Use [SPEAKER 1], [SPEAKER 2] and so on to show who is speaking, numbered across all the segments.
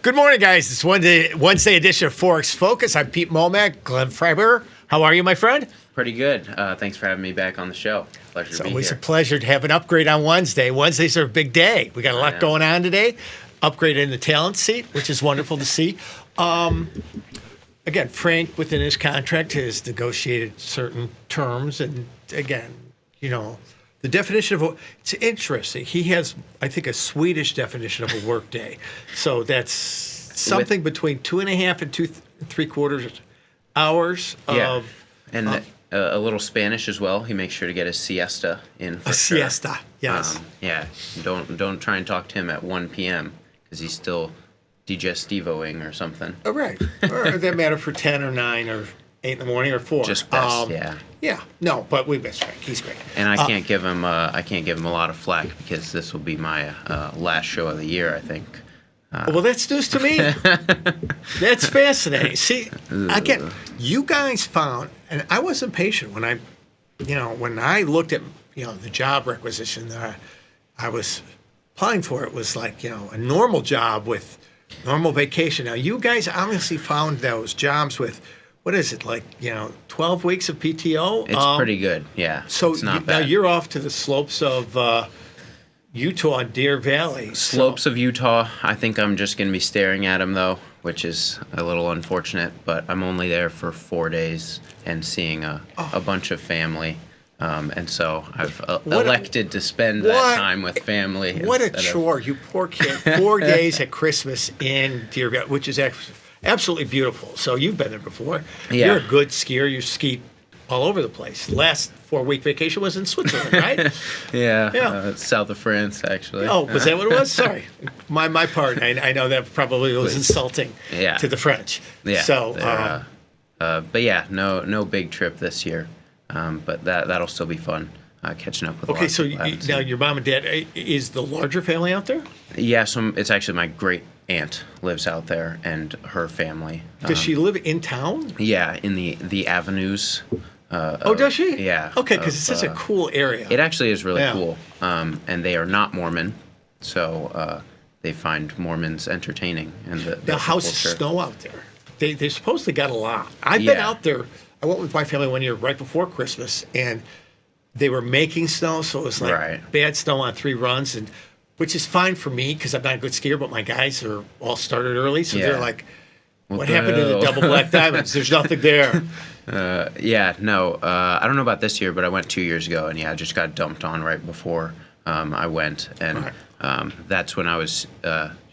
[SPEAKER 1] Good morning, guys. It's Wednesday edition of Forex Focus. I'm Pete Momack, Glenn Freiberger. How are you, my friend?
[SPEAKER 2] Pretty good. Thanks for having me back on the show. Pleasure to be here.
[SPEAKER 1] It's always a pleasure to have an upgrade on Wednesday. Wednesdays are a big day. We got a lot going on today. Upgrade in the talent seat, which is wonderful to see. Again, Frank, within his contract, has negotiated certain terms. And again, the definition of it's interesting. He has, I think, a Swedish definition of a workday. So that's something between 2.5 and 2.75 hours of.
[SPEAKER 2] And a little Spanish as well. He makes sure to get his siesta in for sure.
[SPEAKER 1] Siesta, yes.
[SPEAKER 2] Don't try and talk to him at 1 p.m. because he's still digestivoing or something.
[SPEAKER 1] Oh, right. Or that matter for 10 or 9 or 8 in the morning or 4.
[SPEAKER 2] Just best,
[SPEAKER 1] Yeah, no, but we miss Frank. He's great.
[SPEAKER 2] And I can't give him a lot of flack because this will be my last show of the year, I think.
[SPEAKER 1] Well, that's news to me. That's fascinating. See, again, you guys found, and I wasn't patient when I looked at, the job requisition that I was applying for. It was like, a normal job with normal vacation. Now, you guys obviously found those jobs with, what is it, like, 12 weeks of PTO?
[SPEAKER 2] It's pretty good, yeah.
[SPEAKER 1] So
[SPEAKER 2] it's not
[SPEAKER 1] now
[SPEAKER 2] bad.
[SPEAKER 1] you're off to the slopes of Utah and Deer Valley.
[SPEAKER 2] Slopes of Utah. I think I'm just going to be staring at them, though, which is a little unfortunate. But I'm only there for 4 days and seeing a bunch of family. And so I've elected to spend that time with family.
[SPEAKER 1] What a chore, you poor kid. 4 days at Christmas in Deer Valley, which is absolutely beautiful. So you've been there before.
[SPEAKER 2] Yeah.
[SPEAKER 1] You're a good skier. You ski all over the place. Last 4-week vacation was in Switzerland, right?
[SPEAKER 2] Yeah. South of France, actually.
[SPEAKER 1] Oh, was that what it was? Sorry. My part. I know that probably was insulting to the French.
[SPEAKER 2] Yeah.
[SPEAKER 1] So,
[SPEAKER 2] but yeah, no big trip this year. But that'll still be fun, catching up with.
[SPEAKER 1] Okay, so now your mom and dad, is the larger family out there?
[SPEAKER 2] Yeah, so it's actually my great aunt lives out there and her family.
[SPEAKER 1] Does she live in town?
[SPEAKER 2] Yeah, in the avenues.
[SPEAKER 1] Does she?
[SPEAKER 2] Yeah.
[SPEAKER 1] Okay, because it's such a cool area.
[SPEAKER 2] It actually is really cool. And they are not Mormon, so they find Mormons entertaining. And the
[SPEAKER 1] how's the snow out there? They supposedly got a lot. I've been out there. I went with my family one year right before Christmas, and they were making snow, so it was like bad snow on 3 runs, which is fine for me because I'm not a good skier, but my guys are all started early, so they're like, what happened to the double black diamonds? There's nothing there.
[SPEAKER 2] I don't know about this year, but I went 2 years ago, and I just got dumped on right before I went, and that's when I was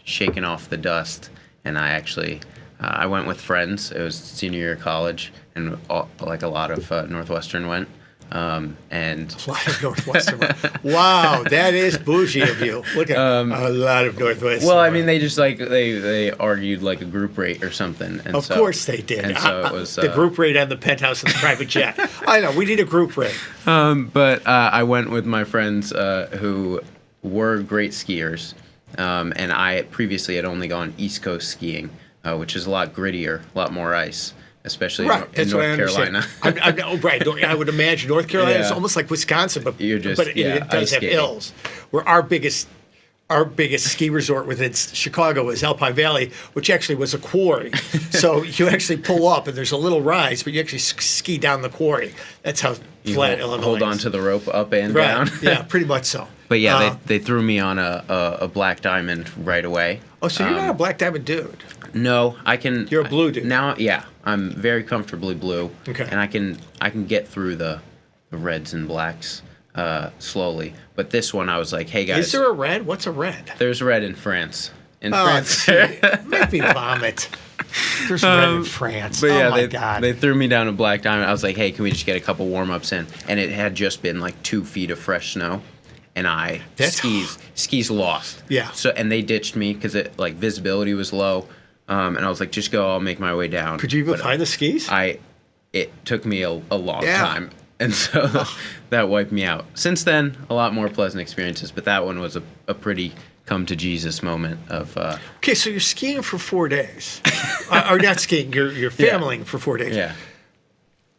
[SPEAKER 2] shaking off the dust, and I actually I went with friends. It was senior year of college, and a lot of Northwestern went. And
[SPEAKER 1] a lot of Northwestern. Wow, that is bougie of you. Look at a lot of Northwestern.
[SPEAKER 2] Well, I mean, they just they argued like a group rate or something. And
[SPEAKER 1] of course they did.
[SPEAKER 2] And so it was
[SPEAKER 1] the group rate on the penthouse and the private jet. I know we need a group rate.
[SPEAKER 2] But I went with my friends who were great skiers, and I previously had only gone East Coast skiing, which is a lot grittier, a lot more ice. Especially in North Carolina.
[SPEAKER 1] I would imagine North Carolina is almost like Wisconsin, but it does have hills. Where our biggest ski resort within Chicago is Alpine Valley, which actually was a quarry. So you actually pull up, and there's a little rise, but you actually ski down the quarry. That's how flat Illinois is.
[SPEAKER 2] Hold on to the rope up and down.
[SPEAKER 1] Yeah, pretty much so.
[SPEAKER 2] But they threw me on a black diamond right away.
[SPEAKER 1] Oh, so you're not a black diamond dude?
[SPEAKER 2] No, I can.
[SPEAKER 1] You're a blue dude.
[SPEAKER 2] Now, I'm very comfortably blue.
[SPEAKER 1] Okay.
[SPEAKER 2] And I can get through the reds and blacks slowly. But this one, I was like, hey guys.
[SPEAKER 1] Is there a red? What's a red?
[SPEAKER 2] There's red in France.
[SPEAKER 1] Make me vomit. There's red in France.
[SPEAKER 2] But
[SPEAKER 1] my God.
[SPEAKER 2] They threw me down a black diamond. I was like, hey, can we just get a couple warm-ups in? And it had just been like 2 feet of fresh snow. And skis lost.
[SPEAKER 1] Yeah.
[SPEAKER 2] So and they ditched me because visibility was low. And I was like, just go, I'll make my way down.
[SPEAKER 1] Could you even find the skis?
[SPEAKER 2] It took me a long time. And so that wiped me out. Since then, a lot more pleasant experiences, but that one was a pretty come to Jesus moment of...
[SPEAKER 1] Okay, so you're skiing for 4 days. Or not skiing, you're familying for 4 days.
[SPEAKER 2] Yeah.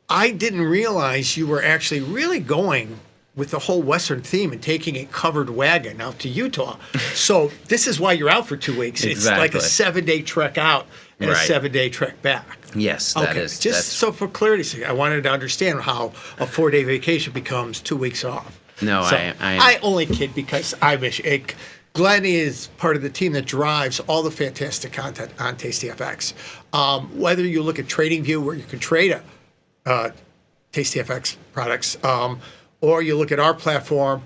[SPEAKER 1] I didn't realize you were actually really going with the whole Western theme and taking a covered wagon out to Utah. So this is why you're out for 2 weeks.
[SPEAKER 2] Exactly.
[SPEAKER 1] It's like a 7-day trek out and a
[SPEAKER 2] Right.
[SPEAKER 1] 7-day trek back.
[SPEAKER 2] Yes, that
[SPEAKER 1] Okay,
[SPEAKER 2] is.
[SPEAKER 1] just so for clarity's sake, I wanted to understand how a 4-day vacation becomes 2 weeks off.
[SPEAKER 2] No,
[SPEAKER 1] So
[SPEAKER 2] I
[SPEAKER 1] only kid because I wish Glenn is part of the team that drives all the fantastic content on TastyFX. Whether you look at TradingView, where you can trade TastyFX products, or you look at our platform,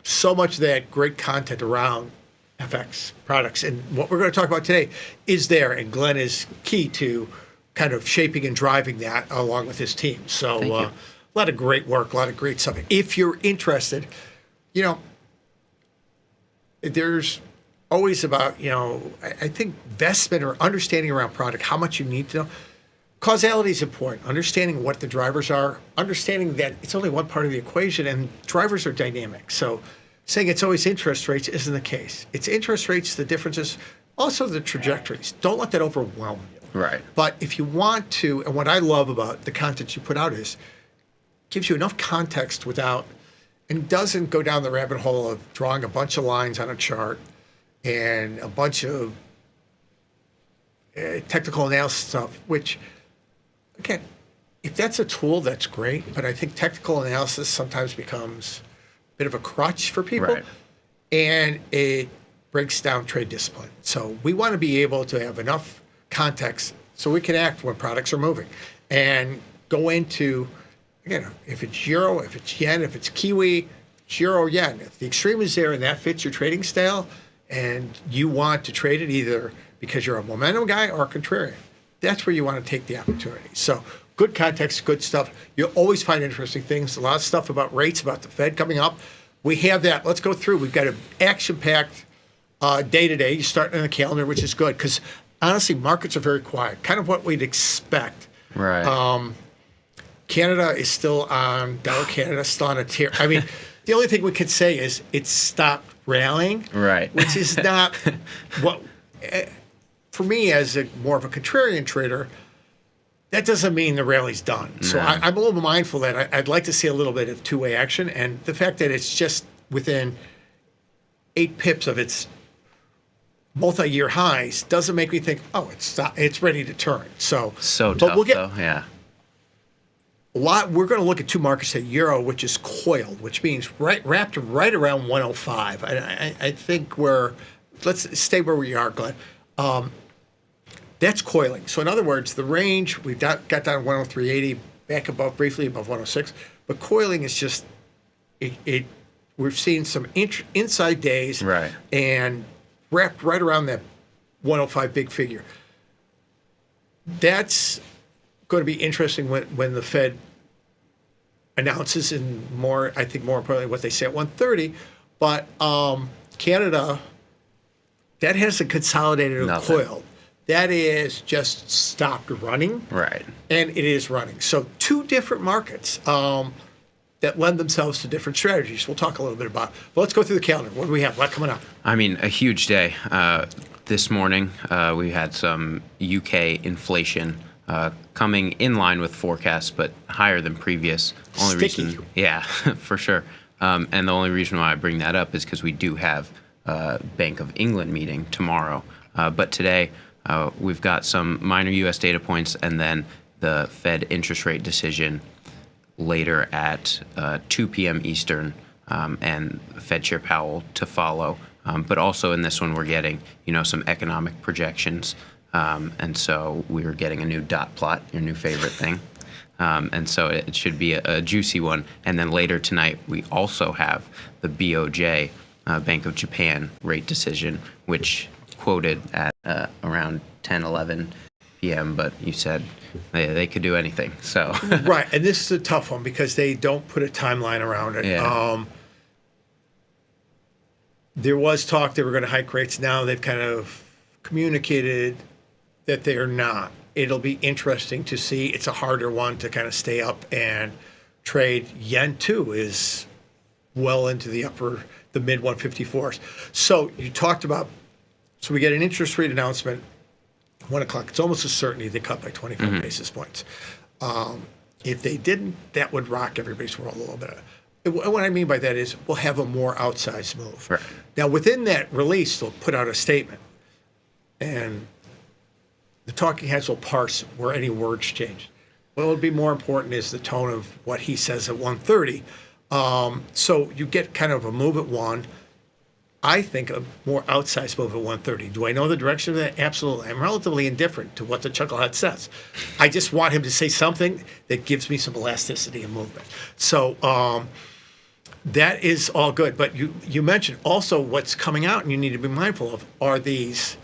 [SPEAKER 1] so much of that great content around FX products. And what we're going to talk about today is there, and Glenn is key to kind of shaping and driving that along with his team. So
[SPEAKER 2] Thank you.
[SPEAKER 1] a lot of great work, a lot of great stuff. If you're interested, there's always about, I think investment or understanding around product, how much you need to know. Causality is important. Understanding what the drivers are, understanding that it's only one part of the equation, and drivers are dynamic. So saying it's always interest rates isn't the case. It's interest rates, the differences, also the trajectories. Don't let that overwhelm you.
[SPEAKER 2] Right.
[SPEAKER 1] But if you want to, and what I love about the content you put out is gives you enough context without, and doesn't go down the rabbit hole of drawing a bunch of lines on a chart and a bunch of technical analysis stuff, which, again, if that's a tool, that's great. But I think technical analysis sometimes becomes a bit of a crutch for people.
[SPEAKER 2] Right.
[SPEAKER 1] And it breaks down trade discipline. So we want to be able to have enough context so we can act when products are moving and go into, again, if it's euro, if it's yen, if it's kiwi, it's euro, yen. If the extreme is there and that fits your trading style and you want to trade it either because you're a momentum guy or a contrarian, that's where you want to take the opportunity. So good context, good stuff. You'll always find interesting things. A lot of stuff about rates, about the Fed coming up. We have that. Let's go through. We've got an action-packed day today. You start on the calendar, which is good because honestly, markets are very quiet. Kind of what we'd expect.
[SPEAKER 2] Right.
[SPEAKER 1] Canada is still on, Dow Canada still on a tear. I mean, the only thing we could say is it stopped rallying.
[SPEAKER 2] Right.
[SPEAKER 1] Which is not what, for me as more of a contrarian trader, that doesn't mean the rally's done. So
[SPEAKER 2] No.
[SPEAKER 1] I'm a little mindful that I'd like to see a little bit of two-way action. And the fact that it's just within 8 pips of its multi-year highs doesn't make me think, oh, it's ready to turn. So
[SPEAKER 2] So
[SPEAKER 1] but
[SPEAKER 2] tough,
[SPEAKER 1] we'll get
[SPEAKER 2] though. Yeah.
[SPEAKER 1] we're going to look at two markets at euro, which is coiled, which means wrapped right around 105. I think let's stay where we are, Glenn. That's coiling. So in other words, the range we've got down to 103.80, back above briefly above 106, but coiling is just it. We've seen some inside days,
[SPEAKER 2] Right.
[SPEAKER 1] and wrapped right around that 105 big figure. That's going to be interesting when the Fed announces, and I think more importantly, what they say at 130. But Canada, that hasn't consolidated or
[SPEAKER 2] Nothing.
[SPEAKER 1] coiled. That is just stopped running,
[SPEAKER 2] Right.
[SPEAKER 1] and it is running. So two different markets that lend themselves to different strategies. We'll talk a little bit about it. But let's go through the calendar. What do we have? A lot coming up.
[SPEAKER 2] I mean, a huge day. This morning, we had some UK inflation coming in line with forecasts, but higher than previous.
[SPEAKER 1] Sticky.
[SPEAKER 2] Yeah, for sure. And the only reason why I bring that up is because we do have Bank of England meeting tomorrow. But today, we've got some minor U.S. data points and then the Fed interest rate decision later at 2 p.m. Eastern, and Fed Chair Powell to follow. But also in this one, we're getting, some economic projections. And so we're getting a new dot plot, your new favorite thing. And so it should be a juicy one. And then later tonight, we also have the BOJ, Bank of Japan rate decision, which quoted at around 10, 11 p.m., but you said they could do anything. So
[SPEAKER 1] Right, and this is a tough one because they don't put a timeline around it.
[SPEAKER 2] Yeah.
[SPEAKER 1] There was talk they were going to hike rates. Now they've kind of communicated that they are not. It'll be interesting to see. It's a harder one to kind of stay up and trade. Yen, too, is well into the mid 154s. So you talked about, so we get an interest rate announcement, 1 o'clock. It's almost a certainty they cut by 25 basis points. If they didn't, that would rock everybody's world a little bit. what I mean by that is we'll have a more outsized move.
[SPEAKER 2] Right.
[SPEAKER 1] Now, within that release, they'll put out a statement, and the talking heads will parse where any words change. What will be more important is the tone of what he says at 1:30. So you get kind of a move at 1. I think a more outsized move at 1:30. Do I know the direction of that? Absolutely. I'm relatively indifferent to what the chucklehead says. I just want him to say something that gives me some elasticity and movement. So that is all good. But you mentioned also what's coming out, and you need to be mindful of are these.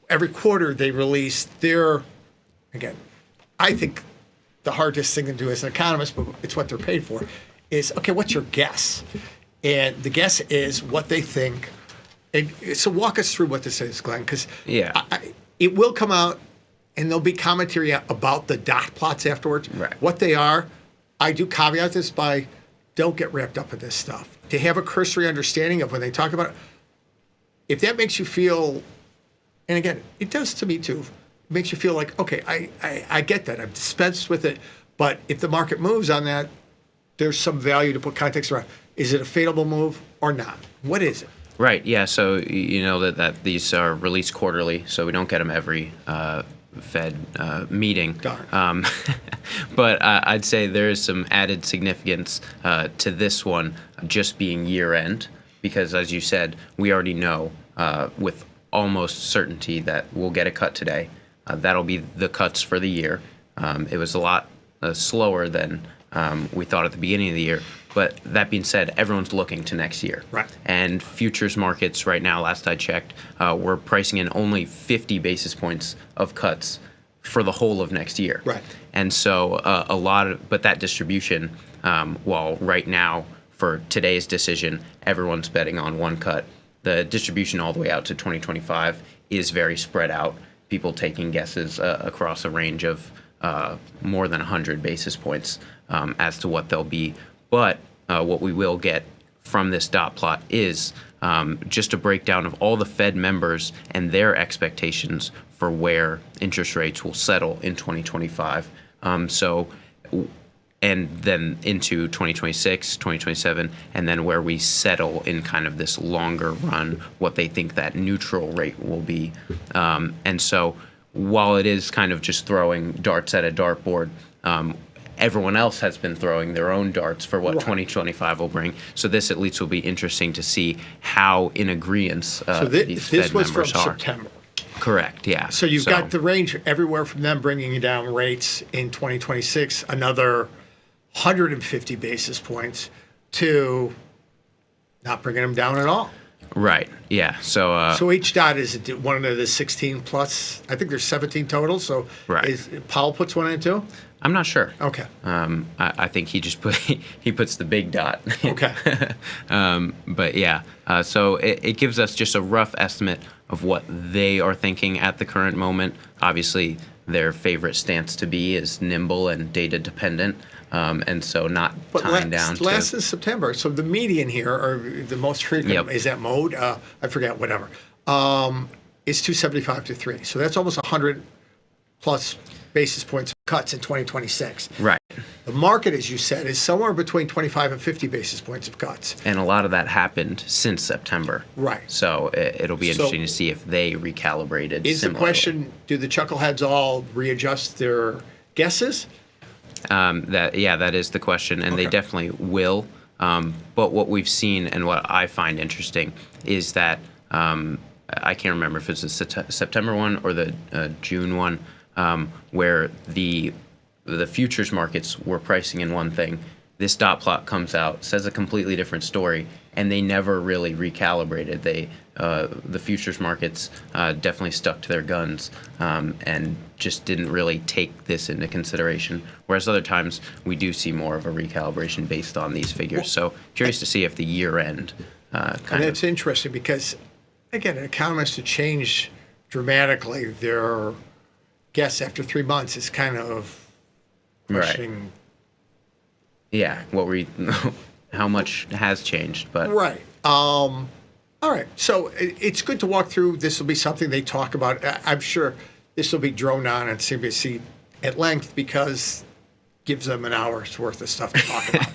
[SPEAKER 1] Every quarter they release their, again, I think the hardest thing to do as an economist, but it's what they're paid for, is, okay, what's your guess? And the guess is what they think. And so walk us through what this is, Glenn, because it will come out and there'll be commentary about the dot plots afterwards.
[SPEAKER 2] Right.
[SPEAKER 1] What they are, I do caveat this by don't get wrapped up in this stuff. To have a cursory understanding of when they talk about it, if that makes you feel, and again, it does to me too, it makes you feel like, okay, I get that. I've dispensed with it. But if the market moves on that, there's some value to put context around. Is it a favorable move or not? What is it?
[SPEAKER 2] Right. Yeah. So you know that these are released quarterly, so we don't get them every Fed meeting.
[SPEAKER 1] Darn.
[SPEAKER 2] But I'd say there is some added significance to this one just being year end, because as you said, we already know with almost certainty that we'll get a cut today. That'll be the cuts for the year. It was a lot slower than we thought at the beginning of the year. But that being said, everyone's looking to next year.
[SPEAKER 1] Right.
[SPEAKER 2] And futures markets right now, last I checked, we're pricing in only 50 basis points of cuts for the whole of next year.
[SPEAKER 1] Right.
[SPEAKER 2] And so but that distribution, while right now for today's decision, everyone's betting on one cut, the distribution all the way out to 2025 is very spread out. People taking guesses across a range of more than 100 basis points as to what they'll be. But what we will get from this dot plot is just a breakdown of all the Fed members and their expectations for where interest rates will settle in 2025. And then into 2026, 2027, and then where we settle in kind of this longer run, what they think that neutral rate will be. And so while it is kind of just throwing darts at a dartboard, everyone else has been throwing their own darts for what 2025 will bring. So this at least will be interesting to see how in agreement these Fed members are.
[SPEAKER 1] This was from September.
[SPEAKER 2] Correct, yeah.
[SPEAKER 1] So you've got the range everywhere from them bringing down rates in 2026, another 150 basis points, to not bringing them down at all.
[SPEAKER 2] Right, yeah. So
[SPEAKER 1] each dot is one of the 16 plus, I think there's 17 total. So Powell puts one in too?
[SPEAKER 2] I'm not sure.
[SPEAKER 1] Okay.
[SPEAKER 2] I think he just he puts the big dot.
[SPEAKER 1] Okay.
[SPEAKER 2] But yeah, so it gives us just a rough estimate of what they are thinking at the current moment. Obviously, their favorite stance to be is nimble and data dependent, and so not tying down to.
[SPEAKER 1] Last is September. So the median here, or the most frequent, is that mode? I forget, whatever. Is 275 to 3. So that's almost 100 plus basis points cuts in 2026.
[SPEAKER 2] Right.
[SPEAKER 1] The market, as you said, is somewhere between 25 and 50 basis points of cuts.
[SPEAKER 2] And a lot of that happened since September.
[SPEAKER 1] Right.
[SPEAKER 2] So it'll be interesting to see if they recalibrated.
[SPEAKER 1] Is the question, do the chuckleheads all readjust their guesses?
[SPEAKER 2] That is the question, and they definitely will. But what we've seen and what I find interesting is that I can't remember if it's the September one or the June one, where the futures markets were pricing in one thing. This dot plot comes out, says a completely different story, and they never really recalibrated. The futures markets definitely stuck to their guns and just didn't really take this into consideration. Whereas other times we do see more of a recalibration based on these figures. So curious to see if the year end
[SPEAKER 1] and it's interesting because, again, an economist to change dramatically their guess after 3 months is kind of questioning.
[SPEAKER 2] Right. Yeah, how much has changed, but
[SPEAKER 1] right. All right, so it's good to walk through. This will be something they talk about. I'm sure this will be droned on on CNBC at length because it gives them an hour's worth of stuff to talk about.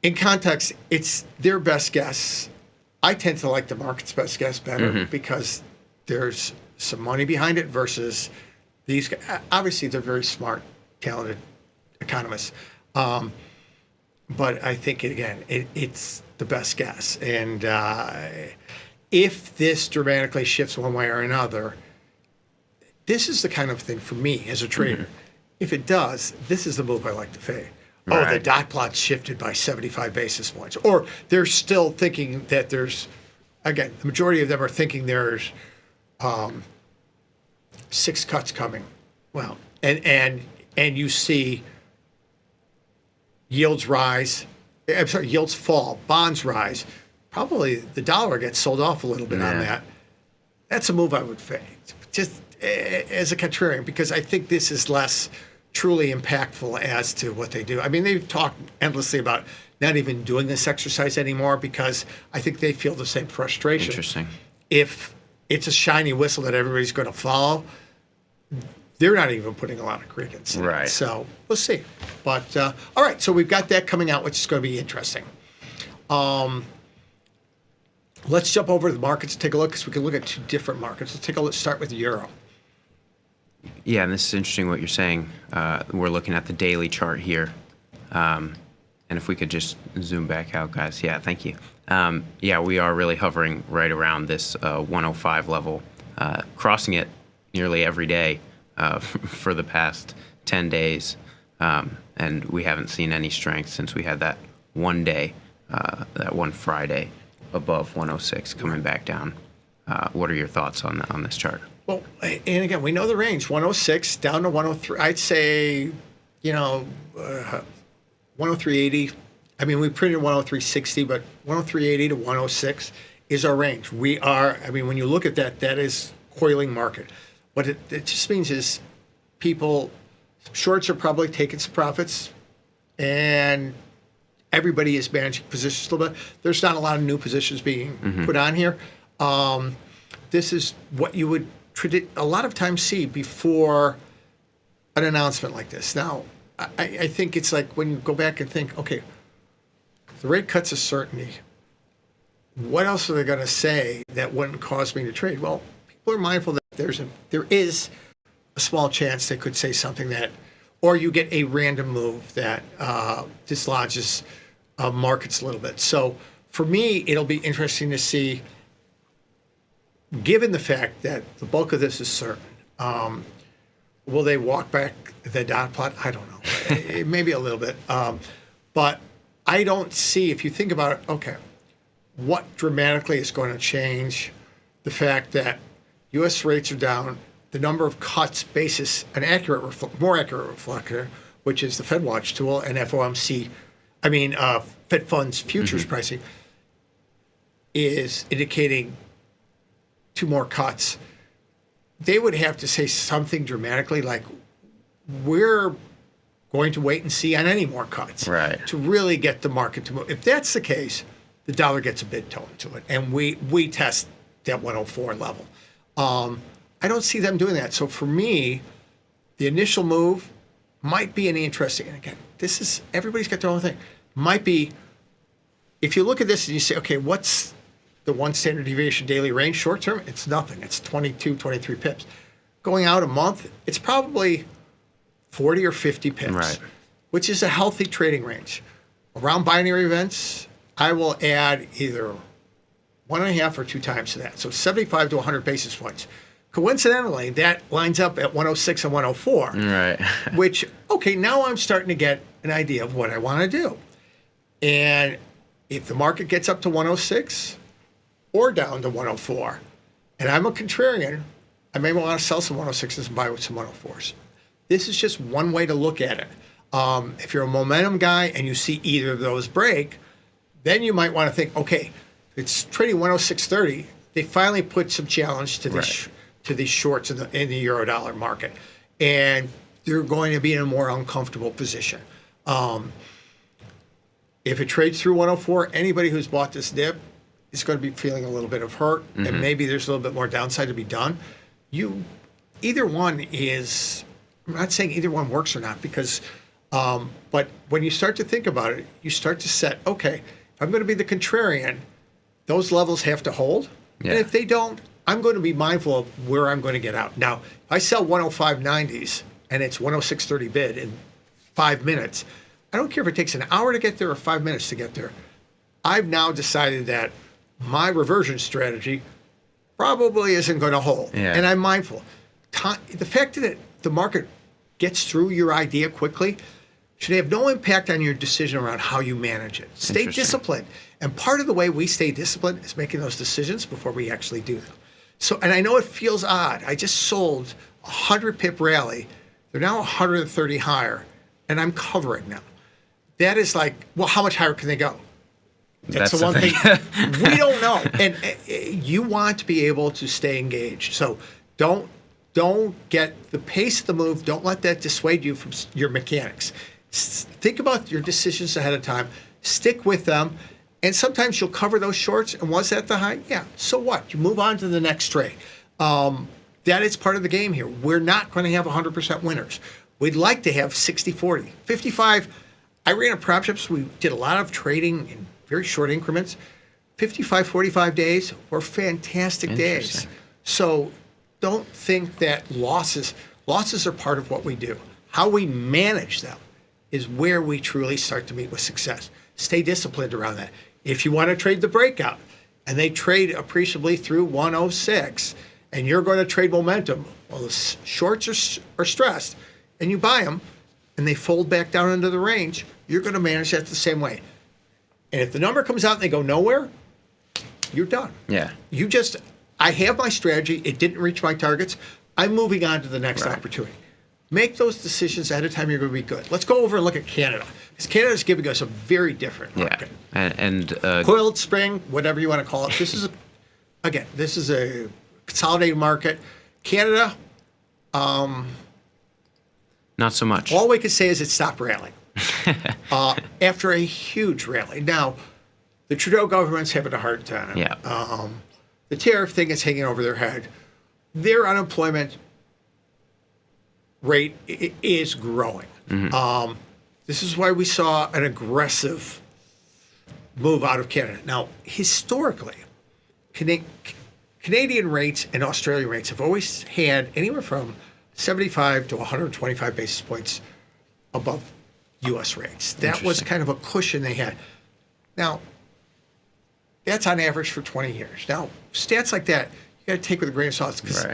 [SPEAKER 1] In context, it's their best guess. I tend to like the market's best guess better because there's some money behind it versus these guys. Obviously, they're very smart, talented economists. But I think, it's the best guess. And if this dramatically shifts one way or another, this is the kind of thing for me as a trader. If it does, this is the move I like to fade.
[SPEAKER 2] Right.
[SPEAKER 1] Oh, the dot plot shifted by 75 basis points. Or they're still thinking that there's, again, the majority of them are thinking there's 6 cuts coming. Well, and you see yields rise. I'm sorry, yields fall, bonds rise. Probably the dollar gets sold off a little bit on that. That's a move I would fade, just as a contrarian, because I think this is less truly impactful as to what they do. I mean, they've talked endlessly about not even doing this exercise anymore because I think they feel the same frustration.
[SPEAKER 2] Interesting.
[SPEAKER 1] If it's a shiny whistle that everybody's going to follow, they're not even putting a lot of credence in it. So we'll see. But, all right, so we've got that coming out, which is going to be interesting. Let's jump over to the markets and take a look, because we can look at 2 different markets. Let's start with the euro.
[SPEAKER 2] Yeah, and this is interesting what you're saying. We're looking at the daily chart here. And if we could just zoom back out, guys. Yeah, thank you. Yeah, we are really hovering right around this 105 level, crossing it nearly every day for the past 10 days. And we haven't seen any strength since we had that one day, that one Friday above 106 coming back down. What are your thoughts on this chart?
[SPEAKER 1] Well, and again, we know the range, 106 down to 103. I'd say, 103.80. I mean, we printed 103.60, but 103.80 to 106 is our range. We are, when you look at that, that is coiling market. What it just means is shorts are probably taking some profits, and everybody is managing positions a little bit. There's not a lot of new positions being put on here. This is what you would a lot of times see before an announcement like this. Now, I think it's like when you go back and think, okay, the rate cut's a certainty. What else are they going to say that wouldn't cause me to trade? Well, people are mindful that there is a small chance they could say something that, or you get a random move that dislodges markets a little bit. So for me, it'll be interesting to see, given the fact that the bulk of this is certain, will they walk back the dot plot? I don't know. Maybe a little bit. But I don't see, if you think about it, okay, what dramatically is going to change the fact that U.S. rates are down, the number of cuts basis an more accurate reflector, which is the FedWatch tool, and Fed Funds futures pricing, is indicating 2 more cuts. They would have to say something dramatically like, we're going to wait and see on any more cuts to really get the market to move. If that's the case, the dollar gets a bid tone to it, and we test that 104 level. I don't see them doing that. So for me, the initial move might be an interesting, and again, everybody's got their own thing, might be, if you look at this and you say, okay, what's the 1 standard deviation daily range short term? It's nothing. It's 22, 23 pips. Going out a month, it's probably 40 or 50 pips, which is a healthy trading range. Around binary events, I will add either 1.5 or 2 times to that. So 75 to 100 basis points. Coincidentally, that lines up at 106 and 104.
[SPEAKER 2] Right.
[SPEAKER 1] Which, okay, now I'm starting to get an idea of what I want to do. And if the market gets up to 106 or down to 104, and I'm a contrarian, I may want to sell some 106s and buy with some 104s. This is just one way to look at it. If you're a momentum guy and you see either of those break, then you might want to think, okay, it's trading 106.30. They finally put some challenge to these shorts in the euro dollar market, and they're going to be in a more uncomfortable position. If it trades through 104, anybody who's bought this dip is going to be feeling a little bit of hurt, and maybe there's a little bit more downside to be done. Either one is, I'm not saying either one works or not, because But when you start to think about it, you start to set, okay, if I'm going to be the contrarian, those levels have to hold.
[SPEAKER 2] Yeah.
[SPEAKER 1] And if they don't, I'm going to be mindful of where I'm going to get out. Now, if I sell 105.90s and it's 106.30 bid in 5 minutes, I don't care if it takes an hour to get there or 5 minutes to get there. I've now decided that my reversion strategy probably isn't going to hold.
[SPEAKER 2] Yeah.
[SPEAKER 1] And I'm mindful. The fact that the market gets through your idea quickly should have no impact on your decision around how you manage it. Stay disciplined. And part of the way we stay disciplined is making those decisions before we actually do them. So, and I know it feels odd. I just sold a 100 pip rally. They're now 130 higher, and I'm covering now. That is like, well, how much higher can they go? That's the one thing we don't know. And you want to be able to stay engaged. So don't get the pace of the move. Don't let that dissuade you from your mechanics. Think about your decisions ahead of time. Stick with them. And sometimes you'll cover those shorts. And was that the high? Yeah. So what? You move on to the next trade. That is part of the game here. We're not going to have 100% winners. We'd like to have 60-40. 55, I ran a prop shops. We did a lot of trading in very short increments. 55, 45 days were fantastic days. So don't think that losses are part of what we do. How we manage them is where we truly start to meet with success. Stay disciplined around that. If you want to trade the breakout and they trade appreciably through 106 and you're going to trade momentum, well, the shorts are stressed and you buy them and they fold back down into the range, you're going to manage that the same way. And if the number comes out and they go nowhere, you're done.
[SPEAKER 2] Yeah.
[SPEAKER 1] I have my strategy. It didn't reach my targets. I'm moving on to the next opportunity. Make those decisions ahead of time. You're going to be good. Let's go over and look at Canada. Because Canada is giving us a very different market.
[SPEAKER 2] Yeah. And
[SPEAKER 1] coiled spring, whatever you want to call it. This is a consolidated market. Canada,
[SPEAKER 2] not so much.
[SPEAKER 1] all we can say is it stopped rallying after a huge rally. Now, the Trudeau government's having a hard time.
[SPEAKER 2] Yeah.
[SPEAKER 1] The tariff thing is hanging over their head. Their unemployment rate is growing.
[SPEAKER 2] Mm-hmm.
[SPEAKER 1] This is why we saw an aggressive move out of Canada. Now, historically, Canadian rates and Australian rates have always had anywhere from 75 to 125 basis points above U.S. rates. That was kind of a cushion they had. Now, that's on average for 20 years. Now, stats like that, you got to take with a grain of salt because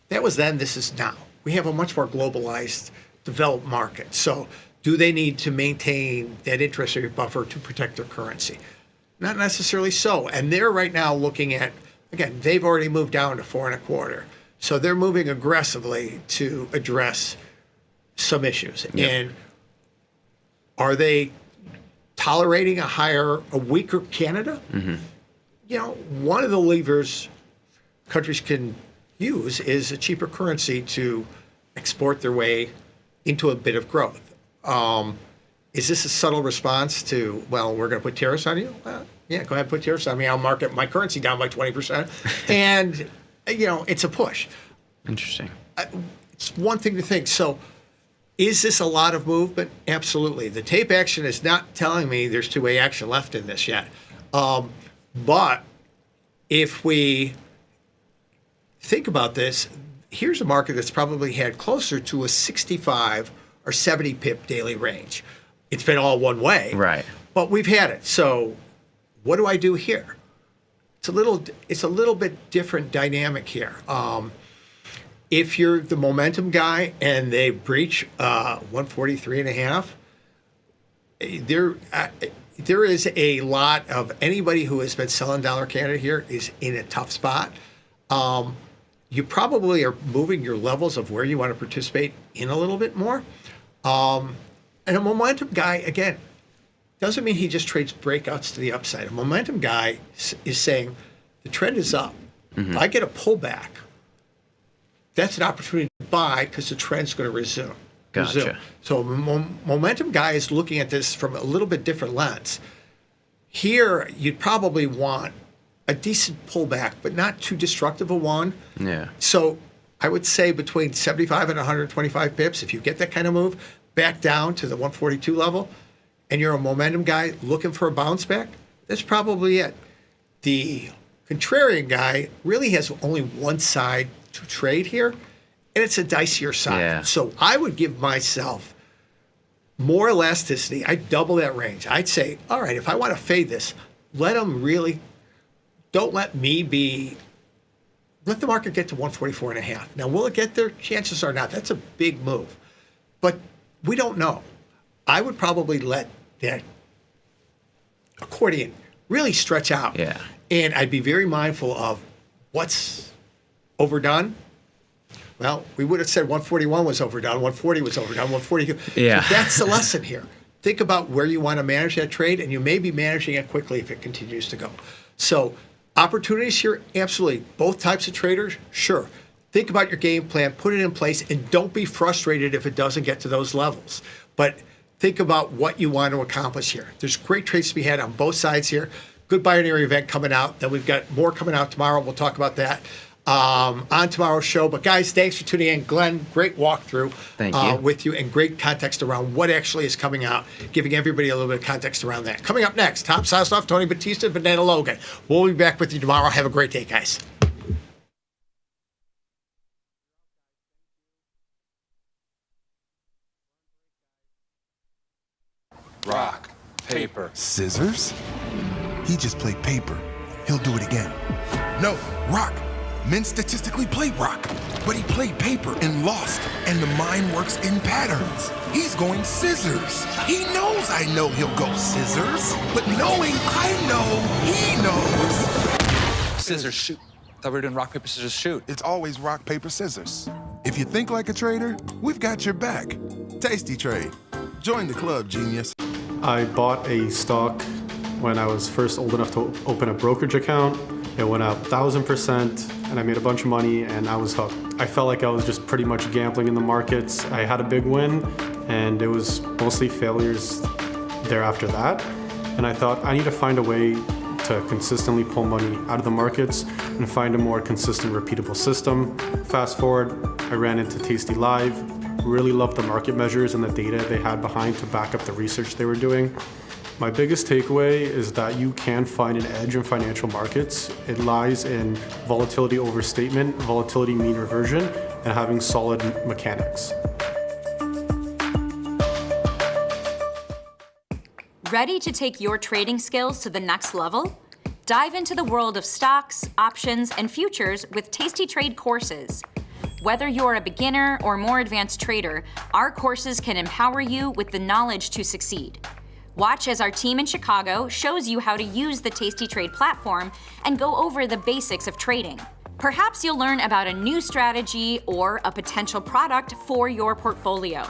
[SPEAKER 1] that was then, this is now. We have a much more globalized, developed market. So do they need to maintain that interest rate buffer to protect their currency? Not necessarily so. And they're right now looking at, again, they've already moved down to 4.25. So they're moving aggressively to address some issues.
[SPEAKER 2] Yep.
[SPEAKER 1] And are they tolerating a weaker Canada?
[SPEAKER 2] Mm-hmm.
[SPEAKER 1] You know, one of the levers countries can use is a cheaper currency to export their way into a bit of growth. Is this a subtle response to, well, we're going to put tariffs on you? Well, yeah, go ahead, put tariffs on me. I'll market my currency down by 20%. And, you know, it's a push.
[SPEAKER 2] Interesting.
[SPEAKER 1] It's one thing to think. So is this a lot of movement? Absolutely. The tape action is not telling me there's two-way action left in this yet. But if we think about this, here's a market that's probably had closer to a 65 or 70 pip daily range. It's been all one way.
[SPEAKER 2] Right.
[SPEAKER 1] But we've had it. So what do I do here? It's a little bit different dynamic here. If you're the momentum guy and they breach 143.5, there is a lot of anybody who has been selling dollar Canada here is in a tough spot. You probably are moving your levels of where you want to participate in a little bit more. And a momentum guy, again, doesn't mean he just trades breakouts to the upside. A momentum guy is saying the trend is up. Mm-hmm. If I get a pullback, that's an opportunity to buy because the trend's going to resume.
[SPEAKER 2] Gotcha.
[SPEAKER 1] So momentum guy is looking at this from a little bit different lens. Here, you'd probably want a decent pullback, but not too destructive a one.
[SPEAKER 2] Yeah.
[SPEAKER 1] So I would say between 75 and 125 pips, if you get that kind of move, back down to the 142 level and you're a momentum guy looking for a bounce back, that's probably it. The contrarian guy really has only one side to trade here, and it's a dicier side.
[SPEAKER 2] Yeah.
[SPEAKER 1] So I would give myself more elasticity. I'd double that range. I'd say, all right, if I want to fade this, let the market get to 144.5. Now, will it get there? Chances are not. That's a big move. But we don't know. I would probably let that accordion really stretch out.
[SPEAKER 2] Yeah.
[SPEAKER 1] And I'd be very mindful of what's overdone. Well, we would have said 141 was overdone, 140 was overdone, 142.
[SPEAKER 2] Yeah.
[SPEAKER 1] So that's the lesson here. Think about where you want to manage that trade, and you may be managing it quickly if it continues to go. So opportunities here, absolutely. Both types of traders, sure. Think about your game plan, put it in place, and don't be frustrated if it doesn't get to those levels. But think about what you want to accomplish here. There's great trades to be had on both sides here. Good binary event coming out. Then we've got more coming out tomorrow. We'll talk about that on tomorrow's show. But guys, thanks for tuning in. Glenn, great walkthrough with you, and great context around what actually is coming out, giving everybody a little bit of context around that. Coming up next, Tom Sosloff, Tony Batista, Vanessa Logan. We'll be back with you tomorrow. Have a great day, guys.
[SPEAKER 3] Rock, paper,
[SPEAKER 4] scissors? He just played paper. He'll do it again. No, rock. Men statistically play rock, but he played paper and lost, and the mind works in patterns. He's going scissors. He knows I know he'll go scissors, but knowing I know he knows.
[SPEAKER 3] Scissors, shoot. Thought we were doing rock, paper, scissors, shoot.
[SPEAKER 4] It's always rock, paper, scissors. If you think like a trader, we've got your back. Tasty Trade. Join the club, genius.
[SPEAKER 5] I bought a stock when I was first old enough to open a brokerage account. It went up 1,000%, and I made a bunch of money, and I was hooked. I felt like I was just pretty much gambling in the markets. I had a big win, and it was mostly failures thereafter that. And I thought, I need to find a way to consistently pull money out of the markets and find a more consistent, repeatable system. Fast forward, I ran into tastylive, really loved the market measures and the data they had behind to back up the research they were doing. My biggest takeaway is that you can find an edge in financial markets. It lies in volatility overstatement, volatility mean reversion, and having solid mechanics.
[SPEAKER 6] Ready to take your trading skills to the next level? Dive into the world of stocks, options, and futures with Tasty Trade courses. Whether you're a beginner or more advanced trader, our courses can empower you with the knowledge to succeed. Watch as our team in Chicago shows you how to use the Tasty Trade platform and go over the basics of trading. Perhaps you'll learn about a new strategy or a potential product for your portfolio.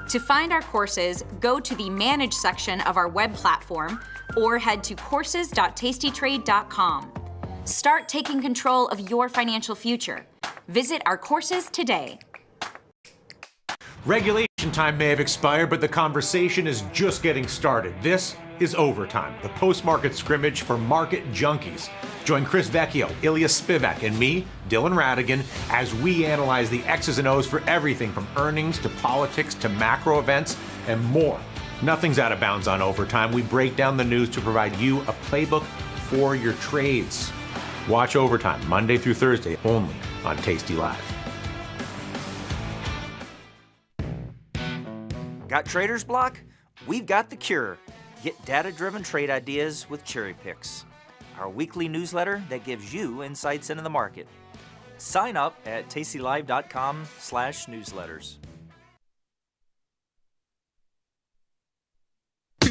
[SPEAKER 6] To find our courses, go to the Manage section of our web platform or head to courses.tastytrade.com. Start taking control of your financial future. Visit our courses today.
[SPEAKER 7] Regulation time may have expired, but the conversation is just getting started. This is Overtime, the post-market scrimmage for market junkies. Join Chris Vecchio, Ilya Spivak, and me, Dylan Radigan, as we analyze the X's and O's for everything from earnings to politics to macro events and more. Nothing's out of bounds on Overtime. We break down the news to provide you a playbook for your trades. Watch Overtime Monday through Thursday only on Tasty Live.
[SPEAKER 8] Got trader's block? We've got the cure. Get data-driven trade ideas with Cherry Picks, our weekly newsletter that gives you insights into the market. Sign up at tastylive.com/newsletters.
[SPEAKER 9] Woo!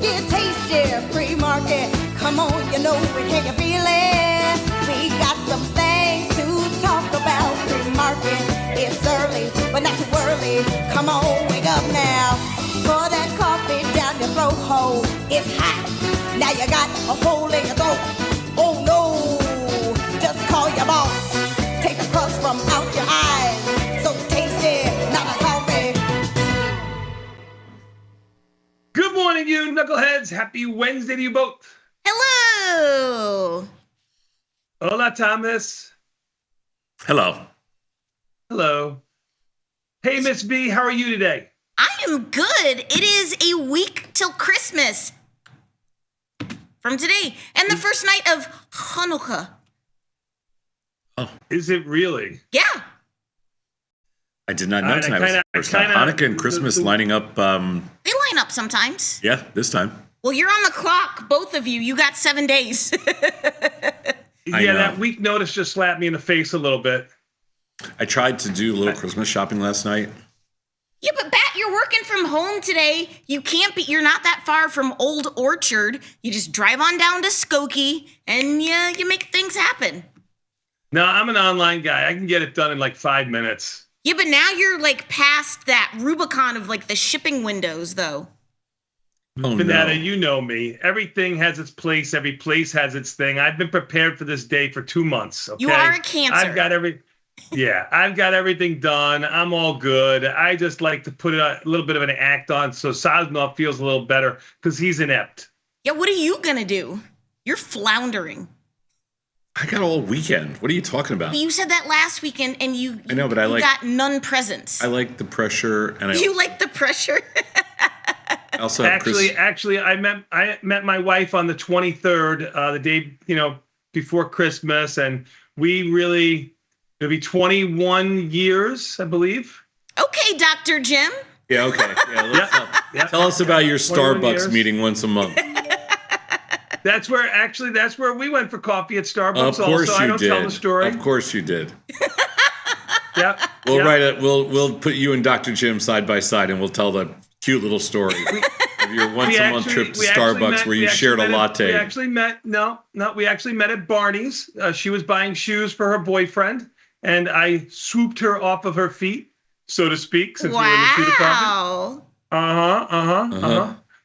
[SPEAKER 9] Get tasty, free market. Come on, you know it, can you feel it? We got some things to talk about. Free market, it's early, but not too early. Come on, wake up now. Pour that coffee down your throat hole. It's hot. Now you got a hole in your throat. Oh no, just call your boss. Take a crust from out your eyes. So tasty, not a coffee.
[SPEAKER 10] Good morning, you knuckleheads. Happy Wednesday to you both.
[SPEAKER 9] Hello.
[SPEAKER 10] Hola, Thomas.
[SPEAKER 11] Hello.
[SPEAKER 10] Hello. Hey, Miss B, how are you today?
[SPEAKER 11] I am good. It is a week till Christmas from today, and the first night of Hanukkah.
[SPEAKER 10] Is it really?
[SPEAKER 11] Yeah.
[SPEAKER 12] I did not know tonight was the first time. Hanukkah and Christmas lining up.
[SPEAKER 11] They line up sometimes.
[SPEAKER 12] Yeah, this time.
[SPEAKER 11] Well, you're on the clock, both of you. You got 7 days.
[SPEAKER 10] Yeah, that week notice just slapped me in the face a little bit.
[SPEAKER 12] I tried to do a little Christmas shopping last night.
[SPEAKER 11] Yeah, but Bat, you're working from home today. You're not that far from Old Orchard. You just drive on down to Skokie and you make things happen.
[SPEAKER 10] No, I'm an online guy. I can get it done in like 5 minutes.
[SPEAKER 11] Yeah, but now you're like past that Rubicon of like the shipping windows, though.
[SPEAKER 12] Oh,
[SPEAKER 10] Vanetta,
[SPEAKER 12] no.
[SPEAKER 10] you know me. Everything has its place. Every place has its thing. I've been prepared for this day for 2 months. Okay?
[SPEAKER 11] You are a Cancer.
[SPEAKER 10] I've got everything done. I'm all good. I just like to put a little bit of an act on so Sosnov feels a little better because he's inept.
[SPEAKER 11] Yeah, what are you gonna do? You're floundering.
[SPEAKER 12] I got all weekend. What are you talking about?
[SPEAKER 11] But you said that last weekend, and you
[SPEAKER 12] I know, but
[SPEAKER 11] you got none presents.
[SPEAKER 12] I like the pressure, and
[SPEAKER 11] You like the pressure?
[SPEAKER 12] I also have
[SPEAKER 10] Actually, I met my wife on the 23rd, the day before Christmas, and we really it'll be 21 years, I believe.
[SPEAKER 11] Okay, Dr. Jim.
[SPEAKER 12] Yeah, okay. Yeah, tell us about your Starbucks meeting once a month.
[SPEAKER 10] That's where we went for coffee at Starbucks.
[SPEAKER 12] Of course
[SPEAKER 10] also.
[SPEAKER 12] you
[SPEAKER 10] I don't
[SPEAKER 12] did.
[SPEAKER 10] tell the story.
[SPEAKER 12] Of course you did.
[SPEAKER 10] Yep.
[SPEAKER 12] We'll write it. We'll put you and Dr. Jim side by side, and we'll tell the cute little story of your once a month trip to Starbucks where you shared a latte.
[SPEAKER 10] We actually met. We actually met at Barney's. She was buying shoes for her boyfriend, and I swooped her off of her feet, so to speak, since we were in the shoe department.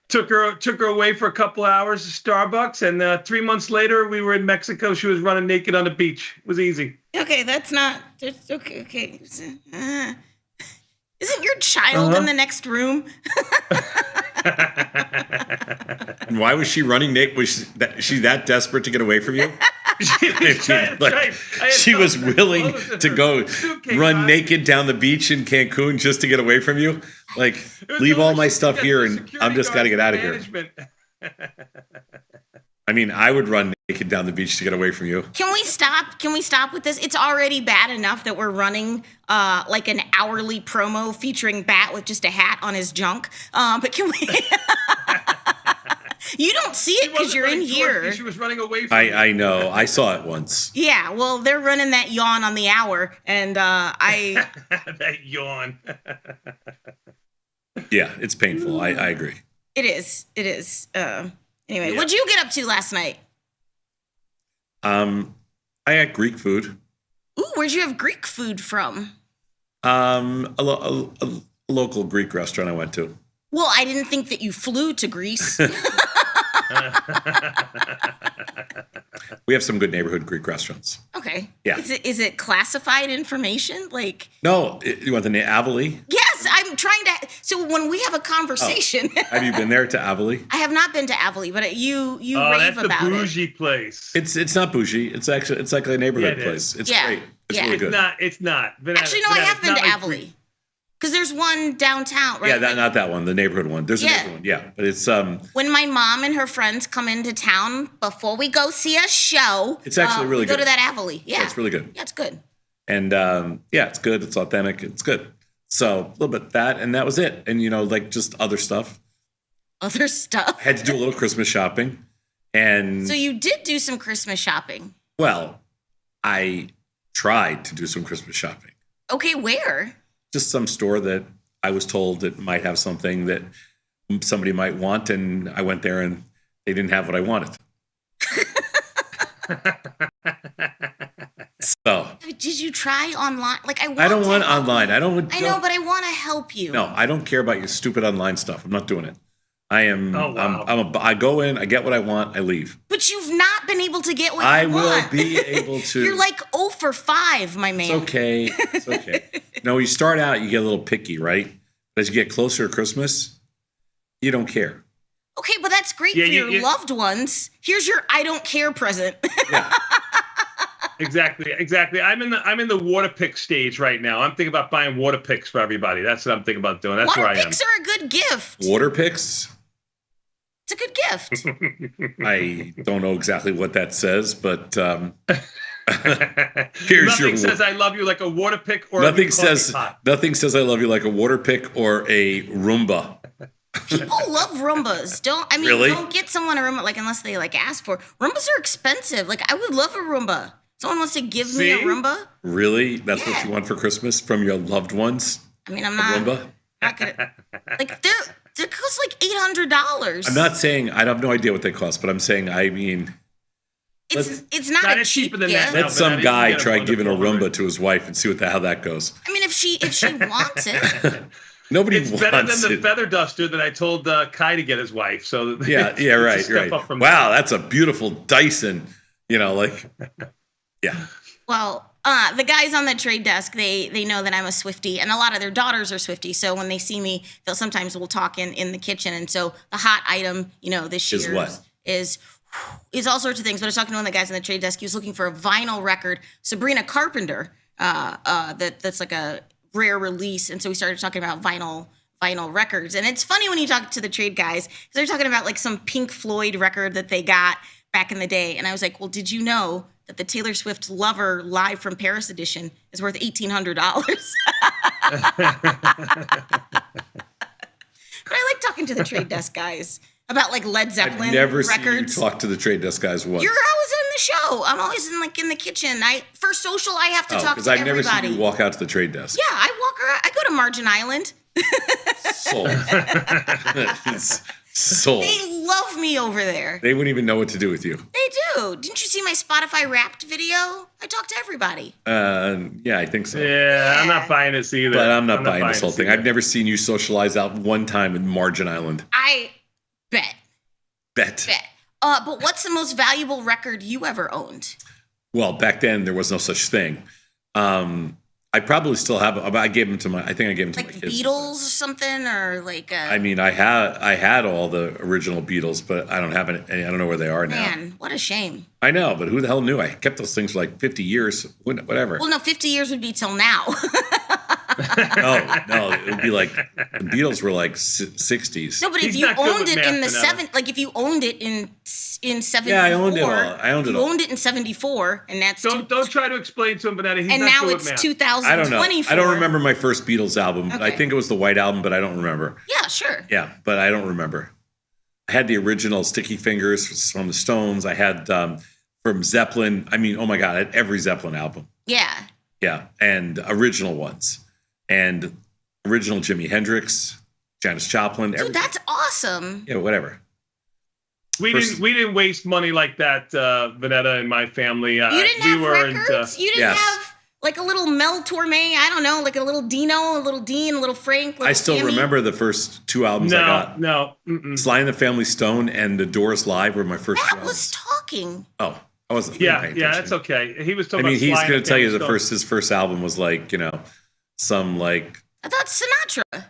[SPEAKER 10] Took her away for a couple hours to Starbucks, and 3 months later, we were in Mexico. She was running naked on the beach. It was easy.
[SPEAKER 11] Okay, that's not. Okay. Isn't your child in the next room?
[SPEAKER 12] And why was she running naked? Was she that desperate to get away from you? She was willing to go run naked down the beach in Cancun just to get away from you? Like, leave all my stuff here and I'm just got to get out of here. I mean, I would run naked down the beach to get away from you.
[SPEAKER 11] Can we stop? Can we stop with this? It's already bad enough that we're running like an hourly promo featuring Bat with just a hat on his junk. But can we? You don't see it because you're in here.
[SPEAKER 10] She was running away from
[SPEAKER 12] I know. I saw it once.
[SPEAKER 11] Yeah, well, they're running that yawn on the hour, and I...
[SPEAKER 10] That yawn.
[SPEAKER 12] Yeah, it's painful. I agree.
[SPEAKER 11] It is. Anyway,
[SPEAKER 10] Yeah.
[SPEAKER 11] What'd you get up to last night?
[SPEAKER 12] I ate Greek food.
[SPEAKER 11] Ooh, where'd you have Greek food from?
[SPEAKER 12] A local Greek restaurant I went to.
[SPEAKER 11] Well, I didn't think that you flew to Greece.
[SPEAKER 12] We have some good neighborhood Greek restaurants.
[SPEAKER 11] Okay.
[SPEAKER 12] Yeah.
[SPEAKER 11] Is it classified information? Like...
[SPEAKER 12] No, you want the name Avali?
[SPEAKER 11] Yes, I'm trying to... So when we have a conversation...
[SPEAKER 12] Oh. Have you been there to Avali?
[SPEAKER 11] I have not been to Avali, but you rave
[SPEAKER 10] that's the
[SPEAKER 11] about it.
[SPEAKER 10] bougie place.
[SPEAKER 12] It's not bougie. It's like a neighborhood
[SPEAKER 10] Yeah, it
[SPEAKER 12] place.
[SPEAKER 10] is.
[SPEAKER 12] It's
[SPEAKER 11] Yeah.
[SPEAKER 12] great. It's
[SPEAKER 11] Yeah.
[SPEAKER 12] really good.
[SPEAKER 10] It's not. Vanessa,
[SPEAKER 11] Actually, no, I have
[SPEAKER 10] it's
[SPEAKER 11] been
[SPEAKER 10] not
[SPEAKER 11] to
[SPEAKER 10] like
[SPEAKER 11] Avali. Because there's one downtown, right?
[SPEAKER 12] Yeah, not that one. The neighborhood one. There's a neighborhood one. Yeah, but it's
[SPEAKER 11] When my mom and her friends come into town before we go see a show,
[SPEAKER 12] It's actually really
[SPEAKER 11] we go
[SPEAKER 12] good.
[SPEAKER 11] to that Avali. Yeah,
[SPEAKER 12] it's really good.
[SPEAKER 11] Yeah, it's good.
[SPEAKER 12] And yeah, it's good. It's authentic. It's good. So a little bit of that, and that was it. And like just other stuff.
[SPEAKER 11] Other stuff.
[SPEAKER 12] Had to do a little Christmas shopping, and
[SPEAKER 11] So you did do some Christmas shopping.
[SPEAKER 12] well, I tried to do some Christmas shopping.
[SPEAKER 11] Okay, where?
[SPEAKER 12] Just some store that I was told that might have something that somebody might want, and I went there and they didn't have what I wanted. So
[SPEAKER 11] Did you try online? Like I
[SPEAKER 12] don't want online. I know,
[SPEAKER 11] but I want to help you.
[SPEAKER 12] No, I don't care about your stupid online stuff. I'm not doing it. I am.
[SPEAKER 10] Oh, wow.
[SPEAKER 12] I go in. I get what I want. I leave.
[SPEAKER 11] But you've not been able to get what
[SPEAKER 12] I
[SPEAKER 11] you
[SPEAKER 12] will
[SPEAKER 11] want.
[SPEAKER 12] be able to.
[SPEAKER 11] You're like 0 for 5, my man.
[SPEAKER 12] It's okay. It's okay. No, you start out, you get a little picky, right? But as you get closer to Christmas, you don't care.
[SPEAKER 11] Okay, but that's great
[SPEAKER 10] Yeah,
[SPEAKER 11] for your loved ones. Here's your I don't care present.
[SPEAKER 10] Exactly. I'm in the water pick stage right now. I'm thinking about buying water picks for everybody. That's what I'm thinking about doing. That's where I am.
[SPEAKER 11] Water picks are a good gift.
[SPEAKER 12] Water picks?
[SPEAKER 11] It's a good gift.
[SPEAKER 12] I don't know exactly what that says, but
[SPEAKER 10] Nothing says I love you like a water pick or
[SPEAKER 12] nothing
[SPEAKER 10] a
[SPEAKER 12] says
[SPEAKER 10] pot.
[SPEAKER 12] nothing says I love you like a water pick or a Roomba.
[SPEAKER 11] People love Roombas. Don't get someone a Roomba unless they ask for. Roombas are expensive. I would love a Roomba. Someone wants to give me a Roomba.
[SPEAKER 12] Really? That's what you want for Christmas from your loved ones?
[SPEAKER 11] I mean, I'm not.
[SPEAKER 12] Roomba?
[SPEAKER 11] Not gonna. They cost $800.
[SPEAKER 12] I'm not saying I have no idea what they cost, but I'm saying
[SPEAKER 11] it's not a cheap gift.
[SPEAKER 12] Let some guy try giving a Roomba to his wife and see how that goes.
[SPEAKER 11] I mean, if she wants it.
[SPEAKER 12] Nobody
[SPEAKER 10] it's
[SPEAKER 12] wants
[SPEAKER 10] better than the
[SPEAKER 12] it.
[SPEAKER 10] feather duster that I told Kai to get his wife. So
[SPEAKER 12] yeah, right. Wow, that's a beautiful Dyson. Yeah.
[SPEAKER 11] Well, the guys on the trade desk, they know that I'm a Swiftie, and a lot of their daughters are Swifties. So when they see me, we'll talk in the kitchen. And so the hot item, this year
[SPEAKER 12] is what?
[SPEAKER 11] Is all sorts of things. But I was talking to one of the guys on the trade desk. He was looking for a vinyl record, Sabrina Carpenter, that's like a rare release. And so we started talking about vinyl records. And it's funny when you talk to the trade guys, because they're talking about some Pink Floyd record that they got back in the day. And I was like, well, did you know that the Taylor Swift Lover Live from Paris edition is worth $1,800? But I like talking to the trade desk guys about Led Zeppelin
[SPEAKER 12] I've never
[SPEAKER 11] records.
[SPEAKER 12] seen you talk to the trade desk guys once.
[SPEAKER 11] You're always in the show. I'm always in the kitchen. For social, I have to talk to
[SPEAKER 12] because I've
[SPEAKER 11] everybody.
[SPEAKER 12] never seen you walk out to the trade desk.
[SPEAKER 11] Yeah, I walk around. I go to Margin Island.
[SPEAKER 12] Sold.
[SPEAKER 11] They love me over there.
[SPEAKER 12] They wouldn't even know what to do with you.
[SPEAKER 11] They do. Didn't you see my Spotify Wrapped video? I talk to everybody.
[SPEAKER 12] Yeah, I think so.
[SPEAKER 10] Yeah, I'm not buying this either.
[SPEAKER 12] But I'm not buying this whole thing. I've never seen you socialize out one time in Margin Island.
[SPEAKER 11] I bet.
[SPEAKER 12] Bet.
[SPEAKER 11] But what's the most valuable record you ever owned?
[SPEAKER 12] Well, back then there was no such thing. I probably still have. I gave them to my. I think I gave them to my kids.
[SPEAKER 11] Beatles or something, or
[SPEAKER 12] I mean, I had all the original Beatles, but I don't have any. I don't know where they are now.
[SPEAKER 11] Man, what a shame.
[SPEAKER 12] I know, but who the hell knew? I kept those things for 50 years. Whatever.
[SPEAKER 11] Well, no, 50 years would be till now.
[SPEAKER 12] No, it would be the Beatles were 60s.
[SPEAKER 11] No, but if you owned it in the if you owned it in 74.
[SPEAKER 12] Yeah, I owned it all. I owned it all.
[SPEAKER 11] You owned it in 74, and that's
[SPEAKER 10] don't try to explain to him, Vanetta. He's
[SPEAKER 11] and
[SPEAKER 10] not
[SPEAKER 11] now
[SPEAKER 10] good
[SPEAKER 11] it's
[SPEAKER 10] with math.
[SPEAKER 11] 2024.
[SPEAKER 12] I don't know. I don't remember my first Beatles album.
[SPEAKER 11] Okay.
[SPEAKER 12] I think it was the White Album, but I don't remember.
[SPEAKER 11] Yeah, sure.
[SPEAKER 12] Yeah, but I don't remember. I had the original Sticky Fingers from the Stones. I had from Zeppelin. I mean, oh my God, I had every Zeppelin album.
[SPEAKER 11] Yeah.
[SPEAKER 12] Yeah, and original ones. And original Jimi Hendrix, Janis Joplin.
[SPEAKER 11] Dude, that's awesome.
[SPEAKER 12] Yeah, whatever.
[SPEAKER 10] We didn't waste money like that, Vanetta and my family.
[SPEAKER 11] You didn't have records? You didn't have a little Mel Torme, I don't know, a little Dino, a little Dean, a little Frank,
[SPEAKER 12] I still remember the first two albums I got.
[SPEAKER 10] No.
[SPEAKER 12] Sly and the Family Stone and The Doors Live were my first two albums.
[SPEAKER 11] That was talking.
[SPEAKER 12] Oh, I wasn't.
[SPEAKER 10] Yeah, that's okay. He was talking about
[SPEAKER 12] he's
[SPEAKER 10] Sly
[SPEAKER 12] going
[SPEAKER 10] and
[SPEAKER 12] to tell you
[SPEAKER 10] Family
[SPEAKER 12] his first album was some
[SPEAKER 11] I thought Sinatra.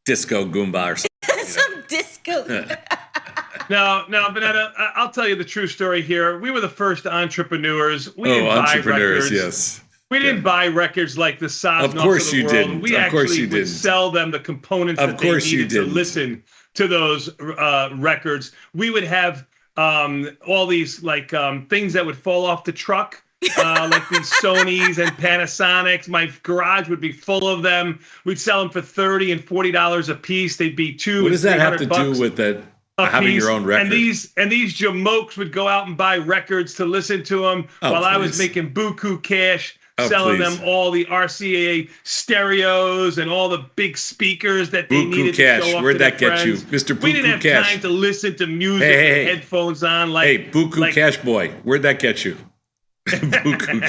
[SPEAKER 12] disco Goomba or something.
[SPEAKER 11] Some disco.
[SPEAKER 10] No, Vanetta, I'll tell you the true story here. We were the first entrepreneurs. We didn't buy
[SPEAKER 12] entrepreneurs,
[SPEAKER 10] records.
[SPEAKER 12] yes.
[SPEAKER 10] We didn't buy records like the Sosnos
[SPEAKER 12] Of course
[SPEAKER 10] of the
[SPEAKER 12] you
[SPEAKER 10] world.
[SPEAKER 12] didn't.
[SPEAKER 10] We
[SPEAKER 12] Of course
[SPEAKER 10] actually
[SPEAKER 12] you
[SPEAKER 10] would
[SPEAKER 12] didn't.
[SPEAKER 10] sell them the components
[SPEAKER 12] Of
[SPEAKER 10] that they
[SPEAKER 12] course you
[SPEAKER 10] needed to
[SPEAKER 12] didn't.
[SPEAKER 10] listen to those records. We would have all these things that would fall off the truck. Like these Sonys and Panasonics. My garage would be full of them. We'd sell them for $30 and $40 a piece. They'd be $200.
[SPEAKER 12] What does that have to do with having your own record?
[SPEAKER 10] And these jamokes would go out and buy records to listen to them while I was making buku cash, selling them all the RCA stereos and all the big speakers that they needed to show off
[SPEAKER 12] Where'd
[SPEAKER 10] to their
[SPEAKER 12] that get you,
[SPEAKER 10] friends.
[SPEAKER 12] Mr. Buku
[SPEAKER 10] We didn't have
[SPEAKER 12] Cash?
[SPEAKER 10] time to listen to music with headphones on.
[SPEAKER 12] Hey, Buku Cash boy, where'd that get you? Buku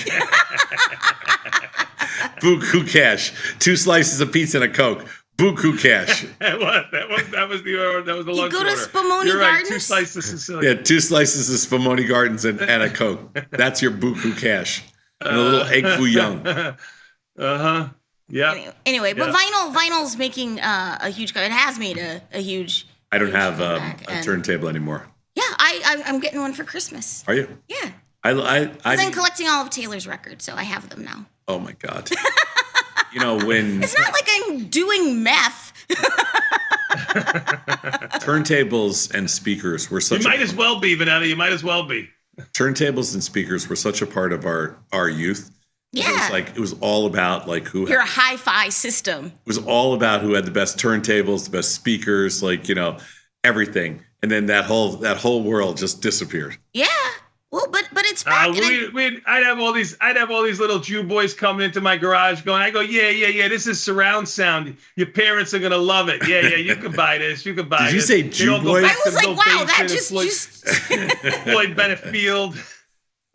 [SPEAKER 12] Buku Cash. 2 slices of pizza and a Coke. Buku Cash.
[SPEAKER 10] That was the lunch
[SPEAKER 11] go to
[SPEAKER 10] order.
[SPEAKER 11] Spumoni
[SPEAKER 10] You're right,
[SPEAKER 11] Gardens?
[SPEAKER 10] 2 slices of Sicily.
[SPEAKER 12] Yeah, 2 slices of Spumoni Gardens and a Coke. That's your Buku Cash. And a little egg foo young.
[SPEAKER 10] Yeah.
[SPEAKER 11] Anyway, but vinyl's making a huge. It has made a huge.
[SPEAKER 12] I don't have a turntable anymore.
[SPEAKER 11] Yeah, I'm getting one for Christmas.
[SPEAKER 12] Are you?
[SPEAKER 11] Yeah. I've been collecting all of Taylor's records, so I have them now.
[SPEAKER 12] Oh my God. When
[SPEAKER 11] it's not like I'm doing meth.
[SPEAKER 12] Turntables and speakers were such.
[SPEAKER 10] You might as well be, Vanetta. You might as well be.
[SPEAKER 12] Turntables and speakers were such a part of our youth.
[SPEAKER 11] Yeah.
[SPEAKER 12] It was all about who.
[SPEAKER 11] Your hi-fi system.
[SPEAKER 12] It was all about who had the best turntables, the best speakers, everything. And then that whole world just disappeared.
[SPEAKER 11] Yeah. Well, but it's back.
[SPEAKER 10] I'd have all these little Jew boys coming into my garage going, yeah, this is surround sound. Your parents are gonna love it. Yeah, you can buy this. You can buy.
[SPEAKER 12] Did you say Jew boys?
[SPEAKER 11] I was like, wow, that just
[SPEAKER 10] Floyd Bennett Field.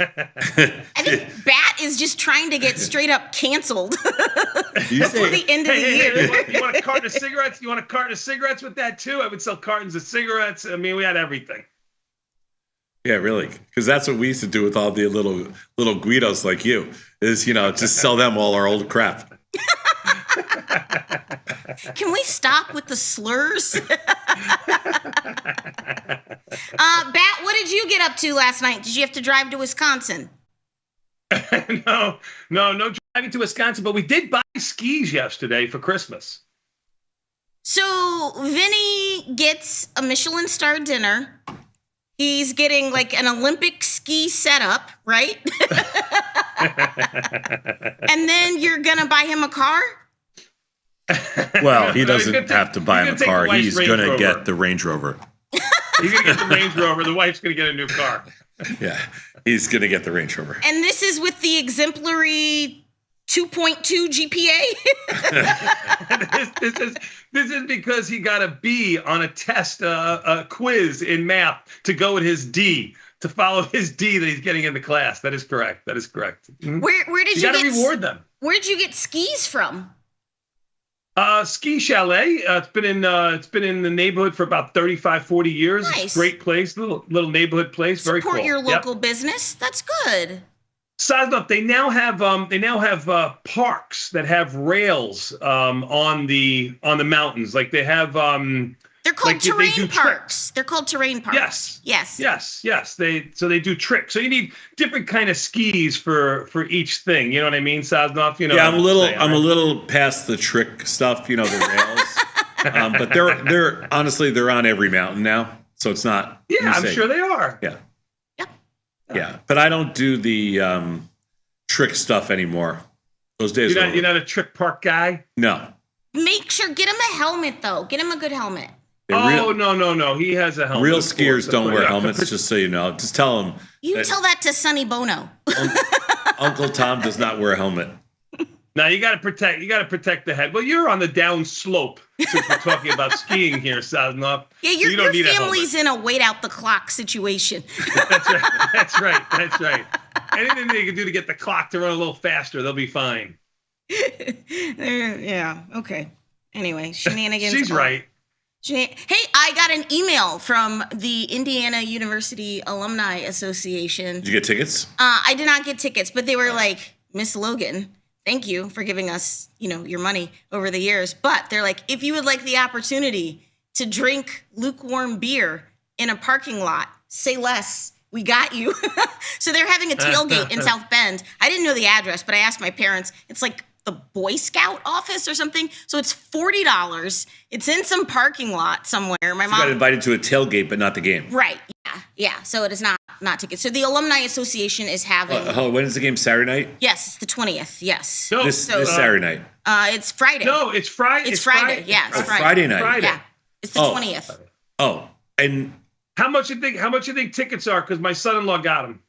[SPEAKER 11] I think Bat is just trying to get straight up canceled before the end of the year.
[SPEAKER 10] You want a carton of cigarettes? You want a carton of cigarettes with that too? I would sell cartons of cigarettes. I mean, we had everything.
[SPEAKER 12] Yeah, really, because that's what we used to do with all the little Guidos like you. Is just sell them all our old crap.
[SPEAKER 11] Can we stop with the slurs? Bat, what did you get up to last night? Did you have to drive to Wisconsin?
[SPEAKER 10] No driving to Wisconsin, but we did buy skis yesterday for Christmas.
[SPEAKER 11] So Vinny gets a Michelin-star dinner. He's getting an Olympic ski setup, right? And then you're going to buy him a car?
[SPEAKER 12] Well, he doesn't have to buy him a car. He's going to get the Range Rover.
[SPEAKER 10] He's going to get the Range Rover. The wife's going to get a new car.
[SPEAKER 12] Yeah, he's going to get the Range Rover.
[SPEAKER 11] And this is with the exemplary 2.2 GPA?
[SPEAKER 10] This is because he got a B on a test, a quiz in math to go with his D, to follow his D that he's getting into class. That is correct. Mm-hmm.
[SPEAKER 11] Where did you
[SPEAKER 10] got to reward them?
[SPEAKER 11] Where did you get skis from?
[SPEAKER 10] Ski Chalet. It's been in the neighborhood for about 35, 40 years.
[SPEAKER 11] Nice.
[SPEAKER 10] Great place, little neighborhood place. Very cool.
[SPEAKER 11] Support your local business. That's good.
[SPEAKER 10] Size they now have parks that have rails on the mountains. Like they have
[SPEAKER 11] they're called terrain parks. They're called terrain parks.
[SPEAKER 10] Yes. They do tricks. So you need different kind of skis for each thing. You know what I mean, Sosnoff?
[SPEAKER 12] Yeah, I'm a little past the trick stuff. The rails. But they're honestly they're on every mountain now, so it's not.
[SPEAKER 10] Yeah, I'm sure they are.
[SPEAKER 12] Yeah. Yeah, but I don't do the trick stuff anymore. Those days are over.
[SPEAKER 10] You're not a trick park guy?
[SPEAKER 12] No.
[SPEAKER 11] Make sure, get him a helmet, though. Get him a good helmet.
[SPEAKER 10] No. He has a helmet.
[SPEAKER 12] Real skiers don't wear helmets, just so you know. Just tell them.
[SPEAKER 11] Tell that to Sonny Bono.
[SPEAKER 12] Uncle Tom does not wear a helmet.
[SPEAKER 10] Now you got to protect the head. Well, you're on the down slope since we're talking about skiing here, Sosnoff.
[SPEAKER 11] Yeah, your family's in a wait out the clock situation.
[SPEAKER 10] That's right. Anything they can do to get the clock to run a little faster, they'll be fine.
[SPEAKER 11] Yeah. Okay. Anyway, shenanigans.
[SPEAKER 10] She's right.
[SPEAKER 11] Hey, I got an email from the Indiana University Alumni Association.
[SPEAKER 12] Did you get tickets?
[SPEAKER 11] I did not get tickets, but they were like, Miss Logan, thank you for giving us, your money over the years. But they're like, if you would like the opportunity to drink lukewarm beer in a parking lot, say less. We got you. So they're having a tailgate in South Bend. I didn't know the address, but I asked my parents. It's like the Boy Scout office or something. So it's $40. It's in some parking lot somewhere. My mom
[SPEAKER 12] got invited to a tailgate, but not the game.
[SPEAKER 11] Right. Yeah. So it is not tickets. So the Alumni Association is having.
[SPEAKER 12] When is the game? Saturday night?
[SPEAKER 11] Yes, the 20th. Yes.
[SPEAKER 12] No, this Saturday night.
[SPEAKER 11] It's Friday.
[SPEAKER 10] No, it's Friday.
[SPEAKER 11] It's Friday. Yeah, it's Friday.
[SPEAKER 12] Friday night.
[SPEAKER 10] Friday.
[SPEAKER 11] Yeah, it's the 20th.
[SPEAKER 12] Oh, and
[SPEAKER 10] how much you think tickets are? Because my son-in-law got them.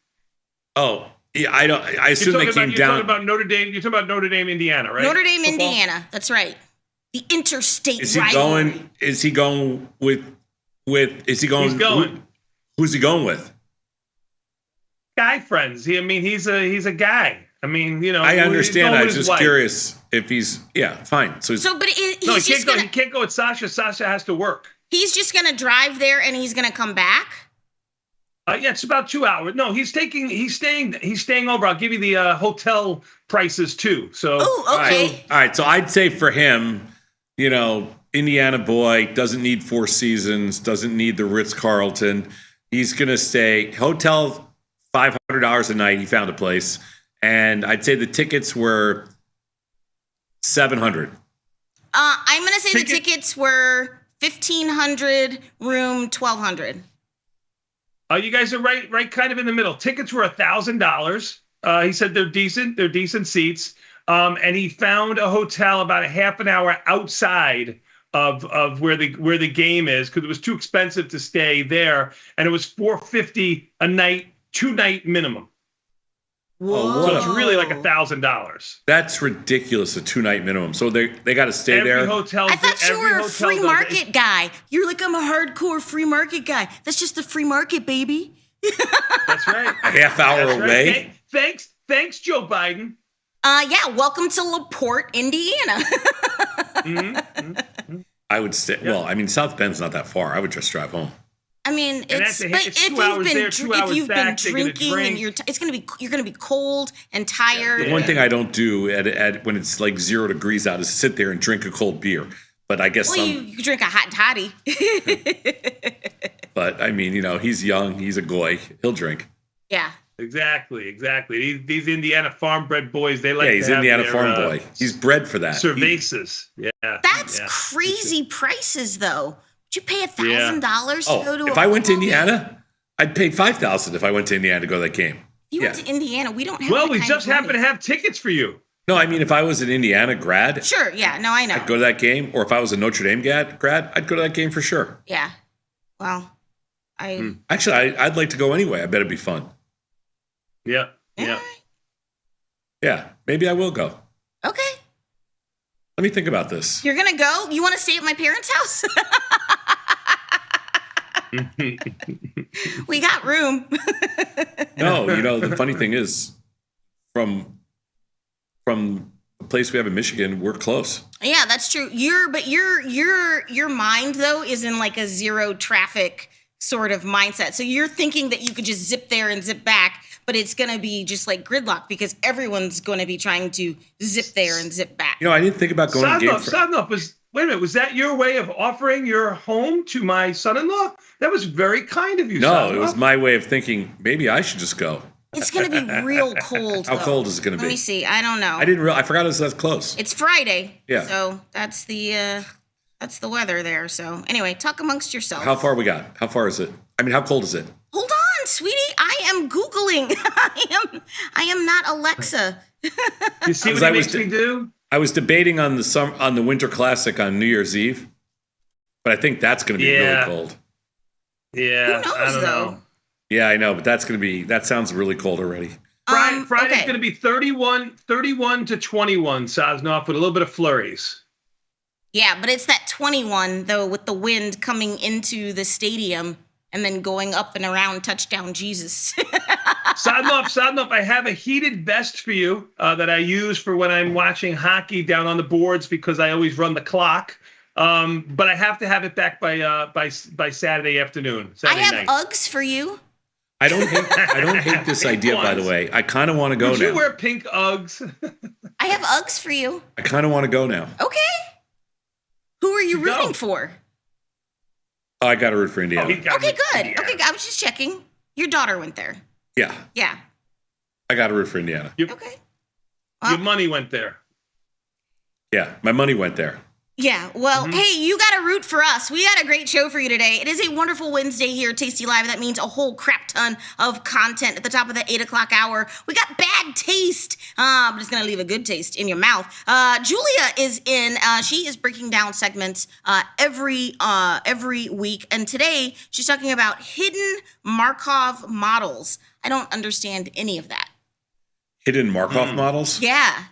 [SPEAKER 12] Oh, yeah. I assume they came down.
[SPEAKER 10] You're talking about Notre Dame. You're talking about Notre Dame, Indiana, right?
[SPEAKER 11] Notre Dame, Indiana. That's right. The interstate
[SPEAKER 12] Is he
[SPEAKER 11] rivalry.
[SPEAKER 12] going? Is he going with? Is he going?
[SPEAKER 10] He's going.
[SPEAKER 12] Who's he going with?
[SPEAKER 10] Guy friends. He's a guy.
[SPEAKER 12] I understand. I was just curious if he's fine.
[SPEAKER 11] But
[SPEAKER 10] he can't go with Sasha. Sasha has to work.
[SPEAKER 11] He's just gonna drive there and he's gonna come back.
[SPEAKER 10] Yeah, it's about 2 hours. No, he's staying over. I'll give you the hotel prices too. So.
[SPEAKER 11] Oh, okay.
[SPEAKER 12] All right. So I'd say for him, Indiana boy, doesn't need Four Seasons, doesn't need the Ritz-Carlton. He's gonna stay hotel $500 $100 a night. He found a place, and I'd say the tickets were $700.
[SPEAKER 11] I'm gonna say the tickets were $1,500, room $1,200.
[SPEAKER 10] You guys are right, kind of in the middle. Tickets were $1,000. He said they're decent seats. And he found a hotel about a half an hour outside of where the game is because it was too expensive to stay there, and it was $450 a night, 2-night minimum.
[SPEAKER 11] Whoa.
[SPEAKER 10] So it's really like $1,000.
[SPEAKER 12] That's ridiculous, a 2-night minimum. So they got to stay
[SPEAKER 10] Every
[SPEAKER 12] there.
[SPEAKER 10] hotel.
[SPEAKER 11] I thought you were a free market guy. You're like, I'm a hardcore free market guy. That's just the free market, baby.
[SPEAKER 10] That's right.
[SPEAKER 12] A half hour
[SPEAKER 10] That's
[SPEAKER 12] away.
[SPEAKER 10] Right. Thanks, Joe Biden.
[SPEAKER 11] Yeah, welcome to LaPorte, Indiana.
[SPEAKER 12] I would stay.
[SPEAKER 10] Yeah.
[SPEAKER 12] Well, I mean, South Bend's not that far. I would just drive home.
[SPEAKER 11] I mean,
[SPEAKER 10] it's
[SPEAKER 11] if
[SPEAKER 10] 2 hours there, 2 hours
[SPEAKER 11] if you've been
[SPEAKER 10] back, taking a
[SPEAKER 11] drinking and
[SPEAKER 10] drink.
[SPEAKER 11] you're gonna be cold and tired.
[SPEAKER 12] The one thing I don't do at when it's like 0 degrees out is sit there and drink a cold beer. But I guess
[SPEAKER 11] Well, you could drink a hot toddy.
[SPEAKER 12] But I mean, he's young. He's a goy. He'll drink.
[SPEAKER 11] Yeah.
[SPEAKER 10] Exactly. These Indiana farm bred boys, they like
[SPEAKER 12] Yeah, he's
[SPEAKER 10] to have
[SPEAKER 12] Indiana
[SPEAKER 10] their,
[SPEAKER 12] farm boy. He's bred for that.
[SPEAKER 10] Cervezas. Yeah.
[SPEAKER 11] That's crazy prices, though. Would you pay $1,000 to go to?
[SPEAKER 12] If I went to Indiana, I'd pay $5,000 if I went to Indiana to go to that game.
[SPEAKER 11] You went to Indiana. We don't have.
[SPEAKER 10] Well,
[SPEAKER 11] that
[SPEAKER 10] we
[SPEAKER 11] kind
[SPEAKER 10] just
[SPEAKER 11] of money.
[SPEAKER 10] happen to have tickets for you.
[SPEAKER 12] No, I mean, if I was an Indiana grad,
[SPEAKER 11] Sure. Yeah. No, I know.
[SPEAKER 12] I'd go to that game. Or if I was a Notre Dame grad, I'd go to that game for sure.
[SPEAKER 11] Yeah. Well,
[SPEAKER 12] Actually, I'd like to go anyway. I bet it'd be fun.
[SPEAKER 10] Yeah.
[SPEAKER 12] Yeah, maybe I will go.
[SPEAKER 11] Okay.
[SPEAKER 12] Let me think about this.
[SPEAKER 11] You're gonna go? You want to stay at my parents' house? We got room.
[SPEAKER 12] No, the funny thing is, from the place we have in Michigan, we're close.
[SPEAKER 11] Yeah, that's true. Your mind though is in like a zero traffic sort of mindset. So you're thinking that you could just zip there and zip back, but it's going to be just like gridlock because everyone's going to be trying to zip there and zip back.
[SPEAKER 12] I didn't think about going to game.
[SPEAKER 10] Wait a minute. Was that your way of offering your home to my son-in-law? That was very kind of you.
[SPEAKER 12] No,
[SPEAKER 10] son-in-law.
[SPEAKER 12] it was my way of thinking. Maybe I should just go.
[SPEAKER 11] It's going to be real cold.
[SPEAKER 12] How
[SPEAKER 11] though.
[SPEAKER 12] cold is it going to be?
[SPEAKER 11] Let me see. I don't know.
[SPEAKER 12] I forgot it was that close.
[SPEAKER 11] It's Friday.
[SPEAKER 12] Yeah.
[SPEAKER 11] So that's the weather there. So anyway, talk amongst yourselves.
[SPEAKER 12] How far we got? How far is it? I mean, how cold is it?
[SPEAKER 11] Hold on, sweetie. I am Googling. I am not Alexa.
[SPEAKER 10] You see what it makes me do?
[SPEAKER 12] I was debating on the Winter Classic on New Year's Eve, but I think that's going to be really cold.
[SPEAKER 10] Yeah.
[SPEAKER 11] Who knows,
[SPEAKER 10] I don't know.
[SPEAKER 12] Yeah, I know, but that sounds really cold already.
[SPEAKER 10] Friday's
[SPEAKER 11] okay.
[SPEAKER 10] going to be 31 to 21, Sosnoff, with a little bit of flurries.
[SPEAKER 11] Yeah, but it's that 21 though, with the wind coming into the stadium and then going up and around touchdown Jesus.
[SPEAKER 10] Sodnoff, I have a heated vest for you that I use for when I'm watching hockey down on the boards because I always run the clock. But I have to have it back by Saturday afternoon. Saturday
[SPEAKER 11] I have
[SPEAKER 10] night.
[SPEAKER 11] Uggs for you.
[SPEAKER 12] I don't hate this idea, by the way. I kind of want to go
[SPEAKER 10] Would
[SPEAKER 12] now.
[SPEAKER 10] you wear pink Uggs?
[SPEAKER 11] I have Uggs for you.
[SPEAKER 12] I kind of want to go now.
[SPEAKER 11] Okay. Who are you rooting for?
[SPEAKER 12] Oh, I got to root for Indiana.
[SPEAKER 11] Okay, good. Okay, I was just checking. Your daughter went there.
[SPEAKER 12] Yeah,
[SPEAKER 11] Yeah.
[SPEAKER 12] I got to root for Indiana.
[SPEAKER 11] Okay.
[SPEAKER 10] Your money went there.
[SPEAKER 12] Yeah, my money went there.
[SPEAKER 11] Yeah, well, hey, you got to root for us. We got a great show for you today. It is a wonderful Wednesday here at Tasty Live. That means a whole crap ton of content at the top of the 8 o'clock hour. We got bad taste, but it's going to leave a good taste in your mouth. Julia is in. She is breaking down segments every week. And today, she's talking about hidden Markov models. I don't understand any of that.
[SPEAKER 12] Hidden Markov models?
[SPEAKER 11] Yeah.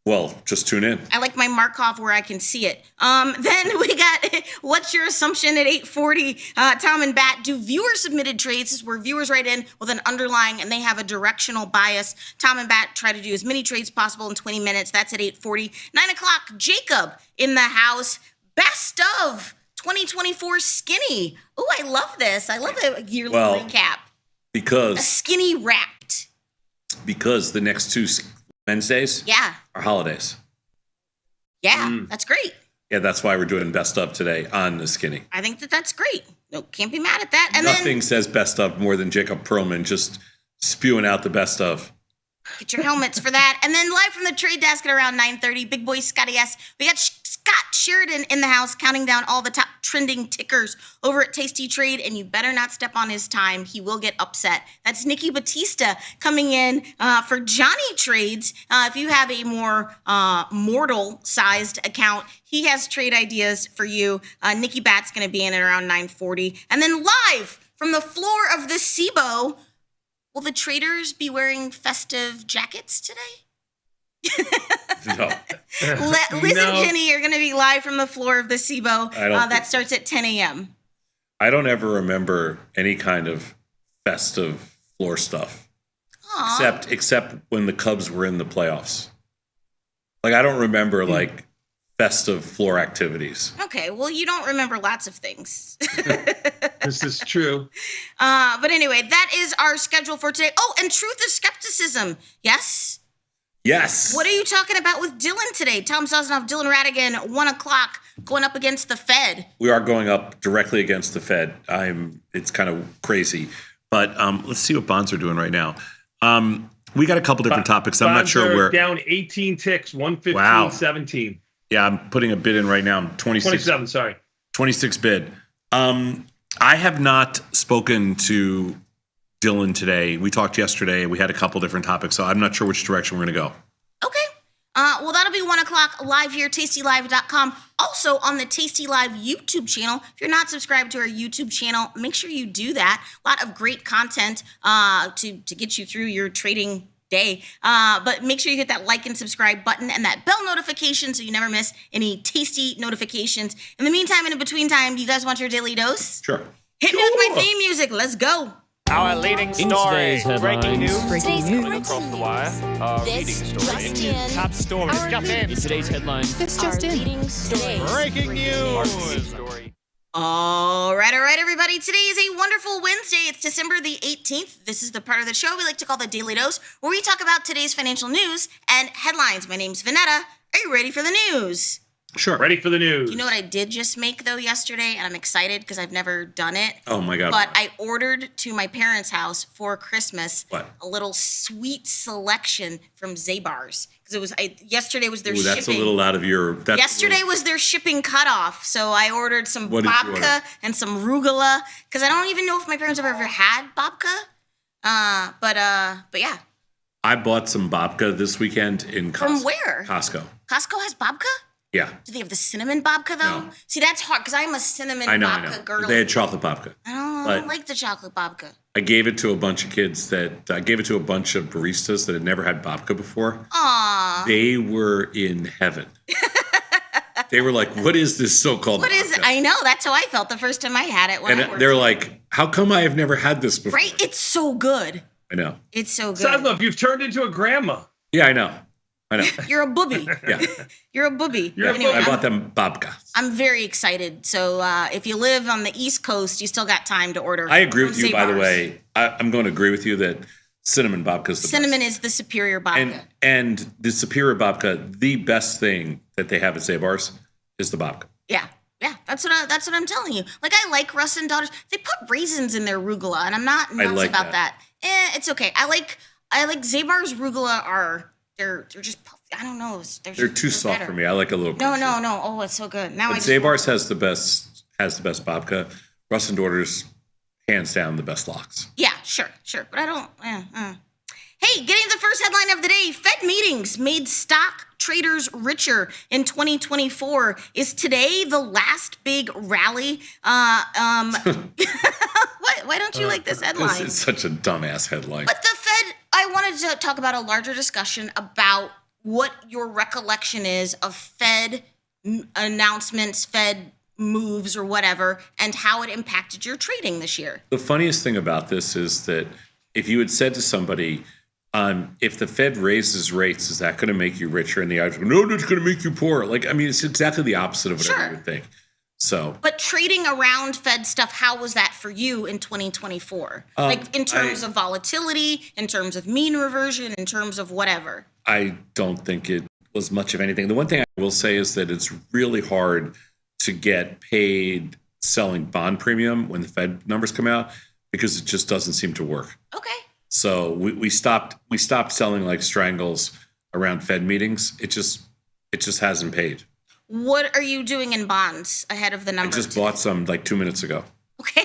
[SPEAKER 12] Well, just tune in.
[SPEAKER 11] I like my Markov where I can see it. Then we got What's Your Assumption at 8:40. Tom and Bat do viewer-submitted trades. This is where viewers write in with an underlying and they have a directional bias. Tom and Bat try to do as many trades possible in 20 minutes. That's at 8:40. 9 o'clock, Jacob in the house. Best of 2024 Skinny. Oh, I love this. I love the yearly recap. A Skinny Wrapped.
[SPEAKER 12] Because the next two Wednesdays are holidays.
[SPEAKER 11] Yeah, that's great.
[SPEAKER 12] Yeah, that's why we're doing best of today on the Skinny.
[SPEAKER 11] I think that's great. No, can't be mad at that. And
[SPEAKER 12] Nothing says best of more than Jacob Perlman just spewing out the best of.
[SPEAKER 11] Get your helmets for that. And then live from the trade desk at around 9:30, Big Boy Scotty S. We got Scott Sheridan in the house counting down all the top trending tickers over at Tasty Trade, and you better not step on his time. He will get upset. That's Nikki Batista coming in for Johnny Trades. If you have a more mortal-sized account, he has trade ideas for you. Nikki Bat's going to be in at around 9:40. And then live from the floor of the SIBO, will the traders be wearing festive jackets today?
[SPEAKER 12] No.
[SPEAKER 11] Liz and Jenny are going to be live from the floor of the SIBO. That starts at 10 a.m.
[SPEAKER 12] I don't ever remember any kind of festive floor stuff. Except when the Cubs were in the playoffs. Like, I don't remember, like, festive floor activities.
[SPEAKER 11] Okay, well, you don't remember lots of things.
[SPEAKER 10] This is true.
[SPEAKER 11] But anyway, that is our schedule for today. Oh, and Truth or Skepticism. Yes?
[SPEAKER 12] Yes.
[SPEAKER 11] What are you talking about with Dylan today? Tom Sosnoff, Dylan Radigan, 1 o'clock, going up against the Fed.
[SPEAKER 12] We are going up directly against the Fed. It's kind of crazy. But let's see what bonds are doing right now. We got a couple different topics. I'm not sure where.
[SPEAKER 10] Down 18 ticks, 115,
[SPEAKER 12] Wow.
[SPEAKER 10] 17.
[SPEAKER 12] Yeah, I'm putting a bid in right now.
[SPEAKER 10] 27, sorry.
[SPEAKER 12] 26 bid. I have not spoken to Dylan today. We talked yesterday. We had a couple different topics, so I'm not sure which direction we're going to go.
[SPEAKER 11] Okay. Well, that'll be 1 o'clock live here, tastylive.com. Also on the Tasty Live YouTube channel. If you're not subscribed to our YouTube channel, make sure you do that. A lot of great content to get you through your trading day. But make sure you hit that like and subscribe button and that bell notification so you never miss any tasty notifications. In the meantime, and in between time, do you guys want your daily dose?
[SPEAKER 12] Sure.
[SPEAKER 11] Hit me with my theme music. Let's go.
[SPEAKER 13] Our leading story. Breaking news.
[SPEAKER 14] Coming
[SPEAKER 13] across the wire. Leading story. Top story. Just in.
[SPEAKER 14] In today's headline.
[SPEAKER 9] This just in.
[SPEAKER 13] Breaking news.
[SPEAKER 11] All right, everybody. Today is a wonderful Wednesday. It's December the 18th. This is the part of the show we like to call the Daily Dose, where we talk about today's financial news and headlines. My name's Vanetta. Are you ready for the news?
[SPEAKER 12] Sure.
[SPEAKER 10] Ready for the news.
[SPEAKER 11] You know what I did just make, though, yesterday? And I'm excited because I've never done it.
[SPEAKER 12] Oh, my God.
[SPEAKER 11] But I ordered to my parents' house for Christmas
[SPEAKER 12] What?
[SPEAKER 11] a little sweet selection from Zabar's. Because yesterday was their
[SPEAKER 12] Ooh,
[SPEAKER 11] shipping.
[SPEAKER 12] that's a little out of your...
[SPEAKER 11] Yesterday was their shipping cutoff, so I ordered some
[SPEAKER 12] What did you order?
[SPEAKER 11] babka and some rugula. Because I don't even know if my parents have ever had babka. But yeah.
[SPEAKER 12] I bought some babka this weekend in Costco.
[SPEAKER 11] From where?
[SPEAKER 12] Costco.
[SPEAKER 11] Costco has babka?
[SPEAKER 12] Yeah.
[SPEAKER 11] Do they have the cinnamon babka though?
[SPEAKER 12] No.
[SPEAKER 11] See, that's hard because I'm a cinnamon
[SPEAKER 12] I know.
[SPEAKER 11] babka girl.
[SPEAKER 12] They had chocolate babka.
[SPEAKER 11] I don't
[SPEAKER 12] but
[SPEAKER 11] like the chocolate babka.
[SPEAKER 12] I gave it to a bunch of kids I gave it to a bunch of baristas that had never had babka before.
[SPEAKER 11] Aww.
[SPEAKER 12] They were in heaven. They were like, what is this so-called
[SPEAKER 11] What is
[SPEAKER 12] babka?
[SPEAKER 11] it? I know. That's how I felt the first time I had it.
[SPEAKER 12] And they're like, how come I have never had this before?
[SPEAKER 11] right? It's so good.
[SPEAKER 12] I know.
[SPEAKER 11] It's so good.
[SPEAKER 10] Sosnoff, you've turned into a grandma.
[SPEAKER 12] Yeah, I know.
[SPEAKER 11] You're a booby.
[SPEAKER 12] Yeah.
[SPEAKER 11] You're a booby.
[SPEAKER 12] Yeah.
[SPEAKER 11] Anyway,
[SPEAKER 12] I bought them babka.
[SPEAKER 11] I'm very excited. So if you live on the East Coast, you still got time to order.
[SPEAKER 12] I agree
[SPEAKER 11] from
[SPEAKER 12] with you, by the
[SPEAKER 11] Zabar's.
[SPEAKER 12] way. I'm going to agree with you that cinnamon babka is the
[SPEAKER 11] Cinnamon
[SPEAKER 12] best.
[SPEAKER 11] is the superior babka.
[SPEAKER 12] And the superior babka, the best thing that they have at Zabar's is the babka.
[SPEAKER 11] Yeah, that's what I'm telling you. Like I like Russ and Daughters. They put raisins in their rugula, and I'm not nuts
[SPEAKER 12] like
[SPEAKER 11] about that. It's okay. I like Zabar's rugula they're just puffy. I don't know.
[SPEAKER 12] They're too soft
[SPEAKER 11] better.
[SPEAKER 12] for me. I like a little.
[SPEAKER 11] No. Oh, it's so good. Now
[SPEAKER 12] But Zabar's has the best babka. Russ and Daughters, hands down, the best locks.
[SPEAKER 11] Yeah, sure. But I don't. Hey, getting the first headline of the day: Fed meetings made stock traders richer in 2024. Is today the last big rally? Why don't you like this headline?
[SPEAKER 12] This is such a dumbass headline.
[SPEAKER 11] But the Fed, I wanted to talk about a larger discussion about what your recollection is of Fed announcements, Fed moves or whatever, and how it impacted your trading this year.
[SPEAKER 12] The funniest thing about this is that if you had said to somebody, if the Fed raises rates, is that going to make you richer? And the odds, no, it's going to make you poor. Like, I mean, it's exactly the opposite of whatever you would think. So,
[SPEAKER 11] but trading around Fed stuff, how was that for you in 2024? Like in terms of volatility, in terms of mean reversion, in terms of whatever?
[SPEAKER 12] I don't think it was much of anything. The one thing I will say is that it's really hard to get paid selling bond premium when the Fed numbers come out because it just doesn't seem to work.
[SPEAKER 11] Okay.
[SPEAKER 12] So we stopped selling like strangles around Fed meetings. It just hasn't paid.
[SPEAKER 11] What are you doing in bonds ahead of the
[SPEAKER 12] I
[SPEAKER 11] number?
[SPEAKER 12] just bought some like 2 minutes ago.
[SPEAKER 11] Okay.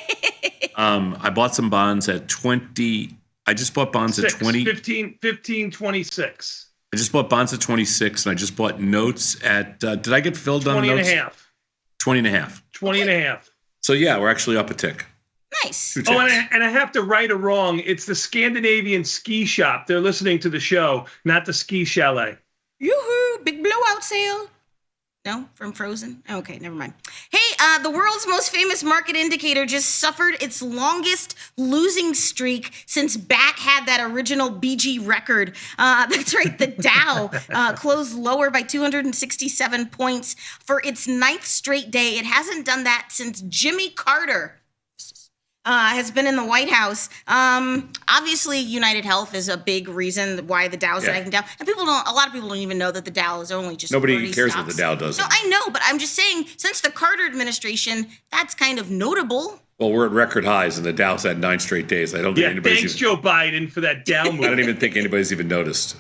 [SPEAKER 12] I bought some bonds at 20. I just bought bonds at 20.
[SPEAKER 10] 15.26.
[SPEAKER 12] I just bought bonds at 26, and I just bought notes at. Did I get filled on
[SPEAKER 10] 20
[SPEAKER 12] notes?
[SPEAKER 10] and a half.
[SPEAKER 12] 20 and a half.
[SPEAKER 10] 20 and a half.
[SPEAKER 12] So yeah, we're actually up a tick.
[SPEAKER 11] Nice.
[SPEAKER 12] 2 ticks.
[SPEAKER 10] Oh, and I have to right or wrong. It's the Scandinavian ski shop. They're listening to the show, not the ski chalet.
[SPEAKER 11] Yoo-hoo, big blowout sale. No, from Frozen? Okay, never mind. Hey, the world's most famous market indicator just suffered its longest losing streak since BAT had that original BG record. That's right, the Dow closed lower by 267 points for its 9th straight day. It hasn't done that since Jimmy Carter has been in the White House. Obviously, United Health is a big reason why the Dow's dragging down. And a lot of people don't even know that the Dow is only just
[SPEAKER 12] Nobody
[SPEAKER 11] 30
[SPEAKER 12] cares
[SPEAKER 11] stocks.
[SPEAKER 12] what the Dow does.
[SPEAKER 11] No, I know, but I'm just saying, since the Carter administration, that's kind of notable.
[SPEAKER 12] Well, we're at record highs, and the Dow's had 9 straight days. I don't think anybody's
[SPEAKER 10] Thanks,
[SPEAKER 12] even,
[SPEAKER 10] Joe Biden, for that Dow move.
[SPEAKER 12] I don't even think anybody's even noticed.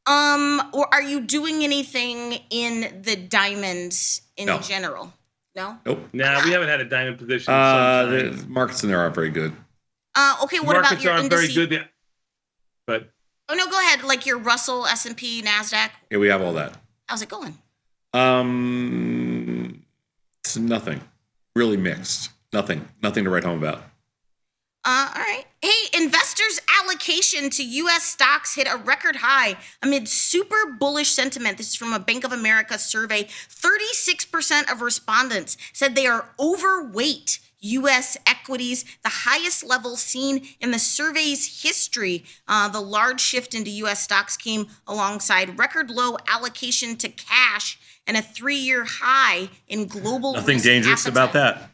[SPEAKER 11] Or are you doing anything in the diamonds in
[SPEAKER 12] No.
[SPEAKER 11] general? No?
[SPEAKER 12] Nope.
[SPEAKER 10] Nah, we haven't had a diamond position. in some time.
[SPEAKER 12] The markets in there aren't very good.
[SPEAKER 11] Okay, what
[SPEAKER 10] Markets
[SPEAKER 11] about your
[SPEAKER 10] aren't
[SPEAKER 11] indices?
[SPEAKER 10] very good. But
[SPEAKER 11] Oh, no, go ahead. Like your Russell, S&P, NASDAQ.
[SPEAKER 12] Yeah, we have all that.
[SPEAKER 11] How's it going?
[SPEAKER 12] It's nothing. Really mixed. Nothing to write home about.
[SPEAKER 11] All right. Hey, investors' allocation to U.S. stocks hit a record high amid super bullish sentiment. This is from a Bank of America survey. 36% of respondents said they are overweight U.S. equities, the highest level seen in the survey's history. The large shift into U.S. stocks came alongside record low allocation to cash and a 3-year high in global
[SPEAKER 12] Nothing
[SPEAKER 11] risk
[SPEAKER 12] dangerous
[SPEAKER 11] appetite.
[SPEAKER 12] about that.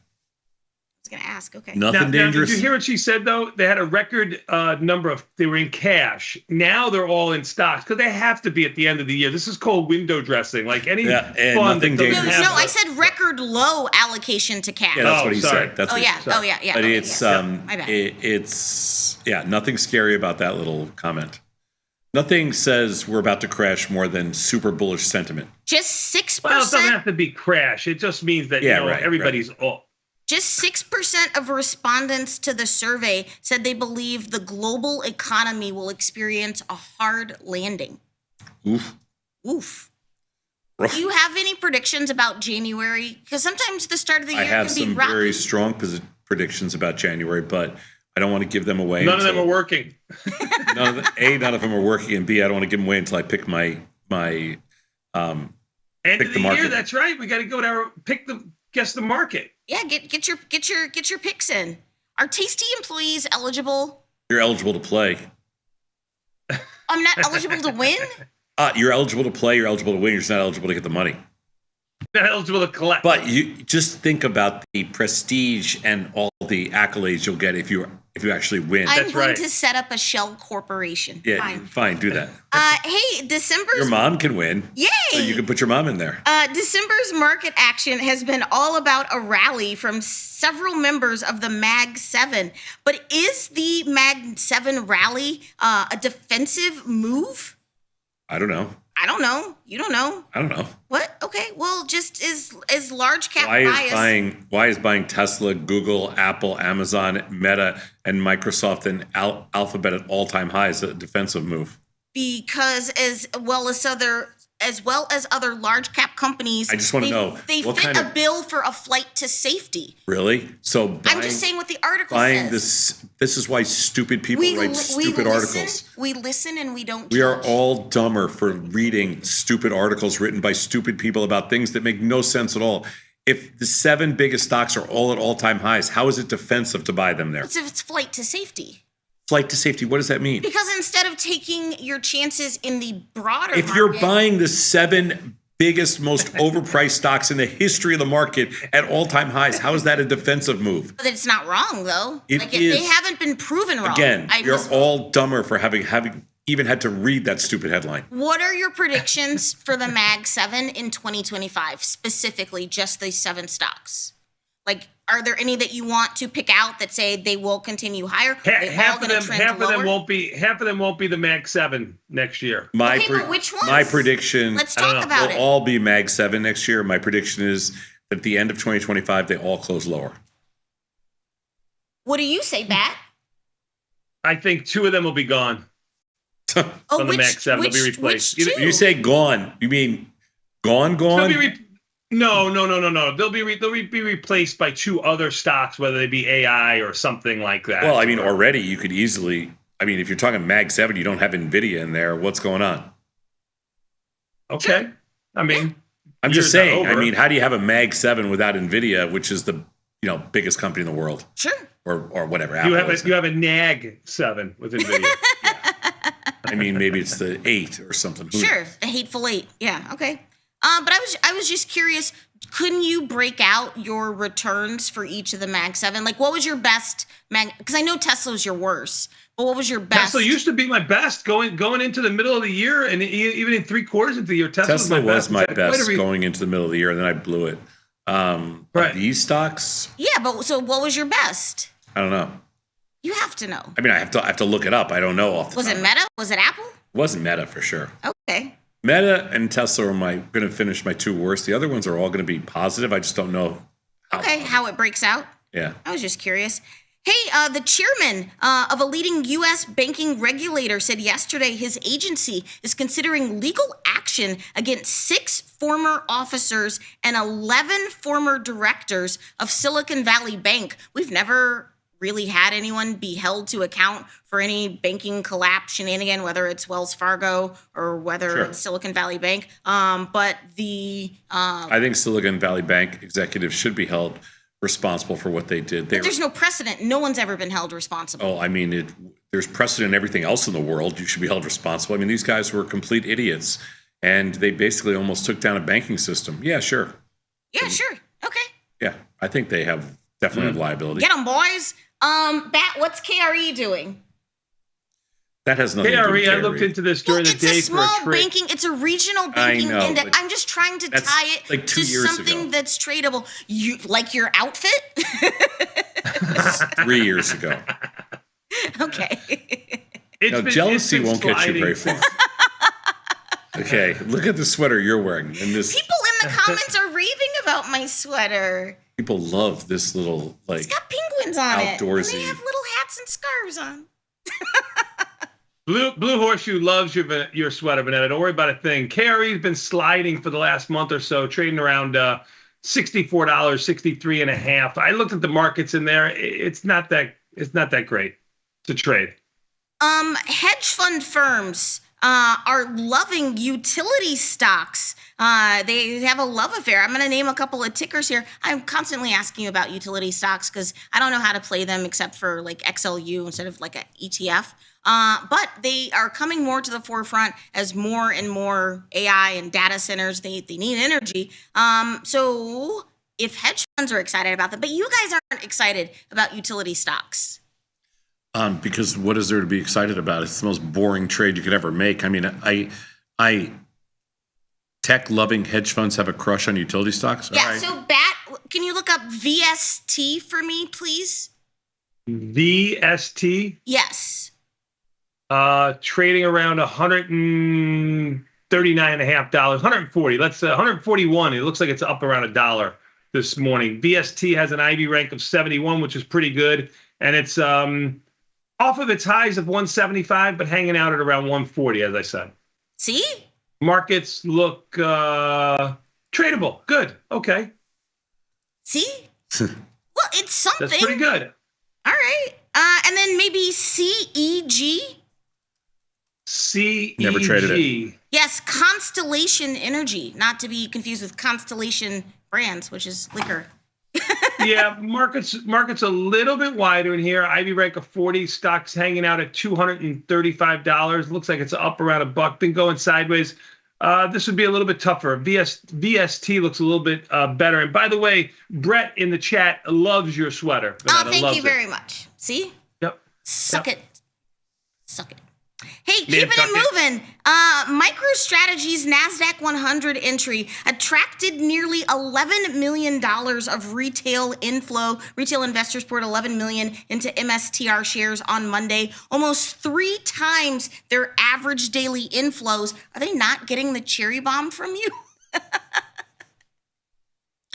[SPEAKER 11] I was going to ask. Okay.
[SPEAKER 12] Nothing dangerous.
[SPEAKER 10] Did you hear what she said, though? They had a record number of, they were in cash. Now they're all in stocks because they have to be at the end of the year. This is called window dressing. Like any
[SPEAKER 12] and
[SPEAKER 10] fund
[SPEAKER 12] nothing
[SPEAKER 10] that doesn't
[SPEAKER 12] dangerous.
[SPEAKER 10] have
[SPEAKER 11] No, I said record low allocation to cash.
[SPEAKER 12] Yeah, that's
[SPEAKER 10] Oh,
[SPEAKER 12] what he
[SPEAKER 10] sorry.
[SPEAKER 12] said. That's
[SPEAKER 11] Oh
[SPEAKER 12] what
[SPEAKER 11] yeah.
[SPEAKER 12] he said.
[SPEAKER 11] Oh yeah. Yeah.
[SPEAKER 12] But
[SPEAKER 11] Okay,
[SPEAKER 12] it's
[SPEAKER 11] yes. My bad.
[SPEAKER 12] it's nothing scary about that little comment. Nothing says we're about to crash more than super bullish sentiment.
[SPEAKER 11] Just 6%.
[SPEAKER 10] Well, it doesn't have to be crash. It just means that
[SPEAKER 12] Yeah, right,
[SPEAKER 10] everybody's off.
[SPEAKER 11] Just 6% of respondents to the survey said they believe the global economy will experience a hard landing.
[SPEAKER 12] Oof.
[SPEAKER 11] Oof.
[SPEAKER 12] Rough.
[SPEAKER 11] Do you have any predictions about January? Because sometimes the start of the year
[SPEAKER 12] I have
[SPEAKER 11] can be
[SPEAKER 12] some
[SPEAKER 11] rocky.
[SPEAKER 12] very strong predictions about January, but I don't want to give them away.
[SPEAKER 10] None of them are working.
[SPEAKER 12] None of them are working, and B, I don't want to give them away until I pick my
[SPEAKER 10] End
[SPEAKER 12] pick
[SPEAKER 10] of
[SPEAKER 12] the
[SPEAKER 10] the
[SPEAKER 12] market.
[SPEAKER 10] year, that's right. We got to go to guess the market.
[SPEAKER 11] Yeah, get your picks in. Are Tasty employees eligible?
[SPEAKER 12] You're eligible to play.
[SPEAKER 11] I'm not eligible to win?
[SPEAKER 12] You're eligible to play. You're eligible to win. You're just not eligible to get the money.
[SPEAKER 10] Not eligible to collect.
[SPEAKER 12] But you just think about the prestige and all the accolades you'll get if you actually win.
[SPEAKER 11] I'm going to set up a shell corporation.
[SPEAKER 12] Yeah, fine, do that.
[SPEAKER 11] Hey, December's
[SPEAKER 12] Your mom can win.
[SPEAKER 11] Yay!
[SPEAKER 12] So you can put your mom in there.
[SPEAKER 11] December's market action has been all about a rally from several members of the Mag 7. But is the Mag 7 rally a defensive move?
[SPEAKER 12] I don't know.
[SPEAKER 11] I don't know. You don't know.
[SPEAKER 12] I don't know.
[SPEAKER 11] What? Okay. Well, just is large cap
[SPEAKER 12] Why
[SPEAKER 11] bias.
[SPEAKER 12] is buying Tesla, Google, Apple, Amazon, Meta, and Microsoft and Alphabet at all-time highs a defensive move?
[SPEAKER 11] Because as well as other large cap companies,
[SPEAKER 12] I just want to know
[SPEAKER 11] they
[SPEAKER 12] what
[SPEAKER 11] fit
[SPEAKER 12] kind
[SPEAKER 11] a
[SPEAKER 12] of
[SPEAKER 11] bill for a flight to safety.
[SPEAKER 12] really. So
[SPEAKER 11] I'm just saying what the article
[SPEAKER 12] buying
[SPEAKER 11] says.
[SPEAKER 12] this is why stupid people write stupid articles.
[SPEAKER 11] We listen and we don't.
[SPEAKER 12] We are
[SPEAKER 11] judge.
[SPEAKER 12] all dumber for reading stupid articles written by stupid people about things that make no sense at all. If the 7 biggest stocks are all at all-time highs, how is it defensive to buy them there?
[SPEAKER 11] It's flight to safety.
[SPEAKER 12] Flight to safety, what does that mean?
[SPEAKER 11] Because instead of taking your chances in the broader
[SPEAKER 12] If you're
[SPEAKER 11] market,
[SPEAKER 12] buying the 7 biggest, most overpriced stocks in the history of the market at all-time highs, how is that a defensive move?
[SPEAKER 11] but it's not wrong though.
[SPEAKER 12] It
[SPEAKER 11] like
[SPEAKER 12] is.
[SPEAKER 11] they haven't been proven wrong.
[SPEAKER 12] Again,
[SPEAKER 11] I
[SPEAKER 12] you're
[SPEAKER 11] just-
[SPEAKER 12] all dumber for having even had to read that stupid headline.
[SPEAKER 11] What are your predictions for the Mag 7 in 2025, specifically just these 7 stocks? Like Are there any that you want to pick out that say they will continue higher?
[SPEAKER 10] Half of them won't be the Mag 7 next year.
[SPEAKER 11] But which ones?
[SPEAKER 12] My prediction.
[SPEAKER 11] Let's talk about
[SPEAKER 12] they'll
[SPEAKER 11] it.
[SPEAKER 12] all be Mag 7 next year. My prediction is that at the end of 2025, they all close lower.
[SPEAKER 11] What do you say, Bat?
[SPEAKER 10] I think 2 of them will be gone. From the Mag 7, they'll be replaced.
[SPEAKER 12] You say gone. You mean gone?
[SPEAKER 10] No. They'll be replaced by 2 other stocks, whether they be AI or something like that.
[SPEAKER 12] Well, I mean, already you could easily. I mean, if you're talking Mag 7, you don't have NVIDIA in there. What's going on?
[SPEAKER 10] Okay.
[SPEAKER 11] Sure.
[SPEAKER 10] I mean,
[SPEAKER 12] I'm just saying. I mean, how do you have a Mag 7 without NVIDIA, which is the biggest company in the world?
[SPEAKER 11] Sure.
[SPEAKER 12] Or whatever.
[SPEAKER 10] You have a NAG 7 with NVIDIA.
[SPEAKER 12] I mean, maybe it's the 8 or something.
[SPEAKER 11] Sure, a hateful 8. Yeah, okay. But I was just curious. Couldn't you break out your returns for each of the Mag 7? Like, what was your best Mag? Because I know Tesla's your worst. But what was your best?
[SPEAKER 10] Tesla used to be my best going into the middle of the year, and even in 3/4 of the year, Tesla
[SPEAKER 12] was my best going into the middle of the year, and then I blew it.
[SPEAKER 10] Right.
[SPEAKER 12] These stocks?
[SPEAKER 11] Yeah, but so what was your best?
[SPEAKER 12] I don't know.
[SPEAKER 11] You have to know.
[SPEAKER 12] I mean, I have to look it up. I don't know off the
[SPEAKER 11] Was
[SPEAKER 12] top.
[SPEAKER 11] it Meta? Was it Apple?
[SPEAKER 12] It wasn't Meta for sure.
[SPEAKER 11] Okay.
[SPEAKER 12] Meta and Tesla are going to finish my 2 worst. The other ones are all going to be positive. I just don't know
[SPEAKER 11] how it breaks out.
[SPEAKER 12] Yeah.
[SPEAKER 11] I was just curious. Hey, the chairman of a leading U.S. banking regulator said yesterday his agency is considering legal action against 6 former officers and 11 former directors of Silicon Valley Bank. We've never really had anyone be held to account for any banking collapse shenanigan, whether it's Wells Fargo or whether it's Silicon Valley Bank. But
[SPEAKER 12] I think Silicon Valley Bank executives should be held responsible for what they did.
[SPEAKER 11] But there's no precedent. No one's ever been held responsible.
[SPEAKER 12] Oh, I mean, there's precedent in everything else in the world. You should be held responsible. I mean, these guys were complete idiots, and they basically almost took down a banking system. Yeah, sure.
[SPEAKER 11] Yeah, sure. Okay.
[SPEAKER 12] Yeah, I think they definitely have liability.
[SPEAKER 11] Get them, boys. Bat, what's KRE doing?
[SPEAKER 12] That has nothing to do with KRE.
[SPEAKER 10] I looked into this during the day
[SPEAKER 11] it's a small banking. It's a regional banking index. I'm just trying to tie it
[SPEAKER 12] like 2
[SPEAKER 11] to
[SPEAKER 12] years
[SPEAKER 11] something
[SPEAKER 12] ago.
[SPEAKER 11] that's tradable. You like your outfit?
[SPEAKER 12] 3 years ago.
[SPEAKER 11] Okay.
[SPEAKER 12] Jealousy won't get you very far. Okay, look at the sweater you're wearing. And this
[SPEAKER 11] People in the comments are raving about my sweater.
[SPEAKER 12] people love this little
[SPEAKER 11] It's got penguins on it.
[SPEAKER 12] outdoorsy.
[SPEAKER 11] And they have little hats and scarves on.
[SPEAKER 10] Blue Horseshoe loves your sweater, Vanetta. Don't worry about a thing. KRE's been sliding for the last month or so, trading around $64, $63.50. I looked at the markets in there. It's not that great to trade.
[SPEAKER 11] Hedge fund firms are loving utility stocks. They have a love affair. I'm going to name a couple of tickers here. I'm constantly asking you about utility stocks because I don't know how to play them except for like XLU instead of like an ETF. But they are coming more to the forefront as more and more AI and data centers, they need energy. So if hedge funds are excited about that, but you guys aren't excited about utility stocks.
[SPEAKER 12] Because what is there to be excited about? It's the most boring trade you could ever make. I mean, I tech-loving hedge funds have a crush on utility stocks.
[SPEAKER 11] Yeah.
[SPEAKER 12] All right.
[SPEAKER 11] So, Bat, can you look up VST for me, please?
[SPEAKER 10] VST?
[SPEAKER 11] Yes.
[SPEAKER 10] Trading around $139.50, 140. Let's 141. It looks like it's up around $1 this morning. VST has an IB rank of 71, which is pretty good, and it's off of its highs of 175, but hanging out at around 140, as I said.
[SPEAKER 11] See?
[SPEAKER 10] Markets look tradable. Good. Okay.
[SPEAKER 11] See? Well, it's something.
[SPEAKER 10] That's pretty good.
[SPEAKER 11] All right. And then maybe CEG?
[SPEAKER 10] CEG.
[SPEAKER 12] Never traded it.
[SPEAKER 11] Yes, Constellation Energy, not to be confused with Constellation Brands, which is liquor.
[SPEAKER 10] Yeah, markets a little bit wider in here. IB rank of 40, stocks hanging out at $235. Looks like it's up around $1. Been going sideways. This would be a little bit tougher. VST looks a little bit better. And by the way, Brett in the chat loves your sweater.
[SPEAKER 11] Oh, thank you very much. See?
[SPEAKER 10] Yep.
[SPEAKER 11] Suck it. Suck it. Hey, Hey, keeping it moving. MicroStrategy's NASDAQ 100 entry attracted nearly $11 million of retail inflow. Retail investors poured $11 million into MSTR shares on Monday, almost 3 times their average daily inflows. Are they not getting the cherry bomb from you?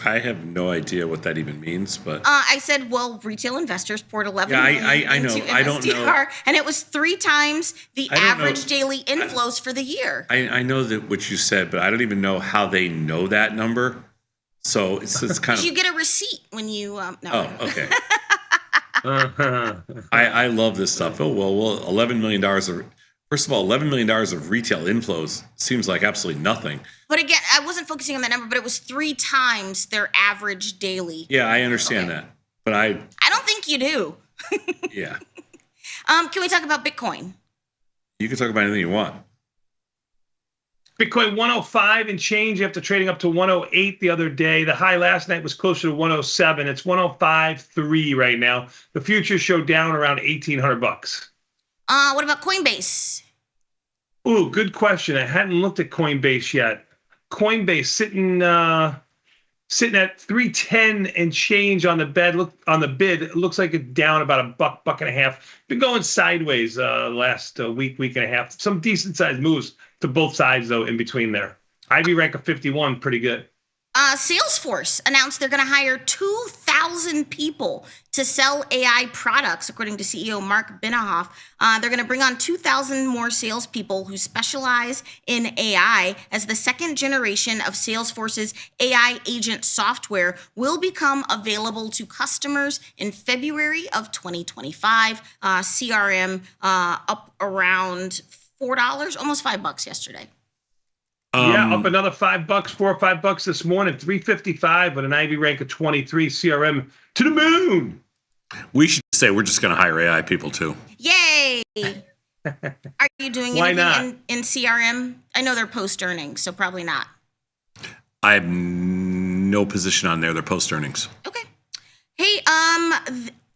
[SPEAKER 12] I have no idea what that even means, but
[SPEAKER 11] I said, well, retail investors poured $11 million
[SPEAKER 12] I know.
[SPEAKER 11] into MSTR,
[SPEAKER 12] I don't know.
[SPEAKER 11] and it was 3 times the average daily inflows for the year.
[SPEAKER 12] I know that what you said, but I don't even know how they know that number. So it's kind of.
[SPEAKER 11] You get a receipt when you. No.
[SPEAKER 12] Oh, okay. I love this stuff. Oh well, $11 million of. First of all, $11 million of retail inflows seems like absolutely nothing.
[SPEAKER 11] But again, I wasn't focusing on that number, but it was 3 times their average daily.
[SPEAKER 12] Yeah, I understand that, but I
[SPEAKER 11] don't think you do.
[SPEAKER 12] Yeah.
[SPEAKER 11] Can we talk about Bitcoin?
[SPEAKER 12] You can talk about anything you want.
[SPEAKER 10] Bitcoin 105 and change after trading up to 108 the other day. The high last night was closer to 107. It's 105.3 right now. The futures show down around $1,800.
[SPEAKER 11] What about Coinbase?
[SPEAKER 10] Ooh, good question. I hadn't looked at Coinbase yet. Coinbase sitting at 310 and change on the bid. It looks like it's down about $1.50. Been going sideways last week and a half. Some decent sized moves to both sides though in between there. IB rank of 51, pretty good.
[SPEAKER 11] Salesforce announced they're going to hire 2,000 people to sell AI products, according to CEO Mark Binahoff. They're going to bring on 2,000 more salespeople who specialize in AI, as the second generation of Salesforce's AI agent software will become available to customers in February of 2025. CRM up around $4, almost $5 yesterday.
[SPEAKER 10] Yeah, up another $5, $4 or $5 this morning, 355 with an IB rank of 23. CRM to the moon.
[SPEAKER 12] We should say we're just going to hire AI people too.
[SPEAKER 11] Yay! Are you doing anything in CRM? I know they're post earnings, so probably not.
[SPEAKER 12] I have no position on there. They're post earnings.
[SPEAKER 11] Okay. Hey,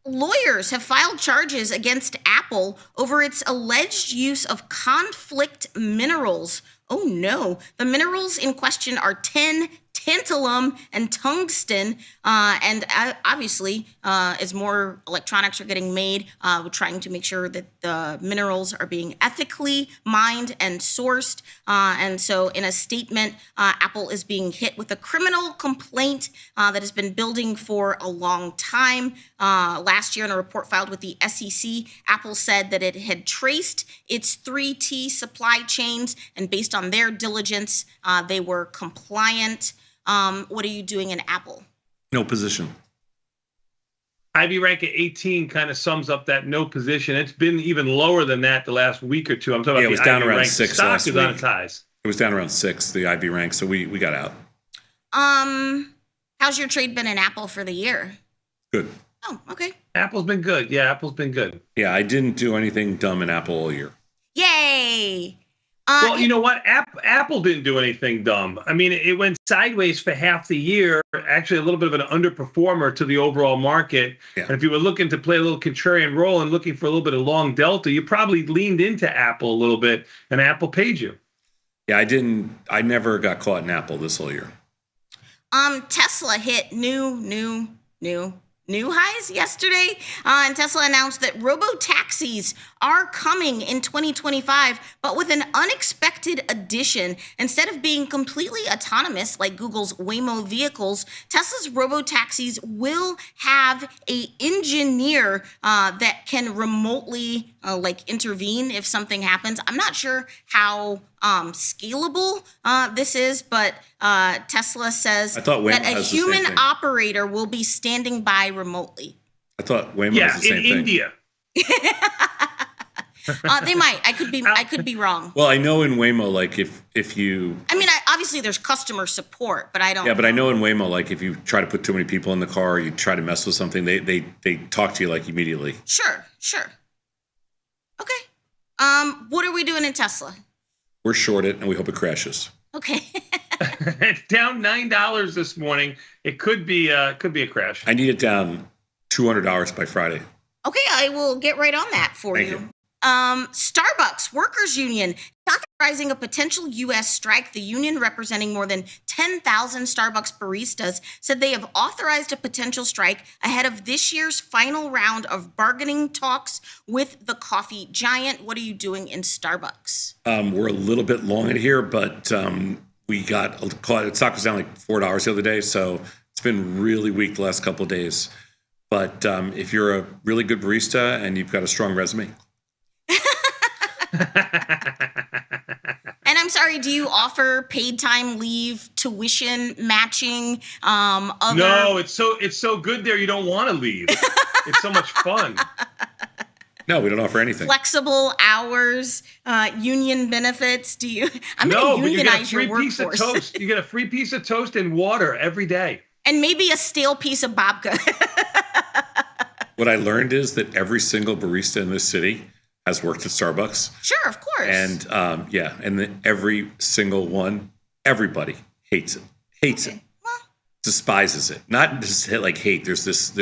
[SPEAKER 11] lawyers have filed charges against Apple over its alleged use of conflict minerals. Oh no, the minerals in question are tin, tantalum, and tungsten. And obviously, as more electronics are getting made, we're trying to make sure that the minerals are being ethically mined and sourced. And so in a statement, Apple is being hit with a criminal complaint that has been building for a long time. Last year, in a report filed with the SEC, Apple said that it had traced its 3T supply chains, and based on their diligence, they were compliant. What are you doing in Apple?
[SPEAKER 12] No position.
[SPEAKER 10] IB rank at 18 kind of sums up that no position. It's been even lower than that the last week or two. I'm talking about
[SPEAKER 12] it was
[SPEAKER 10] the
[SPEAKER 12] down
[SPEAKER 10] IB
[SPEAKER 12] around
[SPEAKER 10] rank.
[SPEAKER 12] 6
[SPEAKER 10] Stock
[SPEAKER 12] last
[SPEAKER 10] is
[SPEAKER 12] week.
[SPEAKER 10] on its highs.
[SPEAKER 12] It was down around 6, the IB rank, so we got out.
[SPEAKER 11] How's your trade been in Apple for the year?
[SPEAKER 12] Good.
[SPEAKER 11] Oh, okay.
[SPEAKER 10] Apple's been good. Yeah, Apple's been good.
[SPEAKER 12] Yeah, I didn't do anything dumb in Apple all year.
[SPEAKER 11] Yay!
[SPEAKER 10] Well, you know what? Apple didn't do anything dumb. I mean, it went sideways for half the year, actually a little bit of an underperformer to the overall market.
[SPEAKER 12] Yeah.
[SPEAKER 10] And if you were looking to play a little contrarian role and looking for a little bit of long delta, you probably leaned into Apple a little bit, and Apple paid you.
[SPEAKER 12] Yeah, I never got caught in Apple this whole year.
[SPEAKER 11] Tesla hit new highs yesterday, and Tesla announced that robo-taxis are coming in 2025, but with an unexpected addition. Instead of being completely autonomous like Google's Waymo vehicles, Tesla's robo-taxis will have an engineer that can remotely intervene if something happens. I'm not sure how scalable this is, but Tesla says that a human operator will be standing by remotely.
[SPEAKER 12] I thought Waymo was the same thing.
[SPEAKER 10] Yeah, in India.
[SPEAKER 11] They might. I could be wrong.
[SPEAKER 12] Well, I know in Waymo, like if you.
[SPEAKER 11] I mean, obviously there's customer support, but I don't.
[SPEAKER 12] Yeah, but I know in Waymo, like if you try to put too many people in the car, you try to mess with something, they talk to you like immediately.
[SPEAKER 11] Sure. Okay. What are we doing in Tesla?
[SPEAKER 12] We're short it, and we hope it crashes.
[SPEAKER 11] Okay.
[SPEAKER 10] It's down $9 this morning. It could be a crash.
[SPEAKER 12] I need it down $200 by Friday.
[SPEAKER 11] Okay, I will get right on that for you. Starbucks Workers Union authorizing a potential U.S. strike. The union, representing more than 10,000 Starbucks baristas, said they have authorized a potential strike ahead of this year's final round of bargaining talks with the coffee giant. What are you doing in Starbucks?
[SPEAKER 12] We're a little bit long in here, but we got caught. Stock was down like $4 the other day, so it's been really weak the last couple of days. But if you're a really good barista and you've got a strong resume.
[SPEAKER 11] And I'm sorry, do you offer paid time leave, tuition matching? Other...
[SPEAKER 10] No, it's so good there. You don't want to leave. It's so much fun.
[SPEAKER 12] No, we don't offer anything.
[SPEAKER 11] Flexible hours, union benefits. Do you? I'm
[SPEAKER 10] no,
[SPEAKER 11] going to
[SPEAKER 10] but you get a
[SPEAKER 11] unionize
[SPEAKER 10] free
[SPEAKER 11] your
[SPEAKER 10] piece of
[SPEAKER 11] workforce.
[SPEAKER 10] toast. You get a free piece of toast and water every day.
[SPEAKER 11] And maybe a stale piece of babka.
[SPEAKER 12] What I learned is that every single barista in this city has worked at Starbucks.
[SPEAKER 11] Sure, of course.
[SPEAKER 12] And and then every single one, everybody hates it. Hates it.
[SPEAKER 11] Well,
[SPEAKER 12] despises it. Not just like hate. There's this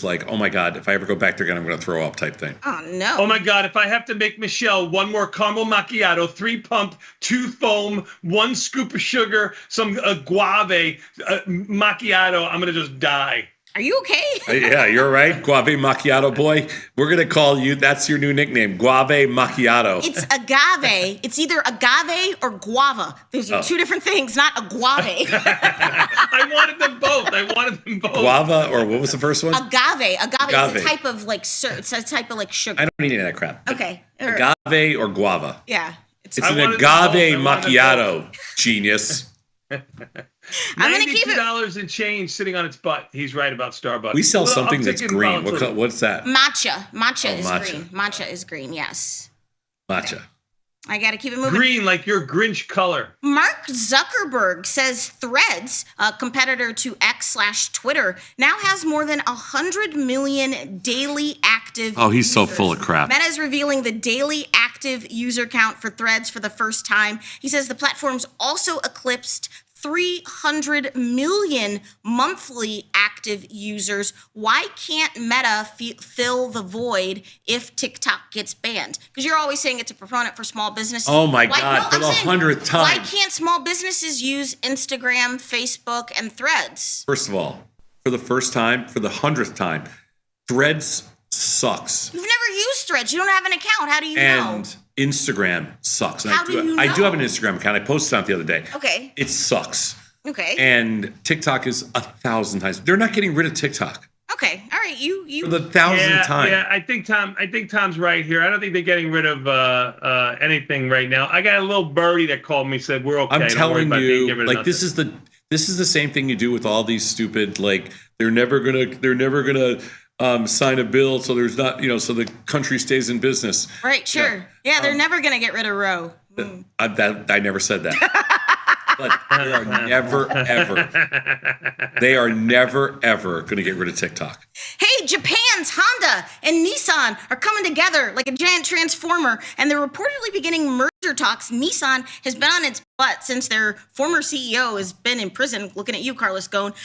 [SPEAKER 12] like, oh my God, if I ever go back there again, I'm going to throw up type thing.
[SPEAKER 11] oh no.
[SPEAKER 10] Oh my God, if I have to make Michelle one more caramel macchiato, 3 pump, 2 foam, 1 scoop of sugar, some guave macchiato, I'm going to just die.
[SPEAKER 11] Are you okay?
[SPEAKER 12] Yeah, you're right. Guave macchiato boy. We're going to call you, that's your new nickname, Guave macchiato.
[SPEAKER 11] It's agave. It's either agave or guava. Those are 2 different things, not a guave.
[SPEAKER 10] I wanted them both.
[SPEAKER 12] Guava, or what was the first one?
[SPEAKER 11] Agave.
[SPEAKER 12] Agave.
[SPEAKER 11] It's a type of like it's a type of like sugar.
[SPEAKER 12] I don't need any of that crap.
[SPEAKER 11] Okay.
[SPEAKER 12] Agave or guava?
[SPEAKER 11] Yeah.
[SPEAKER 12] It's an agave macchiato, genius.
[SPEAKER 11] I'm gonna keep it.
[SPEAKER 10] $92 in change sitting on its butt. He's right about Starbucks.
[SPEAKER 12] We sell something that's
[SPEAKER 10] uptick in
[SPEAKER 12] green.
[SPEAKER 10] volatility.
[SPEAKER 12] What's that?
[SPEAKER 11] Matcha. Matcha is
[SPEAKER 12] matcha.
[SPEAKER 11] green. Matcha is green. Yes.
[SPEAKER 12] Matcha.
[SPEAKER 11] I got to keep it moving.
[SPEAKER 10] Green, like your Grinch color.
[SPEAKER 11] Mark Zuckerberg says Threads, a competitor to X/Twitter, now has more than 100 million daily active
[SPEAKER 12] Oh, he's so
[SPEAKER 11] users.
[SPEAKER 12] full of crap.
[SPEAKER 11] Meta is revealing the daily active user count for Threads for the first time. He says the platform's also eclipsed 300 million monthly active users. Why can't Meta fill the void if TikTok gets banned? Because you're always saying it's a proponent for small businesses.
[SPEAKER 12] Oh my God, for the 100th time.
[SPEAKER 11] Why can't small businesses use Instagram, Facebook, and Threads?
[SPEAKER 12] First of all, for the first time, for the 100th time, Threads sucks.
[SPEAKER 11] You've never used Threads. You don't have an account. How do you know?
[SPEAKER 12] And Instagram sucks. And
[SPEAKER 11] How do you
[SPEAKER 12] I do
[SPEAKER 11] know?
[SPEAKER 12] have an Instagram account. I posted on it the other day.
[SPEAKER 11] Okay.
[SPEAKER 12] It sucks.
[SPEAKER 11] Okay.
[SPEAKER 12] And TikTok is 1,000 times. They're not getting rid of TikTok.
[SPEAKER 11] Okay. All right. You.
[SPEAKER 12] For the 1,000th time.
[SPEAKER 10] Yeah, I think Tom's right here. I don't think they're getting rid of anything right now. I got a little birdie that called me, said we're okay.
[SPEAKER 12] I'm telling you,
[SPEAKER 10] like
[SPEAKER 12] like this is the same thing you do with all these stupid, like they're never gonna sign a bill so there's not, so the country stays in business.
[SPEAKER 11] Right. Sure. Yeah. They're never gonna get rid of Roe.
[SPEAKER 12] I never said that. But they are never, ever going to get rid of TikTok.
[SPEAKER 11] Hey, Japan's Honda and Nissan are coming together like a giant transformer, and they're reportedly beginning merger talks. Nissan has been on its butt since their former CEO has been in prison. Looking at you, Carlos Ghosn.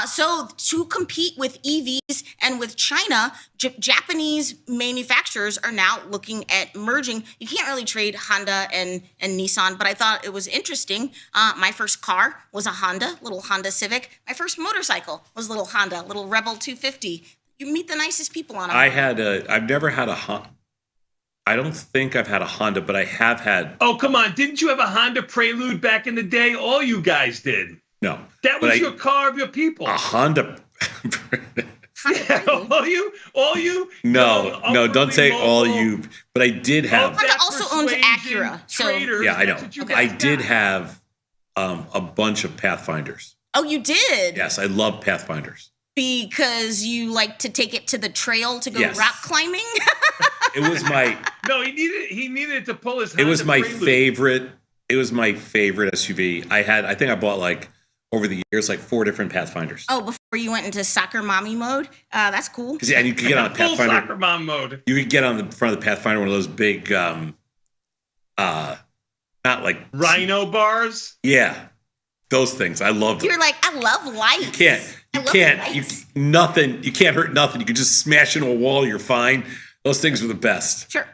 [SPEAKER 11] So to compete with EVs and with China, Japanese manufacturers are now looking at merging. You can't really trade Honda and Nissan, but I thought it was interesting. My first car was a Honda, little Honda Civic. My first motorcycle was a little Honda, little Rebel 250. You meet the nicest people on a Honda.
[SPEAKER 12] I've never had a Honda. I don't think I've had a Honda, but I have had.
[SPEAKER 10] Oh, come on. Didn't you have a Honda Prelude back in the day? All you guys did.
[SPEAKER 12] No.
[SPEAKER 10] That was your car of your people.
[SPEAKER 12] A Honda.
[SPEAKER 10] Yeah, all you.
[SPEAKER 12] No, don't say all you. But I did have.
[SPEAKER 11] Honda also owns Acura. So
[SPEAKER 12] yeah, I know. I did have a bunch of Pathfinders.
[SPEAKER 11] Oh, you did?
[SPEAKER 12] Yes, I love Pathfinders.
[SPEAKER 11] Because you like to take it to the trail to go rock climbing?
[SPEAKER 12] It was my.
[SPEAKER 10] No, he needed it to pull his.
[SPEAKER 12] It was
[SPEAKER 10] Honda
[SPEAKER 12] my
[SPEAKER 10] Prelude.
[SPEAKER 12] favorite. It was my favorite SUV. I think I bought like over the years like 4 different Pathfinders.
[SPEAKER 11] Oh, before you went into soccer mommy mode? That's cool.
[SPEAKER 12] And you could get on a
[SPEAKER 10] Full
[SPEAKER 12] Pathfinder.
[SPEAKER 10] soccer mom mode.
[SPEAKER 12] You could get on the front of the Pathfinder, one of those big, not like
[SPEAKER 10] Rhino bars.
[SPEAKER 12] Yeah, those things. I loved them.
[SPEAKER 11] You're like, I love lights.
[SPEAKER 12] You can't hurt nothing. You can just smash into a wall. You're fine. Those things were the best.
[SPEAKER 11] Sure.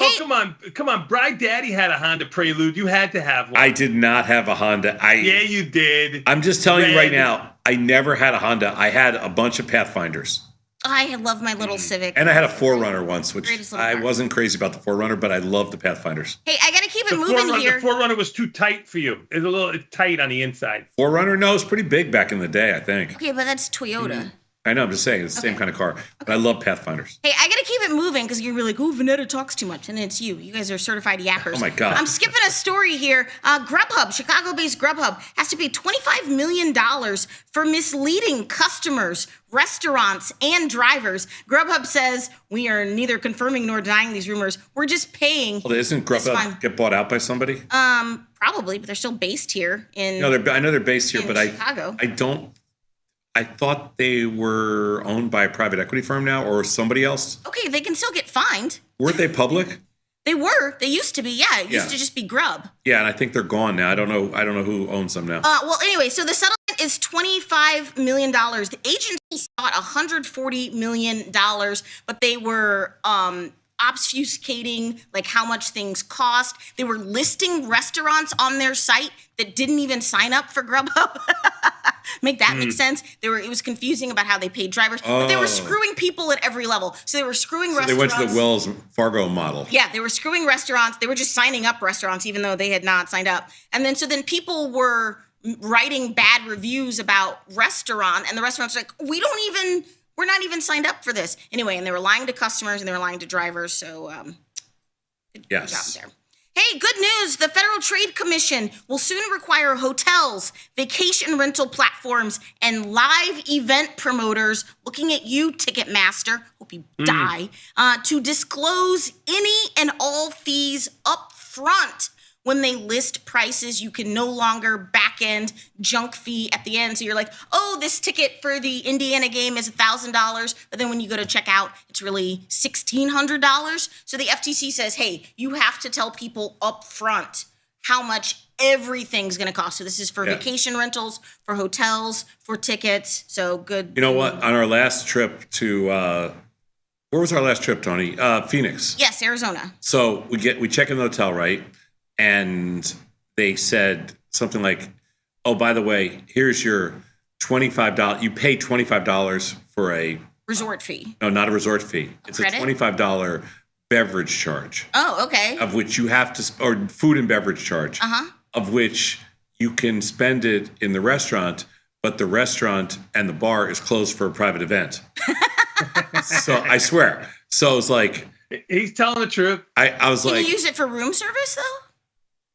[SPEAKER 10] Oh, come on. Bride Daddy had a Honda Prelude. You had to have one.
[SPEAKER 12] I did not have a Honda.
[SPEAKER 10] Yeah, you did.
[SPEAKER 12] I'm just telling you right now, I never had a Honda. I had a bunch of Pathfinders.
[SPEAKER 11] I love my little Civic.
[SPEAKER 12] And I had a 4Runner once, which
[SPEAKER 11] Greatest little
[SPEAKER 12] I
[SPEAKER 11] car.
[SPEAKER 12] wasn't crazy about the 4Runner, but I love the Pathfinders.
[SPEAKER 11] Hey, I gotta keep it moving here.
[SPEAKER 10] The 4Runner was too tight for you. It's a little tight on the inside.
[SPEAKER 12] 4Runner, no, it's pretty big back in the day, I think.
[SPEAKER 11] Okay, but that's Toyota.
[SPEAKER 12] I know, I'm just saying, it's the same kind of car. But I love Pathfinders.
[SPEAKER 11] Hey, I gotta keep it moving because you're really like, oh, Vanetta talks too much, and it's you. You guys are certified yappers.
[SPEAKER 12] Oh my God.
[SPEAKER 11] I'm skipping a story here. Grubhub, Chicago-based Grubhub, has to pay $25 million for misleading customers, restaurants, and drivers. Grubhub says we are neither confirming nor denying these rumors. We're just paying.
[SPEAKER 12] Well, isn't
[SPEAKER 11] this fine.
[SPEAKER 12] Grubhub get bought out by somebody?
[SPEAKER 11] Probably, but they're still based here in.
[SPEAKER 12] No, I know they're based here, but
[SPEAKER 11] Chicago.
[SPEAKER 12] I thought they were owned by a private equity firm now or somebody else.
[SPEAKER 11] Okay, they can still get fined.
[SPEAKER 12] Weren't they public?
[SPEAKER 11] They were. They used to be. Yeah, it used to just be Grub.
[SPEAKER 12] Yeah, and I think they're gone now. I don't know who owns them now.
[SPEAKER 11] Well, anyway, so the settlement is $25 million. The agency sought $140 million, but they were obfuscating like how much things cost. They were listing restaurants on their site that didn't even sign up for Grubhub. Make sense? It was confusing about how they paid drivers, but they were screwing people at every level. So they were screwing restaurants.
[SPEAKER 12] They went to the Wells Fargo model.
[SPEAKER 11] Yeah, they were screwing restaurants. They were just signing up restaurants even though they had not signed up. And then people were writing bad reviews about restaurant, and the restaurants were like, we're not even signed up for this. Anyway, and they were lying to customers and they were lying to drivers. So good job there. Hey, good news. The Federal Trade Commission will soon require hotels, vacation rental platforms, and live event promoters, looking at you, Ticketmaster, hope you die, to disclose any and all fees up front. When they list prices, you can no longer back-end junk fee at the end. So you're like, oh, this ticket for the Indiana game is $1,000. But then when you go to check out, it's really $1,600. So the FTC says, hey, you have to tell people up front how much everything's going to cost. So this is for vacation rentals, for hotels, for tickets. So good.
[SPEAKER 12] You know what? On our last trip to, where was our last trip, Tony? Phoenix.
[SPEAKER 11] Yes, Arizona.
[SPEAKER 12] So we check in the hotel, right? And they said something like, oh, by the way, here's your $25. You pay $25 for a
[SPEAKER 11] resort fee.
[SPEAKER 12] No, not a resort fee. It's a $25 beverage charge.
[SPEAKER 11] Oh, okay.
[SPEAKER 12] Of which you have to, or food and beverage charge. Of which you can spend it in the restaurant, but the restaurant and the bar is closed for a private event. So I swear. So it's like,
[SPEAKER 10] he's telling the truth.
[SPEAKER 12] I was like,
[SPEAKER 11] can you use it for room service though?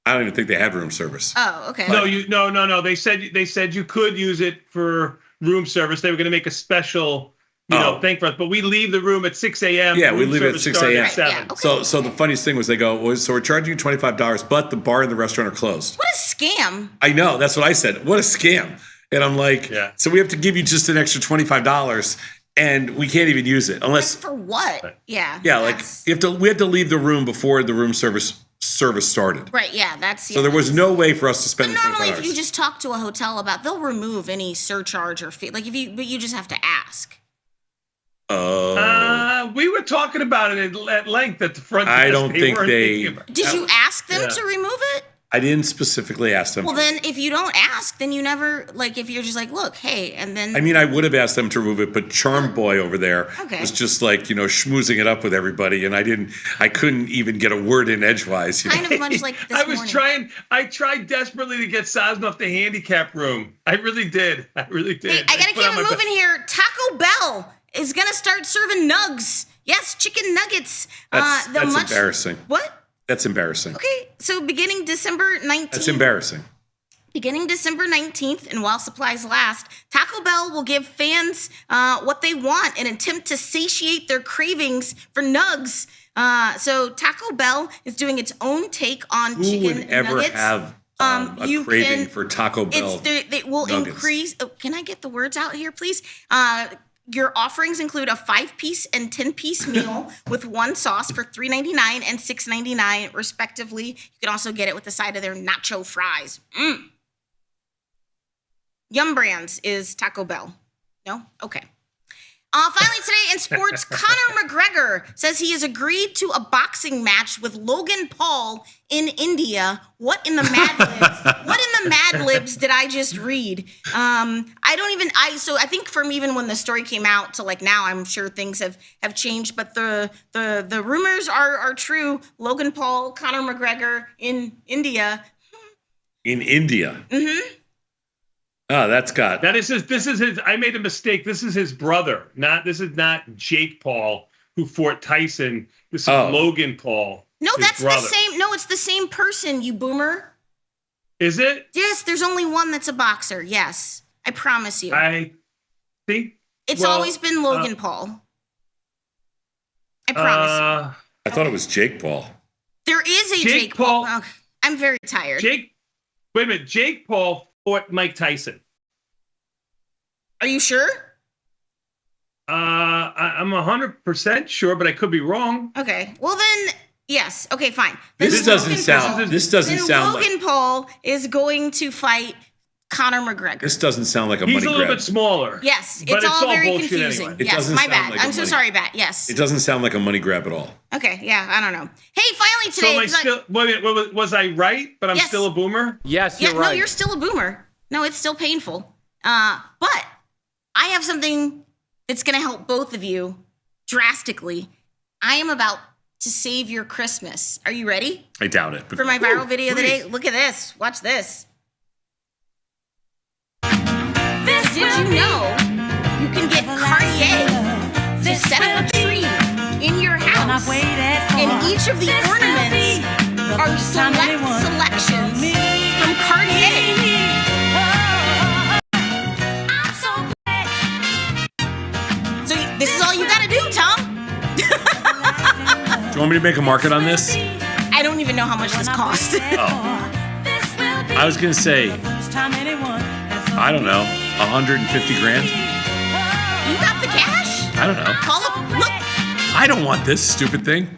[SPEAKER 12] I don't even think they had room service.
[SPEAKER 11] Oh, okay.
[SPEAKER 10] No. They said you could use it for room service. They were going to make a special, thing for us. But we leave the room at 6 a.m.
[SPEAKER 12] Yeah, we leave it at 6 a.m.
[SPEAKER 11] Right, yeah, okay.
[SPEAKER 12] So the funniest thing was they go, well, so we're charging you $25, but the bar and the restaurant are closed.
[SPEAKER 11] What a scam.
[SPEAKER 12] I know. That's what I said. What a scam. And I'm like, so we have to give you just an extra $25 and we can't even use it unless.
[SPEAKER 11] For what? Yeah.
[SPEAKER 12] Yeah, like we had to leave the room before the room service started.
[SPEAKER 11] Right, yeah,
[SPEAKER 12] so there was no way for us to spend.
[SPEAKER 11] But normally, if you just talk to a hotel they'll remove any surcharge or fee. Like but you just have to ask.
[SPEAKER 10] We were talking about it at length at the front.
[SPEAKER 12] I don't think they.
[SPEAKER 11] Did you ask them to remove it?
[SPEAKER 12] I didn't specifically ask them.
[SPEAKER 11] Well, then if you don't ask, then you never, if you're just like, look, hey, and then.
[SPEAKER 12] I mean, I would have asked them to remove it, but Charm Boy over there was just like, schmoozing it up with everybody. And I couldn't even get a word in edgewise.
[SPEAKER 11] Kind of much like this morning.
[SPEAKER 10] I tried desperately to get Sosnoff the handicap room. I really did.
[SPEAKER 11] Hey, I got to keep it moving here. Taco Bell is going to start serving nugs. Yes, chicken nuggets.
[SPEAKER 12] That's embarrassing.
[SPEAKER 11] What?
[SPEAKER 12] That's embarrassing.
[SPEAKER 11] Okay, so beginning December 19th.
[SPEAKER 12] That's embarrassing.
[SPEAKER 11] Beginning December 19th, and while supplies last, Taco Bell will give fans what they want in an attempt to satiate their cravings for nugs. So Taco Bell is doing its own take on chicken nuggets. Who would ever
[SPEAKER 12] have a craving for Taco Bell?
[SPEAKER 11] They will
[SPEAKER 12] nuggets.
[SPEAKER 11] Increase. Oh, can I get the words out here, please? Your offerings include a 5-piece and 10-piece meal with one sauce for $3.99 and $6.99, respectively. You can also get it with the side of their nacho fries. Yum Brands is Taco Bell. No? Okay. Finally today in sports, Conor McGregor says he has agreed to a boxing match with Logan Paul in India. What in the Mad Libs did I just read? So I think from even when the story came out to like now, I'm sure things have changed, but the rumors are true. Logan Paul, Conor McGregor in India.
[SPEAKER 12] In India.
[SPEAKER 11] Mm-hmm.
[SPEAKER 12] Oh, this
[SPEAKER 10] is his, I made a mistake. This is his brother. This is not Jake Paul who fought Tyson. This is Logan Paul.
[SPEAKER 11] No, that's brother. The same. No, it's the same person, you boomer.
[SPEAKER 10] Is it?
[SPEAKER 11] Yes, there's only one that's a boxer. Yes, I promise you.
[SPEAKER 10] I think
[SPEAKER 11] it's always been Logan Paul. I promise you.
[SPEAKER 12] I thought it was Jake Paul.
[SPEAKER 11] There is a Jake Paul. Oh, I'm very tired.
[SPEAKER 10] Wait a minute. Jake Paul fought Mike Tyson.
[SPEAKER 11] Are you sure?
[SPEAKER 10] I'm 100% sure, but I could be wrong.
[SPEAKER 11] Okay. Well then, yes. Okay, fine.
[SPEAKER 12] This doesn't sound
[SPEAKER 11] Logan Paul is going to fight Conor McGregor.
[SPEAKER 12] This doesn't sound like a money grab.
[SPEAKER 10] He's a little bit smaller.
[SPEAKER 11] Yes,
[SPEAKER 10] but
[SPEAKER 11] it's all very confusing.
[SPEAKER 12] Anyway.
[SPEAKER 11] Yes, my bad. I'm so sorry, Bat. Yes.
[SPEAKER 12] It doesn't sound like a money grab at all.
[SPEAKER 11] Okay, yeah, I don't know. Hey, finally today.
[SPEAKER 10] Was I right? But I'm still a boomer?
[SPEAKER 3] Yes, you're right.
[SPEAKER 11] No, you're still a boomer. No, it's still painful. But I have something that's going to help both of you drastically. I am about to save your Christmas. Are you ready?
[SPEAKER 12] I doubt it.
[SPEAKER 11] For my viral video of the day, look at this. Watch this. Did you know you can get Cartier to set up a tree in your house? And each of the ornaments are selections from Cartier. So this is all you gotta do, Tom.
[SPEAKER 12] Do you want me to make a market on this?
[SPEAKER 11] I don't even know how much this cost.
[SPEAKER 12] I was gonna say, I don't know, 150 grand.
[SPEAKER 11] You got the cash?
[SPEAKER 12] I don't know.
[SPEAKER 11] Call up. Look.
[SPEAKER 12] I don't want this stupid thing.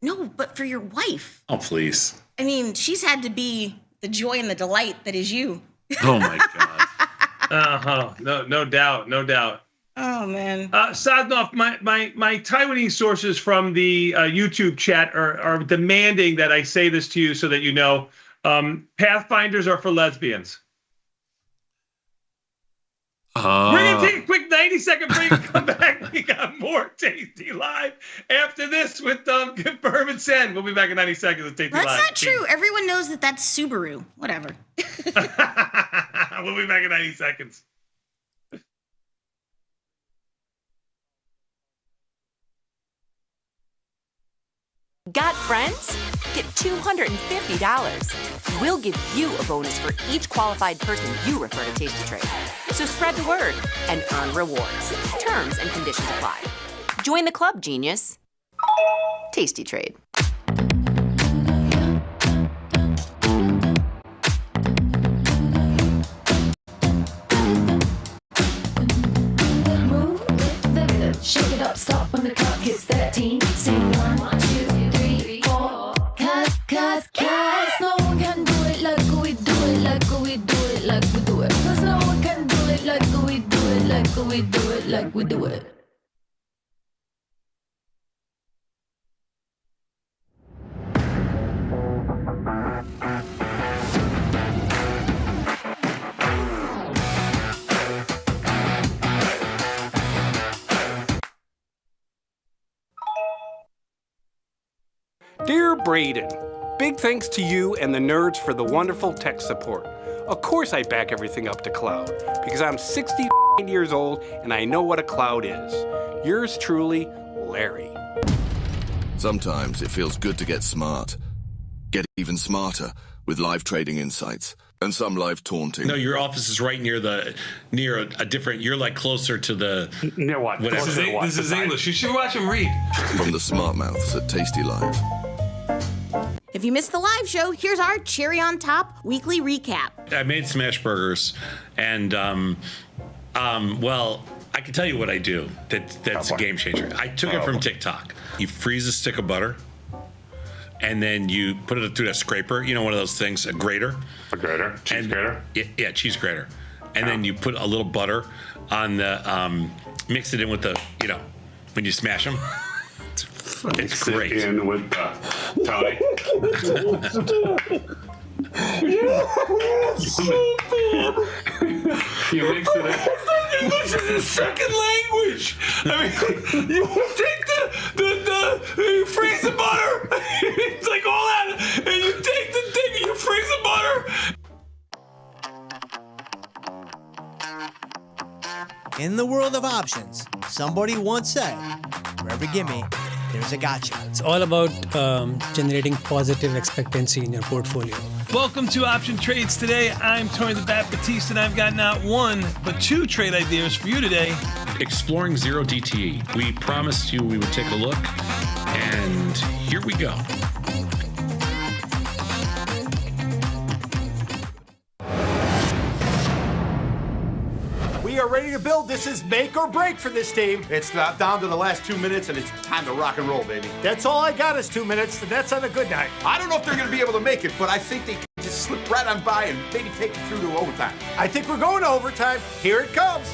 [SPEAKER 11] No, but for your wife.
[SPEAKER 12] Oh, please.
[SPEAKER 11] I mean, she's had to be the joy and the delight that is you.
[SPEAKER 12] Oh my God.
[SPEAKER 10] No doubt.
[SPEAKER 11] Oh man.
[SPEAKER 10] Sadnov, my Taiwanese sources from the YouTube chat are demanding that I say this to you so that you know. Pathfinders are for lesbians. We're going to take a quick 90-second break and come back. We got more Tasty Live after this with Confirm and Send. We'll be back in 90 seconds with Tasty Live.
[SPEAKER 11] That's not true. Everyone knows that that's Subaru. Whatever.
[SPEAKER 10] We'll be back in 90 seconds.
[SPEAKER 14] Got friends? Get $250. We'll give you a bonus for each qualified person you refer to Tasty Trade. So spread the word and earn rewards. Terms and conditions apply. Join the club, genius. Tasty Trade.
[SPEAKER 15] Shake it up, stop when the clock hits 13. Sing 1, 2, 3, 4. Cause no one can do it like we do it, like we do it, like we do it. Cause no one can do it like we do it, like we do it, like we do it.
[SPEAKER 16] Dear Braden, big thanks to you and the nerds for the wonderful tech support. Of course I back everything up to cloud, because I'm 60 years old and I know what a cloud is. Yours truly, Larry.
[SPEAKER 17] Sometimes it feels good to get smart. Get even smarter with live trading insights and some live taunting.
[SPEAKER 18] No, your office is right near a different. You're like closer to the.
[SPEAKER 16] Near what?
[SPEAKER 18] Whatever.
[SPEAKER 19] This is English. You should watch him read.
[SPEAKER 17] From the smart mouths at Tasty Live.
[SPEAKER 11] If you missed the live show, here's our cherry on top weekly recap.
[SPEAKER 18] I made smash burgers, and well, I can tell you what I do. That's a game changer. I took it from TikTok. You freeze a stick of butter, and then you put it through a scraper. You know, one of those things, a grater.
[SPEAKER 19] A grater, cheese grater.
[SPEAKER 18] Yeah, cheese grater. And then you put a little butter on the Mix it in with the, when you smash them. It's great.
[SPEAKER 19] In with Tony. You mix it in.
[SPEAKER 13] This is a second language. I mean, you take you freeze the butter. It's like all that, and you take the thing and you freeze the butter.
[SPEAKER 20] In the world of options, somebody once said, for every gimme, there's a gotcha.
[SPEAKER 21] It's all about generating positive expectancy in your portfolio.
[SPEAKER 13] Welcome to Option Trades Today. I'm Tony the Bat Batiste, and I've got not one, but two trade ideas for you today.
[SPEAKER 18] Exploring zero DTE. We promised you we would take a look, and here we go.
[SPEAKER 22] We are ready to build. This is make or break for this team.
[SPEAKER 23] It's down to the last 2 minutes, and it's time to rock and roll, baby.
[SPEAKER 22] That's all I got is 2 minutes, and that's on a good night.
[SPEAKER 23] I don't know if they're going to be able to make it, but I think they can just slip right on by and maybe take it through to overtime.
[SPEAKER 22] I think we're going to overtime. Here it comes.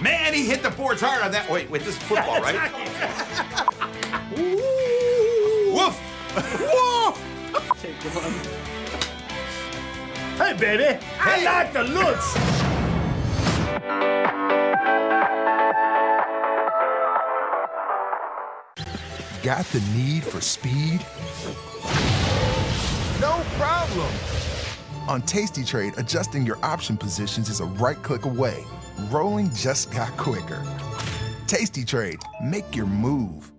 [SPEAKER 23] Man, he hit the boards hard on that. Wait, this is football, right? Woof! Woof!
[SPEAKER 22] Hey, baby. I like the looks.
[SPEAKER 4] Got the need for speed?
[SPEAKER 22] No problem.
[SPEAKER 4] On Tasty Trade, adjusting your option positions is a right click away. Rolling just got quicker. Tasty Trade, make your move.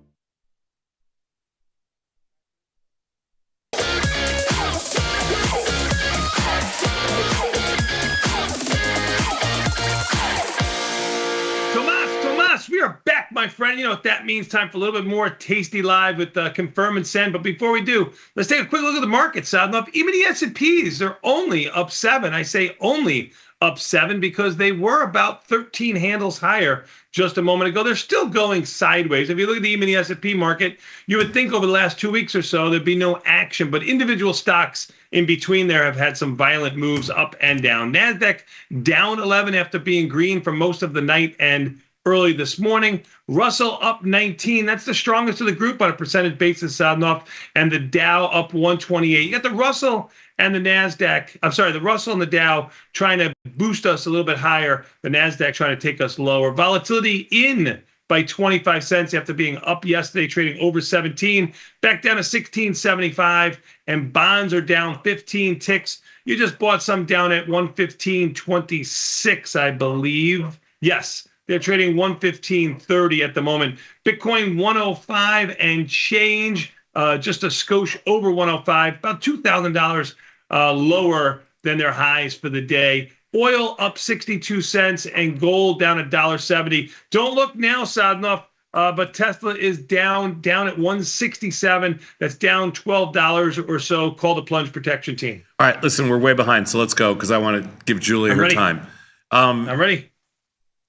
[SPEAKER 10] Tomas, we are back, my friend. You know what that means. Time for a little bit more Tasty Live with Confirm and Send. But before we do, let's take a quick look at the market. Even the S&Ps, they're only up 7. I say only up 7 because they were about 13 handles higher just a moment ago. They're still going sideways. If you look at even the S&P market, you would think over the last 2 weeks or so there'd be no action, but individual stocks in between there have had some violent moves up and down. NASDAQ down 11 after being green for most of the night and early this morning. Russell up 19. That's the strongest of the group on a percentage basis, Sadnoff, and the Dow up 128. You got the Russell and the NASDAQ, the Russell and the Dow trying to boost us a little bit higher. The NASDAQ trying to take us lower. Volatility in by 25 cents after being up yesterday, trading over 17, back down to 16.75, and bonds are down 15 ticks. You just bought some down at 115.26, I believe. Yes, they're trading 115.30 at the moment. Bitcoin 105 and change, just a skosh over 105, about $2,000 lower than their highs for the day. Oil up 62 cents and gold down $1.70. Don't look now, Sadnoff, but Tesla is down at 167. That's down $12 or so. Call the plunge protection team.
[SPEAKER 12] All right, listen, we're way behind, so let's go because I want to give Julia her time.
[SPEAKER 10] I'm ready.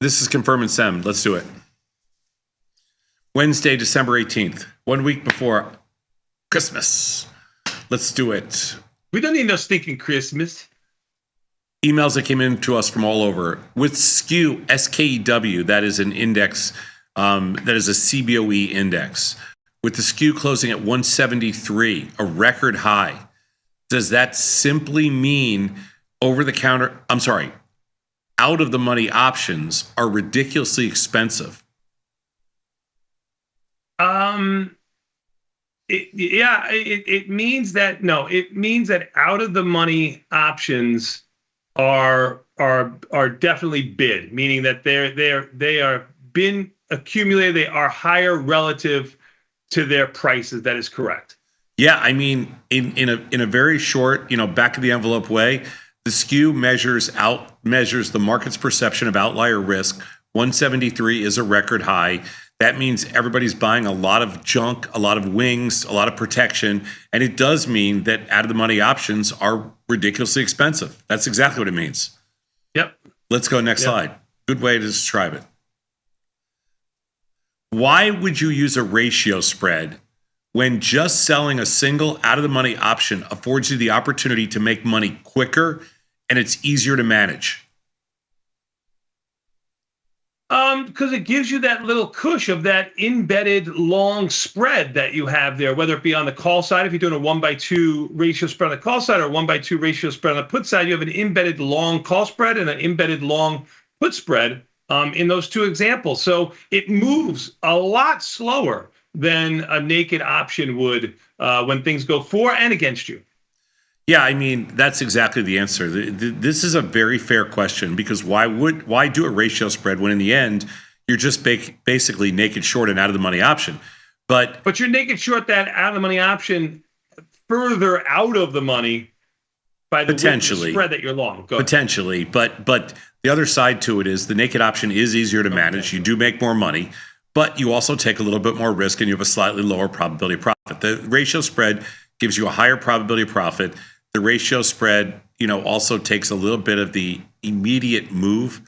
[SPEAKER 12] This is Confirm and Send. Let's do it. Wednesday, December 18th, 1 week before Christmas. Let's do it.
[SPEAKER 10] We don't need no stinking Christmas.
[SPEAKER 12] Emails that came in to us from all over. With SKEW, SKEW, that is an index, that is a CBOE index. With the SKEW closing at 173, a record high, does that simply mean out of the money options are ridiculously expensive?
[SPEAKER 10] It means that out of the money options are definitely bid, meaning that they are been accumulated. They are higher relative to their prices. That is correct.
[SPEAKER 12] Yeah, I mean, in a very short, back of the envelope way, the SKEW measures the market's perception of outlier risk 173 is a record high. That means everybody's buying a lot of junk, a lot of wings, a lot of protection. And it does mean that out of the money options are ridiculously expensive. That's exactly what it means.
[SPEAKER 10] Yep.
[SPEAKER 12] Let's go next slide. Good way to describe it. Why would you use a ratio spread when just selling a single out of the money option affords you the opportunity to make money quicker and it's easier to manage?
[SPEAKER 10] Because it gives you that little cush of that embedded long spread that you have there, whether it be on the call side, if you're doing a 1/2 ratio spread on the call side or a 1/2 ratio spread on the put side, you have an embedded long call spread and an embedded long put spread in those two examples. So it moves a lot slower than a naked option would when things go for and against you.
[SPEAKER 12] Yeah, I mean, that's exactly the answer. This is a very fair question because why do a ratio spread when in the end you're just basically naked short and out of the money option? But
[SPEAKER 10] you're naked short that out of the money option further out of the money by the
[SPEAKER 12] potentially
[SPEAKER 10] spread that you're long. Go ahead.
[SPEAKER 12] Potentially, but the other side to it is the naked option is easier to manage. You do make more money, but you also take a little bit more risk and you have a slightly lower probability of profit. The ratio spread gives you a higher probability of profit. The ratio spread, also takes a little bit of the immediate move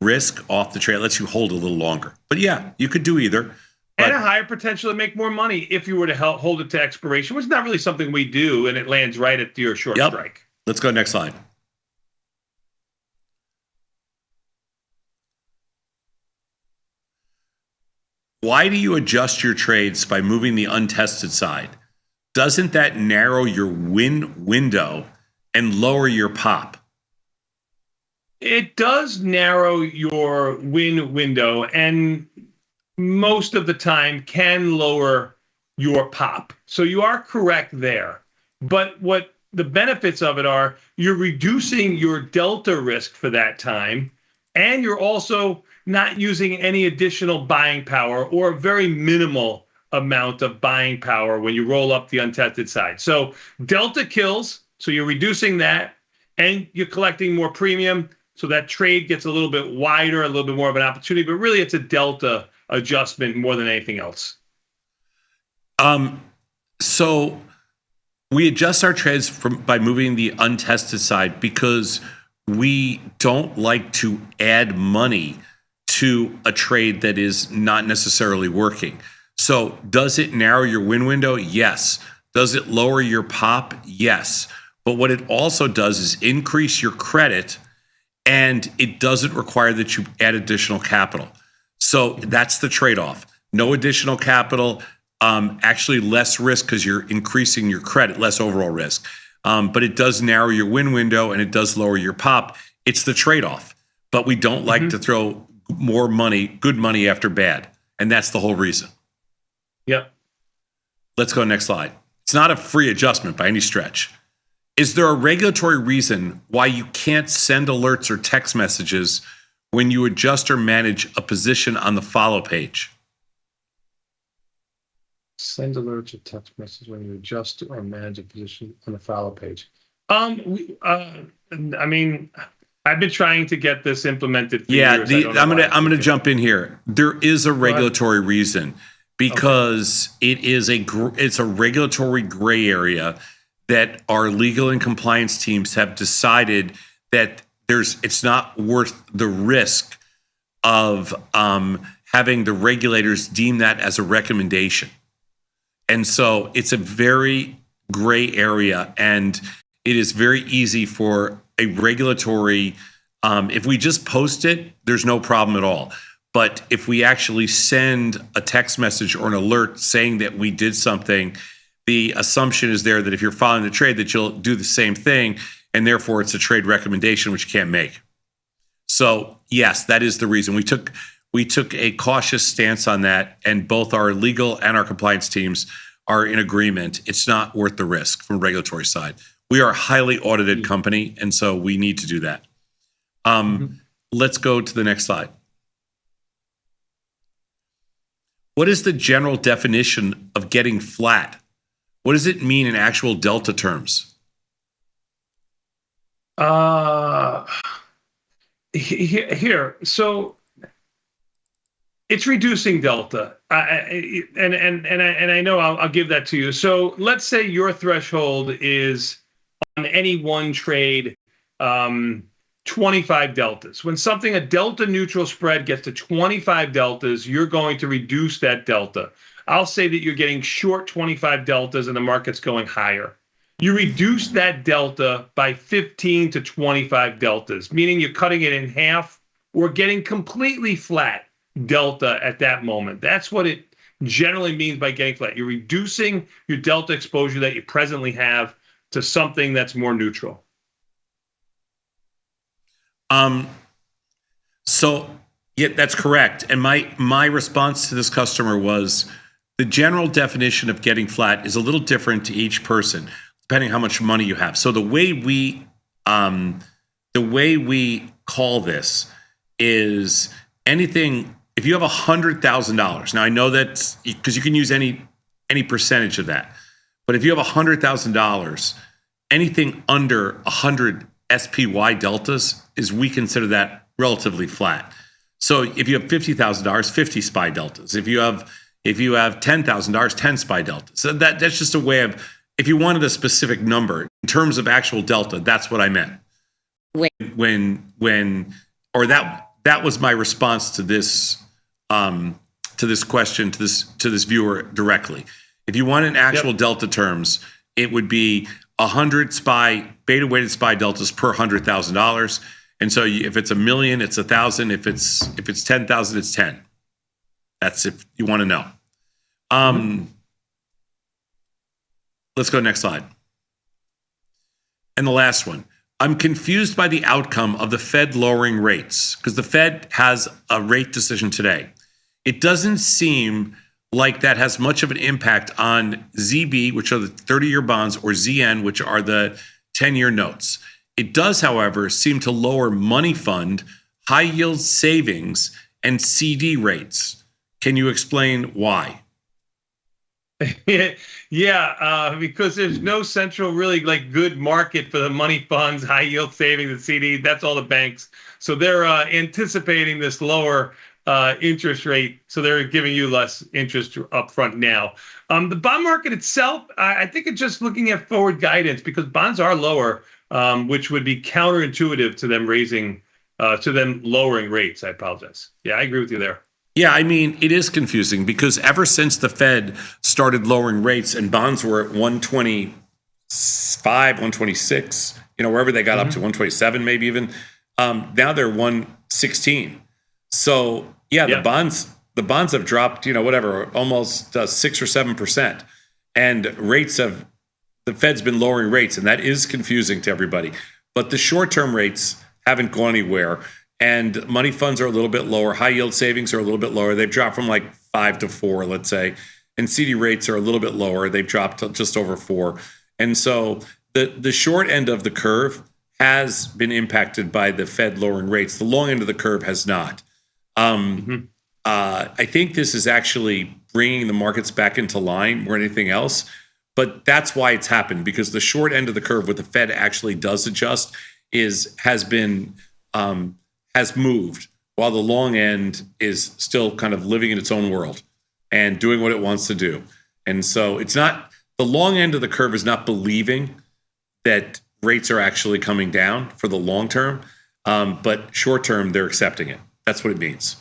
[SPEAKER 12] risk off the trade. It lets you hold a little longer. But yeah, you could do either.
[SPEAKER 10] And a higher potential to make more money if you were to hold it to expiration, which is not really something we do, and it lands right at your short strike.
[SPEAKER 12] Let's go next slide. Why do you adjust your trades by moving the untested side? Doesn't that narrow your win window and lower your pop?
[SPEAKER 10] It does narrow your win window and most of the time can lower your pop. So you are correct there. But what the benefits of it are, you're reducing your delta risk for that time, and you're also not using any additional buying power or very minimal amount of buying power when you roll up the untested side. So delta kills, so you're reducing that, and you're collecting more premium, so that trade gets a little bit wider, a little bit more of an opportunity, but really it's a delta adjustment more than anything else.
[SPEAKER 12] So we adjust our trades by moving the untested side because we don't like to add money to a trade that is not necessarily working. So does it narrow your win window? Yes. Does it lower your pop? Yes. But what it also does is increase your credit, and it doesn't require that you add additional capital. So that's the trade-off. No additional capital, actually less risk because you're increasing your credit, less overall risk. But it does narrow your win window and it does lower your pop. It's the trade-off. But we don't like to throw more money, good money after bad. And that's the whole reason.
[SPEAKER 10] Yep.
[SPEAKER 12] Let's go next slide. It's not a free adjustment by any stretch. Is there a regulatory reason why you can't send alerts or text messages when you adjust or manage a position on the follow page?
[SPEAKER 10] Send alerts or text messages when you adjust or manage a position on the follow page. I mean, I've been trying to get this implemented for years.
[SPEAKER 12] I'm gonna jump in here. There is a regulatory reason because it's a regulatory gray area that our legal and compliance teams have decided that it's not worth the risk of having the regulators deem that as a recommendation. And so it's a very gray area, and it is very easy for a regulatory, if we just post it, there's no problem at all. But if we actually send a text message or an alert saying that we did something, the assumption is there that if you're following the trade that you'll do the same thing, and therefore it's a trade recommendation which you can't make. So yes, that is the reason. We took a cautious stance on that, and both our legal and our compliance teams are in agreement. It's not worth the risk from a regulatory side. We are a highly audited company, and so we need to do that. Let's go to the next slide. What is the general definition of getting flat? What does it mean in actual delta terms?
[SPEAKER 10] Here. So It's reducing delta, and I know I'll give that to you. So let's say your threshold is on any one trade, 25 deltas. When a delta neutral spread gets to 25 deltas, you're going to reduce that delta. I'll say that you're getting short 25 deltas and the market's going higher. You reduce that delta by 15 to 25 deltas, meaning you're cutting it in half or getting completely flat delta at that moment. That's what it generally means by getting flat. You're reducing your delta exposure that you presently have to something that's more neutral.
[SPEAKER 12] So yeah, that's correct. And my response to this customer was the general definition of getting flat is a little different to each person, depending how much money you have. So the way we call this is anything. If you have $100,000, now I know that's because you can use any percentage of that, but if you have $100,000, anything under 100 SPY deltas we consider that relatively flat. So if you have $50,000, 50 SPY deltas. If you have $10,000, 10 SPY deltas. So that's just a way of, if you wanted a specific number in terms of actual delta, that's what I meant. That was my response to this question to this viewer directly. If you want an actual delta terms, it would be 100 SPY beta weighted SPY deltas per $100,000. And so if it's 1 million, it's 1,000. If it's 10,000, it's 10. That's if you want to know. Let's go next slide. And the last one. I'm confused by the outcome of the Fed lowering rates because the Fed has a rate decision today. It doesn't seem like that has much of an impact on ZB, which are the 30-year bonds, or ZN, which are the 10-year notes. It does, however, seem to lower money fund, high yield savings, and CD rates. Can you explain why?
[SPEAKER 10] Because there's no central really good market for the money funds, high yield savings, and CD. That's all the banks. So they're anticipating this lower interest rate. So they're giving you less interest up front now. The bond market itself, I think it's just looking at forward guidance because bonds are lower, which would be counterintuitive to them lowering rates. I apologize. Yeah, I agree with you there.
[SPEAKER 12] Yeah, I mean, it is confusing because ever since the Fed started lowering rates and bonds were at 125, 126, wherever they got up to 127, maybe even, now they're 116. So the bonds have dropped, almost 6 or 7%. And the Fed's been lowering rates, and that is confusing to everybody. But the short-term rates haven't gone anywhere. And money funds are a little bit lower. High yield savings are a little bit lower. They've dropped from 5 to 4, let's say. And CD rates are a little bit lower. They've dropped to just over 4. And so the short end of the curve has been impacted by the Fed lowering rates. The long end of the curve has not. I think this is actually bringing the markets back into line more than anything else. But that's why it's happened, because the short end of the curve, what the Fed actually does adjust, has moved, while the long end is still kind of living in its own world and doing what it wants to do. And so it's not, the long end of the curve is not believing that rates are actually coming down for the long term, but short term, they're accepting it. That's what it means.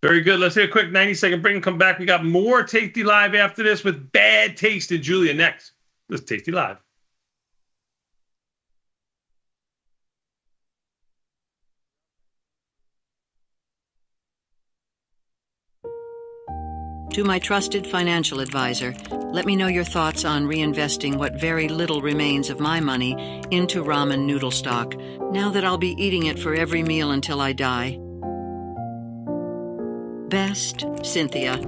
[SPEAKER 10] Very good. Let's take a quick 90-second break and come back. We got more Tasty Live after this with Bad Taste and Julia next. Let's Tasty Live.
[SPEAKER 1] To my trusted financial advisor, let me know your thoughts on reinvesting what very little remains of my money into ramen noodle stock, now that I'll be eating it for every meal until I die. Best, Cynthia.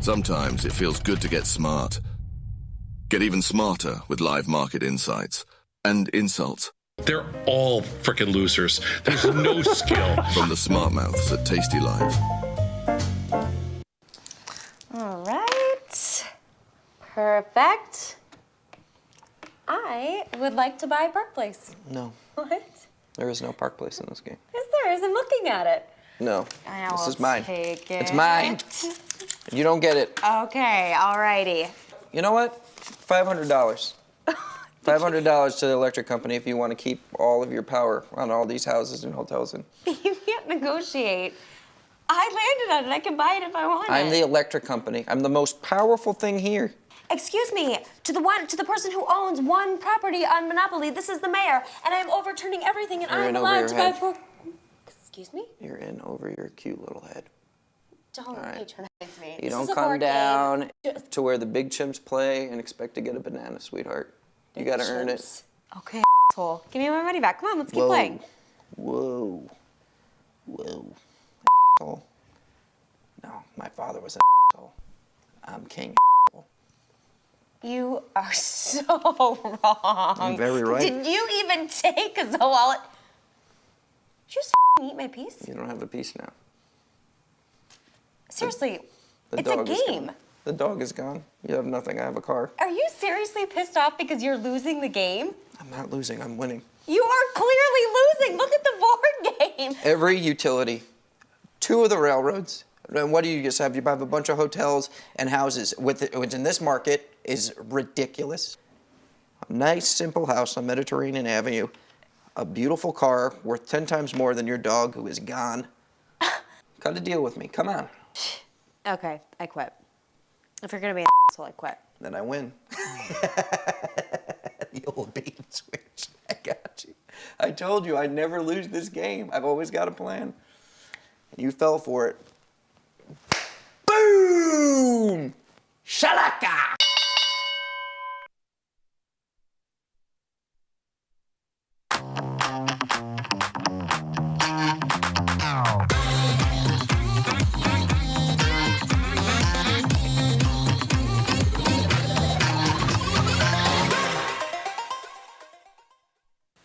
[SPEAKER 17] Sometimes it feels good to get smart. Get even smarter with live market insights and insults.
[SPEAKER 18] They're all freaking losers. There's no skill.
[SPEAKER 17] From the smart mouths at tastylive.
[SPEAKER 2] All right. Perfect. I would like to buy Park Place.
[SPEAKER 5] No,
[SPEAKER 2] What?
[SPEAKER 5] there is no Park Place in this game.
[SPEAKER 2] Yes, there is. I'm looking at it.
[SPEAKER 5] No.
[SPEAKER 2] I
[SPEAKER 5] This
[SPEAKER 2] will
[SPEAKER 5] is mine.
[SPEAKER 2] take
[SPEAKER 5] It's
[SPEAKER 2] it.
[SPEAKER 5] mine. You don't get it.
[SPEAKER 2] Okay, alrighty.
[SPEAKER 5] You know what? $500. $500 to the electric company if you want to keep all of your power on all these houses and hotels. And
[SPEAKER 2] You can't negotiate. I landed on it. I can buy it if I want
[SPEAKER 5] I'm
[SPEAKER 2] it.
[SPEAKER 5] the electric company. I'm the most powerful thing here.
[SPEAKER 2] Excuse me, to the person who owns one property on Monopoly, this is the mayor, and I am overturning everything, and I
[SPEAKER 5] You're
[SPEAKER 2] am
[SPEAKER 5] in over
[SPEAKER 2] allowed
[SPEAKER 5] your
[SPEAKER 2] to
[SPEAKER 5] head.
[SPEAKER 2] buy Excuse me?
[SPEAKER 5] You're in over your cute little head.
[SPEAKER 2] Don't patronize me.
[SPEAKER 5] You
[SPEAKER 2] This
[SPEAKER 5] don't
[SPEAKER 2] is a
[SPEAKER 5] come
[SPEAKER 2] board game.
[SPEAKER 5] down to where the big chimps play and expect to get a banana, sweetheart. You gotta earn it.
[SPEAKER 2] Okay, asshole. Give me my money back. Come on, let's keep
[SPEAKER 5] Whoa.
[SPEAKER 2] playing.
[SPEAKER 5] Whoa. Whoa. Asshole. No, my father was an asshole. I'm king.
[SPEAKER 2] You are so wrong.
[SPEAKER 5] I'm very right.
[SPEAKER 2] Did you even take a wallet? Did you just eat my piece?
[SPEAKER 5] You don't have a piece now.
[SPEAKER 2] Seriously,
[SPEAKER 5] The
[SPEAKER 2] it's a
[SPEAKER 5] dog is
[SPEAKER 2] game.
[SPEAKER 5] gone. The dog is gone. You have nothing. I have a car.
[SPEAKER 2] Are you seriously pissed off because you're losing the game?
[SPEAKER 5] I'm not losing. I'm winning.
[SPEAKER 2] You are clearly losing. Look at the board game.
[SPEAKER 5] Every utility, 2 of the railroads, and what do you just have? You have a bunch of hotels and houses, which in this market is ridiculous. A nice, simple house on Mediterranean Avenue, a beautiful car worth 10 times more than your dog who is gone. Got to deal with me. Come on.
[SPEAKER 2] Okay, I quit. If you're gonna be an asshole, I quit.
[SPEAKER 5] Then I win. The old bait and switch. I got you. I told you I'd never lose this game. I've always got a plan. And you fell for it. Boom! Shalaka!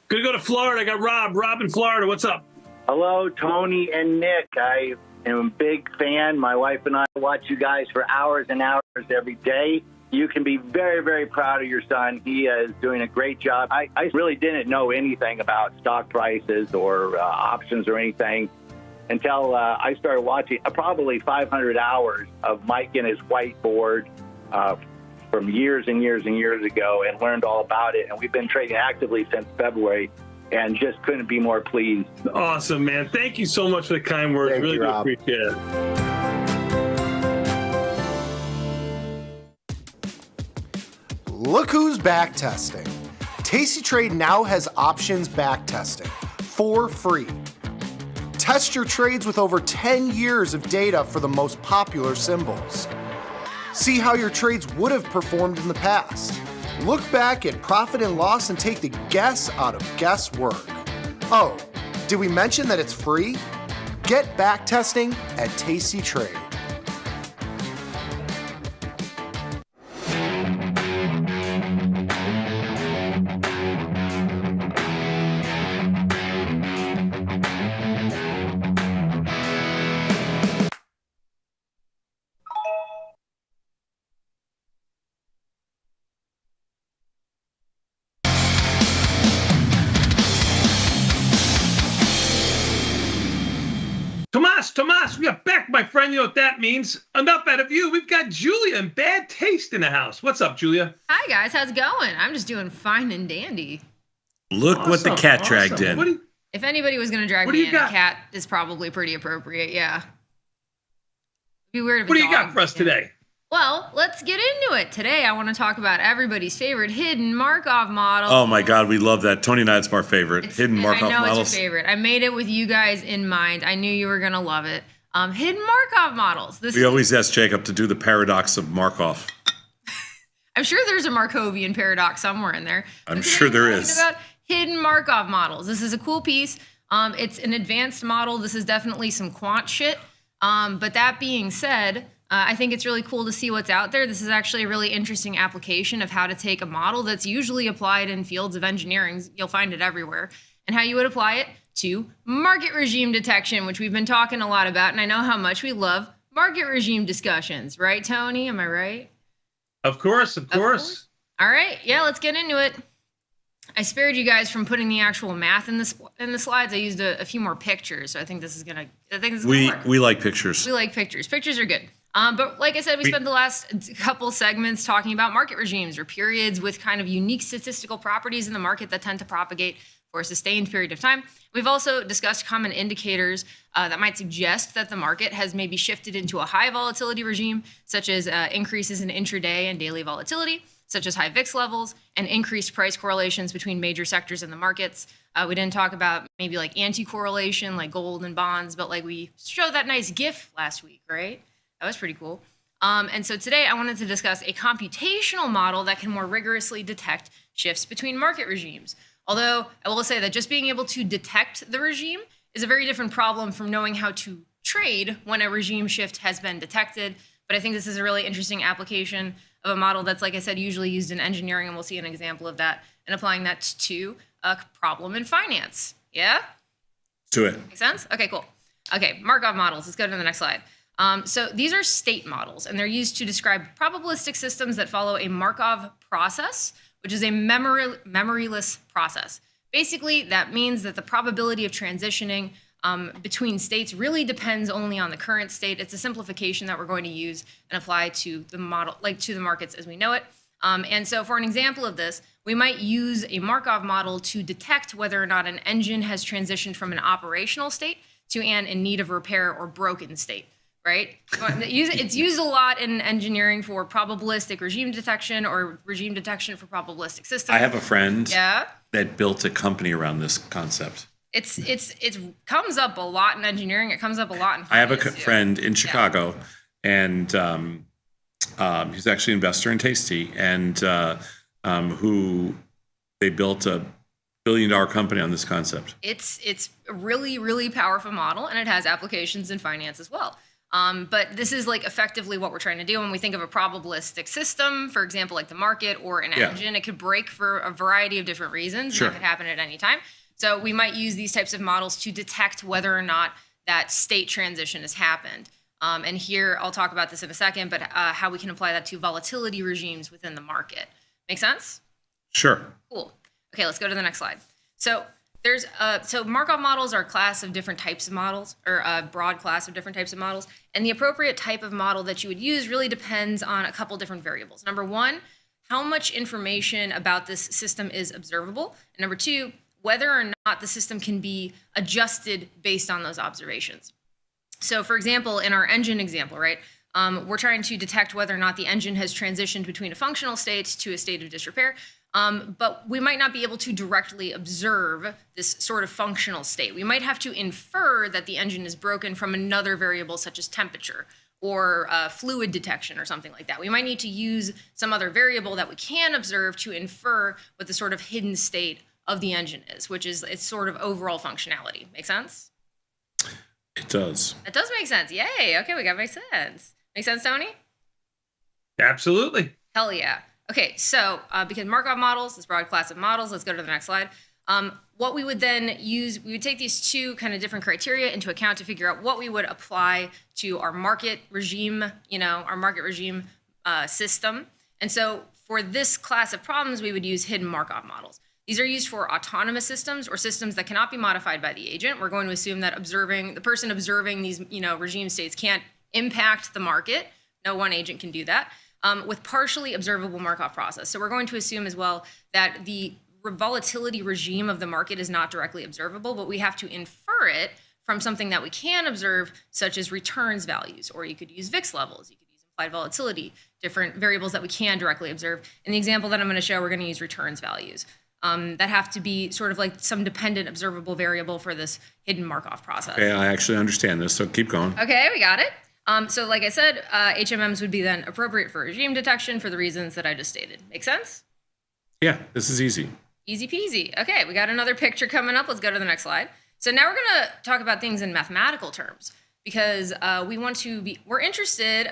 [SPEAKER 10] Gonna go to Florida. I got Rob. Rob in Florida. What's up?
[SPEAKER 6] Hello, Tony and Nick. I am a big fan. My wife and I watch you guys for hours and hours every day. You can be very, very proud of your son. He is doing a great job. I really didn't know anything about stock prices or options or anything until I started watching probably 500 hours of Mike and his whiteboard from years and years and years ago, and learned all about it. And we've been trading actively since February and just couldn't be more pleased.
[SPEAKER 10] Awesome, man. Thank you so much for the kind words. Really do appreciate it.
[SPEAKER 22] Look who's back testing. Tasty Trade now has options back testing for free. Test your trades with over 10 years of data for the most popular symbols. See how your trades would have performed in the past. Look back at profit and loss and take the guess out of guesswork. Oh, did we mention that it's free? Get back testing at Tasty Trade.
[SPEAKER 10] Tomas, we are back, my friend. You know what that means. Enough out of you. We've got Julia and Bad Taste in the house. What's up, Julia?
[SPEAKER 7] Hi, guys. How's it going? I'm just doing fine and dandy.
[SPEAKER 12] Look what the cat dragged in.
[SPEAKER 7] If anybody was going to drag
[SPEAKER 10] What do
[SPEAKER 7] me
[SPEAKER 10] you
[SPEAKER 7] in, a
[SPEAKER 10] got?
[SPEAKER 7] cat is probably pretty appropriate, yeah. It'd be weird if
[SPEAKER 10] What
[SPEAKER 7] a
[SPEAKER 10] do you got
[SPEAKER 7] dog-
[SPEAKER 10] for us today?
[SPEAKER 7] Well, let's get into it. Today, I want to talk about everybody's favorite hidden Markov model.
[SPEAKER 12] Oh my God, we love that. Tony and I, it's our favorite. Hidden Markov
[SPEAKER 7] I know
[SPEAKER 12] models.
[SPEAKER 7] it's your favorite. I made it with you guys in mind. I knew you were going to love it. Hidden Markov models.
[SPEAKER 12] We always ask Jacob to do the paradox of Markov.
[SPEAKER 7] I'm sure there's a Markovian paradox somewhere in there.
[SPEAKER 12] I'm sure there is.
[SPEAKER 7] About hidden Markov models. This is a cool piece. It's an advanced model. This is definitely some quant shit. But that being said, I think it's really cool to see what's out there. This is actually a really interesting application of how to take a model that's usually applied in fields of engineering. You'll find it everywhere. And how you would apply it to market regime detection, which we've been talking a lot about. And I know how much we love market regime discussions. Right, Tony? Am I right?
[SPEAKER 10] Of course, of course.
[SPEAKER 7] All right. Yeah, let's get into it. I spared you guys from putting the actual math in the slides. I used a few more pictures, so I think this is gonna work.
[SPEAKER 12] We like pictures.
[SPEAKER 7] We like pictures. Pictures are good. But like I said, we spent the last couple segments talking about market regimes or periods with kind of unique statistical properties in the market that tend to propagate for a sustained period of time. We've also discussed common indicators that might suggest that the market has maybe shifted into a high volatility regime, such as increases in intraday and daily volatility, such as high VIX levels, and increased price correlations between major sectors in the markets. We didn't talk about maybe like anti-correlation, like gold and bonds, but like we showed that nice GIF last week, right? That was pretty cool. And so today I wanted to discuss a computational model that can more rigorously detect shifts between market regimes. Although I will say that just being able to detect the regime is a very different problem from knowing how to trade when a regime shift has been detected. But I think this is a really interesting application of a model that's, like I said, usually used in engineering, and we'll see an example of that and applying that to a problem in finance. Yeah?
[SPEAKER 12] Do it.
[SPEAKER 7] Make sense? Okay, cool. Okay, Markov models. Let's go to the next slide. So these are state models, and they're used to describe probabilistic systems that follow a Markov process, which is a memoryless process. Basically, that means that the probability of transitioning between states really depends only on the current state. It's a simplification that we're going to use and apply to the model, like to the markets as we know it. And so for an example of this, we might use a Markov model to detect whether or not an engine has transitioned from an operational state to an in need of repair or broken state, right? It's used a lot in engineering for probabilistic regime detection or regime detection for probabilistic systems.
[SPEAKER 12] I have a friend that built a company around this concept.
[SPEAKER 7] It comes up a lot in engineering. It comes up a lot in finance.
[SPEAKER 12] I have a friend in Chicago, and he's actually an investor in Tasty, and who they built a billion-dollar company on this concept.
[SPEAKER 7] It's a really, really powerful model, and it has applications in finance as well. But this is like effectively what we're trying to do when we think of a probabilistic system, for example, like the market or an engine. It could break for a variety of different reasons.
[SPEAKER 12] Sure.
[SPEAKER 7] And that could happen at any time. So we might use these types of models to detect whether or not that state transition has happened. And here, I'll talk about this in a second, but how we can apply that to volatility regimes within the market. Make sense?
[SPEAKER 12] Sure.
[SPEAKER 7] Cool. Okay, let's go to the next slide. So there's so Markov models are a class of different types of models, or a broad class of different types of models. And the appropriate type of model that you would use really depends on a couple different variables. Number one, how much information about this system is observable. And number two, whether or not the system can be adjusted based on those observations. So for example, in our engine example, right, we're trying to detect whether or not the engine has transitioned between a functional state to a state of disrepair. But we might not be able to directly observe this sort of functional state. We might have to infer that the engine is broken from another variable such as temperature or fluid detection or something like that. We might need to use some other variable that we can observe to infer what the sort of hidden state of the engine is, which is its sort of overall functionality. Make sense?
[SPEAKER 12] It does.
[SPEAKER 7] It does make sense. Yay. Okay, we got make sense. Make sense, Tony?
[SPEAKER 10] Absolutely.
[SPEAKER 7] Hell yeah. Okay, so because Markov models, this broad class of models, let's go to the next slide. What we would then use, we would take these two kind of different criteria into account to figure out what we would apply to our market regime, our market regime system. And so for this class of problems, we would use hidden Markov models. These are used for autonomous systems or systems that cannot be modified by the agent. We're going to assume that the person observing these, regime states can't impact the market. No one agent can do that. With partially observable Markov process. So we're going to assume as well that the volatility regime of the market is not directly observable, but we have to infer it from something that we can observe, such as returns values, or you could use VIX levels, you could use implied volatility, different variables that we can directly observe. In the example that I'm going to show, we're going to use returns values that have to be sort of like some dependent observable variable for this hidden Markov process.
[SPEAKER 12] Okay, I actually understand this, so keep going.
[SPEAKER 7] Okay, we got it. So like I said, HMMs would be then appropriate for regime detection for the reasons that I just stated. Make sense?
[SPEAKER 12] Yeah, this is easy.
[SPEAKER 7] Easy peasy. Okay, we got another picture coming up. Let's go to the next slide. So now we're going to talk about things in mathematical terms because we're interested,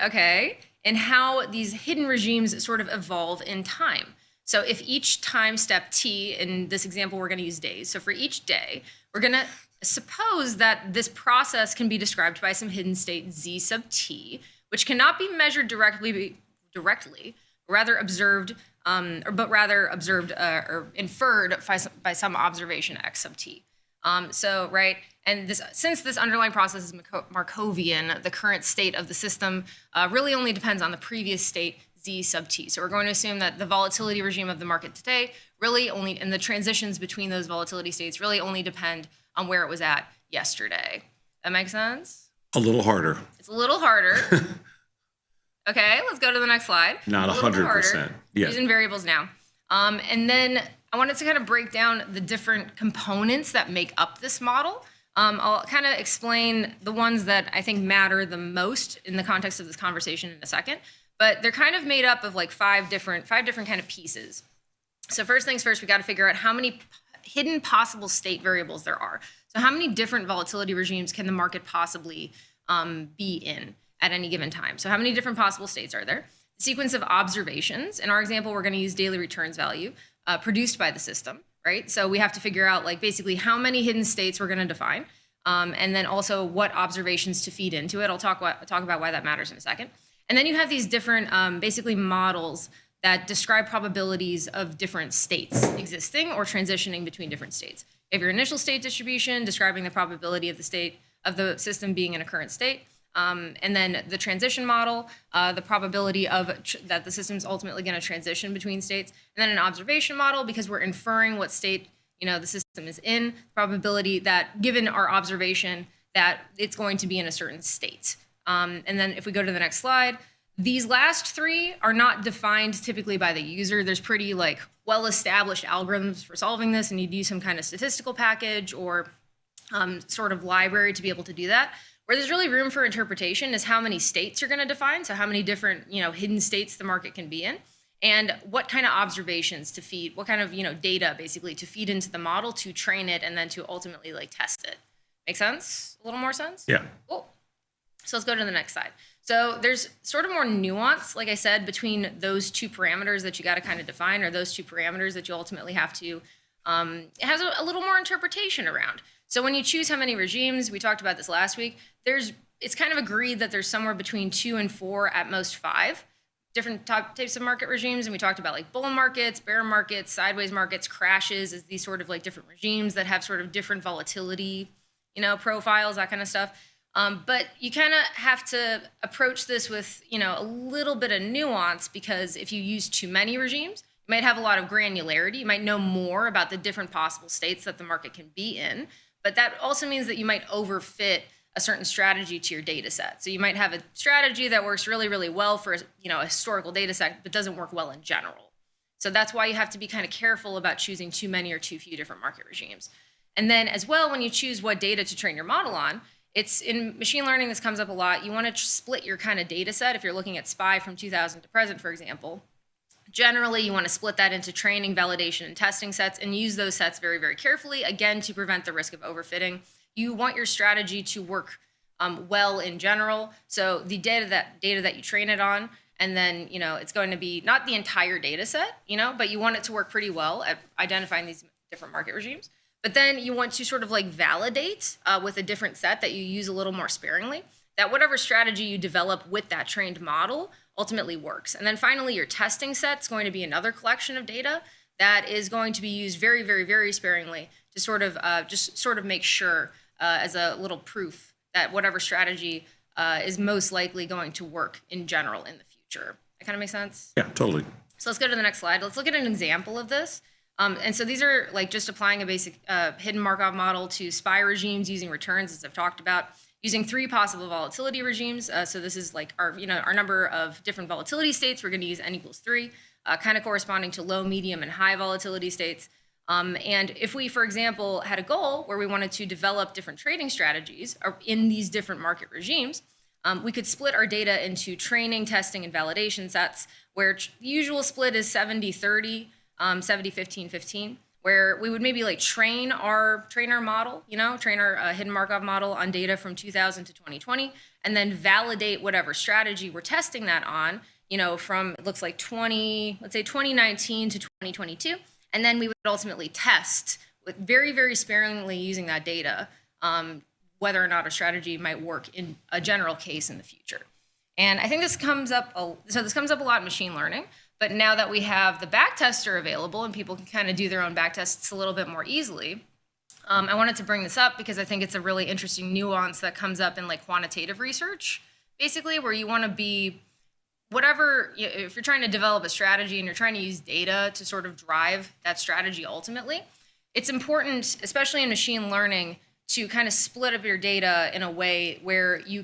[SPEAKER 7] in how these hidden regimes sort of evolve in time. So if each time step t, in this example, we're going to use days. So for each day, we're going to suppose that this process can be described by some hidden state z sub t, which cannot be measured directly, rather observed but rather observed or inferred by some observation x sub t. So, right, and since this underlying process is Markovian, the current state of the system really only depends on the previous state, z sub t. So we're going to assume that the volatility regime of the market today really only, and the transitions between those volatility states really only depend on where it was at yesterday. That makes sense?
[SPEAKER 12] A little harder.
[SPEAKER 7] It's a little harder. Okay, let's go to the next slide.
[SPEAKER 12] Not 100%. Yeah.
[SPEAKER 7] Using variables now. And then I wanted to kind of break down the different components that make up this model. I'll kind of explain the ones that I think matter the most in the context of this conversation in a second. But they're kind of made up of like five different kind of pieces. So first things first, we got to figure out how many hidden possible state variables there are. So how many different volatility regimes can the market possibly be in at any given time? So how many different possible states are there? The sequence of observations. In our example, we're going to use daily returns value produced by the system, right? So we have to figure out like basically how many hidden states we're going to define, and then also what observations to feed into it. I'll talk about why that matters in a second. And then you have these different basically models that describe probabilities of different states existing or transitioning between different states. You have your initial state distribution describing the probability of the state of the system being in a current state. And then the transition model, the probability of that the system's ultimately going to transition between states. And then an observation model, because we're inferring what state the system is in, probability that given our observation that it's going to be in a certain state. And then if we go to the next slide, these last three are not defined typically by the user. There's pretty like well-established algorithms for solving this, and you'd use some kind of statistical package or sort of library to be able to do that. Where there's really room for interpretation is how many states you're going to define, so how many different hidden states the market can be in, and what kind of observations to feed, what kind of data basically to feed into the model to train it and then to ultimately like test it. Make sense? A little more sense?
[SPEAKER 12] Yeah.
[SPEAKER 7] Cool. So let's go to the next slide. So there's sort of more nuance, like I said, between those two parameters that you got to kind of define, or those two parameters that you ultimately have to, it has a little more interpretation around. So when you choose how many regimes, we talked about this last week, it's kind of agreed that there's somewhere between 2 and 4, at most 5 different types of market regimes. And we talked about like bull markets, bear markets, sideways markets, crashes as these sort of like different regimes that have sort of different volatility, profiles, that kind of stuff. But you kind of have to approach this with, a little bit of nuance, because if you use too many regimes, you might have a lot of granularity. You might know more about the different possible states that the market can be in. But that also means that you might overfit a certain strategy to your data set. So you might have a strategy that works really, really well for a historical data set, but doesn't work well in general. So that's why you have to be kind of careful about choosing too many or too few different market regimes. And then as well, when you choose what data to train your model on, it's in machine learning, this comes up a lot. You want to split your kind of data set. If you're looking at SPY from 2000 to present, for example, generally you want to split that into training, validation, and testing sets, and use those sets very, very carefully, again, to prevent the risk of overfitting. You want your strategy to work well in general. So the data that you train it on, and then it's going to be not the entire data set, but you want it to work pretty well at identifying these different market regimes. But then you want to sort of like validate with a different set that you use a little more sparingly, that whatever strategy you develop with that trained model ultimately works. And then finally, your testing set is going to be another collection of data that is going to be used very, very, very sparingly to sort of just sort of make sure as a little proof that whatever strategy is most likely going to work in general in the future. That kind of makes sense?
[SPEAKER 12] Yeah, totally.
[SPEAKER 7] So let's go to the next slide. Let's look at an example of this. And so these are like just applying a basic hidden Markov model to SPY regimes using returns, as I've talked about, using 3 possible volatility regimes. So this is like our number of different volatility states. We're going to use n equals 3, kind of corresponding to low, medium, and high volatility states. And if we, for example, had a goal where we wanted to develop different trading strategies in these different market regimes, we could split our data into training, testing, and validation sets, where the usual split is 70-30, 70-15-15, where we would maybe like train our model, train our hidden Markov model on data from 2000 to 2020, and then validate whatever strategy we're testing that on, from it looks like 2019 to 2022. And then we would ultimately test with very, very sparingly using that data, whether or not a strategy might work in a general case in the future. And I think this comes up a lot in machine learning, But now that we have the back tester available and people can kind of do their own back tests a little bit more easily, I wanted to bring this up because I think it's a really interesting nuance that comes up in like quantitative research, basically, where you want to be if you're trying to develop a strategy and you're trying to use data to sort of drive that strategy ultimately, it's important, especially in machine learning, to kind of split up your data in a way where you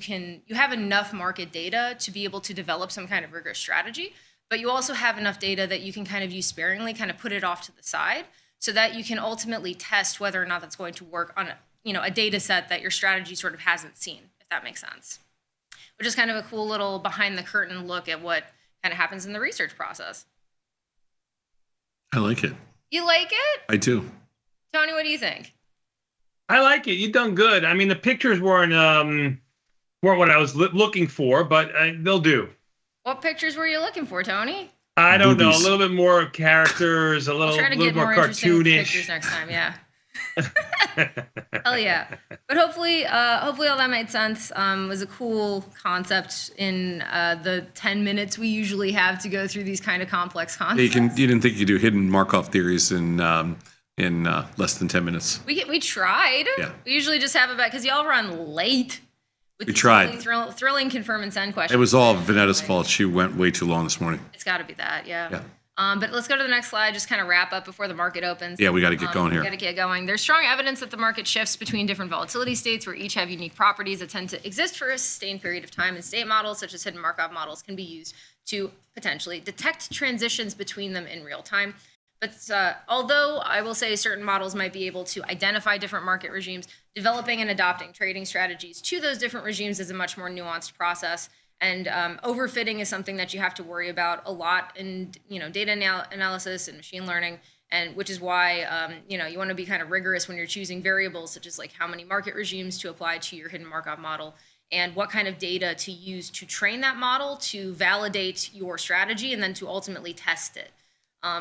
[SPEAKER 7] have enough market data to be able to develop some kind of rigorous strategy, but you also have enough data that you can kind of use sparingly, kind of put it off to the side, so that you can ultimately test whether or not that's going to work on a data set that your strategy sort of hasn't seen, if that makes sense. Which is kind of a cool little behind the curtain look at what kind of happens in the research process.
[SPEAKER 12] I like it.
[SPEAKER 7] You like it?
[SPEAKER 12] I do.
[SPEAKER 7] Tony, what do you think?
[SPEAKER 10] I like it. You've done good. I mean, the pictures weren't what I was looking for, but they'll do.
[SPEAKER 7] What pictures were you looking for, Tony?
[SPEAKER 10] I don't know. A little bit more characters, a little,
[SPEAKER 7] try to
[SPEAKER 10] little
[SPEAKER 7] get
[SPEAKER 10] more
[SPEAKER 7] interesting with the
[SPEAKER 10] cartoonish.
[SPEAKER 7] pictures next time, yeah. Hell yeah. But hopefully all that made sense. It was a cool concept in the 10 minutes we usually have to go through these kind of complex concepts.
[SPEAKER 12] You didn't think you could do hidden Markov theories in less than 10 minutes.
[SPEAKER 7] We tried.
[SPEAKER 12] Yeah.
[SPEAKER 7] We usually just have about because y'all run late. With
[SPEAKER 12] We
[SPEAKER 7] these
[SPEAKER 12] tried.
[SPEAKER 7] really thrilling confirm and send questions.
[SPEAKER 12] It was all Vanetta's fault. She went way too long this morning.
[SPEAKER 7] It's got to be that, yeah.
[SPEAKER 12] Yeah.
[SPEAKER 7] But let's go to the next slide, just kind of wrap up before the market opens.
[SPEAKER 12] Yeah, we got to get going here.
[SPEAKER 7] We got to get going. There's strong evidence that the market shifts between different volatility states where each have unique properties that tend to exist for a sustained period of time, and state models, such as hidden Markov models, can be used to potentially detect transitions between them in real time. But although I will say certain models might be able to identify different market regimes, developing and adopting trading strategies to those different regimes is a much more nuanced process. And overfitting is something that you have to worry about a lot in data analysis and machine learning, and which is why you want to be kind of rigorous when you're choosing variables such as like how many market regimes to apply to your hidden Markov model and what kind of data to use to train that model to validate your strategy and then to ultimately test it.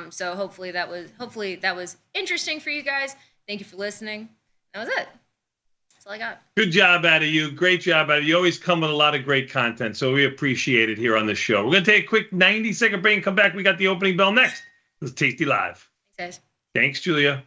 [SPEAKER 7] So hopefully that was interesting for you guys. Thank you for listening. That was it. That's all I got.
[SPEAKER 10] Good job out of you. Great job out of you. You always come with a lot of great content, so we appreciate it here on the show. We're going to take a quick 90-second break and come back. We got the opening bell next. This is Tasty Live.
[SPEAKER 7] Thanks, guys.
[SPEAKER 10] Thanks, Julia.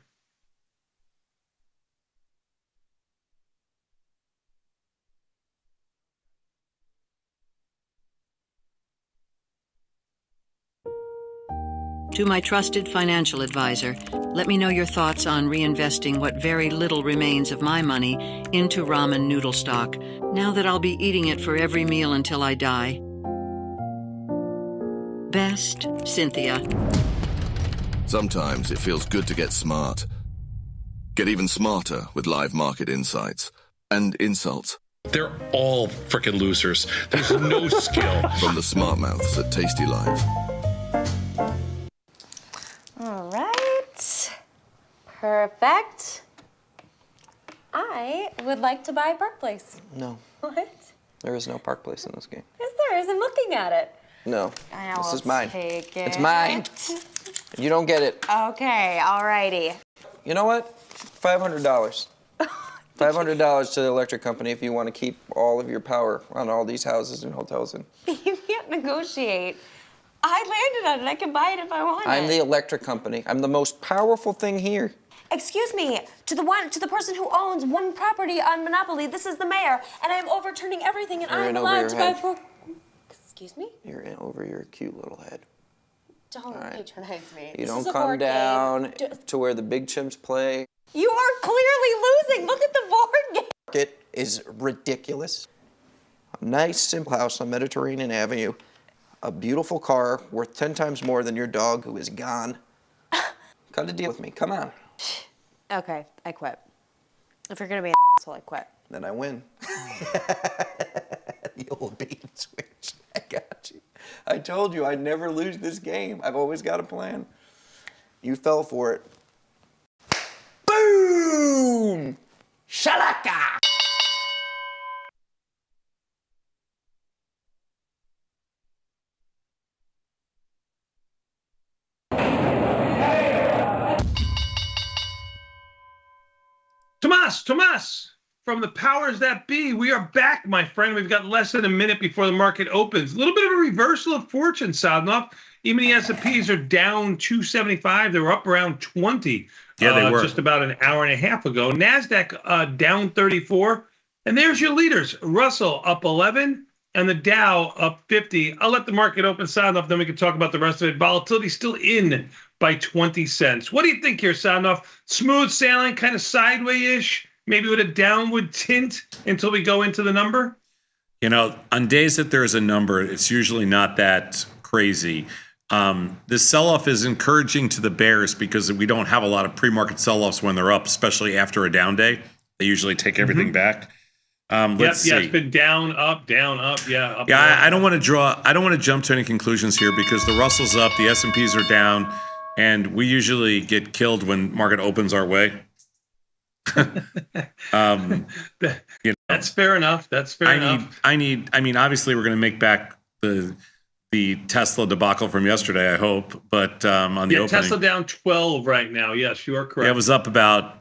[SPEAKER 1] To my trusted financial advisor, let me know your thoughts on reinvesting what very little remains of my money into ramen noodle stock, now that I'll be eating it for every meal until I die. Best, Cynthia.
[SPEAKER 17] Sometimes it feels good to get smart. Get even smarter with live market insights and insults.
[SPEAKER 18] They're all freaking losers. There's no skill.
[SPEAKER 17] From the smart mouths at tastylive.
[SPEAKER 2] All right. Perfect. I would like to buy Park Place.
[SPEAKER 5] No,
[SPEAKER 2] What?
[SPEAKER 5] there is no Park Place in this game.
[SPEAKER 2] Yes, there is. I'm looking at it.
[SPEAKER 5] No,
[SPEAKER 2] I
[SPEAKER 5] this
[SPEAKER 2] will
[SPEAKER 5] is mine.
[SPEAKER 2] take it.
[SPEAKER 5] It's mine. You don't get it.
[SPEAKER 2] Okay, alrighty.
[SPEAKER 5] You know what? $500. $500 to the electric company if you want to keep all of your power on all these houses and hotels. And
[SPEAKER 2] You can't negotiate. I landed on it. I can buy it if I want
[SPEAKER 5] I'm
[SPEAKER 2] it.
[SPEAKER 5] the electric company. I'm the most powerful thing here.
[SPEAKER 2] Excuse me, to the person who owns one property on Monopoly. This is the mayor, and I am overturning everything, and
[SPEAKER 5] You're
[SPEAKER 2] I am
[SPEAKER 5] in over
[SPEAKER 2] allowed
[SPEAKER 5] your
[SPEAKER 2] to
[SPEAKER 5] head.
[SPEAKER 2] buy. Excuse me?
[SPEAKER 5] You're in over your cute little head.
[SPEAKER 2] Don't patronize me.
[SPEAKER 5] You
[SPEAKER 2] This
[SPEAKER 5] don't
[SPEAKER 2] is a
[SPEAKER 5] come
[SPEAKER 2] board game.
[SPEAKER 5] down to where the big chimps play.
[SPEAKER 2] You are clearly losing. Look at the board game.
[SPEAKER 5] It is ridiculous. A nice, simple house on Mediterranean Avenue. A beautiful car worth 10 times more than your dog who is gone. Cut a deal with me. Come on.
[SPEAKER 2] Okay, I quit. If you're gonna be an asshole, I quit.
[SPEAKER 5] Then I win. The old bait and switch. I got you. I told you I'd never lose this game. I've always got a plan. You fell for it. Boom! Shalaka!
[SPEAKER 10] Tomas, from the powers that be, we are back, my friend. We've got less than a minute before the market opens. A little bit of a reversal of fortune, Sadnov. Even the S&Ps are down 275. They were up around 20.
[SPEAKER 12] Yeah, they were
[SPEAKER 10] just about an hour and a half ago. NASDAQ down 34. And there's your leaders. Russell up 11 and the Dow up 50. I'll let the market open Sadnov, then we can talk about the rest of it. Volatility still in by 20 cents. What do you think here, Sadnov? Smooth sailing, kind of sideways-ish, maybe with a downward tint until we go into the number?
[SPEAKER 12] You know, on days that there's a number, it's usually not that crazy. This sell-off is encouraging to the bears because we don't have a lot of pre-market sell-offs when they're up, especially after a down day. They usually take everything back. Let's see.
[SPEAKER 10] Yeah, it's been down, up, yeah. Up,
[SPEAKER 12] yeah,
[SPEAKER 10] down.
[SPEAKER 12] I don't want to jump to any conclusions here because the Russell's up, the S&Ps are down, and we usually get killed when market opens our way.
[SPEAKER 10] That's fair enough.
[SPEAKER 12] I mean, obviously we're going to make back the Tesla debacle from yesterday, I hope, but on the opening.
[SPEAKER 10] Tesla down 12 right now. Yes, you are correct.
[SPEAKER 12] Yeah, it was up about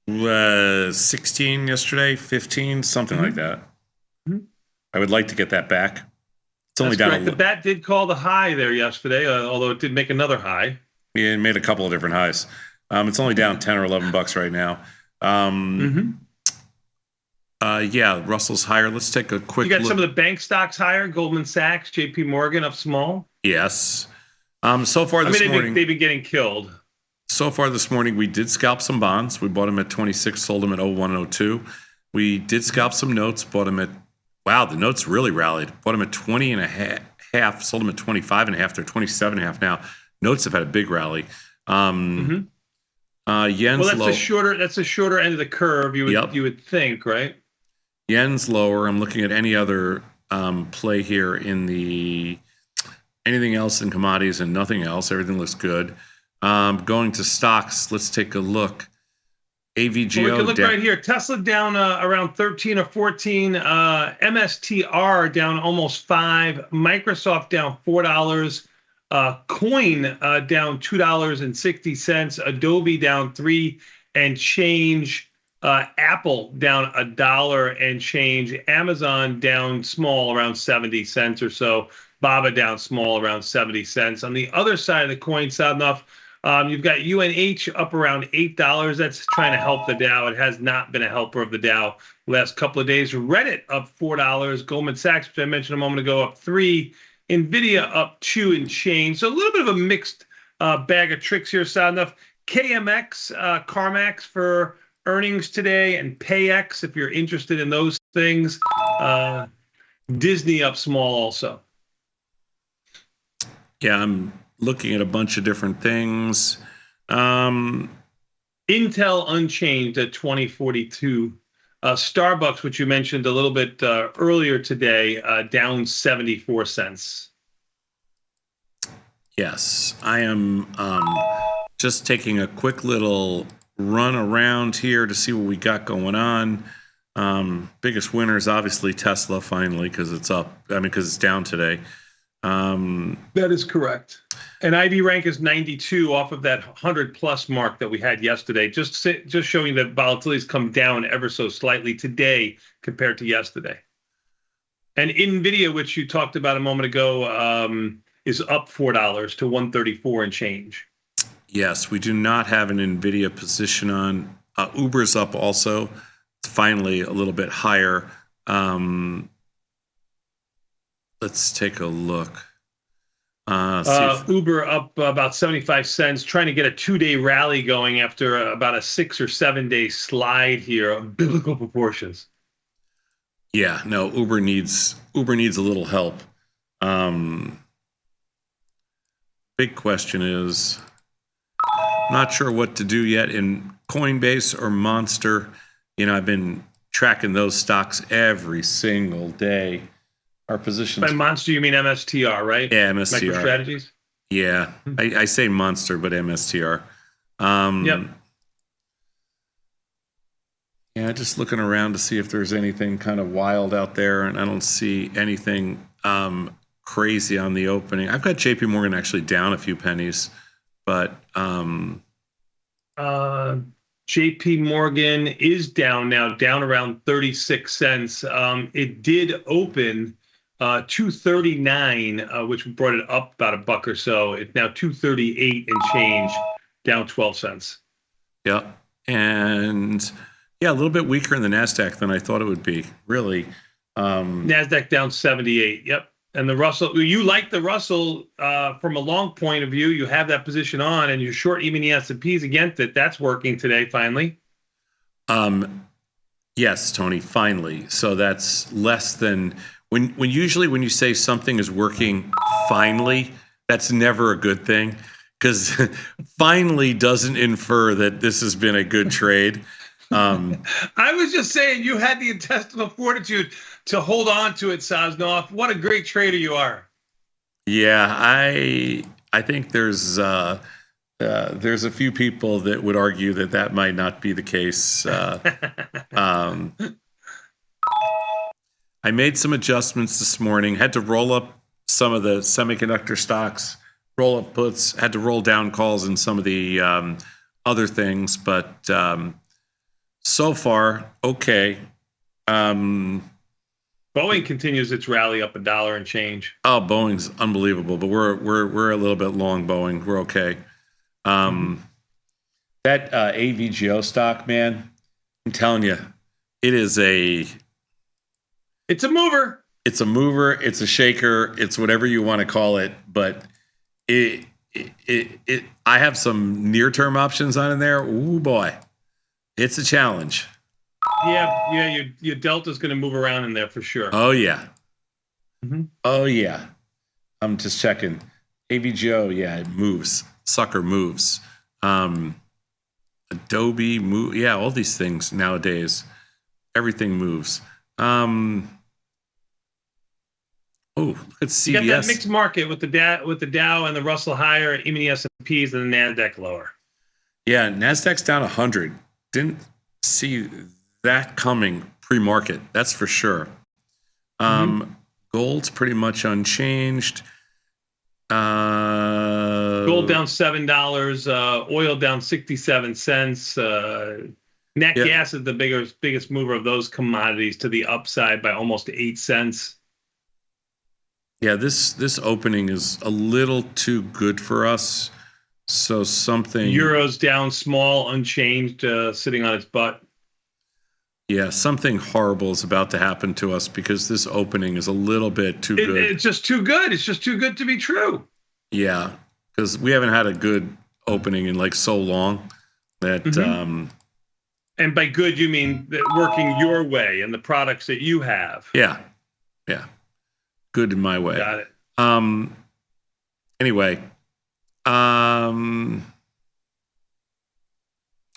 [SPEAKER 12] 16 yesterday, 15, something like that. I would like to get that back. It's only down.
[SPEAKER 10] The bat did call the high there yesterday, although it did make another high.
[SPEAKER 12] Yeah, it made a couple of different highs. It's only down 10 or 11 bucks right now. Yeah, Russell's higher. Let's take a quick look.
[SPEAKER 10] You got some of the bank stocks higher. Goldman Sachs, J.P. Morgan up small.
[SPEAKER 12] Yes. So far this morning,
[SPEAKER 10] they've been getting killed.
[SPEAKER 12] So far this morning, we did scalp some bonds. We bought them at 26, sold them at 01 and 02. We did scalp some notes, bought them at, wow, the notes really rallied. Bought them at 20 and a half, sold them at 25 and a half. They're 27 and a half now. Notes have had a big rally. Yen's low.
[SPEAKER 10] That's a shorter end of the curve. You would think, right?
[SPEAKER 12] Yen's lower. I'm looking at any other play here in the anything else in commodities and nothing else. Everything looks good. Going to stocks, let's take a look. AVGO.
[SPEAKER 10] We can look right here. Tesla down around 13 or 14. MSTR down almost $5. Microsoft down $4. Coin down $2.60. Adobe down $3 and change. Apple down $1 and change. Amazon down small around 70 cents or so. Baba down small around 70 cents. On the other side of the coin, Sadnov, you've got UNH up around $8. That's trying to help the Dow. It has not been a helper of the Dow last couple of days. Reddit up $4. Goldman Sachs, which I mentioned a moment ago, up $3. NVIDIA up 2 and change. So a little bit of a mixed bag of tricks here, Sadnov. KMX, CarMax for earnings today, and PayX if you're interested in those things. Disney up small also.
[SPEAKER 12] Yeah, I'm looking at a bunch of different things.
[SPEAKER 10] Intel unchanged at 2042. Starbucks, which you mentioned a little bit earlier today, down 74 cents.
[SPEAKER 12] Yes, I am just taking a quick little run around here to see what we got going on. Biggest winner is obviously Tesla finally because it's up. I mean, because it's down today.
[SPEAKER 10] That is correct. And IV rank is 92 off of that 100+ mark that we had yesterday. Just showing that volatility has come down ever so slightly today compared to yesterday. And NVIDIA, which you talked about a moment ago, is up $4 to 134 and change.
[SPEAKER 12] Yes, we do not have an NVIDIA position on. Uber's up also. It's finally a little bit higher. Let's take a look.
[SPEAKER 10] Uber up about 75 cents, trying to get a 2-day rally going after about a 6 or 7 day slide here of biblical proportions.
[SPEAKER 12] Yeah, no, Uber needs a little help. Big question is, not sure what to do yet in Coinbase or Monster. You know, I've been tracking those stocks every single day. Our positions.
[SPEAKER 10] By Monster, you mean MSTR, right?
[SPEAKER 12] Yeah, MSTR.
[SPEAKER 10] MicroStrategies?
[SPEAKER 12] Yeah, I say Monster, but MSTR.
[SPEAKER 10] Yep.
[SPEAKER 12] Yeah, just looking around to see if there's anything kind of wild out there, and I don't see anything crazy on the opening. I've got JP Morgan actually down a few pennies, but
[SPEAKER 10] JP Morgan is down now, down around 36 cents. It did open 239, which brought it up about a buck or so. It's now 238 and change, down 12 cents.
[SPEAKER 12] Yeah. And yeah, a little bit weaker in the NASDAQ than I thought it would be, really.
[SPEAKER 10] NASDAQ down 78. Yep. And the Russell, you like the Russell from a long point of view. You have that position on, and you're short even the S&Ps against it. That's working today, finally.
[SPEAKER 12] Yes, Tony, finally. So that's less than when usually when you say something is working finally, that's never a good thing, because finally doesn't infer that this has been a good trade.
[SPEAKER 10] I was just saying you had the intestinal fortitude to hold on to it, Sosnoff. What a great trader you are.
[SPEAKER 12] Yeah, I think there's a few people that would argue that might not be the case. I made some adjustments this morning. Had to roll up some of the semiconductor stocks, roll up puts. Had to roll down calls in some of the other things, but so far okay.
[SPEAKER 10] Boeing continues its rally up $1 and change.
[SPEAKER 12] Oh, Boeing's unbelievable, but we're a little bit long Boeing. We're okay. That AVGO stock, man, I'm telling you, it's a
[SPEAKER 10] mover.
[SPEAKER 12] It's a mover. It's a shaker. It's whatever you want to call it. But I have some near-term options on in there. Ooh, boy, it's a challenge.
[SPEAKER 10] Yeah. Your Delta's going to move around in there for sure.
[SPEAKER 12] Oh yeah. Oh yeah. I'm just checking. AVGO, yeah, it moves. Sucker moves. Adobe move. Yeah, all these things nowadays. Everything moves. Oh, look at CVS.
[SPEAKER 10] You got that mixed market with the Dow and the Russell higher, even the S&Ps and the NASDAQ lower.
[SPEAKER 12] Yeah, NASDAQ's down 100. Didn't see that coming pre-market. That's for sure. Gold's pretty much unchanged.
[SPEAKER 10] Gold down $7. Oil down 67 cents. Nat gas is the biggest mover of those commodities to the upside by almost 8 cents.
[SPEAKER 12] Yeah, this opening is a little too good for us. So something.
[SPEAKER 10] Euro's down small, unchanged, sitting on its butt.
[SPEAKER 12] Yeah, something horrible is about to happen to us because this opening is a little bit too good.
[SPEAKER 10] It's just too good. It's just too good to be true.
[SPEAKER 12] Yeah, because we haven't had a good opening in like so long that.
[SPEAKER 10] And by good, you mean that working your way and the products that you have.
[SPEAKER 12] Yeah. Good in my way.
[SPEAKER 10] Got it.
[SPEAKER 12] Anyway. All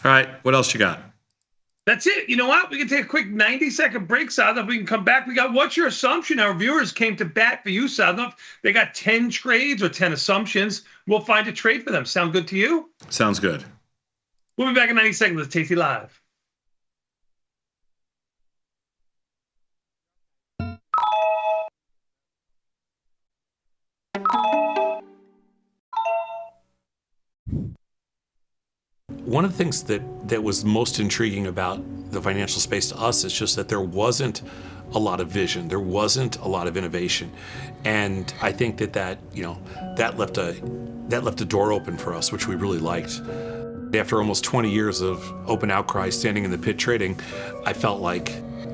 [SPEAKER 12] right. What else you got?
[SPEAKER 10] That's it. You know what? We can take a quick 90-second break, Sadov. We can come back. We got what's your assumption? Our viewers came to bat for you, Sadov. They got 10 trades or 10 assumptions. We'll find a trade for them. Sound good to you?
[SPEAKER 12] Sounds good.
[SPEAKER 10] We'll be back in 90 seconds with Tasty Live.
[SPEAKER 16] One of the things that was most intriguing about the financial space to us is just that there wasn't a lot of vision, there wasn't a lot of innovation, and I think that left a door open for us, which we really liked. After almost 20 years of open outcry standing in the pit trading, I felt like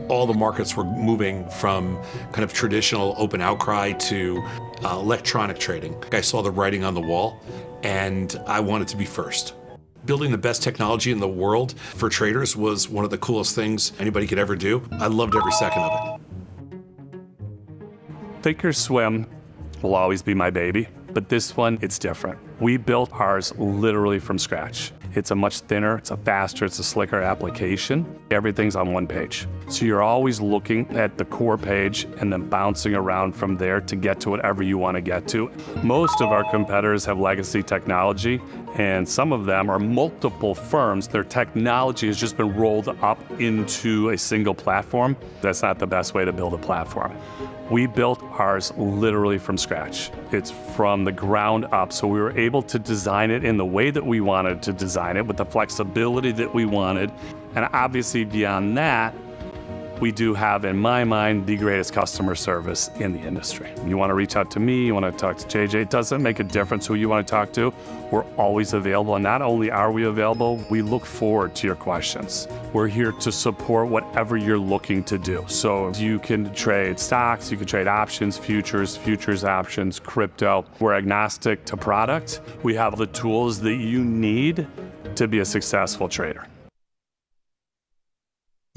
[SPEAKER 16] all the markets were moving from kind of traditional open outcry to electronic trading. I saw the writing on the wall, and I wanted to be first. Building the best technology in the world for traders was one of the coolest things anybody could ever do. I loved every second of it.
[SPEAKER 3] Thinkorswim will always be my baby, but this one, it's different. We built ours literally from scratch. It's a much thinner, it's a faster, it's a slicker application. Everything's on one page. So you're always looking at the core page and then bouncing around from there to get to whatever you want to get to. Most of our competitors have legacy technology, and some of them are multiple firms. Their technology has just been rolled up into a single platform. That's not the best way to build a platform. We built ours literally from scratch. It's from the ground up, so we were able to design it in the way that we wanted to design it with the flexibility that we wanted. And obviously beyond that, we do have, in my mind, the greatest customer service in the industry. You want to reach out to me, you want to talk to JJ, it doesn't make a difference who you want to talk to. We're always available, and not only are we available, we look forward to your questions. We're here to support whatever you're looking to do. So you can trade stocks, you can trade options, futures options, crypto. We're agnostic to product. We have the tools that you need to be a successful trader.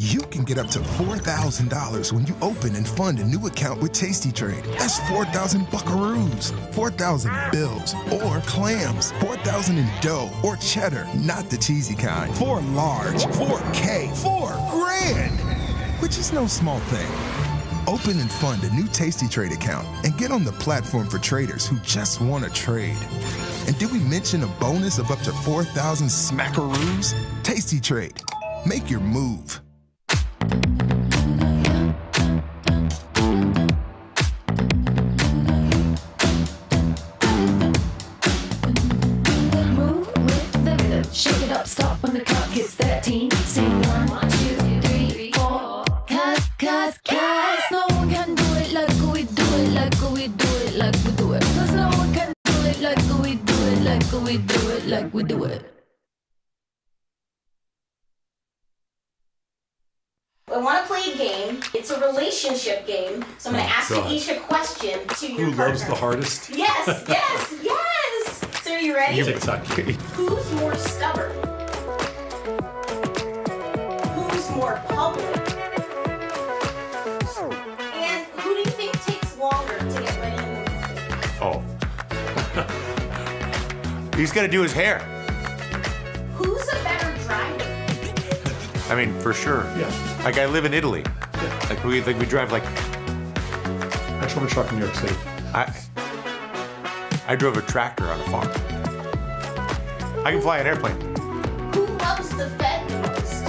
[SPEAKER 4] You can get up to $4,000 when you open and fund a new account with tastytrade. That's 4,000 buckaroos, 4,000 bills, or clams, 4,000 in dough or cheddar, not the cheesy kind. 4 large, 4K, 4 grand, which is no small thing. Open and fund a new tastytrade account and get on the platform for traders who just want to trade. And did we mention a bonus of up to 4,000 smackaroos? tastytrade. Make your move.
[SPEAKER 15] Shake it up, stop when the clock hits 13. Sing 1, 2, 3, 4. Cause no one can do it like we do it, like we do it, like we do it. Cause no one can do it like we do it, like we do it, like we do it.
[SPEAKER 11] I want to play a game. It's a relationship game. So I'm going to ask you each a question to your partner.
[SPEAKER 8] Who loves the hardest?
[SPEAKER 11] Yes, yes, yes. So are you ready?
[SPEAKER 8] Kentucky.
[SPEAKER 11] Who's more stubborn? Who's more public? And who do you think takes longer to get ready in the morning?
[SPEAKER 23] Oh. He's got to do his hair.
[SPEAKER 11] Who's a better driver?
[SPEAKER 23] I mean, for sure.
[SPEAKER 8] Yeah.
[SPEAKER 23] Like, I live in Italy. Yeah. Like we drive like.
[SPEAKER 8] I drove a truck in New York City.
[SPEAKER 23] I drove a tractor on a farm. I can fly an airplane.
[SPEAKER 11] Who loves the Fed the most?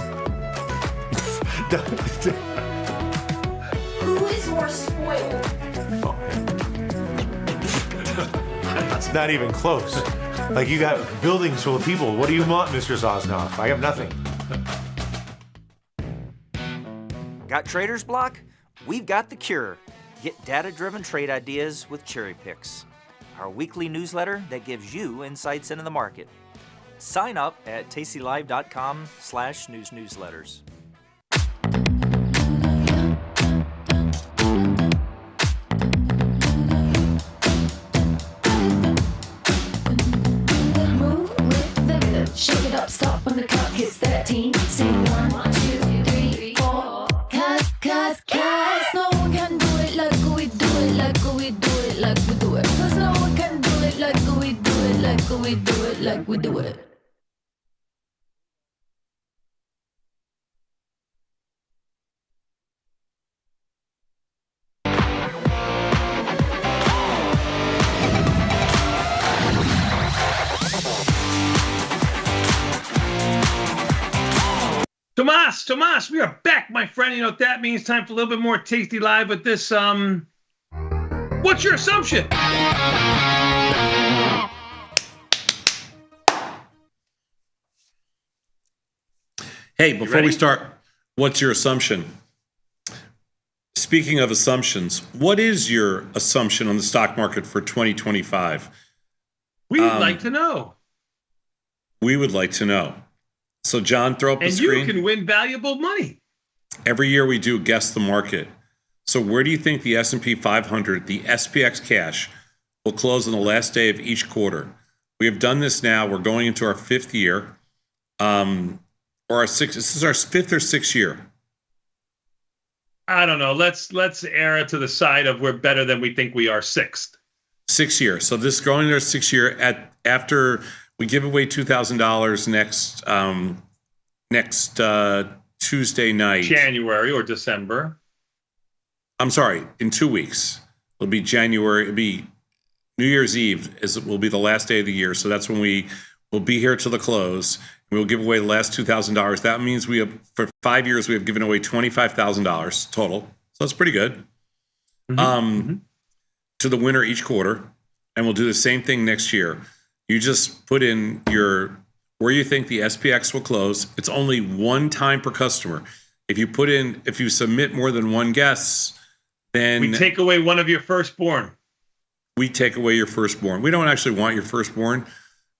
[SPEAKER 11] Who is more spoiled?
[SPEAKER 23] It's not even close. Like, you got buildings full of people. What do you want, Mr. Zosnoff? I have nothing.
[SPEAKER 9] Got trader's block? We've got the cure. Get data-driven trade ideas with Cherry Picks, our weekly newsletter that gives you insights into the market. Sign up at tastylive.com/newsletters.
[SPEAKER 15] Move with the rhythm. Shake it up, stop when the clock hits 13. Sing 1, 2, 3, 4. Cause no one can do it like we do it, like we do it, like we do it. Cause no one can do it like we do it, like we do it, like we do it.
[SPEAKER 10] Tomas, we are back, my friend. You know what that means? Time for a little bit more Tasty Live with this, what's your assumption?
[SPEAKER 12] Hey, before we start, what's your assumption? Speaking of assumptions, what is your assumption on the stock market for 2025?
[SPEAKER 10] We'd like to know.
[SPEAKER 12] We would like to know. So, John, throw up the screen.
[SPEAKER 10] And you can win valuable money.
[SPEAKER 12] Every year we do guess the market. So where do you think the S&P 500, the SPX cash, will close on the last day of each quarter? We have done this now. We're going into our 5th year, or our 6th. This is our 5th or 6th year.
[SPEAKER 10] I don't know. Let's err to the side of we're better than we think we are. 6th.
[SPEAKER 12] 6th year. So this is going into our 6th year after we give away $2,000 next Tuesday night.
[SPEAKER 10] January or December.
[SPEAKER 12] I'm sorry, in 2 weeks. It'll be January. It'll be New Year's Eve will be the last day of the year. So that's when we will be here till the close. We will give away the last $2,000. That means we have, for 5 years, we have given away $25,000 total. So that's pretty good. To the winner each quarter. And we'll do the same thing next year. You just put in where you think the SPX will close. It's only one time per customer. If you submit more than one guess, then
[SPEAKER 10] we take away one of your firstborn.
[SPEAKER 12] We take away your firstborn. We don't actually want your firstborn,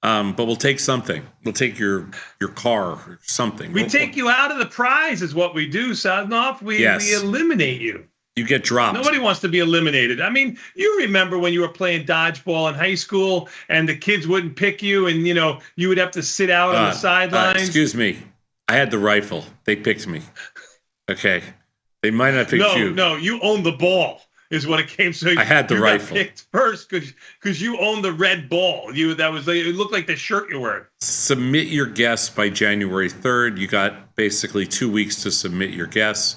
[SPEAKER 12] but we'll take something. We'll take your car or something.
[SPEAKER 10] We take you out of the prize is what we do, Sosnoff. We eliminate you.
[SPEAKER 12] You get dropped.
[SPEAKER 10] Nobody wants to be eliminated. I mean, you remember when you were playing dodgeball in high school and the kids wouldn't pick you and, you would have to sit out on the sidelines?
[SPEAKER 12] Excuse me. I had the rifle. They picked me. Okay. They might not pick you.
[SPEAKER 10] No, you owned the ball is what it came. So
[SPEAKER 12] I had the
[SPEAKER 10] you
[SPEAKER 12] rifle.
[SPEAKER 10] Got picked first because you owned the red ball. It looked like the shirt you're wearing.
[SPEAKER 12] Submit your guess by January 3rd. You got basically 2 weeks to submit your guess.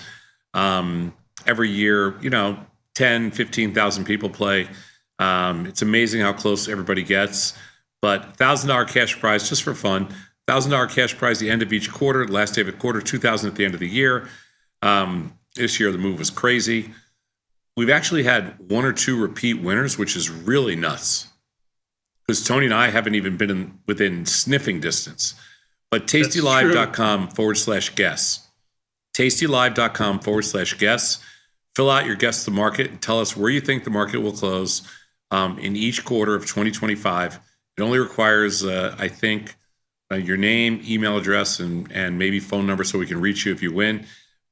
[SPEAKER 12] Every year, 10, 15,000 people play. It's amazing how close everybody gets. But $1,000 cash prize just for fun. $1,000 cash prize the end of each quarter, the last day of a quarter, $2,000 at the end of the year. This year, the move was crazy. We've actually had 1 or 2 repeat winners, which is really nuts. Because Tony and I haven't even been within sniffing distance. But tastylive.com/guess. tastylive.com/guess. Fill out your guess the market and tell us where you think the market will close in each quarter of 2025. It only requires, I think, your name, email address, and maybe phone number so we can reach you if you win.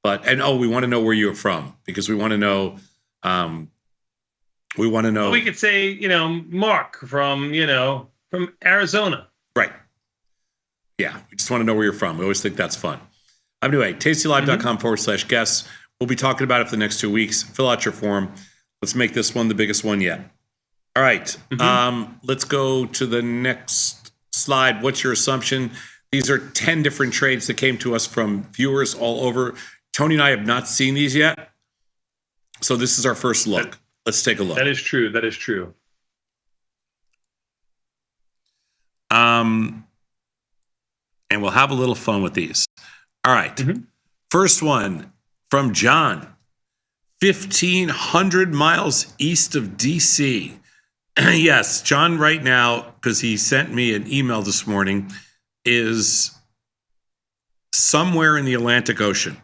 [SPEAKER 12] We want to know where you're from because we want to know.
[SPEAKER 10] We could say, Mark from Arizona.
[SPEAKER 12] Right. Yeah, we just want to know where you're from. We always think that's fun. Anyway, tastylive.com/guess. We'll be talking about it for the next 2 weeks. Fill out your form. Let's make this one the biggest one yet. All right. Let's go to the next slide. What's your assumption? These are 10 different trades that came to us from viewers all over. Tony and I have not seen these yet. So this is our first look. Let's take a look.
[SPEAKER 10] That is true. That is true.
[SPEAKER 12] And we'll have a little fun with these. All right. First one from John, 1,500 miles east of DC. Yes, John right now, because he sent me an email this morning, is somewhere in the Atlantic Ocean.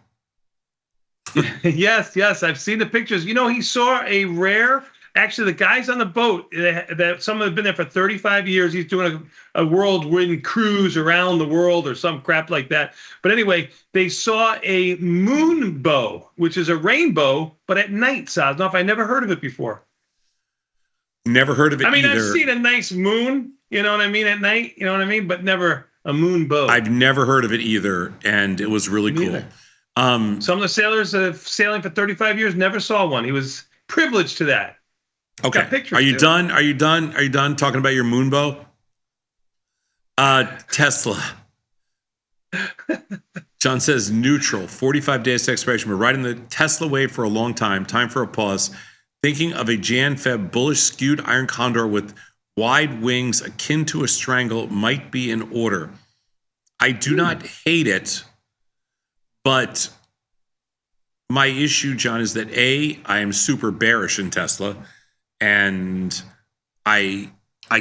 [SPEAKER 10] Yes, I've seen the pictures. He saw a rare. Actually, the guys on the boat, that some have been there for 35 years. He's doing a whirlwind cruise around the world or some crap like that. But anyway, they saw a moon bow, which is a rainbow, but at night, Sosnoff. I never heard of it before.
[SPEAKER 12] Never heard of it either.
[SPEAKER 10] I've seen a nice moon, at night, but never a moon bow.
[SPEAKER 12] I've never heard of it either, and it was really cool.
[SPEAKER 10] Some of the sailors that have sailing for 35 years never saw one. He was privileged to that.
[SPEAKER 12] Okay. Are you done? Are you done talking about your moon bow? Tesla. John says neutral, 45 days to expiration. We're riding the Tesla wave for a long time. Time for a pause. Thinking of a Jan-Feb bullish skewed iron condor with wide wings akin to a strangle might be in order. I do not hate it, but my issue, John, is that I am super bearish in Tesla. And I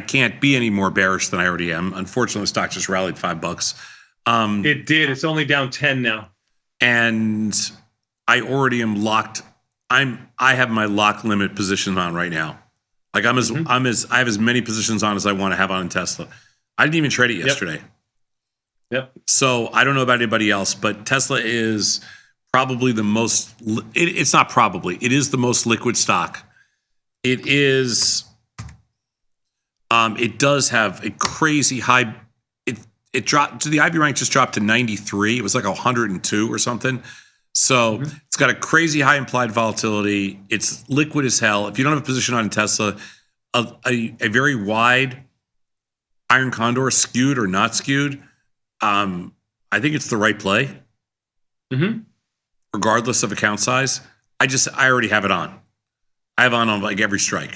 [SPEAKER 12] can't be any more bearish than I already am. Unfortunately, the stock just rallied $5.
[SPEAKER 10] It did. It's only down 10 now.
[SPEAKER 12] And I already am locked. I have my lock limit position on right now. Like I have as many positions on as I want to have on in Tesla. I didn't even trade it yesterday.
[SPEAKER 10] Yep.
[SPEAKER 12] So I don't know about anybody else, but Tesla is probably the most. It's not probably. It is the most liquid stock. It is. It does have a crazy high. It dropped to the IB rank, just dropped to 93. It was like 102 or something. So it's got a crazy high implied volatility. It's liquid as hell. If you don't have a position on Tesla, a very wide iron condor, skewed or not skewed, I think it's the right play. Regardless of account size. I already have it on. I have on like every strike.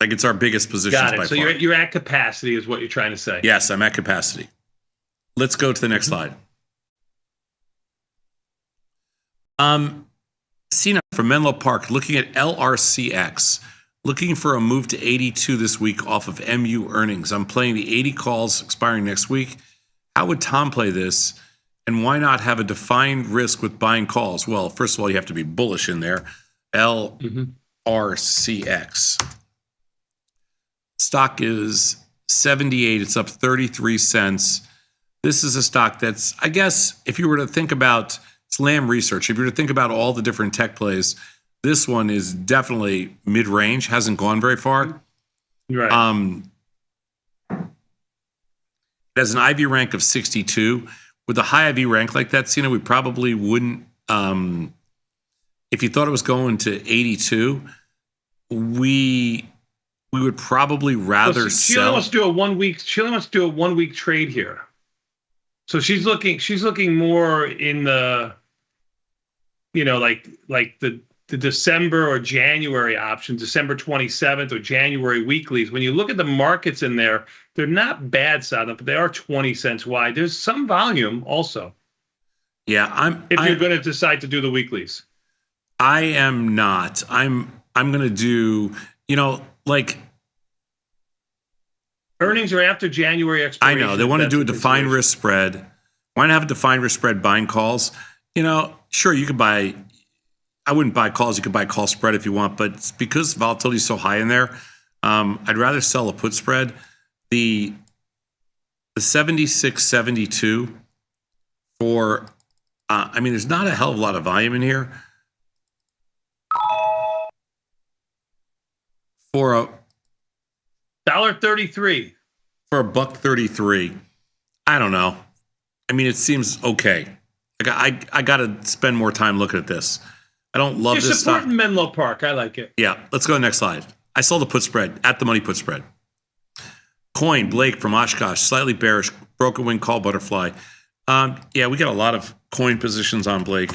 [SPEAKER 12] Like it's our biggest position.
[SPEAKER 10] Got it.
[SPEAKER 12] By
[SPEAKER 10] So
[SPEAKER 12] far.
[SPEAKER 10] you're at capacity, is what you're trying to say.
[SPEAKER 12] Yes, I'm at capacity. Let's go to the next slide. Cena from Menlo Park looking at LRCX, looking for a move to 82 this week off of MU earnings. I'm playing the 80 calls expiring next week. How would Tom play this? And why not have a defined risk with buying calls? Well, first of all, you have to be bullish in there. LRCX. Stock is 78. It's up 33 cents. This is a stock that's, I guess, if you were to think about, it's Lamb Research, if you were to think about all the different tech plays, this one is definitely mid-range, hasn't gone very far.
[SPEAKER 10] Right.
[SPEAKER 12] It has an IV rank of 62. With a high IV rank like that, Cena, we probably wouldn't, if you thought it was going to 82, we would probably rather
[SPEAKER 10] She
[SPEAKER 12] sell.
[SPEAKER 10] only wants to do a 1 week. She only wants to do a 1 week trade here. So she's looking more in the, like the December or January options, December 27th or January weeklies. When you look at the markets in there, they're not bad, Sadam, but they are 20 cents wide. There's some volume also.
[SPEAKER 12] Yeah,
[SPEAKER 10] if you're going to decide to do the weeklies.
[SPEAKER 12] I am not. I'm going to do, like.
[SPEAKER 10] Earnings are after January expiration.
[SPEAKER 12] I know. They want to do a defined risk spread. Why not have a defined risk spread buying calls? Sure, you could buy. I wouldn't buy calls. You could buy call spread if you want, but it's because volatility is so high in there, I'd rather sell a put spread. The 76.72 for, there's not a hell of a lot of volume in here. For a
[SPEAKER 10] $1.33.
[SPEAKER 12] For $1.33. I don't know. It seems okay. I got to spend more time looking at this. I don't love this stock.
[SPEAKER 10] You're supporting Menlo Park. I like it.
[SPEAKER 12] Yeah, let's go to the next slide. I saw the put spread, at the money put spread. Coin, Blake from Oshkosh, slightly bearish, broken wing call butterfly. Yeah, we got a lot of coin positions on Blake.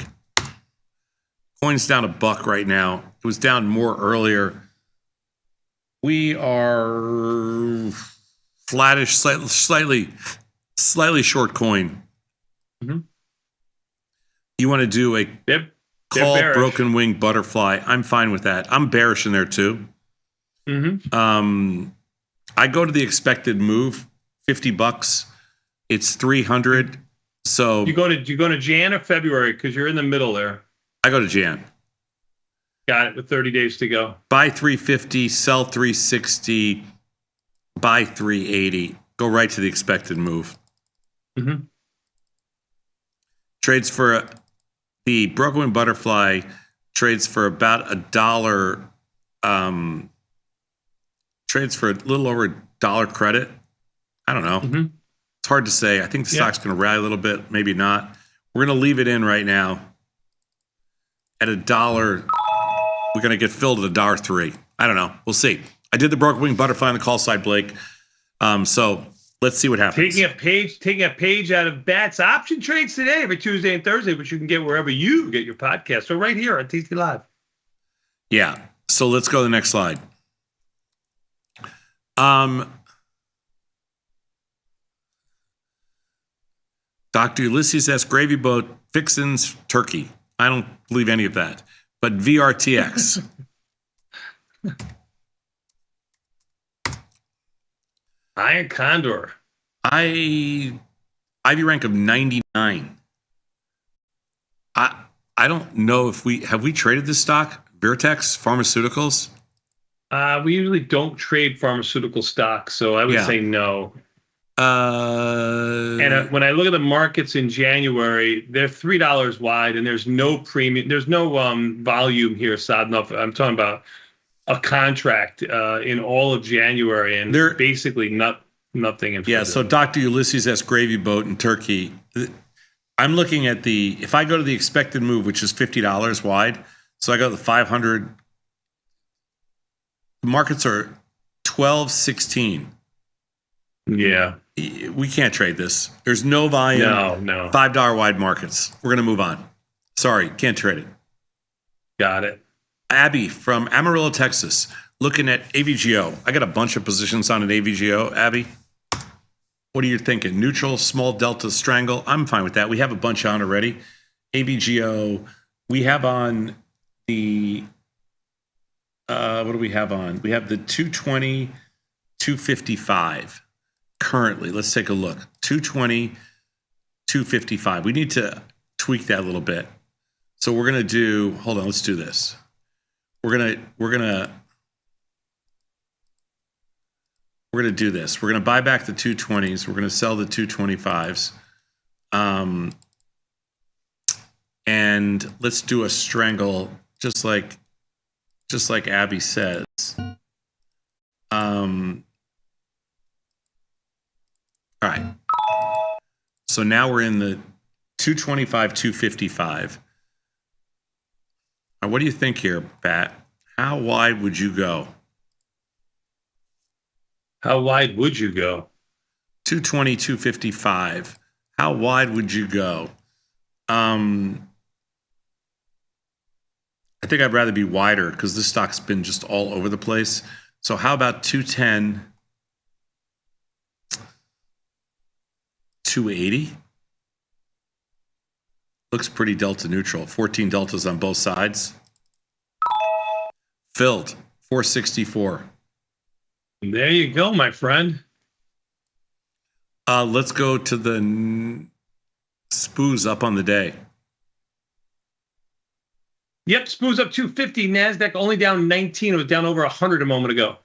[SPEAKER 12] Coin's down $1 right now. It was down more earlier. We are flattish, slightly short coin.
[SPEAKER 10] Mm-hmm.
[SPEAKER 12] You want to do a call broken wing butterfly? I'm fine with that. I'm bearish in there too.
[SPEAKER 10] Mm-hmm.
[SPEAKER 12] I go to the expected move, $50. It's 300. So
[SPEAKER 10] you go to Jan or February because you're in the middle there.
[SPEAKER 12] I go to Jan.
[SPEAKER 10] Got it, with 30 days to go.
[SPEAKER 12] Buy 350, sell 360, buy 380. Go right to the expected move.
[SPEAKER 10] Mm-hmm.
[SPEAKER 12] Trades for the broken wing butterfly trades for about $1. Trades for a little over $1 credit. I don't know.
[SPEAKER 10] Mm-hmm.
[SPEAKER 12] It's hard to say. I think the stock's going to rally a little bit, maybe not. We're going to leave it in right now at $1. We're going to get filled at $1.03. I don't know. We'll see. I did the broken wing butterfly on the call side, Blake. So let's see what happens.
[SPEAKER 10] Taking a page out of Bat's option trades today, every Tuesday and Thursday, which you can get wherever you get your podcast. So right here on TC Live.
[SPEAKER 12] Yeah. So let's go to the next slide. Dr. Ulysses S. Gravy Boat, Fixins, Turkey. I don't believe any of that. But VRTX.
[SPEAKER 10] Iron Condor.
[SPEAKER 12] IV rank of 99. I don't know if we traded this stock, Vertex Pharmaceuticals.
[SPEAKER 10] We usually don't trade pharmaceutical stocks, so I would say no. And when I look at the markets in January, they're $3 wide, and there's no premium. There's no volume here, Sadnov. I'm talking about a contract in all of January, and they're basically nothing. In
[SPEAKER 12] so Dr. Ulysses S. Gravy Boat in Turkey. I'm looking at if I go to the expected move, which is $50 wide, so I go to the 500. The markets are 12.16.
[SPEAKER 10] Yeah.
[SPEAKER 12] We can't trade this. There's no volume.
[SPEAKER 10] No.
[SPEAKER 12] $5 wide markets. We're going to move on. Sorry, can't trade it.
[SPEAKER 10] Got it.
[SPEAKER 12] Abby from Amarillo, Texas, looking at AVGO. I got a bunch of positions on an AVGO. Abby, what are you thinking? Neutral, small delta, strangle? I'm fine with that. We have a bunch on already. AVGO. We have on the, what do we have on? We have the 220, 255. Currently, let's take a look. 220,
[SPEAKER 18] 255. We need to tweak that a little bit. So we're gonna do. Hold on. Let's do this. We're gonna do this. We're gonna buy back the 220s. We're gonna sell the 225s. And let's do a strangle, just like Abby says. All right. So now we're in the 225, 255. Now, what do you think here, Pat? How wide would you go?
[SPEAKER 10] How wide would you go?
[SPEAKER 18] 220, 255. How wide would you go? I think I'd rather be wider because this stock's been just all over the place. So how about 210, 280? Looks pretty delta neutral. 14 deltas on both sides. Filled, 464.
[SPEAKER 10] There you go, my friend.
[SPEAKER 18] Let's go to the SPOOs up on the day.
[SPEAKER 10] Yep, SPOO's up 250. NASDAQ only down 19. It was down over 100 a moment ago.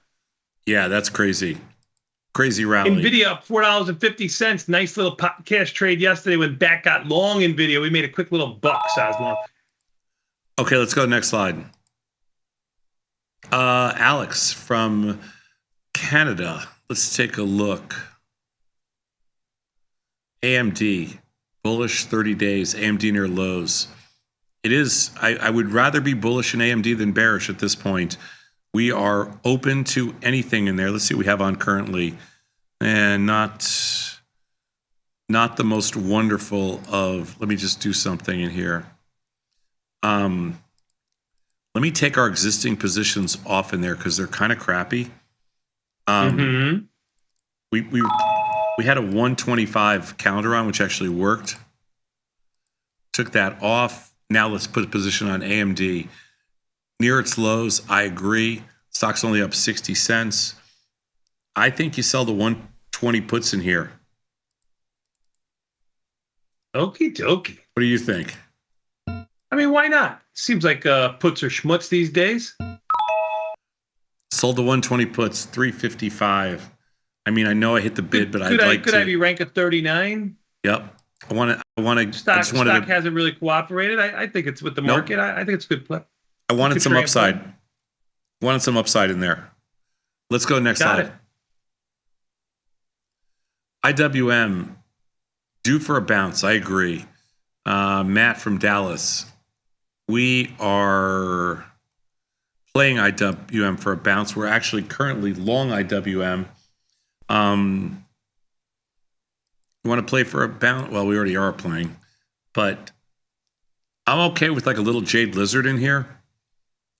[SPEAKER 18] Yeah, that's crazy. Crazy rally.
[SPEAKER 10] NVIDIA up $4.50. Nice little cash trade yesterday when back got long NVIDIA. We made a quick little buck, Sosmo.
[SPEAKER 18] Okay, let's go next slide. Alex from Canada. Let's take a look. AMD, bullish 30 days, AMD near lows. It is, I would rather be bullish in AMD than bearish at this point. We are open to anything in there. Let's see what we have on currently. And not the most wonderful of, let me just do something in here. Let me take our existing positions off in there because they're kind of crappy. We had a 125 counter on, which actually worked. Took that off. Now let's put a position on AMD. Near its lows, I agree. Stock's only up 60 cents. I think you sell the 120 puts in here.
[SPEAKER 10] Okie dokie.
[SPEAKER 18] What do you think?
[SPEAKER 10] I mean, why not? Seems like puts are schmutz these days.
[SPEAKER 18] Sold the 120 puts, 355. I mean, I know I hit the bid, but I'd like to.
[SPEAKER 10] Could I be rank at 39?
[SPEAKER 18] Yep. I want to.
[SPEAKER 10] Stock hasn't really cooperated. I think it's with the market. Nope. I think it's a good play.
[SPEAKER 18] I wanted some upside. Wanted some upside in there. Let's go next slide. IWM, due for a bounce. I agree. Matt from Dallas. We are playing IWM for a bounce. We're actually currently long IWM. You want to play for a bounce? Well, we already are playing, but I'm okay with like a little Jade Lizard in here.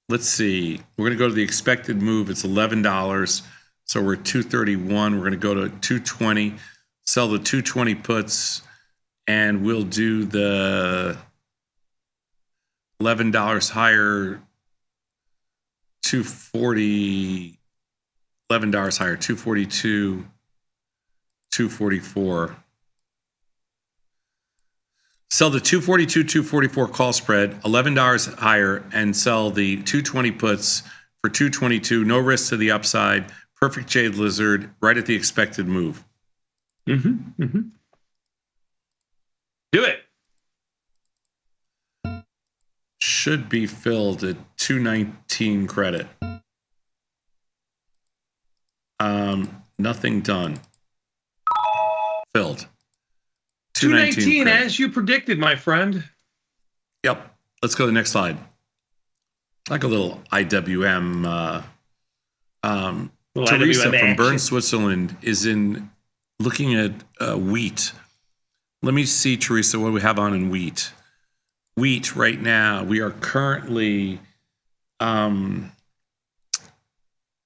[SPEAKER 18] Let's see. We're going to go to the expected move. It's $11. So we're at 231. We're going to go to 220, sell the 220 puts, and we'll do the $11 higher, 240, $11 higher, 242, 244. Sell the 242, 244 call spread, $11 higher, and sell the 220 puts for 222. No risk to the upside. Perfect Jade Lizard, right at the expected move.
[SPEAKER 10] Do it.
[SPEAKER 18] Should be filled at 219 credit. Nothing done. Filled.
[SPEAKER 10] 219 as you predicted, my friend.
[SPEAKER 18] Yep. Let's go to the next slide. Like a little IWM. Teresa from Bern, Switzerland is in looking at wheat. Let me see, Teresa, what we have on in wheat. Wheat right now, we are currently,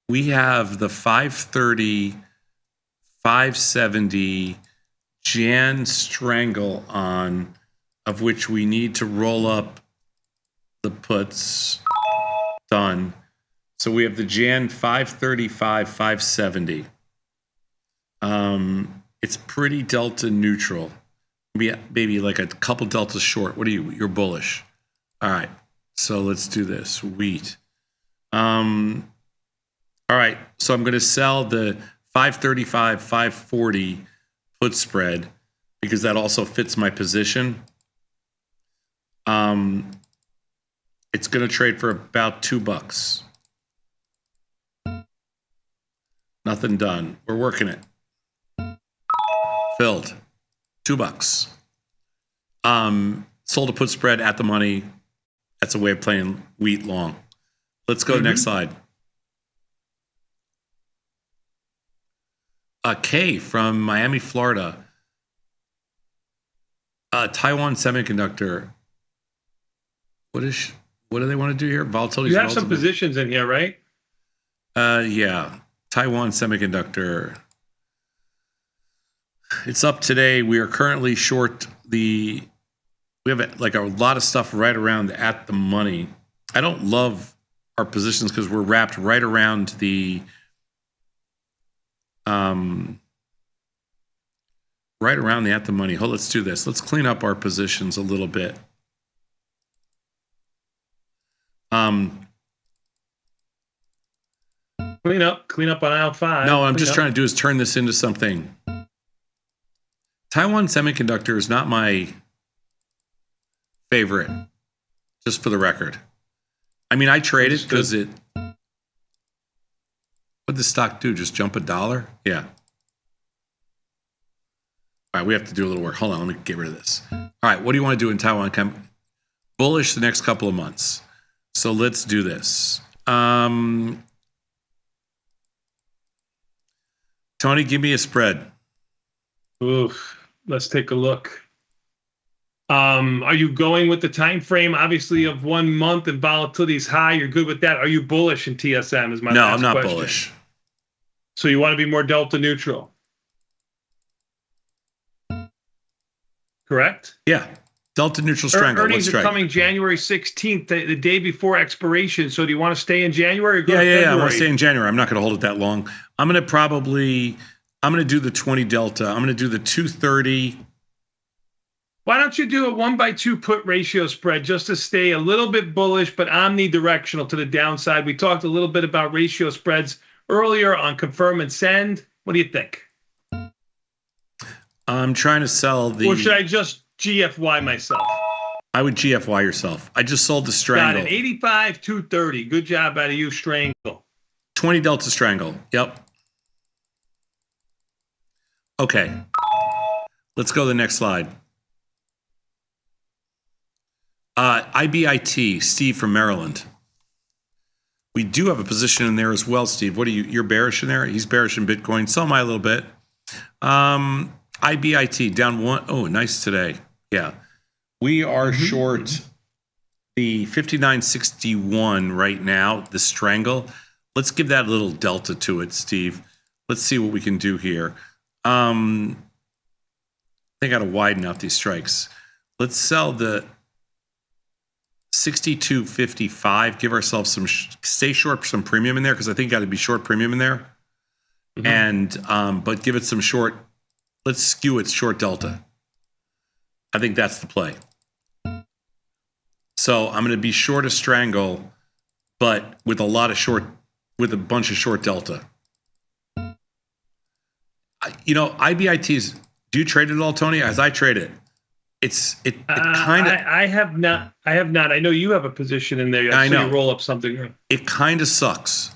[SPEAKER 18] we have the 530, 570 Jan strangle on, of which we need to roll up the puts. Done. So we have the Jan 535, 570. It's pretty delta neutral. maybe like a couple deltas short. What are you? You're bullish. All right. So let's do this. Wheat. All right. So I'm going to sell the 535, 540 put spread because that also fits my position. It's going to trade for about $2. Nothing done. We're working it. Filled. $2. Sold a put spread at the money. That's a way of playing wheat long. Let's go to the next slide. Kay from Miami, Florida. Taiwan Semiconductor. What do they want to do here? Volatility.
[SPEAKER 10] You have some positions in here, right?
[SPEAKER 18] Yeah. Taiwan Semiconductor. It's up today. We are currently short we have like a lot of stuff right around at the money. I don't love our positions because we're wrapped right around the at the money. Let's do this. Let's clean up our positions a little bit.
[SPEAKER 10] Clean up on aisle 5.
[SPEAKER 18] No, I'm just trying to do is turn this into something. Taiwan Semiconductor is not my favorite, just for the record. I mean, I trade it because it. What'd the stock do? Just jump $1? Yeah. All right, we have to do a little work. Hold on, let me get rid of this. All right, what do you want to do in Taiwan? Bullish the next couple of months. So let's do this. Tony, give me a spread.
[SPEAKER 10] Oof. Let's take a look. Are you going with the time frame, obviously, of 1 month and volatility is high? You're good with that. Are you bullish in TSM? Is my
[SPEAKER 18] No,
[SPEAKER 10] last
[SPEAKER 18] I'm not
[SPEAKER 10] question.
[SPEAKER 18] bullish.
[SPEAKER 10] So you want to be more delta neutral, correct?
[SPEAKER 18] Yeah, delta neutral strangle.
[SPEAKER 10] Earnings are coming January 16th, the day before expiration. So do you want to stay in January or go to February?
[SPEAKER 18] I want to stay in January. I'm not going to hold it that long. I'm going to do the 20 delta. I'm going to do the 230.
[SPEAKER 10] Why don't you do a 1/2 put ratio spread just to stay a little bit bullish, but omnidirectional to the downside? We talked a little bit about ratio spreads earlier on confirm and send. What do you think?
[SPEAKER 18] I'm trying to sell
[SPEAKER 10] Or should I just GFY myself?
[SPEAKER 18] I would GFY yourself. I just sold the strangle.
[SPEAKER 10] Got an 85, 230. Good job out of you, strangle.
[SPEAKER 18] 20 delta strangle. Yep. Okay. Let's go to the next slide. IBIT, Steve from Maryland. We do have a position in there as well, Steve. What are you? You're bearish in there? He's bearish in Bitcoin. So am I a little bit. IBIT down 1. Oh, nice today. Yeah. We are short the 59.61 right now, the strangle. Let's give that a little delta to it, Steve. Let's see what we can do here. They got to widen out these strikes. Let's sell the 62.55. Give ourselves some, stay short some premium in there because I think got to be short premium in there. And but give it some short. Let's skew it short delta. I think that's the play. So I'm going to be short a strangle, but with a bunch of short delta. IBITs. Do you trade it at all, Tony? As I trade it, it kind of.
[SPEAKER 10] I have not. I know you have a position in there.
[SPEAKER 18] I know.
[SPEAKER 10] You roll up something.
[SPEAKER 18] It kind of sucks.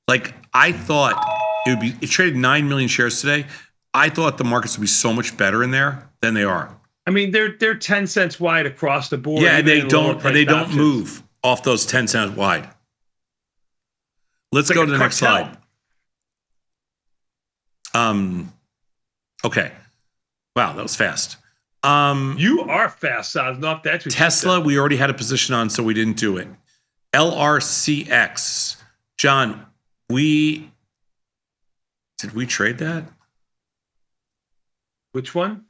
[SPEAKER 18] Like I thought it traded 9 million shares today. I thought the markets would be so much better in there than they are.
[SPEAKER 10] I mean, they're 10 cents wide across the board.
[SPEAKER 18] Yeah, and they don't move off those 10 cents wide. Let's go to the next slide. Okay. Wow, that was fast.
[SPEAKER 10] You are fast, Saz. Not that.
[SPEAKER 18] Tesla, we already had a position on, so we didn't do it. LRCX. John, did we trade that?
[SPEAKER 10] Which one?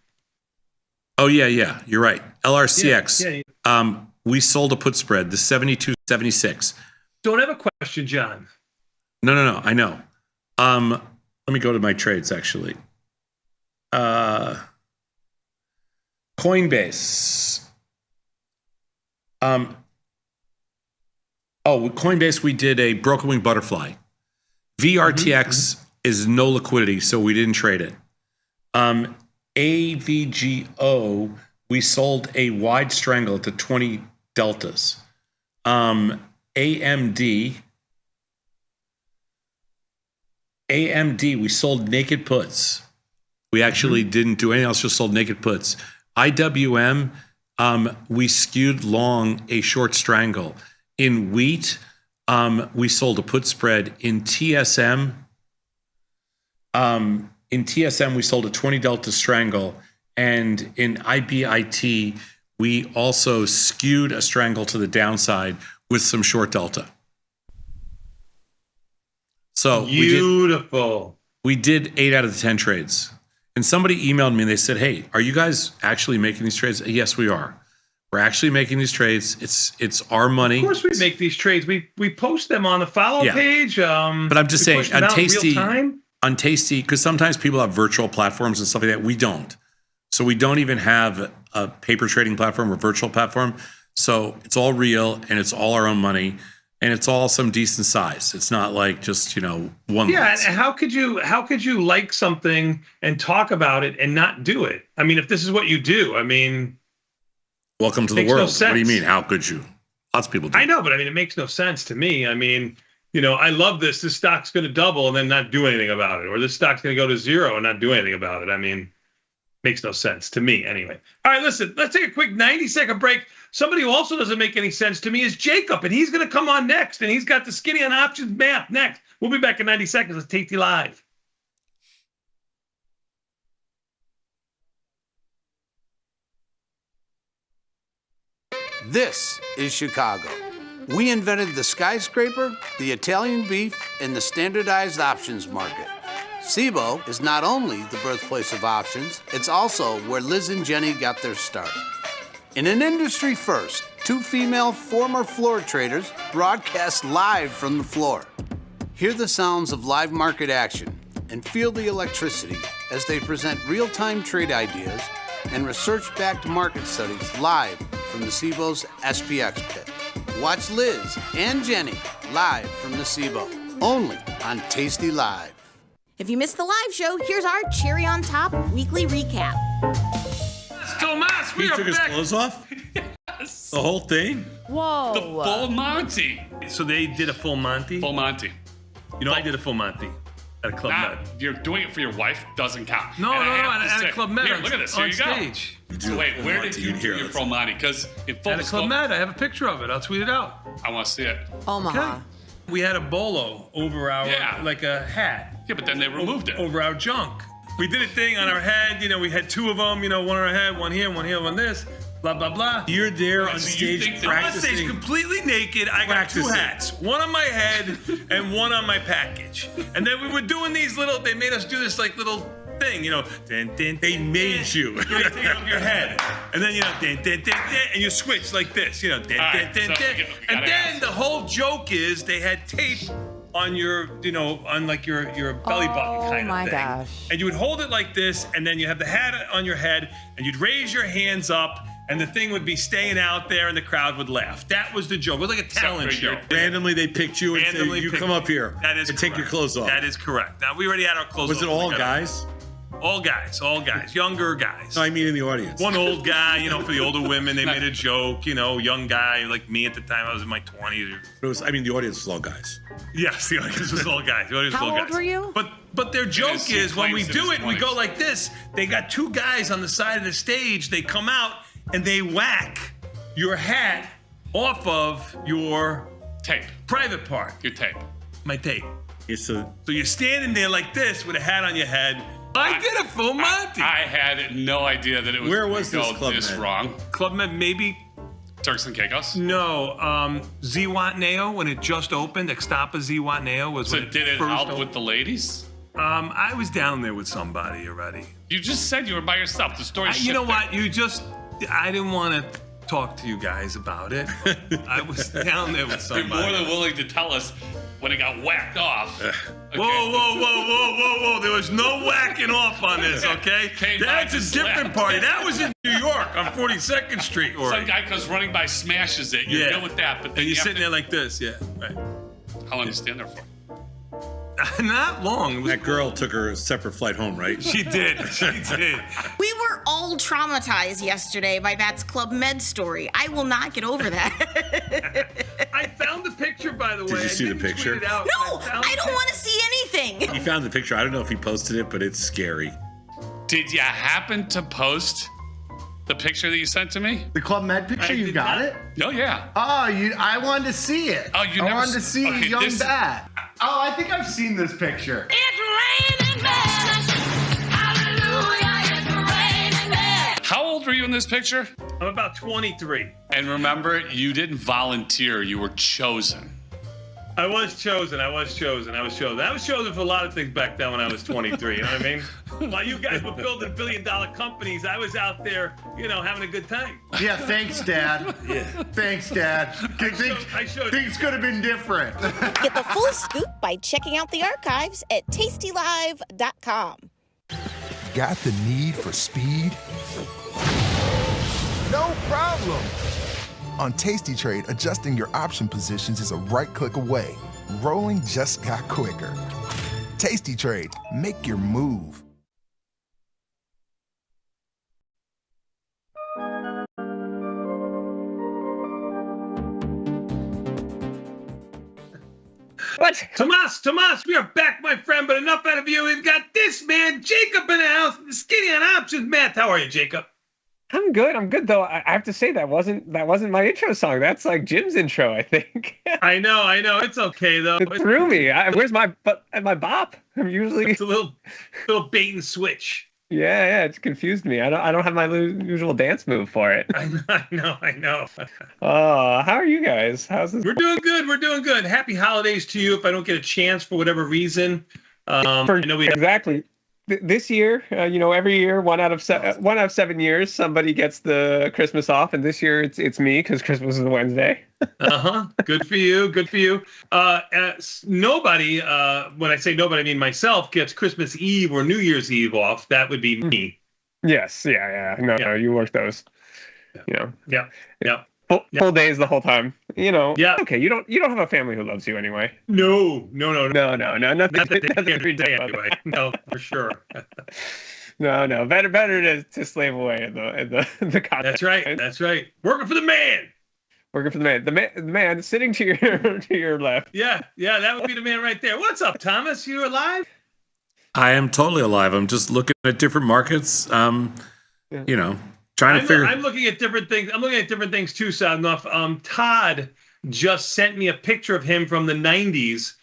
[SPEAKER 18] Oh, yeah. You're right. LRCX.
[SPEAKER 10] Yeah.
[SPEAKER 18] We sold a put spread, the 72.76.
[SPEAKER 10] Don't have a question, John.
[SPEAKER 18] No. I know. Let me go to my trades, actually. Coinbase. With Coinbase, we did a broken wing butterfly. VRTX is no liquidity, so we didn't trade it. AVGO, we sold a wide strangle to 20 deltas. AMD, we sold naked puts. We actually didn't do anything else, just sold naked puts. IWM, we skewed long a short strangle. In wheat, we sold a put spread. In TSM, we sold a 20 delta strangle. And in IBIT, we also skewed a strangle to the downside with some short delta. So
[SPEAKER 10] beautiful.
[SPEAKER 18] We did 8 out of the 10 trades. And somebody emailed me and they said, "Hey, are you guys actually making these trades?" Yes, we are. We're actually making these trades. It's our money.
[SPEAKER 10] Of course, we make these trades. We post them on the follow page.
[SPEAKER 18] But I'm just saying, on Tasty, because sometimes people have virtual platforms and stuff like that. We don't. So we don't even have a paper trading platform or virtual platform. So it's all real and it's all our own money and it's all some decent size. It's not like just, one.
[SPEAKER 10] Yeah, and how could you like something and talk about it and not do it? I mean, if this is what you do, I mean,
[SPEAKER 18] welcome to the world. What do you mean? How could you? Lots of people do.
[SPEAKER 10] I know, but I mean, it makes no sense to me. I mean, I love this. This stock's going to double and then not do anything about it. Or this stock's going to go to zero and not do anything about it. I mean, makes no sense to me anyway. All right, listen, let's take a quick 90-second break. Somebody who also doesn't make any sense to me is Jacob, and he's going to come on next, and he's got the skinny on options math next. We'll be back in 90 seconds. Let's Tasty Live.
[SPEAKER 14] This is Chicago. We invented the skyscraper, the Italian beef, and the standardized options market. SIBO is not only the birthplace of options, it's also where Liz and Jenny got their start. In an industry first, 2 female former floor traders broadcast live from the floor. Hear the sounds of live market action and feel the electricity as they present real-time trade ideas and research-backed market studies live from the SIBO's SPX pit. Watch Liz and Jenny live from the SIBO, only on Tasty Live.
[SPEAKER 11] If you missed the live show, here's our cherry on top weekly recap.
[SPEAKER 13] Tomas, we
[SPEAKER 18] took his clothes off?
[SPEAKER 13] Yes.
[SPEAKER 18] The whole thing?
[SPEAKER 11] Whoa.
[SPEAKER 13] The full Monty.
[SPEAKER 10] So they did a full Monty?
[SPEAKER 13] Full Monty.
[SPEAKER 10] I did a full Monty at a Club Med.
[SPEAKER 13] You're doing it for your wife, doesn't count.
[SPEAKER 10] No, at a Club Med.
[SPEAKER 13] Here, look at this. Here you go.
[SPEAKER 10] Stage.
[SPEAKER 13] So wait, where did you do your full Monty? Because in full
[SPEAKER 10] at a Club Med, I have a picture of it. I'll tweet it out.
[SPEAKER 13] I want to see it.
[SPEAKER 2] Omaha.
[SPEAKER 10] Okay. We had a bolo over our, like a hat.
[SPEAKER 13] Yeah, but then they removed it.
[SPEAKER 10] Over our junk. We did a thing on our head. We had 2 of them. One on our head, one here, one this. Blah, blah, blah.
[SPEAKER 18] You're there on stage practicing.
[SPEAKER 10] I'm on stage completely naked. I got 2 hats. One on my head and one on my package. And then we were doing these they made us do this little thing,
[SPEAKER 18] They made you.
[SPEAKER 10] You take it off your head. And then, and you switch like this, And then the whole joke is they had tape on your, on like your belly button kind of thing. Oh my gosh. And you would hold it like this, and then you have the hat on your head, and you'd raise your hands up, and the thing would be staying out there, and the crowd would laugh. That was the joke. It was like a talent show.
[SPEAKER 18] Randomly, they picked you and said, you come up here.
[SPEAKER 10] That is
[SPEAKER 18] and take your clothes off.
[SPEAKER 10] That is correct. Now, we already had our clothes off.
[SPEAKER 18] Was it all guys?
[SPEAKER 10] All guys, younger guys.
[SPEAKER 18] No, I mean in the audience.
[SPEAKER 10] One old guy, for the older women, they made a joke, young guy like me at the time. I was in my 20s.
[SPEAKER 18] The audience was all guys.
[SPEAKER 10] Yes, the audience was all guys.
[SPEAKER 2] How old were you?
[SPEAKER 10] But their joke is when we do it, we go like this. They got 2 guys on the side of the stage. They come out and they whack your hat off of your
[SPEAKER 13] tape,
[SPEAKER 10] private part.
[SPEAKER 13] Your tape.
[SPEAKER 10] My tape.
[SPEAKER 18] So
[SPEAKER 10] you're standing there like this with a hat on your head. I did a full Monty.
[SPEAKER 13] I had no idea that it was.
[SPEAKER 18] Where was this Club
[SPEAKER 13] this
[SPEAKER 18] Med?
[SPEAKER 13] wrong?
[SPEAKER 10] Club Med, maybe.
[SPEAKER 13] Turks and Caicos?
[SPEAKER 10] No, Zihuatanejo when it just opened. Extapa Zihuatanejo was.
[SPEAKER 13] So
[SPEAKER 10] when
[SPEAKER 13] did it
[SPEAKER 10] first
[SPEAKER 13] help
[SPEAKER 10] opened.
[SPEAKER 13] with the ladies?
[SPEAKER 10] I was down there with somebody already.
[SPEAKER 13] You just said you were by yourself. The story.
[SPEAKER 10] You know what? I didn't want to talk to you guys about it. I was down there with somebody.
[SPEAKER 13] You're more than willing to tell us when it got whacked off.
[SPEAKER 19] Whoa, whoa, whoa, whoa, whoa, whoa. There was no whacking off on this, okay? That's a different party. That was in New York on 42nd Street.
[SPEAKER 13] Some guy comes running by, smashes it. You're good with that. But then
[SPEAKER 19] and you're sitting there like this, yeah. Right.
[SPEAKER 13] How long you stand there for?
[SPEAKER 19] Not long.
[SPEAKER 12] That girl took her separate flight home, right?
[SPEAKER 19] She did. She did.
[SPEAKER 11] We were all traumatized yesterday by Matt's Club Med story. I will not get over that.
[SPEAKER 10] I found the picture, by the way.
[SPEAKER 12] Did you see the picture?
[SPEAKER 11] No, I don't want to see anything.
[SPEAKER 12] He found the picture. I don't know if he posted it, but it's scary.
[SPEAKER 13] Did you happen to post the picture that you sent to me?
[SPEAKER 22] The Club Med picture, you got it?
[SPEAKER 13] Oh, yeah.
[SPEAKER 22] Oh, I wanted to see it.
[SPEAKER 13] Oh,
[SPEAKER 22] I wanted to see a young bat. Oh, I think I've seen this picture.
[SPEAKER 13] How old were you in this picture?
[SPEAKER 10] I'm about 23.
[SPEAKER 13] And remember, you didn't volunteer. You were chosen.
[SPEAKER 10] I was chosen. I was chosen for a lot of things back then when I was 23. You know what I mean? While you guys were building billion-dollar companies, I was out there, having a good time.
[SPEAKER 22] Yeah, thanks, Dad.
[SPEAKER 10] Yeah.
[SPEAKER 22] Thanks, Dad. Things could have been different.
[SPEAKER 20] Get the full scoop by checking out the archives at tastylive.com.
[SPEAKER 4] Got the need for speed? No problem. On Tasty Trade, adjusting your option positions is a right click away. Rolling just got quicker. Tasty Trade, make your move.
[SPEAKER 10] What? Tomas, we are back, my friend, but enough out of you. We've got this man, Jacob, in the house. Skinny on options. Matt, how are you, Jacob?
[SPEAKER 21] I'm good though. I have to say that wasn't my intro song. That's like Jim's intro, I think.
[SPEAKER 10] I know. It's okay though.
[SPEAKER 21] It threw me. Where's my bop? I'm usually
[SPEAKER 10] it's a little bait and switch.
[SPEAKER 21] Yeah, it's confused me. I don't have my usual dance move for it.
[SPEAKER 10] I know.
[SPEAKER 21] Oh, how are you guys? How's this?
[SPEAKER 10] We're doing good. Happy holidays to you. If I don't get a chance for whatever reason, I know we
[SPEAKER 21] exactly. This year, every year, one out of 7 years, somebody gets the Christmas off, and this year it's me because Christmas is a Wednesday.
[SPEAKER 10] Good for you. Nobody, when I say nobody, I mean myself, gets Christmas Eve or New Year's Eve off. That would be me.
[SPEAKER 21] Yes. Yeah. No, you work those.
[SPEAKER 10] Yeah.
[SPEAKER 21] Full days the whole time.
[SPEAKER 10] Yeah.
[SPEAKER 21] Okay. You don't have a family who loves you anyway.
[SPEAKER 10] No.
[SPEAKER 21] Nothing.
[SPEAKER 10] Anyway. No, for sure.
[SPEAKER 21] No. Better to slave away in the content.
[SPEAKER 10] That's right. Working for the man.
[SPEAKER 21] The man sitting to your left.
[SPEAKER 10] Yeah. That would be the man right there. What's up, Thomas? You alive?
[SPEAKER 12] I am totally alive. I'm just looking at different markets. Trying to figure.
[SPEAKER 10] I'm looking at different things. I'm looking at different things too, Sadnoff. Todd just sent me a picture of him from the 90s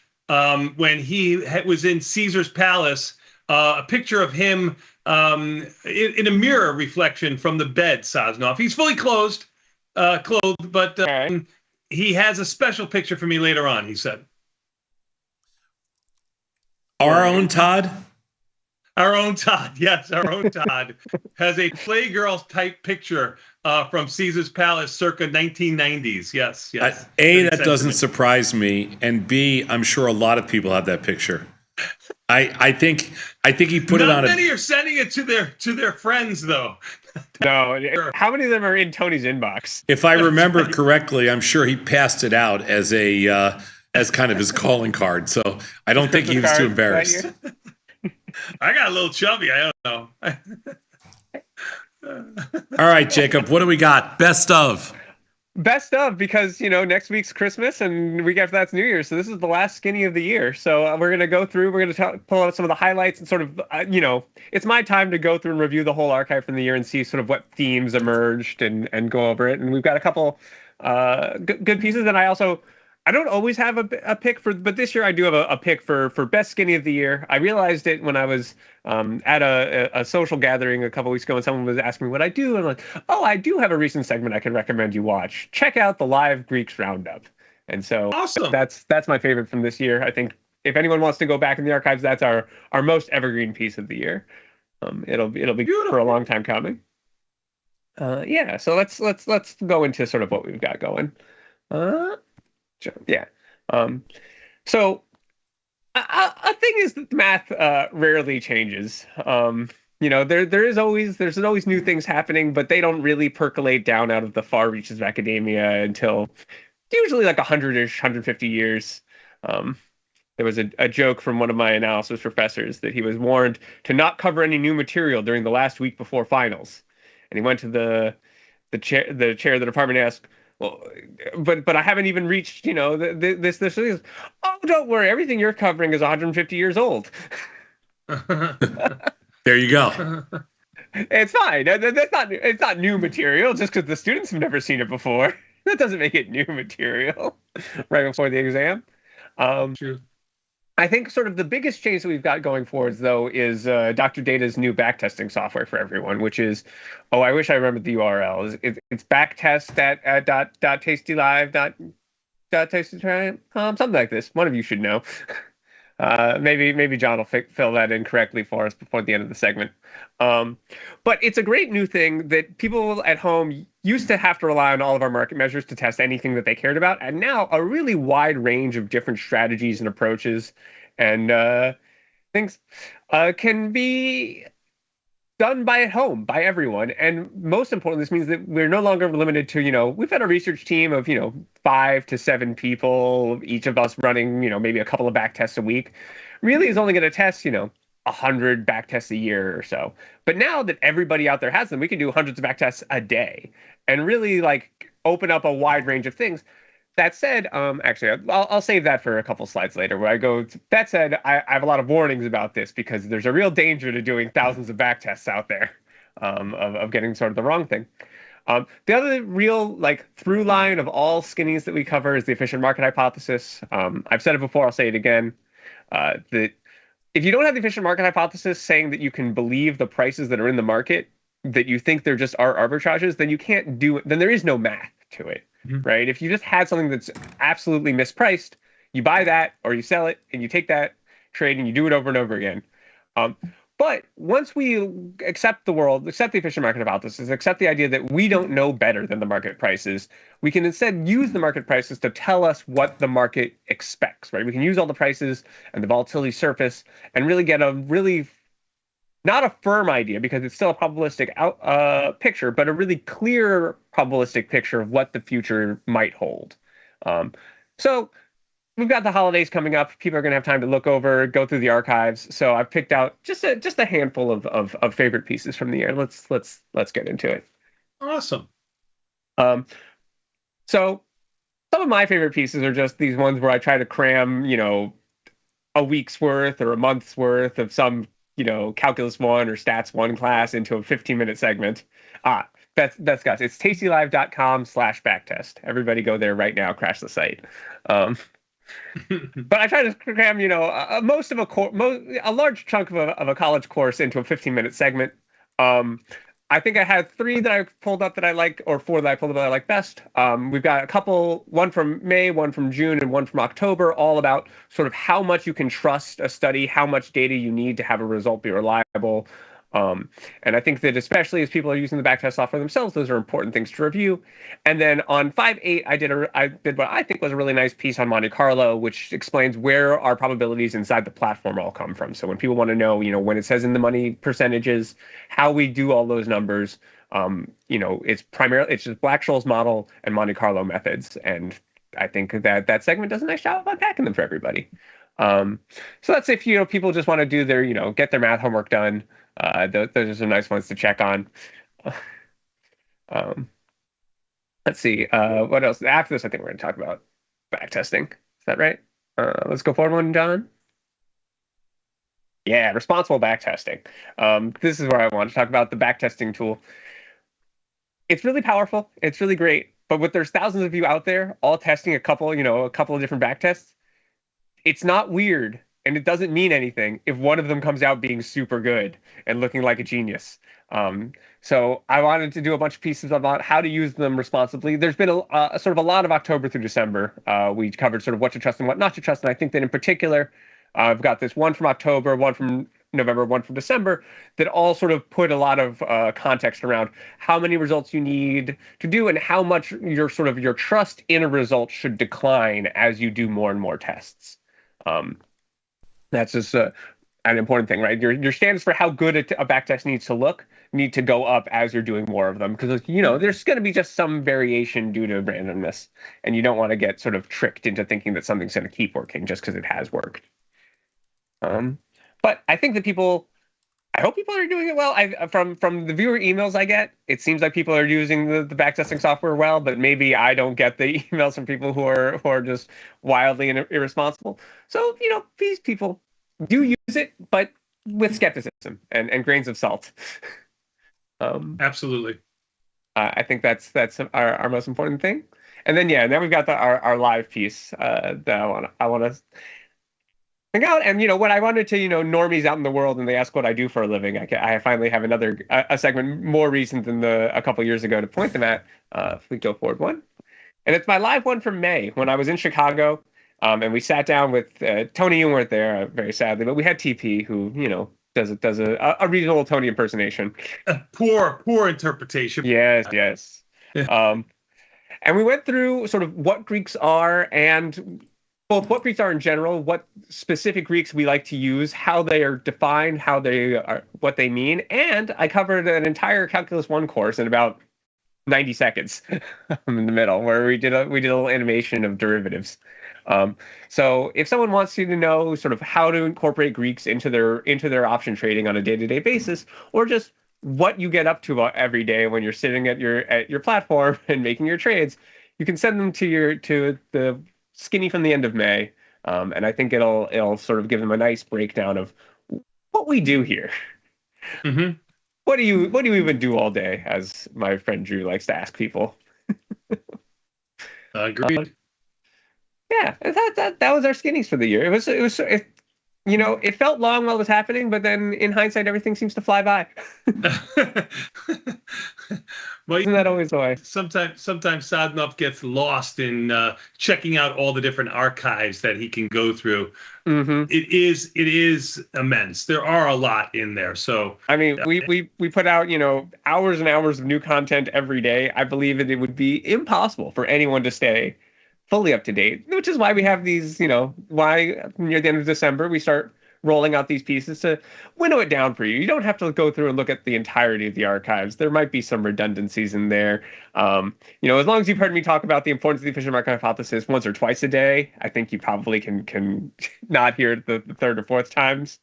[SPEAKER 10] when he was in Caesar's Palace. A picture of him in a mirror reflection from the bed, Sadnoff. He's fully clothed, but he has a special picture for me later on, he said.
[SPEAKER 12] Our own Todd?
[SPEAKER 10] Our own Todd, yes, our own Todd has a Playgirl type picture from Caesar's Palace circa 1990s. Yes.
[SPEAKER 12] That doesn't surprise me, and B, I'm sure a lot of people have that picture. I think he put it on.
[SPEAKER 10] Not many are sending it to their friends though.
[SPEAKER 21] No, how many of them are in Tony's inbox?
[SPEAKER 12] If I remember correctly, I'm sure he passed it out as as kind of his calling card. So I don't think he was too embarrassed.
[SPEAKER 10] I got a little chubby. I don't
[SPEAKER 12] know. All right, Jacob, what do we got? Best of,
[SPEAKER 21] because next week's Christmas and week after that's New Year's, so this is the last skinny of the year. So we're gonna go through. We're gonna pull out some of the highlights and sort of it's my time to go through and review the whole archive from the year and see sort of what themes emerged and go over it. And we've got a couple good pieces, and I don't always have a pick but this year I do have a pick for best skinny of the year. I realized it when I was at a social gathering a couple weeks ago, and someone was asking me what I do, and I'm like, oh, I do have a recent segment I can recommend you watch. Check out the Live Greeks Roundup. And so
[SPEAKER 10] awesome.
[SPEAKER 21] That's my favorite from this year. I think if anyone wants to go back in the archives, that's our most evergreen piece of the year. It'll be beautiful for a long time coming. So let's go into sort of what we've got going. So a thing is that math rarely changes. There's always new things happening, but they don't really percolate down out of the far reaches of academia until usually like 100-ish, 150 years. There was a joke from one of my analysis professors that he was warned to not cover any new material during the last week before finals, and he went to the chair of the department and asked, well, but I haven't even reached, this. Oh, don't worry. Everything you're covering is 150 years old.
[SPEAKER 12] There you go.
[SPEAKER 21] It's fine. It's not new material just because the students have never seen it before. That doesn't make it new material right before the exam.
[SPEAKER 10] True.
[SPEAKER 21] I think sort of the biggest change that we've got going forwards, though, is Dr. Data's new backtesting software for everyone, which is, I wish I remembered the URL. It's backtest at tastylive.tastytry, something like this. One of you should know. Maybe John will fill that in correctly for us before the end of the segment. But it's a great new thing that people at home used to have to rely on all of our market measures to test anything that they cared about. And now a really wide range of different strategies and approaches and things can be done by everyone. And most importantly, this means that we're no longer limited to, we've had a research team of, 5 to 7 people, each of us running, maybe a couple of back tests a week, really is only going to test, 100 back tests a year or so. But now that everybody out there has them, we can do hundreds of back tests a day and really open up a wide range of things. That said, actually, I'll save that for a couple slides later where I go. That said, I have a lot of warnings about this because there's a real danger to doing thousands of back tests out there of getting sort of the wrong thing. The other real through line of all skinnies that we cover is the efficient market hypothesis. I've said it before, I'll say it again, that if you don't have the efficient market hypothesis saying that you can believe the prices that are in the market, that you think there just are arbitrages, then you can't do it. Then there is no math to it, right? If you just had something that's absolutely mispriced, you buy that or you sell it and you take that trade and you do it over and over again. But once we accept the efficient market hypothesis, accept the idea that we don't know better than the market prices, we can instead use the market prices to tell us what the market expects, right? We can use all the prices and the volatility surface and really get a really, not a firm idea because it's still a probabilistic picture, but a really clear probabilistic picture of what the future might hold. So we've got the holidays coming up. People are going to have time to go through the archives. So I've picked out just a handful of favorite pieces from the year. Let's get into it.
[SPEAKER 10] Awesome.
[SPEAKER 21] So some of my favorite pieces are just these ones where I try to cram, a week's worth or a month's worth of some, Calculus 1 or Stats 1 class into a 15-minute segment. That's guys. It's tastylive.com/backtest. Everybody go there right now. Crash the site. But I try to cram, a large chunk of a college course into a 15-minute segment. I think I had 3 that I pulled up that I like, or 4 that I pulled up that I like best. We've got a couple, one from May, one from June, and one from October, all about sort of how much you can trust a study, how much data you need to have a result be reliable. And I think that especially as people are using the backtest software themselves, those are important things to review. And then on 5.8, I did what I think was a really nice piece on Monte Carlo, which explains where our probabilities inside the platform all come from. So when people want to know, when it says in the money percentages, how we do all those numbers, it's just Black-Scholes model and Monte Carlo methods. And I think that segment does a nice job of unpacking them for everybody. So that's if, people just want to do their, get their math homework done. Those are some nice ones to check on. Let's see. What else? After this, I think we're going to talk about backtesting. Is that right? Let's go forward one, John. Yeah, responsible backtesting. This is where I want to talk about the backtesting tool. It's really powerful. It's really great. But there's thousands of you out there all testing a couple of different backtests, it's not weird. And it doesn't mean anything if one of them comes out being super good and looking like a genius. So I wanted to do a bunch of pieces about how to use them responsibly. There's been a sort of a lot of October through December. We covered sort of what to trust and what not to trust. And I think that in particular, I've got this one from October, one from November, one from December that all sort of put a lot of context around how many results you need to do and how much your trust in a result should decline as you do more and more tests. That's just an important thing, right? Your standards for how good a backtest needs to look need to go up as you're doing more of them, because there's going to be just some variation due to randomness, and you don't want to get sort of tricked into thinking that something's going to keep working just because it has worked. But I think that I hope people are doing it well. From the viewer emails I get, it seems like people are using the backtesting software well, but maybe I don't get the emails from people who are just wildly irresponsible. So, these people do use it, but with skepticism and grains of salt.
[SPEAKER 10] Absolutely.
[SPEAKER 21] I think that's our most important thing. And then now we've got our live piece that I want to hang out. And what I wanted to normies out in the world, and they ask what I do for a living. I finally have a segment more recent than a couple years ago to point them at. If we go forward one, and it's my live one from May when I was in Chicago. And we sat down with Tony. You weren't there, very sadly, but we had TP, who does a reasonable Tony impersonation.
[SPEAKER 10] Poor interpretation.
[SPEAKER 21] Yes. And we went through sort of what Greeks are, and both what Greeks are in general, what specific Greeks we like to use, how they are defined, what they mean, and I covered an entire Calculus 1 course in about 90 seconds in the middle, where we did a little animation of derivatives. So if someone wants you to know sort of how to incorporate Greeks into their option trading on a day-to-day basis, or just what you get up to every day when you're sitting at your platform and making your trades, you can send them to the Skinny from the end of May, and I think it'll sort of give them a nice breakdown of what we do here.
[SPEAKER 10] Mm-hmm.
[SPEAKER 21] What do you even do all day, as my friend Drew likes to ask people.
[SPEAKER 10] Agreed.
[SPEAKER 21] Yeah, that was our skinnies for the year. It felt long while it was happening, but then in hindsight, everything seems to fly by.
[SPEAKER 10] Well,
[SPEAKER 21] isn't that always the way?
[SPEAKER 10] Sometimes Sadnov gets lost in checking out all the different archives that he can go through.
[SPEAKER 21] Mm-hmm.
[SPEAKER 10] It is immense. There are a lot in there. So
[SPEAKER 21] I mean, we put out hours and hours of new content every day. I believe it would be impossible for anyone to stay fully up to date, which is why we have these, why near the end of December we start rolling out these pieces to winnow it down for you. You don't have to go through and look at the entirety of the archives. There might be some redundancies in there. As long as you've heard me talk about the importance of the efficient market hypothesis once or twice a day, I think you probably can not hear it the third or fourth times.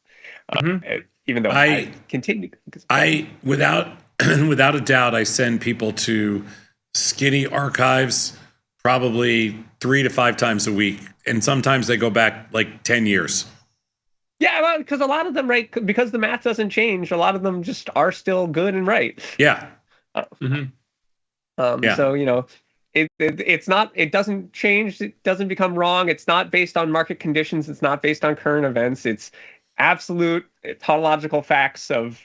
[SPEAKER 21] Even though I continue.
[SPEAKER 12] Without a doubt, I send people to Skinny archives probably 3 to 5 times a week, and sometimes they go back like 10 years.
[SPEAKER 21] Yeah, well, because a lot of them, right, because the math doesn't change, a lot of them just are still good and right.
[SPEAKER 12] Yeah.
[SPEAKER 21] So it's not, it doesn't change, it doesn't become wrong. It's not based on market conditions. It's not based on current events. It's absolute tautological facts of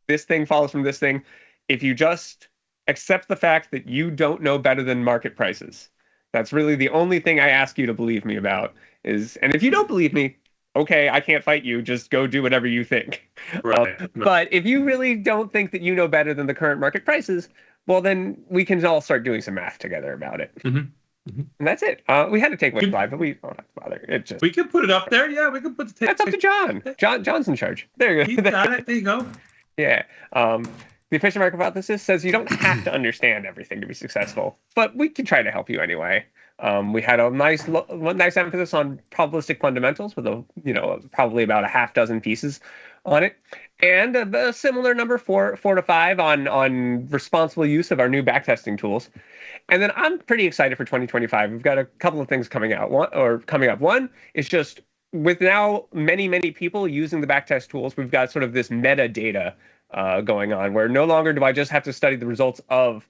[SPEAKER 21] this thing follows from this thing. If you just accept the fact that you don't know better than market prices, that's really the only thing I ask you to believe me about is, and if you don't believe me, okay, I can't fight you. Just go do whatever you think.
[SPEAKER 10] Right.
[SPEAKER 21] But if you really don't think that you know better than the current market prices, well, then we can all start doing some math together about it.
[SPEAKER 10] And
[SPEAKER 21] that's it. We had to take one live, but we don't have to bother. It just
[SPEAKER 10] we can put it up there. Yeah, we can put the.
[SPEAKER 21] That's up to John. John's in charge. There you go.
[SPEAKER 10] He's got it. There you go.
[SPEAKER 21] Yeah. The efficient market hypothesis says you don't have to understand everything to be successful, but we can try to help you anyway. We had a nice emphasis on probabilistic fundamentals with probably about a half dozen pieces on it, and a similar number, 4 to 5 on responsible use of our new backtesting tools. And then I'm pretty excited for 2025. We've got a couple of things coming up. One is just with now many people using the backtest tools, we've got sort of this metadata going on, where no longer do I just have to study the results of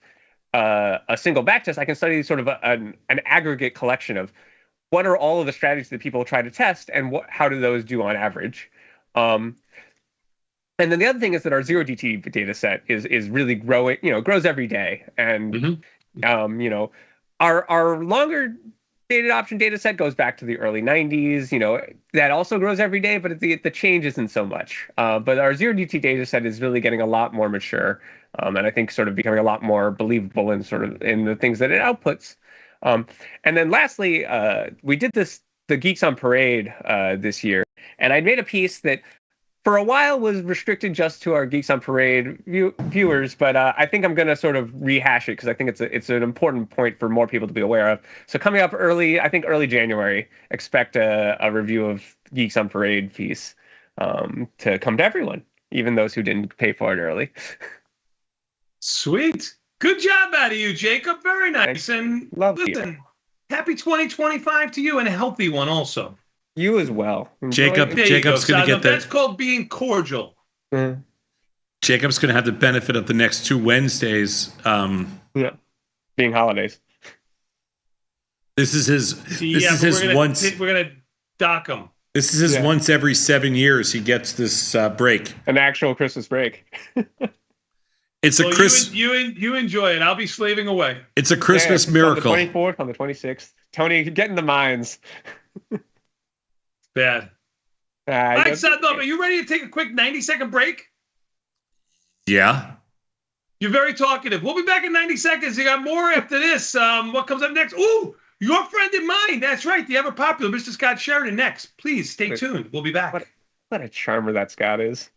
[SPEAKER 21] a single backtest. I can study sort of an aggregate collection of what are all of the strategies that people try to test, and how do those do on average. And then the other thing is that our 0DT data set is really growing, grows every day. And our longer dated option data set goes back to the early 90s. That also grows every day, but the change isn't so much. But our 0DT data set is really getting a lot more mature, and I think sort of becoming a lot more believable in the things that it outputs. And then lastly, we did this the Geeks on Parade this year, and I made a piece that for a while was restricted just to our Geeks on Parade viewers, but I think I'm going to sort of rehash it because I think it's an important point for more people to be aware of. So coming up early January, expect a review of Geeks on Parade piece to come to everyone, even those who didn't pay for it early.
[SPEAKER 10] Sweet. Good job out of you, Jacob. Very nice. And listen, happy 2025 to you, and a healthy one also.
[SPEAKER 21] You as well.
[SPEAKER 12] Jacob's going to get
[SPEAKER 10] That's called being cordial.
[SPEAKER 21] Mm-hmm.
[SPEAKER 12] Jacob's going to have the benefit of the next 2 Wednesdays.
[SPEAKER 21] Being holidays.
[SPEAKER 12] This is his.
[SPEAKER 10] We're going to dock him.
[SPEAKER 12] This is his once every 7 years he gets this break.
[SPEAKER 21] An actual Christmas break.
[SPEAKER 12] It's a Christmas.
[SPEAKER 10] You enjoy it. I'll be slaving away.
[SPEAKER 12] It's a Christmas miracle.
[SPEAKER 21] On the 24th, on the 26th. Tony, get in the mines.
[SPEAKER 10] Bad. All right, but you ready to take a quick 90-second break?
[SPEAKER 12] Yeah.
[SPEAKER 10] You're very talkative. We'll be back in 90 seconds. You got more after this. What comes up next? Ooh, your friend and mine. That's right. The ever popular Mr. Scott Sheridan next. Please stay tuned. We'll be back.
[SPEAKER 21] What a charmer that Scott is.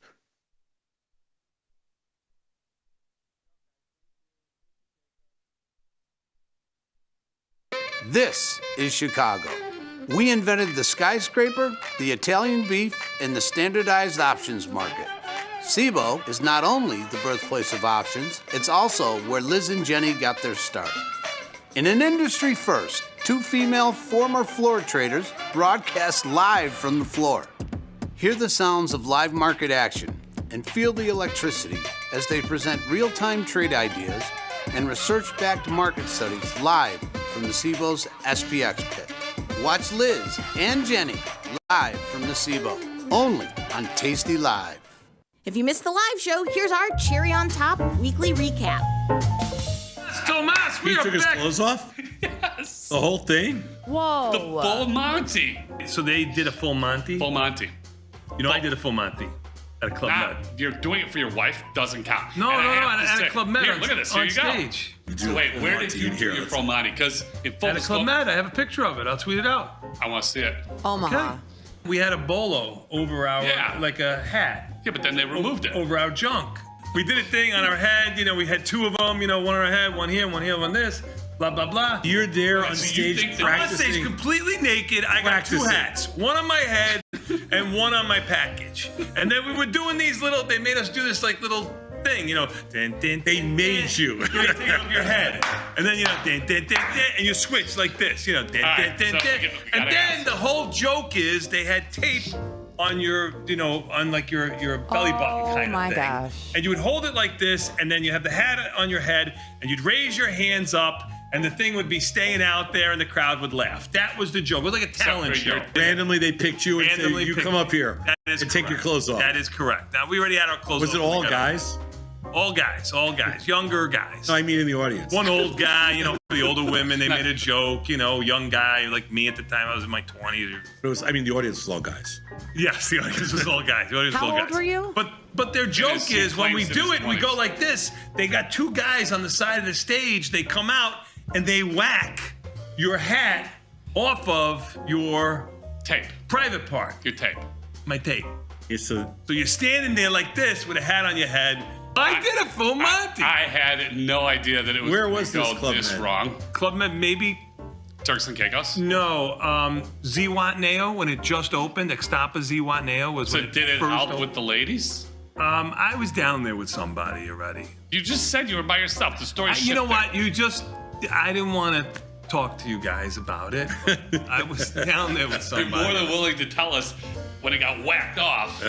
[SPEAKER 14] This is Chicago. We invented the skyscraper, the Italian beef, and the standardized options market. SIBO is not only the birthplace of options, it's also where Liz and Jenny got their start. In an industry first, 2 female former floor traders broadcast live from the floor. Hear the sounds of live market action and feel the electricity as they present real-time trade ideas and research-backed market studies live from the SIBO's SPX pit. Watch Liz and Jenny live from the SIBO, only on Tasty Live.
[SPEAKER 20] If you missed the live show, here's our cherry on top weekly recap.
[SPEAKER 19] Tomas, we
[SPEAKER 12] He
[SPEAKER 19] are
[SPEAKER 12] took his
[SPEAKER 19] back.
[SPEAKER 12] clothes off?
[SPEAKER 19] Yes.
[SPEAKER 12] The whole thing?
[SPEAKER 20] Whoa.
[SPEAKER 19] The full Monty.
[SPEAKER 10] So they did a full Monty?
[SPEAKER 19] Full Monty.
[SPEAKER 10] You know, I did a full Monty at a Club Med.
[SPEAKER 19] You're doing it for your wife, doesn't count.
[SPEAKER 10] No,
[SPEAKER 19] And
[SPEAKER 10] no,
[SPEAKER 19] I
[SPEAKER 10] no,
[SPEAKER 19] have to
[SPEAKER 10] at a
[SPEAKER 19] say-
[SPEAKER 10] Club Med
[SPEAKER 19] Here, look at this. Here
[SPEAKER 10] on
[SPEAKER 19] you go.
[SPEAKER 10] stage.
[SPEAKER 19] So wait, where did you do your full Monty? Because in full
[SPEAKER 10] At a Club Med, I have a picture of it. I'll tweet it out.
[SPEAKER 19] I want to see it.
[SPEAKER 10] Okay. We had a bolo over our, like a hat.
[SPEAKER 19] Yeah, but then they removed it.
[SPEAKER 10] Over our junk. We did a thing on our head. You know, we had 2 of them. You know, one on our head, one here, one this. Blah, blah, blah.
[SPEAKER 12] You're there on
[SPEAKER 10] So
[SPEAKER 12] stage
[SPEAKER 10] I'm on
[SPEAKER 12] practicing.
[SPEAKER 10] stage completely naked. I got 2 hats. One on my head and one on my package. And then we were doing these they made us do this like little thing, you know. They
[SPEAKER 12] made you.
[SPEAKER 10] You take off your head. And then, you know, and you switch like this, you know. And then the whole joke is they had tape on your, you know, on like your belly button kind of thing.
[SPEAKER 1] Gosh.
[SPEAKER 10] And you would hold it like this, and then you have the hat on your head, and you'd raise your hands up, and the thing would be staying out there, and the crowd would laugh. That was the joke. It was like a talent show.
[SPEAKER 12] Randomly, they picked you and said, you come up here
[SPEAKER 10] and
[SPEAKER 12] take your clothes off.
[SPEAKER 10] That is correct. Now, we already had our clothes
[SPEAKER 12] Was
[SPEAKER 10] off.
[SPEAKER 12] it all guys?
[SPEAKER 10] All guys, younger guys.
[SPEAKER 12] No, I mean in the audience.
[SPEAKER 10] One old guy, you know, the older women, they made a joke, you know, young guy like me at the time, I was in my 20s.
[SPEAKER 12] The audience was all guys.
[SPEAKER 10] Yes, the audience was all guys. The audience was all
[SPEAKER 1] How
[SPEAKER 10] guys.
[SPEAKER 1] old were you?
[SPEAKER 10] But their joke is when we do it, we go like this. They got 2 guys on the side of the stage. They come out and they whack your hat off of your
[SPEAKER 19] tape,
[SPEAKER 10] private part.
[SPEAKER 19] Your tape.
[SPEAKER 10] My tape.
[SPEAKER 12] So
[SPEAKER 10] you're standing there like this with a hat on your head. I did a full Monty.
[SPEAKER 19] I had no idea that it was
[SPEAKER 12] Where was
[SPEAKER 19] gonna
[SPEAKER 12] this
[SPEAKER 19] go
[SPEAKER 12] Club
[SPEAKER 19] this
[SPEAKER 12] Med?
[SPEAKER 19] wrong.
[SPEAKER 10] Club Med, maybe
[SPEAKER 19] Turks and Caicos?
[SPEAKER 10] No, Zihuatanejo, when it just opened, Extapa Zihuatanejo was
[SPEAKER 19] So
[SPEAKER 10] when
[SPEAKER 19] did it
[SPEAKER 10] first
[SPEAKER 19] help
[SPEAKER 10] opened.
[SPEAKER 19] with the ladies?
[SPEAKER 10] I was down there with somebody already.
[SPEAKER 19] You just said you were by yourself. The story.
[SPEAKER 10] You know what? I didn't want to talk to you guys about it. I was down there with
[SPEAKER 19] You're
[SPEAKER 10] somebody.
[SPEAKER 19] more than willing to tell us when it got whacked off.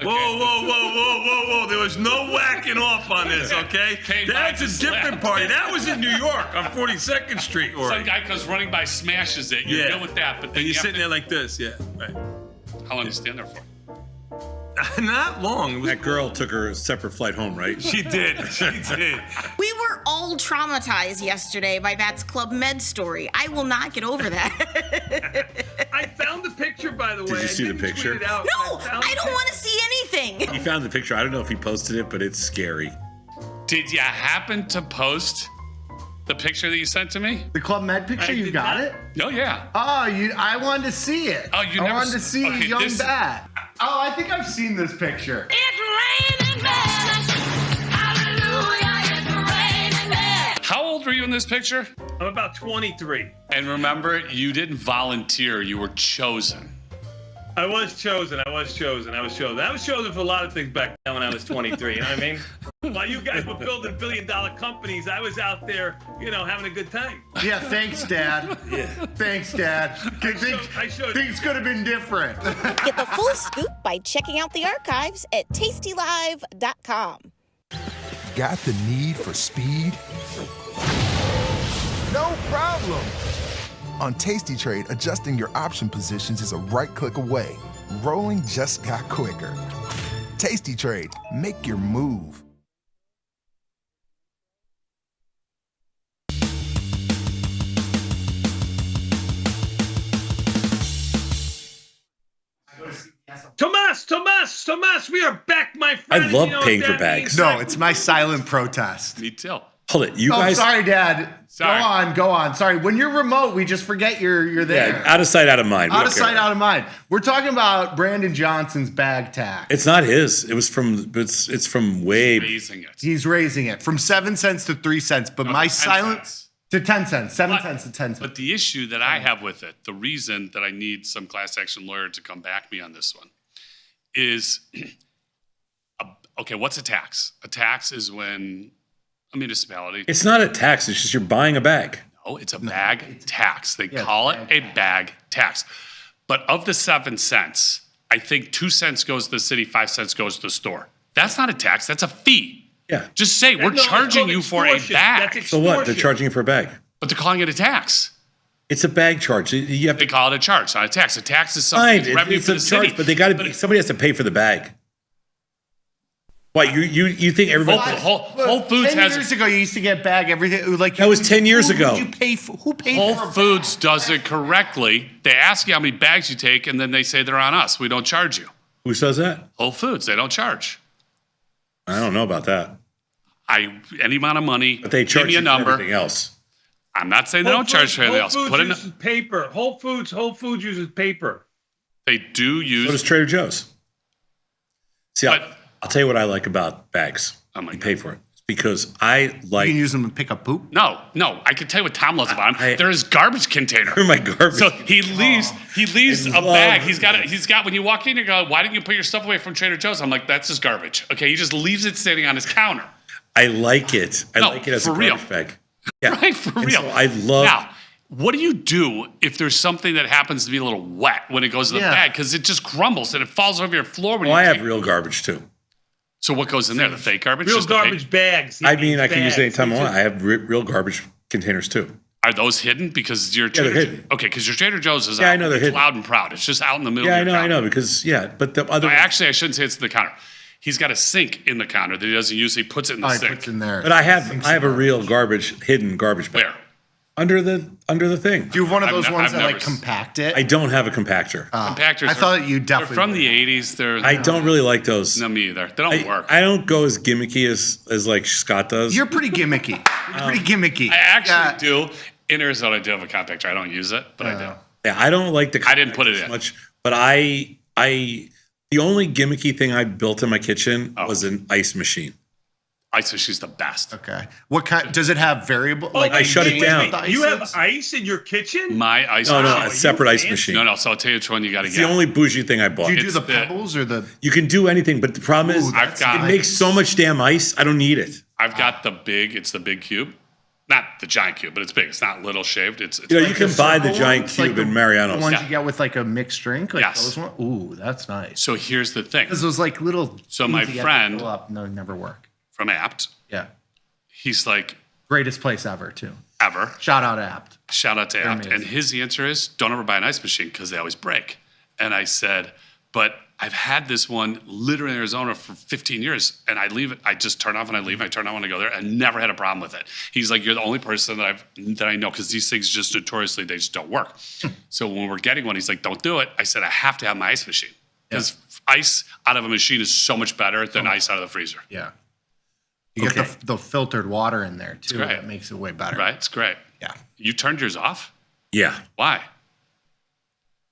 [SPEAKER 10] Whoa. There was no whacking off on this, okay? That's a different party. That was in New York on 42nd Street.
[SPEAKER 19] Some guy comes running by, smashes it. You're good with that, but then
[SPEAKER 10] and you're
[SPEAKER 19] you
[SPEAKER 10] sitting there like this, yeah. Right.
[SPEAKER 19] How long do you stand there for?
[SPEAKER 10] Not long.
[SPEAKER 12] That girl took her a separate flight home, right?
[SPEAKER 10] She did.
[SPEAKER 11] We were all traumatized yesterday by That's Club Med story. I will not get over that.
[SPEAKER 10] I found the picture, by the way.
[SPEAKER 12] Did you see the picture?
[SPEAKER 11] No, I don't want to see anything.
[SPEAKER 12] He found the picture. I don't know if he posted it, but it's scary.
[SPEAKER 19] Did you happen to post
[SPEAKER 1] The picture that you sent to me?
[SPEAKER 22] The Club Med picture, you got it?
[SPEAKER 1] Oh, yeah.
[SPEAKER 22] Oh, I wanted to see it.
[SPEAKER 1] Oh, you never
[SPEAKER 22] I wanted to see
[SPEAKER 1] okay,
[SPEAKER 22] young
[SPEAKER 1] this-
[SPEAKER 22] Bat. Oh, I think I've seen this picture.
[SPEAKER 1] How old were you in this picture?
[SPEAKER 10] I'm about 23.
[SPEAKER 1] And remember, you didn't volunteer, you were chosen.
[SPEAKER 10] I was chosen. I was chosen for a lot of things back then when I was 23. You know what I mean? While you guys were building billion-dollar companies, I was out there, having a good time.
[SPEAKER 22] Yeah, thanks, Dad. Thanks, Dad. Things could have been different.
[SPEAKER 20] Get the full scoop by checking out the archives at tastylive.com.
[SPEAKER 4] Got the need for speed? No problem. On Tasty Trade, adjusting your option positions is a right click away. Rolling just got quicker. Tasty Trade, make your move.
[SPEAKER 10] Tomas, we are back, my friend.
[SPEAKER 12] I love
[SPEAKER 10] You know
[SPEAKER 12] paying
[SPEAKER 10] what
[SPEAKER 12] for
[SPEAKER 10] that
[SPEAKER 12] bags.
[SPEAKER 10] means?
[SPEAKER 22] No, it's my silent protest.
[SPEAKER 1] Me too.
[SPEAKER 12] Hold it, you guys.
[SPEAKER 22] Sorry, Dad.
[SPEAKER 1] Sorry.
[SPEAKER 22] Go on. Sorry. When you're remote, we just forget you're there.
[SPEAKER 12] Yeah, out of sight, out of mind. We
[SPEAKER 22] Out
[SPEAKER 12] don't
[SPEAKER 22] of
[SPEAKER 12] care.
[SPEAKER 22] sight, out of mind. We're talking about Brandon Johnson's bag tax.
[SPEAKER 12] It's not his. It was from. It's from way.
[SPEAKER 1] Raising it.
[SPEAKER 22] He's raising it from 7 cents to 3 cents, but my
[SPEAKER 1] 10
[SPEAKER 22] silent
[SPEAKER 1] cents.
[SPEAKER 22] to 10 cents, 7 cents to 10 cents.
[SPEAKER 1] But the issue that I have with it, the reason that I need some class action lawyer to come back me on this one, is okay, what's a tax? A tax is when a municipality.
[SPEAKER 12] It's not a tax. It's just you're buying a bag.
[SPEAKER 1] No, it's a bag tax. They call it a bag tax. But of the 7 cents, I think 2 cents goes to the city, 5 cents goes to the store. That's not a tax. That's a fee.
[SPEAKER 12] Yeah.
[SPEAKER 1] Just say we're charging you for a bag.
[SPEAKER 12] So what? They're charging you for a bag.
[SPEAKER 1] But they're calling it a tax.
[SPEAKER 12] It's a bag charge. You have
[SPEAKER 1] They call it a charge, not a tax. A tax is
[SPEAKER 12] Fine,
[SPEAKER 1] something revenue
[SPEAKER 12] it's
[SPEAKER 1] for
[SPEAKER 12] a
[SPEAKER 1] the
[SPEAKER 12] charge,
[SPEAKER 1] city.
[SPEAKER 12] but they got to be. Somebody has to pay for the bag. What you think everybody?
[SPEAKER 1] Whole Foods
[SPEAKER 22] 10
[SPEAKER 1] has
[SPEAKER 22] years ago, you used to get bag everything. Like
[SPEAKER 12] That was 10 years
[SPEAKER 22] who
[SPEAKER 12] ago.
[SPEAKER 22] Did you pay for, who paid
[SPEAKER 1] Whole
[SPEAKER 22] for a
[SPEAKER 1] Foods does it correctly. They ask you how many bags you take, and then they say they're on us. We don't charge you.
[SPEAKER 12] Who says that?
[SPEAKER 1] Whole Foods, they don't charge.
[SPEAKER 12] I don't know about that.
[SPEAKER 1] Any amount of money.
[SPEAKER 12] But they
[SPEAKER 1] give
[SPEAKER 12] charge
[SPEAKER 1] me
[SPEAKER 12] you
[SPEAKER 1] a
[SPEAKER 12] for
[SPEAKER 1] number.
[SPEAKER 12] everything else.
[SPEAKER 1] I'm not saying they don't charge for anything else.
[SPEAKER 10] Whole
[SPEAKER 1] Put
[SPEAKER 10] Foods
[SPEAKER 1] in.
[SPEAKER 10] uses paper. Whole Foods uses paper.
[SPEAKER 1] They do use.
[SPEAKER 12] So does Trader Joe's. See, I'll tell you what I like about bags. You pay for it. It's because I like.
[SPEAKER 22] You can use them to pick up poop.
[SPEAKER 1] No. I can tell you what Tom loves about him. They're his garbage container.
[SPEAKER 12] They're my garbage.
[SPEAKER 1] So he leaves a
[SPEAKER 12] love
[SPEAKER 1] bag. He's got when you walk in, you go, why didn't you put your stuff away from Trader Joe's? I'm like, that's his garbage. Okay, he just leaves it sitting on his counter.
[SPEAKER 12] I like it. I
[SPEAKER 1] No,
[SPEAKER 12] like it as
[SPEAKER 1] for
[SPEAKER 12] a
[SPEAKER 1] real.
[SPEAKER 12] garbage bag. Yeah.
[SPEAKER 1] Right, for
[SPEAKER 12] And
[SPEAKER 1] real.
[SPEAKER 12] so I love.
[SPEAKER 1] Now, what do you do if there's something that happens to be a little wet when it goes in the
[SPEAKER 12] Yeah.
[SPEAKER 1] bag? Because it just crumbles and it falls over your floor when
[SPEAKER 12] Well,
[SPEAKER 1] you
[SPEAKER 12] I
[SPEAKER 1] take
[SPEAKER 12] have real garbage too.
[SPEAKER 1] So what goes in there? The fake garbage?
[SPEAKER 10] Real
[SPEAKER 1] Just the fake-
[SPEAKER 10] garbage bags.
[SPEAKER 12] I mean, I can use it
[SPEAKER 10] bags.
[SPEAKER 12] anytime I want. I have real garbage containers too.
[SPEAKER 1] Are those hidden? Because your
[SPEAKER 12] they're
[SPEAKER 1] Trader
[SPEAKER 12] hidden.
[SPEAKER 1] Okay, because your Trader Joe's is
[SPEAKER 12] Yeah,
[SPEAKER 1] out.
[SPEAKER 12] I know they're
[SPEAKER 1] It's
[SPEAKER 12] hidden.
[SPEAKER 1] loud and proud. It's just out in the middle
[SPEAKER 12] Yeah,
[SPEAKER 1] of
[SPEAKER 12] I
[SPEAKER 1] your
[SPEAKER 12] know,
[SPEAKER 1] counter.
[SPEAKER 12] because but the other.
[SPEAKER 1] Actually, I shouldn't say it's the counter. He's got a sink in the counter that he doesn't use. He puts it in the
[SPEAKER 22] Oh, he
[SPEAKER 1] sink.
[SPEAKER 22] puts in there.
[SPEAKER 12] But I have a real hidden garbage bag.
[SPEAKER 1] Where?
[SPEAKER 12] Under the thing.
[SPEAKER 22] Do you have one of those
[SPEAKER 1] I've
[SPEAKER 22] ones that
[SPEAKER 1] never
[SPEAKER 22] like compact it?
[SPEAKER 12] I don't have a compactor.
[SPEAKER 1] Compactors.
[SPEAKER 22] I thought you
[SPEAKER 1] They're
[SPEAKER 22] definitely.
[SPEAKER 1] from the 80s. They're.
[SPEAKER 12] I don't really like those.
[SPEAKER 1] No, me either. They don't work.
[SPEAKER 12] I don't go as gimmicky as like Scott does.
[SPEAKER 22] You're pretty gimmicky. You're pretty gimmicky.
[SPEAKER 1] I actually do. In Arizona, I do have a compactor. I don't use it, but I do.
[SPEAKER 12] Yeah, I don't like the.
[SPEAKER 1] I didn't put it in.
[SPEAKER 12] much, but I the only gimmicky thing I built in my kitchen was an ice machine.
[SPEAKER 1] Ice machine's the best.
[SPEAKER 22] Okay. What kind? Does it have variable?
[SPEAKER 12] I shut it down.
[SPEAKER 10] You have ice in your kitchen?
[SPEAKER 1] My ice
[SPEAKER 12] No,
[SPEAKER 1] machine.
[SPEAKER 12] a separate ice machine.
[SPEAKER 1] No, so I'll tell you which one you got to
[SPEAKER 12] It's
[SPEAKER 1] get.
[SPEAKER 12] the only bougie thing I bought.
[SPEAKER 22] Do you do
[SPEAKER 1] It's
[SPEAKER 22] the
[SPEAKER 1] the-
[SPEAKER 22] pebbles or the?
[SPEAKER 12] You can do anything, but the problem is
[SPEAKER 1] I've got-
[SPEAKER 12] it makes so much damn ice. I don't need it.
[SPEAKER 1] I've got it's the big cube. Not the giant cube, but it's big. It's not little shaved. It's
[SPEAKER 12] You know,
[SPEAKER 1] like
[SPEAKER 12] you can
[SPEAKER 22] the
[SPEAKER 12] buy the
[SPEAKER 22] circle
[SPEAKER 12] giant
[SPEAKER 22] ones?
[SPEAKER 12] cube
[SPEAKER 22] Like the-
[SPEAKER 12] in Mariano's.
[SPEAKER 22] The ones
[SPEAKER 1] Yeah.
[SPEAKER 22] you get with like a mixed drink, like
[SPEAKER 1] Yes.
[SPEAKER 22] those ones. Ooh, that's nice.
[SPEAKER 1] So here's the thing.
[SPEAKER 22] Because those like little.
[SPEAKER 1] So
[SPEAKER 22] things
[SPEAKER 1] my
[SPEAKER 22] you get to
[SPEAKER 1] friend-
[SPEAKER 22] fill up, no, never work.
[SPEAKER 1] From Apt,
[SPEAKER 22] Yeah.
[SPEAKER 1] he's like,
[SPEAKER 22] Greatest place ever too.
[SPEAKER 1] ever.
[SPEAKER 22] Shout out Apt.
[SPEAKER 1] Shout out to
[SPEAKER 22] They're
[SPEAKER 1] Apt. And
[SPEAKER 22] amazing.
[SPEAKER 1] his answer is, don't ever buy an ice machine because they always break. And I said, but I've had this one literally in Arizona for 15 years, and I leave it. I just turn off and I leave, and I turn on when I go there, and never had a problem with it. He's like, you're the only person that I know, because these things just notoriously, they just don't work. So when we're getting one, he's like, don't do it. I said, I have to have my ice machine. Because ice out of a machine is so much better than ice out of the freezer.
[SPEAKER 22] Yeah. You get the filtered water in there too.
[SPEAKER 1] great.
[SPEAKER 22] That makes it way better.
[SPEAKER 1] Right? It's great.
[SPEAKER 22] Yeah.
[SPEAKER 1] You turned yours off?
[SPEAKER 12] Yeah.
[SPEAKER 1] Why?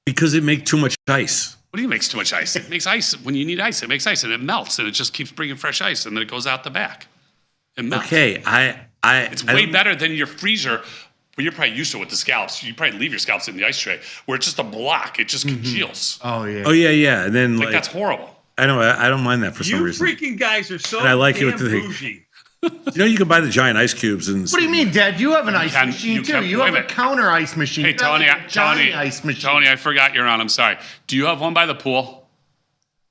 [SPEAKER 12] Because it makes too much ice.
[SPEAKER 1] What do you makes too much ice? It makes ice when you need ice. It makes ice and it melts and it just keeps bringing fresh ice and then it goes out the back. It melts.
[SPEAKER 12] Okay,
[SPEAKER 1] It's way better than your freezer. Well, you're probably used to it with the scallops. You probably leave your scallops in the ice tray where it's just a block. It just congeals.
[SPEAKER 22] Oh yeah.
[SPEAKER 12] Oh yeah. And then
[SPEAKER 1] Like that's horrible.
[SPEAKER 12] I don't mind that for some
[SPEAKER 10] You
[SPEAKER 12] reason.
[SPEAKER 10] freaking guys are so
[SPEAKER 12] And I like it
[SPEAKER 10] damn
[SPEAKER 12] with the-
[SPEAKER 10] bougie.
[SPEAKER 12] You can buy the giant ice cubes and.
[SPEAKER 22] What do you mean, Dad? You have an ice
[SPEAKER 1] can-
[SPEAKER 22] machine
[SPEAKER 1] you
[SPEAKER 22] too.
[SPEAKER 1] can-
[SPEAKER 22] You
[SPEAKER 1] wait
[SPEAKER 22] have
[SPEAKER 1] a
[SPEAKER 22] a
[SPEAKER 1] minute.
[SPEAKER 22] counter ice machine.
[SPEAKER 1] Hey,
[SPEAKER 22] You have
[SPEAKER 1] Tony,
[SPEAKER 22] like a giant
[SPEAKER 1] Tony,
[SPEAKER 22] ice machine.
[SPEAKER 1] Tony, I forgot you're on. I'm sorry. Do you have one by the pool?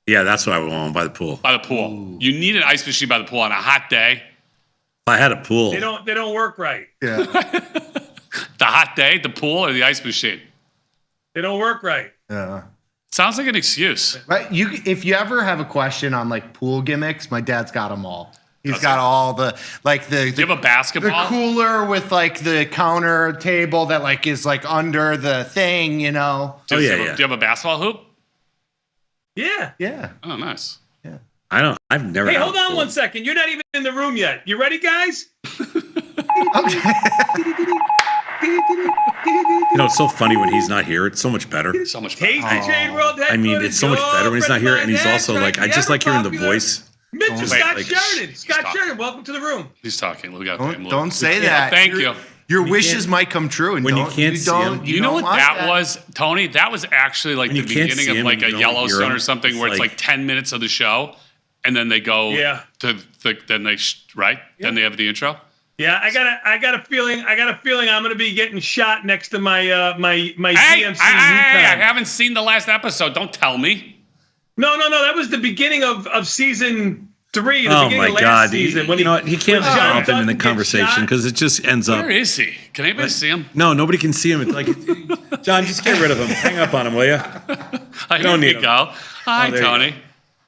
[SPEAKER 12] Yeah, that's what I would want by the pool.
[SPEAKER 1] By the pool. You need an ice machine by the pool on a hot day.
[SPEAKER 12] If I had a pool.
[SPEAKER 10] They don't work right.
[SPEAKER 22] Yeah.
[SPEAKER 1] The hot day, the pool, or the ice machine?
[SPEAKER 10] They don't work right.
[SPEAKER 22] Yeah.
[SPEAKER 1] Sounds like an excuse.
[SPEAKER 22] Right. If you ever have a question on like pool gimmicks, my dad's got them all. He's got all the
[SPEAKER 1] Do you have a basketball?
[SPEAKER 22] the cooler with like the counter table that like is like under the thing, you know.
[SPEAKER 1] Do you have a basketball hoop?
[SPEAKER 10] Yeah.
[SPEAKER 22] Yeah.
[SPEAKER 1] Oh, nice.
[SPEAKER 12] I've never.
[SPEAKER 10] Hey,
[SPEAKER 12] had a
[SPEAKER 10] hold on
[SPEAKER 12] pool.
[SPEAKER 10] 1 second. You're not even in the room yet. You ready, guys?
[SPEAKER 12] You know, it's so funny when he's not here. It's so much better.
[SPEAKER 1] So much
[SPEAKER 10] Tasty Trade World
[SPEAKER 12] I mean, it's so much better when he's not here, and he's also like, I just like hearing the voice.
[SPEAKER 10] Mr.
[SPEAKER 1] Wait,
[SPEAKER 10] Scott
[SPEAKER 1] like,
[SPEAKER 10] Sheridan. Scott
[SPEAKER 1] stop.
[SPEAKER 10] Sheridan, welcome to the room.
[SPEAKER 1] He's talking. We got to pay him a little.
[SPEAKER 22] Don't say
[SPEAKER 1] Yeah,
[SPEAKER 22] that.
[SPEAKER 1] Thank you.
[SPEAKER 22] Your wishes might come true, and
[SPEAKER 12] When you
[SPEAKER 22] don't,
[SPEAKER 12] can't see
[SPEAKER 22] don't,
[SPEAKER 12] him.
[SPEAKER 1] You know
[SPEAKER 22] don't
[SPEAKER 1] what
[SPEAKER 22] want
[SPEAKER 1] that was, Tony? That was actually like
[SPEAKER 12] When
[SPEAKER 1] the
[SPEAKER 12] you can't
[SPEAKER 1] beginning
[SPEAKER 12] see
[SPEAKER 1] of
[SPEAKER 12] him
[SPEAKER 1] like
[SPEAKER 12] and
[SPEAKER 1] a
[SPEAKER 12] you don't hear
[SPEAKER 1] Yellowstone
[SPEAKER 12] him,
[SPEAKER 1] or something, where it's like 10 minutes of the show, and then they go to then they right. Then they have the intro.
[SPEAKER 10] Yeah, I got a feeling I'm gonna be getting shot next to my
[SPEAKER 1] Hey,
[SPEAKER 10] GMC
[SPEAKER 1] hey, I
[SPEAKER 10] Yukon.
[SPEAKER 1] haven't seen the last episode. Don't tell me.
[SPEAKER 10] No, that was the beginning of season 3. The
[SPEAKER 12] Oh
[SPEAKER 10] beginning
[SPEAKER 12] my
[SPEAKER 10] of last
[SPEAKER 12] God!
[SPEAKER 10] season.
[SPEAKER 12] You know what? He can't
[SPEAKER 10] when John
[SPEAKER 12] jump him in the
[SPEAKER 10] Dutton gets
[SPEAKER 12] conversation
[SPEAKER 10] shot.
[SPEAKER 12] because it just ends up.
[SPEAKER 1] Where is he? Can anybody see him?
[SPEAKER 12] No, nobody can see him. It's like, John, just get rid of him. Hang up on him, will you?
[SPEAKER 1] I
[SPEAKER 12] don't need him.
[SPEAKER 1] go. Hi,
[SPEAKER 12] Oh, there you
[SPEAKER 1] Tony.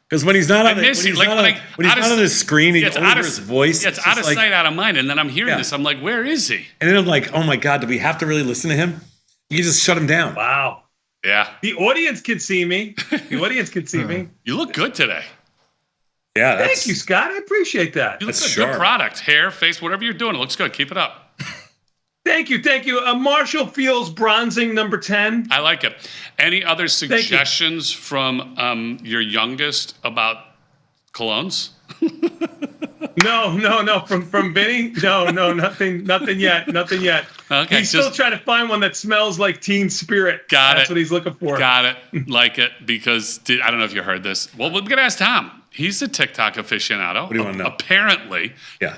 [SPEAKER 12] Because when he's not on,
[SPEAKER 1] I miss you.
[SPEAKER 12] when he's not on his screen, he's over his voice.
[SPEAKER 1] Yeah, it's
[SPEAKER 12] just
[SPEAKER 1] out of
[SPEAKER 12] like-
[SPEAKER 1] sight, out of mind. And then I'm hearing this. I'm like, where is he?
[SPEAKER 12] And then I'm like, oh my God, do we have to really listen to him? You can just shut him down.
[SPEAKER 10] Wow.
[SPEAKER 1] Yeah.
[SPEAKER 10] The audience can see me. The audience can see me.
[SPEAKER 1] You look good today.
[SPEAKER 12] Yeah,
[SPEAKER 10] Thank you, Scott. I appreciate that.
[SPEAKER 1] You look
[SPEAKER 12] That's
[SPEAKER 1] good. Good
[SPEAKER 12] sharp.
[SPEAKER 1] product. Hair, face, whatever you're doing. It looks good. Keep it up.
[SPEAKER 10] Thank you. Marshall Fields bronzing number 10.
[SPEAKER 1] I like it. Any other suggestions from your youngest about colognes?
[SPEAKER 10] No. From Vinny? No, nothing yet.
[SPEAKER 1] Okay,
[SPEAKER 10] He's still
[SPEAKER 1] just-
[SPEAKER 10] trying to find one that smells like Teen Spirit.
[SPEAKER 1] Got
[SPEAKER 10] That's
[SPEAKER 1] it.
[SPEAKER 10] what he's looking for.
[SPEAKER 1] Got it. Like it. Because I don't know if you heard this. Well, we're going to ask Tom. He's a TikTok aficionado.
[SPEAKER 12] What do you want to know?
[SPEAKER 1] Apparently,
[SPEAKER 12] Yeah.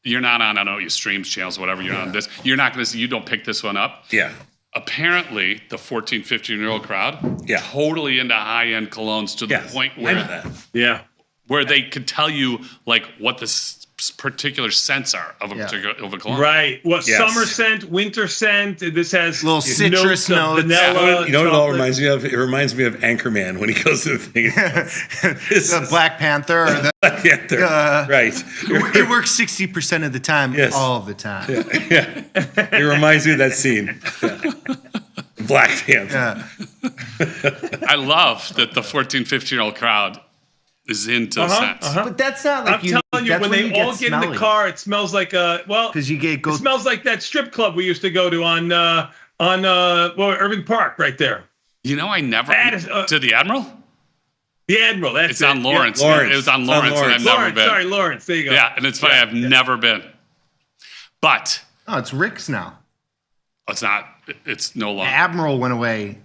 [SPEAKER 1] you're not on, I don't know, your streams, channels, whatever. You're not on this. You're not going to see, you don't pick this one up.
[SPEAKER 12] Yeah.
[SPEAKER 1] Apparently, the 14, 15-year-old crowd,
[SPEAKER 12] Yeah.
[SPEAKER 1] totally into high-end colognes to the
[SPEAKER 12] Yes,
[SPEAKER 1] point
[SPEAKER 12] I
[SPEAKER 1] where
[SPEAKER 12] know that.
[SPEAKER 10] Yeah.
[SPEAKER 1] where they could tell you like what the particular scents are of a particular of a cologne.
[SPEAKER 10] Right. Well,
[SPEAKER 12] Yes.
[SPEAKER 10] summer scent, winter scent. This has
[SPEAKER 22] Little citrus notes.
[SPEAKER 10] vanilla.
[SPEAKER 12] You know what it all
[SPEAKER 10] chocolate.
[SPEAKER 12] reminds me of? It reminds me of Anchorman when he goes to the thing.
[SPEAKER 22] The Black Panther. Or the,
[SPEAKER 12] Black Panther. Right.
[SPEAKER 22] it works 60% of the time,
[SPEAKER 12] Yes.
[SPEAKER 22] all of the time.
[SPEAKER 12] Yeah. It reminds me of that scene. Yeah. Black Panther.
[SPEAKER 22] Yeah.
[SPEAKER 1] I love that the 14, 15-year-old crowd is into scents.
[SPEAKER 22] But that's not like
[SPEAKER 10] I'm telling you,
[SPEAKER 22] that's
[SPEAKER 10] when they all get in the car, it smells like
[SPEAKER 22] because you
[SPEAKER 10] it smells like that strip club we used to go to on Irving Park right there.
[SPEAKER 1] You know, I never
[SPEAKER 10] That is,
[SPEAKER 1] to the Admiral.
[SPEAKER 10] The Admiral. That's
[SPEAKER 1] It's on
[SPEAKER 10] it.
[SPEAKER 1] Lawrence.
[SPEAKER 10] Yeah.
[SPEAKER 12] Lawrence.
[SPEAKER 1] It was on
[SPEAKER 12] It's on
[SPEAKER 1] Lawrence, and I've never
[SPEAKER 10] Lawrence.
[SPEAKER 1] been.
[SPEAKER 10] Sorry, Lawrence. There you go.
[SPEAKER 1] Yeah, and it's funny. I've never been. But
[SPEAKER 22] Oh, it's Rick's now.
[SPEAKER 1] it's not. It's no
[SPEAKER 22] The
[SPEAKER 1] longer.
[SPEAKER 22] Admiral went away.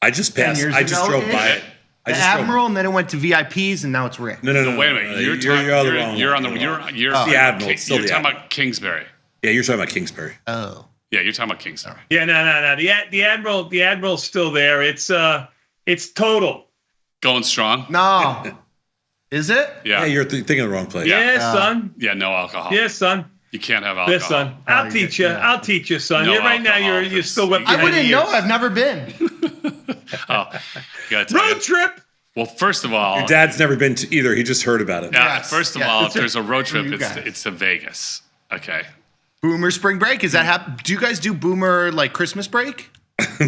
[SPEAKER 12] I just
[SPEAKER 22] 10
[SPEAKER 12] passed.
[SPEAKER 22] years
[SPEAKER 12] I just
[SPEAKER 22] ago,
[SPEAKER 12] drove by
[SPEAKER 22] ish.
[SPEAKER 12] it.
[SPEAKER 22] The Admiral, and then it went to VIPs, and now it's Rick.
[SPEAKER 12] No.
[SPEAKER 1] Wait a minute. You're
[SPEAKER 12] on the wrong
[SPEAKER 1] You're
[SPEAKER 12] one.
[SPEAKER 1] on the. You're
[SPEAKER 22] Oh.
[SPEAKER 12] The Admiral. It's still
[SPEAKER 1] You're
[SPEAKER 12] the
[SPEAKER 1] talking
[SPEAKER 12] Admiral.
[SPEAKER 1] about Kingsbury.
[SPEAKER 12] Yeah, you're talking about Kingsbury.
[SPEAKER 22] Oh.
[SPEAKER 1] Yeah, you're talking about Kingsbury.
[SPEAKER 10] Yeah, no. The Admiral's still there. It's total.
[SPEAKER 1] Going strong.
[SPEAKER 22] No. Is it?
[SPEAKER 1] Yeah.
[SPEAKER 12] Yeah, you're thinking of the wrong place.
[SPEAKER 10] Yeah, son.
[SPEAKER 1] Yeah, no alcohol.
[SPEAKER 10] Yeah, son.
[SPEAKER 1] You can't have alcohol.
[SPEAKER 10] Yes, son. I'll teach you.
[SPEAKER 22] yeah.
[SPEAKER 10] I'll teach you, son.
[SPEAKER 1] No
[SPEAKER 10] You're right now.
[SPEAKER 1] alcohol.
[SPEAKER 10] You're still with.
[SPEAKER 22] I wouldn't know. I've never been.
[SPEAKER 1] Oh, gotta tell you.
[SPEAKER 10] Road trip.
[SPEAKER 1] Well, first of all,
[SPEAKER 12] Your dad's never been to either. He just heard about it.
[SPEAKER 1] yeah,
[SPEAKER 22] Yes,
[SPEAKER 1] first of
[SPEAKER 22] yes.
[SPEAKER 1] all, if
[SPEAKER 22] It's a-
[SPEAKER 1] there's a road trip,
[SPEAKER 22] you guys.
[SPEAKER 1] it's to Vegas. Okay.
[SPEAKER 22] Boomer spring break. Is that happen? Do you guys do Boomer like Christmas break?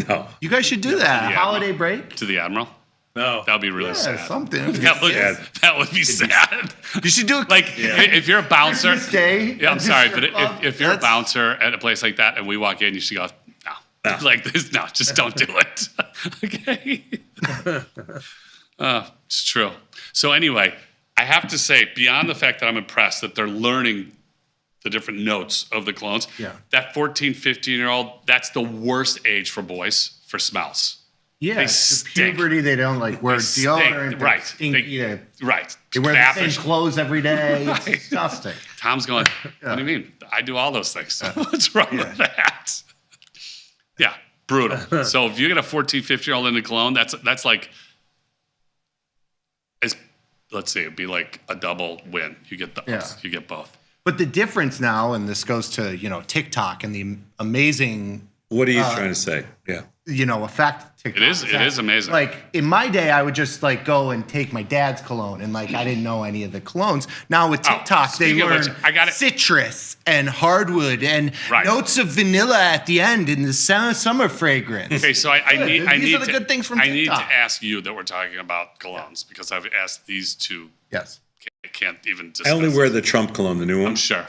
[SPEAKER 12] No.
[SPEAKER 22] You guys should do that.
[SPEAKER 1] Yeah.
[SPEAKER 22] Holiday break.
[SPEAKER 1] To the Admiral.
[SPEAKER 10] No.
[SPEAKER 1] That would be really sad.
[SPEAKER 23] Something.
[SPEAKER 1] That would be sad.
[SPEAKER 23] You should do it.
[SPEAKER 1] Like, if you're a bouncer.
[SPEAKER 23] Christmas Day
[SPEAKER 1] Yeah, I'm
[SPEAKER 23] at the
[SPEAKER 1] sorry,
[SPEAKER 23] strip
[SPEAKER 1] but
[SPEAKER 23] club,
[SPEAKER 1] if you're a
[SPEAKER 23] that's-
[SPEAKER 1] bouncer at a place like that and we walk in, you should go, no. Like this, no, just don't do it. Okay? It's true. So anyway, I have to say, beyond the fact that I'm impressed that they're learning the different notes of the clones, that 14, 15-year-old, that's the worst age for boys for smells.
[SPEAKER 23] Yeah,
[SPEAKER 1] They
[SPEAKER 23] it's the
[SPEAKER 1] stink.
[SPEAKER 23] puberty. They don't like wear
[SPEAKER 1] They stink.
[SPEAKER 23] deodorant. They're
[SPEAKER 1] Right.
[SPEAKER 23] Stinky.
[SPEAKER 1] Right.
[SPEAKER 23] They wear the
[SPEAKER 1] Bathers.
[SPEAKER 23] same clothes every day. It's
[SPEAKER 1] Right.
[SPEAKER 23] disgusting.
[SPEAKER 1] Tom's going, what do you mean? I do all those things. What's wrong with that? Yeah, brutal. So if you get a 14, 15-year-old in a cologne, that's like, let's see, it'd be like a double win. You get those.
[SPEAKER 23] Yeah.
[SPEAKER 1] You get both.
[SPEAKER 23] But the difference now, and this goes to TikTok and the amazing.
[SPEAKER 12] What are you trying to say? Yeah.
[SPEAKER 23] Effect TikTok.
[SPEAKER 1] It is amazing.
[SPEAKER 23] Like in my day, I would just like go and take my dad's cologne, and like I didn't know any of the colognes. Now with TikTok, they
[SPEAKER 1] speaking of
[SPEAKER 23] learn
[SPEAKER 1] which, I got it.
[SPEAKER 23] citrus and hardwood and notes of vanilla at the end in the summer fragrance.
[SPEAKER 1] Okay, so I need
[SPEAKER 23] These are the
[SPEAKER 1] to,
[SPEAKER 23] good things from
[SPEAKER 1] I need to
[SPEAKER 23] TikTok.
[SPEAKER 1] ask you that we're talking about colognes because I've asked these two.
[SPEAKER 23] Yes.
[SPEAKER 1] Can't even discuss.
[SPEAKER 12] I only wear the Trump cologne, the new one.
[SPEAKER 1] I'm sure.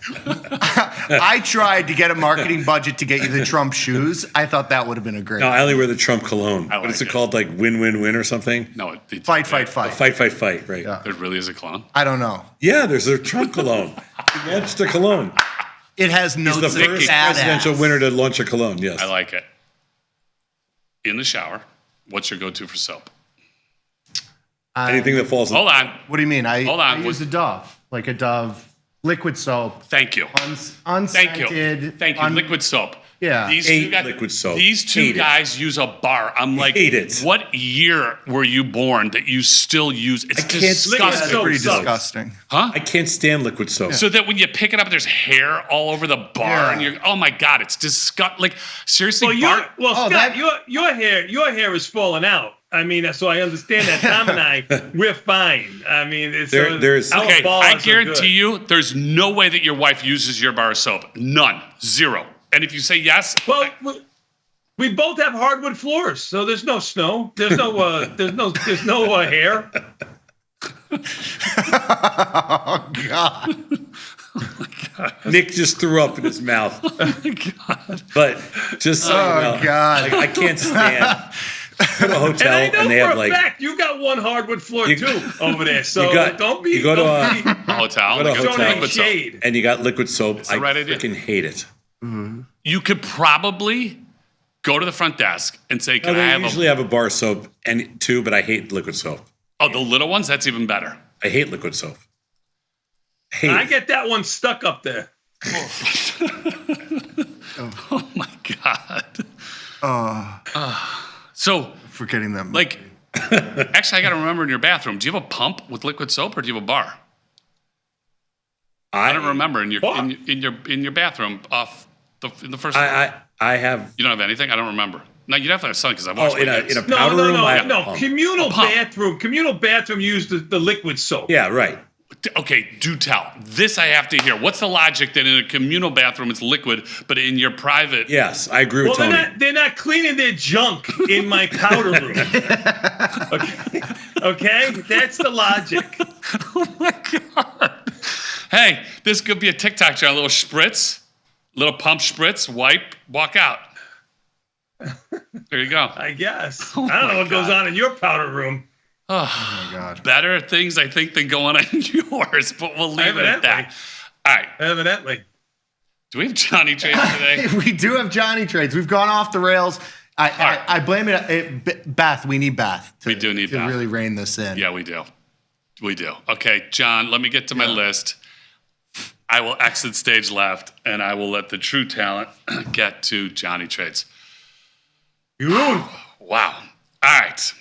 [SPEAKER 23] I tried to get a marketing budget to get you the Trump shoes. I thought that would have been a great.
[SPEAKER 12] No, I only wear the Trump cologne.
[SPEAKER 1] I
[SPEAKER 12] What is
[SPEAKER 1] like
[SPEAKER 12] it
[SPEAKER 1] it.
[SPEAKER 12] called? Like win-win-win or something?
[SPEAKER 1] No,
[SPEAKER 23] Fight.
[SPEAKER 12] Fight. Right.
[SPEAKER 23] Yeah.
[SPEAKER 1] There really is a cologne.
[SPEAKER 23] I don't know.
[SPEAKER 12] Yeah, there's a Trump cologne. He launched a cologne.
[SPEAKER 23] It has
[SPEAKER 12] He's
[SPEAKER 23] notes
[SPEAKER 12] the
[SPEAKER 23] of
[SPEAKER 12] first presidential
[SPEAKER 23] badass.
[SPEAKER 12] winner to launch a cologne. Yes.
[SPEAKER 1] I like it. In the shower, what's your go-to for soap?
[SPEAKER 12] Anything that falls.
[SPEAKER 1] Hold on.
[SPEAKER 23] What do you mean?
[SPEAKER 1] Hold on.
[SPEAKER 23] I use a Dove, like a Dove liquid soap.
[SPEAKER 1] Thank you.
[SPEAKER 23] Unscented.
[SPEAKER 1] Thank you. Liquid soap.
[SPEAKER 23] Yeah.
[SPEAKER 1] These
[SPEAKER 12] Hate
[SPEAKER 1] two guys,
[SPEAKER 12] liquid soap.
[SPEAKER 1] These two
[SPEAKER 12] Hate it.
[SPEAKER 1] guys use a bar. I'm like,
[SPEAKER 12] hate it.
[SPEAKER 1] What year were you born that you still use? It's
[SPEAKER 12] I can't
[SPEAKER 1] disgusting.
[SPEAKER 12] stand
[SPEAKER 23] Pretty
[SPEAKER 12] soap.
[SPEAKER 23] disgusting.
[SPEAKER 1] Huh?
[SPEAKER 12] I can't stand liquid soap.
[SPEAKER 1] So that when you pick it up, there's hair all over the bar,
[SPEAKER 23] Yeah.
[SPEAKER 1] and you're, oh my god, it's disgusting. Like seriously,
[SPEAKER 10] Well,
[SPEAKER 1] bar.
[SPEAKER 10] Scott, your hair is falling out. I mean, so I understand that. Tom and I, we're fine. I mean, it's
[SPEAKER 12] there's
[SPEAKER 10] our
[SPEAKER 1] Okay,
[SPEAKER 10] balls
[SPEAKER 1] I
[SPEAKER 10] are
[SPEAKER 1] guarantee
[SPEAKER 10] good.
[SPEAKER 1] you, there's no way that your wife uses your bar of soap. None, zero. And if you say yes,
[SPEAKER 10] Well, we both have hardwood floors, so there's no snow. There's no hair.
[SPEAKER 23] Oh God.
[SPEAKER 12] Nick just threw up in his mouth.
[SPEAKER 1] oh my god.
[SPEAKER 12] But just so you know,
[SPEAKER 23] God.
[SPEAKER 12] like, I can't stand. Go to a hotel
[SPEAKER 10] And I know
[SPEAKER 12] and they
[SPEAKER 10] for
[SPEAKER 12] have
[SPEAKER 10] a
[SPEAKER 12] like
[SPEAKER 10] fact you got one hardwood floor
[SPEAKER 12] You-
[SPEAKER 10] too over there. So don't be.
[SPEAKER 12] you go to
[SPEAKER 10] don't
[SPEAKER 12] a,
[SPEAKER 10] be-
[SPEAKER 1] A hotel.
[SPEAKER 12] go to a
[SPEAKER 1] Like
[SPEAKER 10] Don't
[SPEAKER 12] hotel
[SPEAKER 10] shade.
[SPEAKER 12] and you got liquid soap.
[SPEAKER 1] the
[SPEAKER 12] I
[SPEAKER 1] right idea.
[SPEAKER 12] freaking hate it.
[SPEAKER 1] You could probably go to the front desk and say,
[SPEAKER 12] No,
[SPEAKER 1] "Can I
[SPEAKER 12] they
[SPEAKER 1] have
[SPEAKER 12] usually have a bar soap and too, but I hate liquid soap.
[SPEAKER 1] Oh, the little ones? That's even better.
[SPEAKER 12] I hate liquid soap. Hate
[SPEAKER 10] I
[SPEAKER 12] it.
[SPEAKER 10] get that one stuck up there.
[SPEAKER 1] Oh my god. So,
[SPEAKER 23] Forgetting them.
[SPEAKER 1] like, actually, I got to remember in your bathroom. Do you have a pump with liquid soap, or do you have a bar? I don't remember in your in your bathroom in the first.
[SPEAKER 12] I have.
[SPEAKER 1] You don't have anything. I don't remember. No, you definitely have something because I've watched.
[SPEAKER 12] in
[SPEAKER 1] my
[SPEAKER 12] a
[SPEAKER 1] kids.
[SPEAKER 12] in a powder room. I have a
[SPEAKER 10] No.
[SPEAKER 12] pump.
[SPEAKER 10] Communal
[SPEAKER 1] A pump.
[SPEAKER 10] bathroom. Communal bathroom use the liquid soap.
[SPEAKER 12] Yeah, right.
[SPEAKER 1] Okay, do tell. This I have to hear. What's the logic that in a communal bathroom it's liquid, but in your private?
[SPEAKER 12] Yes, I agree
[SPEAKER 10] Well,
[SPEAKER 12] with Tony.
[SPEAKER 10] they're not cleaning their junk in my powder room. Okay, that's the logic.
[SPEAKER 1] Oh my god! Hey, this could be a TikTok channel. A little spritz, little pump spritz, wipe, walk out. There you go.
[SPEAKER 10] I guess.
[SPEAKER 1] Oh
[SPEAKER 10] I don't know
[SPEAKER 1] my
[SPEAKER 10] what goes
[SPEAKER 1] God.
[SPEAKER 10] on in your powder room.
[SPEAKER 1] Oh
[SPEAKER 23] my god.
[SPEAKER 1] Better things I think than going on in yours, but we'll leave it at that. All right.
[SPEAKER 10] Evidently.
[SPEAKER 1] Do we have Johnny trades today?
[SPEAKER 23] We do have Johnny trades. We've gone off the rails. I blame it. Beth, we need Beth.
[SPEAKER 1] We do need
[SPEAKER 23] to
[SPEAKER 1] Beth.
[SPEAKER 23] really rein this in.
[SPEAKER 1] Yeah, we do. We do. Okay, John, let me get to my list. I will exit stage left, and I will let the true talent get to Johnny trades. Wow. All right.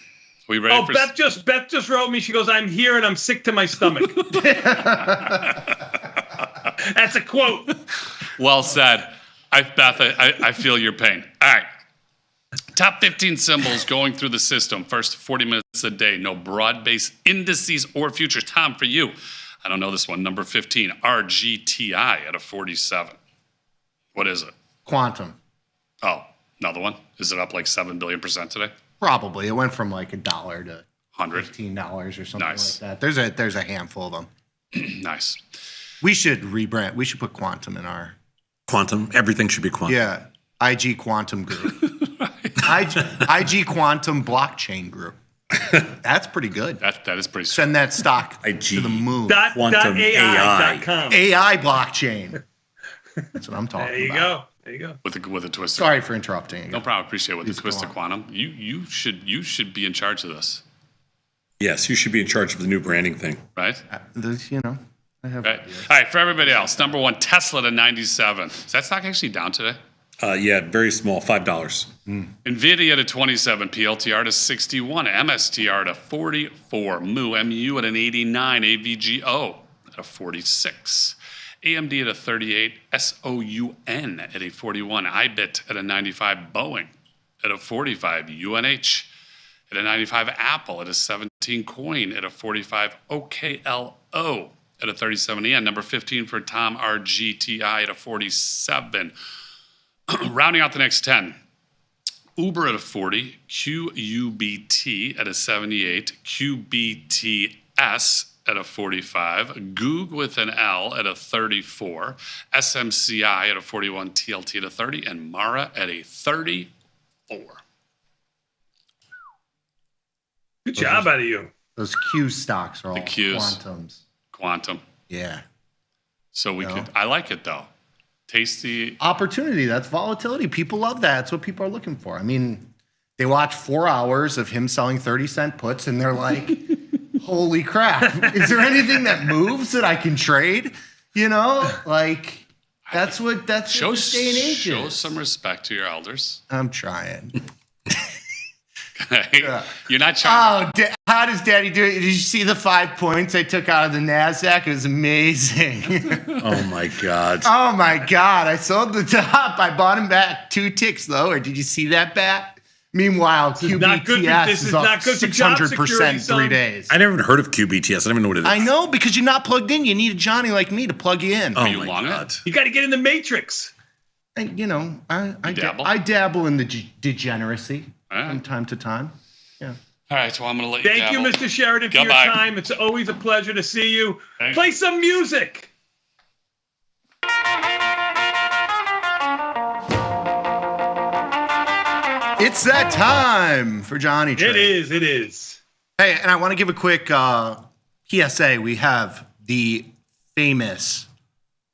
[SPEAKER 1] We ready
[SPEAKER 10] Oh,
[SPEAKER 1] for
[SPEAKER 10] Beth just wrote me. She goes, "I'm here and I'm sick to my stomach." That's a quote.
[SPEAKER 1] Well said. Beth, I feel your pain. All right. Top 15 symbols going through the system. First 40 minutes a day. No broad-based indices or futures. Tom, for you, I don't know this one. Number 15, RGTI at a 47. What is it?
[SPEAKER 23] Quantum.
[SPEAKER 1] Oh, Another one. Is it up like 7 billion% today?
[SPEAKER 22] Probably. It went from like $1 to
[SPEAKER 1] $100.
[SPEAKER 22] $15 or something
[SPEAKER 1] Nice.
[SPEAKER 22] like that. There's a handful of them.
[SPEAKER 1] Nice.
[SPEAKER 22] We should rebrand. We should put quantum in our.
[SPEAKER 18] Quantum. Everything should be quantum.
[SPEAKER 22] Yeah. IG Quantum Group. IG Quantum Blockchain Group. That's pretty good.
[SPEAKER 1] That is pretty.
[SPEAKER 22] Send that stock to the moon.
[SPEAKER 10] Quantum AI.com.
[SPEAKER 22] AI blockchain. That's what I'm talking
[SPEAKER 10] There you
[SPEAKER 22] about.
[SPEAKER 10] go. There you go.
[SPEAKER 1] With a twist.
[SPEAKER 22] Sorry for interrupting.
[SPEAKER 1] No problem. Appreciate it. With the twist of quantum. You should be in charge of this.
[SPEAKER 18] Yes, you should be in charge of the new branding thing.
[SPEAKER 1] Right?
[SPEAKER 22] I have.
[SPEAKER 1] Right. All right, for everybody else, number one, Tesla to 97. Is that stock actually down today?
[SPEAKER 18] Yeah, very small, $5.
[SPEAKER 1] NVIDIA to 27, PLTR to 61, MSTR to 44, MU at an 89, AVGO at a 46, AMD at a 38, SOUN at a 41, IBIT at a 95, Boeing at a 45, UNH at a 95, Apple at a 17, Coin at a 45, OKLO at a 37 EN, number 15 for Tom RGTI at a 47. Rounding out the next 10, Uber at a 40, QUBT at a 78, QBTS at a 45, Goog with an L at a 34, SMCI at a 41, TLT at a 30, and Mara at a 34.
[SPEAKER 10] Good job out of you.
[SPEAKER 22] Those Q stocks are all
[SPEAKER 1] The Qs.
[SPEAKER 22] quantums.
[SPEAKER 1] Quantum.
[SPEAKER 22] Yeah.
[SPEAKER 1] So we could, I like it though. Tasty.
[SPEAKER 22] Opportunity. That's volatility. People love that. That's what people are looking for. I mean, they watch 4 hours of him selling 30-cent puts and they're like, holy crap. Is there anything that moves that I can trade? You know, like that's what this day and age
[SPEAKER 1] Show
[SPEAKER 22] is.
[SPEAKER 1] some respect to your elders.
[SPEAKER 22] I'm trying.
[SPEAKER 1] You're not trying.
[SPEAKER 22] Oh, how does Daddy do it? Did you see the 5 points I took out of the NASDAQ? It was amazing.
[SPEAKER 18] Oh, my God.
[SPEAKER 22] Oh, my God. I sold the top. I bought him back 2 ticks lower. Did you see that bat? Meanwhile, QBTS is up 600% in 3 days.
[SPEAKER 18] I never even heard of QBTS. I don't even know what it is.
[SPEAKER 22] I know, because you're not plugged in. You need a Johnny like me to plug you in.
[SPEAKER 18] Oh, my God.
[SPEAKER 10] You got to get in the matrix.
[SPEAKER 22] And, you know, I
[SPEAKER 1] dabble?
[SPEAKER 22] I dabble in the degeneracy from time to time. Yeah.
[SPEAKER 1] All right, well, I'm going to let you
[SPEAKER 10] Thank you,
[SPEAKER 1] dabble.
[SPEAKER 10] Mr. Sheridan, for
[SPEAKER 1] Goodbye.
[SPEAKER 10] your time. It's always a pleasure to see you.
[SPEAKER 1] Thanks.
[SPEAKER 10] Play some music.
[SPEAKER 22] It's that time for Johnny Trade.
[SPEAKER 10] It is.
[SPEAKER 22] Hey, and I want to give a quick PSA. We have the famous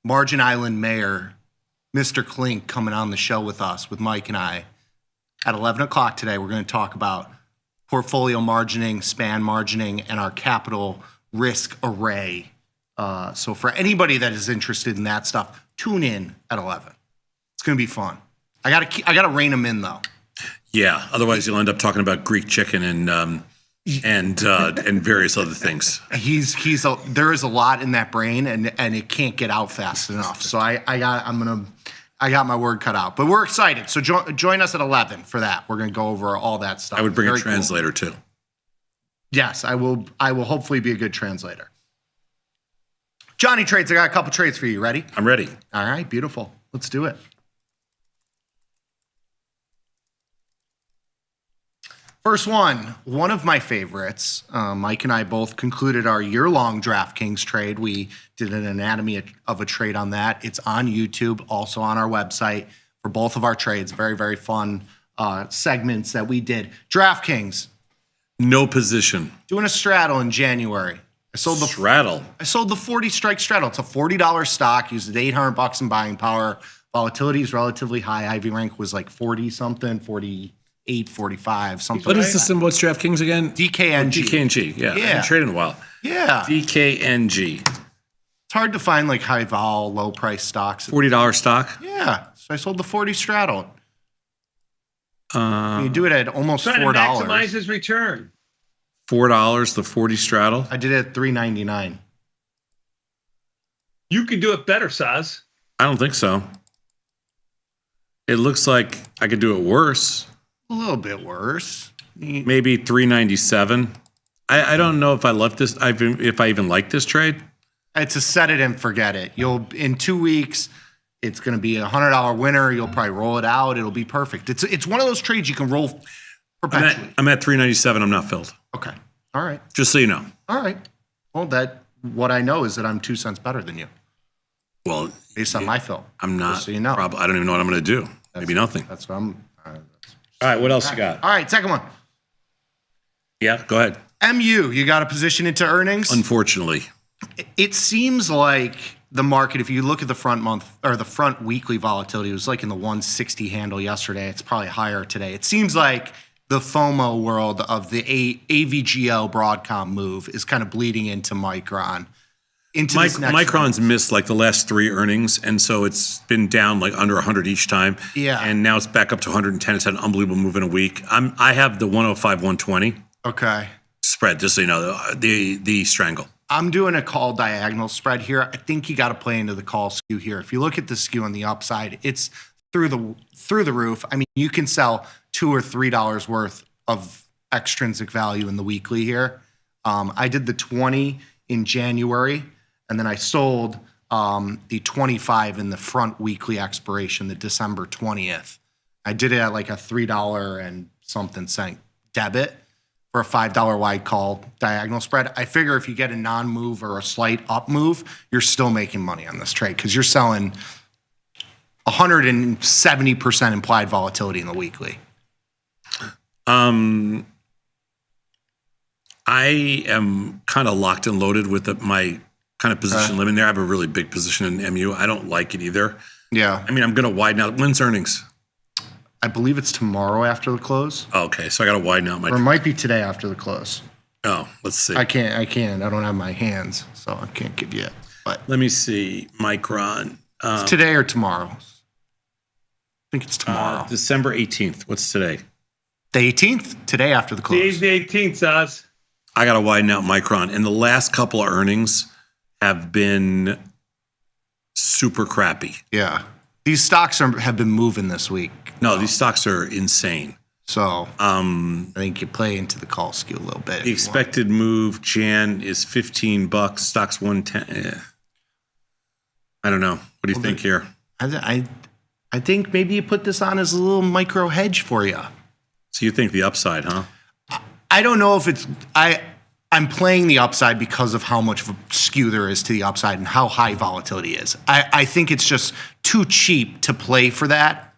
[SPEAKER 22] Margin Island Mayor, Mr. Klink, coming on the show with us, with Mike and I. At 11 o'clock today, we're going to talk about portfolio margining, span margining, and our capital risk array. So for anybody that is interested in that stuff, tune in at 11. It's going to be fun. I gotta rein them in, though.
[SPEAKER 18] Yeah, otherwise you'll end up talking about Greek chicken and various other things.
[SPEAKER 22] There is a lot in that brain, and it can't get out fast enough. So I got my word cut out. But we're excited. So join us at 11 for that. We're gonna go over all that stuff.
[SPEAKER 18] I would bring
[SPEAKER 22] Very
[SPEAKER 18] a translator too.
[SPEAKER 22] Yes, I will hopefully be a good translator. Johnny Trades, I got a couple trades for you. Ready?
[SPEAKER 18] I'm ready.
[SPEAKER 22] All right, beautiful. Let's do it. First one of my favorites. Mike and I both concluded our year-long DraftKings trade. We did an anatomy of a trade on that. It's on YouTube, also on our website for both of our trades. Very, very fun segments that we did. DraftKings.
[SPEAKER 18] No position.
[SPEAKER 22] Doing a straddle in January. I sold the 40 strike straddle. It's a $40 stock. Used $800 in buying power. Volatility is relatively high. Ivy rank was like 40 something, 48, 45, something.
[SPEAKER 18] What
[SPEAKER 22] like
[SPEAKER 18] is the symbol? What's DraftKings again?
[SPEAKER 22] DKNG.
[SPEAKER 18] DKNG. Yeah. I haven't traded in a while.
[SPEAKER 22] Yeah.
[SPEAKER 18] DKNG.
[SPEAKER 22] It's hard to find like high vol, low price stocks.
[SPEAKER 18] $40 stock.
[SPEAKER 22] Yeah. So I sold the 40 straddle. You do it at almost
[SPEAKER 10] Trying
[SPEAKER 22] $4.
[SPEAKER 10] to maximize his return.
[SPEAKER 18] $4, the 40 straddle.
[SPEAKER 22] I did it at $3.99.
[SPEAKER 10] You could do it better, Saz.
[SPEAKER 18] I don't think so. It looks like I could do it worse.
[SPEAKER 22] A little bit worse.
[SPEAKER 18] Maybe $3.97. I don't know if I left this. If I even like this trade.
[SPEAKER 22] It's a set it and forget it. You'll in 2 weeks, It's going to be a $100 winner. You'll probably roll it out. It'll be perfect. It's one of those trades you can roll perpetually.
[SPEAKER 18] I'm at 397. I'm not filled.
[SPEAKER 22] Okay. All right.
[SPEAKER 18] Just so you know.
[SPEAKER 22] All right. Well, what I know is that I'm 2 cents better than you.
[SPEAKER 18] Well,
[SPEAKER 22] based on my fill.
[SPEAKER 18] I'm not.
[SPEAKER 22] Just so you know.
[SPEAKER 18] I don't even know what I'm going to do. Maybe nothing.
[SPEAKER 22] That's what I'm.
[SPEAKER 18] All right. What else you got?
[SPEAKER 22] All right. Second one.
[SPEAKER 18] Yeah. Go ahead.
[SPEAKER 22] MU. You got a position into earnings?
[SPEAKER 18] Unfortunately.
[SPEAKER 22] It seems like the market, if you look at the front month or the front weekly volatility, it was like in the 160 handle yesterday. It's probably higher today. It seems like the FOMO world of the AVGL Broadcom move is kind of bleeding into Micron.
[SPEAKER 18] Micron's missed like the last 3 earnings, and so it's been down like under 100 each time.
[SPEAKER 22] Yeah.
[SPEAKER 18] And now it's back up to 110. It's had an unbelievable move in a week. I have the 105, 120.
[SPEAKER 22] Okay.
[SPEAKER 18] Spread, just so you know, the strangle.
[SPEAKER 22] I'm doing a call diagonal spread here. I think you got to play into the call skew here. If you look at the skew on the upside, it's through the roof. I mean, you can sell $2 or $3 worth of extrinsic value in the weekly here. I did the 20 in January, and then I sold the 25 in the front weekly expiration, the December 20th. I did it at like a $3 and something cent debit for a $5 wide call diagonal spread. I figure if you get a non-move or a slight up move, you're still making money on this trade because you're selling 170% implied volatility in the weekly.
[SPEAKER 18] I am kind of locked and loaded with my kind of position limit there. I have a really big position in MU. I don't like it either.
[SPEAKER 22] Yeah.
[SPEAKER 18] I mean, I'm going to widen out. When's earnings?
[SPEAKER 22] I believe it's tomorrow after the close.
[SPEAKER 18] Okay, so I got to widen out my.
[SPEAKER 22] Or it might be today after the close.
[SPEAKER 18] Oh, let's see.
[SPEAKER 22] I can't. I don't have my hands, so I can't give you it. But
[SPEAKER 18] let me see. Micron.
[SPEAKER 22] It's today or tomorrow. I think it's tomorrow.
[SPEAKER 18] December 18th. What's today?
[SPEAKER 22] The 18th. Today after the close.
[SPEAKER 10] Today's the 18th, Saz.
[SPEAKER 18] I got to widen out Micron. And the last couple of earnings have been super crappy.
[SPEAKER 22] Yeah. These stocks have been moving this week.
[SPEAKER 18] No, these stocks are insane.
[SPEAKER 22] So I think you play into the call skew a little bit.
[SPEAKER 18] The expected move, Jan, is $15. Stock's 110. I don't know. What do you think here?
[SPEAKER 22] I think maybe you put this on as a little micro hedge for you.
[SPEAKER 18] So you think the upside, huh?
[SPEAKER 22] I don't know if it's I'm playing the upside because of how much skew there is to the upside and how high volatility is. I think it's just too cheap to play for that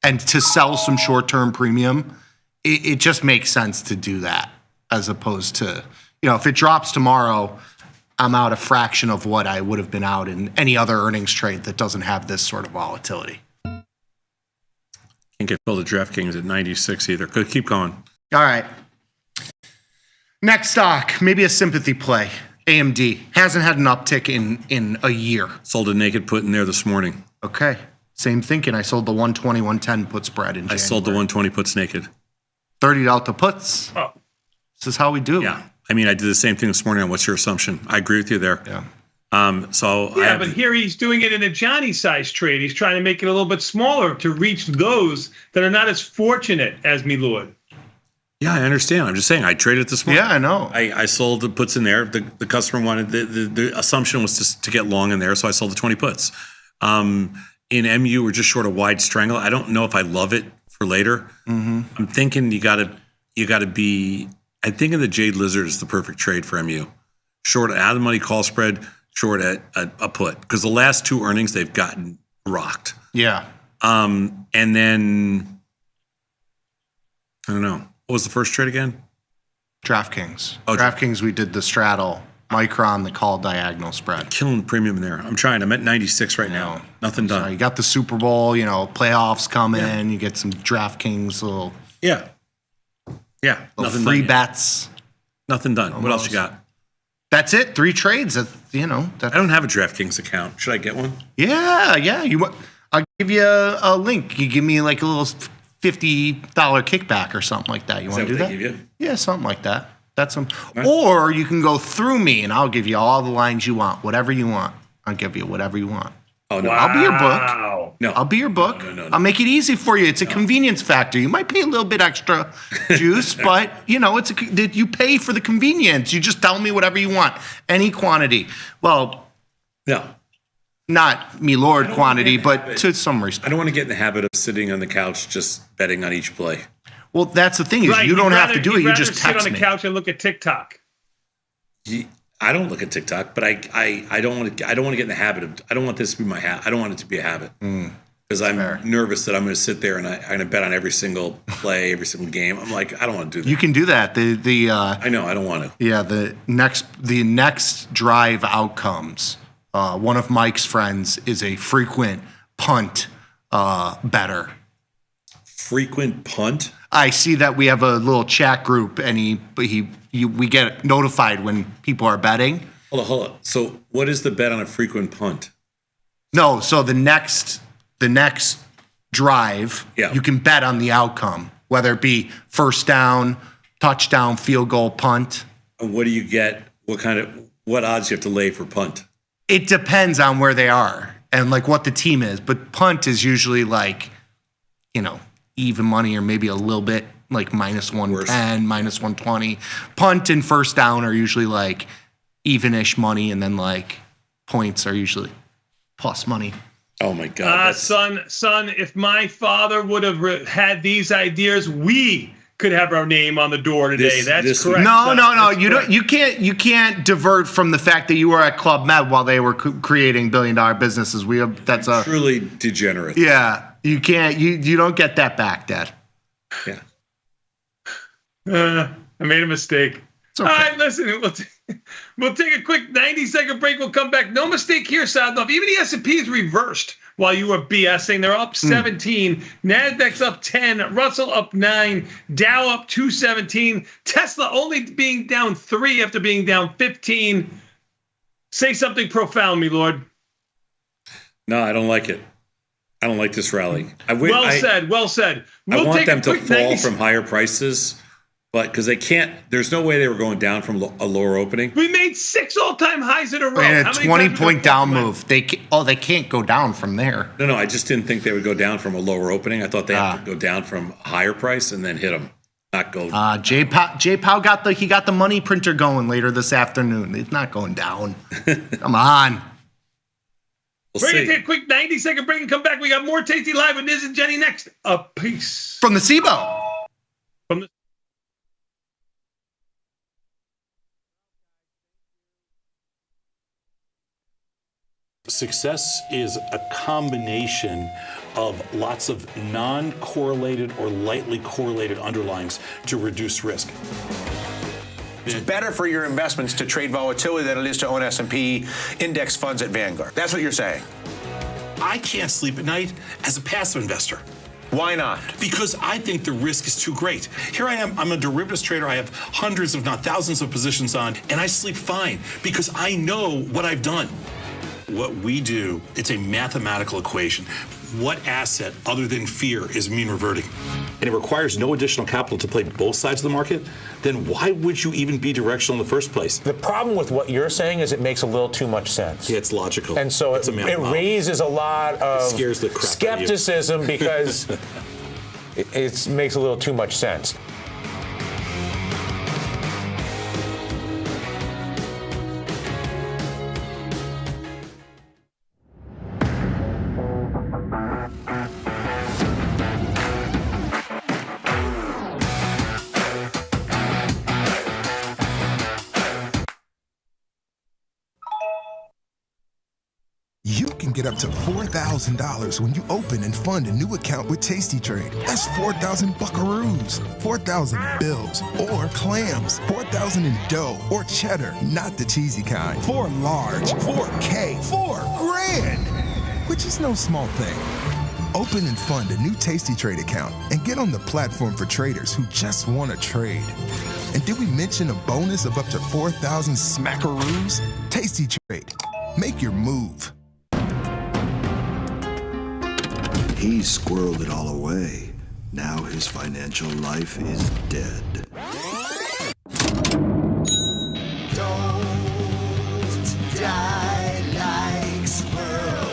[SPEAKER 22] and to sell some short-term premium. It just makes sense to do that as opposed to, if it drops tomorrow, I'm out a fraction of what I would have been out in any other earnings trade that doesn't have this sort of volatility.
[SPEAKER 18] Can't get filled at DraftKings at 96 either. Good, keep going.
[SPEAKER 22] All right. Next stock, maybe a sympathy play. AMD hasn't had an uptick in a year.
[SPEAKER 18] Sold a naked put in there this morning.
[SPEAKER 22] Okay. Same thinking. I sold the 120, 110 put spread in January.
[SPEAKER 18] I sold the 120 puts naked.
[SPEAKER 22] 30 delta puts.
[SPEAKER 10] Oh.
[SPEAKER 22] This is how we do.
[SPEAKER 18] Yeah. I mean, I did the same thing this morning on what's your assumption. I agree with you there.
[SPEAKER 22] Yeah.
[SPEAKER 10] But here he's doing it in a Johnny size trade. He's trying to make it a little bit smaller to reach those that are not as fortunate as me, Lord.
[SPEAKER 18] Yeah, I understand. I'm just saying I traded this morning.
[SPEAKER 22] Yeah, I know.
[SPEAKER 18] I sold the puts in there. The customer wanted the assumption was just to get long in there, so I sold the 20 puts. In MU, we're just short of wide strangle. I don't know if I love it for later.
[SPEAKER 22] Mm-hmm.
[SPEAKER 18] I'm thinking you gotta be. I think in the Jade Lizard is the perfect trade for MU. Short out of the money call spread, short at a put because the last 2 earnings they've gotten rocked.
[SPEAKER 22] Yeah.
[SPEAKER 18] And then I don't know. What was the first trade again?
[SPEAKER 22] DraftKings.
[SPEAKER 18] Oh,
[SPEAKER 22] DraftKings, we did the straddle. Micron, the call diagonal spread.
[SPEAKER 18] Killing premium in there. I'm trying. I'm at 96 right now. Nothing done.
[SPEAKER 22] So you got the Super Bowl, playoffs coming. You get some DraftKings little.
[SPEAKER 18] Yeah.
[SPEAKER 22] Nothing free
[SPEAKER 18] done
[SPEAKER 22] bets.
[SPEAKER 18] Nothing done. What else you got?
[SPEAKER 22] That's it. 3 trades. I
[SPEAKER 18] don't have a DraftKings account. Should I get one?
[SPEAKER 22] Yeah. I'll give you a link. You give me like a little $50 kickback or something like that. You want to do that?
[SPEAKER 18] Give you?
[SPEAKER 22] Yeah, something like that. Or you can go through me and I'll give you all the lines you want, whatever you want. I'll give you whatever you want.
[SPEAKER 18] Oh no!
[SPEAKER 22] I'll be your book.
[SPEAKER 18] No,
[SPEAKER 22] I'll be your book. No. I'll make it easy for you. It's a convenience factor. You might pay a little bit extra juice, but you pay for the convenience. You just tell me whatever you want, any quantity. Well,
[SPEAKER 18] no.
[SPEAKER 22] Not me lord quantity, but to some respect.
[SPEAKER 12] I don't want to get in the habit of sitting on the couch just betting on each play.
[SPEAKER 22] Well, that's the thing is you
[SPEAKER 10] you'd
[SPEAKER 22] don't have
[SPEAKER 10] rather-
[SPEAKER 22] to do it.
[SPEAKER 10] you'd
[SPEAKER 22] You
[SPEAKER 10] rather
[SPEAKER 22] just text
[SPEAKER 10] sit on
[SPEAKER 22] me.
[SPEAKER 10] the couch and look at TikTok.
[SPEAKER 12] I don't look at TikTok, but I don't want to get in the habit of. I don't want this to be my habit. I don't want it to be a habit because I'm nervous that I'm going to sit there and I'm going to bet on every single play, every single game. I'm like, I don't want to do that.
[SPEAKER 22] You can do that.
[SPEAKER 12] I know I don't want to.
[SPEAKER 22] Yeah, the next drive outcomes. One of Mike's friends is a frequent punt bettor.
[SPEAKER 12] Frequent punt?
[SPEAKER 22] I see that we have a little chat group, and we get notified when people are betting.
[SPEAKER 12] Hold on. So, what is the bet on a frequent punt?
[SPEAKER 22] No, so the next drive, you can bet on the outcome, whether it be first down, touchdown, field goal, punt.
[SPEAKER 12] And what do you get? What odds do you have to lay for punt?
[SPEAKER 22] It depends on where they are and like what the team is, but punt is usually like, even money or maybe a little bit like minus 110, minus 120. Punt and first down are usually like even-ish money, and then like points are usually plus money.
[SPEAKER 12] Oh my God.
[SPEAKER 10] Son, if my father would have had these ideas, we could have our name on the door today. That's correct.
[SPEAKER 22] No. You can't divert from the fact that you were at Club Med while they were creating billion-dollar businesses. That's
[SPEAKER 12] truly degenerate.
[SPEAKER 22] Yeah. You can't. You don't get that back, Dad.
[SPEAKER 12] Yeah.
[SPEAKER 10] I made a mistake.
[SPEAKER 22] It's okay.
[SPEAKER 10] All right, listen. We'll take a quick 90-second break. We'll come back. No mistake here, Sadnov. Even the S&P is reversed while you were BSing. They're up 17. Nasdaq's up 10. Russell up 9. Dow up 217. Tesla only being down 3 after being down 15. Say something profound, me lord.
[SPEAKER 12] No, I don't like it. I don't like this rally.
[SPEAKER 10] Well said.
[SPEAKER 12] I want them to fall from higher prices, but because they can't, there's no way they were going down from a lower opening.
[SPEAKER 10] We made 6 all-time highs in a row.
[SPEAKER 22] And a 20-point down move. They can't go down from there.
[SPEAKER 12] No, I just didn't think they would go down from a lower opening. I thought they had to go down from a higher price and then hit them, not go.
[SPEAKER 22] Jay Powell got the money printer going later this afternoon. It's not going down. Come on.
[SPEAKER 10] We're going to take a quick 90-second break and come back. We got more Tasty Live with Niz and Jenny next. A peace.
[SPEAKER 22] From the SIBO.
[SPEAKER 6] Success is a combination of lots of non-correlated or lightly correlated underlyings to reduce risk.
[SPEAKER 7] It's better for your investments to trade volatility than it is to own S&P index funds at Vanguard. That's what you're saying.
[SPEAKER 6] I can't sleep at night as a passive investor.
[SPEAKER 7] Why not?
[SPEAKER 6] Because I think the risk is too great. Here I am, I'm a derivatives trader. I have hundreds, if not thousands of positions on, and I sleep fine because I know what I've done. What we do, it's a mathematical equation. What asset other than fear is mean reverting? And it requires no additional capital to play both sides of the market, then why would you even be directional in the first place?
[SPEAKER 7] The problem with what you're saying is it makes a little too much sense.
[SPEAKER 6] Yeah, it's logical.
[SPEAKER 7] And so it raises a lot of
[SPEAKER 6] scares the crap
[SPEAKER 7] skepticism because it makes a little too much sense.
[SPEAKER 4] You can get up to $4,000 when you open and fund a new account with Tasty Trade. That's 4,000 buckaroos, 4,000 bills, or clams, 4,000 in dough or cheddar, not the cheesy kind. 4 large, 4K, 4 grand, which is no small thing. Open and fund a new Tasty Trade account and get on the platform for traders who just want to trade. And did we mention a bonus of up to 4,000 smackaroos? Tasty Trade. Make your move.
[SPEAKER 17] He squirreled it all away. Now his financial life is dead.
[SPEAKER 15] Don't die like squirrel.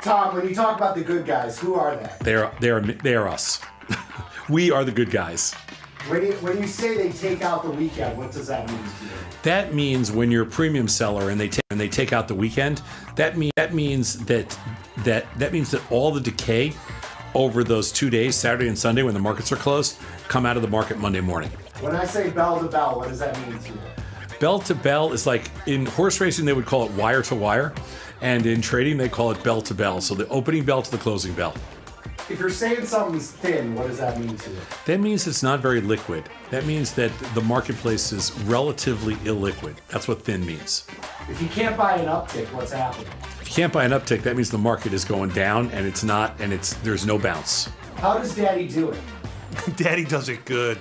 [SPEAKER 22] Tom, when you talk about the good guys, who are they?
[SPEAKER 6] They are us. We are the good guys.
[SPEAKER 22] When you say they take out the weekend, what does that mean to you?
[SPEAKER 8] That means when you're a premium seller and they take out the weekend, that means that all the decay over those 2 days, Saturday and Sunday when the markets are closed, come out of the market Monday morning.
[SPEAKER 22] When I say bell to bell, what does that mean to you?
[SPEAKER 8] Bell to bell is like in horse racing, they would call it wire to wire. And in trading, they call it bell to bell. So the opening bell to the closing bell.
[SPEAKER 22] If you're saying something's thin, what does that mean to you?
[SPEAKER 8] That means it's not very liquid. That means that the marketplace is relatively illiquid. That's what thin means.
[SPEAKER 22] If you can't buy an uptick, what's happening?
[SPEAKER 8] If you can't buy an uptick, that means the market is going down and there's no bounce.
[SPEAKER 22] How does Daddy do it?
[SPEAKER 23] Daddy does it good.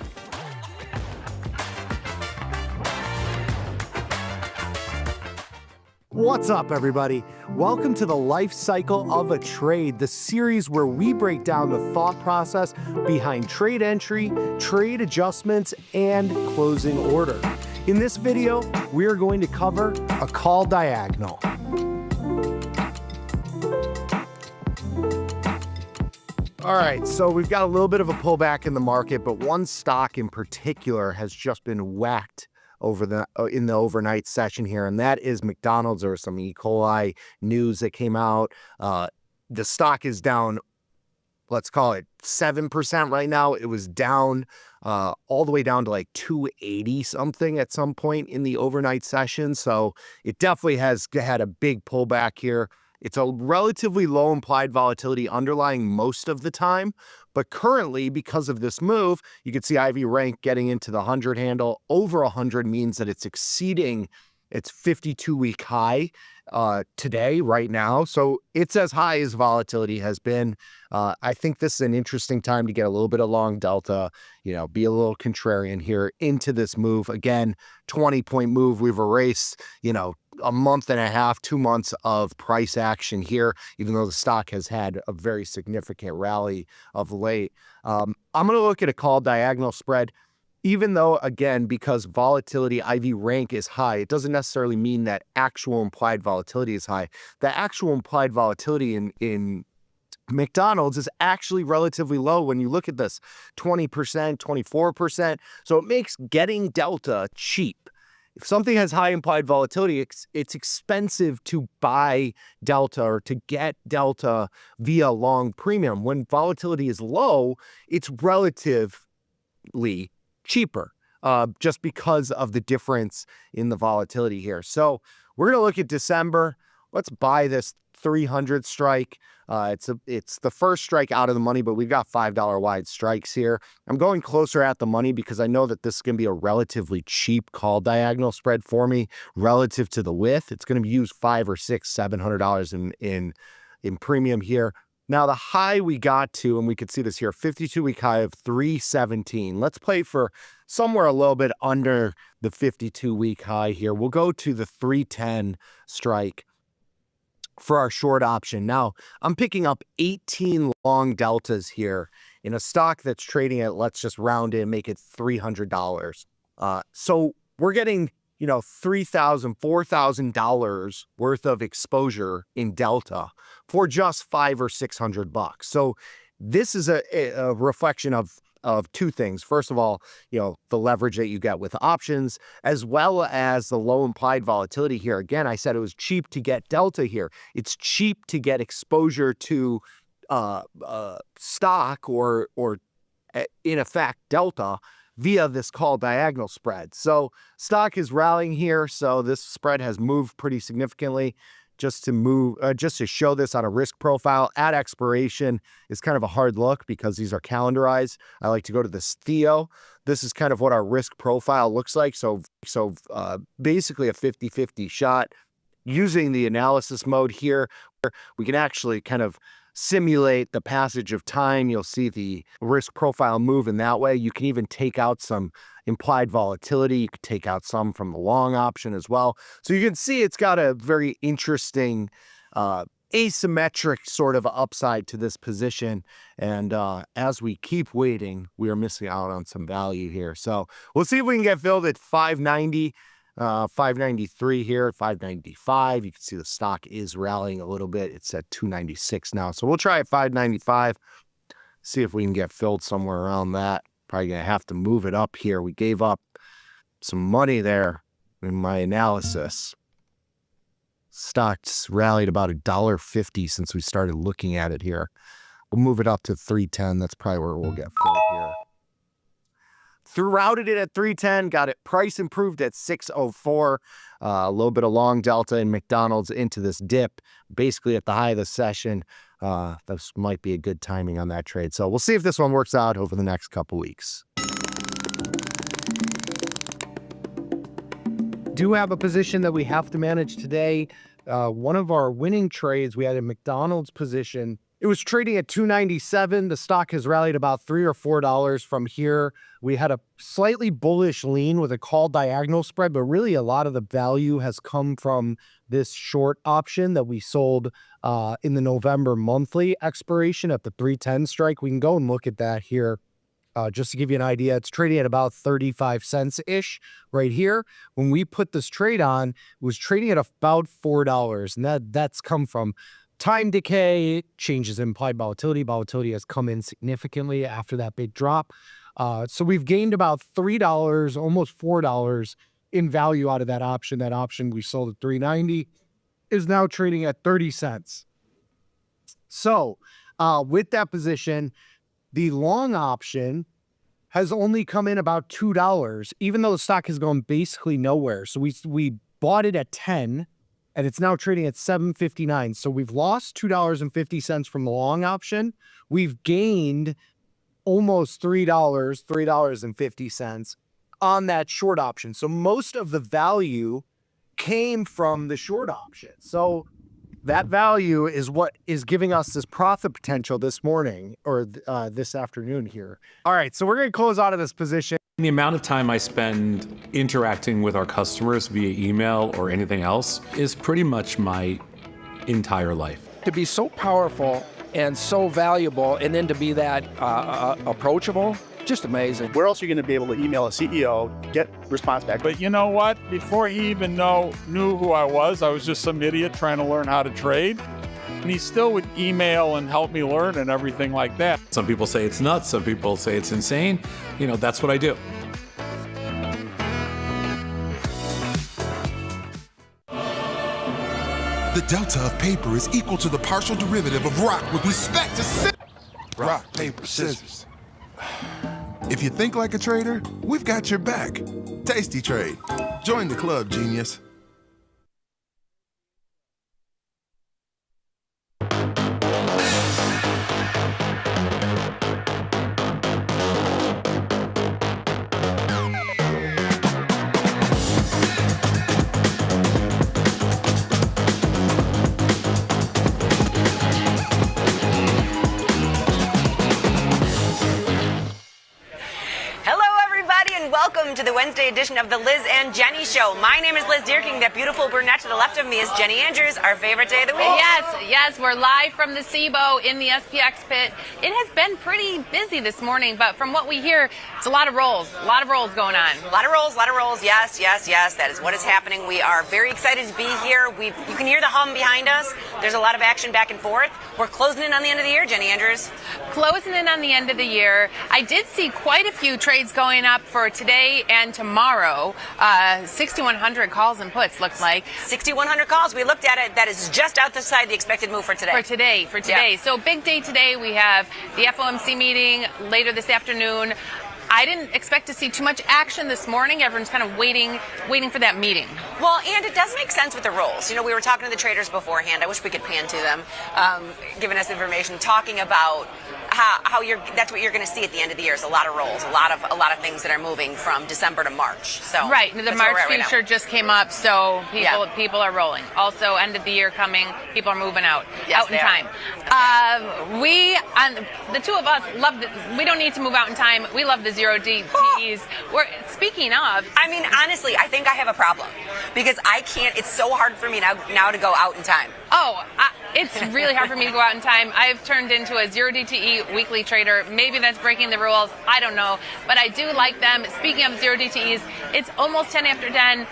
[SPEAKER 22] What's up, everybody? Welcome to the Life Cycle of a Trade, the series where we break down the thought process behind trade entry, trade adjustments, and closing order. In this video, we're going to cover a call diagonal. All right, so we've got a little bit of a pullback in the market, but one stock in particular has just been whacked in the overnight session here, and that is McDonald's. There was some E. coli news that came out. The stock is down, let's call it 7% right now. It was down all the way down to like 280 something at some point in the overnight session. So it definitely has had a big pullback here. It's a relatively low implied volatility underlying most of the time, but currently, because of this move, you can see IV rank getting into the 100 handle. Over 100 means that it's exceeding its 52-week high today, right now. So it's as high as volatility has been. I think this is an interesting time to get a little bit of long delta, be a little contrarian here into this move. Again, 20-point move. We've erased, a month and a half, 2 months of price action here, even though the stock has had a very significant rally of late. I'm going to look at a call diagonal spread. Even though, again, because volatility IV rank is high, it doesn't necessarily mean that actual implied volatility is high. The actual implied volatility in McDonald's is actually relatively low when you look at this, 20%, 24%. So it makes getting delta cheap. If something has high implied volatility, it's expensive to buy delta or to get delta via long premium. When volatility is low, it's relatively cheaper just because of the difference in the volatility here. So we're going to look at December. Let's buy this 300 strike. It's the first strike out of the money, but we've got $5 wide strikes here. I'm going closer at the money because I know that this is going to be a relatively cheap call diagonal spread for me relative to the width. It's going to be used $500 or $600, $700 in premium here. Now the high we got to, and we could see this here, 52-week high of 317. Let's play for somewhere a little bit under the 52-week high here. We'll go to the 310 strike for our short option. Now, I'm picking up 18 long deltas here in a stock that's trading at, let's just round it and make it $300. So we're getting, $3,000, $4,000 worth of exposure in delta for just $500 or $600. So this is a reflection of two things. First of all, the leverage that you get with options, as well as the low implied volatility here. Again, I said it was cheap to get delta here. It's cheap to get exposure to stock or in effect delta via this call diagonal spread. So stock is rallying here. So this spread has moved pretty significantly. Just to show this on a risk profile at expiration is kind of a hard look because these are calendarized. I like to go to this Theo. This is kind of what our risk profile looks like. So basically a 50-50 shot. Using the analysis mode here, we can actually kind of simulate the passage of time. You'll see the risk profile move in that way. You can even take out some implied volatility. You could take out some from the long option as well. So you can see it's got a very interesting asymmetric sort of upside to this position. And as we keep waiting, we are missing out on some value here. So we'll see if we can get filled at 590. 593 here, 595. You can see the stock is rallying a little bit. It's at 296 now. So we'll try at 595, see if we can get filled somewhere around that Probably going to have to move it up here. We gave up some money there in my analysis. Stock's rallied about $1.50 since we started looking at it here. We'll move it up to 310. That's probably where we'll get filled here. Routed it at 310, got it price improved at 604. A little bit of long delta in McDonald's into this dip, basically at the high of the session. This might be a good timing on that trade. So we'll see if this one works out over the next couple weeks. Do have a position that we have to manage today. One of our winning trades, we had a McDonald's position. It was trading at $2.97. The stock has rallied about $3 or $4 from here. We had a slightly bullish lean with a call diagonal spread, but really a lot of the value has come from this short option that we sold in the November monthly expiration at the 310 strike. We can go and look at that here. Just to give you an idea, it's trading at about 35 cents-ish right here. When we put this trade on, it was trading at about $4, and that's come from time decay, changes in implied volatility. Volatility has come in significantly after that big drop. So we've gained about $3, almost $4 in value out of that option. That option we sold at $3.90 is now trading at 30 cents. So with that position, the long option has only come in about $2, even though the stock has gone basically nowhere. So we bought it at 10, and it's now trading at $7.59. So we've lost $2.50 from the long option. We've gained almost $3.50 on that short option. So most of the value came from the short option. So that value is what is giving us this profit potential this morning or this afternoon here. All right, so we're going to close out of this position.
[SPEAKER 8] The amount of time I spend interacting with our customers via email or anything else is pretty much my entire life.
[SPEAKER 3] To be so powerful and so valuable, and then to be that approachable, just amazing.
[SPEAKER 5] Where else are you going to be able to email a CEO, get response back? But you know what? Before he even knew who I was just some idiot trying to learn how to trade. And he still would email and help me learn and everything like that.
[SPEAKER 8] Some people say it's nuts. Some people say it's insane. You know, that's what I do.
[SPEAKER 4] The delta of paper is equal to the partial derivative of rock with respect to rock, paper, scissors. If you think like a trader, we've got your back. Tasty Trade. Join the club, genius.
[SPEAKER 16] Welcome to the Wednesday edition of the Liz and Jenny Show. My name is Liz Deerking. That beautiful brunette to the left of me is Jenny Andrews, our favorite day of the week.
[SPEAKER 24] Yes, we're live from the SIBO in the SPX pit. It has been pretty busy this morning, but from what we hear, it's a lot of rolls going on.
[SPEAKER 16] A lot of rolls. Yes. That is what is happening. We are very excited to be here. You can hear the hum behind us. There's a lot of action back and forth. We're closing in on the end of the year, Jenny Andrews.
[SPEAKER 24] Closing in on the end of the year. I did see quite a few trades going up for today and tomorrow. 6,100 calls and puts looked like.
[SPEAKER 16] 6,100 calls. We looked at it. That is just outside the expected move for today.
[SPEAKER 24] For today. Yeah. So big day today. We have the FOMC meeting later this afternoon. I didn't expect to see too much action this morning. Everyone's kind of waiting for that meeting.
[SPEAKER 16] Well, and it does make sense with the rolls. You know, we were talking to the traders beforehand. I wish we could pan to them, giving us information, talking about how that's what you're going to see at the end of the year is a lot of rolls, a lot of things that are moving from December to March. So
[SPEAKER 24] right, the March future just came up, so people are rolling. Also, end of the year coming, people are moving out in time. The two of us we don't need to move out in time. We love the zero DTEs. Speaking of,
[SPEAKER 16] I mean, honestly, I think I have a problem because I can't. It's so hard for me now to go out in time.
[SPEAKER 24] It's really hard for me to go out in time. I've turned into a zero DTE weekly trader. Maybe that's breaking the rules. I don't know. But I do like them. Speaking of zero DTEs, it's almost 10 after 10.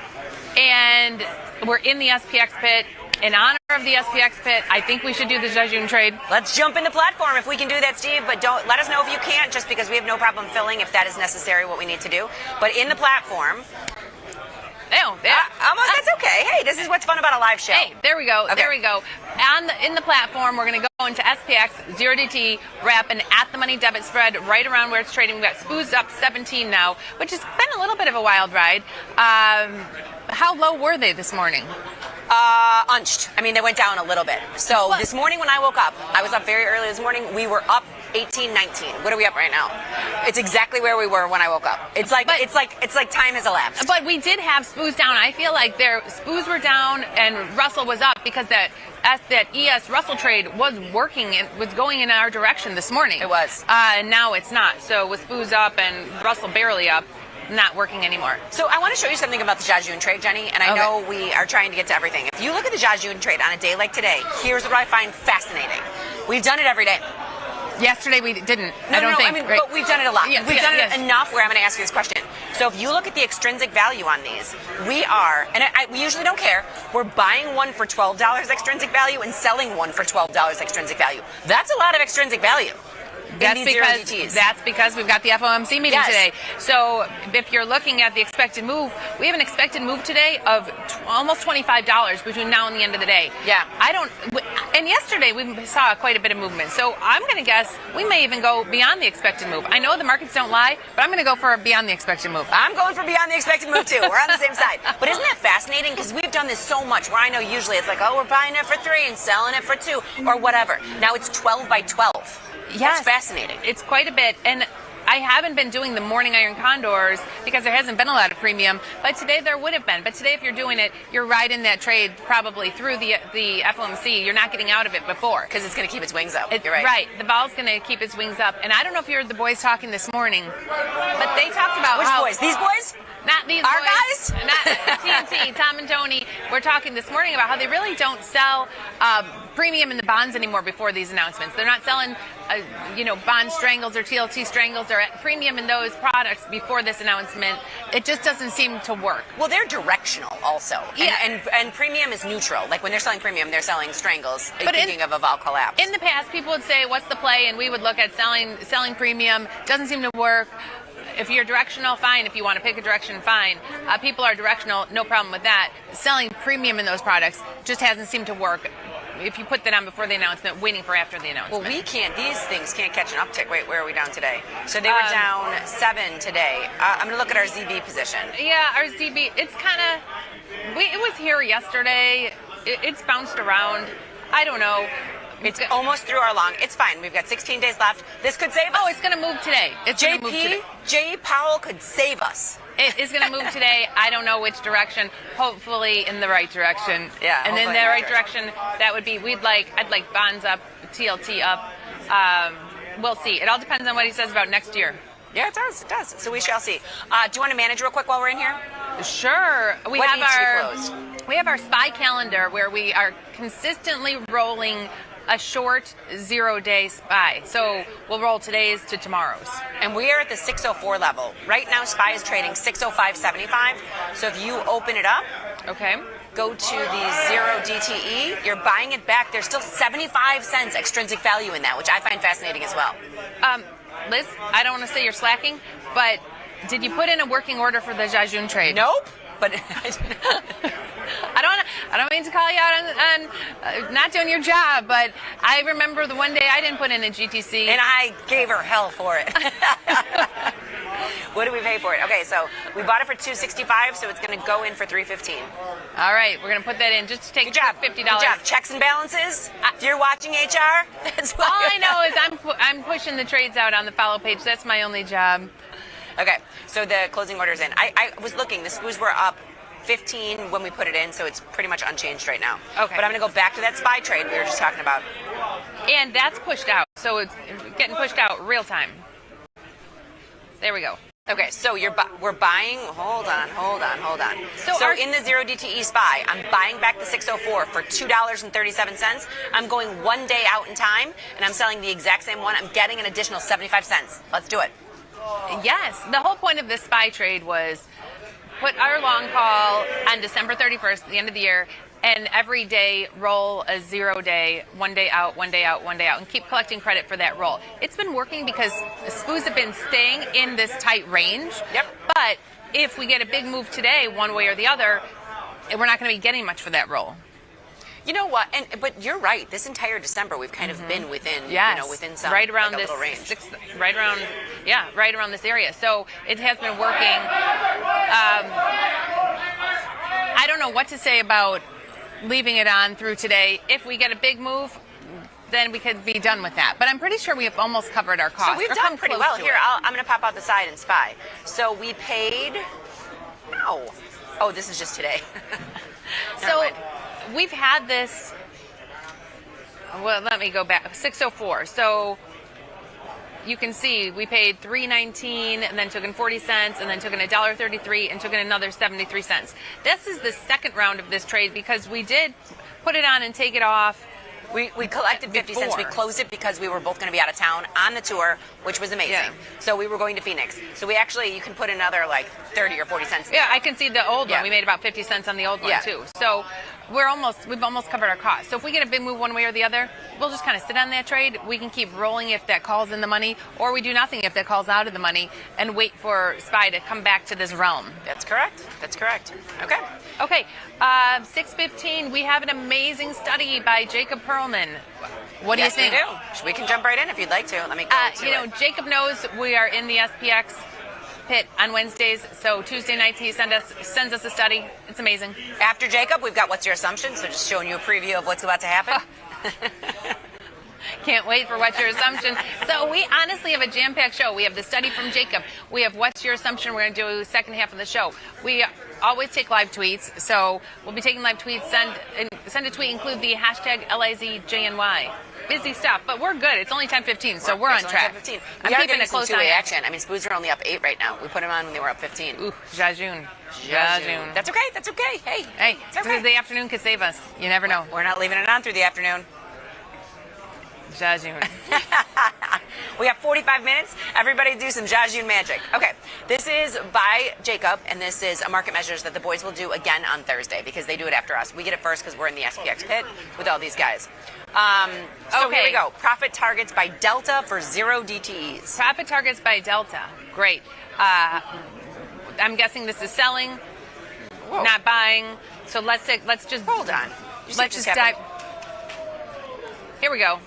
[SPEAKER 24] and we're in the SPX pit. In honor of the SPX pit, I think we should do the Jejun trade.
[SPEAKER 16] Let's jump into platform if we can do that, Steve, but don't let us know if you can't, just because we have no problem filling if that is necessary, what we need to do. But in the platform, almost, that's okay. Hey, this is what's fun about a live show.
[SPEAKER 24] Hey, there we go.
[SPEAKER 16] Okay.
[SPEAKER 24] There we go. In the platform, we're going to go into SPX, 0DT, wrap an at-the-money debit spread right around where it's trading. We've got SPOOs up 17 now, which has been a little bit of a wild ride. How low were they this morning?
[SPEAKER 16] Unched. I mean, they went down a little bit. So this morning when I woke up, I was up very early this morning. We were up 18, 19. What are we up right now? It's exactly where we were when I woke up. It's like time has elapsed.
[SPEAKER 24] But we did have SPOOs down. I feel like their SPOOs were down and Russell was up because that ES Russell trade was working and was going in our direction this morning.
[SPEAKER 16] It was.
[SPEAKER 24] And now it's not. So with SPOOs up and Russell barely up, not working anymore.
[SPEAKER 16] So I want to show you something about the Jejun trade, Jenny, and I know we are trying to get to everything. If you look at the Jejun trade on a day like today, here's what I find fascinating. We've done it every day.
[SPEAKER 24] Yesterday we didn't.
[SPEAKER 16] I
[SPEAKER 24] think.
[SPEAKER 16] mean,
[SPEAKER 24] right?
[SPEAKER 16] but we've done it a lot.
[SPEAKER 24] Yes,
[SPEAKER 16] we've done
[SPEAKER 24] yes.
[SPEAKER 16] it enough where I'm going to ask you this question. So if you look at the extrinsic value on these, we are, and we usually don't care, we're buying one for $12 extrinsic value and selling one for $12 extrinsic value. That's a lot of extrinsic value.
[SPEAKER 24] That's because we've got the FOMC meeting today. So if you're looking at the expected move, we have an expected move today of almost $25 between now and the end of the day.
[SPEAKER 16] Yeah.
[SPEAKER 24] And yesterday we saw quite a bit of movement. So I'm going to guess we may even go beyond the expected move. I know the markets don't lie, but I'm going to go for beyond the expected move.
[SPEAKER 16] I'm going for beyond the expected move too. We're on the same side. But isn't that fascinating? Because we've done this so much where I know usually it's like, oh, we're buying it for 3 and selling it for 2 or whatever. Now it's 12 by 12.
[SPEAKER 24] Yes.
[SPEAKER 16] That's fascinating.
[SPEAKER 24] It's quite a bit. And I haven't been doing the morning iron condors because there hasn't been a lot of premium, but today there would have been. But today if you're doing it, you're riding that trade probably through the FOMC. You're not getting out of it before.
[SPEAKER 16] Because it's going to keep its wings up. You're right.
[SPEAKER 24] Right. The vol's going to keep its wings up. And I don't know if you heard the boys talking this morning, but they talked about
[SPEAKER 16] Which boys? These boys?
[SPEAKER 24] Not these
[SPEAKER 16] Our
[SPEAKER 24] boys.
[SPEAKER 16] guys?
[SPEAKER 24] Not TNT, Tom and Tony. We're talking this morning about how they really don't sell premium in the bonds anymore before these announcements. They're not selling, bond strangles or TLT strangles or premium in those products before this announcement. It just doesn't seem to work.
[SPEAKER 16] Well, they're directional also. And premium is neutral. Like when they're selling premium, they're selling strangles, thinking of a vol collapse.
[SPEAKER 24] In the past, people would say, what's the play? And we would look at selling premium. Doesn't seem to work. If you're directional, fine. If you want to pick a direction, fine. People are directional, no problem with that. Selling premium in those products just hasn't seemed to work. If you put that on before the announcement, waiting for after the announcement.
[SPEAKER 16] Well, these things can't catch an uptick. Wait, where are we down today? So they were down 7 today. I'm going to look at our ZB position.
[SPEAKER 24] Yeah, our ZB, it's kind of, it was here yesterday. It's bounced around. I don't know.
[SPEAKER 16] It's almost through our long. It's fine. We've got 16 days left. This could save us.
[SPEAKER 24] Oh, it's going to move today.
[SPEAKER 16] Jay Powell could save us.
[SPEAKER 24] It is going to move today. I don't know which direction. Hopefully in the right direction.
[SPEAKER 16] Yeah.
[SPEAKER 24] And in the right direction, that would be, I'd like bonds up, TLT up. We'll see. It all depends on what he says about next year.
[SPEAKER 16] Yeah, it does. It does. So we shall see. Do you want to manage real quick while we're in here?
[SPEAKER 24] Sure.
[SPEAKER 16] What needs to be closed?
[SPEAKER 24] We have our SPY calendar where we are consistently rolling a short 0-day SPY. So we'll roll today's to tomorrow's.
[SPEAKER 16] And we are at the 604 level. Right now, SPY is trading 605.75. So if you open it up, go to the 0 DTE, you're buying it back. There's still 75 cents extrinsic value in that, which I find fascinating as well.
[SPEAKER 24] Liz, I don't want to say you're slacking, but did you put in a working order for the Jejun trade?
[SPEAKER 16] Nope. But
[SPEAKER 24] I don't mean to call you out on not doing your job, but I remember the one day I didn't put in a GTC.
[SPEAKER 16] And I gave her hell for it. What did we pay for it? Okay, so we bought it for $265, so it's going to go in for $315.
[SPEAKER 24] All right, we're going to put that in just to take $50.
[SPEAKER 16] Good job. Checks and balances. If you're watching HR, that's what
[SPEAKER 24] all I know is I'm pushing the trades out on the follow page. That's my only job.
[SPEAKER 16] Okay, so the closing order's in. I was looking. The SPOOs were up 15 when we put it in, so it's pretty much unchanged right now.
[SPEAKER 24] Okay.
[SPEAKER 16] But I'm going to go back to that SPY trade we were just talking about.
[SPEAKER 24] And that's pushed out, so it's getting pushed out real time. There we go.
[SPEAKER 16] Okay, so we're buying. Hold on. So in the 0 DTE SPY, I'm buying back the 604 for $2.37. I'm going 1 day out in time, and I'm selling the exact same one. I'm getting an additional 75 cents. Let's do it.
[SPEAKER 24] Yes, the whole point of this SPY trade was put our long call on December 31st, the end of the year, and every day roll a 0 day, 1 day out, 1 day out, 1 day out, and keep collecting credit for that roll. It's been working because SPOOs have been staying in this tight range.
[SPEAKER 16] Yep.
[SPEAKER 24] But if we get a big move today, one way or the other, we're not going to be getting much for that roll.
[SPEAKER 16] You know what? But you're right. This entire December, we've kind of been within, within some
[SPEAKER 24] right around
[SPEAKER 16] like a
[SPEAKER 24] this
[SPEAKER 16] little range.
[SPEAKER 24] right around this area. So it has been working. I don't know what to say about leaving it on through today. If we get a big move, then we could be done with that. But I'm pretty sure we have almost covered our costs.
[SPEAKER 16] So we've done pretty well. Here, I'm going to pop out the side and spy. So we paid. No. Oh, this is just today.
[SPEAKER 24] So we've had this. Well, let me go back. 604. So you can see we paid $3.19 and then took in 40 cents and then took in $1.33 and took in another 73 cents. This is the second round of this trade because we did put it on and take it off.
[SPEAKER 16] We collected 50 cents. We closed it because we were both going to be out of town on the tour, which was amazing.
[SPEAKER 24] Yeah.
[SPEAKER 16] So we were going to Phoenix. So we actually, you can put another like 30 or 40 cents.
[SPEAKER 24] Yeah, I can see the old one. We made about 50 cents on the old one too. So we've almost covered our costs. So if we get a big move one way or the other, we'll just kind of sit on that trade. We can keep rolling if that call's in the money, or we do nothing if that call's out of the money and wait for SPY to come back to this realm.
[SPEAKER 16] That's correct. That's correct. Okay.
[SPEAKER 24] Okay. 6:15. We have an amazing study by Jacob Perlman. What do you think?
[SPEAKER 16] Yes, we do. We can jump right in if you'd like to. Let me go to it.
[SPEAKER 24] Jacob knows we are in the SPX pit on Wednesdays, so Tuesday nights he sends us a study. It's amazing.
[SPEAKER 16] After Jacob, we've got What's Your Assumption? So just showing you a preview of what's about to happen.
[SPEAKER 24] Can't wait for What's Your Assumption. So we honestly have a jam-packed show. We have the study from Jacob. We have What's Your Assumption. We're going to do the second half of the show. We always take live tweets, so we'll be taking live tweets. Send a tweet, include the hashtag LIZJNY. Busy stuff, but we're good. It's only 10:15, so we're on track.
[SPEAKER 16] I'm keeping a close eye on action. I mean, SPOOs are only up 8 right now. We put them on when they were up 15.
[SPEAKER 24] Ooh, Jajun.
[SPEAKER 16] That's okay. That's okay. Hey, it's okay.
[SPEAKER 24] Through the afternoon could save us. You never know.
[SPEAKER 16] We're not leaving it on through the afternoon.
[SPEAKER 24] Jajun.
[SPEAKER 16] We have 45 minutes. Everybody do some Jajun magic. Okay, this is by Jacob, and this is a market measures that the boys will do again on Thursday because they do it after us. We get it first because we're in the SPX pit with all these guys. So here we go. Profit targets by Delta for 0 DTEs.
[SPEAKER 24] Profit targets by Delta. Great. I'm guessing this is selling, not buying. So let's just
[SPEAKER 16] hold on.
[SPEAKER 24] Let's just dive. Here we go.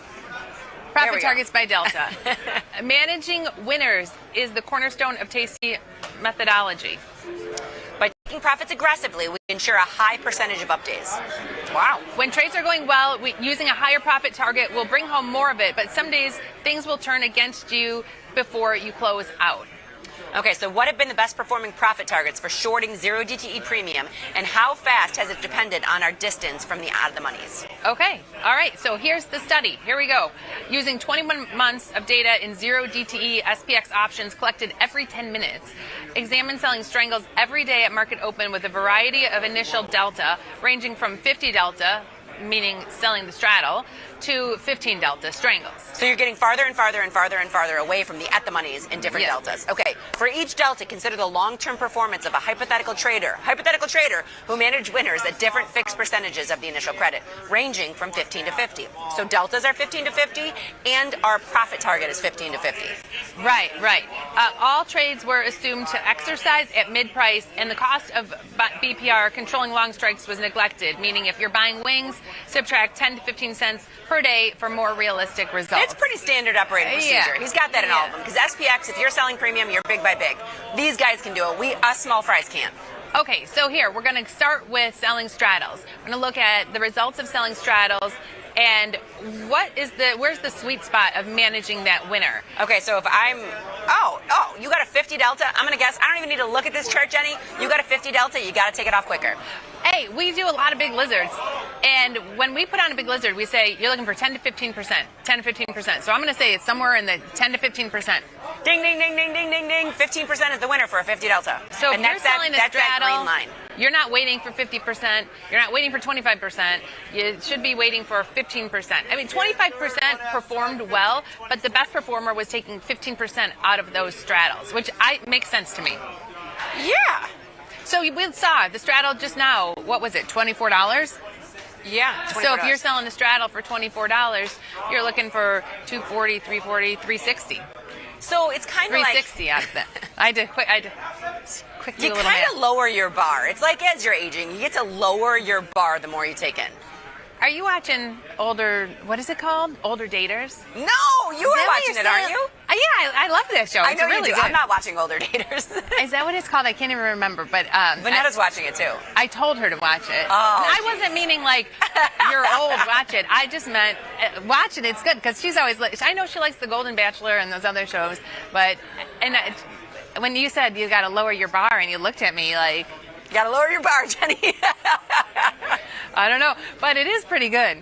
[SPEAKER 24] Profit targets by Delta. Managing winners is the cornerstone of Tasty methodology.
[SPEAKER 16] By taking profits aggressively, we ensure a high percentage of up days.
[SPEAKER 24] Wow. When trades are going well, using a higher profit target will bring home more of it, but some days things will turn against you before you close out.
[SPEAKER 16] Okay, so what have been the best performing profit targets for shorting 0 DTE premium, and how fast has it depended on our distance from the out of the monies?
[SPEAKER 24] Okay, all right, so here's the study. Here we go. Using 21 months of data in 0 DTE SPX options collected every 10 minutes. Examine selling strangles every day at market open with a variety of initial delta, ranging from 50 delta, meaning selling the straddle, to 15 delta strangles.
[SPEAKER 16] So you're getting farther and farther and farther and farther away from the at the monies in different deltas. Okay, for each delta, consider the long-term performance of a hypothetical trader who managed winners at different fixed percentages of the initial credit, ranging from 15 to 50. So deltas are 15 to 50, and our profit target is 15 to 50.
[SPEAKER 24] Right. All trades were assumed to exercise at mid-price, and the cost of BPR controlling long strikes was neglected, meaning if you're buying wings, subtract 10 to 15 cents per day for more realistic results.
[SPEAKER 16] It's pretty standard operating procedure. He's got that in all of them. Because SPX, if you're selling premium, you're big by big. These guys can do it. Us small fries can't.
[SPEAKER 24] Okay, so here, we're going to start with selling straddles. We're going to look at the results of selling straddles and where's the sweet spot of managing that winner?
[SPEAKER 16] Okay, so if I'm, you got a 50 delta, I'm going to guess, I don't even need to look at this chart, Jenny. You got a 50 delta, you got to take it off quicker.
[SPEAKER 24] Hey, we do a lot of big lizards. And when we put on a big lizard, we say you're looking for 10 to 15%. 10 to 15%. So I'm going to say it's somewhere in the 10 to 15%.
[SPEAKER 16] Ding, ding, ding, ding, ding, ding, ding. 15% is the winner for a 50 delta.
[SPEAKER 24] So
[SPEAKER 16] and
[SPEAKER 24] if you're selling a straddle,
[SPEAKER 16] that green line.
[SPEAKER 24] You're not waiting for 50%. You're not waiting for 25%. You should be waiting for 15%. I mean, 25% performed well, but the best performer was taking 15% out of those straddles, which makes sense to me.
[SPEAKER 16] Yeah.
[SPEAKER 24] So we saw the straddle just now. What was it? $24.
[SPEAKER 16] Yeah.
[SPEAKER 24] So if you're selling the straddle for $24, you're looking for $240, $340, $360.
[SPEAKER 16] So it's kind of like
[SPEAKER 24] $360 out of that. I did quick do
[SPEAKER 16] you
[SPEAKER 24] a little
[SPEAKER 16] kind
[SPEAKER 24] math.
[SPEAKER 16] of lower your bar. It's like as you're aging, you get to lower your bar the more you take in.
[SPEAKER 24] Are you watching older? What is it called? Older Daters?
[SPEAKER 16] No, you are watching it, aren't you?
[SPEAKER 24] Yeah, I love that show.
[SPEAKER 16] I
[SPEAKER 24] It's
[SPEAKER 16] know
[SPEAKER 24] really
[SPEAKER 16] you do.
[SPEAKER 24] good.
[SPEAKER 16] I'm not watching Older Daters.
[SPEAKER 24] Is that what it's called? I can't even remember. But
[SPEAKER 16] Vanetta's watching it too.
[SPEAKER 24] I told her to watch it.
[SPEAKER 16] Oh,
[SPEAKER 24] I wasn't meaning like you're old. Watch it. I just meant watch it. It's good because she's always. I know she likes The Golden Bachelor and those other shows, but when you said you got to lower your bar and you looked at me like.
[SPEAKER 16] You got to lower your bar, Jenny.
[SPEAKER 24] I don't know, but it is pretty good.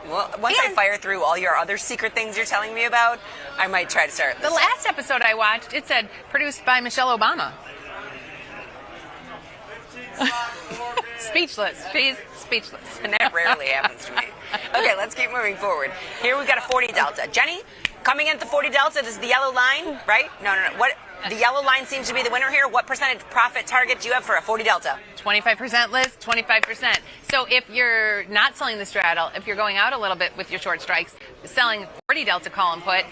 [SPEAKER 16] Well, once I fire through all your other secret things you're telling me about, I might try to start this.
[SPEAKER 24] The last episode I watched, it said produced by Michelle Obama. Speechless. She's speechless.
[SPEAKER 16] And that rarely happens to me. Okay, let's keep moving forward. Here we've got a 40 delta. Jenny, coming in at the 40 delta, this is the yellow line, right? No. What? The yellow line seems to be the winner here. What percentage profit target do you have for a 40 delta?
[SPEAKER 24] 25%, Liz, 25%. So if you're not selling the straddle, if you're going out a little bit with your short strikes, selling 40 delta call and put,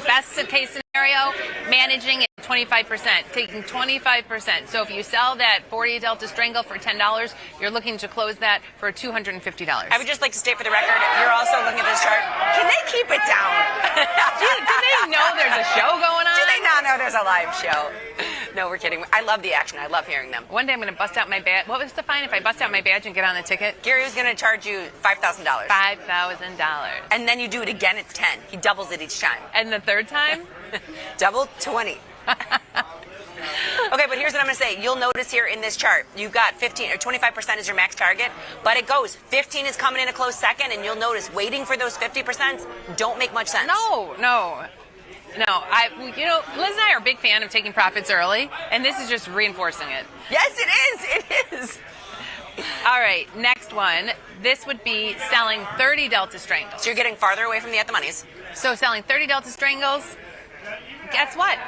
[SPEAKER 24] best case scenario, managing it 25%, taking 25%. So if you sell that 40 delta strangle for $10, you're looking to close that for $250.
[SPEAKER 16] I would just like to state for the record, you're also looking at this chart. Can they keep it down?
[SPEAKER 24] Do they know there's a show going on?
[SPEAKER 16] Do they not know there's a live show? No, we're kidding. I love the action. I love hearing them.
[SPEAKER 24] One day I'm going to bust out my badge. What was the fine if I bust out my badge and get on the ticket?
[SPEAKER 16] Gary was going to charge you $5,000.
[SPEAKER 24] $5,000.
[SPEAKER 16] And then you do it again, it's 10. He doubles it each time.
[SPEAKER 24] And the third time?
[SPEAKER 16] Double 20. Okay, but here's what I'm going to say. You'll notice here in this chart, you've got 15 or 25% is your max target, but it goes 15 is coming in a close second, and you'll notice waiting for those 50% don't make much sense.
[SPEAKER 24] No. Liz and I are a big fan of taking profits early, and this is just reinforcing it.
[SPEAKER 16] Yes, it is. It is.
[SPEAKER 24] All right, next one. This would be selling 30 delta strangles.
[SPEAKER 16] So you're getting farther away from the at the monies.
[SPEAKER 24] So selling 30 delta strangles, guess what?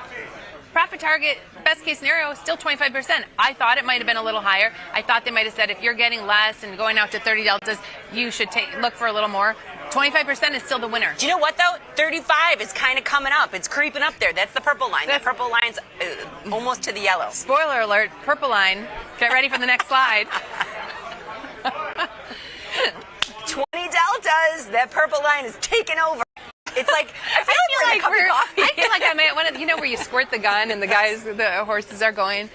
[SPEAKER 24] Profit target, best case scenario, still 25%. I thought it might have been a little higher. I thought they might have said if you're getting less and going out to 30 deltas, you should look for a little more. 25% is still the winner.
[SPEAKER 16] Do you know what, though? 35 is kind of coming up. It's creeping up there. That's the purple line. That purple line's almost to the yellow.
[SPEAKER 24] Spoiler alert, purple line. Get ready for the next slide.
[SPEAKER 16] 20 deltas. That purple line is taking over. It's like, I feel like
[SPEAKER 24] I'm at one of, where you squirt the gun and the horses are going.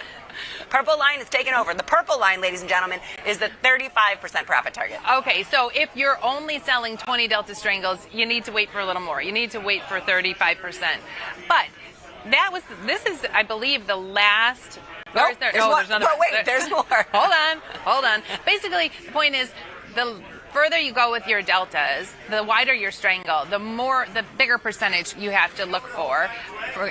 [SPEAKER 16] Purple line is taking over. The purple line, ladies and gentlemen, is the 35% profit target.
[SPEAKER 24] Okay, so if you're only selling 20 delta strangles, you need to wait for a little more. You need to wait for 35%. But this is, I believe, the last.
[SPEAKER 16] Nope, there's another. But wait, there's more.
[SPEAKER 24] Hold on. Basically, the point is, the further you go with your deltas, the wider your strangle, the bigger percentage you have to look for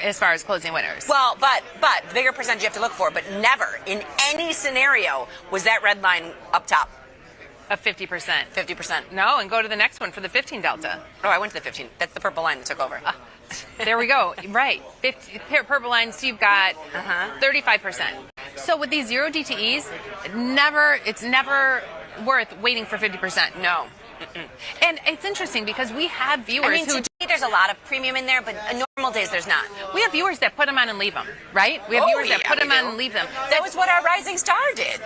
[SPEAKER 24] as far as closing winners.
[SPEAKER 16] Well, but the bigger percentage you have to look for, but never in any scenario was that red line up top.
[SPEAKER 24] Of 50%.
[SPEAKER 16] 50%.
[SPEAKER 24] No, and go to the next one for the 15 delta.
[SPEAKER 16] Oh, I went to the 15. That's the purple line that took over.
[SPEAKER 24] There we go. Right. 50 purple lines, so you've got 35%. So with these zero DTEs, it's never worth waiting for 50%.
[SPEAKER 16] No.
[SPEAKER 24] And it's interesting because we have viewers
[SPEAKER 16] today there's a lot of premium in there, but on normal days there's not.
[SPEAKER 24] We have viewers that put them on and leave them, right? We have viewers that put them on and leave them.
[SPEAKER 16] That was what our Rising Star did.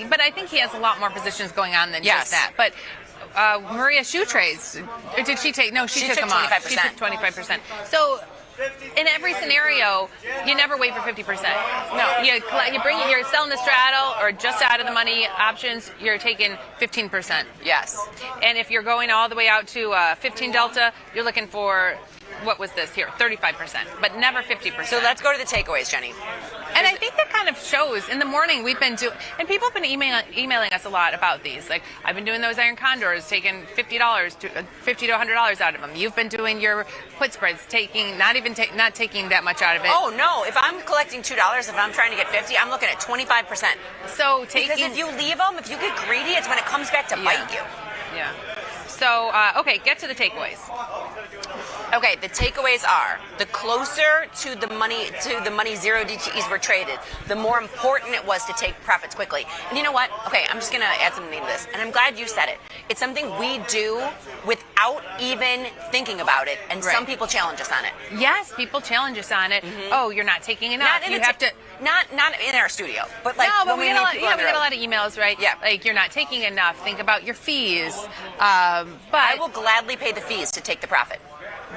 [SPEAKER 24] But I think he has a lot more positions going on than just that. But Maria Shoe Trays, did she take? No, she took them off. She took 25%. So in every scenario, you never wait for 50%. No, you're selling the straddle or just out of the money options, you're taking 15%.
[SPEAKER 16] Yes.
[SPEAKER 24] And if you're going all the way out to 15 delta, you're looking for, what was this here, 35%, but never 50%.
[SPEAKER 16] So let's go to the takeaways, Jenny.
[SPEAKER 24] And I think that kind of shows. In the morning, we've been doing, and people have been emailing us a lot about these. Like, I've been doing those iron condors, taking $50 to $100 out of them. You've been doing your put spreads, not taking that much out of it.
[SPEAKER 16] Oh no! If I'm collecting $2, if I'm trying to get 50, I'm looking at 25%.
[SPEAKER 24] So
[SPEAKER 16] because if you leave them, if you get greedy, it's when it comes back to bite you.
[SPEAKER 24] Yeah. So, okay, get to the takeaways.
[SPEAKER 16] Okay, the takeaways are the closer to the money zero DTEs were traded, the more important it was to take profits quickly. And you know what? Okay, I'm just gonna add something to this, and I'm glad you said it. It's something we do without even thinking about it, and some people challenge us on it.
[SPEAKER 24] Yes, people challenge us on it. Oh, you're not taking enough.
[SPEAKER 16] Not in our studio, but like
[SPEAKER 24] no, but
[SPEAKER 16] when
[SPEAKER 24] we get a lot of emails, right?
[SPEAKER 16] Yeah,
[SPEAKER 24] like you're not taking enough. Think about your fees. But
[SPEAKER 16] I will gladly pay the fees to take the profit.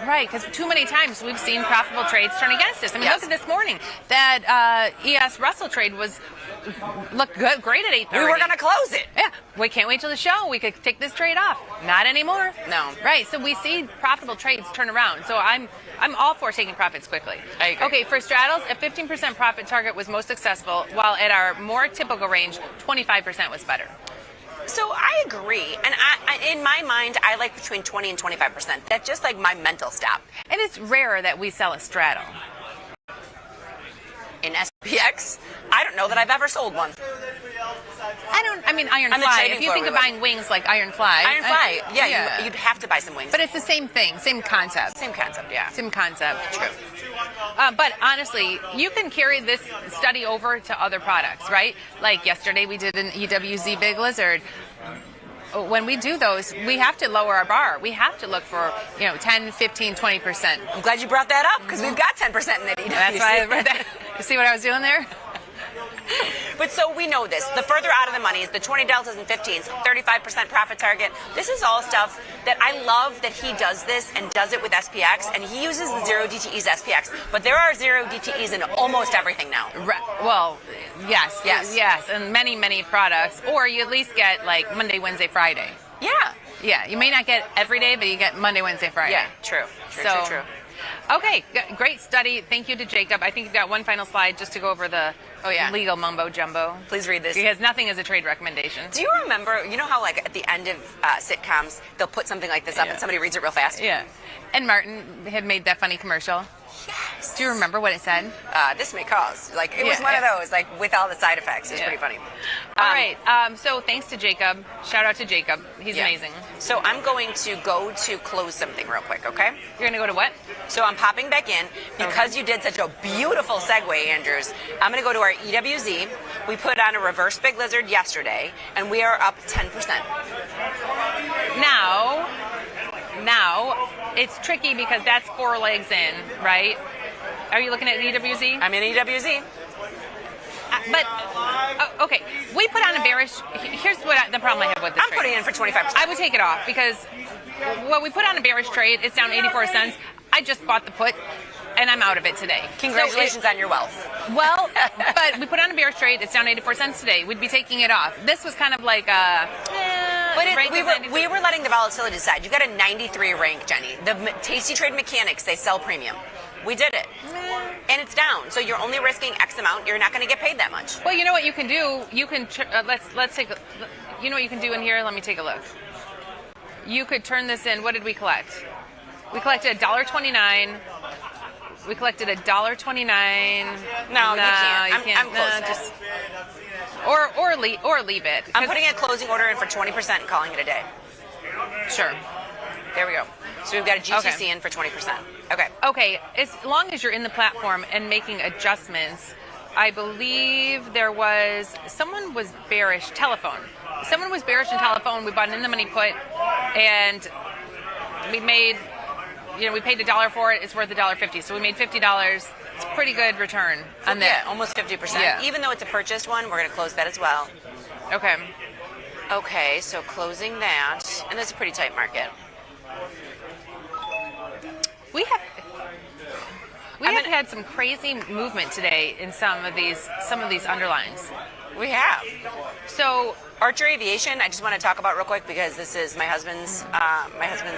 [SPEAKER 24] Right, because too many times we've seen profitable trades turn against us. I mean, look at this morning. That ES Russell trade looked good, great at 8:30.
[SPEAKER 16] We were going to close it.
[SPEAKER 24] Yeah, we can't wait till the show. We could take this trade off. Not anymore.
[SPEAKER 16] No.
[SPEAKER 24] Right, so we see profitable trades turn around. So I'm all for taking profits quickly.
[SPEAKER 16] I agree.
[SPEAKER 24] Okay, for straddles, a 15% profit target was most successful, while at our more typical range, 25% was better.
[SPEAKER 16] So I agree, and I in my mind, I like between 20 and 25%. That's just like my mental stop.
[SPEAKER 24] And it's rare that we sell a straddle.
[SPEAKER 16] In SPX, I don't know that I've ever sold one.
[SPEAKER 24] Iron Fly. If you think of buying wings like Iron Fly.
[SPEAKER 16] Iron Fly, you'd have to buy some wings.
[SPEAKER 24] But it's the same thing, same concept.
[SPEAKER 16] Same concept, yeah.
[SPEAKER 24] Same concept.
[SPEAKER 16] True.
[SPEAKER 24] But honestly, you can carry this study over to other products, right? Like yesterday we did an EWZ Big Lizard. When we do those, we have to lower our bar. We have to look for, 10, 15, 20%.
[SPEAKER 16] I'm glad you brought that up, because we've got 10% in that EWZ.
[SPEAKER 24] That's why I read that. You see what I was doing there?
[SPEAKER 16] But so we know this. The further out of the money is the 20 deltas and 15s, 35% profit target. This is all stuff that I love that he does this and does it with SPX, and he uses the zero DTEs SPX. But there are zero DTEs in almost everything now.
[SPEAKER 24] Well, yes, and many, many products. Or you at least get like Monday, Wednesday, Friday.
[SPEAKER 16] Yeah.
[SPEAKER 24] Yeah, you may not get every day, but you get Monday, Wednesday, Friday.
[SPEAKER 16] Yeah, true.
[SPEAKER 24] Okay, great study. Thank you to Jacob. I think you've got one final slide just to go over the legal mumbo jumbo.
[SPEAKER 16] Please read this.
[SPEAKER 24] He has nothing as a trade recommendation.
[SPEAKER 16] Do you remember, how like at the end of sitcoms, they'll put something like this up and somebody reads it real fast?
[SPEAKER 24] Yeah. And Martin had made that funny commercial.
[SPEAKER 16] Yes.
[SPEAKER 24] Do you remember what it said?
[SPEAKER 16] This may cause. Like, it was one of those, like, with all the side effects. It's pretty funny.
[SPEAKER 24] All right. So thanks to Jacob. Shout out to Jacob. He's amazing.
[SPEAKER 16] So I'm going to go to close something real quick, okay?
[SPEAKER 24] You're going to go to what?
[SPEAKER 16] So I'm popping back in. Because you did such a beautiful segue, Andrews, I'm going to go to our EWZ. We put on a reverse Big Lizard yesterday, and we are up 10%.
[SPEAKER 24] Now, it's tricky because that's 4 legs in, right? Are you looking at EWZ?
[SPEAKER 16] I'm in EWZ.
[SPEAKER 24] Okay, we put on a bearish. Here's the problem I have with this trade.
[SPEAKER 16] I'm putting in for 25%.
[SPEAKER 24] I would take it off because we put on a bearish trade. It's down 84 cents. I just bought the put, and I'm out of it today.
[SPEAKER 16] Congratulations on your wealth.
[SPEAKER 24] Well, but we put on a bearish trade. It's down 84 cents today. We'd be taking it off. This was kind of like
[SPEAKER 16] we were letting the volatility decide. You got a 93 rank, Jenny. The Tasty Trade mechanics, they sell premium. We did it. And it's down. So you're only risking X amount. You're not going to get paid that much.
[SPEAKER 24] Well, you know what you can do? You can let's take you know what you can do in here? Let me take a look. You could turn this in. What did we collect? We collected $1.29. We collected $1.29.
[SPEAKER 16] No, you can't. I'm close.
[SPEAKER 24] Or leave it.
[SPEAKER 16] I'm putting a closing order in for 20% and calling it a day.
[SPEAKER 24] Sure.
[SPEAKER 16] There we go. So we've got a GTC in for 20%. Okay.
[SPEAKER 24] Okay. As long as you're in the platform and making adjustments, I believe someone was bearish. Telephone. Someone was bearish in telephone. We bought an in the money put, and we made. We paid $1 for it. It's worth $1.50. So we made $50. It's a pretty good return on that.
[SPEAKER 16] Yeah, almost 50%.
[SPEAKER 24] Yeah.
[SPEAKER 16] Even though it's a purchased one, we're going to close that as well.
[SPEAKER 24] Okay.
[SPEAKER 16] Okay, so closing that, and that's a pretty tight market.
[SPEAKER 24] We have had some crazy movement today in some of these underlines.
[SPEAKER 16] We have.
[SPEAKER 24] So
[SPEAKER 16] Archer Aviation, I just want to talk about real quick because this is my husband's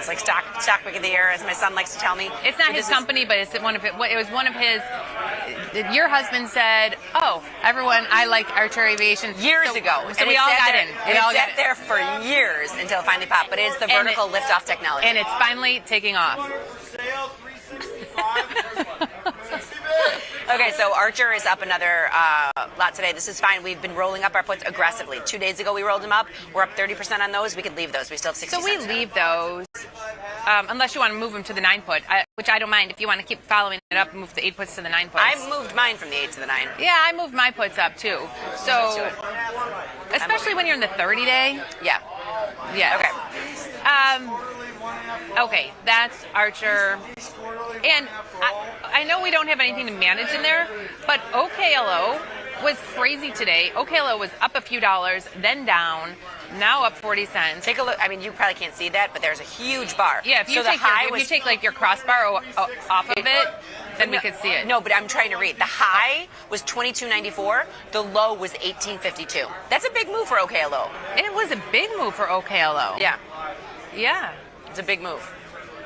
[SPEAKER 16] like stock pick of the year, as my son likes to tell me.
[SPEAKER 24] It's not his company, but it's one of it. It was one of his. Your husband said, "Oh, everyone, I like Archer Aviation."
[SPEAKER 16] Years ago,
[SPEAKER 24] so we all got in.
[SPEAKER 16] It sat there for years until it finally popped. But it's the vertical liftoff technology,
[SPEAKER 24] and it's finally taking off.
[SPEAKER 16] Okay, so Archer is up another lot today. This is fine. We've been rolling up our puts aggressively. 2 days ago we rolled them up. We're up 30% on those. We could leave those. We still have 60
[SPEAKER 24] So we
[SPEAKER 16] cents.
[SPEAKER 24] leave those unless you want to move them to the 9 put, which I don't mind. If you want to keep following it up and move the 8 puts to the 9 puts.
[SPEAKER 16] I moved mine from the 8 to the 9.
[SPEAKER 24] Yeah, I moved my puts up too. So, especially when you're in the 30-day.
[SPEAKER 16] Yeah.
[SPEAKER 24] Yeah.
[SPEAKER 16] Okay.
[SPEAKER 24] Okay, that's Archer. And I know we don't have anything to manage in there, but OKLO was crazy today. OKLO was up a few dollars, then down, now up 40 cents.
[SPEAKER 16] Take a look. I mean, you probably can't see that, but there's a huge bar.
[SPEAKER 24] Yeah, if you take like your crossbar off of it, then we could see it.
[SPEAKER 16] No, but I'm trying to read. The high was 22.94. The low was 18.52. That's a big move for OKLO.
[SPEAKER 24] It was a big move for OKLO.
[SPEAKER 16] Yeah.
[SPEAKER 24] Yeah.
[SPEAKER 16] It's a big move.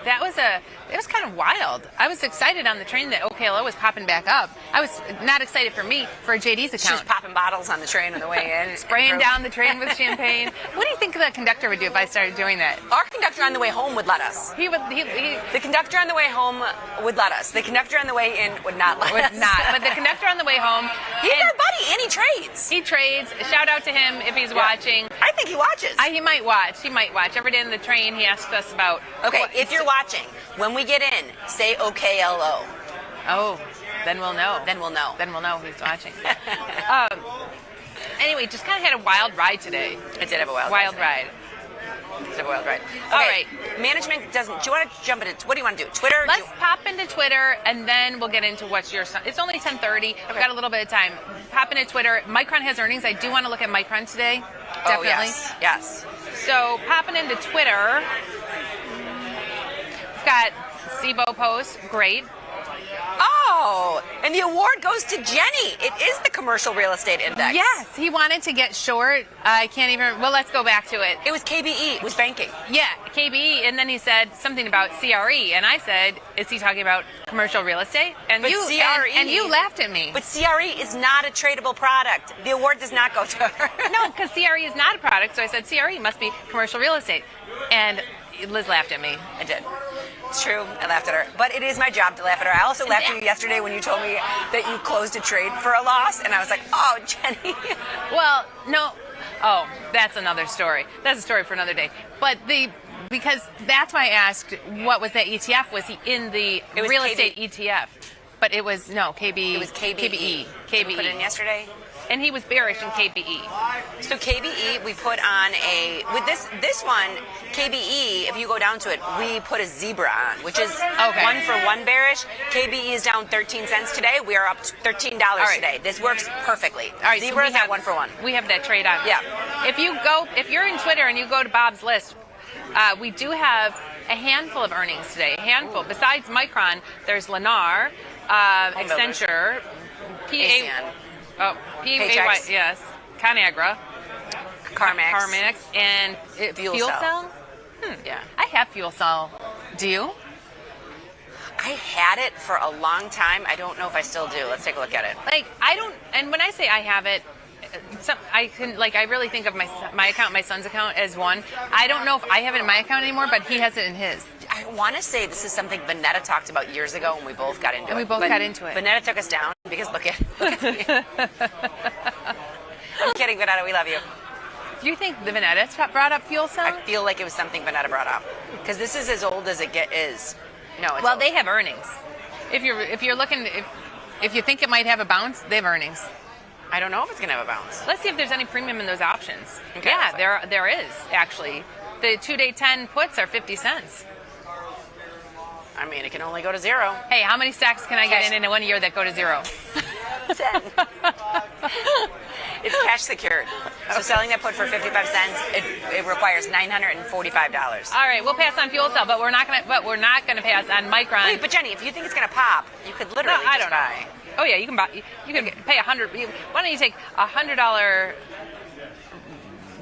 [SPEAKER 24] It was kind of wild. I was excited on the train that OKLO was popping back up. I was not excited for me, for JD's account.
[SPEAKER 16] She was popping bottles on the train on the way in.
[SPEAKER 24] Spraying down the train with champagne. What do you think the conductor would do if I started doing that?
[SPEAKER 16] Our conductor on the way home would let us. The conductor on the way home would let us. The conductor on the way in would not let us.
[SPEAKER 24] Would not. But the conductor on the way home.
[SPEAKER 16] He's our buddy, and he trades.
[SPEAKER 24] He trades. Shout out to him if he's watching.
[SPEAKER 16] I think he watches.
[SPEAKER 24] He might watch. He might watch. Every day in the train, he asks us about.
[SPEAKER 16] Okay, if you're watching, when we get in, say OKLO.
[SPEAKER 24] Oh, then we'll know.
[SPEAKER 16] Then we'll know.
[SPEAKER 24] Then we'll know who's watching. Anyway, just kind of had a wild ride today.
[SPEAKER 16] It did have a wild
[SPEAKER 24] ride.
[SPEAKER 16] It did have a wild ride. Okay.
[SPEAKER 24] All right.
[SPEAKER 16] Management doesn't. Do you want to jump into? What do you want to do? Twitter?
[SPEAKER 24] Let's pop into Twitter, and then we'll get into what's your. It's only 10:30. We've got a little bit of time. Pop into Twitter. Micron has earnings. I do want to look at Micron today. Definitely.
[SPEAKER 16] Oh, yes.
[SPEAKER 24] So popping into Twitter. We've got SIBO post. Great.
[SPEAKER 16] Oh, and the award goes to Jenny. It is the commercial real estate index.
[SPEAKER 24] Yes, he wanted to get short. I can't even. Well, let's go back to it.
[SPEAKER 16] It was KBE. It was banking.
[SPEAKER 24] Yeah, KBE, and then he said something about CRE, and I said, "Is he talking about commercial real estate?" And
[SPEAKER 16] But
[SPEAKER 24] you
[SPEAKER 16] CRE,
[SPEAKER 24] and you laughed at me.
[SPEAKER 16] But CRE is not a tradable product. The award does not go to her.
[SPEAKER 24] No, because CRE is not a product. So I said CRE must be commercial real estate, and Liz laughed at me.
[SPEAKER 16] I did. It's true. I laughed at her. But it is my job to laugh at her. I also laughed at you yesterday when you told me that you closed a trade for a loss, and I was like, oh, Jenny.
[SPEAKER 24] Well, no. Oh, that's another story. That's a story for another day. But because that's why I asked what was that ETF? Was he in the real estate ETF? But it was, no, KBE.
[SPEAKER 16] It was KBE.
[SPEAKER 24] KBE.
[SPEAKER 16] You put it in yesterday?
[SPEAKER 24] And he was bearish in KBE.
[SPEAKER 16] So KBE, we put on with this one, KBE, if you go down to it, we put a zebra on, which is 1 for 1 bearish. KBE is down 13 cents today. We are up $13 today. This works perfectly.
[SPEAKER 24] All right,
[SPEAKER 16] Zebra
[SPEAKER 24] so
[SPEAKER 16] is at 1 for 1.
[SPEAKER 24] We have that trade on.
[SPEAKER 16] Yeah.
[SPEAKER 24] If you're in Twitter and you go to Bob's list, we do have a handful of earnings today. A handful. Besides Micron, there's Lennar, Accenture, PAY, yes, Conagra,
[SPEAKER 16] CarMax,
[SPEAKER 24] and
[SPEAKER 16] Fuel Cell.
[SPEAKER 24] Yeah, I have Fuel Cell. Do you?
[SPEAKER 16] I had it for a long time. I don't know if I still do. Let's take a look at it.
[SPEAKER 24] Like I don't, and when I say I have it, I really think of my account, my son's account, as one. I don't know if I have it in my account anymore, but he has it in his.
[SPEAKER 16] I want to say this is something Vanetta talked about years ago when we both got into it.
[SPEAKER 24] We both got into it.
[SPEAKER 16] Vanetta took us down because look at me. I'm kidding, Vanetta. We love you.
[SPEAKER 24] Do you think the Vanetta brought up Fuel Cell?
[SPEAKER 16] I feel like it was something Vanetta brought up because this is as old as it is. No, it's old.
[SPEAKER 24] They have earnings. If you're looking, if you think it might have a bounce, they have earnings.
[SPEAKER 16] I don't know if it's going to have a bounce.
[SPEAKER 24] Let's see if there's any premium in those options.
[SPEAKER 16] Okay,
[SPEAKER 24] yeah, there is actually. The 2-day 10 puts are 50 cents.
[SPEAKER 16] I mean, it can only go to 0.
[SPEAKER 24] Hey, how many stacks can I get in 1 year that go to 0?
[SPEAKER 16] 10. It's cash secured. So selling that put for 55 cents, it requires $945.
[SPEAKER 24] All right, we'll pass on Fuel Cell, but we're not gonna pass on Micron.
[SPEAKER 16] Wait, but Jenny, if you think it's gonna pop, you could literally just buy.
[SPEAKER 24] Oh yeah, you can buy. You can pay $100. Why don't you take $100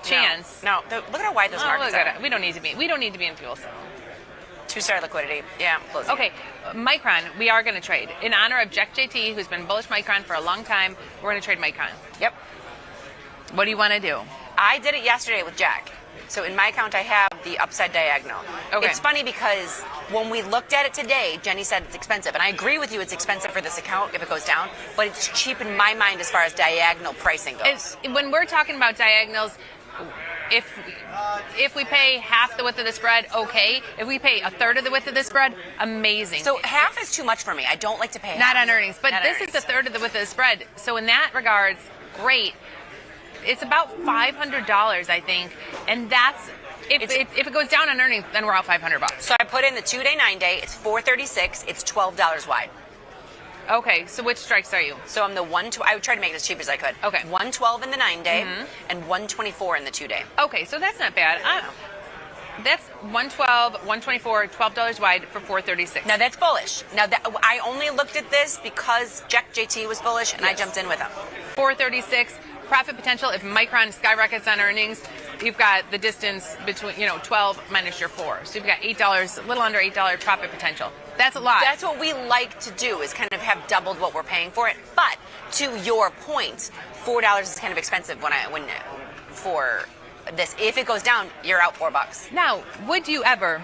[SPEAKER 24] chance?
[SPEAKER 16] No, look at how wide those markets are.
[SPEAKER 24] We don't need to be in Fuel Cell.
[SPEAKER 16] 2-star liquidity. Yeah, closing.
[SPEAKER 24] Okay, Micron, we are going to trade. In honor of Jack JT, who's been bullish Micron for a long time, we're going to trade Micron.
[SPEAKER 16] Yep.
[SPEAKER 24] What do you want to do?
[SPEAKER 16] I did it yesterday with Jack. So in my account, I have the upside diagonal.
[SPEAKER 24] Okay.
[SPEAKER 16] It's funny because when we looked at it today, Jenny said it's expensive. And I agree with you, it's expensive for this account if it goes down, but it's cheap in my mind as far as diagonal pricing goes.
[SPEAKER 24] When we're talking about diagonals, if we pay half the width of the spread, okay. If we pay a third of the width of the spread, amazing.
[SPEAKER 16] So half is too much for me. I don't like to pay
[SPEAKER 24] Not
[SPEAKER 16] half.
[SPEAKER 24] on earnings, but
[SPEAKER 16] Not on
[SPEAKER 24] this
[SPEAKER 16] earnings.
[SPEAKER 24] is a third of the width of the spread. So in that regards, great. It's about $500, I think, and that's if it goes down on earnings, then we're out $500.
[SPEAKER 16] So I put in the 2-day, 9-day. It's $436. It's $12 wide.
[SPEAKER 24] Okay, so which strikes are you?
[SPEAKER 16] So I'm the I would try to make it as cheap as I could.
[SPEAKER 24] Okay.
[SPEAKER 16] 112 in the 9-day
[SPEAKER 24] Mhm.
[SPEAKER 16] and 124 in the 2-day.
[SPEAKER 24] Okay, so that's not bad. That's 112, 124, $12 wide for $436.
[SPEAKER 16] Now that's bullish. Now I only looked at this because Jack JT was bullish and I jumped in with him.
[SPEAKER 24] $436 profit potential. If Micron skyrockets on earnings, you've got the distance between 12 minus your 4, so you've got $8, a little under $8 profit potential. That's a lot.
[SPEAKER 16] That's what we like to do, is kind of have doubled what we're paying for it. But to your point, $4 is kind of expensive for this. If it goes down, you're out $4.
[SPEAKER 24] Now, would you ever?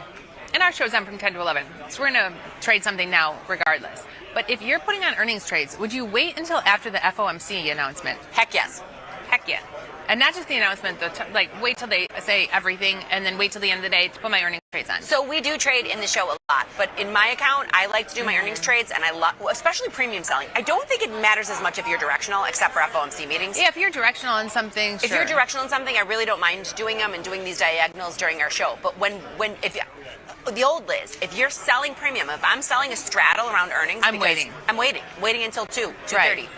[SPEAKER 24] And our show's on from 10 to 11, so we're gonna trade something now, regardless. But if you're putting on earnings trades, would you wait until after the FOMC announcement?
[SPEAKER 16] Heck yes.
[SPEAKER 24] Heck yeah. And not just the announcement, wait till they say everything, and then wait till the end of the day to put my earnings trades on.
[SPEAKER 16] So we do trade in the show a lot, but in my account, I like to do my earnings trades, and I love, especially premium selling. I don't think it matters as much if you're directional, except for FOMC meetings.
[SPEAKER 24] Yeah, if you're directional on something,
[SPEAKER 16] If you're directional on something, I really don't mind doing them and doing these diagonals during our show. But the old Liz, if you're selling premium, if I'm selling a straddle around earnings,
[SPEAKER 24] I'm waiting.
[SPEAKER 16] I'm waiting until 2:30.
[SPEAKER 24] Right.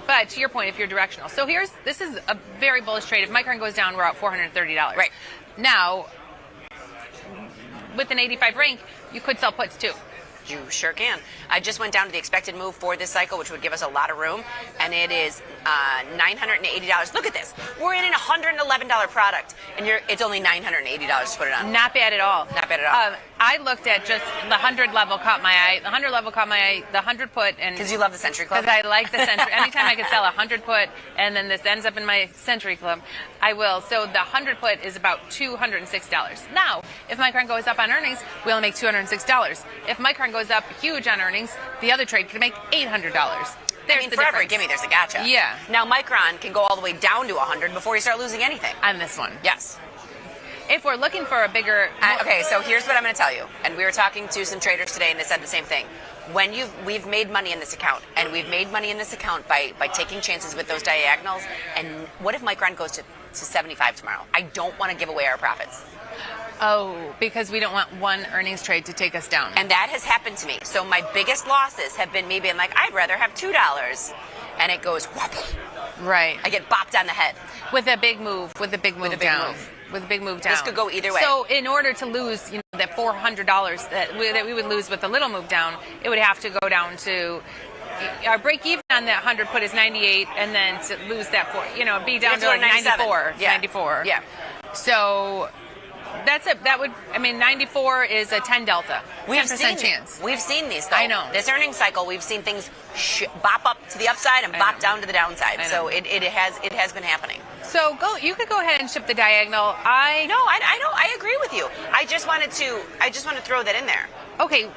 [SPEAKER 24] But to your point, if you're directional. So this is a very bullish trade. If Micron goes down, we're out $430.
[SPEAKER 16] Right.
[SPEAKER 24] Now, with an 85 rank, you could sell puts too.
[SPEAKER 16] You sure can. I just went down to the expected move for this cycle, which would give us a lot of room, and it is $980. Look at this. We're in a $111 product, and it's only $980 to put it on.
[SPEAKER 24] Not bad at all.
[SPEAKER 16] Not bad at all.
[SPEAKER 24] I looked at just the 100 level caught my eye. The 100 level caught my eye. The 100 put, and
[SPEAKER 16] because you love the Century Club.
[SPEAKER 24] Because I like the Century. Anytime I could sell a 100 put, and then this ends up in my Century Club, I will. So the 100 put is about $206. Now, if Micron goes up on earnings, we only make $206. If Micron goes up huge on earnings, the other trade could make $800.
[SPEAKER 16] I mean, for every gimme, there's a gotcha.
[SPEAKER 24] Yeah.
[SPEAKER 16] Now, Micron can go all the way down to 100 before you start losing anything.
[SPEAKER 24] On this one.
[SPEAKER 16] Yes.
[SPEAKER 24] If we're looking for a bigger...
[SPEAKER 16] Okay, so here's what I'm going to tell you. And we were talking to some traders today, and they said the same thing. We've made money in this account, and we've made money in this account by taking chances with those diagonals. And what if Micron goes to 75 tomorrow? I don't want to give away our profits.
[SPEAKER 24] Oh, because we don't want one earnings trade to take us down.
[SPEAKER 16] And that has happened to me. So my biggest losses have been me being like, I'd rather have $2. And it goes whoop.
[SPEAKER 24] Right.
[SPEAKER 16] I get bopped on the head.
[SPEAKER 24] With a big move down. With a big move down.
[SPEAKER 16] This could go either way.
[SPEAKER 24] So in order to lose, that $400 that we would lose with a little move down, it would have to go down to our break even on that 100 put is 98, and then to lose that be down to like 94.
[SPEAKER 16] Yeah.
[SPEAKER 24] 94.
[SPEAKER 16] Yeah.
[SPEAKER 24] So that would 94 is a 10 delta. 10% chance.
[SPEAKER 16] We've seen these though.
[SPEAKER 24] I know.
[SPEAKER 16] This earnings cycle, we've seen things bop up to the upside and bop down to the downside. So it has been happening.
[SPEAKER 24] So you could go ahead and ship the diagonal.
[SPEAKER 16] I know. I agree with you. I just wanted to throw that in there.
[SPEAKER 24] Okay.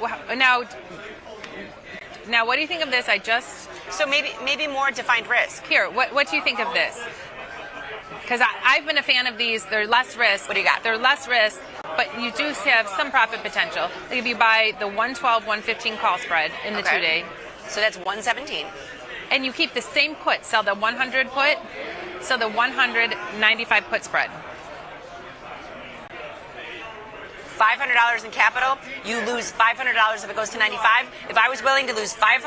[SPEAKER 24] Now what do you think of this?
[SPEAKER 16] So maybe more defined risk.
[SPEAKER 24] Here, what do you think of this? Because I've been a fan of these. They're less risk.
[SPEAKER 16] What do you got?
[SPEAKER 24] They're less risk, but you do have some profit potential. Like if you buy the 112, 115 call spread in the 2-day.
[SPEAKER 16] So that's 117.
[SPEAKER 24] And you keep the same put, sell the 100 put, sell the 195 put spread.
[SPEAKER 16] $500 in capital, you lose $500 if it goes to 95. If I was willing to lose $500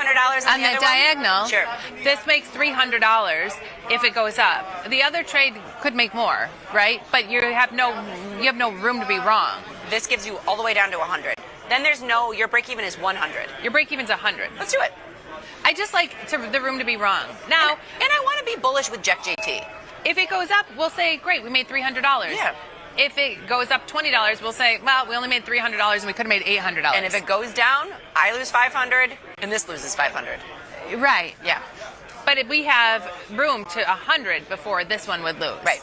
[SPEAKER 16] on
[SPEAKER 24] the diagonal,
[SPEAKER 16] one, sure.
[SPEAKER 24] This makes $300 if it goes up. The other trade could make more, right? But you have no room to be wrong.
[SPEAKER 16] This gives you all the way down to 100. Then your break even is 100.
[SPEAKER 24] Your break even's 100.
[SPEAKER 16] Let's do it.
[SPEAKER 24] I just like the room to be wrong. Now,
[SPEAKER 16] and I want to be bullish with Jack JT.
[SPEAKER 24] If it goes up, we'll say, great, we made $300.
[SPEAKER 16] Yeah.
[SPEAKER 24] If it goes up $20, we'll say, well, we only made $300 and we could have made $800.
[SPEAKER 16] And if it goes down, I lose $500 and this loses $500.
[SPEAKER 24] Right.
[SPEAKER 16] Yeah.
[SPEAKER 24] But if we have room to 100 before this one would lose.
[SPEAKER 16] Right.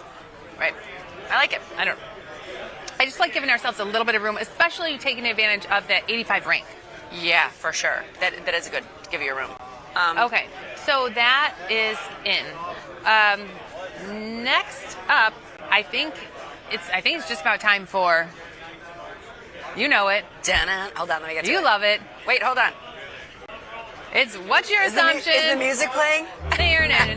[SPEAKER 16] I like it.
[SPEAKER 24] I just like giving ourselves a little bit of room, especially taking advantage of the 85 rank.
[SPEAKER 16] Yeah, for sure. That is a good give you a room.
[SPEAKER 24] Okay, so that is in. Next up, I think it's just about time for. You know it.
[SPEAKER 16] Hold on, let me get to it.
[SPEAKER 24] You love it.
[SPEAKER 16] Wait, hold on.
[SPEAKER 24] It's what's your assumption?
[SPEAKER 16] Is the music playing?
[SPEAKER 24] Time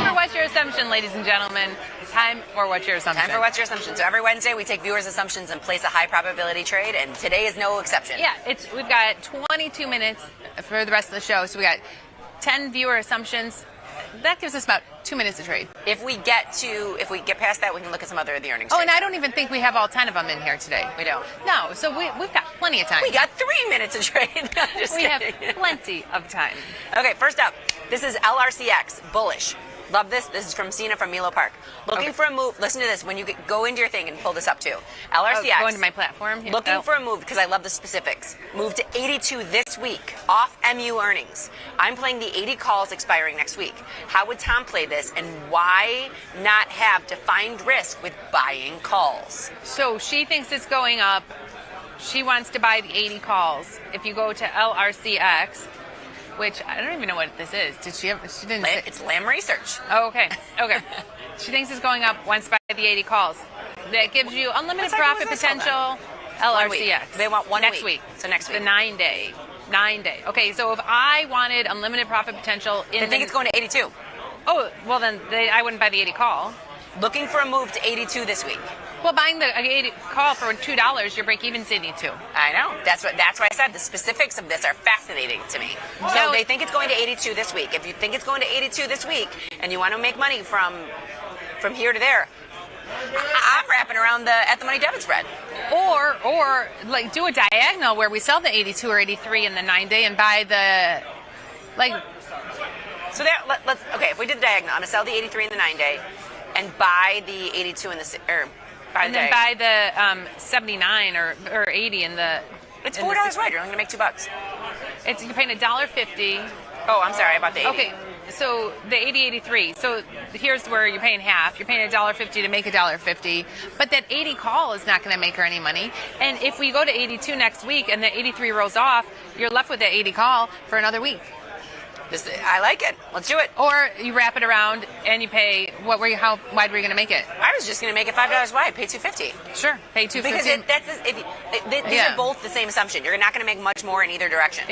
[SPEAKER 24] for what's your assumption, ladies and gentlemen. Time for what's your assumption.
[SPEAKER 16] Time for what's your assumption. So every Wednesday we take viewers' assumptions and place a high probability trade, and today is no exception.
[SPEAKER 24] Yeah, we've got 22 minutes for the rest of the show, so we got 10 viewer assumptions. That gives us about 2 minutes to trade.
[SPEAKER 16] If we get past that, we can look at some other of the earnings.
[SPEAKER 24] Oh, and I don't even think we have all 10 of them in here today.
[SPEAKER 16] We don't.
[SPEAKER 24] No, so we've got plenty of time.
[SPEAKER 16] We got 3 minutes to trade.
[SPEAKER 24] We have plenty of time.
[SPEAKER 16] Okay, first up, this is LRCX, bullish. Love this. This is from Cena from Milo Park. Looking for a move. Listen to this when you go into your thing and pull this up too. LRCX.
[SPEAKER 24] Go into my platform.
[SPEAKER 16] Looking for a move because I love the specifics. Move to 82 this week off MU earnings. I'm playing the 80 calls expiring next week. How would Tom play this, and why not have defined risk with buying calls?
[SPEAKER 24] So she thinks it's going up. She wants to buy the 80 calls. If you go to LRCX, which I don't even know what this is. She didn't say.
[SPEAKER 16] It's Lamb Research.
[SPEAKER 24] Oh, okay. She thinks it's going up once by the 80 calls. That gives you unlimited profit potential. LRCX.
[SPEAKER 16] They want
[SPEAKER 24] next week.
[SPEAKER 16] So next week.
[SPEAKER 24] The 9 day. Okay, so if I wanted unlimited profit potential
[SPEAKER 16] I think it's going to 82.
[SPEAKER 24] Oh, well then I wouldn't buy the 80 call.
[SPEAKER 16] Looking for a move to 82 this week.
[SPEAKER 24] Well, buying the 80 call for $2, your break even's 82.
[SPEAKER 16] I know. That's why I said the specifics of this are fascinating to me. So they think it's going to 82 this week. If you think it's going to 82 this week and you want to make money from here to there, I'm wrapping around the at the money debit spread.
[SPEAKER 24] Or like do a diagonal where we sell the 82 or 83 in the 9 day and buy the
[SPEAKER 16] So there, let's if we did the diagonal, I'm gonna sell the 83 in the 9 day and buy the 82 in the
[SPEAKER 24] and then buy the 79 or 80 in the.
[SPEAKER 16] It's $4 wide. You're only gonna make $2.
[SPEAKER 24] You're paying $1.50.
[SPEAKER 16] Oh, I'm sorry, I bought the 80.
[SPEAKER 24] Okay, so the 80.83. So here's where you're paying half. You're paying $1.50 to make $1.50, but that 80 call is not going to make her any money. And if we go to 82 next week and the 83 rolls off, you're left with the 80 call for another week.
[SPEAKER 16] I like it. Let's do it.
[SPEAKER 24] Or you wrap it around and you pay. How wide were you going to make it?
[SPEAKER 16] I was just going to make it $5 wide. Pay $2.50.
[SPEAKER 24] Sure, pay $2.50.
[SPEAKER 16] Because these are both the same assumption. You're not going to make much more in either direction.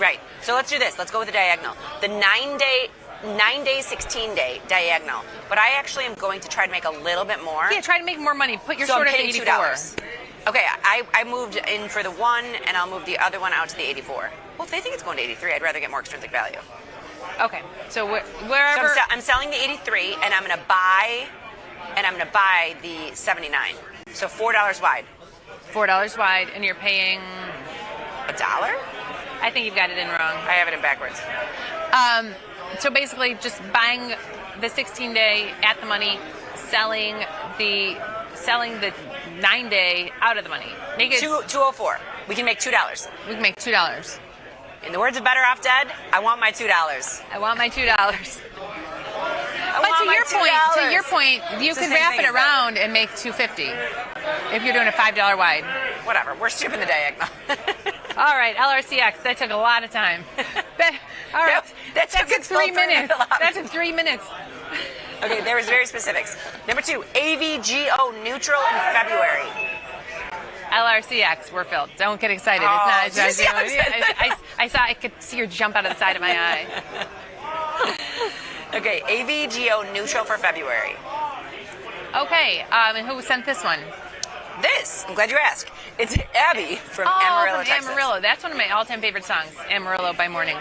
[SPEAKER 16] Right. So let's do this. Let's go with the diagonal. The 9 day, 16 day diagonal. But I actually am going to try to make a little bit more.
[SPEAKER 24] Yeah, try to make more money. Put your
[SPEAKER 16] so
[SPEAKER 24] short
[SPEAKER 16] I'm
[SPEAKER 24] at
[SPEAKER 16] paying
[SPEAKER 24] 84.
[SPEAKER 16] $2. Okay, I moved in for the 1, and I'll move the other one out to the 84. Well, if they think it's going to 83, I'd rather get more extrinsic value.
[SPEAKER 24] Okay, so wherever.
[SPEAKER 16] So I'm selling the 83, and I'm going to buy the 79. So $4 wide.
[SPEAKER 24] $4 wide, and you're paying
[SPEAKER 16] $1?
[SPEAKER 24] I think you've got it in wrong.
[SPEAKER 16] I have it in backwards.
[SPEAKER 24] So basically, just buying the 16-day at the money, selling the 9-day out of the money. Make it
[SPEAKER 16] $2.04. We can make $2.
[SPEAKER 24] We can make $2.
[SPEAKER 16] In the words of Better Off Dead, I want my $2.
[SPEAKER 24] I want my $2. But to your point, you could wrap it around and make $2.50 if you're doing a $5 wide.
[SPEAKER 16] Whatever. We're stripping the diagonal.
[SPEAKER 24] All right, LRCX. That took a lot of time. All right, that took 3 minutes. That took 3 minutes.
[SPEAKER 16] Okay, there was very specifics. Number 2, AVGO neutral in February.
[SPEAKER 24] LRCX, we're filled. Don't get excited.
[SPEAKER 16] Oh,
[SPEAKER 24] It's not. I could see her jump out of the side of my eye.
[SPEAKER 16] Okay, AVGO neutral for February.
[SPEAKER 24] Okay, and who sent this one?
[SPEAKER 16] I'm glad you asked. It's Abby from Amarillo, Texas.
[SPEAKER 24] Amarillo. That's one of my all-time favorite songs, Amarillo by Morning.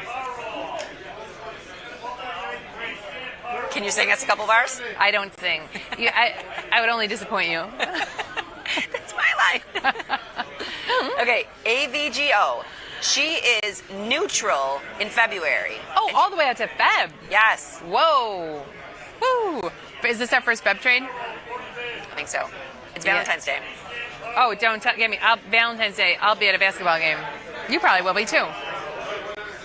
[SPEAKER 16] Can you sing us a couple bars?
[SPEAKER 24] I don't sing. I would only disappoint you.
[SPEAKER 16] That's my line. Okay, AVGO. She is neutral in February.
[SPEAKER 24] Oh, all the way out to Feb.
[SPEAKER 16] Yes.
[SPEAKER 24] Whoa. Woo. Is this our first Feb trade?
[SPEAKER 16] I think so. It's Valentine's Day.
[SPEAKER 24] Oh, don't get me. Valentine's Day, I'll be at a basketball game. You probably will be too.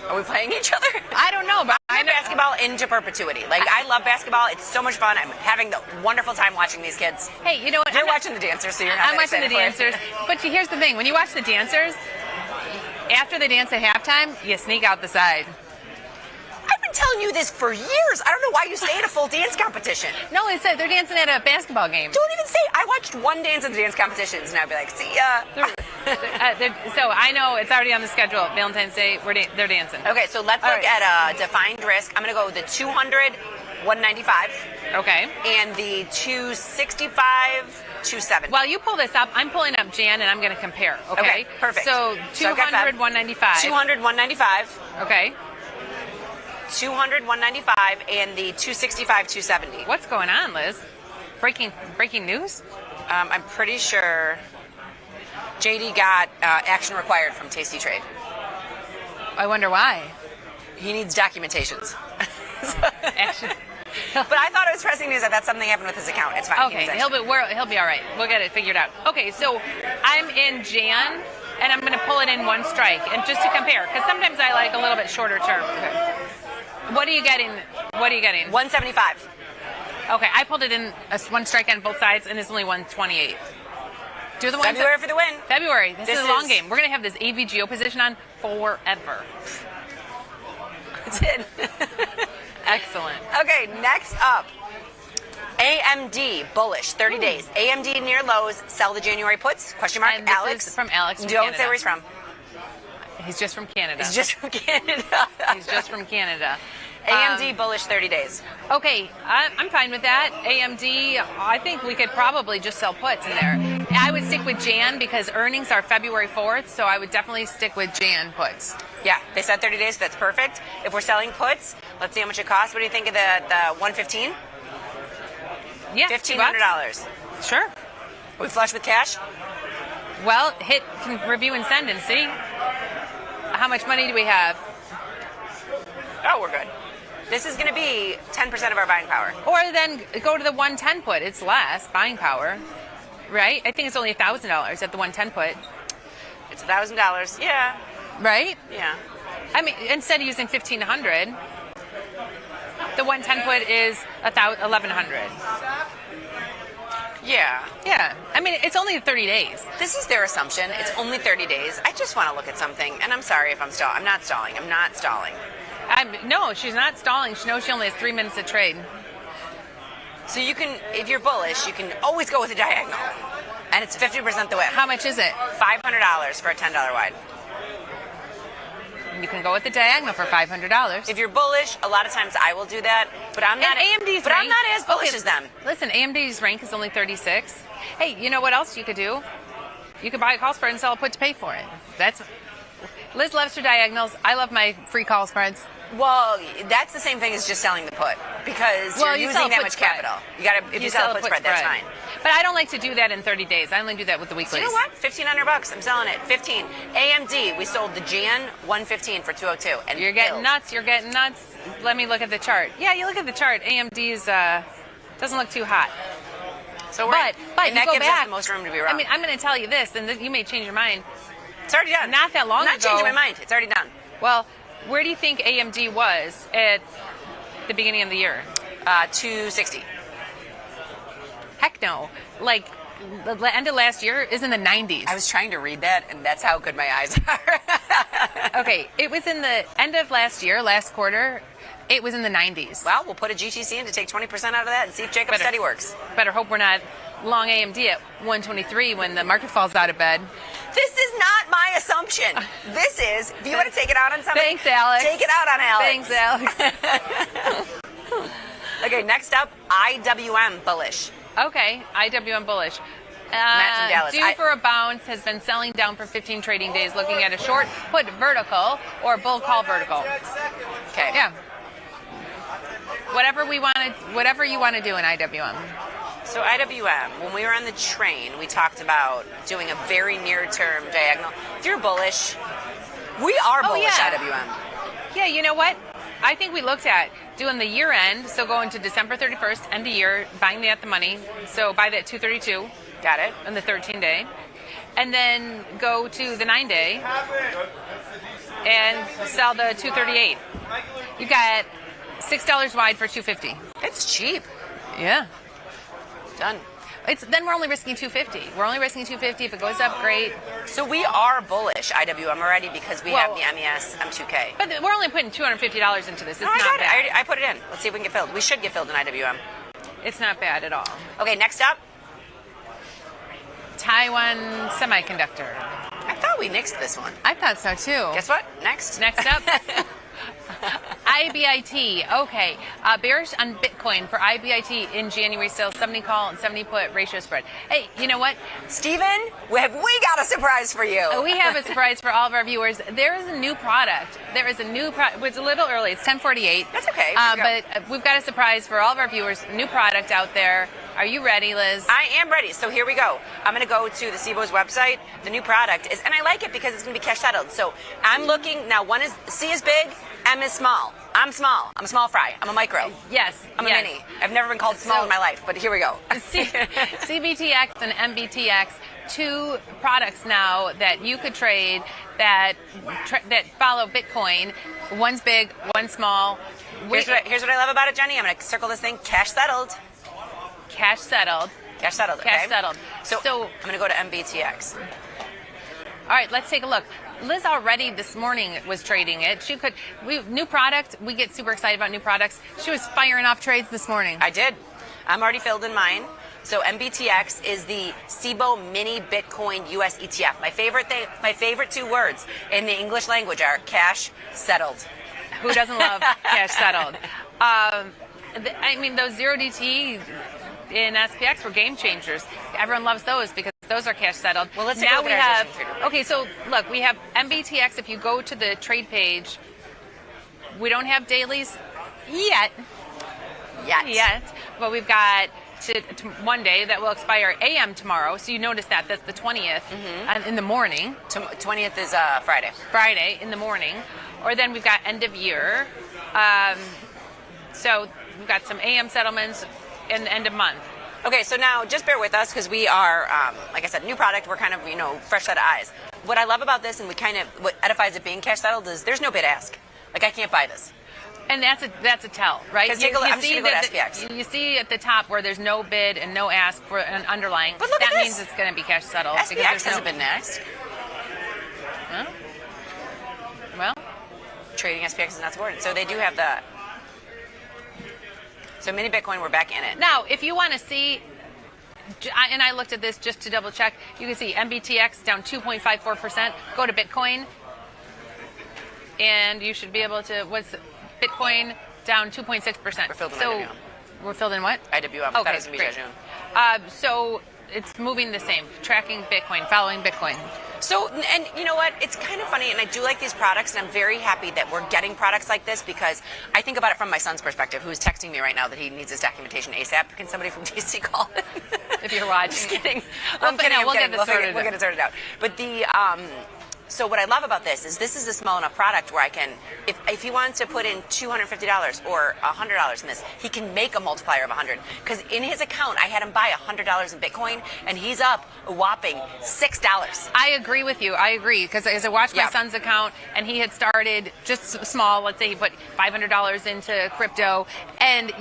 [SPEAKER 16] Are we playing each other?
[SPEAKER 24] I don't know, but I
[SPEAKER 16] and basketball into perpetuity. Like, I love basketball. It's so much fun. I'm having the wonderful time watching these kids.
[SPEAKER 24] Hey, you know what?
[SPEAKER 16] You're watching the dancers, so you're not
[SPEAKER 24] I'm watching the
[SPEAKER 16] excited for it.
[SPEAKER 24] dancers. But here's the thing. When you watch the dancers, after they dance at halftime, you sneak out the side.
[SPEAKER 16] I've been telling you this for years. I don't know why you stay at a full dance competition.
[SPEAKER 24] No, it's they're dancing at a basketball game.
[SPEAKER 16] Don't even say. I watched one dance at the dance competitions, and I'd be like, see ya.
[SPEAKER 24] So I know it's already on the schedule. Valentine's Day, they're dancing.
[SPEAKER 16] Okay, so let's look at defined risk. I'm going to go with the 200, 195.
[SPEAKER 24] Okay.
[SPEAKER 16] And the 265, 270.
[SPEAKER 24] While you pull this up, I'm pulling up Jan, and I'm going to compare. Okay,
[SPEAKER 16] perfect.
[SPEAKER 24] So 200, 195.
[SPEAKER 16] 200, 195.
[SPEAKER 24] Okay.
[SPEAKER 16] 200, 195, and the 265, 270.
[SPEAKER 24] What's going on, Liz? Breaking news?
[SPEAKER 16] I'm pretty sure JD got action required from Tasty Trade.
[SPEAKER 24] I wonder why.
[SPEAKER 16] He needs documentations.
[SPEAKER 24] Action.
[SPEAKER 16] But I thought it was pressing news. I thought something happened with his account. It's fine.
[SPEAKER 24] Okay, he'll be all right. We'll get it figured out. Okay, so I'm in Jan, and I'm going to pull it in one strike, and just to compare, because sometimes I like a little bit shorter term. Okay. What are you getting?
[SPEAKER 16] 175.
[SPEAKER 24] Okay, I pulled it in one strike on both sides, and it's only 128. Do the
[SPEAKER 16] February for the win.
[SPEAKER 24] February. This is a long game. We're going to have this AVGO position on forever.
[SPEAKER 16] That's it.
[SPEAKER 24] Excellent.
[SPEAKER 16] Okay, next up. AMD bullish 30 days. AMD near lows. Sell the January puts? Question mark.
[SPEAKER 24] And this
[SPEAKER 16] Alex
[SPEAKER 24] is from Alex. From
[SPEAKER 16] Don't
[SPEAKER 24] Canada.
[SPEAKER 16] say where he's from.
[SPEAKER 24] He's just from Canada.
[SPEAKER 16] He's just from Canada.
[SPEAKER 24] He's just from Canada.
[SPEAKER 16] AMD bullish 30 days.
[SPEAKER 24] Okay, I'm fine with that. AMD, I think we could probably just sell puts in there. I would stick with Jan because earnings are February 4th, so I would definitely stick with Jan puts.
[SPEAKER 16] Yeah, they said 30 days, so that's perfect. If we're selling puts, let's see how much it costs. What do you think of the 115?
[SPEAKER 24] Yeah,
[SPEAKER 16] $1,500.
[SPEAKER 24] Sure.
[SPEAKER 16] We flush with cash?
[SPEAKER 24] Well, hit review and send and see. How much money do we have?
[SPEAKER 16] Oh, we're good. This is going to be 10% of our buying power.
[SPEAKER 24] Or then go to the 110 put. It's less buying power, right? I think it's only $1,000 at the 110 put.
[SPEAKER 16] It's $1,000. Yeah.
[SPEAKER 24] Right?
[SPEAKER 16] Yeah.
[SPEAKER 24] I mean, instead of using $1,500, the 110 put is $1,100.
[SPEAKER 16] Yeah.
[SPEAKER 24] Yeah. I mean, it's only 30 days.
[SPEAKER 16] This is their assumption. It's only 30 days. I just want to look at something, and I'm sorry if I'm stalling. I'm not stalling.
[SPEAKER 24] No, she's not stalling. She knows she only has 3 minutes to trade.
[SPEAKER 16] So you can, if you're bullish, you can always go with a diagonal. And it's 50% the whip.
[SPEAKER 24] How much is it?
[SPEAKER 16] $500 for a $10 wide.
[SPEAKER 24] You can go with the diagonal for $500.
[SPEAKER 16] If you're bullish, a lot of times I will do that, but I'm not.
[SPEAKER 24] AMD's
[SPEAKER 16] but
[SPEAKER 24] rank,
[SPEAKER 16] I'm not as bullish as them.
[SPEAKER 24] Listen, AMD's rank is only 36. Hey, you know what else you could do? You could buy a call spread and sell a put to pay for it. Liz loves her diagonals. I love my free call spreads.
[SPEAKER 16] Well, that's the same thing as just selling the put because you're using that much capital. You got to if you sell a put spread, that's fine.
[SPEAKER 24] But I don't like to do that in 30 days. I only do that with the weeklies.
[SPEAKER 16] You know what? $1,500. I'm selling it. 15. AMD. We sold the Jan 115 for 202. And
[SPEAKER 24] you're getting nuts. You're getting nuts. Let me look at the chart. Yeah, you look at the chart. AMD's doesn't look too hot.
[SPEAKER 16] So
[SPEAKER 24] but
[SPEAKER 16] and that gives us the most room to be wrong.
[SPEAKER 24] I mean, I'm going to tell you this, and you may change your mind.
[SPEAKER 16] It's already done.
[SPEAKER 24] Not that long ago.
[SPEAKER 16] I'm not changing my mind. It's already done.
[SPEAKER 24] Well, where do you think AMD was at the beginning of the year?
[SPEAKER 16] 260.
[SPEAKER 24] Heck no. Like, the end of last year is in the 90s.
[SPEAKER 16] I was trying to read that, and that's how good my eyes are.
[SPEAKER 24] Okay, it was in the end of last year, last quarter. It was in the 90s.
[SPEAKER 16] Well, we'll put a GTC in to take 20% out of that and see if Jacob's study works.
[SPEAKER 24] Better hope we're not long AMD at 123 when the market falls out of bed.
[SPEAKER 16] This is not my assumption. This is, if you want to take it out on somebody,
[SPEAKER 24] thanks, Alex.
[SPEAKER 16] Take it out on Alex.
[SPEAKER 24] Thanks, Alex.
[SPEAKER 16] Okay, next up, IWM bullish.
[SPEAKER 24] Okay, IWM bullish.
[SPEAKER 16] Matt from Dallas.
[SPEAKER 24] Due for a bounce, has been selling down for 15 trading days, looking at a short put vertical or bull call vertical.
[SPEAKER 16] Okay.
[SPEAKER 24] Yeah. Whatever you want to do in IWM.
[SPEAKER 16] So IWM, when we were on the train, we talked about doing a very near-term diagonal. If you're bullish, we are bullish IWM.
[SPEAKER 24] Yeah, you know what? I think we looked at doing the year end, so going to December 31st, end of year, buying the at the money. So buy that 232.
[SPEAKER 16] Got it.
[SPEAKER 24] On the 13-day. And then go to the 9-day and sell the 238. You got $6 wide for $250.
[SPEAKER 16] It's cheap.
[SPEAKER 24] Yeah.
[SPEAKER 16] Done.
[SPEAKER 24] Then we're only risking $250. We're only risking $250. If it goes up, great.
[SPEAKER 16] So we are bullish IWM already because we have the MES M2K.
[SPEAKER 24] But we're only putting $250 into this. It's
[SPEAKER 16] No, I
[SPEAKER 24] not
[SPEAKER 16] got
[SPEAKER 24] bad.
[SPEAKER 16] it. I put it in. Let's see if we can get filled. We should get filled in IWM.
[SPEAKER 24] It's not bad at all.
[SPEAKER 16] Okay, next up.
[SPEAKER 24] Taiwan Semiconductor.
[SPEAKER 16] I thought we nixed this one.
[SPEAKER 24] I thought so too.
[SPEAKER 16] Guess what? Next.
[SPEAKER 24] Next up. IBIT. Okay. Bearish on Bitcoin for IBIT in January sale, 70 call and 70 put ratio spread. Hey, you know what?
[SPEAKER 16] Steven, we got a surprise for you.
[SPEAKER 24] We have a surprise for all of our viewers. There is a new product. It's a little early. It's 10:48.
[SPEAKER 16] That's okay.
[SPEAKER 24] But we've got a surprise for all of our viewers. New product out there. Are you ready, Liz?
[SPEAKER 16] I am ready. So here we go. I'm going to go to the SIBO's website. The new product is, and I like it because it's going to be cash settled. So I'm looking, now one is, C is big, M is small. I'm small. I'm a small fry. I'm a micro.
[SPEAKER 24] Yes.
[SPEAKER 16] I'm a mini. I've never been called small in my life, but here we go.
[SPEAKER 24] CBTX and MBTX, two products now that you could trade that follow Bitcoin. One's big, one's small.
[SPEAKER 16] Here's what I love about it, Jenny. I'm going to circle this thing. Cash settled.
[SPEAKER 24] Cash settled.
[SPEAKER 16] Cash settled. Okay?
[SPEAKER 24] Cash settled.
[SPEAKER 16] So I'm going to go to MBTX.
[SPEAKER 24] All right, let's take a look. Liz already this morning was trading it. New product. We get super excited about new products. She was firing off trades this morning.
[SPEAKER 16] I did. I'm already filled in mine. So MBTX is the SIBO Mini Bitcoin US ETF. My favorite two words in the English language are cash settled.
[SPEAKER 24] Who doesn't love cash settled? I mean, those 0DT in SPX were game changers. Everyone loves those because those are cash settled.
[SPEAKER 16] Well, let's
[SPEAKER 24] now
[SPEAKER 16] take a look at our trader.
[SPEAKER 24] Okay, so look, we have MBTX. If you go to the trade page, we don't have dailies yet, but we've got to one day that will expire AM tomorrow. So you notice that's the 20th in the morning.
[SPEAKER 16] 20th is Friday.
[SPEAKER 24] Friday in the morning, or then we've got end of year. So we've got some AM settlements in the end of month.
[SPEAKER 16] Okay, so now just bear with us because we are, like I said, new product. We're kind of, fresh set of eyes. What I love about this and what edifies it being cash settled is there's no bid ask. Like, I can't buy this.
[SPEAKER 24] And that's a tell, right?
[SPEAKER 16] I'm just going to go to SPX.
[SPEAKER 24] You see at the top where there's no bid and no ask for an underlying.
[SPEAKER 16] But look
[SPEAKER 24] that
[SPEAKER 16] at
[SPEAKER 24] means it's going to be cash settled.
[SPEAKER 16] SPX hasn't been next.
[SPEAKER 24] Huh? Well,
[SPEAKER 16] trading SPX is not supported. So they do have the. So mini Bitcoin, we're back in it.
[SPEAKER 24] Now, if you want to see, and I looked at this just to double check, you can see MBTX down 2.54%. Go to Bitcoin, and you should be able to. What's Bitcoin down 2.6%?
[SPEAKER 16] We're filled in
[SPEAKER 24] so
[SPEAKER 16] IWM.
[SPEAKER 24] We're filled in what?
[SPEAKER 16] IWM.
[SPEAKER 24] Okay,
[SPEAKER 16] that was going to be
[SPEAKER 24] great.
[SPEAKER 16] June.
[SPEAKER 24] So it's moving the same, tracking Bitcoin, following Bitcoin.
[SPEAKER 16] So, and you know what? It's kind of funny, and I do like these products, and I'm very happy that we're getting products like this because I think about it from my son's perspective, who's texting me right now that he needs his documentation ASAP. Can somebody from DC call him?
[SPEAKER 24] If you're watching.
[SPEAKER 16] Just kidding.
[SPEAKER 24] We'll get
[SPEAKER 16] it sorted out. But so what I love about this is a small enough product where I can, if he wants to put in $250 or $100 in this, he can make a multiplier of 100. Because in his account, I had him buy $100 in Bitcoin, and he's up a whopping $6.
[SPEAKER 24] I agree with you. I agree. Because as I watched my son's account, and he had started just small, let's say he put $500 into crypto, and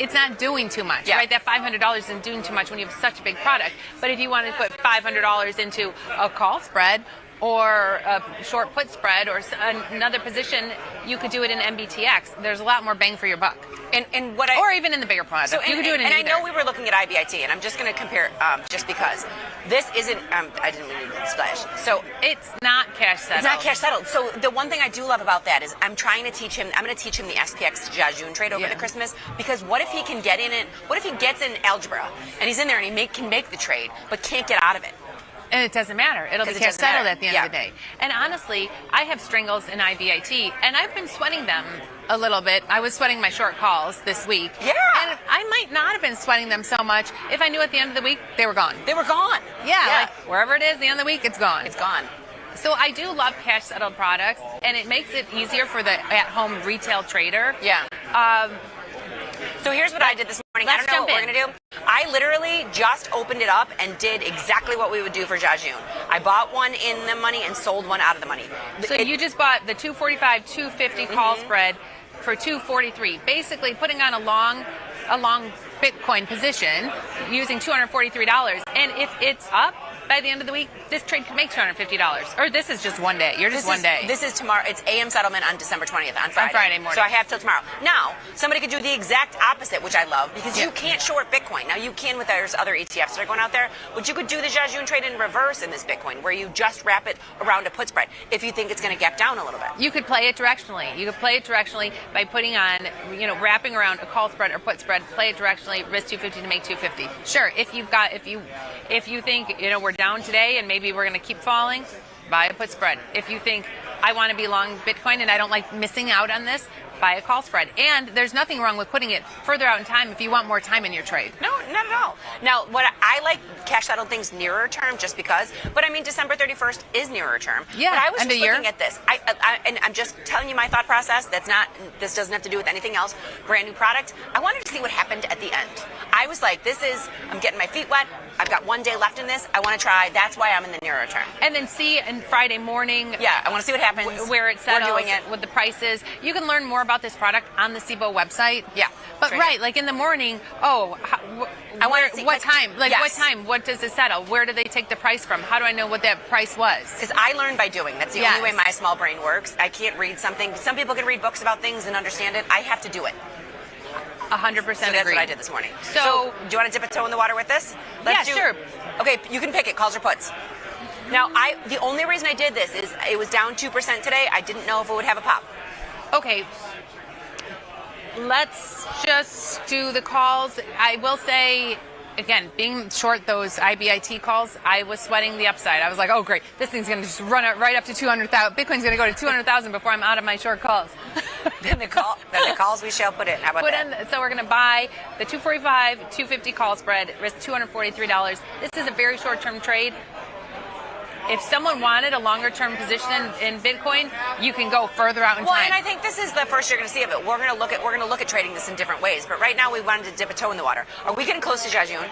[SPEAKER 24] it's not doing too much, right? That $500 isn't doing too much when you have such a big product. But if you want to put $500 into a call spread, or a short put spread, or another position, you could do it in MBTX. There's a lot more bang for your buck. Or even in the bigger product. You could do it in either.
[SPEAKER 16] And I know we were looking at IBIT, and I'm just going to compare just because. This isn't, I didn't mean to splash. So
[SPEAKER 24] it's not cash settled.
[SPEAKER 16] It's not cash settled. So the one thing I do love about that is I'm going to teach him the SPX to Jajun trade over the Christmas, because what if he can get in it, what if he gets in algebra, and he's in there and he can make the trade, but can't get out of it?
[SPEAKER 24] And it doesn't matter. It'll be cash settled at the end of the day. And honestly, I have strangles in IBIT, and I've been sweating them a little bit. I was sweating my short calls this week.
[SPEAKER 16] Yeah.
[SPEAKER 24] And I might not have been sweating them so much if I knew at the end of the week they were gone.
[SPEAKER 16] They were gone.
[SPEAKER 24] Yeah. Like wherever it is, the end of the week, it's gone.
[SPEAKER 16] It's gone.
[SPEAKER 24] So I do love cash settled products, and it makes it easier for the at-home retail trader.
[SPEAKER 16] Yeah. So here's what I did this morning. I don't know what we're going to do. I literally just opened it up and did exactly what we would do for Jajun. I bought one in the money and sold one out of the money.
[SPEAKER 24] So you just bought the 245, 250 call spread for 243, basically putting on a long Bitcoin position using $243. And if it's up by the end of the week, this trade could make $250. Or this is just one day. You're just one day.
[SPEAKER 16] This is tomorrow. It's AM settlement on December 20th, on Friday.
[SPEAKER 24] On Friday morning.
[SPEAKER 16] So I have till tomorrow. Now, somebody could do the exact opposite, which I love, because you can't short Bitcoin. Now, you can with there's other ETFs that are going out there, but you could do the Jajun trade in reverse in this Bitcoin, where you just wrap it around a put spread if you think it's going to gap down a little bit.
[SPEAKER 24] You could play it directionally. You could play it directionally by putting on, wrapping around a call spread or put spread, play it directionally, risk 250 to make 250. Sure, if you think, we're down today and maybe we're going to keep falling, buy a put spread. If you think I want to be long Bitcoin and I don't like missing out on this, buy a call spread. And there's nothing wrong with putting it further out in time if you want more time in your trade.
[SPEAKER 16] No, not at all. Now, what I like cash settled things nearer term just because, but I mean, December 31st is nearer term.
[SPEAKER 24] Yeah,
[SPEAKER 16] but I was
[SPEAKER 24] end
[SPEAKER 16] just
[SPEAKER 24] of year.
[SPEAKER 16] looking at this. And I'm just telling you my thought process. This doesn't have to do with anything else. Brand new product. I wanted to see what happened at the end. I was like, I'm getting my feet wet. I've got one day left in this. I want to try. That's why I'm in the nearer term.
[SPEAKER 24] And then see on Friday morning.
[SPEAKER 16] Yeah, I want to see what happens.
[SPEAKER 24] Where it settles,
[SPEAKER 16] We're doing it.
[SPEAKER 24] with the prices. You can learn more about this product on the SIBO website.
[SPEAKER 16] Yeah.
[SPEAKER 24] But like in the morning,
[SPEAKER 16] I want to see
[SPEAKER 24] what time? Like
[SPEAKER 16] yes.
[SPEAKER 24] what time? What does it settle? Where do they take the price from? How do I know what that price was?
[SPEAKER 16] Because I learn by doing. That's the only way my small brain works. I can't read something. Some people can read books about things and understand it. I have to do it.
[SPEAKER 24] 100%
[SPEAKER 16] So that's what I did this morning.
[SPEAKER 24] So
[SPEAKER 16] do you want to dip a toe in the water with this?
[SPEAKER 24] Sure.
[SPEAKER 16] Okay, you can pick it, calls or puts. Now, the only reason I did this is it was down 2% today. I didn't know if it would have a pop.
[SPEAKER 24] Okay. Let's just do the calls. I will say, again, being short those IBIT calls, I was sweating the upside. I was like, oh, great. This thing's going to just run right up to 200,000. Bitcoin's going to go to 200,000 before I'm out of my short calls.
[SPEAKER 16] Then the calls we shall put in. How about that?
[SPEAKER 24] So we're going to buy the 245, 250 call spread, risk $243. This is a very short-term trade. If someone wanted a longer-term position in Bitcoin, you can go further out in time.
[SPEAKER 16] Well, and I think this is the first you're going to see of it. We're going to look at trading this in different ways. But right now, we wanted to dip a toe in the water. Are we getting close to Jajun?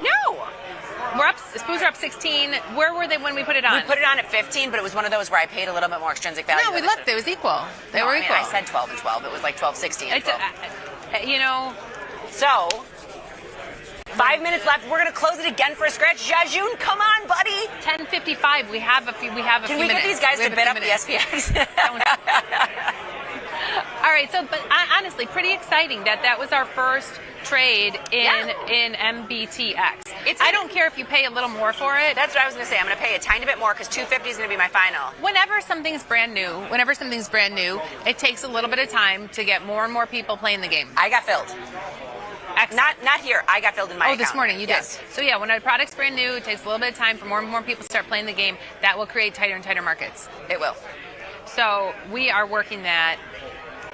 [SPEAKER 16] No.
[SPEAKER 24] We're up. Spoons are up 16. Where were they when we put it on?
[SPEAKER 16] We put it on at 15, but it was one of those where I paid a little bit more extrinsic value.
[SPEAKER 24] No, we looked. It was equal. They were equal.
[SPEAKER 16] I said 12 and 12. It was like 12.60 and 12. So, 5 minutes left. We're going to close it again for a scratch. Jajun, come on, buddy.
[SPEAKER 24] 10:55. We have a few.
[SPEAKER 16] Can we get these guys to bid up the SPX?
[SPEAKER 24] All right. So, but honestly, pretty exciting that was our first trade in MBTX. I don't care if you pay a little more for it.
[SPEAKER 16] That's what I was going to say. I'm going to pay a tiny bit more because 250 is going to be my final.
[SPEAKER 24] Whenever something's brand new, it takes a little bit of time to get more and more people playing the game.
[SPEAKER 16] I got filled. Not here. I got filled in my account.
[SPEAKER 24] This morning you did. So yeah, when a product's brand new, it takes a little bit of time for more and more people to start playing the game. That will create tighter and tighter markets.
[SPEAKER 16] It will.
[SPEAKER 24] So we are working that.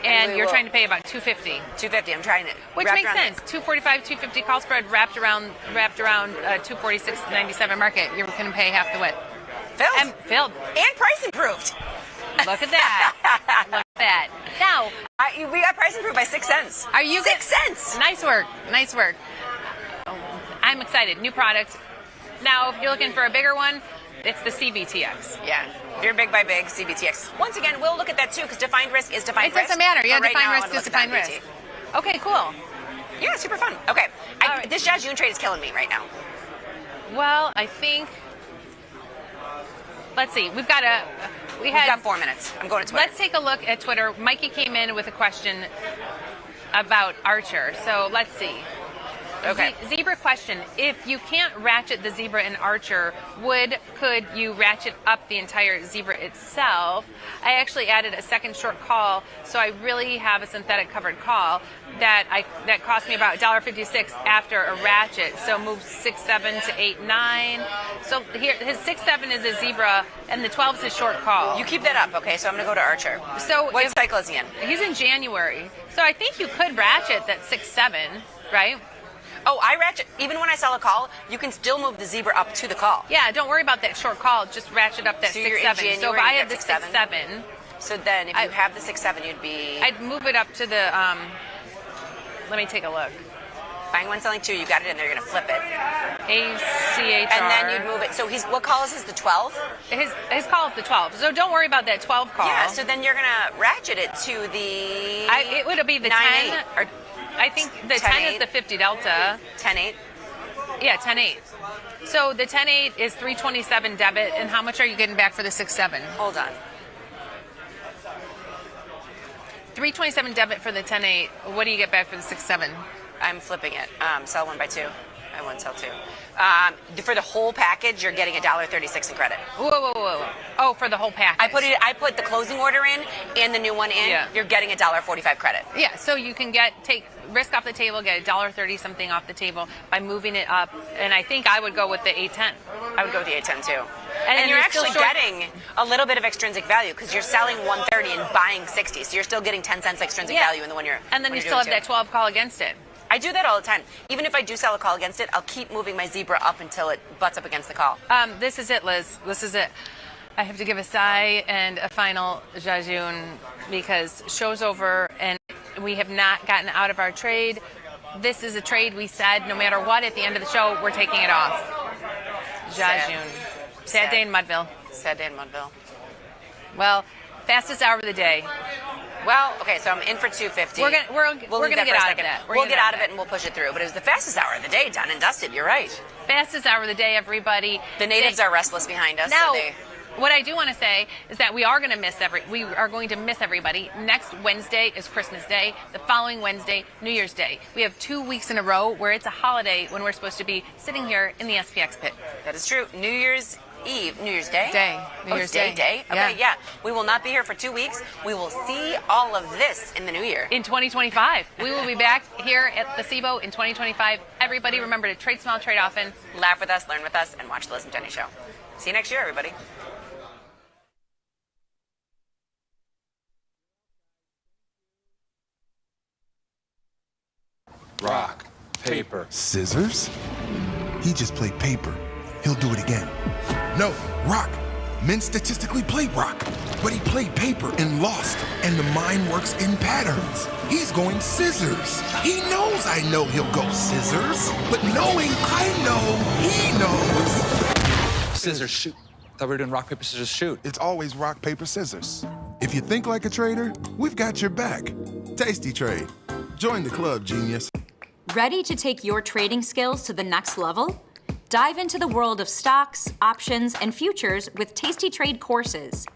[SPEAKER 24] And you're trying to pay about 250.
[SPEAKER 16] 250. I'm trying it.
[SPEAKER 24] Which makes sense. 245, 250 call spread wrapped around 246.97 market. You're going to pay half the width.
[SPEAKER 16] Filled. And price improved.
[SPEAKER 24] Look at that. Look at that. Now
[SPEAKER 16] we got price improved by 6 cents.
[SPEAKER 24] Are you
[SPEAKER 16] 6 cents?
[SPEAKER 24] Nice work. Nice work. I'm excited. New product. Now, if you're looking for a bigger one, it's the CBTX.
[SPEAKER 16] Yeah. If you're big by big, CBTX. Once again, we'll look at that too because defined risk is defined risk.
[SPEAKER 24] It doesn't matter. Yeah,
[SPEAKER 16] right
[SPEAKER 24] defined risk is defined risk. Okay, cool.
[SPEAKER 16] Yeah, super fun. Okay. This Jajun trade is killing me right now.
[SPEAKER 24] Well, I think. Let's see. We've got
[SPEAKER 16] 4 minutes. I'm going to Twitter.
[SPEAKER 24] Let's take a look at Twitter. Mikey came in with a question about Archer. So let's see.
[SPEAKER 16] Okay.
[SPEAKER 24] Zebra question. If you can't ratchet the Zebra in Archer, could you ratchet up the entire Zebra itself? I actually added a second short call, so I really have a synthetic covered call that cost me about $1.56 after a ratchet. So move 6.7 to 8.9. So here, his 6.7 is a Zebra, and the 12 is his short call.
[SPEAKER 16] You keep that up, okay? So I'm going to go to Archer.
[SPEAKER 24] So
[SPEAKER 16] what cycle is he in?
[SPEAKER 24] He's in January. So I think you could ratchet that 6.7, right?
[SPEAKER 16] Oh, I ratchet. Even when I sell a call, you can still move the Zebra up to the call.
[SPEAKER 24] Yeah, don't worry about that short call. Just ratchet up that 6.7. So if I had the 6.7.
[SPEAKER 16] So then if you have the 6.7, you'd be...
[SPEAKER 24] I'd move it up to the... let me take a look.
[SPEAKER 16] Buying one, selling two. You got it in there. You're gonna flip it.
[SPEAKER 24] ACHR.
[SPEAKER 16] And then you'd move it. So what call is his? The 12?
[SPEAKER 24] His call is the 12. So don't worry about that 12 call.
[SPEAKER 16] Yeah. So then you're gonna ratchet it to the.
[SPEAKER 24] It would be the
[SPEAKER 16] 9-8
[SPEAKER 24] 10.
[SPEAKER 16] or
[SPEAKER 24] I think the 10 is the 50 delta.
[SPEAKER 16] 10-8.
[SPEAKER 24] Yeah, 10-8. So the 10-8 is 327 debit, and how much are you getting back for the 6-7?
[SPEAKER 16] Hold on.
[SPEAKER 24] 327 debit for the 10-8. What do you get back for the 6-7?
[SPEAKER 16] I'm flipping it. Sell one, buy two. Buy one, sell two. For the whole package, you're getting $1.36 in credit.
[SPEAKER 24] Whoa. Oh, for the whole package.
[SPEAKER 16] I put the closing order in and the new one in.
[SPEAKER 24] Yeah.
[SPEAKER 16] You're getting $1.45 credit.
[SPEAKER 24] Yeah, so you can take risk off the table, get $1.30 something off the table by moving it up. And I think I would go with the 810.
[SPEAKER 16] I would go with the 810 too.
[SPEAKER 24] And
[SPEAKER 16] you're actually getting a little bit of extrinsic value because you're selling 130 and buying 60. So you're still getting 10 cents extrinsic value in the one you're.
[SPEAKER 24] And then you still have that 12 call against it.
[SPEAKER 16] I do that all the time. Even if I do sell a call against it, I'll keep moving my zebra up until it butts up against the call.
[SPEAKER 24] This is it, Liz. This is it. I have to give a sigh and a final jejun because show's over and we have not gotten out of our trade. This is a trade we said no matter what at the end of the show, we're taking it off. Jejun. Sad day in Mudville.
[SPEAKER 16] Sad day in Mudville.
[SPEAKER 24] Well, fastest hour of the day.
[SPEAKER 16] Well, okay, so I'm in for 250.
[SPEAKER 24] We're gonna get out of that.
[SPEAKER 16] We'll get out of it and we'll push it through. But it was the fastest hour of the day, done and dusted. You're right.
[SPEAKER 24] Fastest hour of the day, everybody.
[SPEAKER 16] The natives are restless behind us.
[SPEAKER 24] Now,
[SPEAKER 16] so they...
[SPEAKER 24] what I do want to say is that we are going to miss everybody. Next Wednesday is Christmas Day. The following Wednesday, New Year's Day. We have 2 weeks in a row where it's a holiday when we're supposed to be sitting here in the SPX pit.
[SPEAKER 16] That is true. New Year's Eve, New Year's Day?
[SPEAKER 24] New Year's Day.
[SPEAKER 16] Okay, yeah. We will not be here for 2 weeks. We will see all of this in the new year.
[SPEAKER 24] In 2025. We will be back here at the SIBO in 2025. Everybody remember to trade small, trade often.
[SPEAKER 16] Laugh with us, learn with us, and watch the Liz and Jenny Show. See you next year, everybody.
[SPEAKER 4] Rock, paper, scissors? He just played paper. He'll do it again. No, rock. Men statistically play rock, but he played paper and lost, and the mind works in patterns. He's going scissors. He knows I know he'll go scissors, but knowing I know he knows.
[SPEAKER 2] Scissors, shoot. I thought we were doing rock, paper, scissors, shoot.
[SPEAKER 4] It's always rock, paper, scissors. If you think like a trader, we've got your back. Tasty Trade. Join the club, genius.
[SPEAKER 9] Ready to take your trading skills to the next level? Dive into the world of stocks, options, and futures with Tasty Trade courses.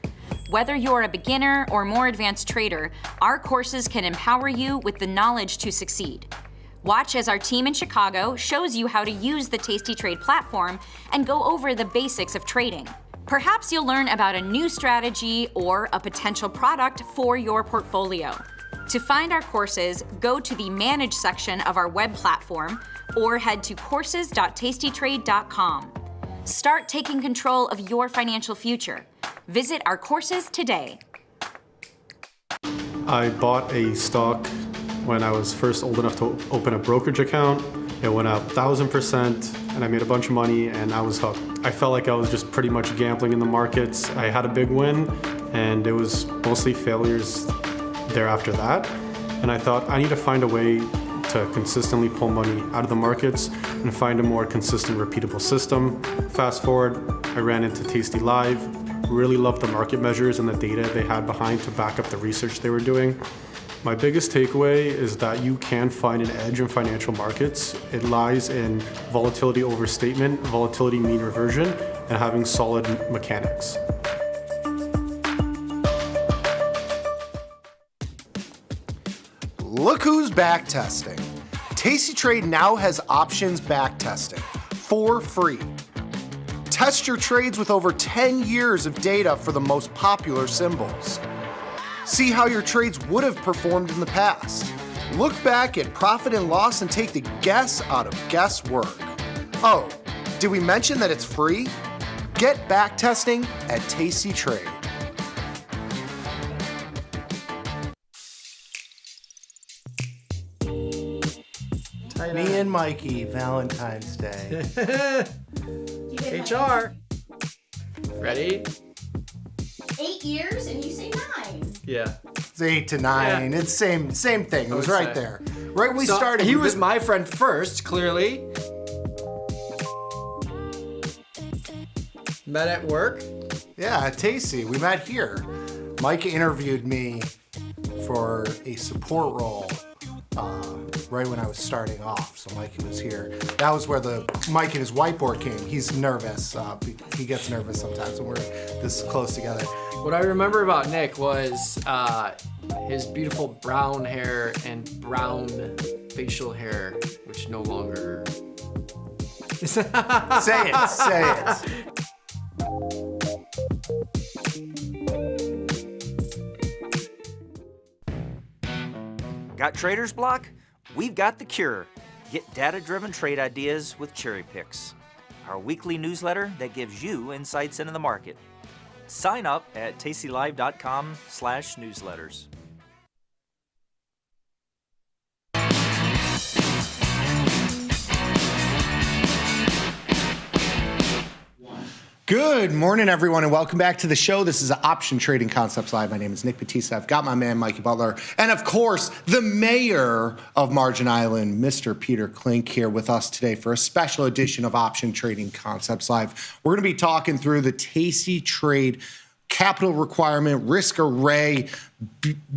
[SPEAKER 9] Whether you're a beginner or more advanced trader, our courses can empower you with the knowledge to succeed. Watch as our team in Chicago shows you how to use the Tasty Trade platform and go over the basics of trading. Perhaps you'll learn about a new strategy or a potential product for your portfolio. To find our courses, go to the Manage section of our web platform or head to courses.tastytrade.com. Start taking control of your financial future. Visit our courses today.
[SPEAKER 13] I bought a stock when I was first old enough to open a brokerage account. It went up 1,000% and I made a bunch of money and I was hooked. I felt like I was just pretty much gambling in the markets. I had a big win and it was mostly failures there after that. And I thought I need to find a way to consistently pull money out of the markets and find a more consistent, repeatable system. Fast forward, I ran into tastylive, really loved the market measures and the data they had behind to back up the research they were doing. My biggest takeaway is that you can find an edge in financial markets. It lies in volatility overstatement, volatility mean reversion, and having solid mechanics.
[SPEAKER 22] Look who's back testing. Tasty Trade now has options back testing for free. Test your trades with over 10 years of data for the most popular symbols. See how your trades would have performed in the past. Look back at profit and loss and take the guess out of guesswork. Oh, did we mention that it's free? Get back testing at Tasty Trade.
[SPEAKER 21] Me and Mikey, Valentine's Day.
[SPEAKER 25] HR. Ready?
[SPEAKER 11] 8 years and you say 9.
[SPEAKER 25] Yeah.
[SPEAKER 22] It's 8 to 9.
[SPEAKER 1] Yeah.
[SPEAKER 22] It's same thing. It was right there. Right when we
[SPEAKER 1] So
[SPEAKER 22] started.
[SPEAKER 1] He was my friend first, clearly. Met at work.
[SPEAKER 22] Yeah, at Tasty. We met here. Mike interviewed me for a support role right when I was starting off. So Mikey was here. That was where the Mike and his whiteboard came. He's nervous. He gets nervous sometimes when we're this close together.
[SPEAKER 1] What I remember about Nick was his beautiful brown hair and brown facial hair, which no longer.
[SPEAKER 22] Say it. Say it.
[SPEAKER 14] Got trader's block? We've got the cure. Get data-driven trade ideas with Cherry Picks, our weekly newsletter that gives you insights into the market. Sign up at tastylive.com/newsletters.
[SPEAKER 22] Good morning, everyone, and welcome back to the show. This is Option Trading Concepts Live. My name is Nick Batista. I've got my man, Mikey Butler, and of course, the mayor of Margin Island, Mr. Peter Klink, here with us today for a special edition of Option Trading Concepts Live. We're going to be talking through the Tasty Trade capital requirement, risk array,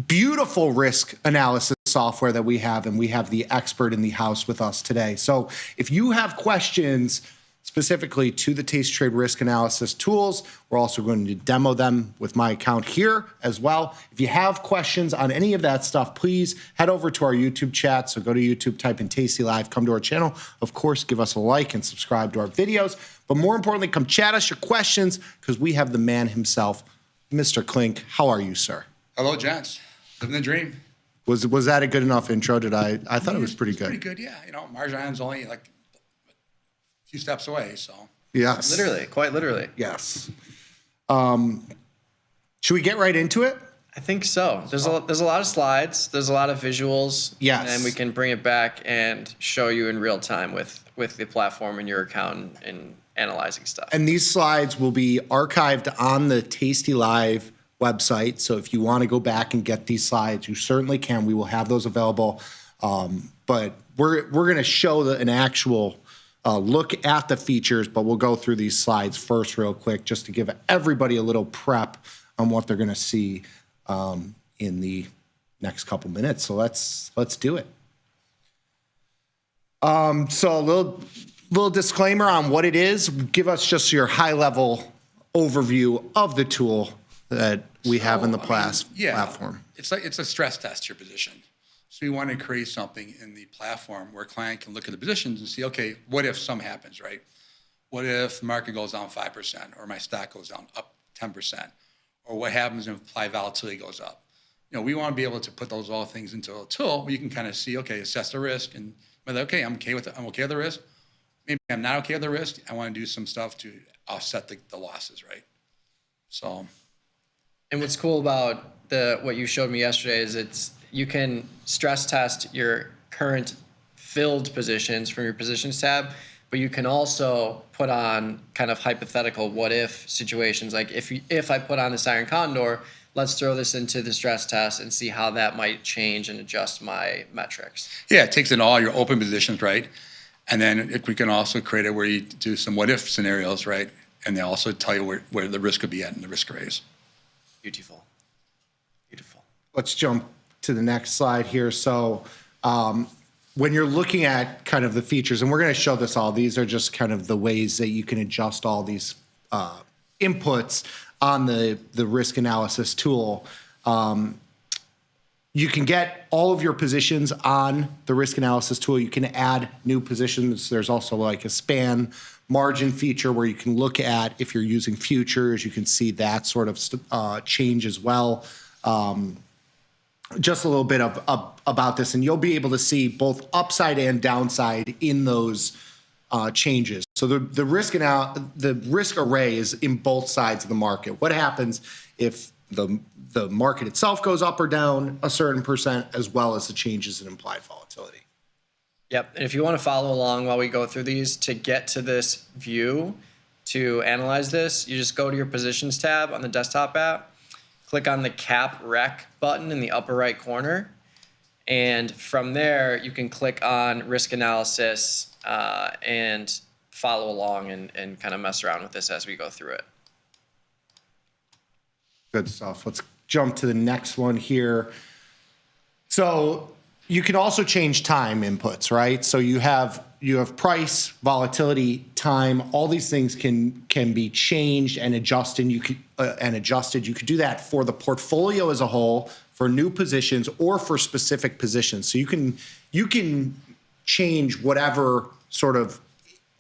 [SPEAKER 22] beautiful risk analysis software that we have, and we have the expert in the house with us today. So if you have questions specifically to the Tasty Trade risk analysis tools, we're also going to demo them with my account here as well. If you have questions on any of that stuff, please head over to our YouTube chat. So go to YouTube, type in Tasty Live, come to our channel. Of course, give us a like and subscribe to our videos. But more importantly, come chat us your questions because we have the man himself, Mr. Klink. How are you, sir?
[SPEAKER 2] Hello, gents. Living the dream.
[SPEAKER 22] Was that a good enough intro? I thought it was pretty good.
[SPEAKER 2] Pretty good, yeah. You know, Margin Island's only like a few steps away, so.
[SPEAKER 22] Yes.
[SPEAKER 1] Literally, quite literally.
[SPEAKER 22] Yes. Should we get right into it?
[SPEAKER 1] I think so. There's a lot of slides. There's a lot of visuals.
[SPEAKER 22] Yes.
[SPEAKER 1] And we can bring it back and show you in real time with the platform in your account and analyzing stuff.
[SPEAKER 22] And these slides will be archived on the Tasty Live website. So if you want to go back and get these slides, you certainly can. We will have those available. But we're going to show an actual look at the features, but we'll go through these slides first real quick just to give everybody a little prep on what they're going to see in the next couple minutes. So let's do it. So a little disclaimer on what it is. Give us just your high-level overview of the tool that we have in the platform.
[SPEAKER 2] It's a stress test, your position. So we want to create something in the platform where a client can look at the positions and see, okay, what if something happens, right? What if the market goes down 5% or my stock goes down up 10%? Or what happens if implied volatility goes up? You know, we want to be able to put those all things into a tool where you can kind of see, okay, assess the risk and whether, okay, I'm okay with the risk. Maybe I'm not okay with the risk. I want to do some stuff to offset the losses, right? So.
[SPEAKER 1] And what's cool about what you showed me yesterday is you can stress test your current filled positions from your positions tab, but you can also put on kind of hypothetical what if situations. Like if I put on this iron condor, let's throw this into the stress test and see how that might change and adjust my metrics.
[SPEAKER 2] Yeah, it takes in all your open positions, right? And then if we can also create it where you do some what if scenarios, right? And they also tell you where the risk could be at in the risk arrays.
[SPEAKER 1] Beautiful. Beautiful.
[SPEAKER 22] Let's jump to the next slide here. So when you're looking at kind of the features, and we're going to show this all, these are just kind of the ways that you can adjust all these inputs on the risk analysis tool. You can get all of your positions on the risk analysis tool. You can add new positions. There's also like a span margin feature where you can look at if you're using futures, you can see that sort of change as well. Just a little bit about this, and you'll be able to see both upside and downside in those changes. So the risk array is in both sides of the market. What happens if the market itself goes up or down a certain percent, as well as the changes in implied volatility?
[SPEAKER 1] Yep. And if you want to follow along while we go through these, to get to this view, to analyze this, you just go to your positions tab on the desktop app, click on the cap rec button in the upper right corner. And from there, you can click on risk analysis and follow along and kind of mess around with this as we go through it.
[SPEAKER 22] Good stuff. Let's jump to the next one here. So you can also change time inputs, right? So you have price, volatility, time. All these things can be changed and adjusted. You could do that for the portfolio as a whole, for new positions, or for specific positions. So you can change whatever sort of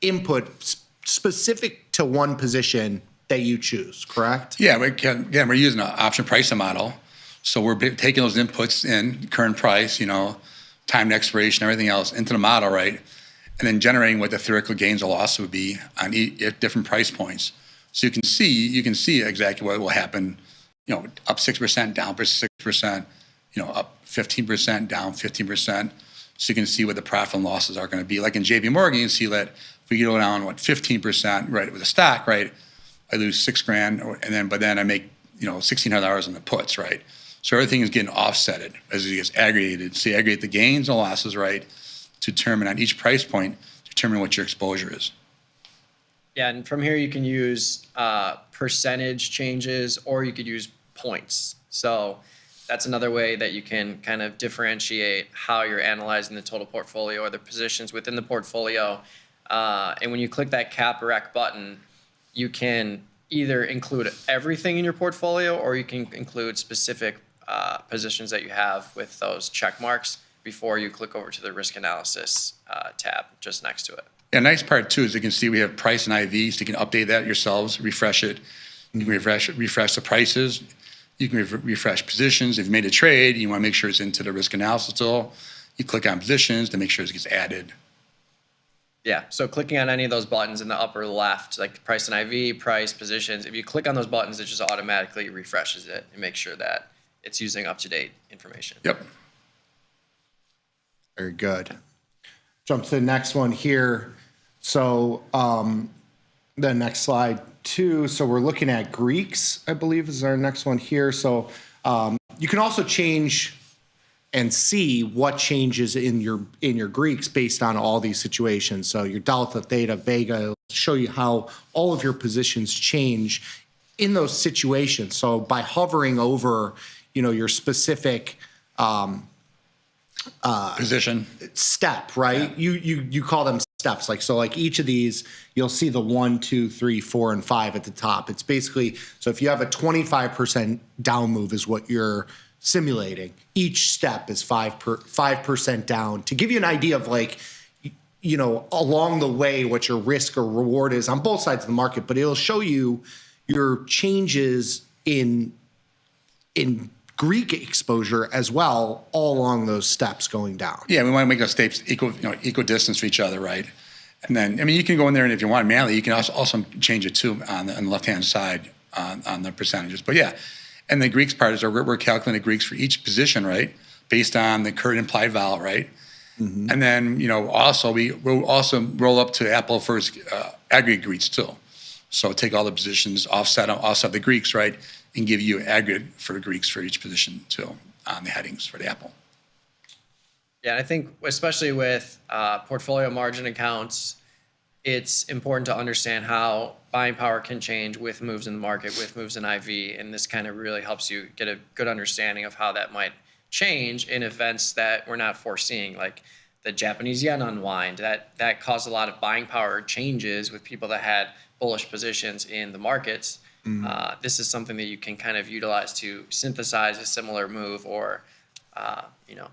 [SPEAKER 22] input specific to one position that you choose, correct?
[SPEAKER 2] Yeah, we're using an option pricing model. So we're taking those inputs in, current price, time to expiration, everything else, into the model, right? And then generating what the theoretical gains or loss would be on at different price points. So you can see exactly what will happen, up 6%, down 6%, up 15%, down 15%. So you can see what the profit and losses are going to be. Like in JP Morgan, you see that if we go down 15%, right, with a stock, right, I lose $6,000, but then I make $1,600 on the puts, right? So everything is getting offsetted as it gets aggregated. So you aggregate the gains and losses, right, to determine on each price point, determine what your exposure is.
[SPEAKER 1] Yeah, and from here you can use percentage changes, or you could use points. So that's another way that you can kind of differentiate how you're analyzing the total portfolio or the positions within the portfolio. And when you click that cap rec button, you can either include everything in your portfolio, or you can include specific positions that you have with those check marks before you click over to the risk analysis tab just next to it.
[SPEAKER 2] Yeah, nice part too is you can see we have price and IV, so you can update that yourselves, refresh it. You can refresh the prices. You can refresh positions. If you made a trade, you want to make sure it's into the risk analysis tool. You click on positions to make sure it gets added.
[SPEAKER 1] Yeah, so clicking on any of those buttons in the upper left, like price and IV, price, positions, if you click on those buttons, it just automatically refreshes it and makes sure that it's using up-to-date information.
[SPEAKER 2] Yep.
[SPEAKER 22] Very good. Jump to the next one here. So the next slide too. So we're looking at Greeks, I believe is our next one here. So you can also change and see what changes in your Greeks based on all these situations. So your delta, theta, vega show you how all of your positions change in those situations. So by hovering over, your specific
[SPEAKER 2] position
[SPEAKER 22] step, right? Yeah. You call them steps. Like each of these, you'll see the 1, 2, 3, 4, and 5 at the top. It's basically, so if you have a 25% down move is what you're simulating. Each step is 5% down to give you an idea of along the way what your risk or reward is on both sides of the market, but it'll show you your changes in Greek exposure as well, all along those steps going down.
[SPEAKER 2] Yeah, we want to make those steps equal distance to each other, right? And then, you can go in there, and if you want manually, you can also change it too on the left-hand side on the percentages. But yeah, and the Greeks part is we're calculating the Greeks for each position, right, based on the current implied vol, right? Mm-hmm. And then, also we'll also roll up to Apple for aggregate Greeks too. So take all the positions, offset the Greeks, right, and give you aggregate for the Greeks for each position too on the headings for the Apple.
[SPEAKER 1] Yeah, I think especially with portfolio margin accounts, it's important to understand how buying power can change with moves in the market, with moves in IV, and this kind of really helps you get a good understanding of how that might change in events that we're not foreseeing, like the Japanese yen unwind. That caused a lot of buying power changes with people that had bullish positions in the markets. Mm-hmm. This is something that you can kind of utilize to synthesize a similar move or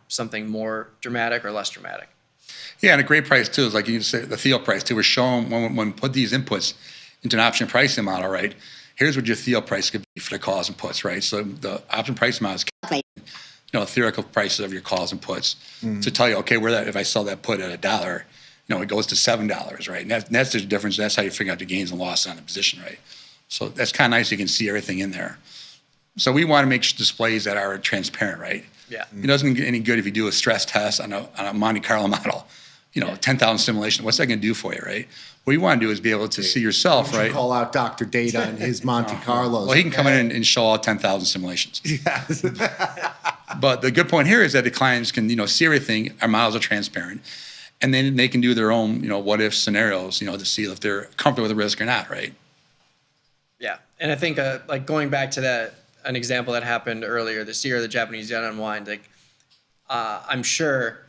[SPEAKER 1] something more dramatic or less dramatic.
[SPEAKER 2] Yeah, and a great price too is like you say the Theo price too. We're showing when we put these inputs into an option pricing model, right? Here's what your Theo price could be for the calls and puts, right? So the option pricing model is calculating, theoretical prices of your calls and puts to tell you, okay, if I sell that put at $1, it goes to $7, right? And that's the difference. That's how you figure out the gains and losses on the position, right? So that's kind of nice. You can see everything in there. So we want to make displays that are transparent, right?
[SPEAKER 1] Yeah.
[SPEAKER 2] It doesn't get any good if you do a stress test on a Monte Carlo model. 10,000 simulation. What's that going to do for you, right? What you want to do is be able to see yourself, right?
[SPEAKER 22] Call out Dr. Data and his Monte Carlos.
[SPEAKER 2] Well, he can come in and show all 10,000 simulations.
[SPEAKER 22] Yes.
[SPEAKER 2] But the good point here is that the clients can, see everything. Our models are transparent. And then they can do their own, what if scenarios, to see if they're comfortable with the risk or not, right?
[SPEAKER 1] Yeah. And I think like going back to an example that happened earlier this year, the Japanese yen unwind, like I'm sure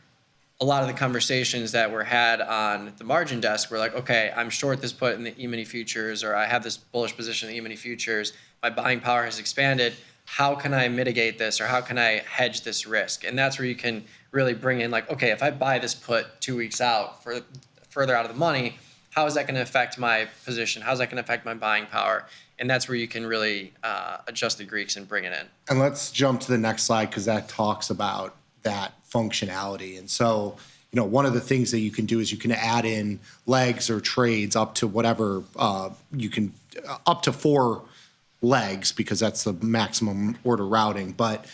[SPEAKER 1] a lot of the conversations that were had on the margin desk were like, okay, I'm short this put in the E-mini futures, or I have this bullish position in the E-mini futures. My buying power has expanded. How can I mitigate this, or how can I hedge this risk? And that's where you can really bring in like, okay, if I buy this put 2 weeks out, further out of the money, how is that going to affect my position? How's that going to affect my buying power? And that's where you can really adjust the Greeks and bring it in.
[SPEAKER 22] And let's jump to the next slide, because that talks about that functionality. And so, one of the things that you can do is you can add in legs or trades up to whatever you can, up to 4 legs, because that's the maximum order routing. But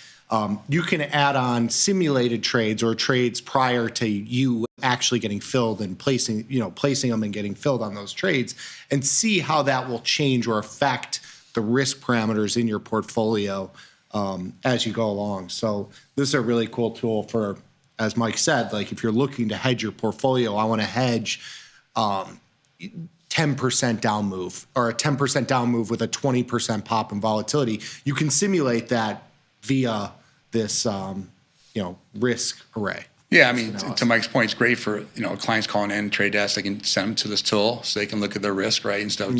[SPEAKER 22] you can add on simulated trades or trades prior to you actually getting filled and placing them and getting filled on those trades, and see how that will change or affect the risk parameters in your portfolio as you go along. So this is a really cool tool for, as Mike said, like if you're looking to hedge your portfolio, I want to hedge 10% down move, or a 10% down move with a 20% pop in volatility. You can simulate that via this risk array.
[SPEAKER 2] Yeah, I mean, to Mike's point, it's great for clients calling in trade desk. They can send them to this tool so they can look at their risk, right, instead of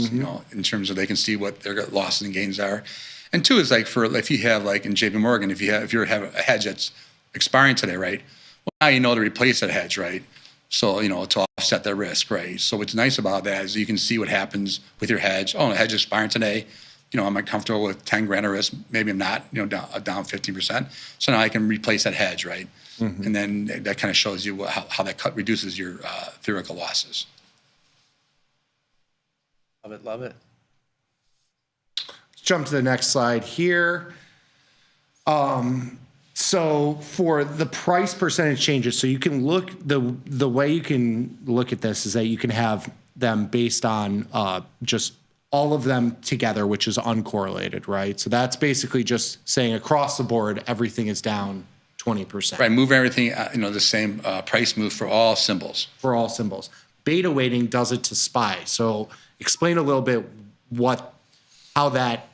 [SPEAKER 2] in terms of they can see what their losses and gains are. And 2 is like for if you have like in JP Morgan, if you have a hedge that's expiring today, right? Well, now you know to replace that hedge, right? So to offset that risk, right? So what's nice about that is you can see what happens with your hedge. Oh, the hedge is expiring today. Am I comfortable with 10 grand of risk? Maybe I'm not. Down 50%. So now I can replace that hedge, right? And then that kind of shows you how that reduces your theoretical losses.
[SPEAKER 1] Love it.
[SPEAKER 22] Let's jump to the next slide here. So for the price percentage changes, so you can look, the way you can look at this is that you can have them based on just all of them together, which is uncorrelated, right? So that's basically just saying across the board, everything is down 20%.
[SPEAKER 2] Right, move everything, the same price move for all symbols.
[SPEAKER 22] For all symbols. Beta weighting does it to SPY. So explain a little bit how that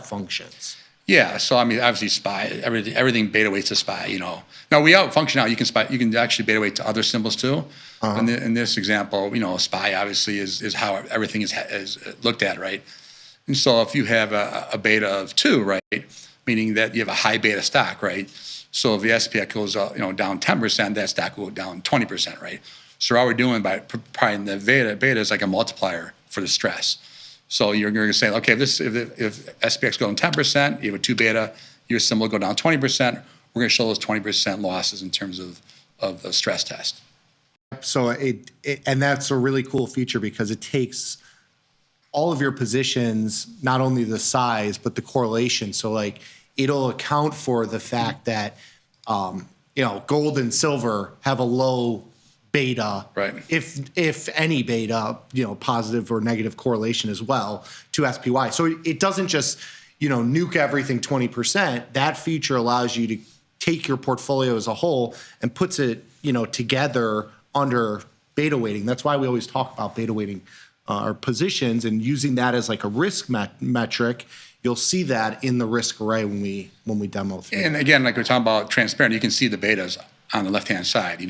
[SPEAKER 22] functions.
[SPEAKER 2] Yeah, so I mean, obviously SPY, everything beta weights to SPY, Now we out function out, you can actually beta weight to other symbols too. In this example, SPY obviously is how everything is looked at, right? And so if you have a beta of 2, right, meaning that you have a high beta stock, right? So if the SPX goes down 10%, that stock will go down 20%, right? So all we're doing by providing the beta is like a multiplier for the stress. So you're going to say, okay, if SPX goes down 10%, you have a 2 beta, your symbol will go down 20%. We're going to show those 20% losses in terms of the stress test.
[SPEAKER 22] So and that's a really cool feature because it takes all of your positions, not only the size, but the correlation. So like it'll account for the fact that, gold and silver have a low beta,
[SPEAKER 2] right?
[SPEAKER 22] If any beta, positive or negative correlation as well to SPY. So it doesn't just, nuke everything 20%. That feature allows you to take your portfolio as a whole and puts it, together under beta weighting. That's why we always talk about beta weighting our positions and using that as like a risk metric. You'll see that in the risk array when we demo through.
[SPEAKER 2] And again, like we're talking about transparent, you can see the betas on the left-hand side,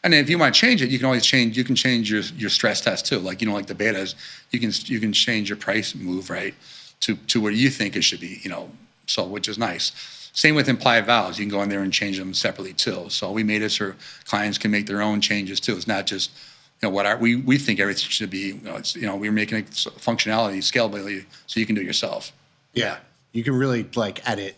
[SPEAKER 2] And if you want to change it, you can always change. You can change your stress test too. Like like the betas, you can change your price move right to where you think it should be. So which is nice. Same with implied values. You can go in there and change them separately too. So we made it so clients can make their own changes too. It's not just what we think everything should be. We're making it functionality, scalability, so you can do it yourself.
[SPEAKER 22] Yeah, you can really edit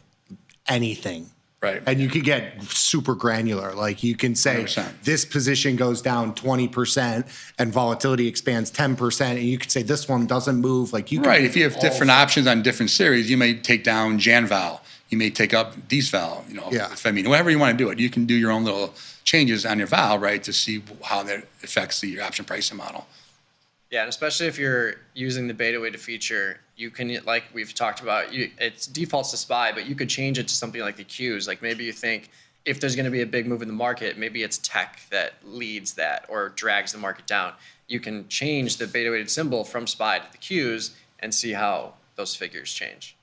[SPEAKER 22] anything.
[SPEAKER 2] Right.
[SPEAKER 22] And you could get super granular. Like you can say
[SPEAKER 2] 100%.
[SPEAKER 22] This position goes down 20% and volatility expands 10%. And you could say this one doesn't move. Like you can
[SPEAKER 2] Right. If you have different options on different series, you may take down JanVal, You may take up these val,
[SPEAKER 22] Yeah.
[SPEAKER 2] whatever you want to do it. You can do your own little changes on your val, right, to see how that affects the option pricing model.
[SPEAKER 1] Yeah, and especially if you're using the beta weighted feature, you can, like we've talked about, it defaults to SPY, but you could change it to something like the Qs. Like maybe you think if there's going to be a big move in the market, maybe it's tech that leads that or drags the market down. You can change the beta weighted symbol from SPY to the Qs and see how those figures change.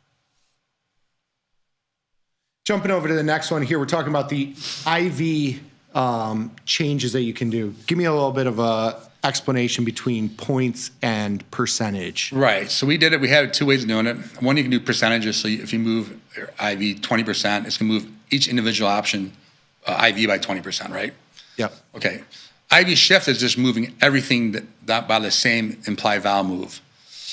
[SPEAKER 22] Jumping over to the next one here, we're talking about the IV changes that you can do. Give me a little bit of a explanation between points and percentage.
[SPEAKER 2] Right. So we did it. We had 2 ways of doing it. One, you can do percentages. So if you move your IV 20%, it's going to move each individual option IV by 20%, right?
[SPEAKER 22] Yep.
[SPEAKER 2] Okay. IV shift is just moving everything that by the same implied val move.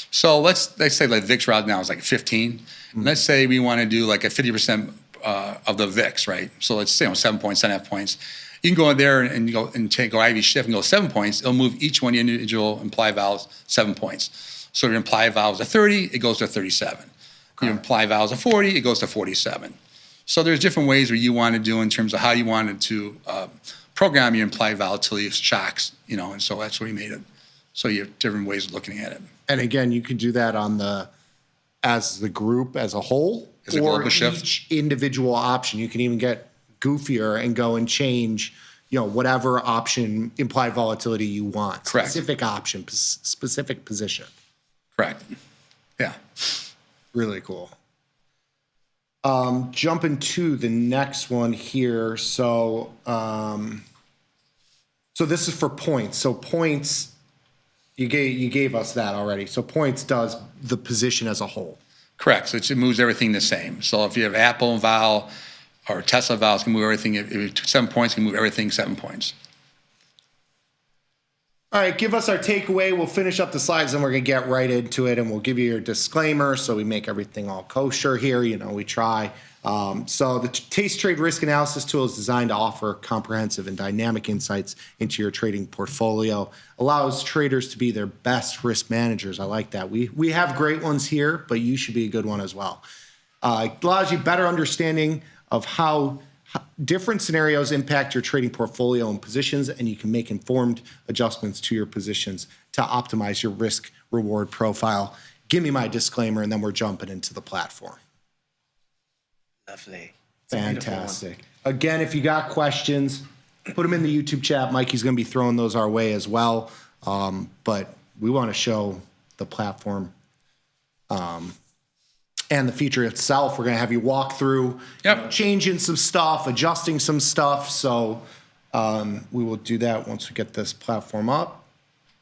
[SPEAKER 2] So let's say like VIX right now is like 15. And let's say we want to do like a 50% of the VIX, right? So let's say 7 points, 7.5 points. You can go in there and go IV shift and go 7 points. It'll move each one of the individual implied vals 7 points. So your implied val is a 30, it goes to 37. Your implied val is a 40, it goes to 47. So there's different ways where you want to do in terms of how you wanted to program your implied volatility shocks, and so that's what we made it. So you have different ways of looking at it.
[SPEAKER 22] And again, you could do that as the group as a whole,
[SPEAKER 2] As a
[SPEAKER 22] or
[SPEAKER 2] global shift.
[SPEAKER 22] each individual option. You can even get goofier and go and change, whatever option implied volatility you want.
[SPEAKER 2] Correct.
[SPEAKER 22] Specific option, specific position.
[SPEAKER 2] Correct. Yeah.
[SPEAKER 22] Really cool. Jumping to the next one here. So this is for points. So points, you gave us that already. So points does the position as a whole.
[SPEAKER 2] Correct. So it moves everything the same. So if you have Apple val or Tesla vals, can move everything. If you have 7 points, can move everything 7 points.
[SPEAKER 22] All right, give us our takeaway. We'll finish up the slides and we're going to get right into it, and we'll give you your disclaimer so we make everything all kosher here. We try. So the Taste Trade Risk Analysis tool is designed to offer comprehensive and dynamic insights into your trading portfolio. Allows traders to be their best risk managers. I like that. We have great ones here, but you should be a good one as well. It allows you better understanding of how different scenarios impact your trading portfolio and positions, and you can make informed adjustments to your positions to optimize your risk reward profile. Give me my disclaimer, and then we're jumping into the platform.
[SPEAKER 1] Lovely.
[SPEAKER 22] Fantastic. Again, if you got questions, put them in the YouTube chat. Mikey's going to be throwing those our way as well. But we want to show the platform and the feature itself. We're going to have you walk through, changing some stuff, adjusting some stuff. So we will do that once we get this platform up.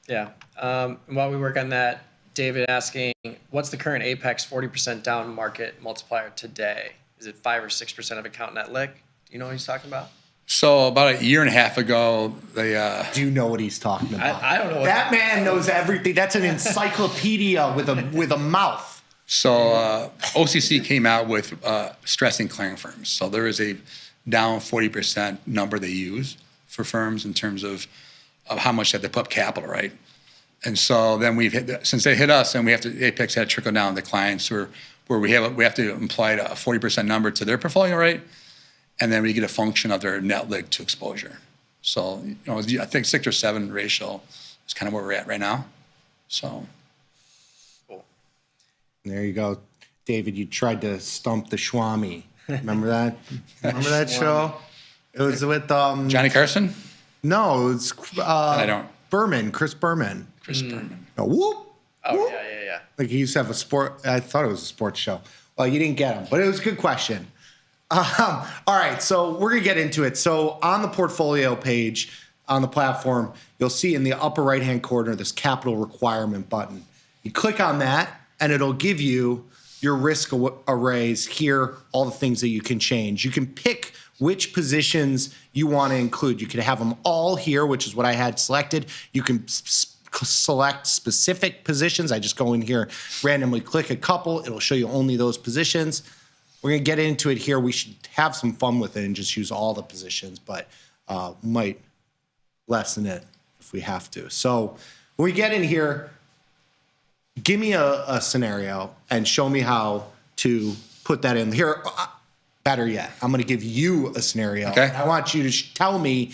[SPEAKER 1] Yeah. While we work on that, David asking, what's the current Apex 40% down market multiplier today? Is it 5 or 6% of account net lick? Do you know what he's talking about?
[SPEAKER 2] So about a year and a half ago, they...
[SPEAKER 22] Do you know what he's talking about?
[SPEAKER 1] I don't know.
[SPEAKER 22] That man knows everything. That's an encyclopedia with a mouth.
[SPEAKER 2] So OCC came out with stressing clearing firms. So there is a down 40% number they use for firms in terms of how much they have to put up capital, right? And so then since they hit us, and Apex had to trickle down to clients where we have to imply a 40% number to their portfolio rate, and then we get a function of their net lig to exposure. So I think 6 or 7 ratio is kind of where we're at right now. So.
[SPEAKER 22] There you go. David, you tried to stump the Schwami. Remember that? Remember that show? It was with
[SPEAKER 2] Johnny Carson?
[SPEAKER 22] No, it was
[SPEAKER 2] I don't.
[SPEAKER 22] Berman, Chris Berman.
[SPEAKER 2] Chris Berman.
[SPEAKER 22] No, whoop.
[SPEAKER 1] Oh,
[SPEAKER 22] whoop.
[SPEAKER 1] yeah.
[SPEAKER 22] Like he used to have a sport. I thought it was a sports show. Well, you didn't get him, but it was a good question. All right, so we're gonna get into it. So on the portfolio page on the platform, you'll see in the upper right-hand corner this capital requirement button. You click on that, and it'll give you your risk arrays here, all the things that you can change. You can pick which positions you want to include. You could have them all here, which is what I had selected. You can select specific positions. I just go in here, randomly click a couple. It'll show you only those positions. We're going to get into it here. We should have some fun with it and just use all the positions, but might lessen it if we have to. So when we get in here, give me a scenario and show me how to put that in. Here, better yet, I'm going to give you a scenario.
[SPEAKER 2] Okay.
[SPEAKER 22] I want you to tell me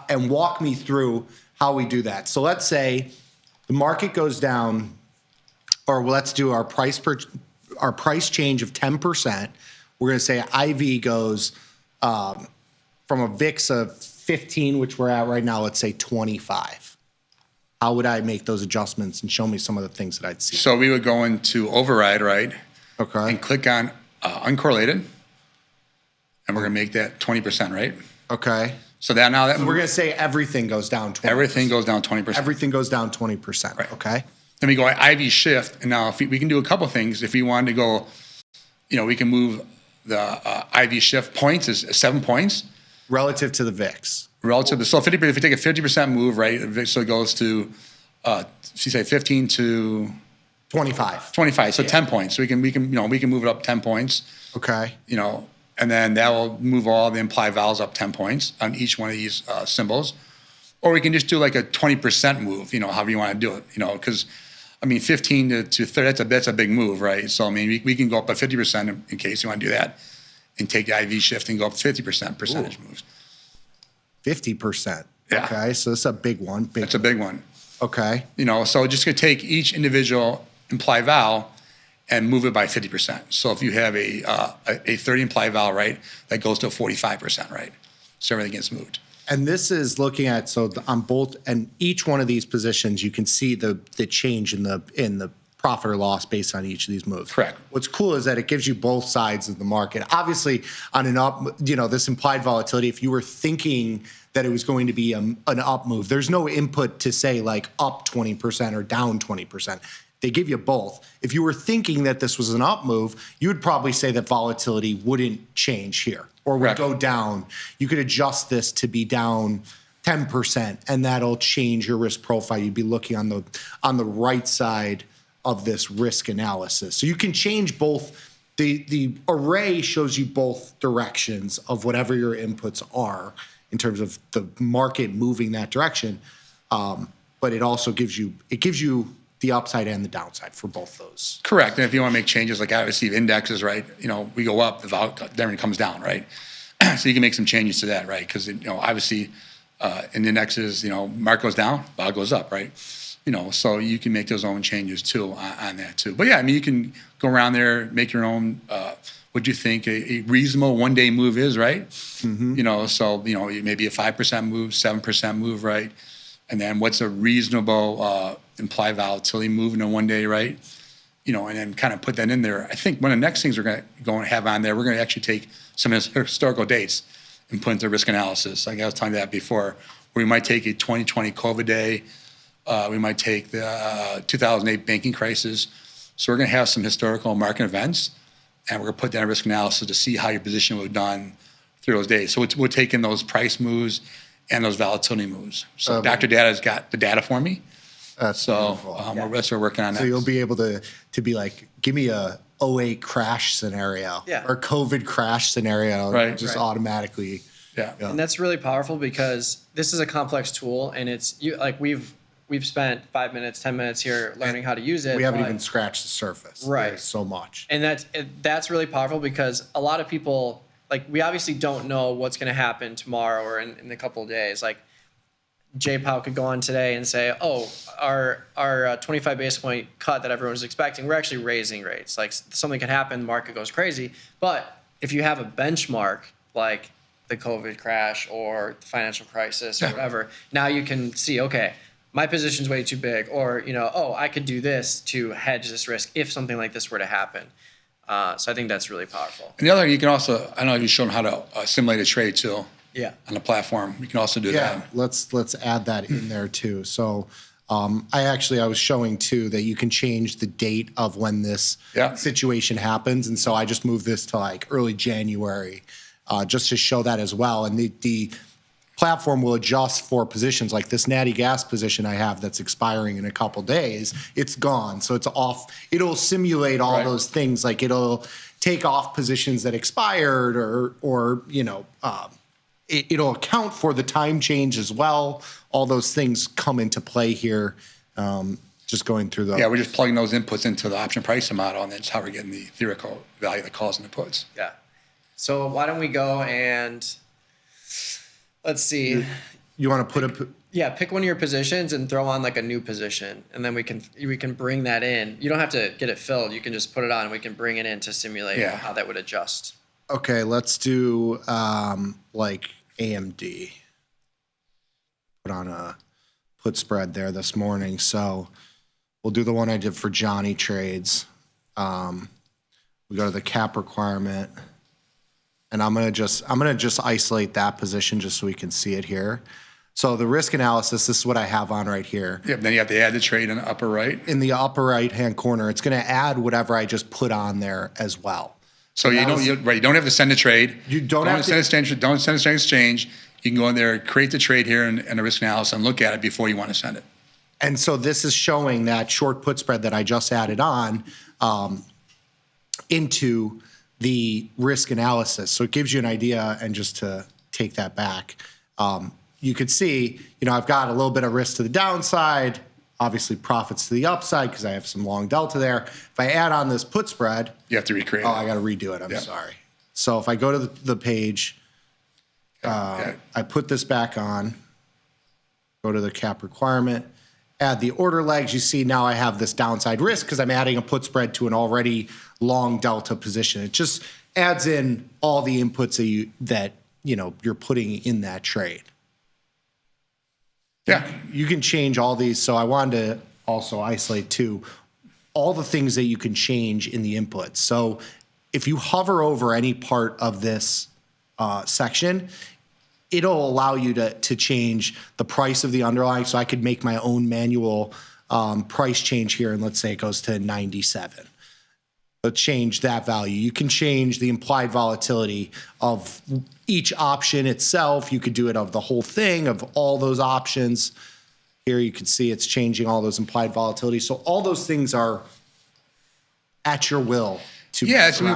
[SPEAKER 22] and walk me through how we do that. So let's say the market goes down, or let's do our price change of 10%. We're going to say IV goes from a VIX of 15, which we're at right now, let's say 25. How would I make those adjustments, and show me some of the things that I'd see?
[SPEAKER 2] So we would go into override, right?
[SPEAKER 22] Okay.
[SPEAKER 2] And click on uncorrelated. And we're going to make that 20%, right?
[SPEAKER 22] Okay.
[SPEAKER 2] So that now that
[SPEAKER 22] So we're going to say everything goes down 20%.
[SPEAKER 2] Everything goes down 20%.
[SPEAKER 22] Everything goes down 20%. Right. Okay.
[SPEAKER 2] Then we go IV shift. And now if we can do a couple things. If we wanted to go, we can move the IV shift points is 7 points.
[SPEAKER 22] Relative to the VIX.
[SPEAKER 2] Relative to, so 50%, if you take a 50% move, right, so it goes to, you say 15 to
[SPEAKER 22] 25.
[SPEAKER 2] 25, so 10 points. So we can move it up 10 points.
[SPEAKER 22] Okay.
[SPEAKER 2] And then that will move all the implied values up 10 points on each one of these symbols. Or we can just do like a 20% move, however you want to do it, because 15 to 30, that's a big move, right? So, we can go up by 50% in case you want to do that, and take the IV shift and go up 50% percentage moves.
[SPEAKER 22] 50%.
[SPEAKER 2] Yeah.
[SPEAKER 22] Okay. So that's a big one.
[SPEAKER 2] That's a big one.
[SPEAKER 22] Okay.
[SPEAKER 2] So just going to take each individual implied val and move it by 50%. So if you have a 30 implied val, right, that goes to a 45%, right? So everything gets moved.
[SPEAKER 22] And this is looking at, on both, and each one of these positions, you can see the change in the profit or loss based on each of these moves.
[SPEAKER 2] Correct.
[SPEAKER 22] What's cool is that it gives you both sides of the market. Obviously, on an up, this implied volatility, if you were thinking that it was going to be an up move, there's no input to say like up 20% or down 20%. They give you both. If you were thinking that this was an up move, you would probably say that volatility wouldn't change here or would go down. You could adjust this to be down 10%, and that'll change your risk profile. You'd be looking on the right side of this risk analysis. So you can change both. The array shows you both directions of whatever your inputs are in terms of the market moving that direction. But it also gives you the upside and the downside for both those.
[SPEAKER 2] Correct. And if you want to make changes, like obviously indexes, right? We go up, then it comes down, right? So you can make some changes to that, right? Because obviously in indexes, market goes down, vol goes up, right? So you can make those own changes too on that too. But yeah, you can go around there, make your own. What do you think a reasonable one-day move is, right? Mm-hmm. So maybe a 5% move, 7% move, right? And then what's a reasonable implied volatility move in a one day, right? And then kind of put that in there. I think one of the next things we're going to go and have on there, we're going to actually take some historical dates and put into risk analysis. Like I was telling you that before, where we might take a 2020 COVID day, we might take the 2008 banking crisis. So we're going to have some historical market events, and we're going to put that in risk analysis to see how your position was done through those days. So we're taking those price moves and those volatility moves. So Dr. Data's got the data for me. That's what we're working on.
[SPEAKER 22] So you'll be able to be like, give me a 08 crash scenario or COVID crash scenario, just automatically.
[SPEAKER 2] Yeah.
[SPEAKER 1] And that's really powerful because this is a complex tool, and we've spent 5 minutes, 10 minutes here learning how to use it.
[SPEAKER 22] We haven't even scratched the surface.
[SPEAKER 1] Right.
[SPEAKER 22] There's so much.
[SPEAKER 1] And that's really powerful because a lot of people, we obviously don't know what's going to happen tomorrow or in a couple of days. Like Jay Powell could go on today and say, our 25 basis point cut that everyone's expecting, we're actually raising rates. Like something can happen, the market goes crazy. But if you have a benchmark like the COVID crash or the financial crisis or whatever, now you can see, okay, my position's way too big, or, I could do this to hedge this risk if something like this were to happen. So I think that's really powerful.
[SPEAKER 2] And the other, you can also, I don't know if you've shown how to simulate a trade too.
[SPEAKER 1] Yeah.
[SPEAKER 2] On the platform, you can also do that.
[SPEAKER 22] Let's add that in there too. So I was showing too that you can change the date of when this situation happens, and so I just moved this to early January, just to show that as well. And the platform will adjust for positions like this natty gas position I have that's expiring in a couple days. It's gone, so it's off. It'll simulate all those things, like it'll take off positions that expired, or it'll account for the time change as well. All those things come into play here. Just going through those.
[SPEAKER 2] Yeah, we're just plugging those inputs into the option pricing model, and that's how we're getting the theoretical value of the calls and the puts.
[SPEAKER 1] Yeah. So why don't we go and let's see.
[SPEAKER 22] You want to put a
[SPEAKER 1] Yeah, pick one of your positions and throw on like a new position, and then we can bring that in. You don't have to get it filled. You can just put it on. And we can bring it in to simulate how that would adjust.
[SPEAKER 22] Okay, let's do like AMD. Put on a put spread there this morning. So we'll do the one I did for Johnny Trades. We go to the cap requirement, and I'm gonna just isolate that position just so we can see it here. So the risk analysis, this is what I have on right here.
[SPEAKER 2] Yep, then you have to add the trade in the upper right.
[SPEAKER 22] In the upper right-hand corner, it's going to add whatever I just put on there as well.
[SPEAKER 2] So you don't have to send a trade.
[SPEAKER 22] You don't have to
[SPEAKER 2] send an exchange. You can go in there, create the trade here in the risk analysis and look at it before you want to send it.
[SPEAKER 22] And so this is showing that short put spread that I just added on into the risk analysis. So it gives you an idea, and just to take that back, you could see, I've got a little bit of risk to the downside, obviously profits to the upside because I have some long delta there. If I add on this put spread,
[SPEAKER 2] you have to recreate it.
[SPEAKER 22] Oh, I got to redo it. I'm sorry. So if I go to the page, I put this back on, go to the cap requirement, add the order legs. You see now I have this downside risk because I'm adding a put spread to an already long delta position. It just adds in all the inputs that you're putting in that trade.
[SPEAKER 2] Yeah.
[SPEAKER 22] You can change all these. So I wanted to also isolate too, all the things that you can change in the inputs. So if you hover over any part of this section, it'll allow you to change the price of the underlying. So I could make my own manual price change here. And let's say it goes to 97. Let's change that value. You can change the implied volatility of each option itself. You could do it of the whole thing, of all those options. Here you can see it's changing all those implied volatility. So all those things are at your will.
[SPEAKER 2] So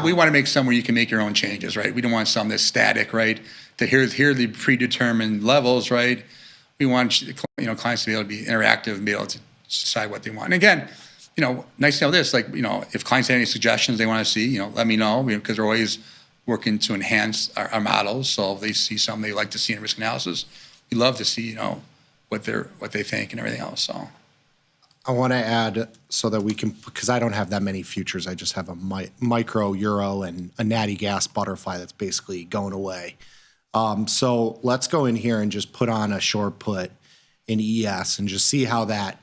[SPEAKER 2] we want to make some where you can make your own changes, right? We don't want some that's static, right? Here are the predetermined levels, right? We want clients to be able to be interactive and be able to decide what they want. And again, nice to know this, if clients have any suggestions they want to see, let me know, because we're always working to enhance our models. So if they see something they like to see in risk analysis, we love to see, what they think and everything else. So
[SPEAKER 22] I want to add so that we can, because I don't have that many futures. I just have a micro euro and a natty gas butterfly that's basically going away. So let's go in here and just put on a short put in ES and just see how that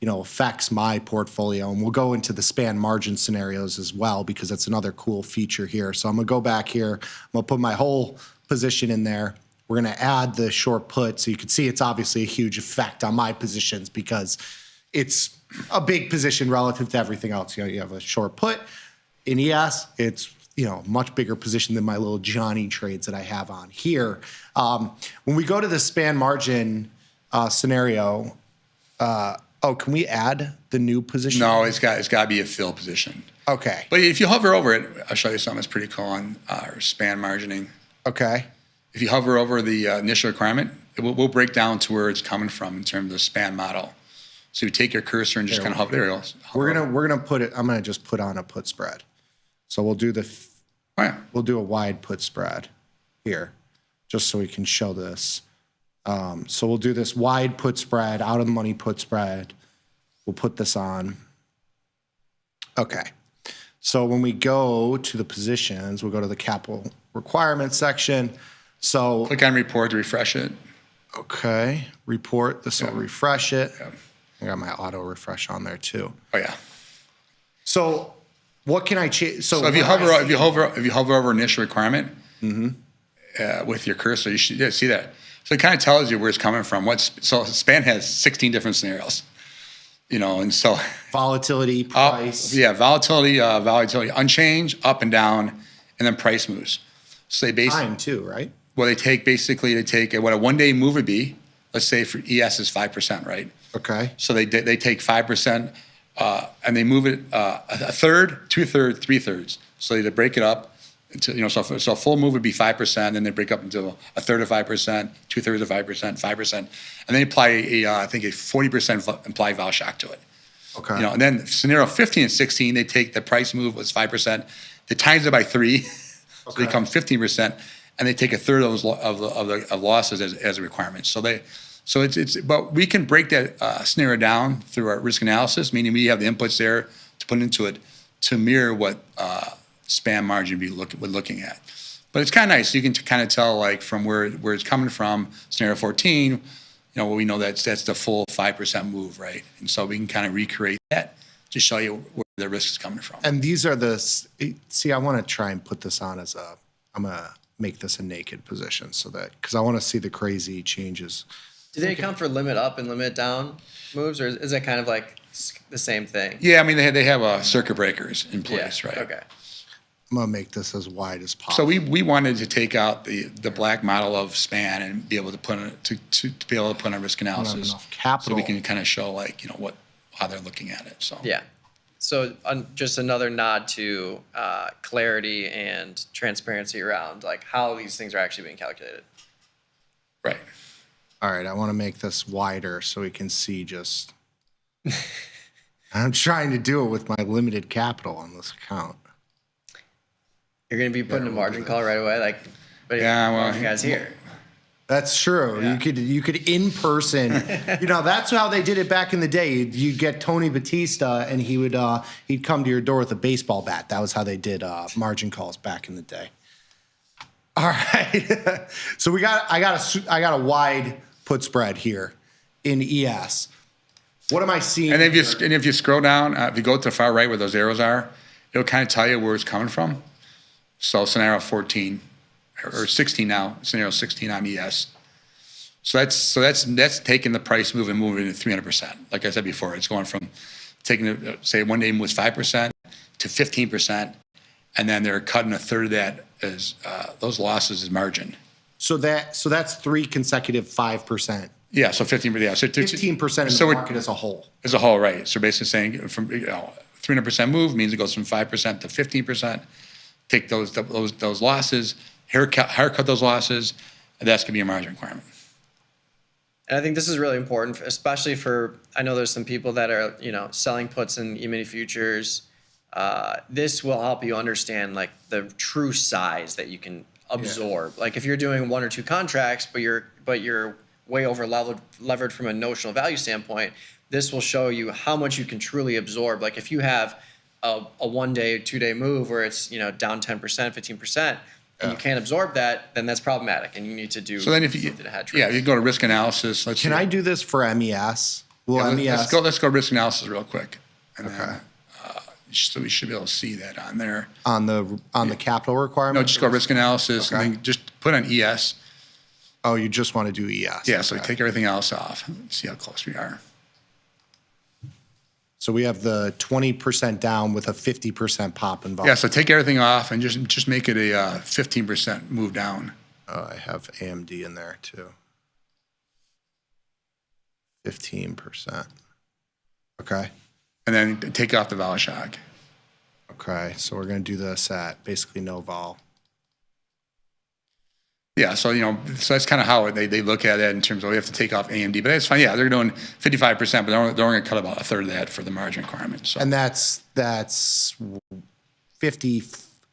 [SPEAKER 22] affects my portfolio. And we'll go into the span margin scenarios as well, because that's another cool feature here. So I'm gonna go back here. I'm gonna put my whole position in there. We're gonna add the short put. So you can see it's obviously a huge effect on my positions because it's a big position relative to everything else. You have a short put in ES. It's much bigger position than my little Johnny trades that I have on here. When we go to the span margin scenario, can we add the new position?
[SPEAKER 2] No, it's got to be a fill position.
[SPEAKER 22] Okay.
[SPEAKER 2] But if you hover over it, I'll show you something that's pretty cool on our span margining.
[SPEAKER 22] Okay.
[SPEAKER 2] If you hover over the initial requirement, we'll break down to where it's coming from in terms of the span model. So you take your cursor and just kind of hover. There it goes.
[SPEAKER 22] We're gonna put it. I'm gonna just put on a put spread. So we'll do we'll do a wide put spread here, just so we can show this. So we'll do this wide put spread, out of the money put spread. We'll put this on. Okay. So when we go to the positions, we'll go to the capital requirements section. So
[SPEAKER 2] click on report to refresh it.
[SPEAKER 22] Okay. Report. This will refresh it. I got my auto refresh on there too.
[SPEAKER 2] Oh yeah.
[SPEAKER 22] So what can I change?
[SPEAKER 2] So if you hover over initial requirement with your cursor, you should see that. So it kind of tells you where it's coming from. So span has 16 different scenarios, and so
[SPEAKER 22] volatility, price.
[SPEAKER 2] Volatility, unchanged, up and down, and then price moves. So they basically
[SPEAKER 22] time too, right?
[SPEAKER 2] Well, they take what a 1 day move would be. Let's say for ES is 5%, right?
[SPEAKER 22] Okay.
[SPEAKER 2] So they take 5% and they move it a third, 2/3, 3/3. So they break it up. So a full move would be 5%, then they break up into a third of 5%, 2/3 of 5%, 5%, and then they apply I think a 40% implied vol shock to it.
[SPEAKER 22] Okay.
[SPEAKER 2] And then scenario 15 and 16, they take the price move was 5%, they times it by 3, So they become 15%, and they take a third of those of losses as a requirement. So but we can break that scenario down through our risk analysis, meaning we have the inputs there to put into it to mirror what span margin we're looking at. But it's kind of nice. You can kind of tell like from where it's coming from. Scenario 14, we know that's the full 5% move, right? And so we can kind of recreate that to show you where the risk is coming from.
[SPEAKER 22] And these are I want to try and put this on I'm going to make this a naked position because I want to see the crazy changes.
[SPEAKER 1] Do they account for limit up and limit down moves, or is that kind of like the same thing?
[SPEAKER 2] Yeah, I mean, they have circuit breakers in place, right?
[SPEAKER 1] Okay.
[SPEAKER 22] I'm going to make this as wide as
[SPEAKER 2] So
[SPEAKER 22] possible.
[SPEAKER 2] we wanted to take out the black model of span and be able to put to be able to put on risk analysis.
[SPEAKER 22] enough capital.
[SPEAKER 2] So we can kind of show like, how they're looking at it, so.
[SPEAKER 1] Yeah. So just another nod to clarity and transparency around like how these things are actually being calculated.
[SPEAKER 2] Right.
[SPEAKER 22] All right, I want to make this wider so we can see just. I'm trying to do it with my limited capital on this account.
[SPEAKER 1] You're going to be putting a margin call right away, but
[SPEAKER 2] Yeah, well,
[SPEAKER 1] you guys here.
[SPEAKER 22] That's true.
[SPEAKER 1] Yeah.
[SPEAKER 22] You could in person. That's how they did it back in the day. You'd get Tony Batista, and he'd come to your door with a baseball bat. That was how they did margin calls back in the day. All right. So I got a wide put spread here in ES. What am I seeing?
[SPEAKER 2] And if you scroll down, if you go to the far right where those arrows are, it'll kind of tell you where it's coming from. So scenario 14 or 16 now, scenario 16 on ES. So that's taking the price move and moving it 300%. Like I said before, it's going from taking say one day was 5% to 15%, and then they're cutting a third of that as those losses as margin.
[SPEAKER 22] So that's 3 consecutive 5%.
[SPEAKER 2] Yeah, so 15%. Yeah, so
[SPEAKER 22] 15% in the market as a whole.
[SPEAKER 2] As a whole, right? So basically saying from 300% move means it goes from 5% to 15%. Take those losses, haircut those losses, and that's gonna be a margin requirement.
[SPEAKER 1] And I think this is really important, especially I know there's some people that are, selling puts in E-mini futures. This will help you understand like the true size that you can absorb. Yeah. Like if you're doing 1 or 2 contracts, but you're way over levered from a notional value standpoint, this will show you how much you can truly absorb. Like if you have a 1 day, 2 day move where it's, down 10%, 15%, and you can't absorb that, then that's problematic, and you need to do
[SPEAKER 2] so then if you go to risk analysis.
[SPEAKER 22] Can I do this for MES?
[SPEAKER 2] MES. Let's go risk analysis real quick. And then, so we should be able to see that on there.
[SPEAKER 22] On the capital requirement?
[SPEAKER 2] No, just go risk analysis and then just put on ES.
[SPEAKER 22] Oh, you just want to do ES?
[SPEAKER 2] Yeah, so we take everything else off. See how close we are.
[SPEAKER 22] So we have the 20% down with a 50% pop involved.
[SPEAKER 2] Yeah, so take everything off and just make it a 15% move down.
[SPEAKER 22] I have AMD in there too. 15%. Okay.
[SPEAKER 2] And then take off the vol shock.
[SPEAKER 22] Okay, so we're going to do this at basically no vol.
[SPEAKER 2] Yeah, so so that's kind of how they look at it in terms of we have to take off AMD, but that's fine. Yeah, they're doing 55%, but they're only going to cut about a third of that for the margin requirement. So.
[SPEAKER 22] And that's 50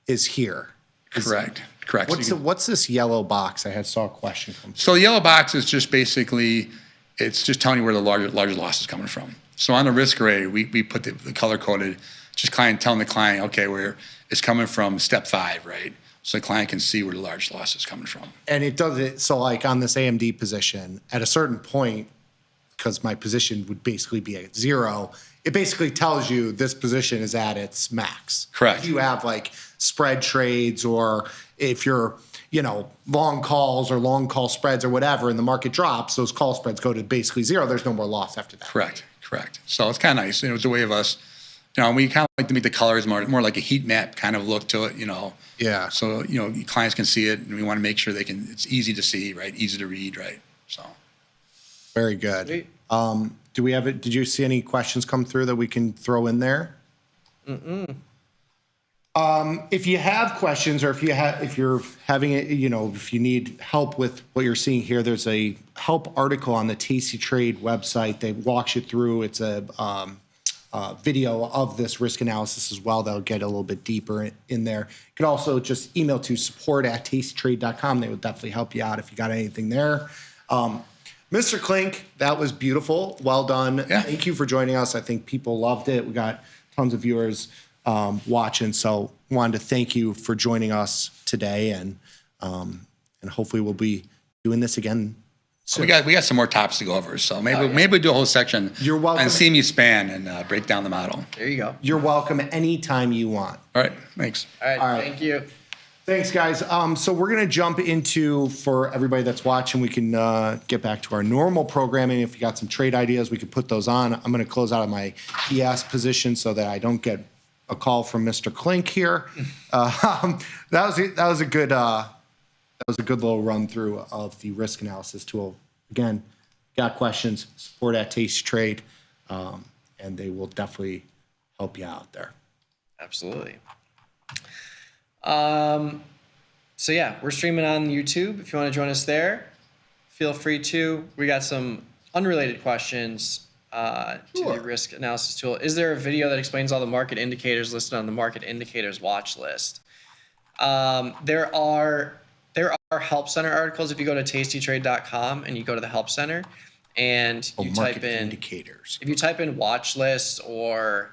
[SPEAKER 22] is here.
[SPEAKER 2] Correct.
[SPEAKER 22] What's this yellow box? I saw a question come through.
[SPEAKER 2] So the yellow box is just basically it's just telling you where the larger loss is coming from. So on the risk array, we put the color coded, just telling the client, okay, where it's coming from step 5, right? So the client can see where the large loss is coming from.
[SPEAKER 22] And it does it, so like on this AMD position, at a certain point, because my position would basically be at 0, it basically tells you this position is at its max.
[SPEAKER 2] Correct.
[SPEAKER 22] If you have like spread trades or if you're, long calls or long call spreads or whatever, and the market drops, those call spreads go to basically 0. There's no more loss after that.
[SPEAKER 2] Correct. So it's kind of nice. It's a way of us, we kind of like to make the colors more like a heat map kind of look to it,
[SPEAKER 22] Yeah.
[SPEAKER 2] So, clients can see it, and we want to make sure it's easy to see, right? Easy to read, right? So.
[SPEAKER 22] Very good. Do we have it? Did you see any questions come through that we can throw in there?
[SPEAKER 1] Mm-mm.
[SPEAKER 22] If you have questions, or if you're having it, if you need help with what you're seeing here, there's a help article on the Tasty Trade website that walks you through. It's a video of this risk analysis as well. That'll get a little bit deeper in there. You can also just email to support@tastytrade.com. They will definitely help you out if you got anything there. Mr. Klink, that was beautiful. Well done.
[SPEAKER 2] Yeah.
[SPEAKER 22] Thank you for joining us. I think people loved it. We got tons of viewers watching, so wanted to thank you for joining us today, and hopefully we'll be doing this again soon.
[SPEAKER 2] We got some more topics to go over, so maybe we do a whole section.
[SPEAKER 22] You're welcome.
[SPEAKER 2] On CMU span and break down the model.
[SPEAKER 1] There you go.
[SPEAKER 22] You're welcome anytime you want.
[SPEAKER 2] All right, thanks.
[SPEAKER 1] All right. Thank you.
[SPEAKER 22] Thanks, guys. So we're going to jump into, for everybody that's watching, we can get back to our normal programming. If you got some trade ideas, we could put those on. I'm going to close out of my ES position so that I don't get a call from Mr. Klink here. That was a good little run through of the risk analysis tool. Again, got questions, support@tastytrade, and they will definitely help you out there.
[SPEAKER 1] Absolutely. So yeah, we're streaming on YouTube. If you want to join us there, feel free to. We got some unrelated questions to the risk analysis tool. Is there a video that explains all the market indicators listed on the market indicators watch list? There are help center articles. If you go to tastytrade.com and you go to the help center and you type in
[SPEAKER 22] indicators.
[SPEAKER 1] If you type in watch list or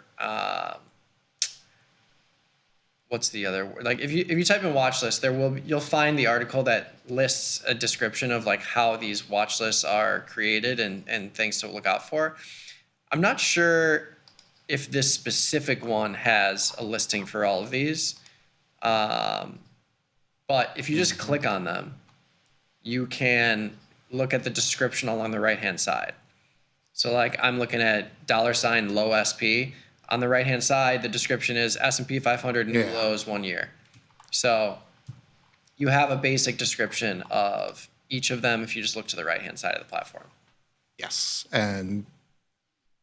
[SPEAKER 1] what's the other word? Like if you type in watch list, you'll find the article that lists a description of like how these watch lists are created and things to look out for. I'm not sure if this specific one has a listing for all of these. But if you just click on them, you can look at the description along the right-hand side. So like I'm looking at $low SP. On the right-hand side, the description is S&P 500 new lows 1 year. So you have a basic description of each of them if you just look to the right-hand side of the platform.
[SPEAKER 22] Yes, and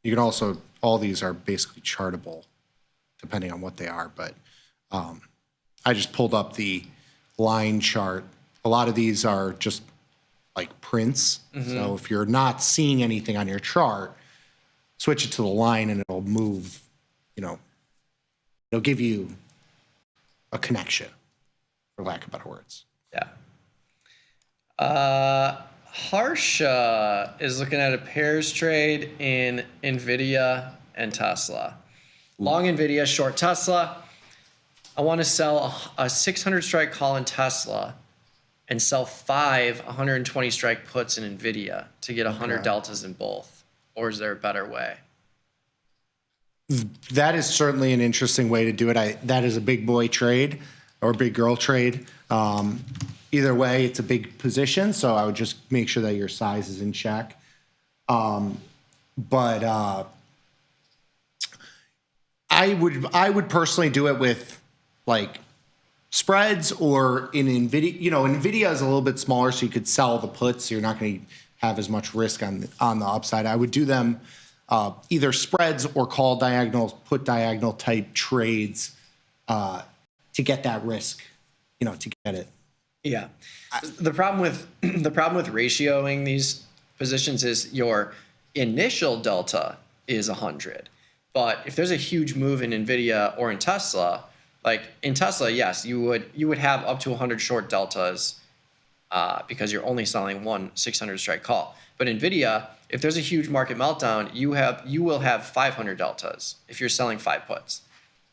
[SPEAKER 22] you can also, all these are basically chartable depending on what they are, but I just pulled up the line chart. A lot of these are just like prints. So if you're not seeing anything on your chart, switch it to the line and it'll move, it'll give you a connection, for lack of better words.
[SPEAKER 1] Yeah. Harsha is looking at a pairs trade in NVIDIA and Tesla. Long NVIDIA, short Tesla. I want to sell a 600 strike call in Tesla and sell 5 120 strike puts in NVIDIA to get 100 deltas in both. Or is there a better way?
[SPEAKER 22] That is certainly an interesting way to do it. That is a big boy trade or big girl trade. Either way, it's a big position, so I would just make sure that your size is in check. But I would personally do it with like spreads or in NVIDIA. NVIDIA is a little bit smaller, so you could sell the puts. So you're not going to have as much risk on the upside. I would do them either spreads or call diagonal, put diagonal type trades to get that risk, to get it.
[SPEAKER 1] Yeah. The problem with ratioing these positions is your initial delta is 100. But if there's a huge move in NVIDIA or in Tesla, like in Tesla, yes, you would have up to 100 short deltas because you're only selling one 600 strike call. But NVIDIA, if there's a huge market meltdown, you will have 500 deltas if you're selling 5 puts.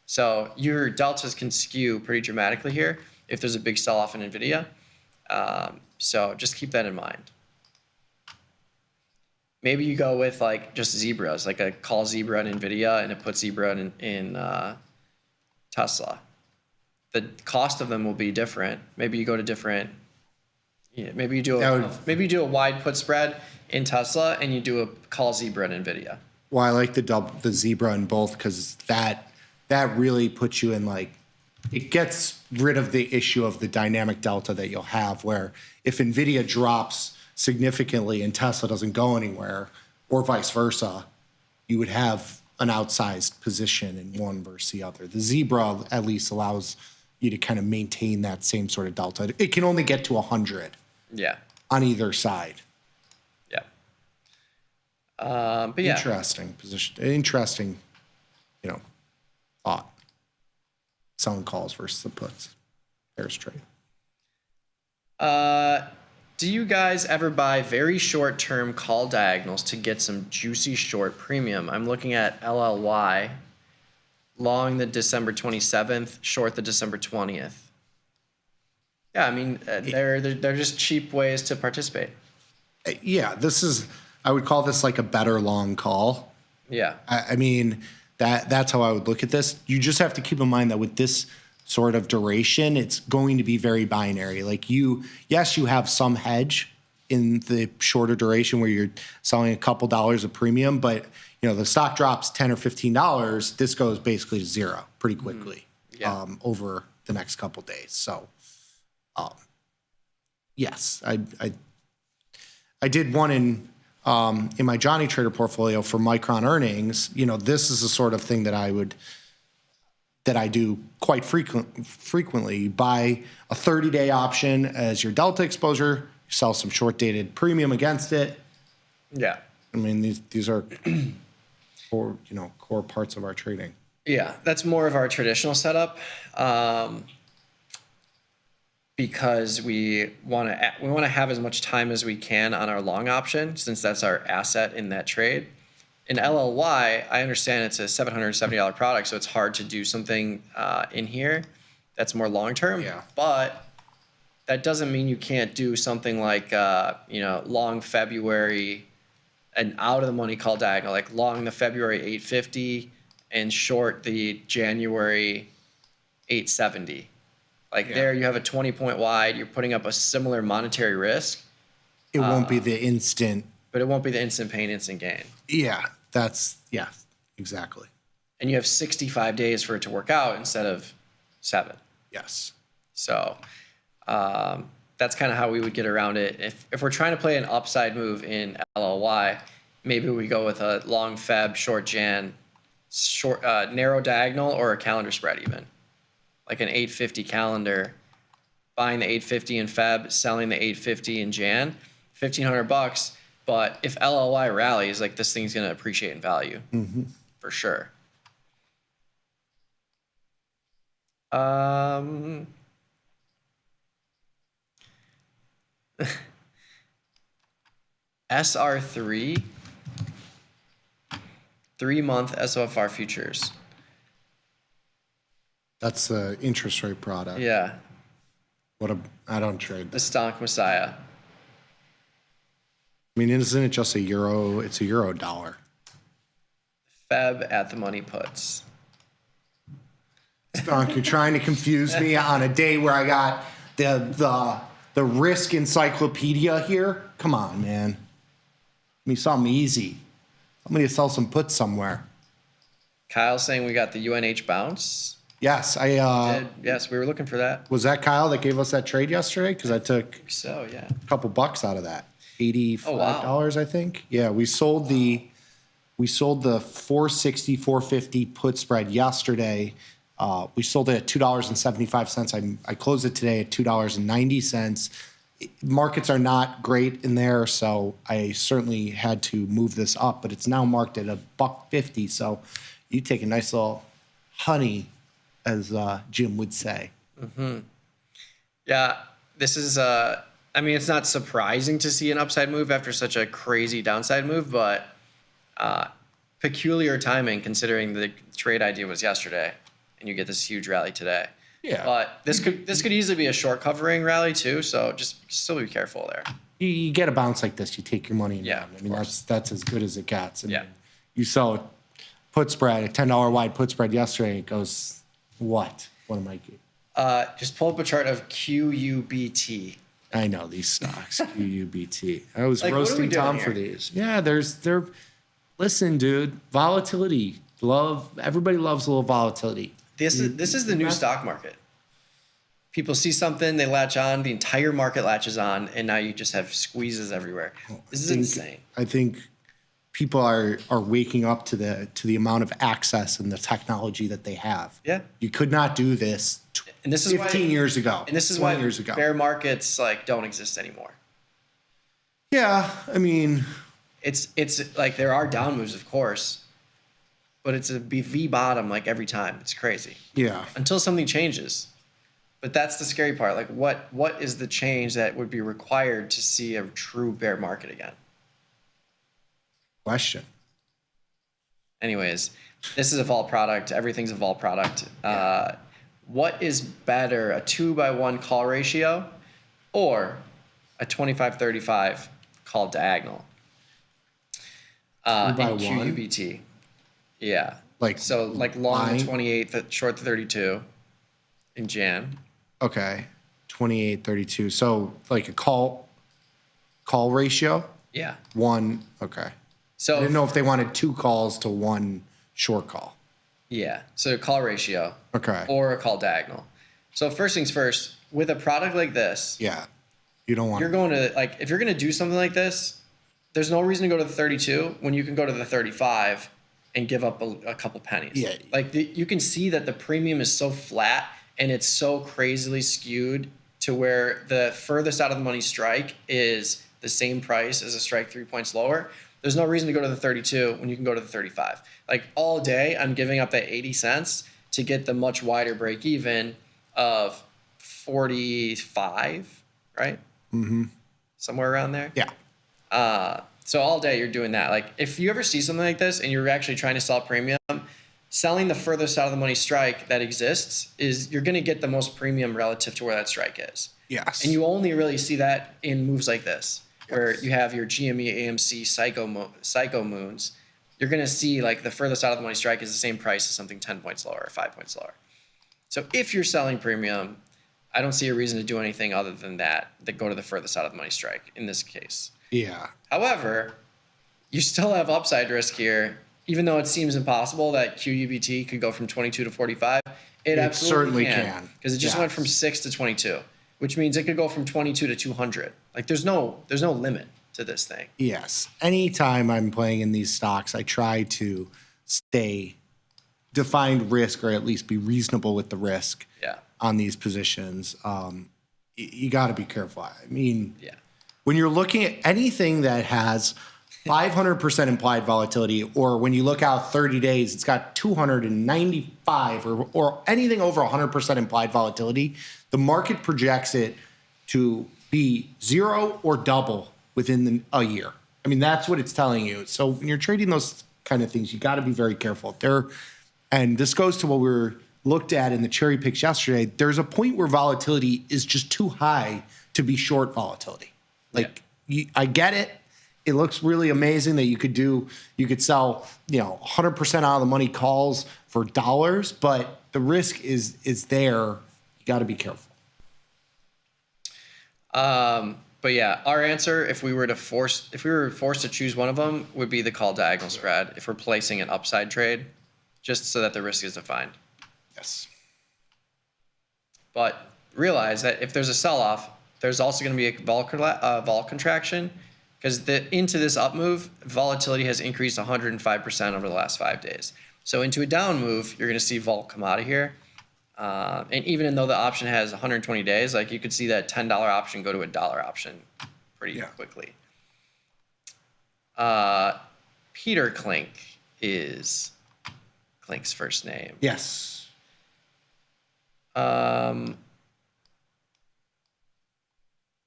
[SPEAKER 1] So your deltas can skew pretty dramatically here if there's a big sell-off in NVIDIA. So just keep that in mind. Maybe you go with like just zebras, like a call zebra in NVIDIA and a put zebra in Tesla. The cost of them will be different. Maybe you go to different. Maybe you do a wide put spread in Tesla and you do a call zebra in NVIDIA.
[SPEAKER 22] Well, I like the zebra in both because that really puts you in like, it gets rid of the issue of the dynamic delta that you'll have where if NVIDIA drops significantly and Tesla doesn't go anywhere or vice versa, you would have an outsized position in one versus the other. The zebra at least allows you to kind of maintain that same sort of delta. It can only get to 100 on either side.
[SPEAKER 1] Yeah. But yeah.
[SPEAKER 22] Interesting position. Interesting thought. Selling calls versus the puts. Pairs trade.
[SPEAKER 1] Do you guys ever buy very short-term call diagonals to get some juicy short premium? I'm looking at LLY, long the December 27th, short the December 20th. Yeah, I mean, they're just cheap ways to participate.
[SPEAKER 22] Yeah, I would call this like a better long call.
[SPEAKER 1] Yeah.
[SPEAKER 22] I mean, that's how I would look at this. You just have to keep in mind that with this sort of duration, it's going to be very binary. Like yes, you have some hedge in the shorter duration where you're selling a couple dollars of premium, but the stock drops $10 or $15, this goes basically to zero pretty quickly over the next couple days. So, yes, I did one in my Johnny Trader portfolio for Micron earnings. This is the sort of thing that I do quite frequently. You buy a 30-day option as your delta exposure, sell some short-dated premium against it.
[SPEAKER 1] Yeah.
[SPEAKER 22] I mean, these are core parts of our trading.
[SPEAKER 1] Yeah, that's more of our traditional setup, because we want to have as much time as we can on our long option, since that's our asset in that trade. In LLY, I understand it's a $770 product, so it's hard to do something in here that's more long term.
[SPEAKER 22] Yeah.
[SPEAKER 1] But that doesn't mean you can't do something like long February, an out of the money call diagonal, like long the February 850 and short the January 870. There you have a 20-point wide. You're putting up a similar monetary risk.
[SPEAKER 22] It won't be the instant.
[SPEAKER 1] But it won't be the instant pain, instant gain.
[SPEAKER 22] Yeah, exactly.
[SPEAKER 1] And you have 65 days for it to work out instead of 7.
[SPEAKER 22] Yes.
[SPEAKER 1] So that's kind of how we would get around it. If we're trying to play an upside move in LLY, maybe we go with a long Feb, short Jan, narrow diagonal, or a calendar spread even. Like an 850 calendar, buying the 850 in Feb, selling the 850 in Jan, $1,500. But if LLY rallies, this thing's going to appreciate in value for sure. SR3, 3-month SOFR futures.
[SPEAKER 22] That's the interest rate product.
[SPEAKER 1] Yeah.
[SPEAKER 22] I don't trade
[SPEAKER 1] The Stonk Messiah.
[SPEAKER 22] I mean, isn't it just a euro? It's a euro dollar.
[SPEAKER 1] Feb at the money puts.
[SPEAKER 22] Stonk, you're trying to confuse me on a day where I got the risk encyclopedia here. Come on, man. Give me something easy. I'm going to sell some puts somewhere.
[SPEAKER 1] Kyle saying we got the UNH bounce.
[SPEAKER 22] Yes,
[SPEAKER 1] Yes, we were looking for that.
[SPEAKER 22] Was that Kyle that gave us that trade yesterday? Because I took
[SPEAKER 1] a
[SPEAKER 22] couple bucks out of that. $85, I think. Yeah, we sold the 460, 450 put spread yesterday. We sold it at $2.75. I closed it today at $2.90. Markets are not great in there, so I certainly had to move this up, but it's now marked at $1.50. So you take a nice little honey, as Jim would say.
[SPEAKER 1] Mm-hmm. Yeah, this is, it's not surprising to see an upside move after such a crazy downside move, but peculiar timing considering the trade idea was yesterday and you get this huge rally today.
[SPEAKER 22] Yeah.
[SPEAKER 1] But this could easily be a short covering rally too, so just still be careful there.
[SPEAKER 22] You get a bounce like this, you take your money and run. I mean, that's as good as it gets. And you saw a put spread, a $10 wide put spread yesterday, it goes, what? What am I?
[SPEAKER 1] Just pull up a chart of QUBT.
[SPEAKER 22] I know these stocks, QUBT. I was roasting Tom for these. Yeah, listen, dude, volatility. Everybody loves a little volatility.
[SPEAKER 1] This is the new stock market. People see something, they latch on, the entire market latches on, and now you just have squeezes everywhere. This is insane.
[SPEAKER 22] I think people are waking up to the amount of access and the technology that they have.
[SPEAKER 1] Yeah.
[SPEAKER 22] You could not do this 15 years ago.
[SPEAKER 1] And this is
[SPEAKER 22] 20
[SPEAKER 1] why
[SPEAKER 22] years ago.
[SPEAKER 1] Bear markets don't exist anymore.
[SPEAKER 22] Yeah, I mean,
[SPEAKER 1] it's like there are down moves, of course, but it's a V bottom like every time. It's crazy.
[SPEAKER 22] Yeah.
[SPEAKER 1] Until something changes. But that's the scary part. Like what is the change that would be required to see a true bear market again?
[SPEAKER 22] Question.
[SPEAKER 1] Anyways, this is a vol product. Everything's a vol product. What is better, a 2-by-1 call ratio or a 25-35 call diagonal?
[SPEAKER 22] 2 by
[SPEAKER 1] in
[SPEAKER 22] 1?
[SPEAKER 1] QUBT. Yeah.
[SPEAKER 22] Like
[SPEAKER 1] long
[SPEAKER 22] line?
[SPEAKER 1] to 28, short to 32 in Jan.
[SPEAKER 22] Okay. 28, 32. So like a call ratio?
[SPEAKER 1] Yeah.
[SPEAKER 22] 1. Okay.
[SPEAKER 1] So
[SPEAKER 22] I didn't know if they wanted 2 calls to 1 short call.
[SPEAKER 1] Yeah. So call ratio.
[SPEAKER 22] Okay.
[SPEAKER 1] Or a call diagonal. So first things first, with a product like this,
[SPEAKER 22] Yeah. You don't want
[SPEAKER 1] you're going to like if you're going to do something like this, there's no reason to go to the 32 when you can go to the 35 and give up a couple pennies.
[SPEAKER 22] Yeah.
[SPEAKER 1] Like you can see that the premium is so flat and it's so crazily skewed to where the furthest out of the money strike is the same price as a strike 3 points lower. There's no reason to go to the 32 when you can go to the 35. Like all day, I'm giving up that 80 cents to get the much wider break even of 45, right?
[SPEAKER 22] Mm-hmm.
[SPEAKER 1] Somewhere around there.
[SPEAKER 22] Yeah.
[SPEAKER 1] So all day you're doing that. Like if you ever see something like this and you're actually trying to sell premium, selling the furthest out of the money strike that exists is you're going to get the most premium relative to where that strike is.
[SPEAKER 22] Yes.
[SPEAKER 1] And you only really see that in moves like this, where you have your GME, AMC, Psycho moons. You're going to see like the furthest out of the money strike is the same price as something 10 points lower or 5 points lower. So if you're selling premium, I don't see a reason to do anything other than that go to the furthest out of the money strike in this case.
[SPEAKER 22] Yeah.
[SPEAKER 1] However, you still have upside risk here, even though it seems impossible that QUBT could go from 22 to 45. It absolutely
[SPEAKER 22] certainly can.
[SPEAKER 1] because it just went from 6 to 22, which means it could go from 22 to 200. Like there's no limit to this thing.
[SPEAKER 22] Yes. Anytime I'm playing in these stocks, I try to stay defined risk or at least be reasonable with the risk on these positions. You got to be careful. I mean, when you're looking at anything that has 500% implied volatility, or when you look out 30 days, it's got 295 or anything over 100% implied volatility, the market projects it to be 0 or double within a year. I mean, that's what it's telling you. So when you're trading those kind of things, you got to be very careful. And this goes to what we were looked at in the cherry picks yesterday. There's a point where volatility is just too high to be short volatility. Like I get it. It looks really amazing that you could sell, 100% out of the money calls for dollars, but the risk is there. You got to be careful.
[SPEAKER 1] But yeah, our answer, if we were forced to choose one of them, would be the call diagonal spread if we're placing an upside trade, just so that the risk is defined.
[SPEAKER 22] Yes.
[SPEAKER 1] But realize that if there's a sell-off, there's also going to be a vol contraction, because into this up move, volatility has increased 105% over the last 5 days. So into a down move, you're going to see vol come out of here. And even though the option has 120 days, like you could see that $10 option go to a $1 option pretty quickly. Peter Klink is Klink's first name.
[SPEAKER 22] Yes.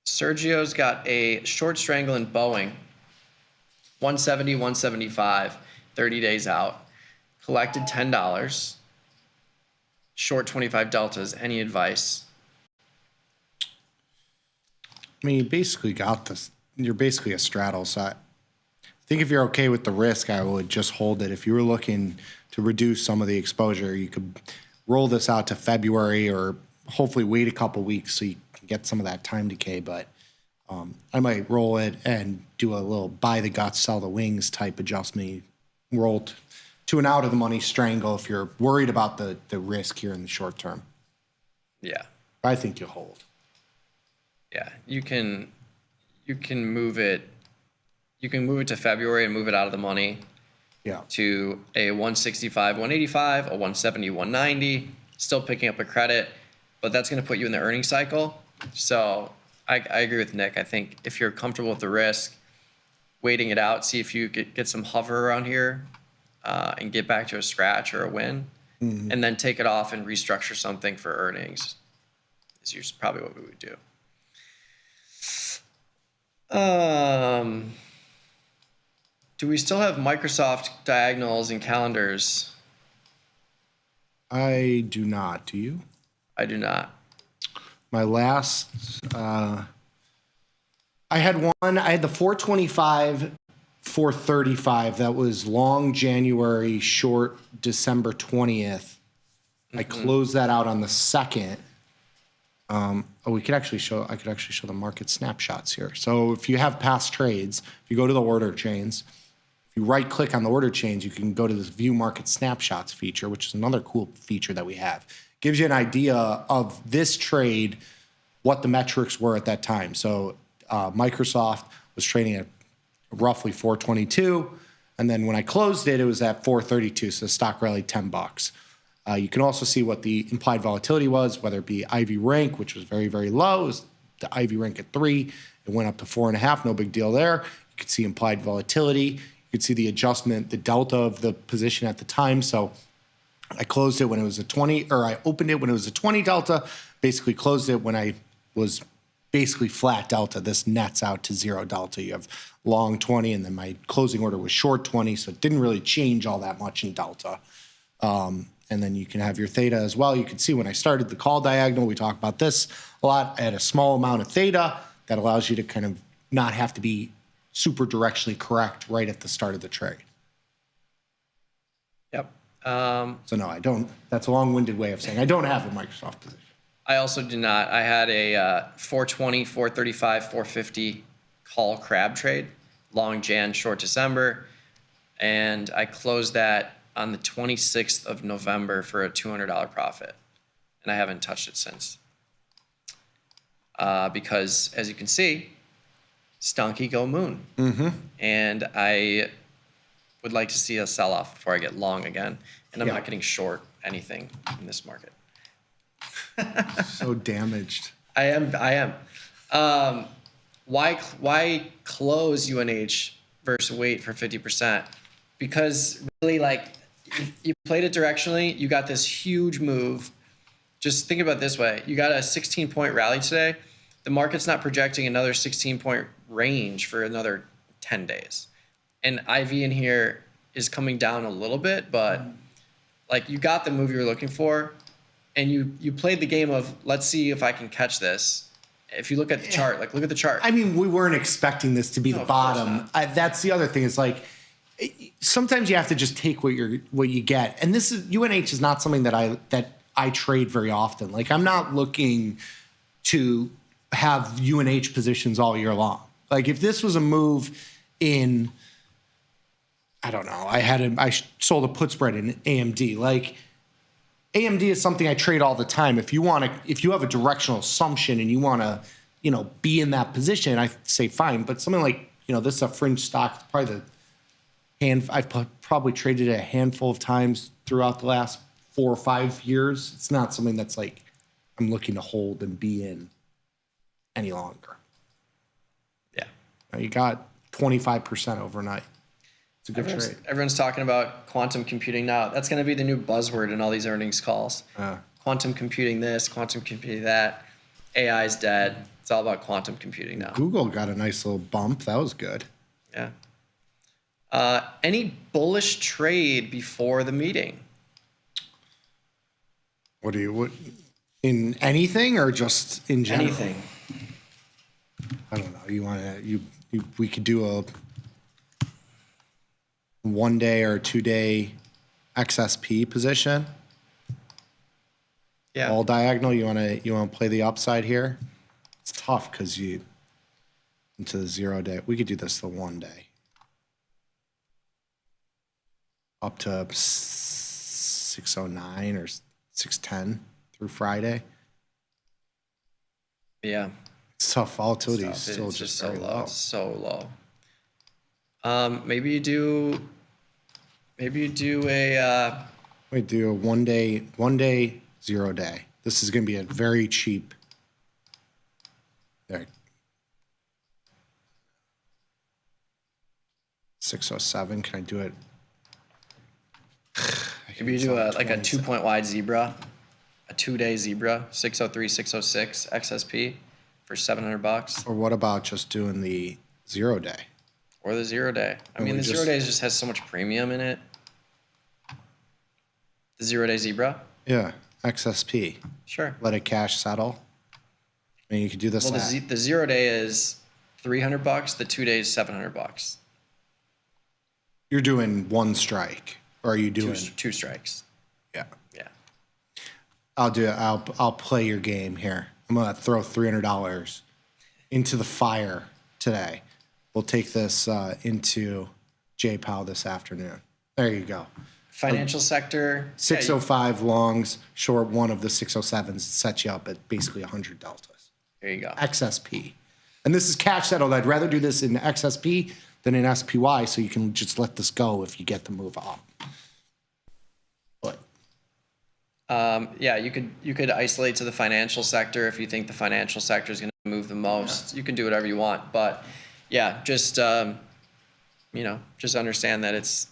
[SPEAKER 1] Sergio's got a short strangle in Boeing, 170, 175, 30 days out. Collected $10. Short 25 deltas. Any advice?
[SPEAKER 22] I mean, you basically got this. You're basically a straddle. So I think if you're okay with the risk, I would just hold it. If you were looking to reduce some of the exposure, you could roll this out to February or hopefully wait a couple weeks so you can get some of that time decay. But I might roll it and do a little buy the guts, sell the wings type adjustment. Roll to an out of the money strangle if you're worried about the risk here in the short term.
[SPEAKER 1] Yeah.
[SPEAKER 22] I think you hold.
[SPEAKER 1] Yeah, you can move it. You can move it to February and move it out of the money.
[SPEAKER 22] Yeah.
[SPEAKER 1] To a 165, 185, a 170, 190. Still picking up a credit, but that's going to put you in the earnings cycle. So I agree with Nick. I think if you're comfortable with the risk, waiting it out, see if you get some hover around here. and get back to a scratch or a win,
[SPEAKER 22] Mhm.
[SPEAKER 1] and then take it off and restructure something for earnings. Is probably what we would do. Do we still have Microsoft diagonals and calendars?
[SPEAKER 22] I do not. Do you?
[SPEAKER 1] I do not.
[SPEAKER 22] My last, I had one. I had the 425, 435. That was long January, short December 20th. I closed that out on the 2nd. We could actually show. I could actually show the market snapshots here. So if you have past trades, if you go to the order chains, if you right click on the order chains, you can go to this view market snapshots feature, which is another cool feature that we have. Gives you an idea of this trade, what the metrics were at that time. So Microsoft was trading at roughly 422, and then when I closed it, it was at 432. So the stock rallied $10. You can also see what the implied volatility was, whether it be IV rank, which was very, very low. It was the IV rank at 3. It went up to 4.5. No big deal there. You could see implied volatility. You could see the adjustment, the delta of the position at the time. So I closed it when it was a 20, or I opened it when it was a 20 delta, basically closed it when I was basically flat delta. This nets out to 0 delta. You have long 20, and then my closing order was short 20, so it didn't really change all that much in delta. And then you can have your theta as well. You can see when I started the call diagonal, we talk about this a lot. I had a small amount of theta that allows you to kind of not have to be super directionally correct right at the start of the trade.
[SPEAKER 1] Yep.
[SPEAKER 22] So no, I don't. That's a long-winded way of saying I don't have a Microsoft position.
[SPEAKER 1] I also do not. I had a 420, 435, 450 call crab trade, long Jan, short December, and I closed that on the 26th of November for a $200 profit, and I haven't touched it since. Because, as you can see, stonky go moon.
[SPEAKER 22] Mm-hmm.
[SPEAKER 1] And I would like to see a sell-off before I get long again, and I'm not getting short anything in this market.
[SPEAKER 22] So damaged.
[SPEAKER 1] I am. Why close UNH versus wait for 50%? Because really, like, you played it directionally. You got this huge move. Just think about it this way. You got a 16-point rally today. The market's not projecting another 16-point range for another 10 days. And IV in here is coming down a little bit, but like, you got the move you were looking for, and you played the game of, let's see if I can catch this. If you look at the chart, like, look at the chart.
[SPEAKER 22] I mean, we weren't expecting this to be the bottom. That's the other thing. Is like, sometimes you have to just take what you get. And this is UNH is not something that I trade very often. Like, I'm not looking to have UNH positions all year long. Like, if this was a move in, I don't know, I sold a put spread in AMD. Like, AMD is something I trade all the time. If you have a directional assumption and you want to, be in that position, I say fine. But something like, this is a fringe stock, probably I've probably traded it a handful of times throughout the last 4 or 5 years. It's not something that's like I'm looking to hold and be in any longer.
[SPEAKER 1] Yeah.
[SPEAKER 22] You got 25% overnight. It's a good trade.
[SPEAKER 1] Everyone's talking about quantum computing now. That's going to be the new buzzword in all these earnings calls. Quantum computing this, quantum computing that. AI is dead. It's all about quantum computing now.
[SPEAKER 22] Google got a nice little bump. That was good.
[SPEAKER 1] Yeah. Any bullish trade before the meeting?
[SPEAKER 22] What in anything or just in general?
[SPEAKER 1] Anything.
[SPEAKER 22] I don't know. We could do a 1 day or 2 day XSP position.
[SPEAKER 1] Yeah.
[SPEAKER 22] All diagonal. You want to play the upside here? It's tough because you into the 0 day. We could do this the 1 day. Up to 609 or 610 through Friday.
[SPEAKER 1] Yeah.
[SPEAKER 22] It's tough. Volatility is
[SPEAKER 1] It's
[SPEAKER 22] still just
[SPEAKER 1] so
[SPEAKER 22] very
[SPEAKER 1] low.
[SPEAKER 22] low.
[SPEAKER 1] It's so low. Maybe you do a
[SPEAKER 22] We do a 1 day, 0 day. This is going to be a very cheap. There. 607. Can I do it
[SPEAKER 1] If you do like a 2-point wide zebra, a 2-day zebra, 603, 606 XSP for $700.
[SPEAKER 22] Or what about just doing the 0 day?
[SPEAKER 1] Or the 0 day. I mean, the 0 days just has so much premium in it. The 0 day zebra?
[SPEAKER 22] Yeah, XSP.
[SPEAKER 1] Sure.
[SPEAKER 22] Let it cash settle. I mean, you could do this.
[SPEAKER 1] Well, the 0 day is $300. The 2 days, $700.
[SPEAKER 22] You're doing one strike, or are you doing
[SPEAKER 1] two strikes?
[SPEAKER 22] Yeah.
[SPEAKER 1] Yeah.
[SPEAKER 22] I'll do it. I'll play your game here. I'm gonna throw $300 into the fire today. We'll take this into JPOW this afternoon. There you go.
[SPEAKER 1] Financial sector.
[SPEAKER 22] 605 longs, short one of the 607s sets you up at basically 100 deltas.
[SPEAKER 1] There you go.
[SPEAKER 22] XSP. And this is cash settled. I'd rather do this in XSP than in SPY, so you can just let this go if you get the move up. But
[SPEAKER 1] yeah, you could isolate to the financial sector if you think the financial sector is going to move the most. You can do whatever you want, but yeah, just just understand that it's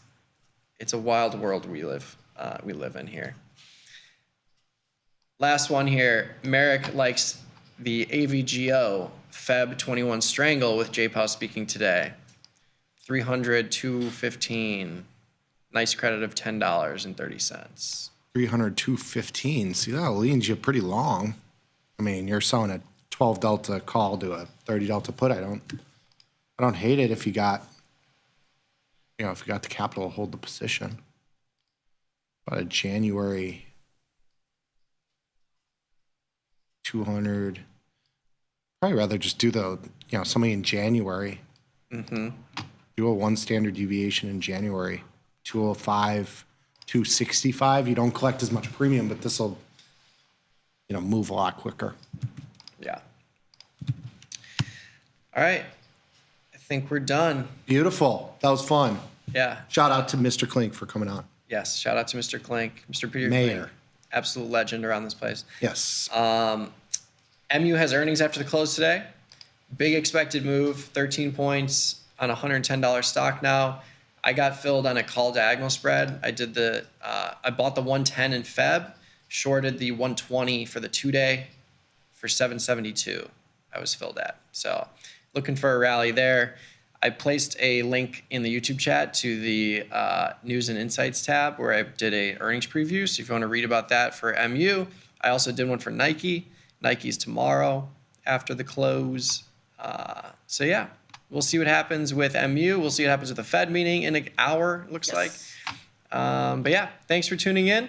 [SPEAKER 1] a wild world we live in here. Last one here. Merrick likes the AVGO Feb 21 Strangle with JPOW speaking today. 300, 215. Nice credit of $10.30.
[SPEAKER 22] 300, 215. See, that leans you pretty long. I mean, you're selling a 12 delta call to a 30 delta put. I don't hate it if you got, if you got the capital to hold the position. About a January 200. Probably rather just do the, something in January.
[SPEAKER 1] Mm-hmm.
[SPEAKER 22] Do a 1 standard deviation in January. 205, 265. You don't collect as much premium, but this will, move a lot quicker.
[SPEAKER 1] Yeah. All right. I think we're done.
[SPEAKER 22] Beautiful. That was fun.
[SPEAKER 1] Yeah.
[SPEAKER 22] Shout out to Mr. Klink for coming on.
[SPEAKER 1] Yes. Shout out to Mr. Klink, Mr. Peter
[SPEAKER 22] Mayor.
[SPEAKER 1] Klink. Absolute legend around this place.
[SPEAKER 22] Yes.
[SPEAKER 1] MU has earnings after the close today. Big expected move, 13 points on a $110 stock now. I got filled on a call diagonal spread. I did I bought the 110 in Feb, shorted the 120 for the 2-day for 772. I was filled at. So looking for a rally there. I placed a link in the YouTube chat to the News and Insights tab where I did a earnings preview. So if you want to read about that for MU, I also did one for Nike. Nike's tomorrow after the close. So yeah, we'll see what happens with MU. We'll see what happens with the Fed meeting in an hour, it looks like. But yeah, thanks for tuning in.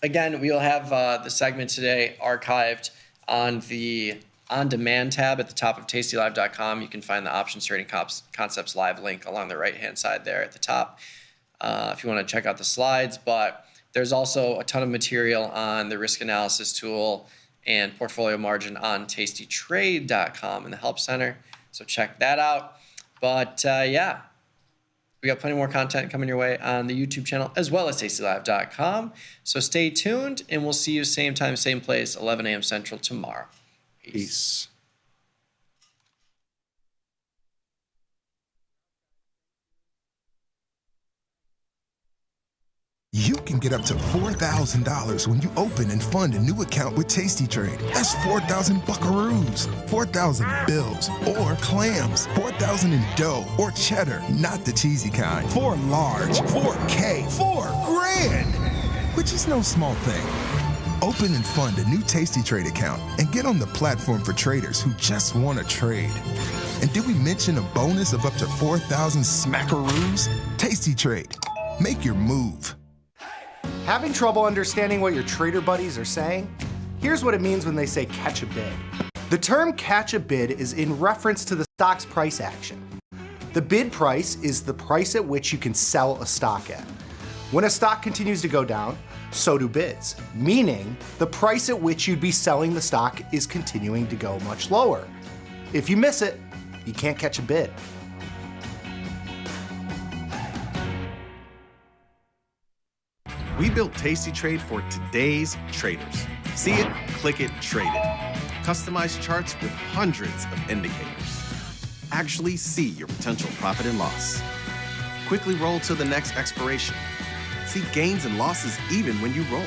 [SPEAKER 1] Again, we'll have the segment today archived on the on-demand tab at the top of tastylive.com. You can find the Options Trading Concepts Live link along the right-hand side there at the top if you want to check out the slides. But there's also a ton of material on the risk analysis tool and portfolio margin on tastytrade.com in the Help Center. So check that out. But yeah, we got plenty more content coming your way on the YouTube channel as well as tastylive.com. So stay tuned, and we'll see you same time, same place, 11 a.m. Central tomorrow.
[SPEAKER 22] Peace.
[SPEAKER 4] You can get up to $4,000 when you open and fund a new account with Tasty Trade. That's 4,000 buckaroos, 4,000 bills, or clams, 4,000 in dough or cheddar, not the cheesy kind. 4 large, 4K, $4,000, which is no small thing. Open and fund a new Tasty Trade account and get on the platform for traders who just want to trade. And did we mention a bonus of up to 4,000 smackaroos? Tasty Trade. Make your move.
[SPEAKER 22] Having trouble understanding what your trader buddies are saying? Here's what it means when they say catch a bid. The term catch a bid is in reference to the stock's price action. The bid price is the price at which you can sell a stock at. When a stock continues to go down, so do bids, meaning the price at which you'd be selling the stock is continuing to go much lower. If you miss it, you can't catch a bid.
[SPEAKER 12] We built Tasty Trade for today's traders. See it, click it, trade it. Customized charts with hundreds of indicators. Actually see your potential profit and loss. Quickly roll to the next expiration. See gains and losses even when you roll.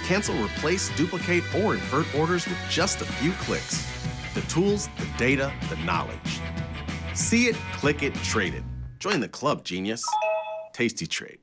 [SPEAKER 12] Cancel, replace, duplicate, or invert orders with just a few clicks. The tools, the data, the knowledge. See it, click it, trade it. Join the club, genius. Tasty Trade.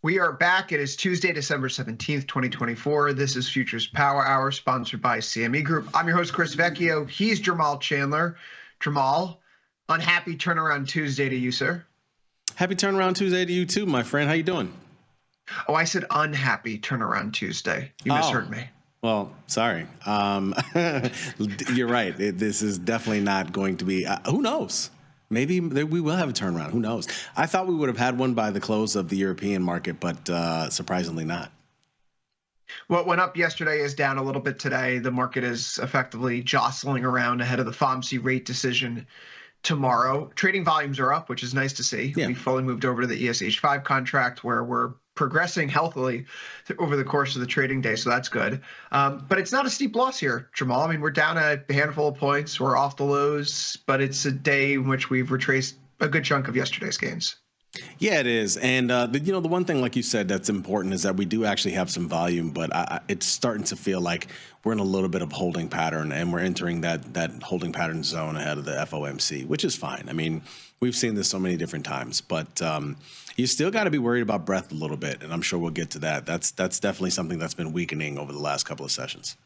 [SPEAKER 10] We are back. It is Tuesday, December 17th, 2024. This is Futures Power Hour, sponsored by CME Group. I'm your host, Chris Vecchio. He's Jamal Chandler. Jamal, unhappy turnaround Tuesday to you, sir.
[SPEAKER 23] Happy turnaround Tuesday to you too, my friend. How you doing?
[SPEAKER 10] Oh, I said unhappy turnaround Tuesday. You misheard me.
[SPEAKER 23] Well, sorry. You're right. This is definitely not going to be. Who knows? Maybe we will have a turnaround. Who knows? I thought we would have had one by the close of the European market, but surprisingly not.
[SPEAKER 10] What went up yesterday is down a little bit today. The market is effectively jostling around ahead of the FOMC rate decision tomorrow. Trading volumes are up, which is nice to see. Yeah. We fully moved over to the ESH5 contract where we're progressing healthily over the course of the trading day, so that's good. But it's not a steep loss here, Jamal. I mean, we're down a handful of points. We're off the lows, but it's a day in which we've retraced a good chunk of yesterday's gains.
[SPEAKER 23] Yeah, it is. And, the one thing, like you said, that's important is that we do actually have some volume, but it's starting to feel like we're in a little bit of holding pattern, and we're entering that holding pattern zone ahead of the FOMC, which is fine. I mean, we've seen this so many different times, but you still got to be worried about breadth a little bit, and I'm sure we'll get to that. That's definitely something that's been weakening over the last couple of sessions.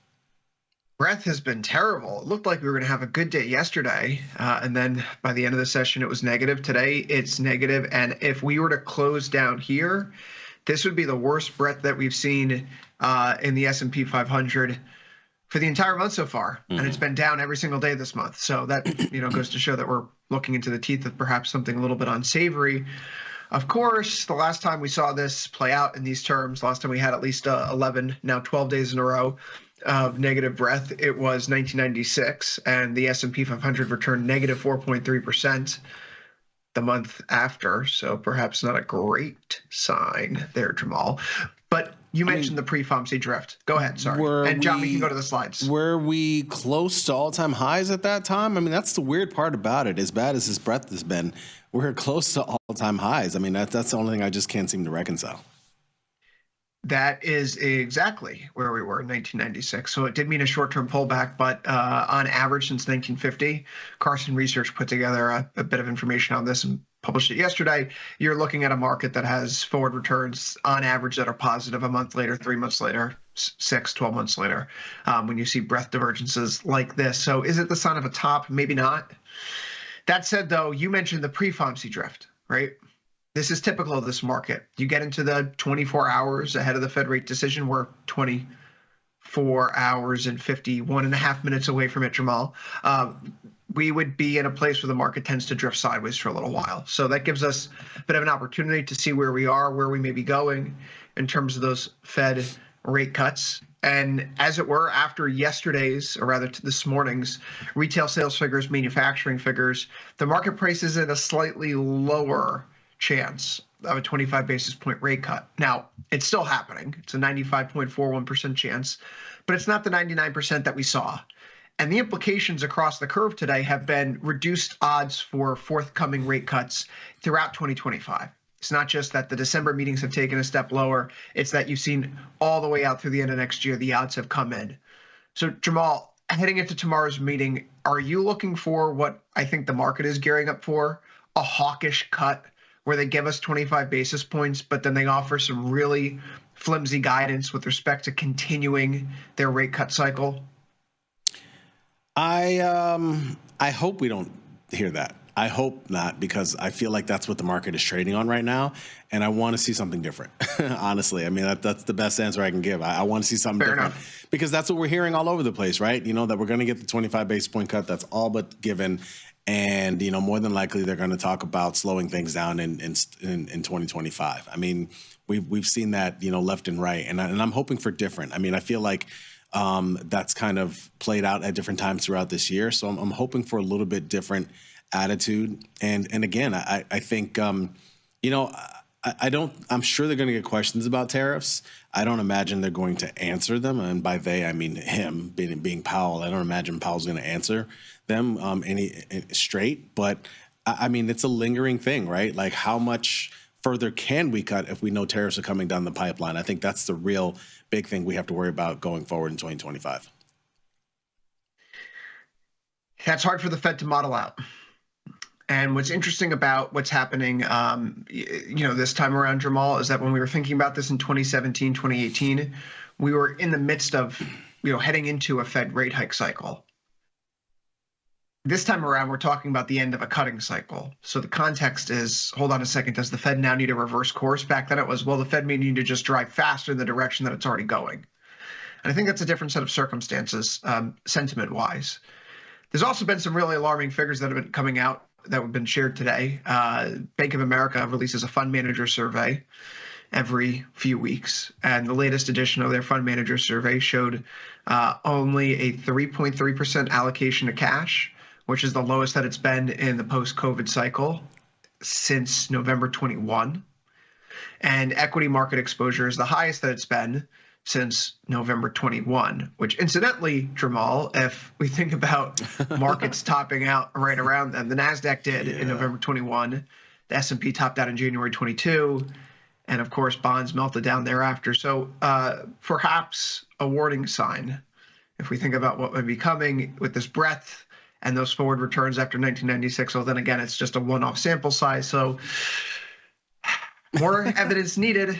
[SPEAKER 10] Breadth has been terrible. It looked like we were going to have a good day yesterday, and then by the end of the session, it was negative. Today, it's negative, and if we were to close down here, this would be the worst breadth that we've seen in the S&P 500 for the entire month so far, and it's been down every single day this month. So that goes to show that we're looking into the teeth of perhaps something a little bit unsavory. Of course, the last time we saw this play out in these terms, last time we had at least 11, now 12 days in a row of negative breadth, it was 1996, and the S&P 500 returned negative 4.3% the month after, so perhaps not a great sign there, Jamal. But you mentioned the pre-FOMC drift. Go ahead, sorry. And John, we can go to the slides.
[SPEAKER 23] Were we close to all-time highs at that time? I mean, that's the weird part about it. As bad as this breadth has been, we're close to all-time highs. I mean, that's the only thing I just can't seem to reconcile.
[SPEAKER 10] That is exactly where we were in 1996. So it did mean a short-term pullback, but on average since 1950, Carson Research put together a bit of information on this and published it yesterday. You're looking at a market that has forward returns on average that are positive a month later, 3 months later, 6, 12 months later, when you see breadth divergences like this. So is it the sign of a top? Maybe not. That said, though, you mentioned the pre-FOMC drift, right? This is typical of this market. You get into the 24 hours ahead of the Fed rate decision. We're 24 hours and 51 and a half minutes away from it, Jamal. We would be in a place where the market tends to drift sideways for a little while. So that gives us a bit of an opportunity to see where we are, where we may be going in terms of those Fed rate cuts. And as it were, after yesterday's, or rather this morning's, retail sales figures, manufacturing figures, the market price is in a slightly lower chance of a 25 basis point rate cut. Now, it's still happening. It's a 95.41% chance, but it's not the 99% that we saw. And the implications across the curve today have been reduced odds for forthcoming rate cuts throughout 2025. It's not just that the December meetings have taken a step lower. It's that you've seen all the way out through the end of next year, the odds have come in. So, Jamal, heading into tomorrow's meeting, are you looking for what I think the market is gearing up for, a hawkish cut where they give us 25 basis points, but then they offer some really flimsy guidance with respect to continuing their rate cut cycle?
[SPEAKER 23] I hope we don't hear that. I hope not, because I feel like that's what the market is trading on right now, and I want to see something different. Honestly, I mean, that's the best answer I can give. I want to see something different because that's what we're hearing all over the place, right? You know, that we're going to get the 25 basis point cut. That's all but given. And, more than likely they're going to talk about slowing things down in 2025. I mean, we've seen that, left and right. And I'm hoping for different. I mean, I feel like that's kind of played out at different times throughout this year. So I'm hoping for a little bit different attitude. And again, I think, I'm sure they're going to get questions about tariffs. I don't imagine they're going to answer them. And by they, I mean him being Powell. I don't imagine Powell's going to answer them any straight. But I mean, it's a lingering thing, right? Like, how much further can we cut if we know tariffs are coming down the pipeline? I think that's the real big thing we have to worry about going forward in 2025.
[SPEAKER 10] That's hard for the Fed to model out. And what's interesting about what's happening, this time around, Jamal, is that when we were thinking about this in 2017, 2018, we were in the midst of, heading into a Fed rate hike cycle. This time around, we're talking about the end of a cutting cycle. So the context is, hold on a second, does the Fed now need to reverse course? Back then it was, well, the Fed may need to just drive faster in the direction that it's already going. And I think that's a different set of circumstances, sentiment-wise. There's also been some really alarming figures that have been coming out that have been shared today. Bank of America releases a fund manager survey every few weeks, and the latest edition of their fund manager survey showed only a 3.3% allocation to cash, which is the lowest that it's been in the post-COVID cycle since November 21. And equity market exposure is the highest that it's been since November 21, which incidentally, Jamal, if we think about markets topping out right around them, the NASDAQ did in November 21, the S&P topped out in January 22, and of course, bonds melted down thereafter. So perhaps a warning sign, if we think about what might be coming with this breadth and those forward returns after 1996. Well, then again, it's just a one-off sample size. So more evidence needed.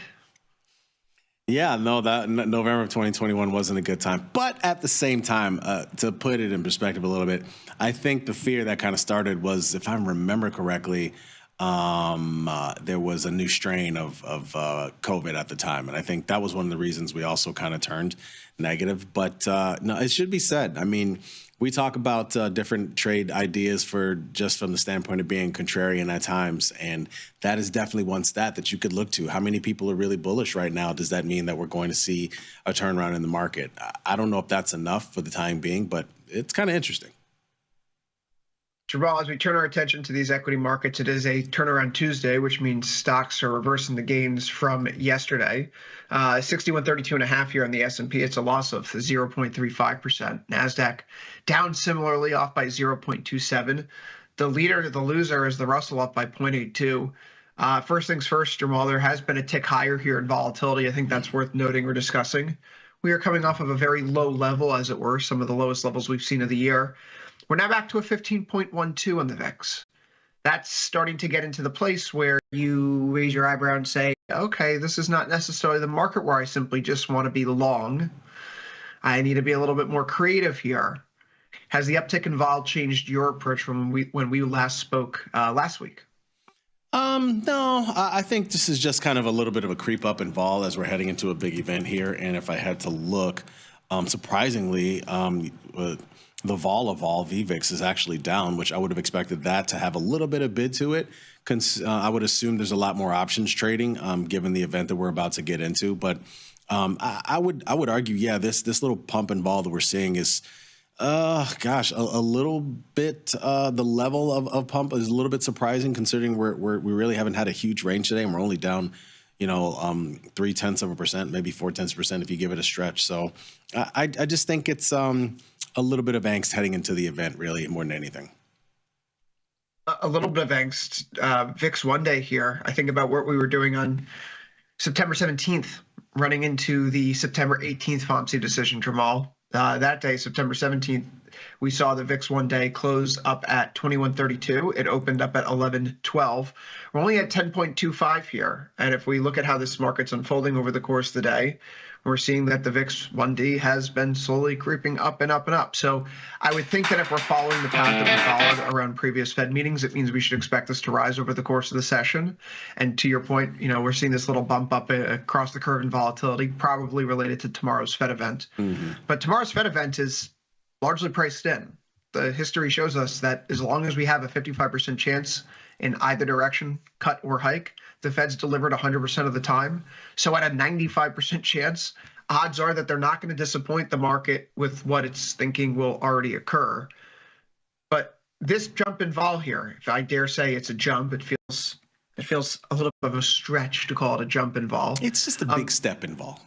[SPEAKER 23] Yeah, no, that November of 2021 wasn't a good time. But at the same time, to put it in perspective a little bit, I think the fear that kind of started was, if I remember correctly, there was a new strain of COVID at the time. And I think that was one of the reasons we also kind of turned negative. But no, it should be said. I mean, we talk about different trade ideas just from the standpoint of being contrarian at times. And that is definitely one stat that you could look to. How many people are really bullish right now? Does that mean that we're going to see a turnaround in the market? I don't know if that's enough for the time being, but it's kind of interesting.
[SPEAKER 10] Jamal, as we turn our attention to these equity markets, it is a turnaround Tuesday, which means stocks are reversing the gains from yesterday. 6132.5 here on the S&P. It's a loss of 0.35%. NASDAQ down similarly, off by 0.27. The loser is the Russell, up by 0.82. First things first, Jamal, there has been a tick higher here in volatility. I think that's worth noting or discussing. We are coming off of a very low level, as it were, some of the lowest levels we've seen of the year. We're now back to a 15.12 on the VIX. That's starting to get into the place where you raise your eyebrow and say, okay, this is not necessarily the market where I simply just want to be long. I need to be a little bit more creative here. Has the uptick in vol changed your approach from when we last spoke last week?
[SPEAKER 23] No, I think this is just kind of a little bit of a creep up in vol as we're heading into a big event here. And if I had to look, surprisingly, the vol of all VVIX is actually down, which I would have expected that to have a little bit of bid to it. I would assume there's a lot more options trading, given the event that we're about to get into. But I would argue, yeah, this little pump and vol that we're seeing is, a little bit. The level of pump is a little bit surprising, considering we really haven't had a huge range today, and we're only down 0.3%, maybe 0.4% if you give it a stretch. So I just think it's a little bit of angst heading into the event, really, more than anything.
[SPEAKER 10] A little bit of angst. VIX one day here. I think about what we were doing on September 17th, running into the September 18th FOMC decision, Jamal. That day, September 17th, we saw the VIX one day close up at 2132. It opened up at 1112. We're only at 10.25 here. And if we look at how this market's unfolding over the course of the day, we're seeing that the VIX 1D has been slowly creeping up and up and up. So I would think that if we're following the path that we followed around previous Fed meetings, it means we should expect this to rise over the course of the session. And to your point, we're seeing this little bump up across the curve in volatility, probably related to tomorrow's Fed event. Mm-hmm. But tomorrow's Fed event is largely priced in. the history shows us that as long as we have a 55% chance in either direction, cut or hike, the Fed's delivered 100% of the time. So at a 95% chance, odds are that they're not going to disappoint the market with what it's thinking will already occur. But this jump in vol here, if I dare say it's a jump, it feels a little bit of a stretch to call it a jump in vol.
[SPEAKER 23] It's just a big step in vol.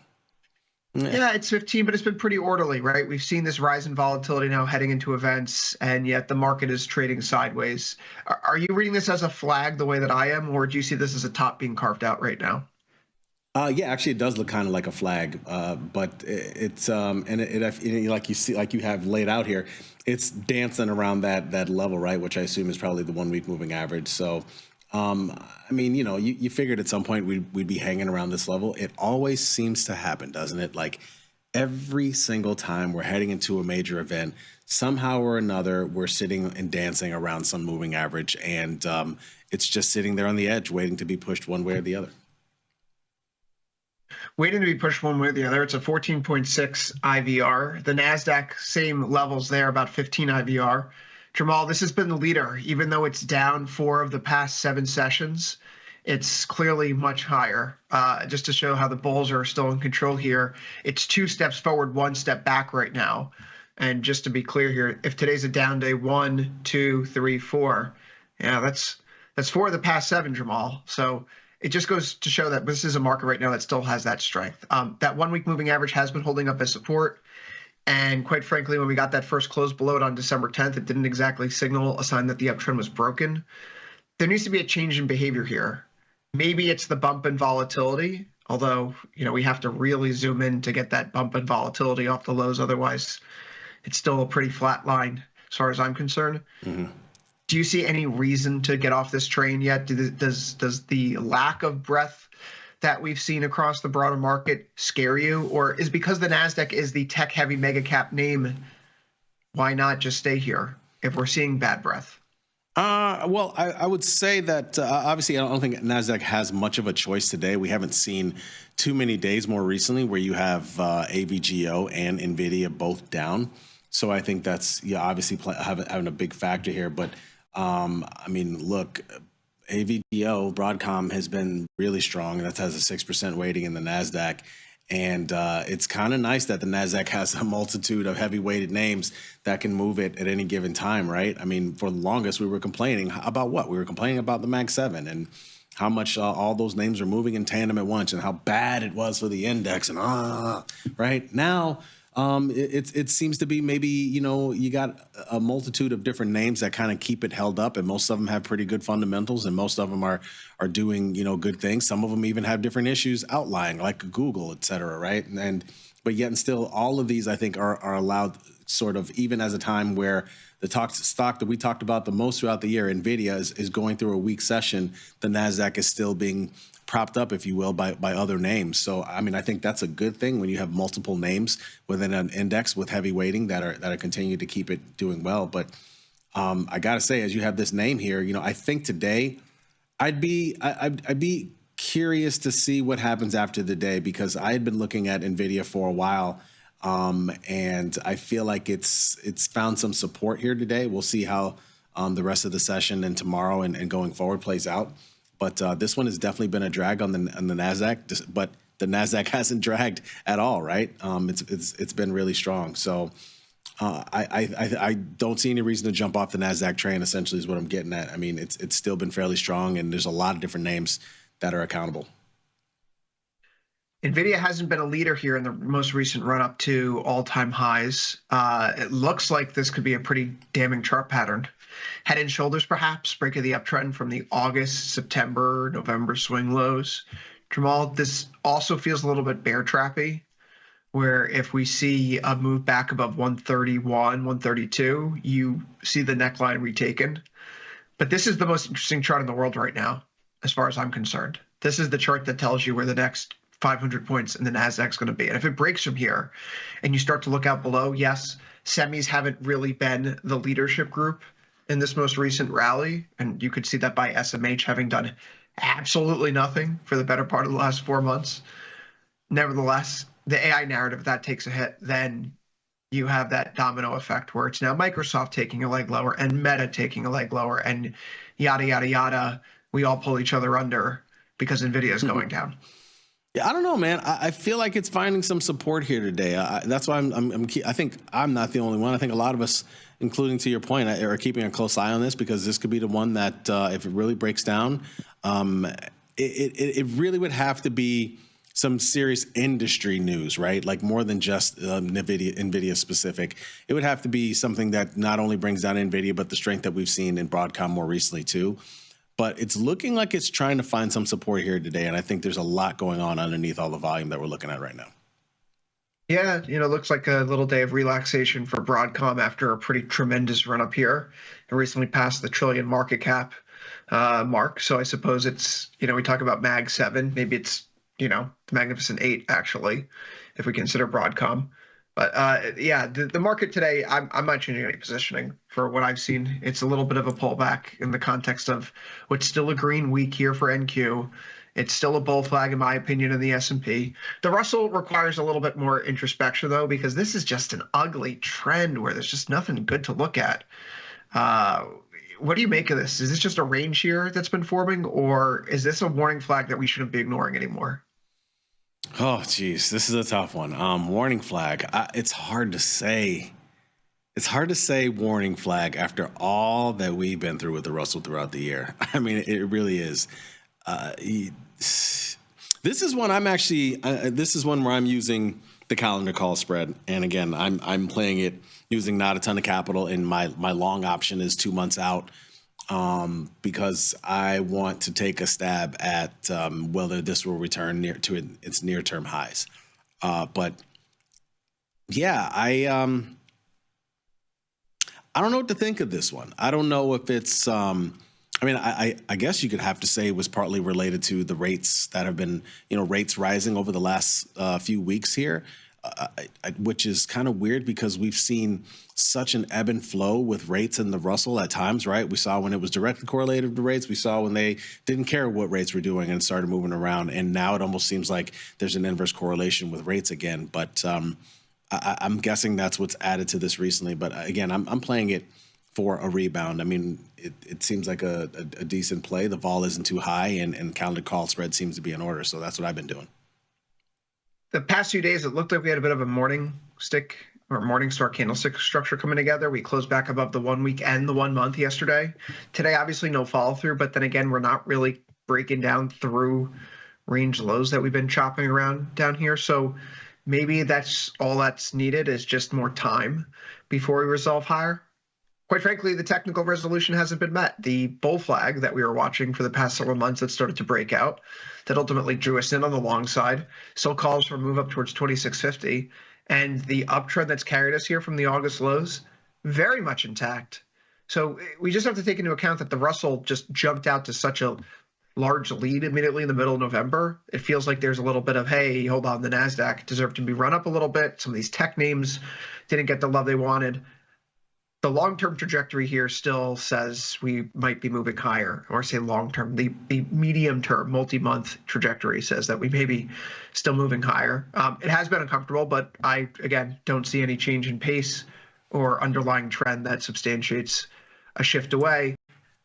[SPEAKER 10] Yeah, it's 15, but it's been pretty orderly, right? We've seen this rise in volatility now heading into events, and yet the market is trading sideways. Are you reading this as a flag the way that I am, or do you see this as a top being carved out right now?
[SPEAKER 23] Yeah, actually, it does look kind of like a flag, but it's like you have laid out here, it's dancing around that level, right? Which I assume is probably the 1 week moving average. So, I mean, you figured at some point we'd be hanging around this level. It always seems to happen, doesn't it? Like every single time we're heading into a major event, somehow or another, we're sitting and dancing around some moving average, and it's just sitting there on the edge, waiting to be pushed one way or the other.
[SPEAKER 10] Waiting to be pushed one way or the other. It's a 14.6 IVR. The NASDAQ, same levels there, about 15 IVR. Jamal, this has been the leader. Even though it's down 4 of the past 7 sessions, it's clearly much higher. Just to show how the bulls are still in control here, it's 2 steps forward, 1 step back right now. And just to be clear here, if today's a down day, 1, 2, 3, 4, yeah, that's 4 of the past 7, Jamal. So it just goes to show that this is a market right now that still has that strength. That 1 week moving average has been holding up as support. And quite frankly, when we got that first close below it on December 10th, it didn't exactly signal a sign that the uptrend was broken. There needs to be a change in behavior here. Maybe it's the bump in volatility, although, we have to really zoom in to get that bump in volatility off the lows. Otherwise, it's still a pretty flat line as far as I'm concerned.
[SPEAKER 23] Mm-hmm.
[SPEAKER 10] Do you see any reason to get off this train yet? Does the lack of breadth that we've seen across the broader market scare you? Or is because the NASDAQ is the tech-heavy mega cap name, why not just stay here if we're seeing bad breath?
[SPEAKER 23] Well, I would say that obviously I don't think NASDAQ has much of a choice today. We haven't seen too many days more recently where you have AVGO and NVIDIA both down. So I think that's obviously having a big factor here. But I mean, look, AVGO, Broadcom has been really strong. That has a 6% weighting in the NASDAQ. And it's kind of nice that the NASDAQ has a multitude of heavy-weighted names that can move it at any given time, right? I mean, for the longest, we were complaining about what? We were complaining about the Mag 7 and how much all those names are moving in tandem at once and how bad it was for the index and right? Now, it seems to be maybe, you got a multitude of different names that kind of keep it held up, and most of them have pretty good fundamentals, and most of them are doing, good things. Some of them even have different issues outlying, like Google, et cetera, right? But yet and still, all of these, I think, are allowed sort of, even as a time where the stock that we talked about the most throughout the year, NVIDIA, is going through a weak session, the NASDAQ is still being propped up, if you will, by other names. So, I mean, I think that's a good thing when you have multiple names within an index with heavy weighting that are continuing to keep it doing well. But I got to say, as you have this name here, I think today I'd be curious to see what happens after the day, because I had been looking at NVIDIA for a while, and I feel like it's found some support here today. We'll see how the rest of the session and tomorrow and going forward plays out. But this one has definitely been a drag on the NASDAQ, but the NASDAQ hasn't dragged at all, right? It's been really strong. So I don't see any reason to jump off the NASDAQ train, essentially, is what I'm getting at. I mean, it's still been fairly strong, and there's a lot of different names that are accountable.
[SPEAKER 10] NVIDIA hasn't been a leader here in the most recent run-up to all-time highs. It looks like this could be a pretty damning chart pattern. Head and shoulders, perhaps, break of the uptrend from the August, September, November swing lows. Jamal, this also feels a little bit bear trappy, where if we see a move back above 131, 132, you see the neckline retaken. But this is the most interesting chart in the world right now, as far as I'm concerned. This is the chart that tells you where the next 500 points in the NASDAQ is going to be. And if it breaks from here and you start to look out below, yes, semis haven't really been the leadership group in this most recent rally. And you could see that by SMH having done absolutely nothing for the better part of the last 4 months. Nevertheless, the AI narrative, if that takes a hit, then you have that domino effect where it's now Microsoft taking a leg lower and Meta taking a leg lower and yada, yada, yada. We all pull each other under because NVIDIA is going down.
[SPEAKER 23] Yeah, I don't know, man. I feel like it's finding some support here today. That's why I think I'm not the only one. I think a lot of us, including to your point, are keeping a close eye on this because this could be the one that, if it really breaks down, it really would have to be some serious industry news, right? Like more than just NVIDIA specific. It would have to be something that not only brings down NVIDIA, but the strength that we've seen in Broadcom more recently too. But it's looking like it's trying to find some support here today. And I think there's a lot going on underneath all the volume that we're looking at right now.
[SPEAKER 10] Yeah, looks like a little day of relaxation for Broadcom after a pretty tremendous run up here. It recently passed the $1 trillion market cap mark. So I suppose it's, we talk about Mag 7, maybe it's, the Magnificent 8, actually, if we consider Broadcom. But the market today, I'm not changing any positioning for what I've seen. It's a little bit of a pullback in the context of what's still a green week here for NQ. It's still a bull flag, in my opinion, in the S&P. The Russell requires a little bit more introspection, though, because this is just an ugly trend where there's just nothing good to look at. What do you make of this? Is this just a range here that's been forming, or is this a warning flag that we shouldn't be ignoring anymore?
[SPEAKER 23] Oh, geez, this is a tough one. Warning flag. It's hard to say. It's hard to say warning flag after all that we've been through with the Russell throughout the year. I mean, it really is. This is one I'm actually. This is one where I'm using the calendar call spread, and again, I'm playing it using not a ton of capital, and my long option is 2 months out. Because I want to take a stab at whether this will return near to its near-term highs. But yeah, I don't know what to think of this one. I don't know if it's. I guess you could have to say it was partly related to the rates that have been, rates rising over the last few weeks here. Which is kind of weird because we've seen such an ebb and flow with rates in the Russell at times, right? We saw when it was directly correlated to rates. We saw when they didn't care what rates were doing and started moving around. And now it almost seems like there's an inverse correlation with rates again. But I'm guessing that's what's added to this recently. But again, I'm playing it for a rebound. I mean, it seems like a decent play. The vol isn't too high and calendar call spread seems to be in order. So that's what I've been doing.
[SPEAKER 10] The past few days, it looked like we had a bit of a morning star candlestick structure coming together. We closed back above the 1 week and the 1 month yesterday. Today, obviously, no follow through, but then again, we're not really breaking down through range lows that we've been chopping around down here. So maybe that's all that's needed is just more time before we resolve higher. Quite frankly, the technical resolution hasn't been met. The bull flag that we were watching for the past several months that started to break out, that ultimately drew us in on the long side, still calls for a move up towards 2650. And the uptrend that's carried us here from the August lows, very much intact. So we just have to take into account that the Russell just jumped out to such a large lead immediately in the middle of November. It feels like there's a little bit of, hey, hold on, the NASDAQ deserved to be run up a little bit. Some of these tech names didn't get the love they wanted. The long-term trajectory here still says we might be moving higher, or say long-term. The medium-term, multi-month trajectory says that we may be still moving higher. It has been uncomfortable, but I, again, don't see any change in pace or underlying trend that substantiates a shift away.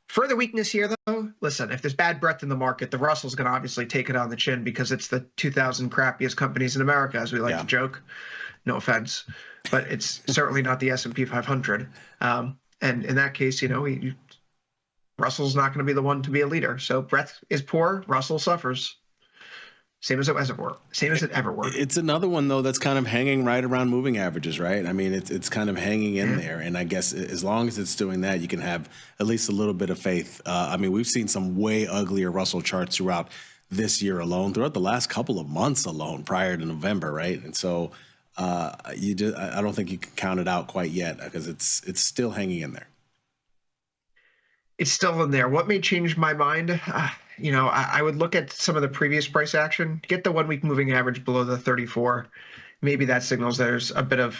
[SPEAKER 10] Further weakness here, though, listen, if there's bad breath in the market, the Russell's going to obviously take it on the chin because it's the 2,000 crappiest companies in America, as we like to joke. No offense, but it's certainly not the S&P 500. And in that case, Russell's not going to be the one to be a leader. So breadth is poor. Russell suffers. Same as it ever were.
[SPEAKER 23] It's another one, though, that's kind of hanging right around moving averages, right? I mean, it's kind of hanging in there. And I guess as long as it's doing that, you can have at least a little bit of faith. I mean, we've seen some way uglier Russell charts throughout this year alone, throughout the last couple of months alone prior to November, right? And so I don't think you can count it out quite yet because it's still hanging in there.
[SPEAKER 10] It's still in there. What may change my mind? I would look at some of the previous price action, get the 1 week moving average below the 34. Maybe that signals there's a bit of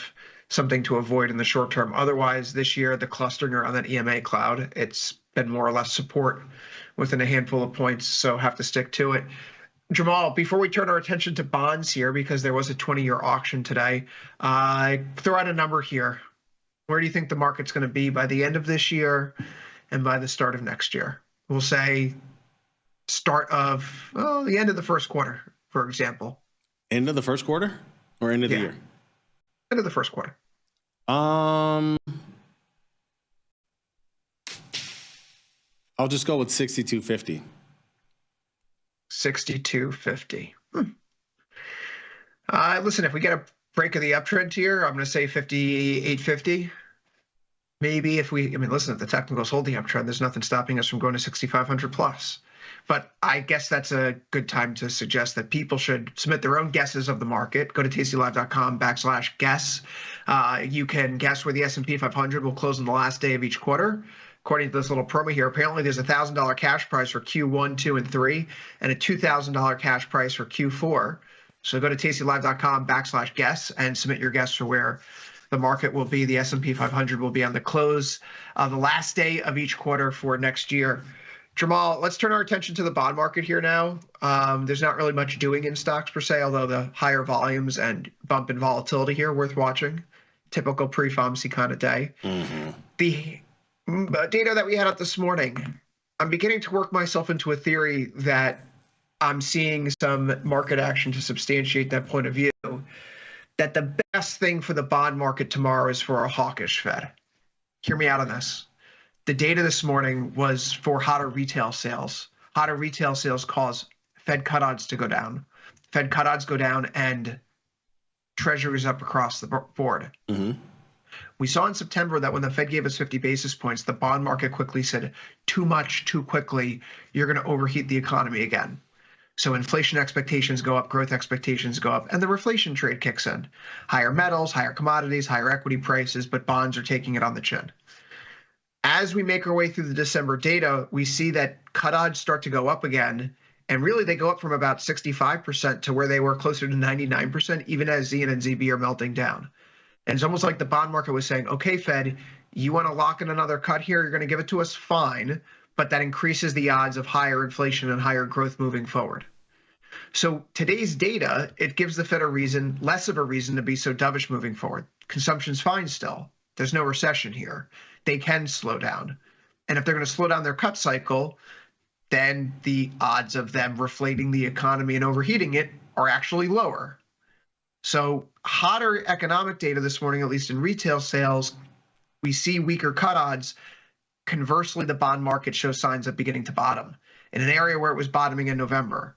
[SPEAKER 10] something to avoid in the short term. Otherwise, this year, the clustering around that EMA cloud, it's been more or less support within a handful of points, so have to stick to it. Jamal, before we turn our attention to bonds here, because there was a 20-year auction today, throw out a number here. Where do you think the market's going to be by the end of this year and by the start of next year? We'll say the end of the first quarter, for example.
[SPEAKER 23] End of the first quarter or end of the year?
[SPEAKER 10] End of the first quarter.
[SPEAKER 23] I'll just go with 62.50.
[SPEAKER 10] 62.50. Listen, if we get a break of the uptrend here, I'm going to say 58.50. Maybe if the technicals hold the uptrend, there's nothing stopping us from going to 6,500 plus. But I guess that's a good time to suggest that people should submit their own guesses of the market. Go to tastylive.com/guess. You can guess where the S&P 500 will close on the last day of each quarter. According to this little promo here, apparently there's a $1,000 cash price for Q1, 2, and 3, and a $2,000 cash price for Q4. So go to tastylive.com/guess and submit your guess for where the market will be. The S&P 500 will be on the close the last day of each quarter for next year. Jamal, let's turn our attention to the bond market here now. There's not really much doing in stocks per se, although the higher volumes and bump in volatility here worth watching. Typical pre-FOMC kind of day. The data that we had out this morning, I'm beginning to work myself into a theory that I'm seeing some market action to substantiate that point of view, that the best thing for the bond market tomorrow is for a hawkish Fed. Hear me out on this. The data this morning was for hotter retail sales. Hotter retail sales cause Fed cut odds to go down. Fed cut odds go down and treasuries up across the board. We saw in September that when the Fed gave us 50 basis points, the bond market quickly said, too much, too quickly, you're going to overheat the economy again. So inflation expectations go up, growth expectations go up, and the reflation trade kicks in. Higher metals, higher commodities, higher equity prices, but bonds are taking it on the chin. As we make our way through the December data, we see that cut odds start to go up again, and really they go up from about 65% to where they were closer to 99%, even as ZN and ZB are melting down. And it's almost like the bond market was saying, okay, Fed, you want to lock in another cut here, you're going to give it to us, fine, but that increases the odds of higher inflation and higher growth moving forward. So today's data, it gives the Fed less of a reason to be so dovish moving forward. Consumption's fine still. There's no recession here. They can slow down. And if they're going to slow down their cut cycle, then the odds of them reflating the economy and overheating it are actually lower. So hotter economic data this morning, at least in retail sales, we see weaker cut odds. Conversely, the bond market shows signs of beginning to bottom in an area where it was bottoming in November.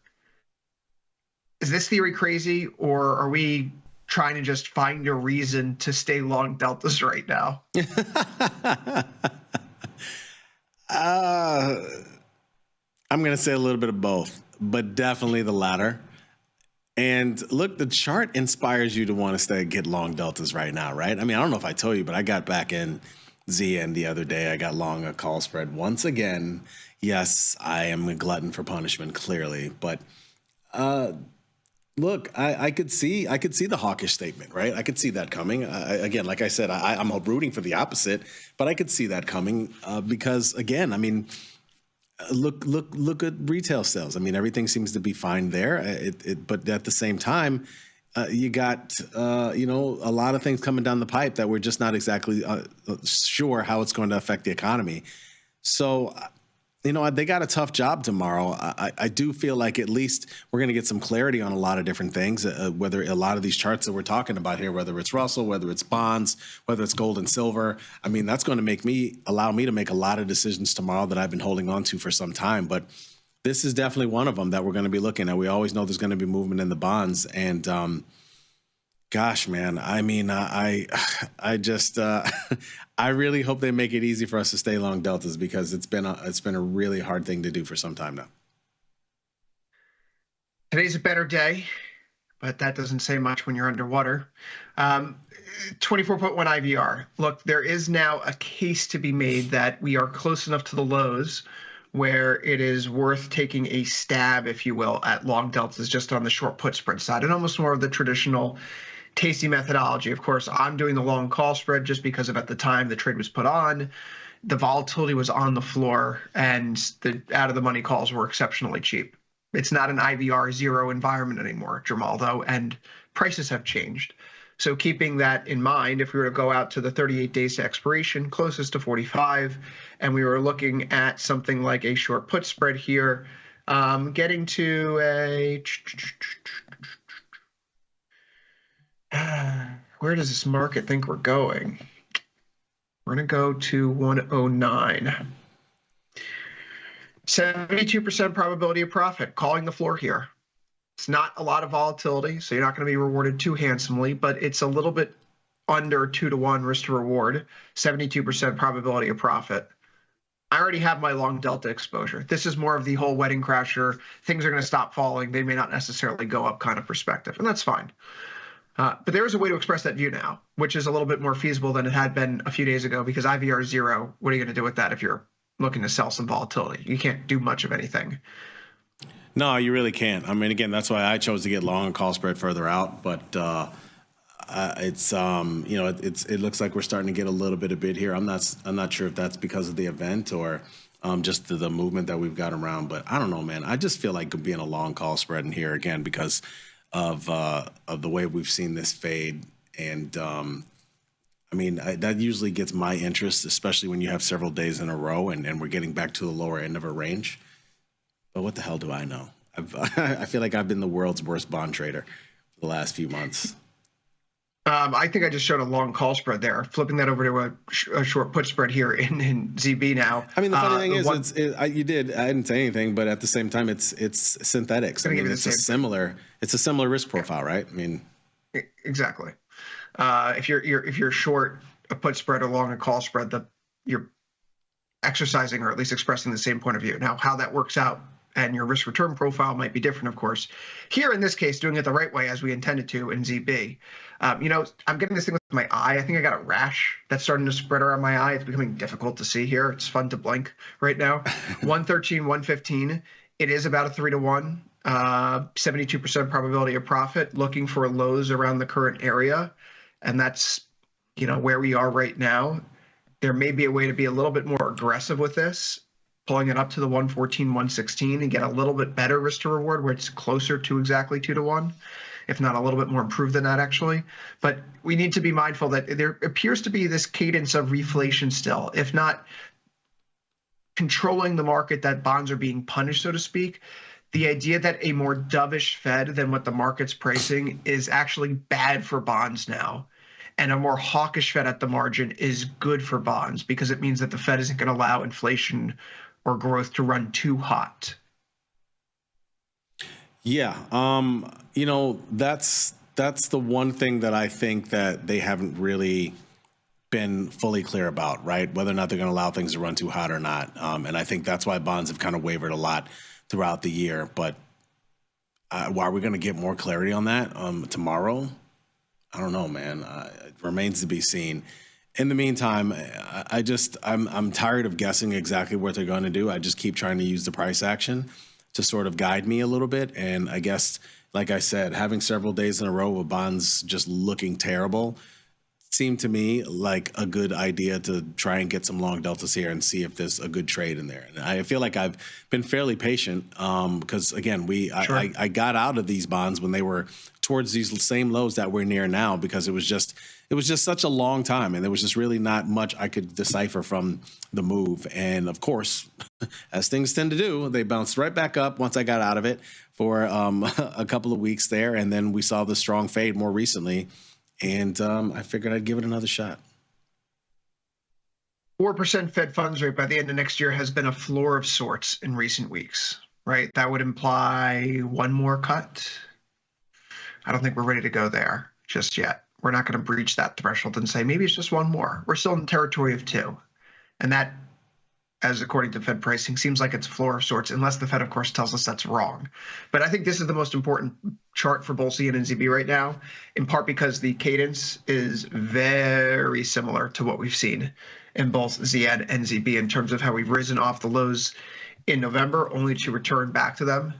[SPEAKER 10] Is this theory crazy, or are we trying to just find a reason to stay long deltas right now?
[SPEAKER 23] I'm going to say a little bit of both, but definitely the latter. And look, the chart inspires you to want to get long deltas right now, right? I mean, I don't know if I told you, but I got back in ZN the other day. I got long a call spread once again. Yes, I am a glutton for punishment, clearly, but look, I could see the hawkish statement, right? I could see that coming. Again, like I said, I'm rooting for the opposite, but I could see that coming because, again, I mean, look at retail sales. I mean, everything seems to be fine there. But at the same time, you got a lot of things coming down the pipe that we're just not exactly sure how it's going to affect the economy. So, they got a tough job tomorrow. I do feel like at least we're going to get some clarity on a lot of different things, whether a lot of these charts that we're talking about here, whether it's Russell, whether it's bonds, whether it's gold and silver. I mean, that's going to allow me to make a lot of decisions tomorrow that I've been holding on to for some time. But this is definitely one of them that we're going to be looking at. We always know there's going to be movement in the bonds. And gosh, man, I mean, I just I really hope they make it easy for us to stay long deltas because it's been a really hard thing to do for some time now.
[SPEAKER 10] Today's a better day, but that doesn't say much when you're underwater. 24.1 IVR. Look, there is now a case to be made that we are close enough to the lows where it is worth taking a stab, if you will, at long deltas just on the short put spread side and almost more of the traditional Tasty methodology. Of course, I'm doing the long call spread just because of at the time the trade was put on, the volatility was on the floor, and the out of the money calls were exceptionally cheap. It's not an IVR 0 environment anymore, Jamaldo, and prices have changed. So keeping that in mind, if we were to go out to the 38 days to expiration, closest to 45, and we were looking at something like a short put spread here, getting to a, where does this market think we're going? We're going to go to 109. 72% probability of profit, calling the floor here. It's not a lot of volatility, so you're not going to be rewarded too handsomely, but it's a little bit under 2-to-1 risk to reward, 72% probability of profit. I already have my long delta exposure. This is more of the whole wedding crasher, things are going to stop falling, they may not necessarily go up kind of perspective, and that's fine. But there is a way to express that view now, which is a little bit more feasible than it had been a few days ago, because IVR 0, what are you going to do with that if you're looking to sell some volatility? You can't do much of anything.
[SPEAKER 23] No, you really can't. I mean, again, that's why I chose to get long and call spread further out. But it's you know, it looks like we're starting to get a little bit of bid here. I'm not sure if that's because of the event or just the movement that we've got around. But I don't know, man. I just feel like being a long call spread in here again because of the way we've seen this fade. And I mean, that usually gets my interest, especially when you have several days in a row and we're getting back to the lower end of a range. But what the hell do I know? I feel like I've been the world's worst bond trader for the last few months.
[SPEAKER 10] I think I just showed a long call spread there. Flipping that over to a short put spread here in ZB now.
[SPEAKER 23] I mean, the funny thing is, you did. I didn't say anything, but at the same time, it's synthetics. I mean, it's a similar risk profile, right? I mean,
[SPEAKER 10] exactly. If you're short a put spread or long a call spread, you're exercising or at least expressing the same point of view. Now, how that works out and your risk return profile might be different, of course. Here in this case, doing it the right way as we intended to in ZB. You know, I'm getting this thing with my eye. I think I got a rash that's starting to spread around my eye. It's becoming difficult to see here. It's fun to blink right now. 113, 115. It is about a 3-to-1. 72% probability of profit. Looking for lows around the current area, and that's, you know, where we are right now. There may be a way to be a little bit more aggressive with this, pulling it up to the 114, 116 and get a little bit better risk to reward where it's closer to exactly 2-to-1, if not a little bit more improved than that, actually. But we need to be mindful that there appears to be this cadence of reflation still, if not controlling the market, that bonds are being punished, so to speak. The idea that a more dovish Fed than what the market's pricing is actually bad for bonds now. And a more hawkish Fed at the margin is good for bonds because it means that the Fed isn't going to allow inflation or growth to run too hot.
[SPEAKER 23] Yeah, you know, that's the one thing that I think that they haven't really been fully clear about, right? Whether or not they're going to allow things to run too hot or not. And I think that's why bonds have kind of wavered a lot throughout the year. But are we going to get more clarity on that tomorrow? I don't know, man. It remains to be seen. In the meantime, I'm tired of guessing exactly what they're going to do. I just keep trying to use the price action to sort of guide me a little bit. And I guess, like I said, having several days in a row with bonds just looking terrible seemed to me like a good idea to try and get some long deltas here and see if there's a good trade in there. And I feel like I've been fairly patient because, again, I got out of these bonds when they were towards these same lows that we're near now because it was just such a long time and there was just really not much I could decipher from the move. And of course, as things tend to do, they bounced right back up once I got out of it for a couple of weeks there. And then we saw the strong fade more recently. And I figured I'd give it another shot.
[SPEAKER 10] 4% Fed funds rate by the end of next year has been a floor of sorts in recent weeks, right? That would imply one more cut. I don't think we're ready to go there just yet. We're not going to breach that threshold and say, maybe it's just one more. We're still in the territory of 2. And that, as according to Fed pricing, seems like it's a floor of sorts, unless the Fed, of course, tells us that's wrong. But I think this is the most important chart for both CN and ZB right now, in part because the cadence is very similar to what we've seen in both ZN and ZB in terms of how we've risen off the lows in November, only to return back to them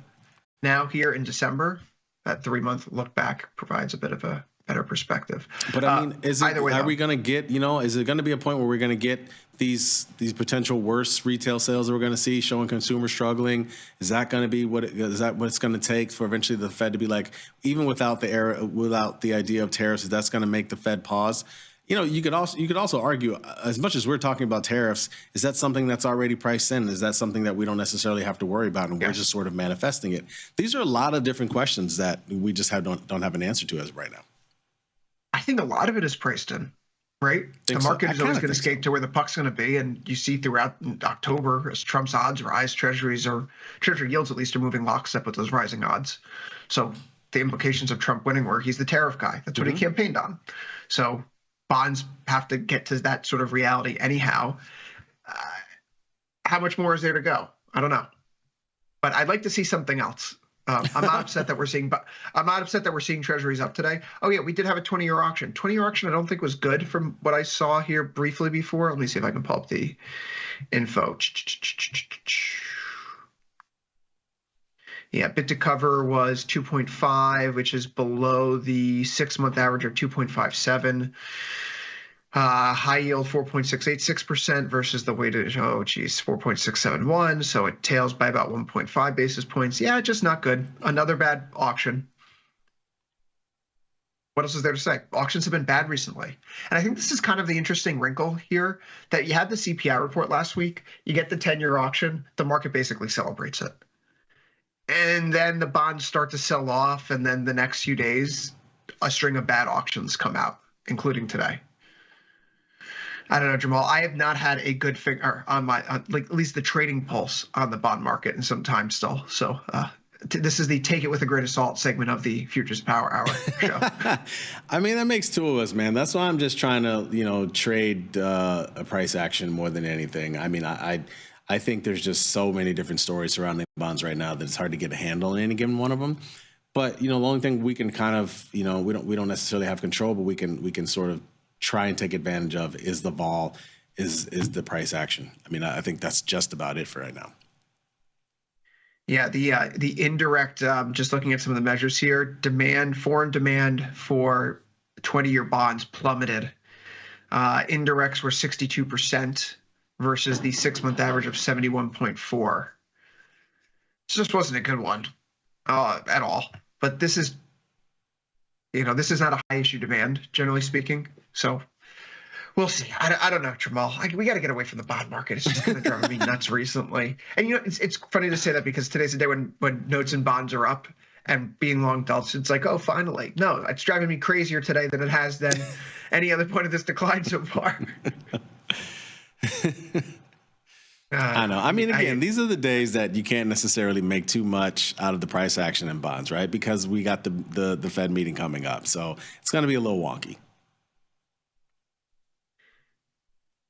[SPEAKER 10] now here in December. That 3-month look back provides a bit of a perspective.
[SPEAKER 23] But I mean, is it,
[SPEAKER 10] either way,
[SPEAKER 23] are
[SPEAKER 10] though,
[SPEAKER 23] we going to get, is it going to be a point where we're going to get these potential worse retail sales that we're going to see showing consumers struggling? Is that going to be what it's going to take for eventually the Fed to be like, even without the idea of tariffs, that's going to make the Fed pause? You could also argue, as much as we're talking about tariffs, is that something that's already priced in? Is that something that we don't necessarily have to worry about, and we're just sort of manifesting it? These are a lot of different questions that we just don't have an answer to as of right now.
[SPEAKER 10] I think a lot of it is priced in, right? The market is always going to skate to where the puck's going to be, and you see throughout October as Trump's odds rise, Treasury yields at least are moving lockstep with those rising odds. So the implications of Trump winning were he's the tariff guy. That's what he campaigned on. So bonds have to get to that sort of reality anyhow. How much more is there to go? I don't know, but I'd like to see something else. I'm not upset that we're seeing Treasuries up today. Oh yeah, we did have a 20-year auction. 20-year auction I don't think was good from what I saw here briefly before. Let me see if I can pull up the info. Yeah, bid to cover was 2.5, which is below the 6-month average of 2.57. High yield 4.686% versus the weighted 4.671. So it tails by about 1.5 basis points. Yeah, just not good. Another bad auction. What else is there to say? Auctions have been bad recently. And I think this is kind of the interesting wrinkle here, that you had the CPI report last week. You get the 10-year auction. The market basically celebrates it. And then the bonds start to sell off. And then the next few days, a string of bad auctions come out, including today. I don't know, Jamal. I have not had a good figure on at least the trading pulse on the bond market in some time still. So this is the take it with a grain of salt segment of the Futures Power Hour show.
[SPEAKER 23] I mean, that makes two of us, man. That's why I'm just trying to, trade a price action more than anything. I mean, I think there's just so many different stories surrounding bonds right now that it's hard to get a handle on any given one of them. But the only thing we can kind of, we don't necessarily have control, but we can sort of try and take advantage of is the vol, is the price action. I mean, I think that's just about it for right now.
[SPEAKER 10] Yeah, the indirect, just looking at some of the measures here, foreign demand for 20-year bonds plummeted. Indirects were 62% versus the 6-month average of 71.4. It just wasn't a good one at all. But this is not a high issue demand, generally speaking. So we'll see. I don't know, Jamal. We got to get away from the bond market. It's just kind of driving me nuts recently. And it's funny to say that because today's the day when notes and bonds are up and being long delts, it's like, oh, finally. No, it's driving me crazier today than it has than any other point of this decline so far.
[SPEAKER 23] I know. I mean, again, these are the days that you can't necessarily make too much out of the price action in bonds, right? Because we got the Fed meeting coming up. So it's going to be a little wonky.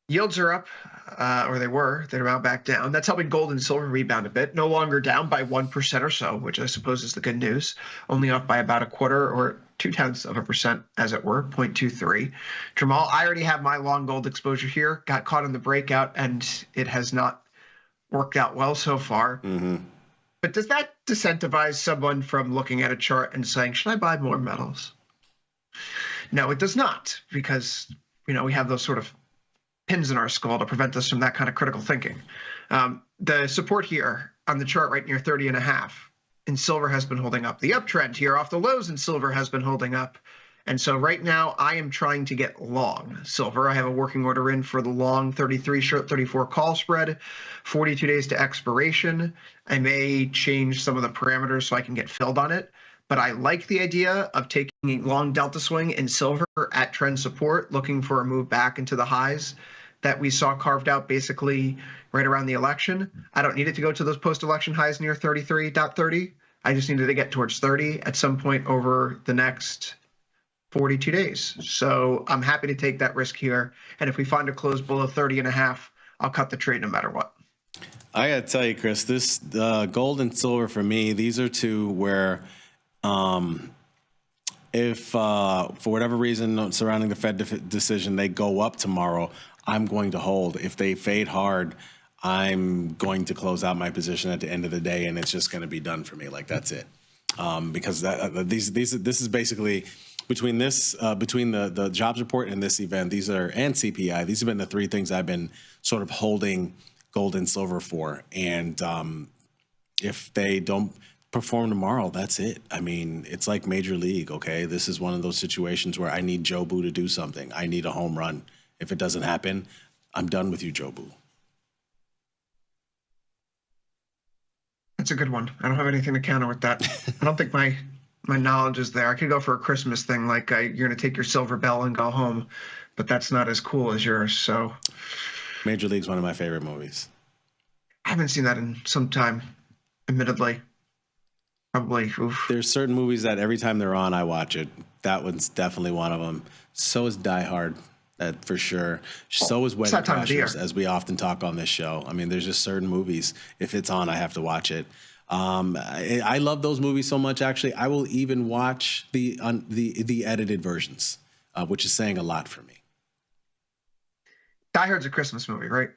[SPEAKER 10] Yields are up, or they were. They're about back down. That's helping gold and silver rebound a bit. No longer down by 1% or so, which I suppose is the good news. Only up by about 1/4 or 0.2%, as it were, 0.23. Jamal, I already have my long gold exposure here. Got caught in the breakout, and it has not worked out well so far.
[SPEAKER 23] Mm-hmm.
[SPEAKER 10] But does that disincentivize someone from looking at a chart and saying, should I buy more metals? No, it does not, because we have those sort of pins in our skull to prevent us from that kind of critical thinking. The support here on the chart right near 30.5 in silver has been holding up. The uptrend here off the lows in silver has been holding up. And so right now I am trying to get long silver. I have a working order in for the long 33 short 34 call spread, 42 days to expiration. I may change some of the parameters so I can get filled on it. But I like the idea of taking a long delta swing in silver at trend support, looking for a move back into the highs that we saw carved out basically right around the election. I don't need it to go to those post-election highs near 33.30. I just needed to get towards 30 at some point over the next 42 days. So I'm happy to take that risk here. And if we find a close below 30.5, I'll cut the trade no matter what.
[SPEAKER 23] I got to tell you, Chris, this gold and silver for me, these are two where if for whatever reason surrounding the Fed decision, they go up tomorrow, I'm going to hold. If they fade hard, I'm going to close out my position at the end of the day, and it's just going to be done for me. Like, that's it. Because this is basically between this, between the jobs report and this event, and CPI, these have been the three things I've been sort of holding gold and silver for. And if they don't perform tomorrow, that's it. I mean, it's like Major League, okay? This is one of those situations where I need Jobu to do something. I need a home run. If it doesn't happen, I'm done with you, Jobu.
[SPEAKER 10] That's a good one. I don't have anything to counter with that. I don't think my knowledge is there. I could go for a Christmas thing, like you're going to take your silver bell and go home, but that's not as cool as yours. So,
[SPEAKER 23] Major League's one of my favorite movies.
[SPEAKER 10] I haven't seen that in some time, admittedly. Probably. Oof.
[SPEAKER 23] There's certain movies that every time they're on, I watch it. That one's definitely one of them. So is Die Hard, for sure. So is Wedding Crashers, as we often talk on this show. I mean, there's just certain movies. If it's on, I have to watch it. I love those movies so much. Actually, I will even watch the edited versions, which is saying a lot for me.
[SPEAKER 10] Die Hard's a Christmas movie, right?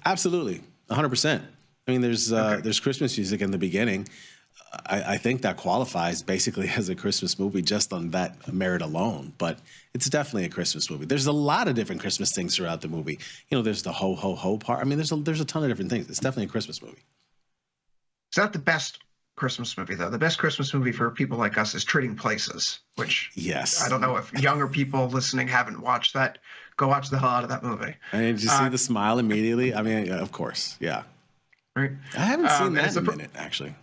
[SPEAKER 23] Absolutely, 100%. I mean, there's Christmas music in the beginning. I think that qualifies basically as a Christmas movie just on that merit alone. But it's definitely a Christmas movie. There's a lot of different Christmas things throughout the movie. You know, there's the ho ho ho part. I mean, there's a ton of different things. It's definitely a Christmas movie.
[SPEAKER 10] It's not the best Christmas movie, though. The best Christmas movie for people like us is Trading Places, which
[SPEAKER 23] yes,
[SPEAKER 10] I don't know if younger people listening haven't watched that. Go watch the hell out of that movie.
[SPEAKER 23] I mean, did you see the smile immediately? I mean, of course, yeah.
[SPEAKER 10] Right.
[SPEAKER 23] I haven't seen that in a minute, actually.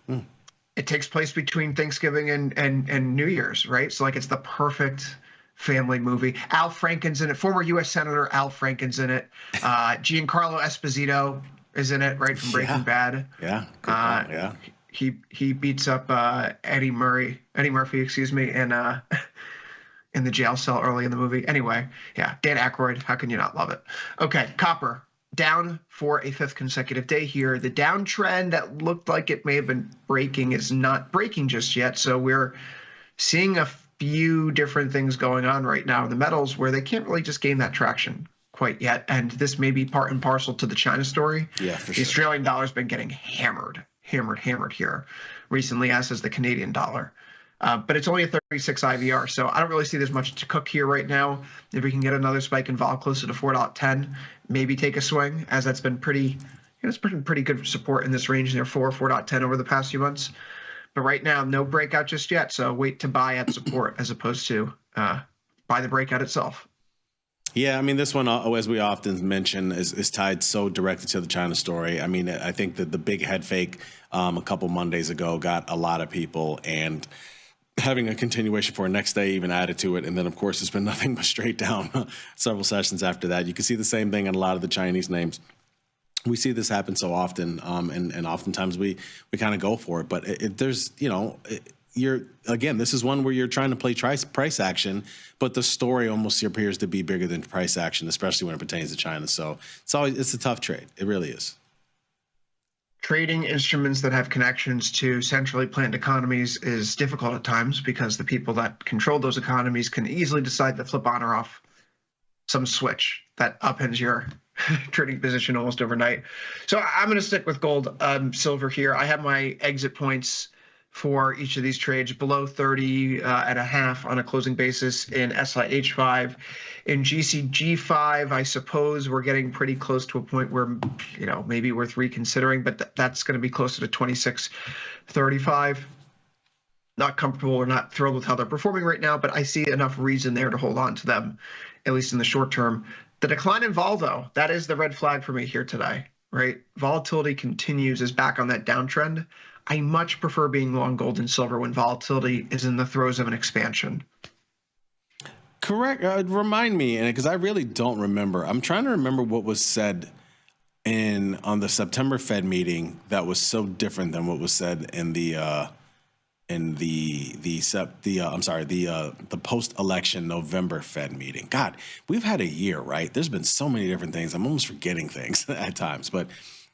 [SPEAKER 10] It takes place between Thanksgiving and New Year's, right? So, like, it's the perfect family movie. Al Franken's in it. Former U.S. Senator Al Franken's in it. Giancarlo Esposito is in it, right, from Breaking Bad.
[SPEAKER 23] Yeah. Yeah.
[SPEAKER 10] He beats up Eddie Murphy, in the jail cell early in the movie. Anyway, yeah, Dan Aykroyd. How can you not love it? Okay, copper down for a fifth consecutive day here. The downtrend that looked like it may have been breaking is not breaking just yet. So we're seeing a few different things going on right now in the metals where they can't really just gain that traction quite yet. And this may be part and parcel to the China story.
[SPEAKER 23] Yeah, for
[SPEAKER 10] the
[SPEAKER 23] sure.
[SPEAKER 10] Australian dollar's been getting hammered here recently, as has the Canadian dollar. But it's only a 36 IVR, so I don't really see there's much to cook here right now. If we can get another spike in vol closer to 4.10, maybe take a swing, as that's been pretty good support in this range near 4.10 over the past few months. But right now, no breakout just yet, so wait to buy at support as opposed to buy the breakout itself.
[SPEAKER 23] Yeah, I mean, this one, as we often mention, is tied so directly to the China story. I mean, I think that the big head fake a couple Mondays ago got a lot of people, and having a continuation for a next day even added to it. And then, of course, it's been nothing but straight down several sessions after that. You can see the same thing in a lot of the Chinese names. We see this happen so often, and oftentimes we kind of go for it. But there's, you know, this is one where you're trying to play price action, but the story almost appears to be bigger than price action, especially when it pertains to China. So it's a tough trade. It really is.
[SPEAKER 10] Trading instruments that have connections to centrally planned economies is difficult at times because the people that control those economies can easily decide to flip on or off some switch that upends your trading position almost overnight. So I'm going to stick with gold, silver here. I have my exit points for each of these trades below 30 and a half on a closing basis in SIH5. In GCG5, I suppose we're getting pretty close to a point where, you know, maybe worth reconsidering, but that's going to be closer to 26.35. Not comfortable or not thrilled with how they're performing right now, but I see enough reason there to hold on to them, at least in the short term. The decline in vol, though, that is the red flag for me here today, right? Volatility continues, is back on that downtrend. I much prefer being long gold and silver when volatility is in the throes of an expansion.
[SPEAKER 23] Correct. Remind me, and because I really don't remember. I'm trying to remember what was said on the September Fed meeting that was so different than what was said in the post-election November Fed meeting. God, we've had a year, right? There's been so many different things. I'm almost forgetting things at times, but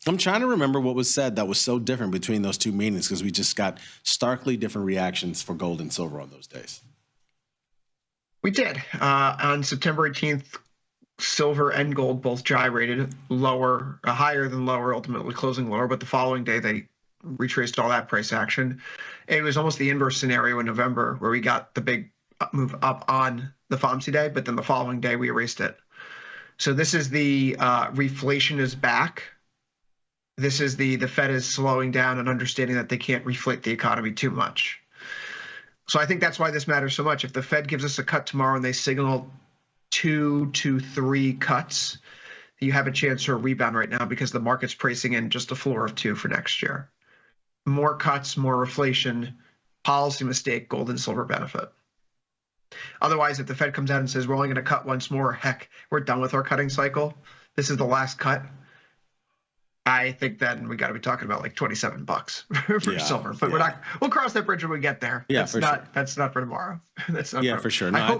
[SPEAKER 23] I'm trying to remember what was said that was so different between those two meetings because we just got starkly different reactions for gold and silver on those days.
[SPEAKER 10] We did. On September 18th, silver and gold both gyrated higher than lower, ultimately closing lower, but the following day they retraced all that price action. It was almost the inverse scenario in November where we got the big move up on the FOMC day, but then the following day we erased it. So this is the reflation is back. This is the Fed is slowing down and understanding that they can't reflate the economy too much. So I think that's why this matters so much. If the Fed gives us a cut tomorrow and they signal 2 to 3 cuts, you have a chance for a rebound right now because the market's pricing in just a floor of 2 for next year. More cuts, more reflation, policy mistake, gold and silver benefit. Otherwise, if the Fed comes out and says we're only going to cut once more, heck, we're done with our cutting cycle, this is the last cut, I think then we got to be talking about like $27 for silver. But we'll cross that bridge when we get there.
[SPEAKER 23] Yeah,
[SPEAKER 10] that's not for tomorrow. That's not
[SPEAKER 23] for sure. No, I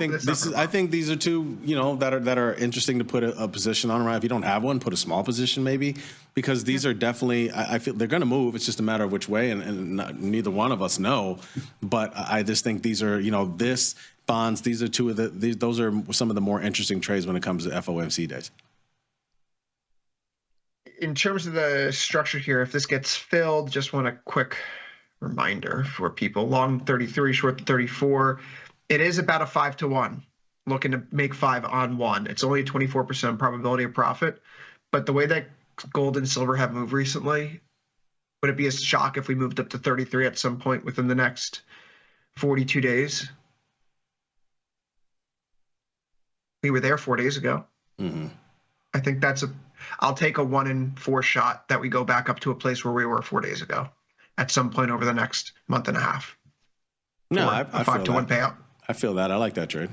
[SPEAKER 23] think these are two, that are interesting to put a position on. Right? If you don't have one, put a small position maybe, because these are definitely, I feel they're going to move. It's just a matter of which way, and neither one of us know. But I just think these are, this bonds. These are those are some of the more interesting trades when it comes to FOMC days.
[SPEAKER 10] In terms of the structure here, if this gets filled, just want a quick reminder for people. Long 33, short 34. It is about a 5-to-1, looking to make 5 on 1. It's only a 24% probability of profit. But the way that gold and silver have moved recently, would it be a shock if we moved up to 33 at some point within the next 42 days? We were there 4 days ago.
[SPEAKER 23] Mm-hmm.
[SPEAKER 10] I think I'll take a 1 in 4 shot that we go back up to a place where we were 4 days ago at some point over the next month and a half.
[SPEAKER 23] No, I
[SPEAKER 10] a 5-to-1 payout.
[SPEAKER 23] I feel that. I like that trade.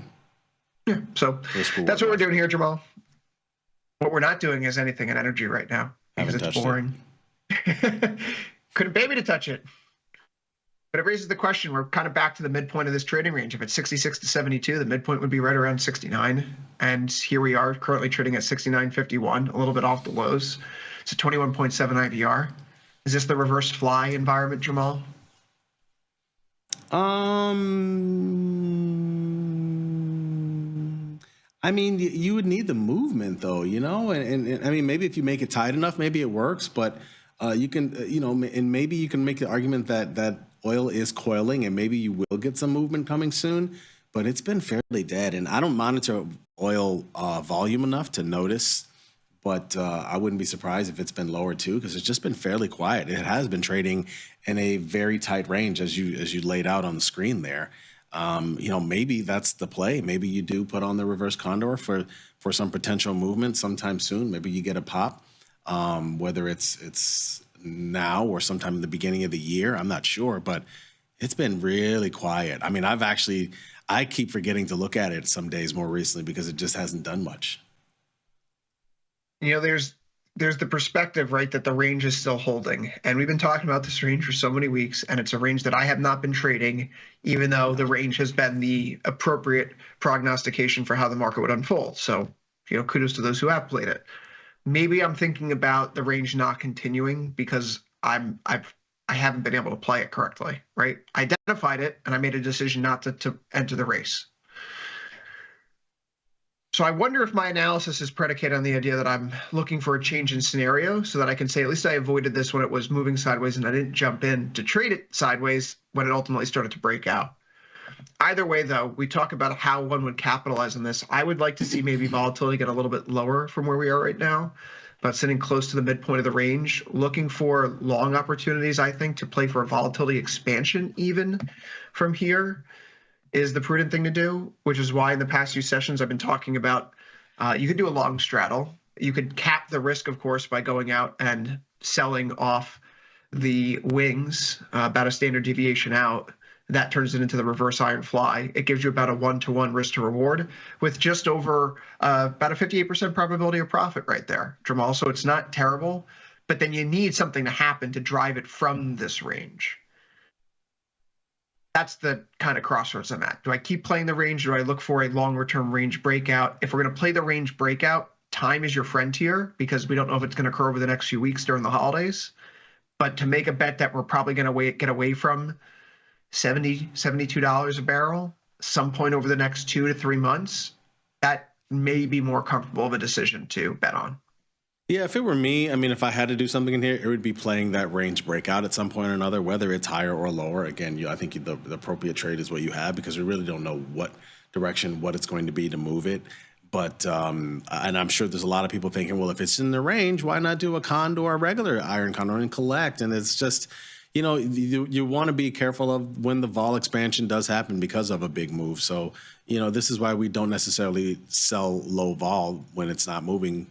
[SPEAKER 10] Yeah. So that's what we're doing here, Jamal. What we're not doing is anything in energy right now because it's boring. Couldn't pay me to touch it. But it raises the question, we're kind of back to the midpoint of this trading range. If it's 66 to 72, the midpoint would be right around 69. And here we are currently trading at 69.51, a little bit off the lows. It's a 21.7 IVR. Is this the reverse fly environment, Jamal?
[SPEAKER 23] I mean, you would need the movement though, and I mean, maybe if you make it tight enough, maybe it works, but you can, and maybe you can make the argument that oil is coiling and maybe you will get some movement coming soon, but it's been fairly dead. And I don't monitor oil volume enough to notice, but I wouldn't be surprised if it's been lower too, because it's just been fairly quiet. It has been trading in a very tight range as you laid out on the screen there. Maybe that's the play. Maybe you do put on the reverse condor for some potential movement sometime soon. Maybe you get a pop, whether it's now or sometime in the beginning of the year. I'm not sure, but it's been really quiet. I mean, I keep forgetting to look at it some days more recently because it just hasn't done much.
[SPEAKER 10] There's the perspective, right, that the range is still holding. And we've been talking about this range for so many weeks, and it's a range that I have not been trading, even though the range has been the appropriate prognostication for how the market would unfold. So, kudos to those who have played it. Maybe I'm thinking about the range not continuing because I haven't been able to play it correctly, right? I identified it and I made a decision not to enter the race. So I wonder if my analysis is predicated on the idea that I'm looking for a change in scenario so that I can say at least I avoided this when it was moving sideways and I didn't jump in to trade it sideways when it ultimately started to break out. Either way, though, we talk about how one would capitalize on this. I would like to see maybe volatility get a little bit lower from where we are right now, but sitting close to the midpoint of the range, looking for long opportunities, I think, to play for a volatility expansion even from here is the prudent thing to do, which is why in the past few sessions I've been talking about you could do a long straddle. You could cap the risk, of course, by going out and selling off the wings about a standard deviation out. That turns it into the reverse iron fly. It gives you about a 1-to-1 risk to reward with just over about a 58% probability of profit right there, Jamal. So it's not terrible, but then you need something to happen to drive it from this range. That's the kind of crossroads I'm at. Do I keep playing the range? Do I look for a longer-term range breakout? If we're going to play the range breakout, time is your friend here because we don't know if it's going to occur over the next few weeks during the holidays. But to make a bet that we're probably going to get away from $72 a barrel some point over the next 2 to 3 months, that may be more comfortable of a decision to bet on.
[SPEAKER 23] Yeah, if it were me, I mean, if I had to do something in here, it would be playing that range breakout at some point or another, whether it's higher or lower. Again, I think the appropriate trade is what you have because we really don't know what direction, what it's going to be to move it. But, and I'm sure there's a lot of people thinking, well, if it's in the range, why not do a condor, a regular iron condor and collect? And it's just, you want to be careful of when the vol expansion does happen because of a big move. So, this is why we don't necessarily sell low vol when it's not moving,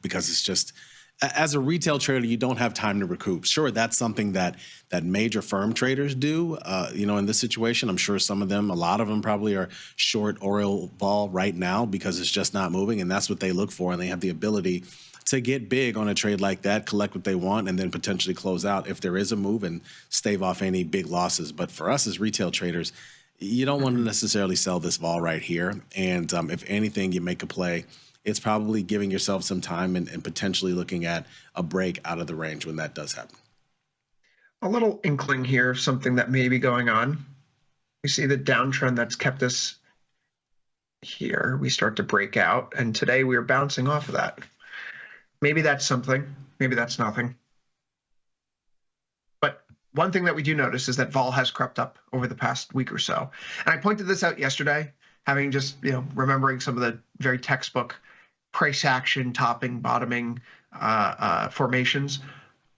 [SPEAKER 23] because it's just, as a retail trader, you don't have time to recoup. Sure, that's something that major firm traders do, in this situation. I'm sure some of them, a lot of them probably are short oil vol right now because it's just not moving, and that's what they look for, and they have the ability to get big on a trade like that, collect what they want, and then potentially close out if there is a move and stave off any big losses. But for us as retail traders, you don't want to necessarily sell this vol right here. And if anything, you make a play, it's probably giving yourself some time and potentially looking at a break out of the range when that does happen.
[SPEAKER 10] A little inkling here of something that may be going on. We see the downtrend that's kept us here. We start to break out, and today we are bouncing off of that. Maybe that's something, maybe that's nothing. But one thing that we do notice is that vol has crept up over the past week or so. And I pointed this out yesterday, having just, remembering some of the very textbook price action, topping, bottoming formations.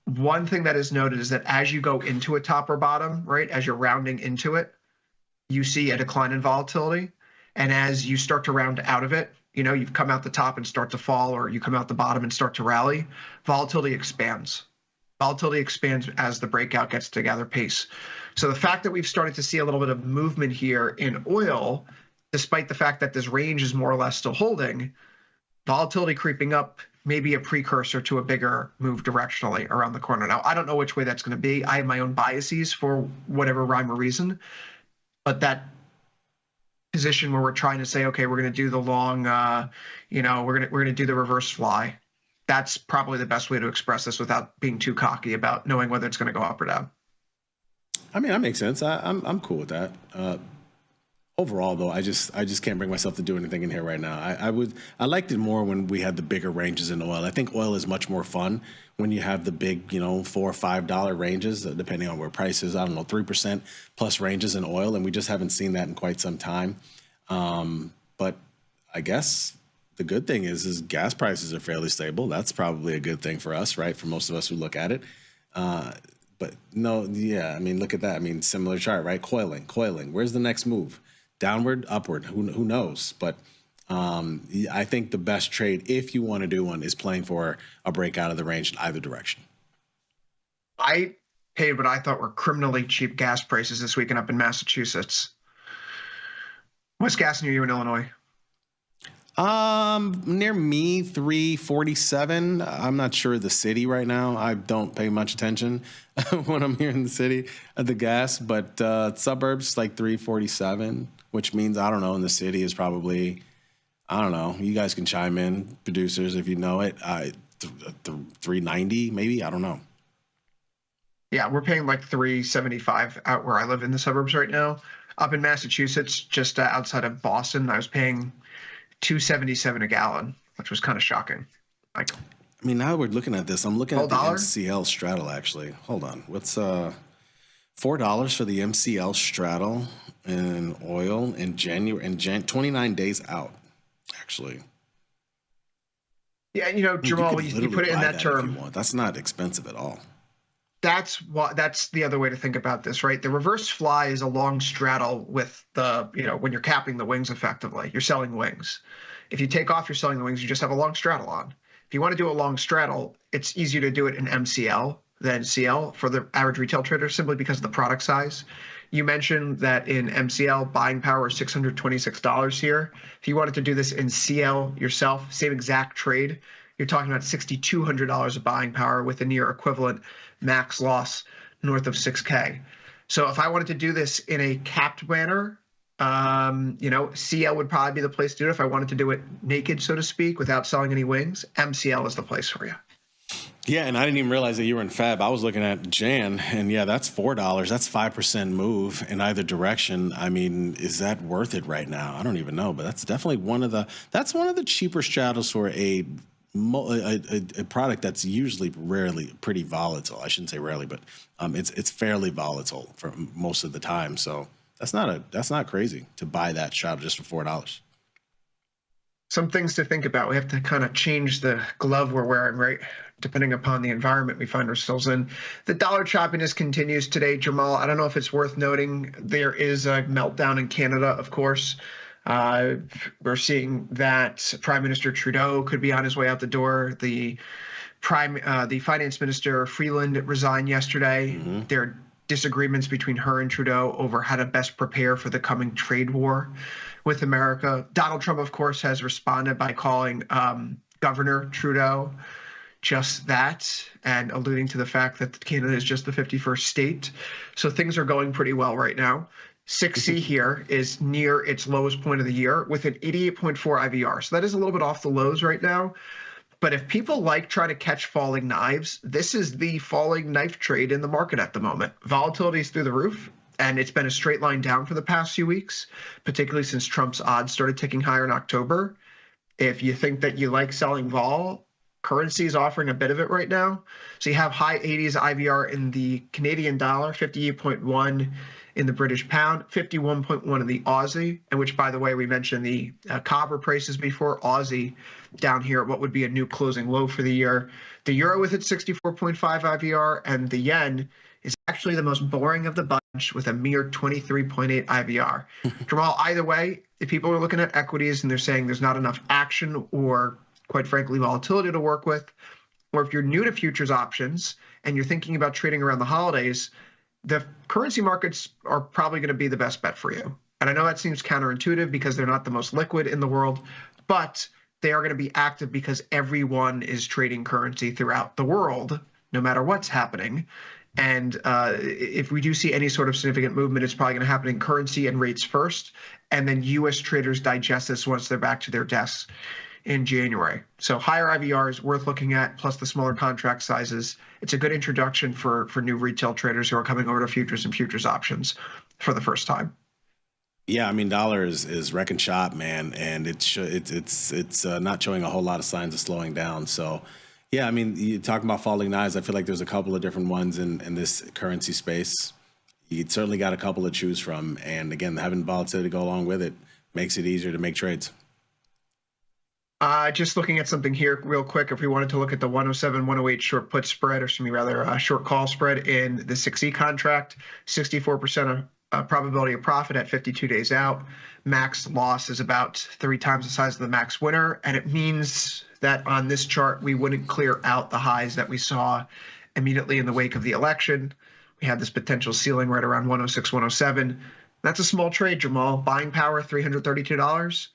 [SPEAKER 10] One thing that is noted is that as you go into a top or bottom, right, as you're rounding into it, you see a decline in volatility. And as you start to round out of it, you've come out the top and start to fall, or you come out the bottom and start to rally, volatility expands. Volatility expands as the breakout gets to gather pace. So the fact that we've started to see a little bit of movement here in oil, despite the fact that this range is more or less still holding, volatility creeping up may be a precursor to a bigger move directionally around the corner. Now, I don't know which way that's going to be. I have my own biases for whatever rhyme or reason, but that position where we're trying to say, okay, we're going to do the long, we're going to do the reverse fly. That's probably the best way to express this without being too cocky about knowing whether it's going to go up or down.
[SPEAKER 23] I mean, that makes sense. I'm cool with that. Overall, though, I just can't bring myself to do anything in here right now. I liked it more when we had the bigger ranges in oil. I think oil is much more fun when you have the big, $4 or $5 ranges, depending on where price is. I don't know, 3% plus ranges in oil, and we just haven't seen that in quite some time. But I guess the good thing is gas prices are fairly stable. That's probably a good thing for us, right? For most of us who look at it. But no, yeah, I mean, look at that. I mean, similar chart, right? Coiling. Where's the next move? Downward, upward, who knows? But I think the best trade, if you want to do one, is playing for a break out of the range in either direction.
[SPEAKER 10] I paid what I thought were criminally cheap gas prices this weekend up in Massachusetts. What's gas near you in Illinois?
[SPEAKER 23] Near me, 347. I'm not sure the city right now. I don't pay much attention when I'm here in the city at the gas, but suburbs like 347, which means, I don't know, in the city is probably, I don't know. You guys can chime in, producers, if you know it. 390 maybe, I don't know.
[SPEAKER 10] Yeah, we're paying like 375 out where I live in the suburbs right now. Up in Massachusetts, just outside of Boston, I was paying $2.77 a gallon, which was kind of shocking. I
[SPEAKER 23] mean, now we're looking at this. I'm looking at the
[SPEAKER 10] $1?
[SPEAKER 23] MCL straddle, actually. Hold on. What's $4 for the MCL straddle in oil in January, 29 days out, actually.
[SPEAKER 10] Yeah, Jamal, you put it in that term.
[SPEAKER 23] That's not expensive at all.
[SPEAKER 10] That's the other way to think about this, right? The reverse fly is a long straddle with the, when you're capping the wings effectively, you're selling wings. If you take off, you're selling the wings, you just have a long straddle on. If you want to do a long straddle, it's easier to do it in MCL than CL for the average retail trader simply because of the product size. You mentioned that in MCL, buying power is $626 here. If you wanted to do this in CL yourself, same exact trade, you're talking about $6,200 of buying power with a near equivalent max loss north of 6K. So if I wanted to do this in a capped manner, CL would probably be the place to do it. If I wanted to do it naked, so to speak, without selling any wings, MCL is the place for you.
[SPEAKER 23] Yeah, and I didn't even realize that you were in Fab. I was looking at Jan, and yeah, that's $4. That's 5% move in either direction. I mean, is that worth it right now? I don't even know, but that's definitely one of the cheaper straddles for a a product that's usually rarely pretty volatile. I shouldn't say rarely, but it's fairly volatile for most of the time. So that's not crazy to buy that shop just for $4.
[SPEAKER 10] Some things to think about. We have to kind of change the glove we're wearing, right? Depending upon the environment we find ourselves in. The dollar choppiness continues today, Jamal. I don't know if it's worth noting. There is a meltdown in Canada, of course. We're seeing that Prime Minister Trudeau could be on his way out the door. The finance minister Freeland resigned yesterday. There are disagreements between her and Trudeau over how to best prepare for the coming trade war with America. Donald Trump, of course, has responded by calling Governor Trudeau just that and alluding to the fact that Canada is just the 51st state. So things are going pretty well right now. 6C here is near its lowest point of the year with an 88.4 IVR. So that is a little bit off the lows right now. But if people like trying to catch falling knives, this is the falling knife trade in the market at the moment. Volatility is through the roof, and it's been a straight line down for the past few weeks, particularly since Trump's odds started ticking higher in October. If you think that you like selling vol, currency is offering a bit of it right now. So you have high 80s IVR in the Canadian dollar, 58.1 in the British pound, 51.1 in the Aussie, and which, by the way, we mentioned the copper prices before. Aussie down here at what would be a new closing low for the year. The euro with its 64.5 IVR, and the yen is actually the most boring of the bunch with a mere 23.8 IVR. Jamal, either way, if people are looking at equities and they're saying there's not enough action or, quite frankly, volatility to work with, or if you're new to futures options and you're thinking about trading around the holidays, the currency markets are probably going to be the best bet for you. And I know that seems counterintuitive because they're not the most liquid in the world, but they are going to be active because everyone is trading currency throughout the world, no matter what's happening. And if we do see any sort of significant movement, it's probably going to happen in currency and rates first, and then U.S. traders digest this once they're back to their desks in January. So higher IVR is worth looking at, plus the smaller contract sizes. It's a good introduction for new retail traders who are coming over to futures and futures options for the first time.
[SPEAKER 23] Yeah, I mean, dollar is wrecking shop, man, and it's not showing a whole lot of signs of slowing down. So, yeah, I mean, you talking about falling knives. I feel like there's a couple of different ones in this currency space. You certainly got a couple to choose from, and again, having volatility go along with it makes it easier to make trades.
[SPEAKER 10] Just looking at something here real quick, if we wanted to look at the 107, 108 short put spread, or short call spread in the 6E contract, 64% of probability of profit at 52 days out. Max loss is about 3 times the size of the max winner, and it means that on this chart, we wouldn't clear out the highs that we saw immediately in the wake of the election. We had this potential ceiling right around 106, 107. That's a small trade, Jamal. Buying power, $332.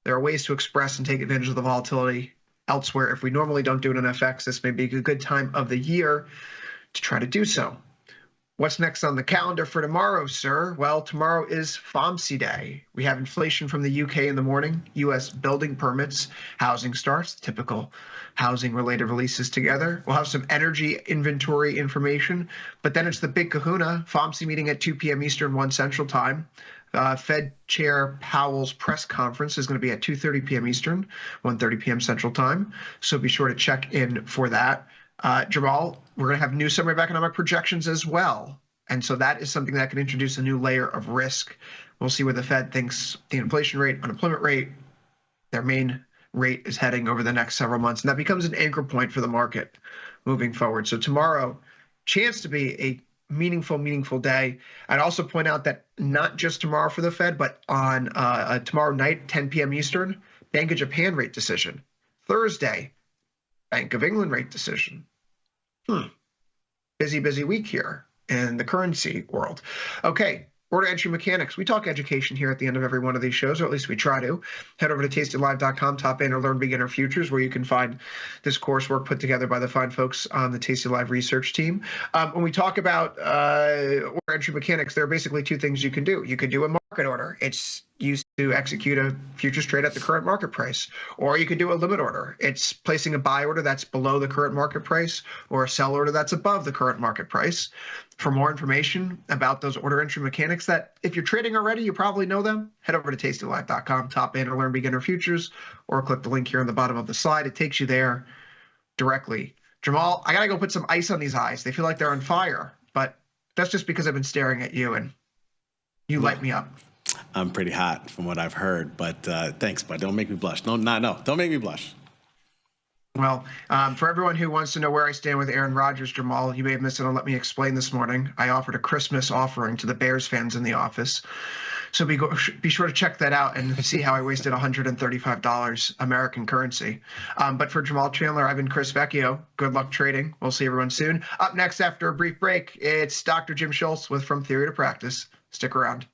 [SPEAKER 10] There are ways to express and take advantage of the volatility elsewhere. If we normally don't do it in FX, this may be a good time of the year to try to do so. What's next on the calendar for tomorrow, sir? Well, tomorrow is FOMC Day. We have inflation from the UK in the morning, U.S. building permits, housing starts, typical housing-related releases together. We'll have some energy inventory information, but then it's the big kahuna, FOMC meeting at 2 p.m. Eastern, 1 Central Time. Fed Chair Powell's press conference is going to be at 2:30 p.m. Eastern, 1:30 p.m. Central Time. So be sure to check in for that. Jamal, we're going to have new summary of economic projections as well. And so that is something that can introduce a new layer of risk. We'll see where the Fed thinks the inflation rate, unemployment rate, their main rate is heading over the next several months. And that becomes an anchor point for the market moving forward. So tomorrow, chance to be a meaningful day. I'd also point out that not just tomorrow for the Fed, but on tomorrow night, 10 p.m. Eastern, Bank of Japan rate decision. Thursday, Bank of England rate decision. Busy week here in the currency world. Okay, order entry mechanics. We talk education here at the end of every one of these shows, or at least we try to. Head over to tastylive.com, top in or learn beginner futures, where you can find this coursework put together by the fine folks on the Tasty Live research team. When we talk about order entry mechanics, there are basically 2 things you can do. You can do a market order. It's used to execute a futures trade at the current market price. Or you could do a limit order. It's placing a buy order that's below the current market price or a sell order that's above the current market price. For more information about those order entry mechanics that if you're trading already, you probably know them, head over to tastylive.com, top banner, learn beginner futures, or click the link here on the bottom of the slide. It takes you there directly. Jamal, I got to go put some ice on these eyes. They feel like they're on fire, but that's just because I've been staring at you and you light me up.
[SPEAKER 23] I'm pretty hot from what I've heard, but thanks, bud. Don't make me blush. No, don't make me blush.
[SPEAKER 10] Well, for everyone who wants to know where I stand with Aaron Rodgers, Jamal, you may have missed it on Let Me Explain this morning. I offered a Christmas offering to the Bears fans in the office. So be sure to check that out and see how I wasted $135 American currency. But for Jamal Chandler, I've been Chris Vecchio. Good luck trading. We'll see everyone soon. Up next after a brief break, it's Dr. Jim Schultz with From Theory to Practice. Stick around.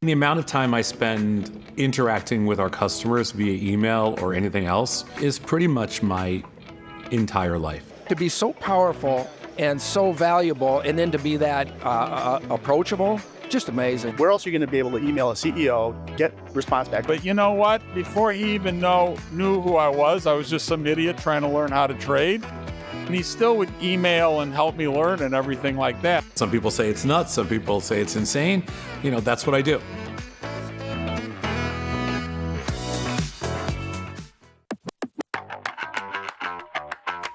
[SPEAKER 8] The amount of time I spend interacting with our customers via email or anything else is pretty much my entire life.
[SPEAKER 3] To be so powerful and so valuable, and then to be that approachable, just amazing.
[SPEAKER 5] Where else are you going to be able to email a CEO, get response back? But you know what? Before he even knew who I was just some idiot trying to learn how to trade. And he still would email and help me learn and everything like that.
[SPEAKER 8] Some people say it's nuts, some people say it's insane. You know, that's what I do.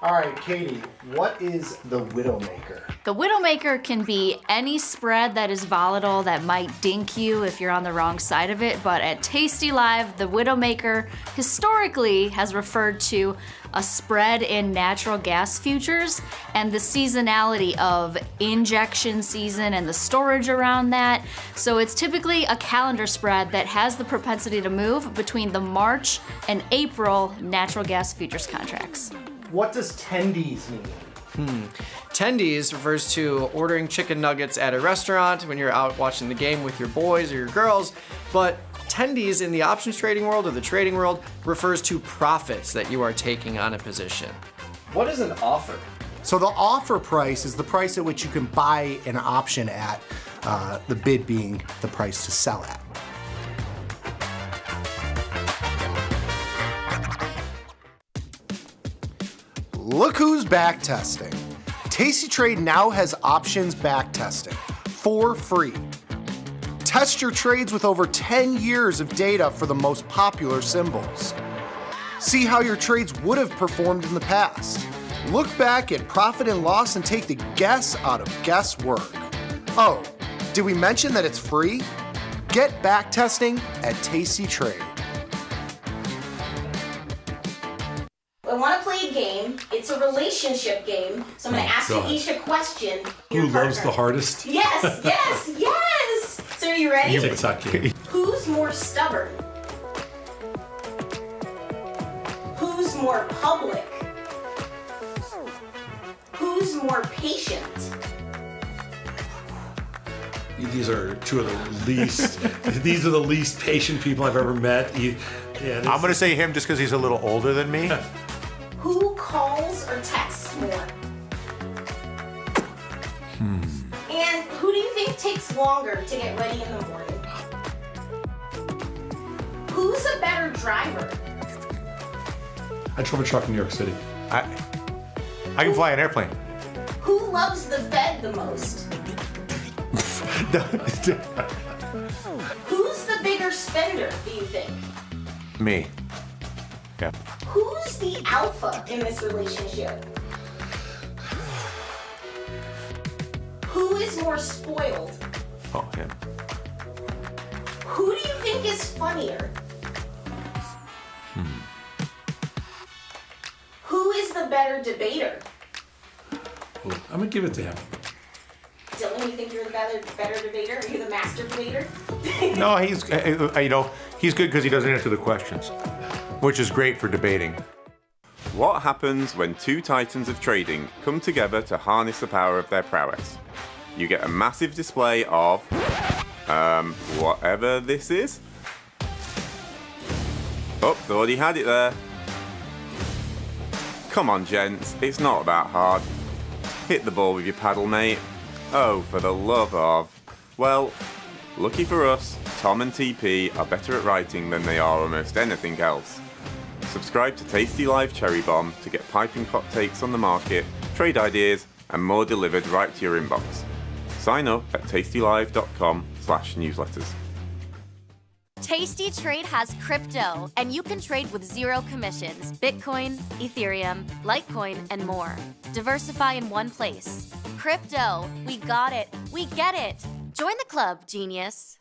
[SPEAKER 22] All right, Katie, what is the Widowmaker?
[SPEAKER 7] The Widowmaker can be any spread that is volatile that might dink you if you're on the wrong side of it, but at tastylive, the Widowmaker historically has referred to a spread in natural gas futures and the seasonality of injection season and the storage around that. So it's typically a calendar spread that has the propensity to move between the March and April natural gas futures contracts.
[SPEAKER 22] What does tendies mean?
[SPEAKER 1] Tendies refers to ordering chicken nuggets at a restaurant when you're out watching the game with your boys or your girls, but tendies in the options trading world or the trading world refers to profits that you are taking on a position.
[SPEAKER 22] What is an offer? So the offer price is the price at which you can buy an option at, the bid being the price to sell at. Look who's back testing. tastytrade now has options back testing for free. Test your trades with over 10 years of data for the most popular symbols. See how your trades would have performed in the past. Look back at profit and loss and take the guess out of guesswork. Oh, did we mention that it's free? Get back testing at tastytrade.
[SPEAKER 11] I want to play a game. It's a relationship game. So I'm going to ask you each a question.
[SPEAKER 8] Who loves the hardest?
[SPEAKER 11] Yes, yes, yes. So are you ready?
[SPEAKER 8] TikTok game.
[SPEAKER 11] Who's more stubborn? Who's more public? Who's more patient?
[SPEAKER 8] These are two of the least. These are the least patient people I've ever met.
[SPEAKER 18] I'm going to say him just because he's a little older than me.
[SPEAKER 11] Who calls or texts more? And who do you think takes longer to get ready in the morning? Who's a better driver?
[SPEAKER 8] I drove a truck in New York City.
[SPEAKER 18] I can fly an airplane.
[SPEAKER 11] Who loves the Fed the most? Who's the bigger spender, do you think?
[SPEAKER 18] Me. Yeah.
[SPEAKER 11] Who's the alpha in this relationship? Who is more spoiled?
[SPEAKER 18] Oh, him.
[SPEAKER 11] Who do you think is funnier? Who is the better debater?
[SPEAKER 8] I'm gonna give it to him.
[SPEAKER 11] Dylan, you think you're the better debater? Are you the master debater?
[SPEAKER 18] No, he's he's good because he doesn't answer the questions, which is great for debating.
[SPEAKER 19] What happens when two titans of trading come together to harness the power of their prowess? You get a massive display of whatever this is. Oh, they already had it there. Come on, gents, it's not that hard. Hit the ball with your paddle, mate. Oh, for the love of... Well, lucky for us, Tom and TP are better at writing than they are almost anything else. Subscribe to Tasty Live Cherry Bomb to get piping hot takes on the market, trade ideas, and more delivered right to your inbox. Sign up at tastylive.com/newsletters.
[SPEAKER 6] Tasty Trade has crypto, and you can trade with zero commissions. Bitcoin, Ethereum, Litecoin, and more. Diversify in one place. Crypto, we got it. We get it. Join the club, genius.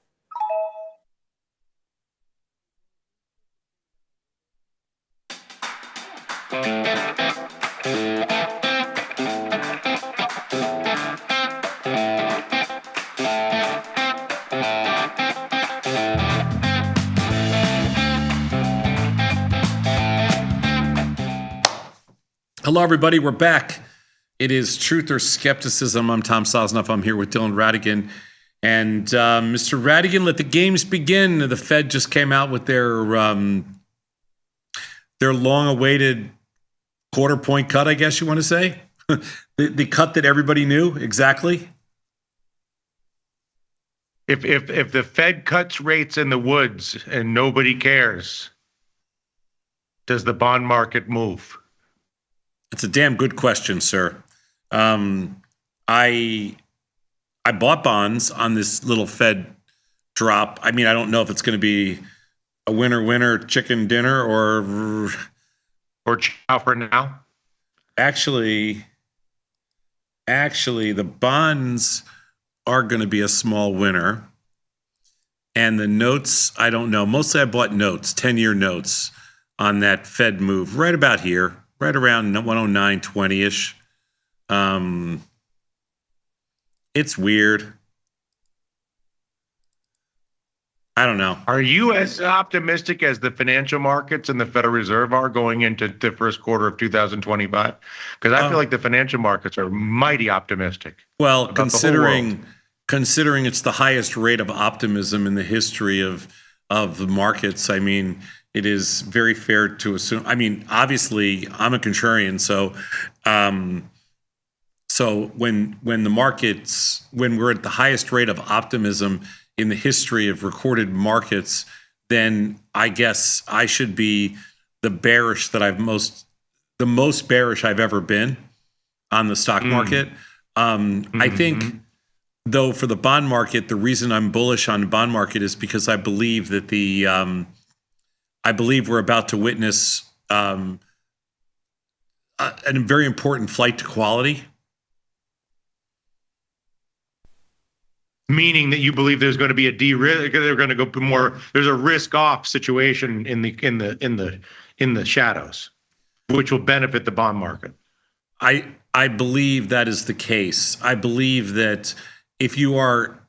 [SPEAKER 8] Hello, everybody. We're back. It is Truth or Skepticism. I'm Tom Sosnoff. I'm here with Dylan Radigan. And Mr. Radigan, let the games begin. The Fed just came out with their long-awaited quarter-point cut, I guess you want to say. the cut that everybody knew exactly.
[SPEAKER 18] If the Fed cuts rates in the woods and nobody cares, does the bond market move?
[SPEAKER 8] It's a damn good question, sir. I bought bonds on this little Fed drop. I mean, I don't know if it's going to be a winner chicken dinner or
[SPEAKER 18] chow for now.
[SPEAKER 8] Actually, the bonds are going to be a small winner, and the notes, I don't know. Mostly, I bought notes, 10-year notes on that Fed move, right about here. Right around 109.20-ish. It's weird. I don't know.
[SPEAKER 18] Are you as optimistic as the financial markets and the Federal Reserve are going into the first quarter of 2025? Because I feel like the financial markets are mighty optimistic.
[SPEAKER 8] Well, considering it's the highest rate of optimism in the history of the markets, I mean, it is very fair to assume. I mean, obviously, I'm a contrarian, so when the markets, when we're at the highest rate of optimism in the history of recorded markets, then I guess I should be the most bearish I've ever been on the stock market. I think, though, for the bond market, the reason I'm bullish on the bond market is because I believe that I believe we're about to witness a very important flight to quality.
[SPEAKER 18] Meaning that you believe there's going to be a they're going to go more. There's a risk-off situation in the shadows, which will benefit the bond market.
[SPEAKER 8] I believe that is the case. I believe that if you are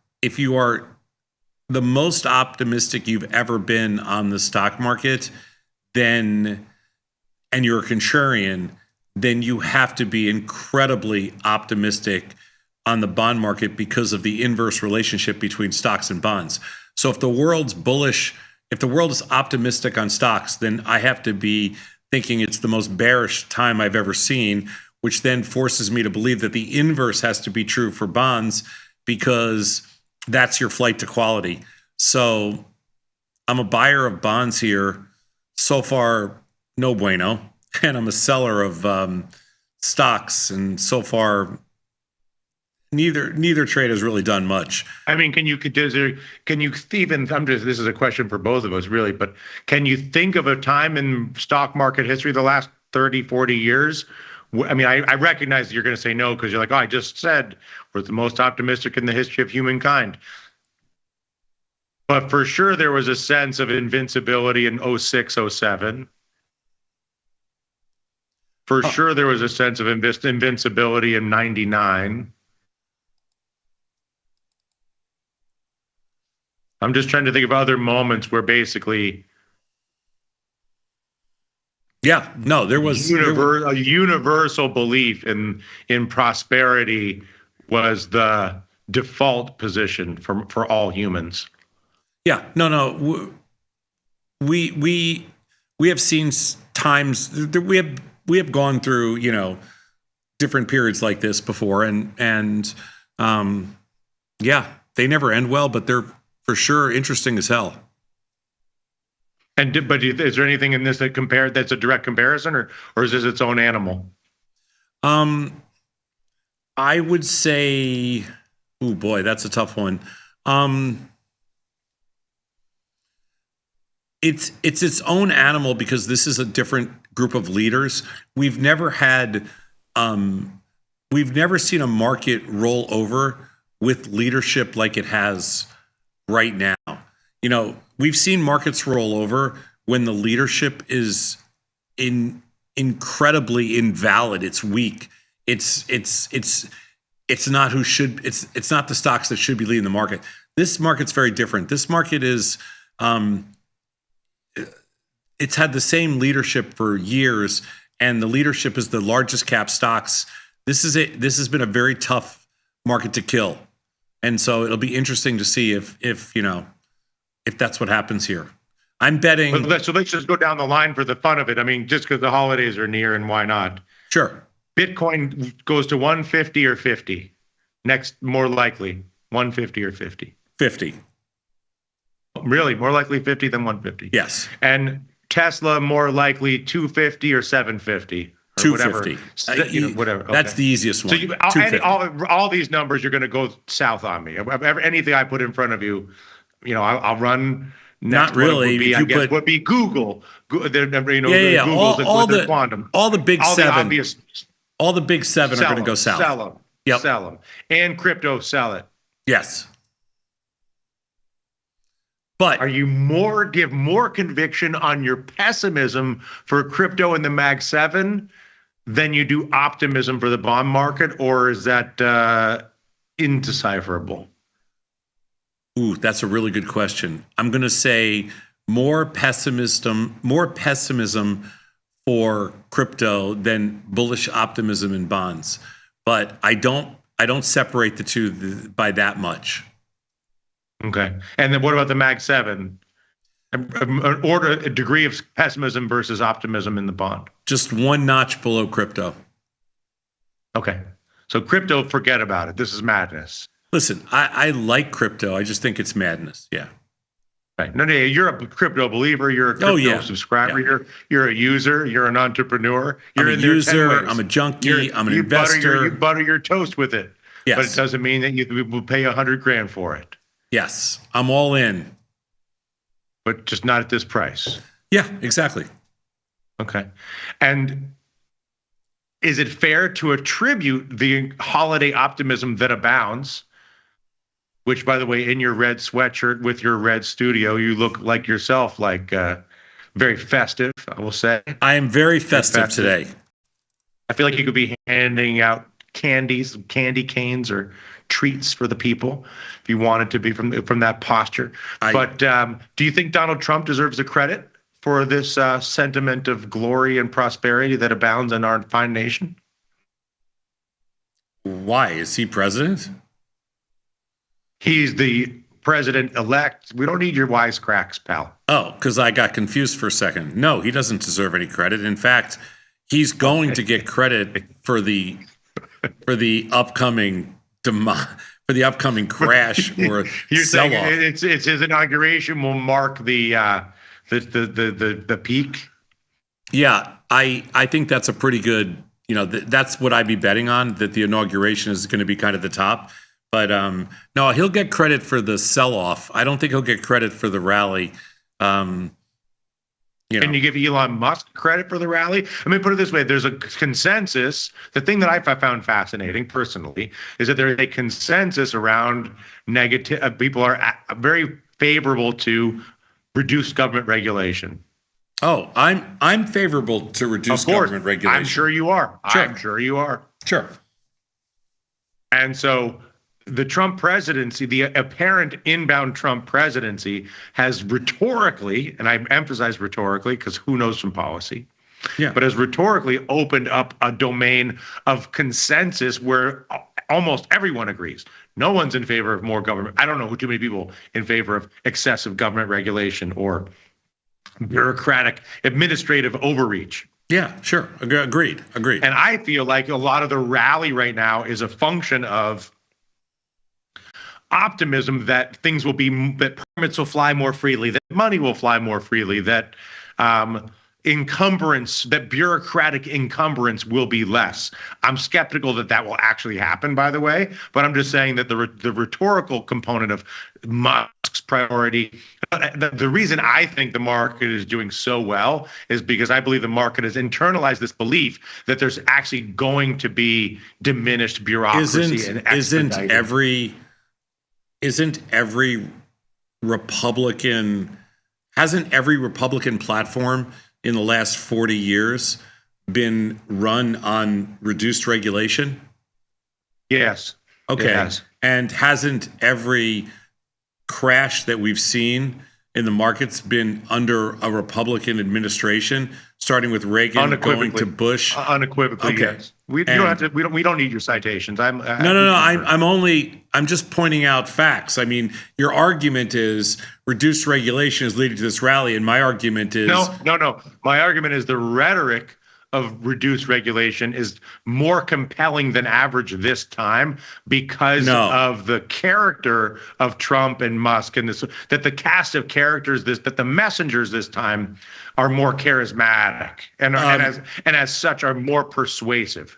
[SPEAKER 8] the most optimistic you've ever been on the stock market, and you're a contrarian, then you have to be incredibly optimistic on the bond market because of the inverse relationship between stocks and bonds. So if the world's bullish, if the world is optimistic on stocks, then I have to be thinking it's the most bearish time I've ever seen, which then forces me to believe that the inverse has to be true for bonds, because that's your flight to quality. So I'm a buyer of bonds here. So far, no bueno. And I'm a seller of stocks. And so far, neither trade has really done much.
[SPEAKER 18] I mean, this is a question for both of us, really, but can you think of a time in stock market history the last 30, 40 years? I mean, I recognize that you're going to say no because you're like, oh, I just said we're the most optimistic in the history of humankind. But for sure, there was a sense of invincibility in 06, 07. For sure, there was a sense of invincibility in 99. I'm just trying to think of other moments where basically...
[SPEAKER 8] Yeah, no, there was
[SPEAKER 18] a universal belief in prosperity was the default position for all humans.
[SPEAKER 8] Yeah, no. We have seen times. We have have gone through, different periods like this before, and yeah, they never end well, but they're for sure interesting as hell.
[SPEAKER 18] But is there anything in this that's a direct comparison, or is this its own animal?
[SPEAKER 8] I would say, oh boy, that's a tough one. It's its own animal because this is a different group of leaders. We've never seen a market roll over with leadership like it has right now. We've seen markets roll over when the leadership is incredibly invalid. It's weak. It's not it's not the stocks that should be leading the market. This market's very different. This market is it's had the same leadership for years, and the leadership is the largest cap stocks. This has been a very tough market to kill. And so it'll be interesting to see if that's what happens here. I'm betting.
[SPEAKER 18] So let's just go down the line for the fun of it. I mean, just because the holidays are near, and why not?
[SPEAKER 8] Sure.
[SPEAKER 18] Bitcoin goes to 150 or 50. Next, more likely 150 or 50.
[SPEAKER 8] 50.
[SPEAKER 18] Really, more likely 50 than 150.
[SPEAKER 8] Yes.
[SPEAKER 18] And Tesla more likely 250 or 750.
[SPEAKER 8] 250.
[SPEAKER 18] Whatever. Okay.
[SPEAKER 8] That's the easiest one.
[SPEAKER 18] So all these numbers are going to go south on me. Anything I put in front of you, I'll run.
[SPEAKER 8] Not really.
[SPEAKER 18] Would be Google.
[SPEAKER 8] Yeah. All the big seven. All the big seven are going to go south.
[SPEAKER 18] Sell them.
[SPEAKER 8] Yep.
[SPEAKER 18] Sell them. And crypto, sell it.
[SPEAKER 8] Yes. But
[SPEAKER 18] do you have more conviction on your pessimism for crypto in the Mag 7 than you do optimism for the bond market, or is that indecipherable?
[SPEAKER 8] Ooh, that's a really good question. I'm going to say more pessimism for crypto than bullish optimism in bonds. But I don't separate the two by that much.
[SPEAKER 18] Okay. And then what about the Mag 7? A degree of pessimism versus optimism in the bond.
[SPEAKER 8] Just one notch below crypto.
[SPEAKER 18] Okay. So crypto, forget about it. This is madness.
[SPEAKER 8] Listen, I like crypto. I just think it's madness. Yeah.
[SPEAKER 18] Right. No, you're a crypto believer. You're a crypto subscriber.
[SPEAKER 8] Yeah.
[SPEAKER 18] You're a user. You're an entrepreneur.
[SPEAKER 8] I'm a user. I'm a junkie. I'm an investor.
[SPEAKER 18] You butter your toast with it.
[SPEAKER 8] Yes.
[SPEAKER 18] But it doesn't mean that you will pay $100,000 for it.
[SPEAKER 8] Yes. I'm all in.
[SPEAKER 18] But just not at this price.
[SPEAKER 8] Yeah, exactly.
[SPEAKER 18] Okay. And is it fair to attribute the holiday optimism that abounds, which, by the way, in your red sweatshirt with your red studio, you look like yourself, very festive, I will say.
[SPEAKER 8] I am very festive today.
[SPEAKER 18] I feel like you could be handing out candy canes or treats for the people if you wanted to be from that posture. But do you think Donald Trump deserves the credit for this sentiment of glory and prosperity that abounds in our fine nation?
[SPEAKER 8] Why? Is he president?
[SPEAKER 18] He's the president-elect. We don't need your wisecracks, pal.
[SPEAKER 8] Oh, because I got confused for a second. No, he doesn't deserve any credit. In fact, he's going to get credit for the upcoming crash or sell-off.
[SPEAKER 18] It's his inauguration will mark the peak.
[SPEAKER 8] Yeah, I think that's a pretty good. That's what I'd be betting on. That the inauguration is going to be kind of the top. But no, he'll get credit for the sell-off. I don't think he'll get credit for the rally.
[SPEAKER 18] Can you give Elon Musk credit for the rally? I mean, put it this way, there's a consensus. The thing that I found fascinating personally is that there's a consensus around negative. People are very favorable to reduced government regulation.
[SPEAKER 8] Oh, I'm favorable to reduce government regulation.
[SPEAKER 18] I'm sure you are.
[SPEAKER 8] Sure.
[SPEAKER 18] I'm sure you are.
[SPEAKER 8] Sure.
[SPEAKER 18] And so the Trump presidency, the apparent inbound Trump presidency, has rhetorically, and I emphasize rhetorically because who knows from policy, but has rhetorically opened up a domain of consensus where almost everyone agrees. No one's in favor of more government. I don't know too many people in favor of excessive government regulation or bureaucratic administrative overreach.
[SPEAKER 8] Yeah, sure. Agreed.
[SPEAKER 18] And I feel like a lot of the rally right now is a function of optimism that that permits will fly more freely, that money will fly more freely, that that bureaucratic encumbrance will be less. I'm skeptical that will actually happen, by the way, but I'm just saying that the rhetorical component of Musk's priority, the reason I think the market is doing so well is because I believe the market has internalized this belief that there's actually going to be diminished bureaucracy and expediting.
[SPEAKER 8] Isn't every Republican, hasn't every Republican platform in the last 40 years been run on reduced regulation?
[SPEAKER 18] Yes.
[SPEAKER 8] Okay. And hasn't every crash that we've seen in the markets been under a Republican administration, starting with Reagan going to Bush?
[SPEAKER 18] Unequivocally,
[SPEAKER 8] okay.
[SPEAKER 18] Yes. We don't need your citations. I'm just pointing out facts.
[SPEAKER 8] I mean, your argument is reduced regulation is leading to this rally, and my argument is
[SPEAKER 18] no. My argument is the rhetoric of reduced regulation is more compelling than average this time because of the character of Trump and Musk, and that the cast of characters that the messengers this time are more charismatic and as such are more persuasive.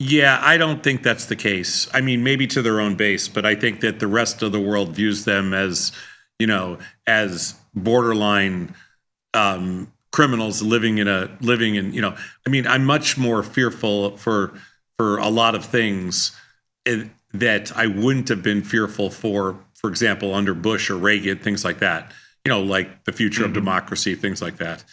[SPEAKER 8] Yeah, I don't think that's the case. I mean, maybe to their own base, but I think that the rest of the world views them as, as borderline criminals living in. I mean, I'm much more fearful for a lot of things that I wouldn't have been fearful for example, under Bush or Reagan, things like that. Like the future of democracy, things like that.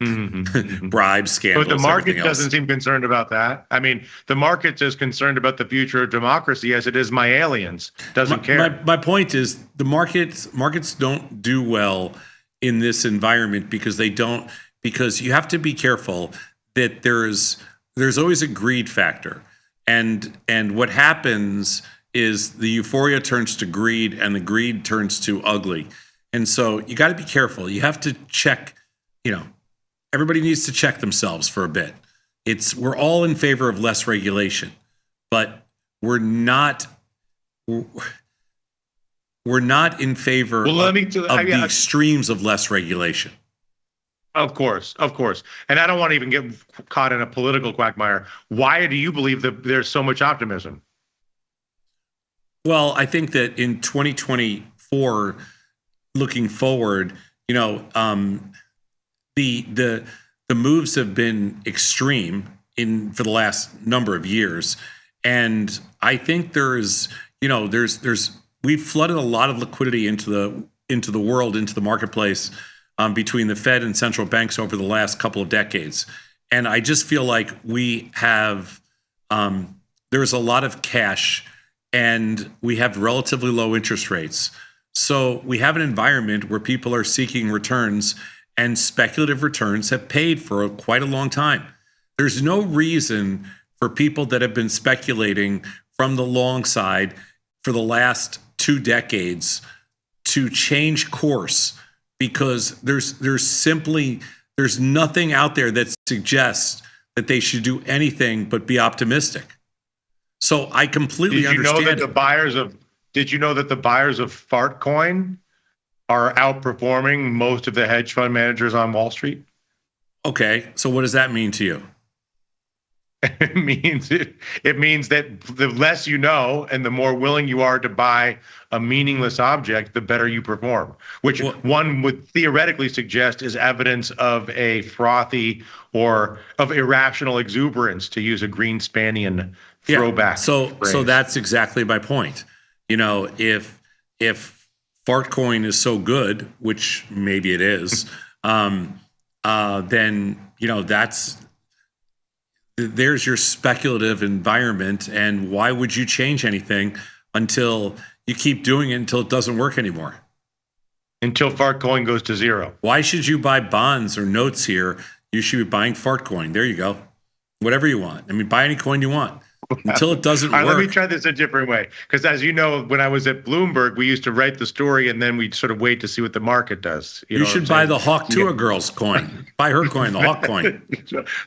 [SPEAKER 8] Bribe scandals.
[SPEAKER 18] But the market doesn't seem concerned about that. I mean, the market's as concerned about the future of democracy as it is my aliens. Doesn't care.
[SPEAKER 8] My point is the markets don't do well in this environment because you have to be careful that there's always a greed factor. And what happens is the euphoria turns to greed and the greed turns to ugly. And so you got to be careful. You have to check, everybody needs to check themselves for a bit. We're all in favor of less regulation, but we're not in favor of the extremes of less regulation.
[SPEAKER 18] Of course. And I don't want to even get caught in a political quagmire. Why do you believe that there's so much optimism?
[SPEAKER 8] Well, I think that in 2024, looking forward, the moves have been extreme for the last number of years, and I think we've flooded a lot of liquidity into the world, into the marketplace, between the Fed and central banks over the last couple of decades, and I just feel like we have there's a lot of cash, and we have relatively low interest rates. So we have an environment where people are seeking returns, and speculative returns have paid for quite a long time. There's no reason for people that have been speculating from the long side for the last 2 decades to change course, because there's nothing out there that suggests that they should do anything but be optimistic. So I completely understand.
[SPEAKER 18] Did you know that the buyers of Fartcoin are outperforming most of the hedge fund managers on Wall Street?
[SPEAKER 8] Okay, so what does that mean to you?
[SPEAKER 18] It means that the less you know and the more willing you are to buy a meaningless object, the better you perform, which one would theoretically suggest is evidence of a frothy or of irrational exuberance, to use a Greenspanian throwback.
[SPEAKER 8] So that's exactly my point. If Fartcoin is so good, which maybe it is, then there's your speculative environment, and why would you change anything until you keep doing it until it doesn't work anymore?
[SPEAKER 18] Until Fartcoin goes to zero.
[SPEAKER 8] Why should you buy bonds or notes here? You should be buying Fartcoin. There you go. Whatever you want. I mean, buy any coin you want. until it doesn't
[SPEAKER 18] All right,
[SPEAKER 8] work.
[SPEAKER 18] let me try this a different way. Because as you know, when I was at Bloomberg, we used to write the story and then we'd sort of wait to see what the market does.
[SPEAKER 8] You
[SPEAKER 18] know what
[SPEAKER 8] should
[SPEAKER 18] I'm
[SPEAKER 8] buy
[SPEAKER 18] saying?
[SPEAKER 8] the Hawk Tua girl's coin. Buy her coin, the Hawk coin.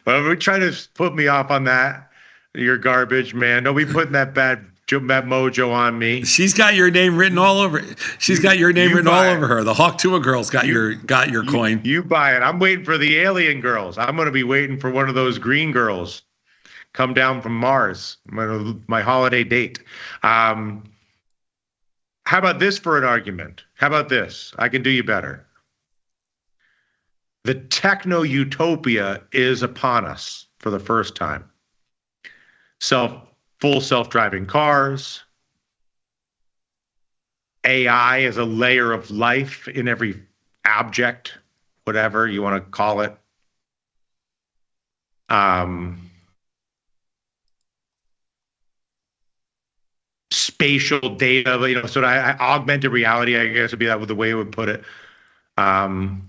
[SPEAKER 18] Well, we try to put me off on that. You're garbage, man. Don't be putting that bad mojo on me.
[SPEAKER 8] She's got your name written all over. She's got your name written all
[SPEAKER 18] buy it.
[SPEAKER 8] over her. The Hawk Tua girl's got your coin.
[SPEAKER 18] You buy it. I'm waiting for the alien girls. I'm going to be waiting for one of those green girls come down from Mars. My holiday date. How about this for an argument? How about this? I can do you better. The techno utopia is upon us for the first time. Full self-driving cars. AI is a layer of life in every object, whatever you want to call it. Spatial data, sort of augmented reality, I guess would be the way I would put it. And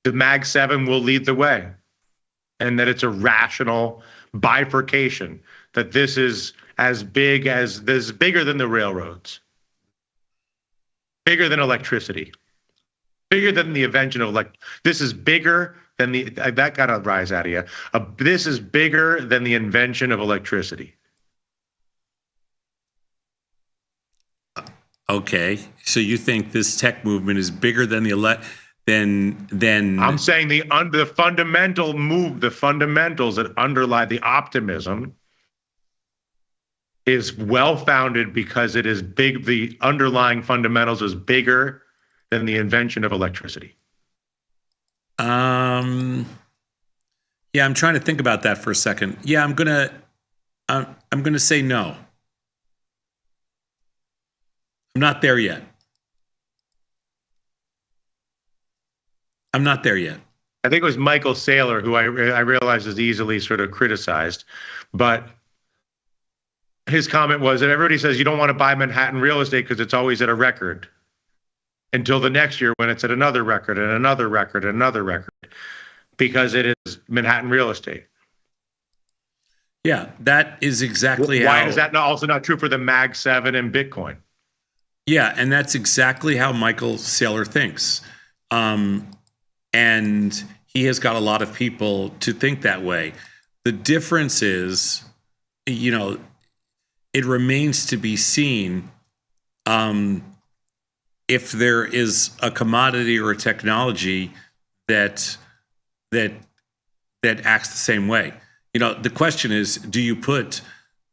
[SPEAKER 18] the Mag 7 will lead the way, and that it's a rational bifurcation, that this is bigger than the railroads, bigger than electricity, bigger than the invention of this is bigger than that got a rise out of you. This is bigger than the invention of electricity.
[SPEAKER 8] Okay, so you think this tech movement is bigger than then
[SPEAKER 18] I'm saying the fundamentals that underlie the optimism is well-founded because it is big. The underlying fundamentals is bigger than the invention of electricity.
[SPEAKER 8] Yeah, I'm trying to think about that for a second. Yeah, I'm gonna say no. I'm not there yet. I'm not there yet.
[SPEAKER 18] I think it was Michael Saylor, who I realize is easily sort of criticized, but his comment was that everybody says you don't want to buy Manhattan real estate because it's always at a record until the next year when it's at another record and another record and another record, because it is Manhattan real estate.
[SPEAKER 8] Yeah, that is exactly
[SPEAKER 18] Why is that also not true for the Mag 7 and Bitcoin?
[SPEAKER 8] Yeah, and that's exactly how Michael Saylor thinks. And he has got a lot of people to think that way. The difference is, it remains to be seen if there is a commodity or a technology that acts the same way. The question is, do you put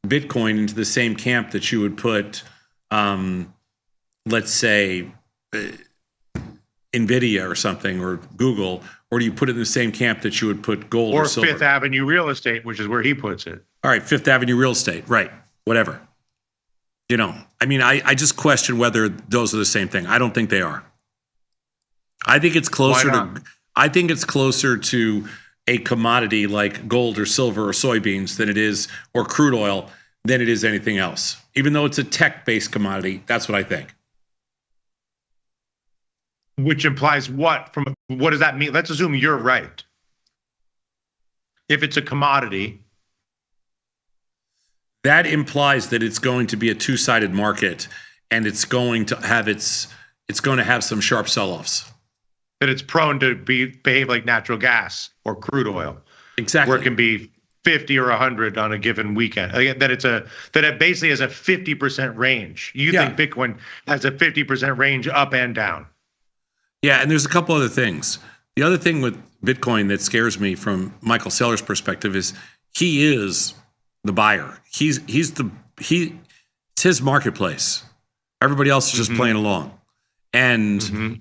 [SPEAKER 8] Bitcoin into the same camp that you would put, let's say, NVIDIA or something, or Google, or do you put it in the same camp that you would put gold or silver?
[SPEAKER 18] Fifth Avenue real estate, which is where he puts it.
[SPEAKER 8] All right, Fifth Avenue real estate, right, whatever. I just question whether those are the same thing. I don't think they are. I think it's closer to a commodity like gold or silver or soybeans than it is, or crude oil, than it is anything else. Even though it's a tech-based commodity, that's what I think.
[SPEAKER 18] Which implies what? What does that mean? Let's assume you're right. If it's a commodity,
[SPEAKER 8] that implies that it's going to be a two-sided market, and it's going to have some sharp sell-offs.
[SPEAKER 18] That it's prone to behave like natural gas or crude oil.
[SPEAKER 8] Exactly.
[SPEAKER 18] Where it can be 50 or 100 on a given weekend. That it basically has a 50% range. You think Bitcoin has a 50% range up and down?
[SPEAKER 8] Yeah, and there's a couple other things. The other thing with Bitcoin that scares me from Michael Saylor's perspective is he is the buyer. It's his marketplace. Everybody else is just playing along. And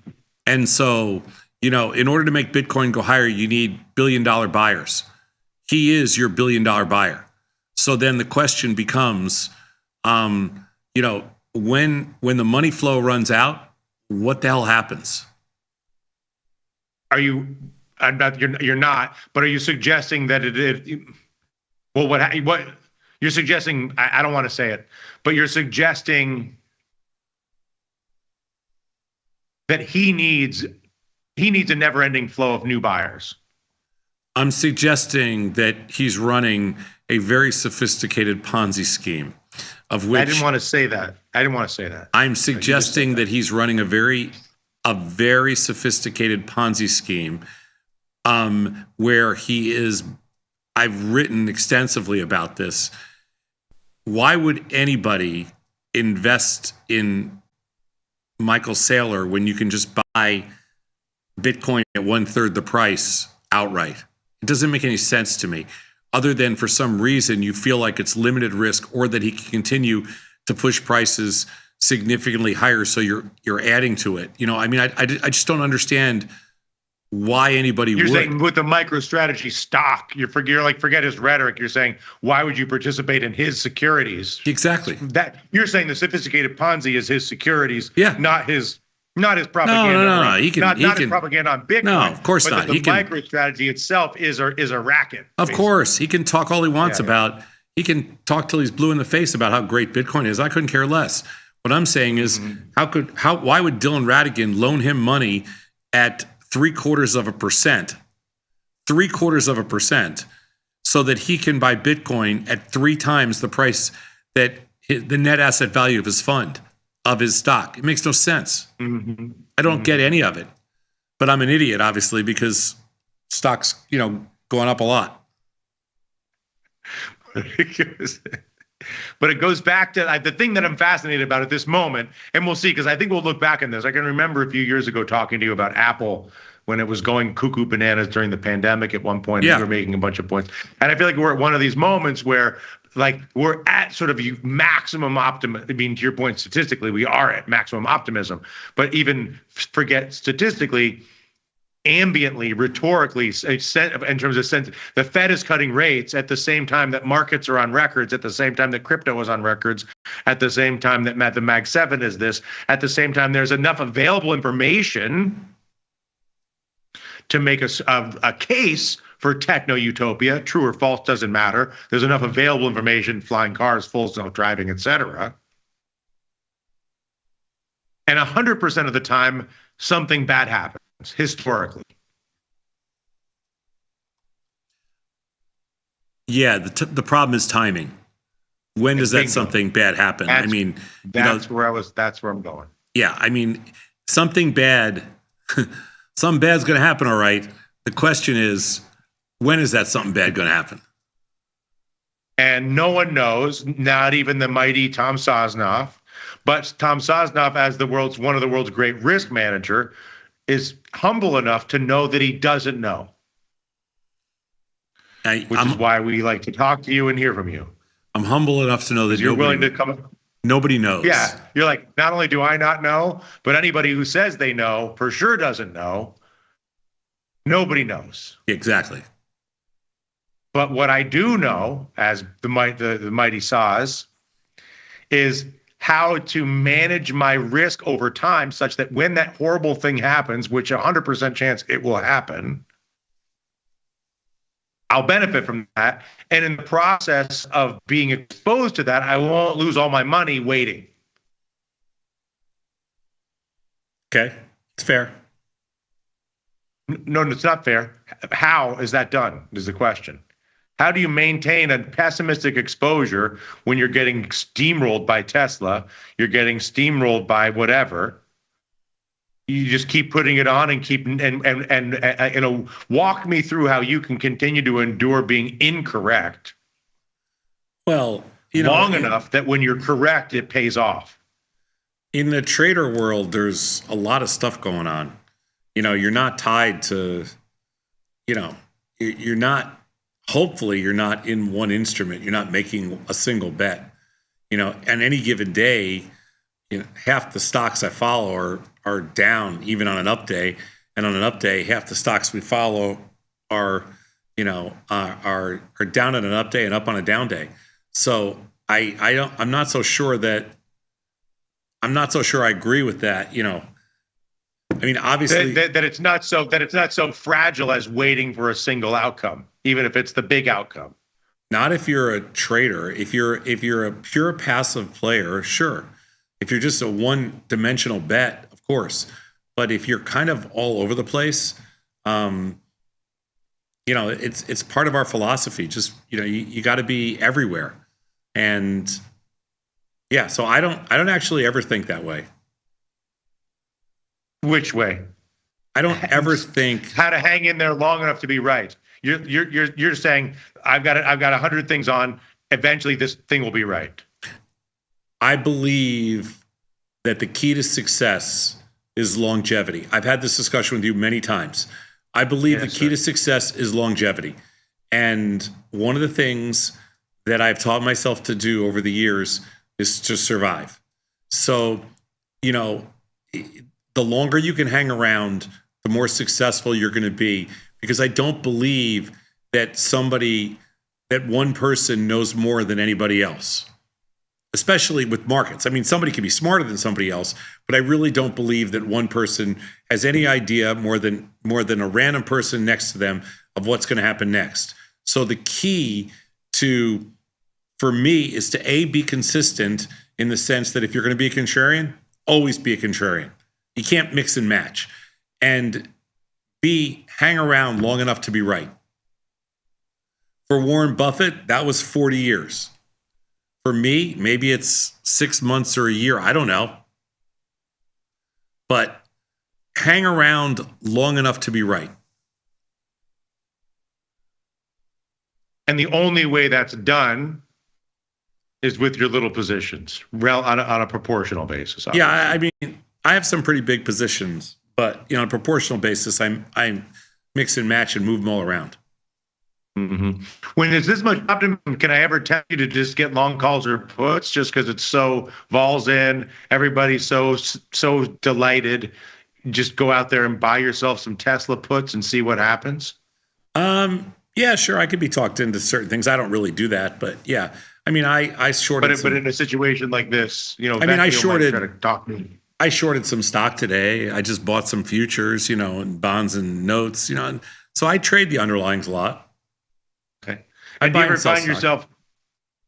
[SPEAKER 8] so, in order to make Bitcoin go higher, you need billion-dollar buyers. He is your billion-dollar buyer. So then the question becomes, when the money flow runs out, what the hell happens?
[SPEAKER 18] You're not, but are you suggesting that what you're suggesting, I don't want to say it, but you're suggesting that he needs he needs a never-ending flow of new buyers.
[SPEAKER 8] I'm suggesting that he's running a very sophisticated Ponzi scheme, of which
[SPEAKER 18] I didn't want to say that.
[SPEAKER 8] I'm suggesting that he's running a very sophisticated Ponzi scheme, where he is. I've written extensively about this. Why would anybody invest in Michael Saylor when you can just buy Bitcoin at 1/3 the price outright? It doesn't make any sense to me, other than for some reason you feel like it's limited risk, or that he can continue to push prices significantly higher, so you're adding to it. I mean, I just don't understand why anybody
[SPEAKER 18] You're
[SPEAKER 8] would.
[SPEAKER 18] saying with the MicroStrategy stock, forget his rhetoric. You're saying, why would you participate in his securities?
[SPEAKER 8] Exactly.
[SPEAKER 18] That you're saying the sophisticated Ponzi is his securities,
[SPEAKER 8] Yeah.
[SPEAKER 18] not his propaganda.
[SPEAKER 8] No. He can.
[SPEAKER 18] His propaganda on Bitcoin.
[SPEAKER 8] No, of course
[SPEAKER 18] but
[SPEAKER 8] not.
[SPEAKER 18] The
[SPEAKER 8] He can.
[SPEAKER 18] MicroStrategy itself is a racket.
[SPEAKER 8] Of course, he can talk all he wants
[SPEAKER 18] Yeah.
[SPEAKER 8] about. He can talk till he's blue in the face about how great Bitcoin is. I couldn't care less. What I'm saying is, why would Dylan Ratigan loan him money at 0.75%, so that he can buy Bitcoin at 3 times the price that the net asset value of his fund, of his stock? It makes no sense. I don't get any of it, but I'm an idiot, obviously, because stocks, going up a lot.
[SPEAKER 18] But it goes back to the thing that I'm fascinated about at this moment, and we'll see, because I think we'll look back on this. I can remember a few years ago talking to you about Apple when it was going cuckoo bananas during the pandemic at one point.
[SPEAKER 8] Yeah.
[SPEAKER 18] And we were making a bunch of points. And I feel like we're at one of these moments where we're at sort of maximum optimism. I mean, to your point, statistically, we are at maximum optimism. But even forget statistically, ambiently, rhetorically, in terms of sense, the Fed is cutting rates at the same time that markets are on records, at the same time that crypto is on records, at the same time that the Mag 7 is this, at the same time there's enough available information to make a case for techno-utopia. True or false doesn't matter. There's enough available information, flying cars, full self-driving, etc. And 100% of the time, something bad happens. Historically.
[SPEAKER 8] Yeah, the problem is timing. When does that something bad happen?
[SPEAKER 18] That's where I'm going.
[SPEAKER 8] Yeah, I mean, something bad's going to happen, all right. The question is, when is that something bad going to happen?
[SPEAKER 18] And no one knows, not even the mighty Tom Sosnoff, but Tom Sosnoff, as one of the world's great risk manager, is humble enough to know that he doesn't know. Which is why we like to talk to you and hear from you.
[SPEAKER 8] I'm humble enough to know that
[SPEAKER 18] you're willing to come.
[SPEAKER 8] Nobody knows.
[SPEAKER 18] Yeah, you're like, not only do I not know, but anybody who says they know for sure doesn't know. Nobody knows.
[SPEAKER 8] Exactly.
[SPEAKER 18] But what I do know, as the mighty Saz, is how to manage my risk over time such that when that horrible thing happens, which 100% chance it will happen, I'll benefit from that. And in the process of being exposed to that, I won't lose all my money waiting.
[SPEAKER 8] Okay, it's fair.
[SPEAKER 18] No, it's not fair. How is that done is the question. How do you maintain a pessimistic exposure when you're getting steamrolled by Tesla, you're getting steamrolled by whatever? You just keep putting it on and walk me through how you can continue to endure being incorrect.
[SPEAKER 8] Well,
[SPEAKER 18] long enough that when you're correct, it pays off.
[SPEAKER 8] In the trader world, there's a lot of stuff going on. You're not tied to, you're not. Hopefully you're not in one instrument. You're not making a single bet. On any given day, half the stocks I follow are down even on an up day. And on an up day, half the stocks we follow are down on an up day and up on a down day. So I'm not so sure I agree with that. Obviously
[SPEAKER 18] that it's not so fragile as waiting for a single outcome, even if it's the big outcome.
[SPEAKER 8] Not if you're a trader. If you're a pure passive player, sure. If you're just a one-dimensional bet, of course. But if you're kind of all over the place, it's part of our philosophy. Just, you got to be everywhere. And yeah, so I don't actually ever think that way.
[SPEAKER 18] Which way?
[SPEAKER 8] I don't ever think
[SPEAKER 18] how to hang in there long enough to be right. You're saying I've got 100 things on. Eventually, this thing will be right.
[SPEAKER 8] I believe that the key to success is longevity. I've had this discussion with you many times. I believe the key to success is longevity. And one of the things that I've taught myself to do over the years is to survive. So, the longer you can hang around, the more successful you're going to be. Because I don't believe that one person knows more than anybody else, especially with markets. I mean, somebody can be smarter than somebody else, but I really don't believe that one person has any idea more than a random person next to them of what's going to happen next. So the key for me is to be consistent in the sense that if you're going to be a contrarian, always be a contrarian. You can't mix and match. And B, hang around long enough to be right. For Warren Buffett, that was 40 years. For me, maybe it's 6 months or a year. I don't know. But hang around long enough to be right.
[SPEAKER 18] And the only way that's done is with your little positions on a proportional basis. Obviously.
[SPEAKER 8] Yeah, I mean, I have some pretty big positions, but on a proportional basis, I mix and match and move them all around.
[SPEAKER 18] Mm-hmm. When there's this much optimism, can I ever tell you to just get long calls or puts just because it's so vols in, everybody's so delighted? Just go out there and buy yourself some Tesla puts and see what happens?
[SPEAKER 8] Yeah, sure. I could be talked into certain things. I don't really do that, but yeah. I mean, I shorted.
[SPEAKER 18] But in a situation like this,
[SPEAKER 8] I shorted some stock today. I just bought some futures, and bonds and notes, and so I trade the underlyings a lot.
[SPEAKER 18] Okay. And do you ever find yourself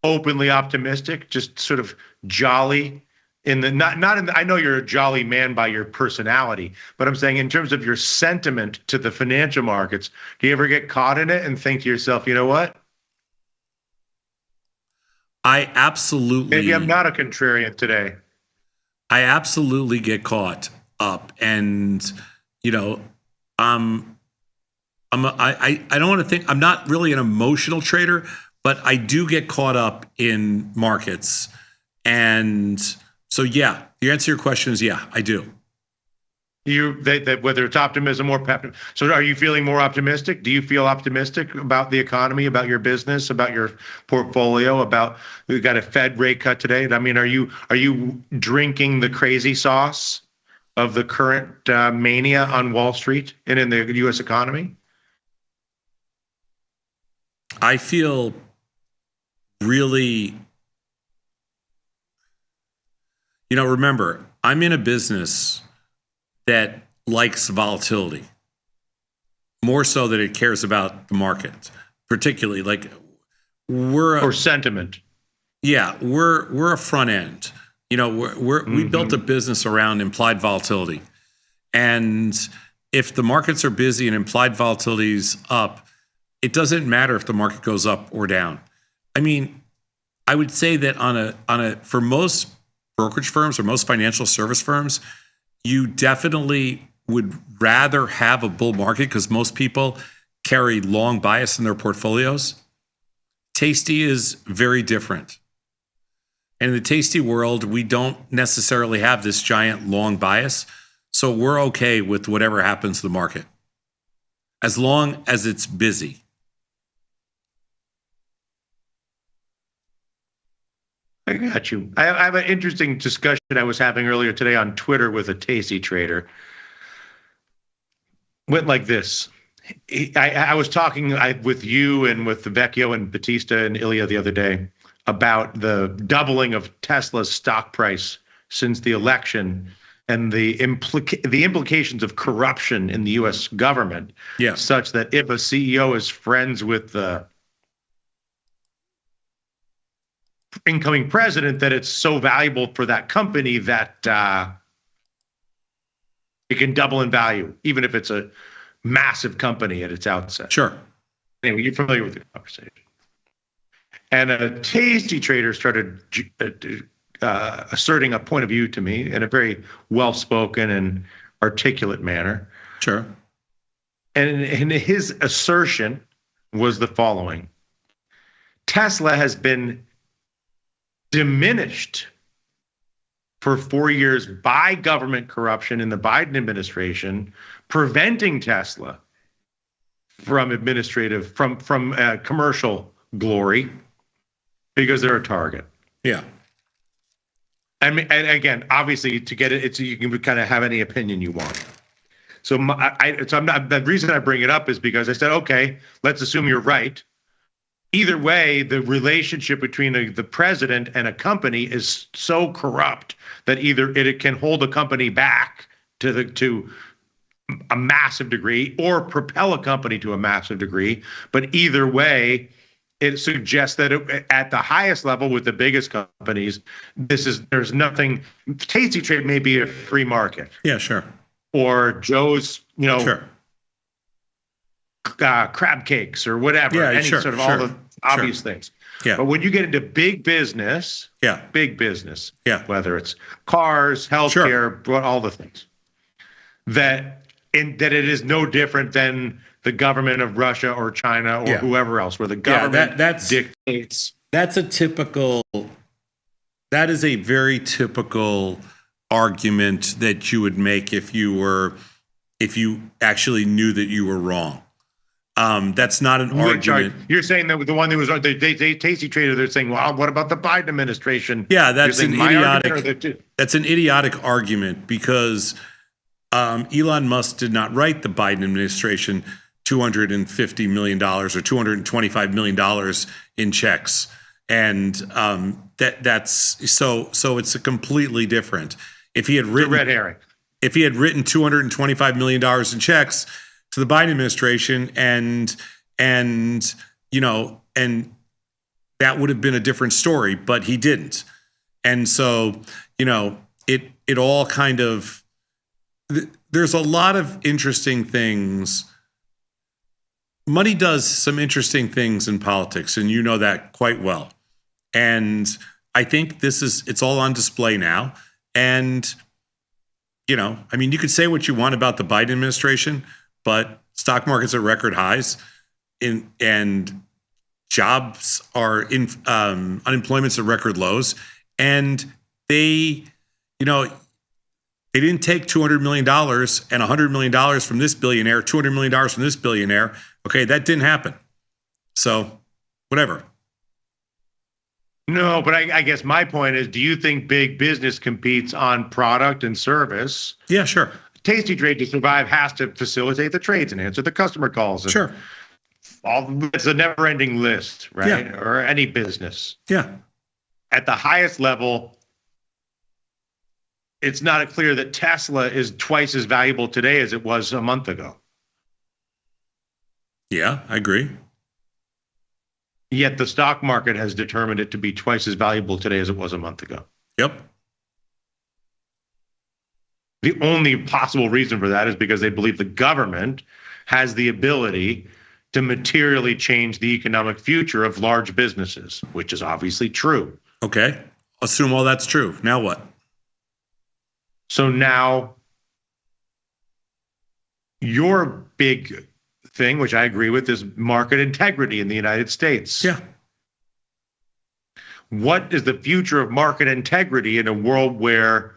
[SPEAKER 18] openly optimistic, just sort of jolly I know you're a jolly man by your personality, but I'm saying in terms of your sentiment to the financial markets, do you ever get caught in it and think to yourself, you know what?
[SPEAKER 8] I absolutely.
[SPEAKER 18] Maybe I'm not a contrarian today.
[SPEAKER 8] I absolutely get caught up, and I don't want to think. I'm not really an emotional trader, but I do get caught up in markets, and so yeah. The answer to your question is yeah, I do.
[SPEAKER 18] Whether it's optimism or pessimism. So are you feeling more optimistic? Do you feel optimistic about the economy, about your business, about your portfolio, about we got a Fed rate cut today? I mean, are you drinking the crazy sauce of the current mania on Wall Street and in the U.S. economy?
[SPEAKER 8] I feel really, remember, I'm in a business that likes volatility more so than it cares about the market, particularly or
[SPEAKER 18] sentiment.
[SPEAKER 8] Yeah, we're a front end. We built a business around implied volatility, and if the markets are busy and implied volatility is up, it doesn't matter if the market goes up or down. I mean, I would say that for most brokerage firms or most financial service firms, you definitely would rather have a bull market because most people carry long bias in their portfolios. Tasty is very different. And in the Tasty world, we don't necessarily have this giant long bias. So we're okay with whatever happens to the market as long as it's busy.
[SPEAKER 18] I got you. I have an interesting discussion I was having earlier today on Twitter with a Tasty trader. Went like this. I was talking with you and with Vecchio and Batista and Ilya the other day about the doubling of Tesla's stock price since the election and the implications of corruption in the U.S. government, such that if a CEO is friends with the incoming president, that it's so valuable for that company that It can double in value, even if it's a massive company at its outset.
[SPEAKER 8] Sure.
[SPEAKER 18] Anyway, you're familiar with the conversation. And a tasty trader started asserting a point of view to me in a very well-spoken and articulate manner.
[SPEAKER 8] Sure.
[SPEAKER 18] And his assertion was the following: Tesla has been diminished for 4 years by government corruption in the Biden administration, preventing Tesla from commercial glory because they're a target.
[SPEAKER 8] Yeah.
[SPEAKER 18] I mean, and again, obviously, to get it, you can kind of have any opinion you want. So, the reason I bring it up is because I said, okay, let's assume you're right. Either way, the relationship between the president and a company is so corrupt that either it can hold a company back to a massive degree or propel a company to a massive degree. But either way, it suggests that at the highest level with the biggest companies, there's nothing. Tasty Trade may be a free market.
[SPEAKER 8] Yeah, sure.
[SPEAKER 18] Or Joe's,
[SPEAKER 8] sure.
[SPEAKER 18] Crab cakes or whatever.
[SPEAKER 8] Yeah,
[SPEAKER 18] any
[SPEAKER 8] sure,
[SPEAKER 18] sort of
[SPEAKER 8] sure,
[SPEAKER 18] all the obvious
[SPEAKER 8] sure.
[SPEAKER 18] things.
[SPEAKER 8] Yeah.
[SPEAKER 18] But when you get into big business,
[SPEAKER 8] yeah,
[SPEAKER 18] whether it's cars, healthcare, all the things, that it is no different than the government of Russia or China or whoever else, where the government dictates.
[SPEAKER 8] That is a very typical argument that you would make if you actually knew that you were wrong. That's not an argument.
[SPEAKER 18] You're saying that the one that was the Tasty Trader, they're saying, well, what about the Biden administration?
[SPEAKER 8] Yeah, that's an
[SPEAKER 18] idiotic.
[SPEAKER 8] That's an idiotic argument because Elon Musk did not write the Biden administration $250 million or $225 million in checks, and that's so it's a completely different. If he had written
[SPEAKER 18] red herring,
[SPEAKER 8] if he had written $225 million in checks to the Biden administration, and that would have been a different story, but he didn't. And so, it all kind of, there's a lot of interesting things. Money does some interesting things in politics, and you know that quite well. And I think it's all on display now. And, you could say what you want about the Biden administration, but stock markets are record highs, and jobs are unemployment's at record lows, and they didn't take $200 million and $100 million from this billionaire, $200 million from this billionaire. Okay, that didn't happen. So, whatever.
[SPEAKER 18] No, but I guess my point is, do you think big business competes on product and service?
[SPEAKER 8] Yeah, sure.
[SPEAKER 18] Tasty Trade to survive has to facilitate the trades and answer the customer calls.
[SPEAKER 8] Sure.
[SPEAKER 18] It's a never-ending list, right?
[SPEAKER 8] Yeah.
[SPEAKER 18] Or any business.
[SPEAKER 8] Yeah.
[SPEAKER 18] At the highest level, it's not clear that Tesla is twice as valuable today as it was a month ago.
[SPEAKER 8] Yeah, I agree.
[SPEAKER 18] Yet the stock market has determined it to be twice as valuable today as it was a month ago.
[SPEAKER 8] Yep.
[SPEAKER 18] The only possible reason for that is because they believe the government has the ability to materially change the economic future of large businesses, which is obviously true.
[SPEAKER 8] Okay. Assume all that's true. Now what?
[SPEAKER 18] So now your big thing, which I agree with, is market integrity in the United States.
[SPEAKER 8] Yeah.
[SPEAKER 18] What is the future of market integrity in a world where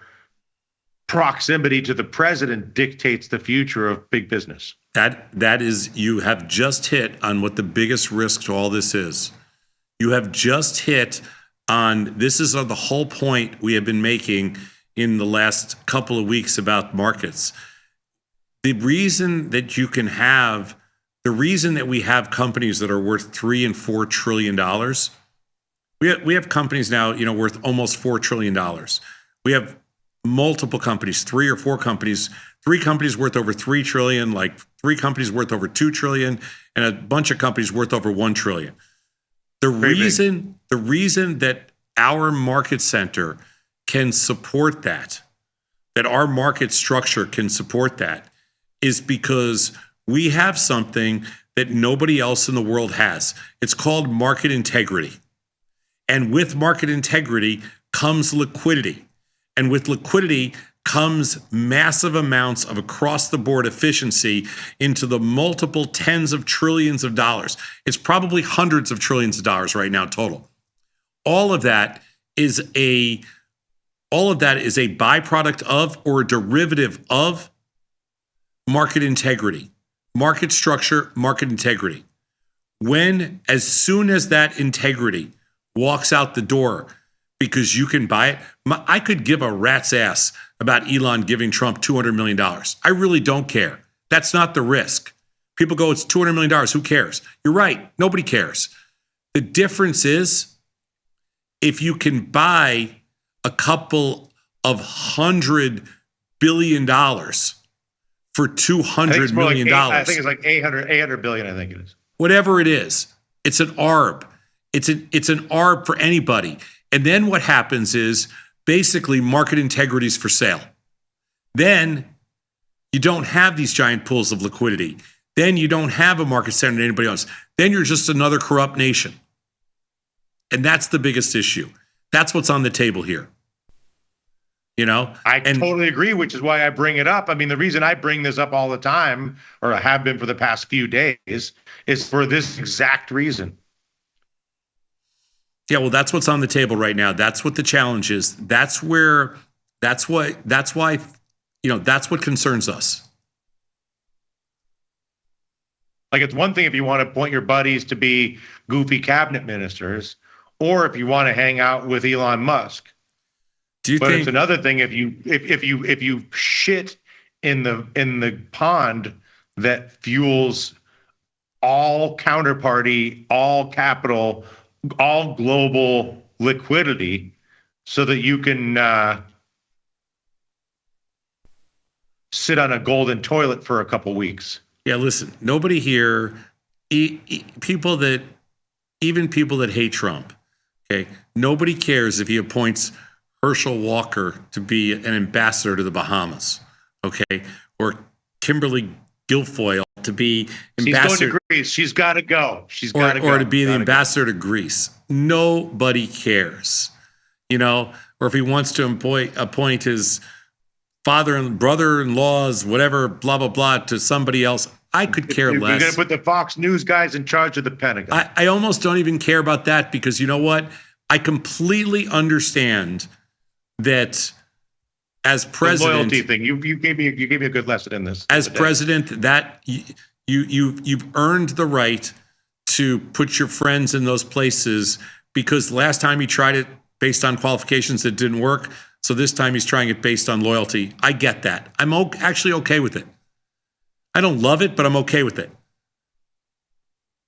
[SPEAKER 18] proximity to the president dictates the future of big business?
[SPEAKER 8] That is, you have just hit on what the biggest risk to all this is. You have just hit on, this is the whole point we have been making in the last couple of weeks about markets. The reason that we have companies that are worth $3 and $4 trillion, we have companies now, worth almost $4 trillion. We have multiple companies, 3 or 4 companies, 3 companies worth over 3 trillion, like 3 companies worth over 2 trillion, and a bunch of companies worth over 1 trillion. The reason that our market center can support that that our market structure can support that is because we have something that nobody else in the world has. It's called market integrity. And with market integrity comes liquidity. And with liquidity comes massive amounts of across the board efficiency into the multiple tens of trillions of dollars. It's probably hundreds of trillions of dollars right now total. All of that is a byproduct of or a derivative of market integrity, market structure, market integrity. As soon as that integrity walks out the door because you can buy it, I could give a rat's ass about Elon giving Trump $200 million. I really don't care. That's not the risk. People go, it's $200 million. Who cares? You're right. Nobody cares. The difference is if you can buy a couple of $100 billion for $200 million.
[SPEAKER 18] I think it's like 800 billion, I think it is.
[SPEAKER 8] Whatever it is, it's an ARB. It's an ARB for anybody. And then what happens is basically market integrity is for sale. Then you don't have these giant pools of liquidity. Then you don't have a market center to anybody else. Then you're just another corrupt nation. And that's the biggest issue. That's what's on the table here.
[SPEAKER 18] I totally agree, which is why I bring it up. I mean, the reason I bring this up all the time, or I have been for the past few days, is for this exact reason.
[SPEAKER 8] Yeah, well, that's what's on the table right now. That's what the challenge is. That's what concerns us.
[SPEAKER 18] Like, it's one thing if you want to point your buddies to be goofy cabinet ministers, or if you want to hang out with Elon Musk. It's another thing if you shit in the pond that fuels all counterparty, all capital, all global liquidity, so that you can sit on a golden toilet for a couple weeks.
[SPEAKER 8] Yeah, listen, nobody here, even people that hate Trump, okay, nobody cares if he appoints Herschel Walker to be an ambassador to the Bahamas, okay, or Kimberly Guilfoyle to be ambassador.
[SPEAKER 18] She's going to Greece. She's got to go.
[SPEAKER 8] Or to be the ambassador to Greece. Nobody cares, or if he wants to appoint his father and brother-in-laws, whatever, blah, blah, blah, to somebody else. I could care less.
[SPEAKER 18] You're going to put the Fox News guys in charge of the Pentagon.
[SPEAKER 8] I almost don't even care about that because you know what? I completely understand that as president,
[SPEAKER 18] the loyalty thing. You gave me a good lesson in this.
[SPEAKER 8] As president, that you've earned the right to put your friends in those places because last time he tried it based on qualifications, it didn't work. So this time he's trying it based on loyalty. I get that. I'm actually okay with it. I don't love it, but I'm okay with it.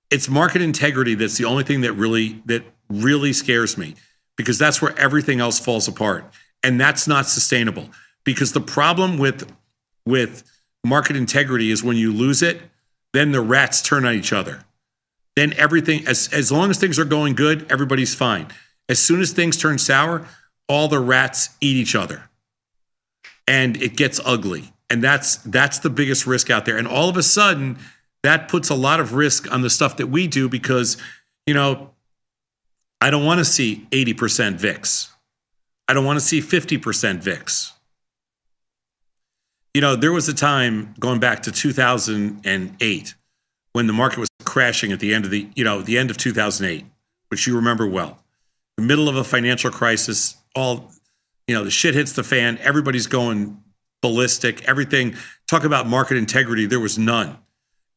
[SPEAKER 8] It's market integrity that's the only thing that really scares me because that's where everything else falls apart. And that's not sustainable because the problem with market integrity is when you lose it, then the rats turn on each other. Then everything, as long as things are going good, everybody's fine. As soon as things turn sour, all the rats eat each other and it gets ugly. And that's the biggest risk out there. And all of a sudden, that puts a lot of risk on the stuff that we do because, I don't want to see 80% VIX. I don't want to see 50% VIX. There was a time going back to 2008 when the market was crashing at the end of the end of 2008, which you remember well. The middle of a financial crisis, the shit hits the fan, everybody's going ballistic, everything. Talk about market integrity, there was none.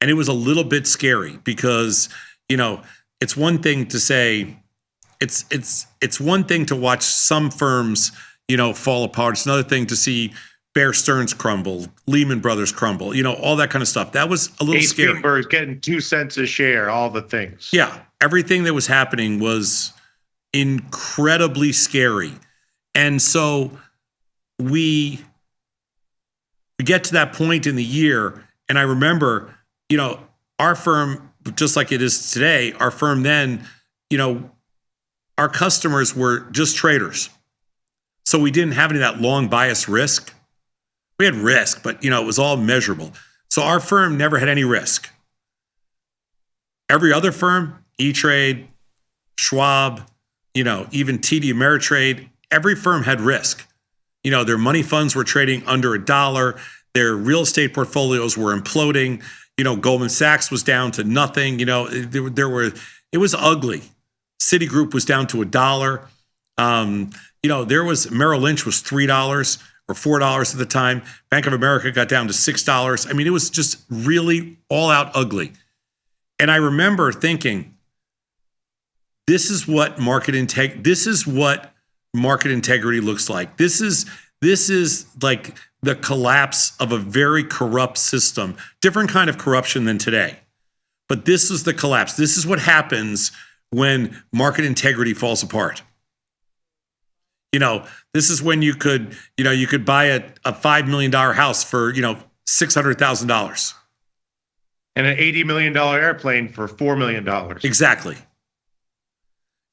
[SPEAKER 8] And it was a little bit scary because, it's one thing to say, it's one thing to watch some firms, fall apart. It's another thing to see Bear Stearns crumble, Lehman Brothers crumble, all that kind of stuff. That was a little scary.
[SPEAKER 18] Greenberg's getting 2 cents a share, all the things.
[SPEAKER 8] Yeah, everything that was happening was incredibly scary. And so we get to that point in the year, and I remember, our firm, just like it is today, our firm then, our customers were just traders. So we didn't have any of that long bias risk. We had risk, but it was all measurable. So our firm never had any risk. Every other firm, E-Trade, Schwab, even TD Ameritrade, every firm had risk. Their money funds were trading under $1. Their real estate portfolios were imploding. Goldman Sachs was down to nothing. It was ugly. Citigroup was down to $1. There was Merrill Lynch was $3 or $4 at the time. Bank of America got down to $6. I mean, it was just really all out ugly. And I remember thinking, this is what market integrity looks like. This is like the collapse of a very corrupt system, different kind of corruption than today. But this is the collapse. This is what happens when market integrity falls apart. This is when you could buy a $5 million house for, $600,000.
[SPEAKER 18] And an $80 million airplane for $4 million.
[SPEAKER 8] Exactly.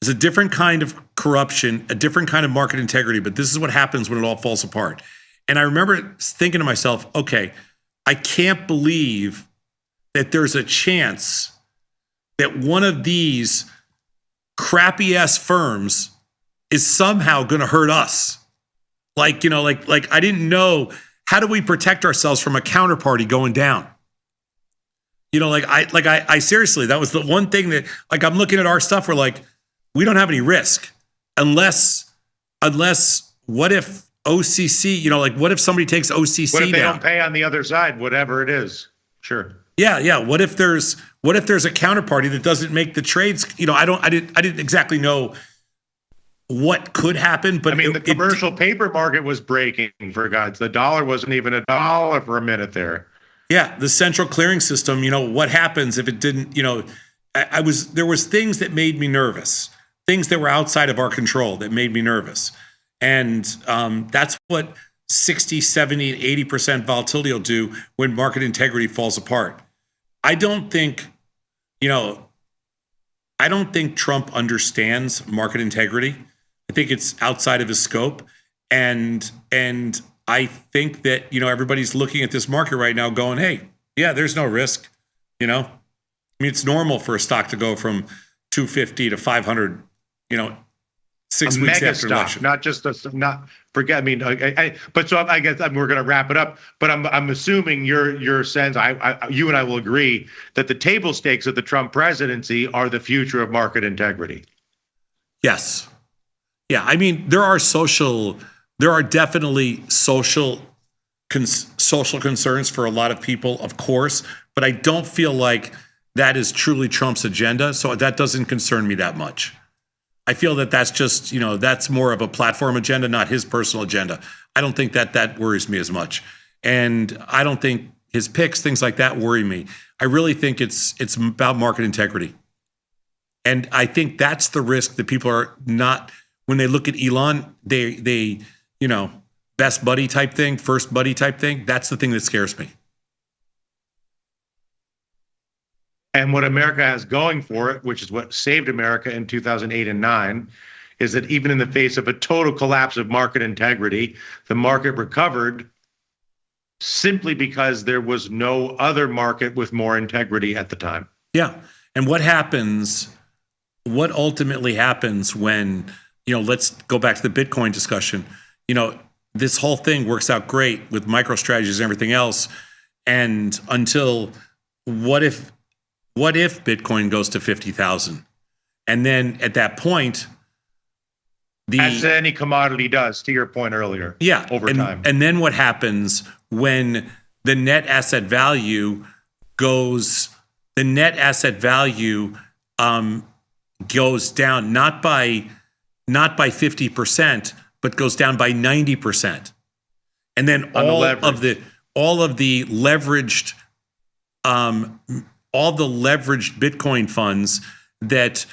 [SPEAKER 8] It's a different kind of corruption, a different kind of market integrity, but this is what happens when it all falls apart. And I remember thinking to myself, okay, I can't believe that there's a chance that one of these crappy ass firms is somehow going to hurt us. Like I didn't know, how do we protect ourselves from a counterparty going down? I seriously, that was the one thing that, I'm looking at our stuff, we're like, we don't have any risk unless what if OCC, what if somebody takes OCC
[SPEAKER 18] What if they
[SPEAKER 8] down?
[SPEAKER 18] don't pay on the other side, whatever it is? Sure.
[SPEAKER 8] Yeah. What if there's a counterparty that doesn't make the trades? I didn't exactly know what could happen, but
[SPEAKER 18] the commercial paper market was breaking, for God's. The dollar wasn't even $1 for a minute there.
[SPEAKER 8] Yeah, the central clearing system, what happens if it didn't, there was things that made me nervous, things that were outside of our control that made me nervous. And that's what 60, 70, and 80% volatility will do when market integrity falls apart. I don't think Trump understands market integrity. I think it's outside of his scope. And I think that, everybody's looking at this market right now going, hey, yeah, there's no risk. It's normal for a stock to go from 250 to 500, 6 weeks after election.
[SPEAKER 18] Not just forget. But so I guess we're going to wrap it up. But I'm assuming your sense, you and I will agree that the table stakes of the Trump presidency are the future of market integrity.
[SPEAKER 8] Yes. Yeah. There are definitely social concerns for a lot of people, of course, but I don't feel like that is truly Trump's agenda. So that doesn't concern me that much. I feel that that's just, that's more of a platform agenda, not his personal agenda. I don't think that worries me as much. And I don't think his picks, things like that worry me. I really think it's about market integrity. And I think that's the risk that people are not, when they look at Elon, they best buddy type thing, first buddy type thing. That's the thing that scares me.
[SPEAKER 18] And what America has going for it, which is what saved America in 2008 and 9, is that even in the face of a total collapse of market integrity, the market recovered simply because there was no other market with more integrity at the time.
[SPEAKER 8] Yeah. And what ultimately happens when, let's go back to the Bitcoin discussion. This whole thing works out great with MicroStrategies and everything else. And until what if Bitcoin goes to 50,000? And then at that point,
[SPEAKER 18] as any commodity does, to your point earlier.
[SPEAKER 8] Yeah.
[SPEAKER 18] Over time.
[SPEAKER 8] And then what happens when the net asset value goes down, not by 50%, but goes down by 90%. And then all of the leveraged Bitcoin funds that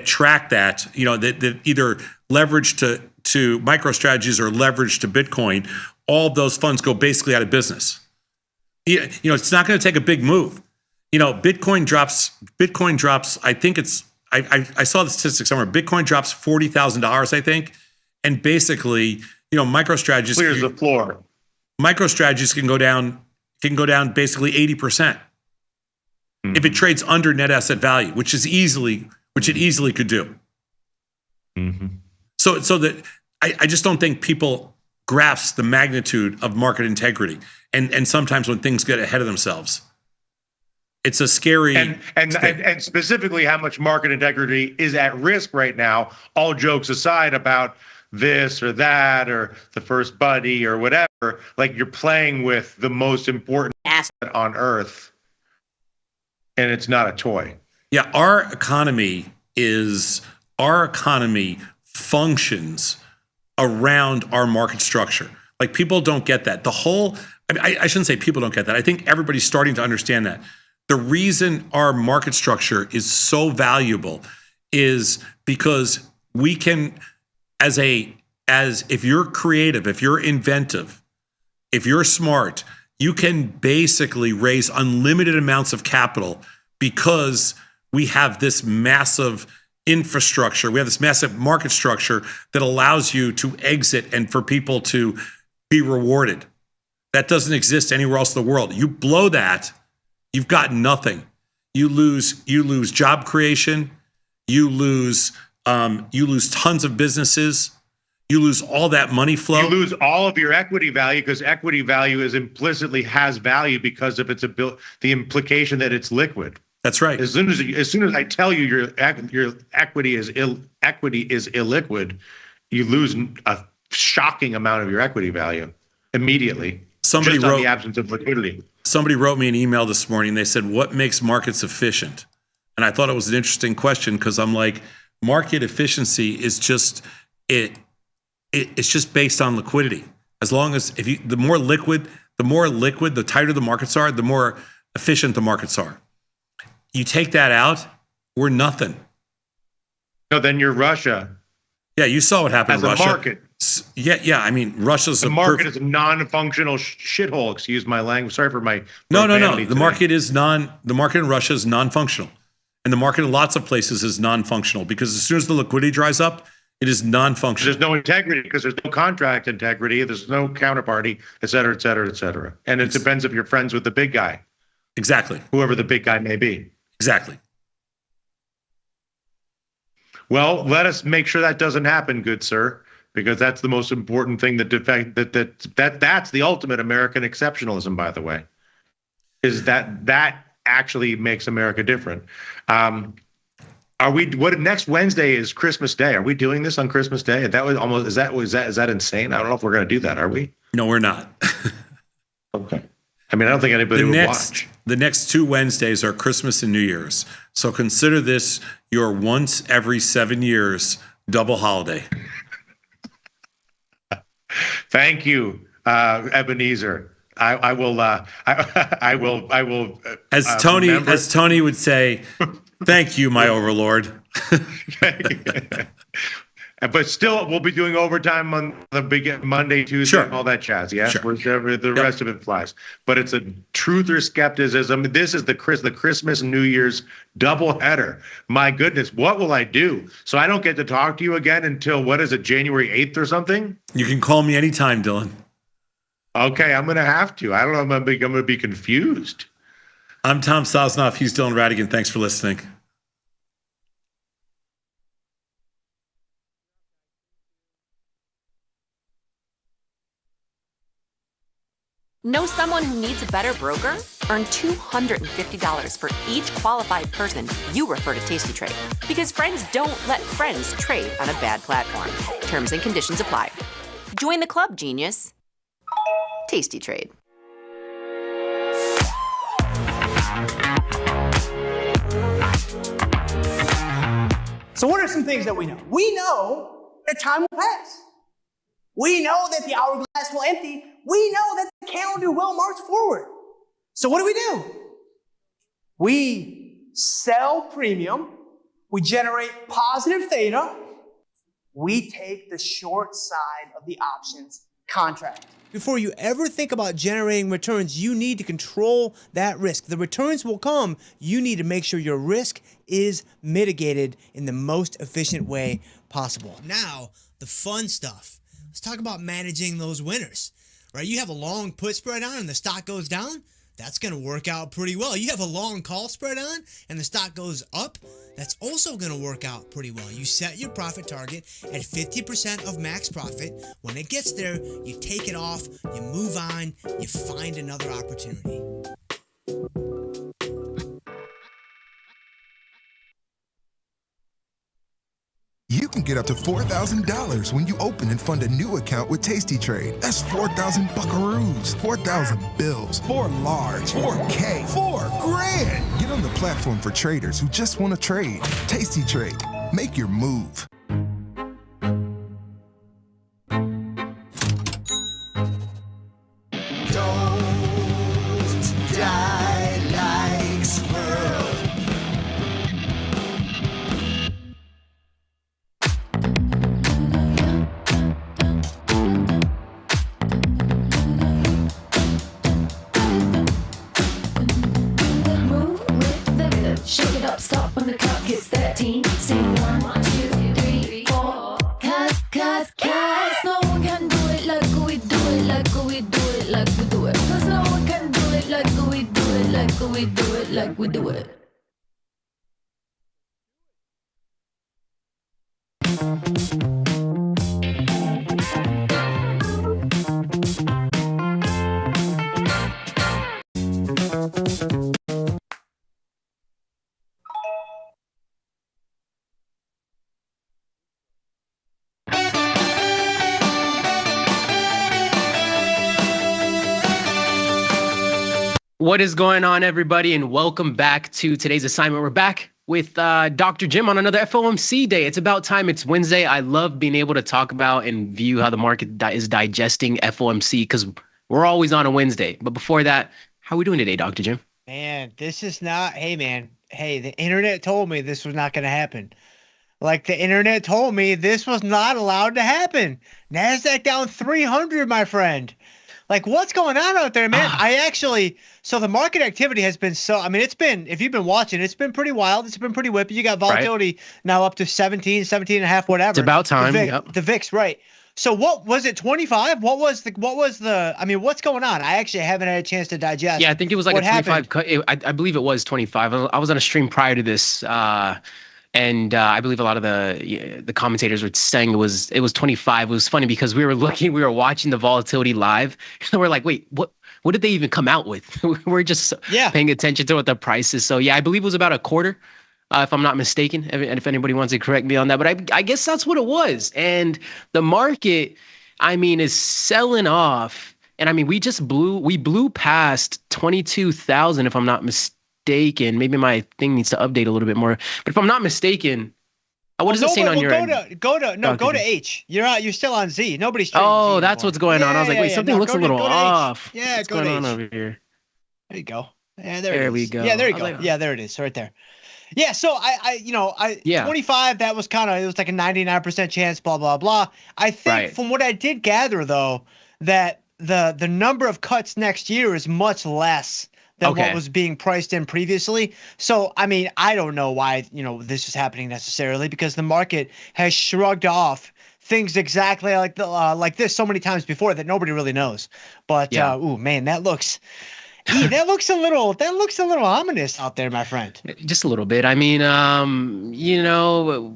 [SPEAKER 8] track that, that either leverage to MicroStrategies or leverage to Bitcoin, all of those funds go basically out of business. It's not going to take a big move. Bitcoin drops, I think I saw the statistics somewhere. Bitcoin drops $40,000, I think. And basically, MicroStrategies
[SPEAKER 18] clears the floor.
[SPEAKER 8] MicroStrategies can go down basically 80% if it trades under net asset value, which it easily could do. So that I just don't think people grasp the magnitude of market integrity, and sometimes when things get ahead of themselves, it's a scary
[SPEAKER 18] and specifically how much market integrity is at risk right now. All jokes aside about this or that or the first buddy or whatever, like you're playing with the most important asset on earth, and it's not a toy.
[SPEAKER 8] Yeah, our economy functions around our market structure. Like people don't get that. I shouldn't say people don't get that. I think everybody's starting to understand that. The reason our market structure is so valuable is because we can, as if you're creative, if you're inventive, if you're smart, you can basically raise unlimited amounts of capital because we have this massive infrastructure. We have this massive market structure that allows you to exit and for people to be rewarded. That doesn't exist anywhere else in the world. You blow that, you've got nothing. You lose job creation. You lose tons of businesses. You lose all that money flow.
[SPEAKER 18] You lose all of your equity value because equity value is implicitly has value because of the implication that it's liquid.
[SPEAKER 8] That's right.
[SPEAKER 18] As soon as I tell you your equity is illiquid, you lose a shocking amount of your equity value immediately.
[SPEAKER 8] Somebody
[SPEAKER 18] just on
[SPEAKER 8] wrote
[SPEAKER 18] the absence of liquidity.
[SPEAKER 8] Somebody wrote me an email this morning. They said, "What makes markets efficient?" And I thought it was an interesting question because I'm like, market efficiency is just it's just based on liquidity. As long as the more liquid, the tighter the markets are, the more efficient the markets are. You take that out, we're nothing.
[SPEAKER 18] No, then you're Russia.
[SPEAKER 8] Yeah, you saw what happened
[SPEAKER 18] as
[SPEAKER 8] in Russia.
[SPEAKER 18] A market.
[SPEAKER 8] Yeah. I mean, Russia's
[SPEAKER 18] the market is a non-functional shithole. Excuse my language. Sorry for my
[SPEAKER 8] no. The market in Russia is non-functional, and the market in lots of places is non-functional because as soon as the liquidity dries up, it is non-functional.
[SPEAKER 18] There's no integrity because there's no contract integrity. There's no counterparty, et cetera, et cetera, et cetera. And it depends if you're friends with the big guy.
[SPEAKER 8] Exactly.
[SPEAKER 18] Whoever the big guy may be.
[SPEAKER 8] Exactly.
[SPEAKER 18] Well, let us make sure that doesn't happen, good sir, because that's the most important thing that's the ultimate American exceptionalism, by the way, is that actually makes America different. Next Wednesday is Christmas Day. Are we doing this on Christmas Day? Is that insane? I don't know if we're going to do that. Are we?
[SPEAKER 8] No, we're not.
[SPEAKER 18] Okay. I mean, I don't think anybody would watch.
[SPEAKER 8] The next 2 Wednesdays are Christmas and New Year's. So consider this your once every 7 years double holiday.
[SPEAKER 18] Thank you, Ebenezer. I will.
[SPEAKER 8] As Tony would say, thank you, my overlord.
[SPEAKER 18] But still, we'll be doing overtime on the Monday, Tuesday, and all that jazz. Yeah,
[SPEAKER 8] sure.
[SPEAKER 18] Wherever the rest of it flies. But it's a truth or skepticism. This is the Christmas and New Year's doubleheader. My goodness, what will I do? So I don't get to talk to you again until January 8th or something?
[SPEAKER 8] You can call me anytime, Dylan.
[SPEAKER 18] Okay, I'm gonna have to. I don't know. I'm gonna be confused.
[SPEAKER 8] I'm Tom Sosnoff. He's Dylan Radigan. Thanks for listening.
[SPEAKER 15] Know someone who needs a better broker? Earn $250 for each qualified person you refer to tastytrade. Because friends don't let friends trade on a bad platform. Terms and conditions apply. Join the club, genius. tastytrade.
[SPEAKER 17] So what are some things that we know? We know that time will pass. We know that the hourglass will empty. We know that the calendar will march forward. So what do? We sell premium. We generate positive theta. We take the short side of the options contract.
[SPEAKER 20] Before you ever think about generating returns, you need to control that risk. The returns will come. You need to make sure your risk is mitigated in the most efficient way possible. Now, the fun stuff. Let's talk about managing those winners. right? You have a long put spread on and the stock goes down, that's going to work out pretty well. You have a long call spread on and the stock goes up, that's also going to work out pretty well. You set your profit target at 50% of max profit. When it gets there, you take it off, you move on, you find another opportunity.
[SPEAKER 4] You can get up to $4,000 when you open and fund a new account with Tasty Trade. That's 4,000 buckaroos, 4,000 bills, 4 large, 4K, 4 grand. Get on the platform for traders who just want to trade. Tasty Trade. Make your move.
[SPEAKER 9] Don't die like squirrel.
[SPEAKER 13] Shake it up, stop when the clock hits 13. Sing 1, 2, 3, 4. Cause no one can do it like we do it, like we do it, like we do it. Cause no one can do it like we do it, like we do it, like we do it.
[SPEAKER 16] What is going on, everybody, and welcome back to today's assignment. We're back with Dr. Jim on another FOMC day. It's about time. It's Wednesday. I love being able to talk about and view how the market is digesting FOMC because we're always on a Wednesday. But before that, how are we doing today, Dr. Jim?
[SPEAKER 20] Man, this is not, hey, man. Hey, the internet told me this was not going to happen. Like the internet told me this was not allowed to happen. NASDAQ down 300, my friend. Like, what's going on out there, man? So the market activity has been it's been, if you've been watching, it's been pretty wild. It's been pretty whippy. You got volatility now up to 17 and a half, whatever.
[SPEAKER 16] It's about time.
[SPEAKER 20] The VIX, right. So what was it, 25? What's going on? I actually haven't had a chance to digest.
[SPEAKER 16] Yeah, I think it was like a 25 cut. I believe it was 25. I was on a stream prior to this. And I believe a lot of the commentators were saying it was 25. It was funny because we were watching the volatility live, and we're like, wait, what did they even come out with? We're just paying attention to what the price is. So yeah, I believe it was about a quarter, if I'm not mistaken. And if anybody wants to correct me on that, but I guess that's what it was. And the market, is selling off. And we blew past 22,000, if I'm not mistaken. Maybe my thing needs to update a little bit more. But if I'm not mistaken, what is it saying on your end?
[SPEAKER 20] Go to H. You're still on Z. Nobody's trading
[SPEAKER 16] Z
[SPEAKER 20] anymore.
[SPEAKER 16] That's what's going on. I was like, wait, something looks a little off.
[SPEAKER 20] Yeah,
[SPEAKER 16] what's
[SPEAKER 20] go
[SPEAKER 16] going
[SPEAKER 20] to
[SPEAKER 16] on
[SPEAKER 20] H.
[SPEAKER 16] over here?
[SPEAKER 20] There you go. Yeah,
[SPEAKER 16] there we go.
[SPEAKER 20] Yeah, there you go. Yeah, there it is, right there. Yeah, so I 25, that was it was like a 99% chance, blah, blah, blah. I think from what I did gather, though, that the number of cuts next year is much less than what was being priced in previously. So, I don't know why, this is happening necessarily, because the market has shrugged off things exactly like this so many times before that nobody really knows. But, man, that looks a little ominous out there, my friend.
[SPEAKER 16] Just a little bit.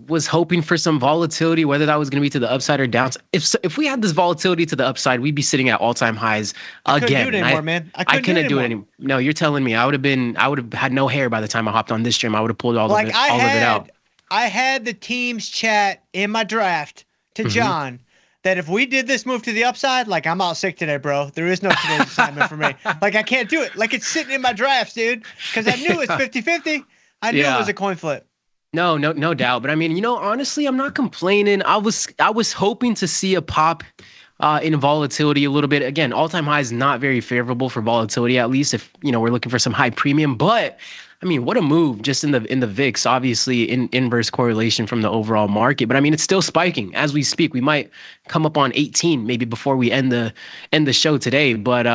[SPEAKER 16] Was hoping for some volatility, whether that was going to be to the upside or downside. If we had this volatility to the upside, we'd be sitting at all-time highs again.
[SPEAKER 20] I couldn't do it anymore, man.
[SPEAKER 16] I couldn't do it anymore. No, you're telling me I would have had no hair by the time I hopped on this stream. I would have pulled all of it out.
[SPEAKER 20] I had the team's chat in my draft to John that if we did this move to the upside, I'm out sick today, bro. There is no today's assignment for me. I can't do it. It's sitting in my drafts, dude. Because I knew it's 50-50. I knew it was a coin flip.
[SPEAKER 16] No doubt. But honestly, I'm not complaining. I was hoping to see a pop in volatility a little bit. Again, all-time high is not very favorable for volatility, at least if we're looking for some high premium. But I mean, what a move just in the VIX, obviously in inverse correlation from the overall market. But I mean, it's still spiking as we speak. We might come up on 18 maybe before we end the show today. But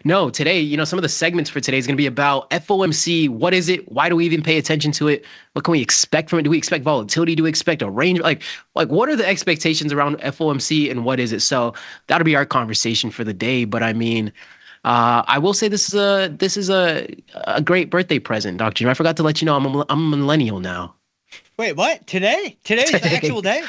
[SPEAKER 16] no, today, you know, some of the segments for today is going to be about FOMC. What is it? Why do we even pay attention to it? What can we expect from it? Do we expect volatility? Do we expect a range? Like what are the expectations around FOMC and what is it? So that'll be our conversation for the day. But I mean, I will say this is a great birthday present, Dr. Jim. I forgot to let you know I'm a millennial now.
[SPEAKER 20] Wait, what? Today? Today's the actual day?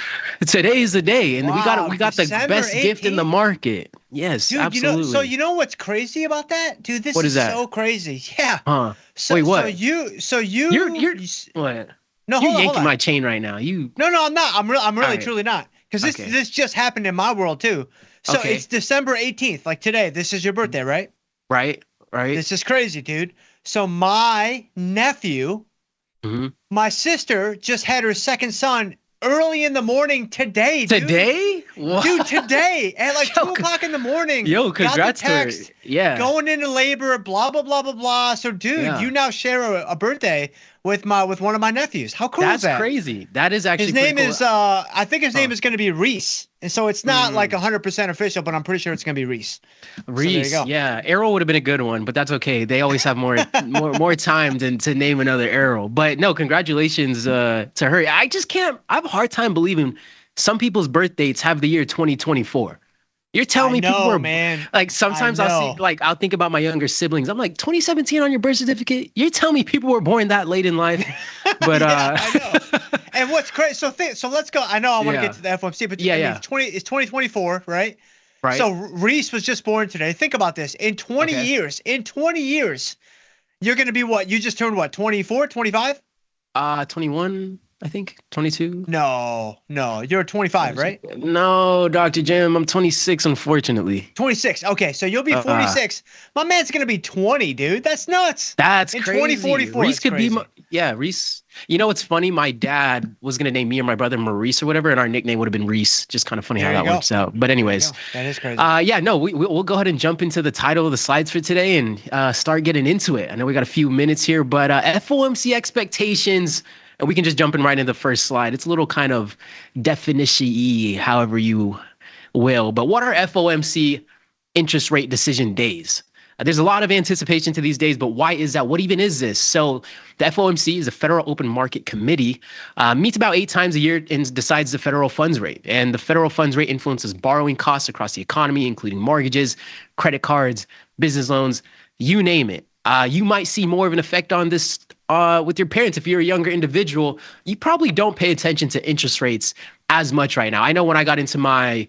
[SPEAKER 16] Today is the day, and
[SPEAKER 20] Wow,
[SPEAKER 16] we got the
[SPEAKER 20] December
[SPEAKER 16] best gift in the
[SPEAKER 20] 18th?
[SPEAKER 16] market. Yes,
[SPEAKER 20] Dude,
[SPEAKER 16] absolutely.
[SPEAKER 20] you know what's crazy about that? Dude, this
[SPEAKER 16] What
[SPEAKER 20] is
[SPEAKER 16] is that?
[SPEAKER 20] so crazy. Yeah.
[SPEAKER 16] Huh?
[SPEAKER 20] So,
[SPEAKER 16] Wait, what?
[SPEAKER 20] You're
[SPEAKER 16] what?
[SPEAKER 20] No,
[SPEAKER 16] You're
[SPEAKER 20] hold
[SPEAKER 16] yanking
[SPEAKER 20] on.
[SPEAKER 16] my chain right now. You.
[SPEAKER 20] No, I'm not. I'm really
[SPEAKER 16] right.
[SPEAKER 20] truly not. Because
[SPEAKER 16] Okay.
[SPEAKER 20] this just happened in my world too. So
[SPEAKER 16] Okay.
[SPEAKER 20] it's December 18th, like today. This is your birthday, right?
[SPEAKER 16] Right.
[SPEAKER 20] This is crazy, dude. So my nephew, my sister just had her second son early in the morning today, dude.
[SPEAKER 16] Today?
[SPEAKER 20] Dude, today at like 2 o'clock in the morning.
[SPEAKER 16] Yo,
[SPEAKER 20] got the
[SPEAKER 16] congrats to her.
[SPEAKER 20] text,
[SPEAKER 16] Yeah.
[SPEAKER 20] Going into labor, blah blah blah blah blah. So, dude,
[SPEAKER 16] Yeah.
[SPEAKER 20] you now share a birthday with one of my nephews. How cool
[SPEAKER 16] That's
[SPEAKER 20] is that?
[SPEAKER 16] crazy. That is actually
[SPEAKER 20] His
[SPEAKER 16] pretty
[SPEAKER 20] name
[SPEAKER 16] cool.
[SPEAKER 20] is I think his name is going to be Reese, and so it's not like 100% official, but I'm pretty sure it's going to be Reese.
[SPEAKER 16] Reese,
[SPEAKER 20] so there you go.
[SPEAKER 16] yeah, Errol would have been a good one, but that's okay. They always have more time than to name another Errol. But no, congratulations to her. I have a hard time believing some people's birth dates have the year 2024. You're telling me people were
[SPEAKER 20] man.
[SPEAKER 16] like sometimes I'll see I'll think about my younger siblings. I'm like 2017 on your birth certificate. You're telling me people were born that late in life, but
[SPEAKER 20] I know. And what's crazy? So let's go. I know I want to
[SPEAKER 16] Yeah.
[SPEAKER 20] get to the FOMC, but
[SPEAKER 16] Yeah,
[SPEAKER 20] I mean,
[SPEAKER 16] yeah.
[SPEAKER 20] It's 2024, right?
[SPEAKER 16] Right.
[SPEAKER 20] So Reese was just born today. Think about this. In 20 years, you're going to be what? You just turned what? 24, 25?
[SPEAKER 16] 21. I think 22.
[SPEAKER 20] No, you're 25, right?
[SPEAKER 16] No, Dr. Jim, I'm 26, unfortunately.
[SPEAKER 20] 26. Okay, so you'll be 46. My man's gonna be 20, dude. That's nuts.
[SPEAKER 16] That's
[SPEAKER 20] in
[SPEAKER 16] crazy.
[SPEAKER 20] 2044.
[SPEAKER 16] Reese
[SPEAKER 20] it's
[SPEAKER 16] could
[SPEAKER 20] crazy.
[SPEAKER 16] be, Reese. You know what's funny? My dad was gonna name me or my brother Maurice or whatever, and our nickname would have been Reese. Just kind of funny
[SPEAKER 20] There
[SPEAKER 16] how
[SPEAKER 20] you
[SPEAKER 16] that
[SPEAKER 20] go.
[SPEAKER 16] works out. But anyways,
[SPEAKER 20] That is crazy.
[SPEAKER 16] we'll go ahead and jump into the title of the slides for today and start getting into it. I know we got a few minutes here, but FOMC expectations. And we can just jump in right into the first slide. It's a little kind of definition-y, however you will. But what are FOMC interest rate decision days? There's a lot of anticipation to these days, but why is that? What even is this? So the FOMC is the Federal Open Market Committee, meets about 8 times a year and decides the federal funds rate. And the federal funds rate influences borrowing costs across the economy, including mortgages, credit cards, business loans, you name it. You might see more of an effect on this with your parents. If you're a younger individual, you probably don't pay attention to interest rates as much right now. I know when I got into my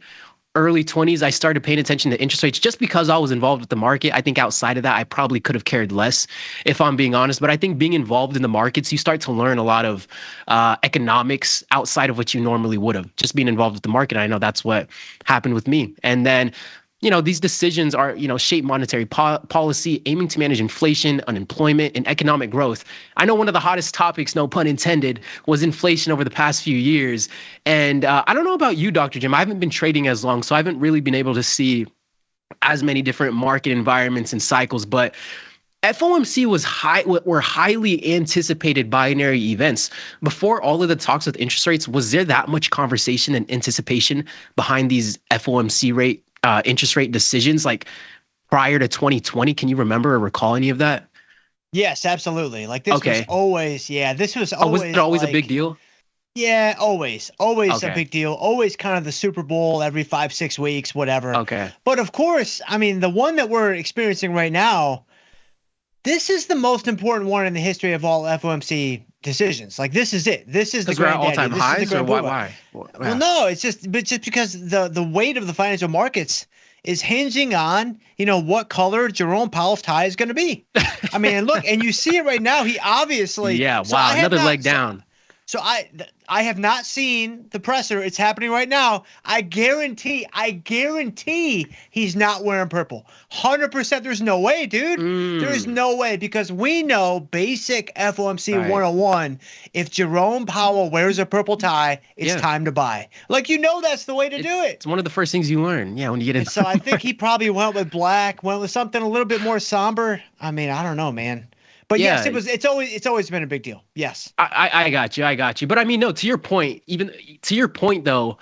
[SPEAKER 16] early 20s, I started paying attention to interest rates just because I was involved with the market. I think outside of that, I probably could have cared less, if I'm being honest. But I think being involved in the markets, you start to learn a lot of economics outside of what you normally would have. Just being involved with the market, I know that's what happened with me. And then these decisions are, shape monetary policy, aiming to manage inflation, unemployment, and economic growth. I know one of the hottest topics, no pun intended, was inflation over the past few years. And I don't know about you, Dr. Jim. I haven't been trading as long, so I haven't really been able to see as many different market environments and cycles. But FOMC were highly anticipated binary events. Before all of the talks with interest rates, was there that much conversation and anticipation behind these FOMC interest rate decisions like prior to 2020? Can you remember or recall any of that?
[SPEAKER 20] Yes, absolutely. Like this was always, this was always.
[SPEAKER 16] Was it always a big deal?
[SPEAKER 20] Yeah, always a big deal. Always kind of the Super Bowl every 5-6 weeks, whatever.
[SPEAKER 16] Okay.
[SPEAKER 20] But of course, I mean, the one that we're experiencing right now, this is the most important one in the history of all FOMC decisions. Like this is it. This is the
[SPEAKER 16] we're at
[SPEAKER 20] granddaddy.
[SPEAKER 16] all-time
[SPEAKER 20] This is the
[SPEAKER 16] highs, or
[SPEAKER 20] grand
[SPEAKER 16] why?
[SPEAKER 20] Well, no, it's just because the weight of the financial markets is hinging on, what color Jerome Powell's tie is going to be. I mean, and look, and you see it right now. He obviously
[SPEAKER 16] Another leg down.
[SPEAKER 20] So I have not seen the presser. It's happening right now. I guarantee he's not wearing purple. 100%. There's no way, dude. There is no way, because we know basic FOMC 101. If Jerome Powell wears a purple tie, it's time to buy. Like, that's the way to do it.
[SPEAKER 16] It's one of the first things you learn. Yeah, when you get in.
[SPEAKER 20] So I think he probably went with black, went with something a little bit more somber. I mean, I don't know, man. But yes, it's always been a big deal. Yes.
[SPEAKER 16] I got you. But I mean, no, to your point, though,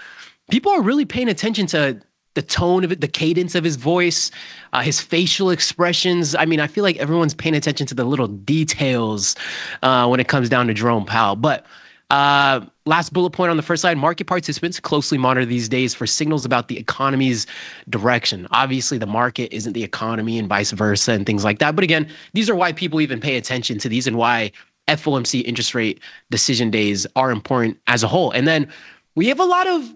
[SPEAKER 16] people are really paying attention to the tone of it, the cadence of his voice, his facial expressions. I mean, I feel like everyone's paying attention to the little details when it comes down to Jerome Powell. But last bullet point on the first slide, market participants closely monitor these days for signals about the economy's direction. Obviously, the market isn't the economy and vice versa and things like that. But again, these are why people even pay attention to these and why FOMC interest rate decision days are important as a whole. And then we have a lot of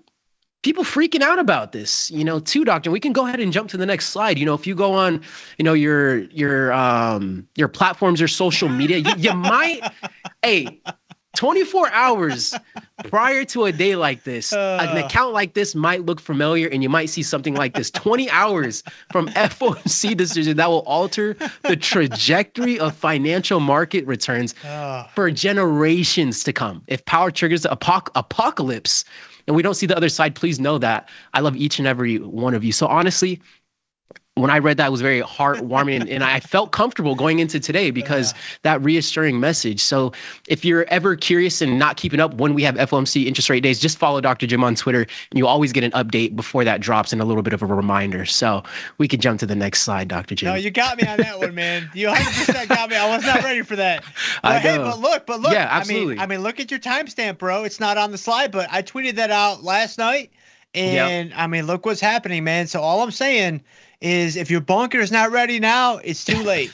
[SPEAKER 16] people freaking out about this, too, Doctor. We can go ahead and jump to the next slide. If you go on, your platforms or social media, you might, 24 hours prior to a day like this, an account like this might look familiar, and you might see something like this. 20 hours from FOMC decision that will alter the trajectory of financial market returns for generations to come. If power triggers the apocalypse, and we don't see the other side, please know that I love each and every one of you. So honestly, when I read that, it was very heartwarming, and I felt comfortable going into today because that reassuring message. So if you're ever curious and not keeping up when we have FOMC interest rate days, just follow Dr. Jim on Twitter, and you'll always get an update before that drops and a little bit of a reminder. So we could jump to the next slide, Dr. Jim.
[SPEAKER 20] No, you got me on that one, man. You 100% got me. I was not ready for that. But hey, but look.
[SPEAKER 16] Yeah, absolutely.
[SPEAKER 20] I mean, look at your timestamp, bro. It's not on the slide, but I tweeted that out last night, and I mean, look what's happening, man. So all I'm saying is if your bunker is not ready now, it's too late.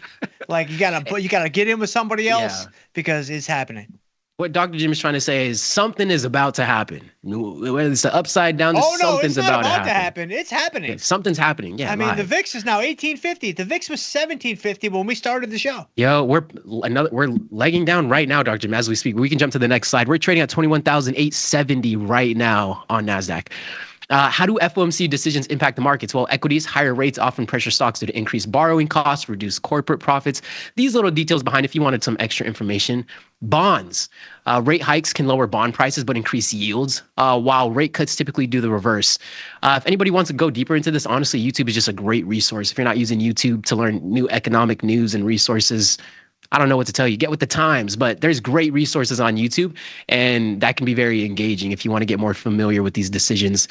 [SPEAKER 20] Like you gotta get in with somebody else because it's happening.
[SPEAKER 16] What Dr. Jim is trying to say is something is about to happen. Whether it's the upside down, something's
[SPEAKER 20] it's not
[SPEAKER 16] about to
[SPEAKER 20] happen. It's happening.
[SPEAKER 16] Yeah, something's happening. Yeah.
[SPEAKER 20] I mean, the VIX is now 1850. The VIX was 1750 when we started the show.
[SPEAKER 16] Yo, we're legging down right now, Dr. Jim, as we speak. We can jump to the next slide. We're trading at 21,870 right now on NASDAQ. How do FOMC decisions impact the markets? Well, equities, higher rates often pressure stocks due to increased borrowing costs, reduced corporate profits. These little details behind, if you wanted some extra information. Bonds. Rate hikes can lower bond prices but increase yields, while rate cuts typically do the reverse. If anybody wants to go deeper into this, honestly, YouTube is just a great resource. If you're not using YouTube to learn new economic news and resources, I don't know what to tell you. Get with the times, but there's great resources on YouTube, and that can be very engaging if you want to get more familiar with these decisions.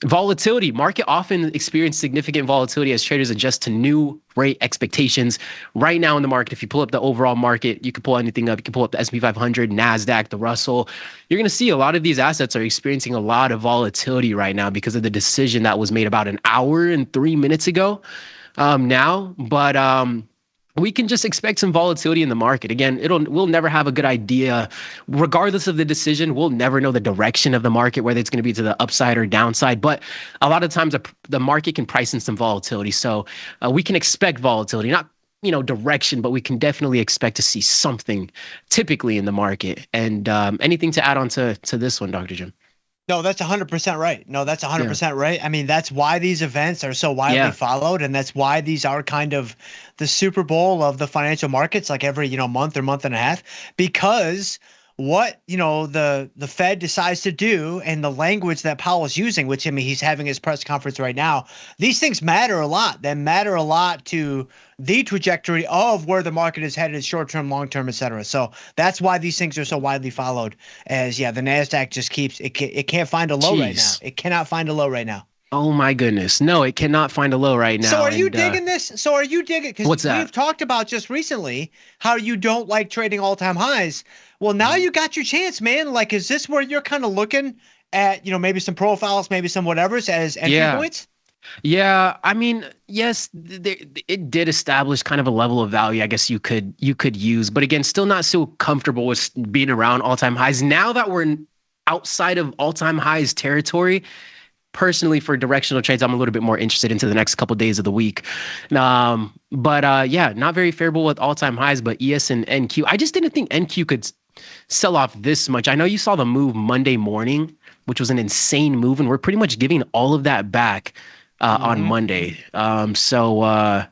[SPEAKER 16] Volatility. Market often experience significant volatility as traders adjust to new rate expectations. Right now in the market, if you pull up the overall market, you can pull anything up. You can pull up the S&P 500, NASDAQ, the Russell. You're going to see a lot of these assets are experiencing a lot of volatility right now because of the decision that was made about an hour and 3 minutes ago we can just expect some volatility in the market. Again, we'll never have a good idea. Regardless of the decision, we'll never know the direction of the market, whether it's going to be to the upside or downside. But a lot of times the market can price in some volatility. So we can expect volatility, not direction, but we can definitely expect to see something typically in the market. And anything to add on to this one, Dr. Jim?
[SPEAKER 20] No, that's 100% right. No, that's 100% right. I mean, that's why these events are so widely followed, and that's why these are kind of the Super Bowl of the financial markets, like every month or month and a half, because what the Fed decides to do and the language that Powell is using, which he's having his press conference right now, these things matter a lot. They matter a lot to the trajectory of where the market is headed, short term, long term, et cetera. So that's why these things are so widely followed. As the NASDAQ just keeps it can't find a low right now. It cannot find a low right now.
[SPEAKER 16] Oh my goodness. No, it cannot find a low right now.
[SPEAKER 20] So are you digging this? Because
[SPEAKER 16] what's that?
[SPEAKER 20] We've talked about just recently how you don't like trading all-time highs. Well, now you got your chance, man. Like, is this where you're kind of looking at, maybe some profiles, maybe some whatevers as entry points?
[SPEAKER 16] Yeah, I mean, yes, it did establish kind of a level of value, I guess you could use, but again, still not so comfortable with being around all-time highs. Now that we're outside of all-time highs territory, personally, for directional trades, I'm a little bit more interested into the next couple of days of the week. Not very favorable with all-time highs, but ES and NQ. I just didn't think NQ could sell off this much. I know you saw the move Monday morning, which was an insane move, and we're pretty much giving all of that back on Monday. The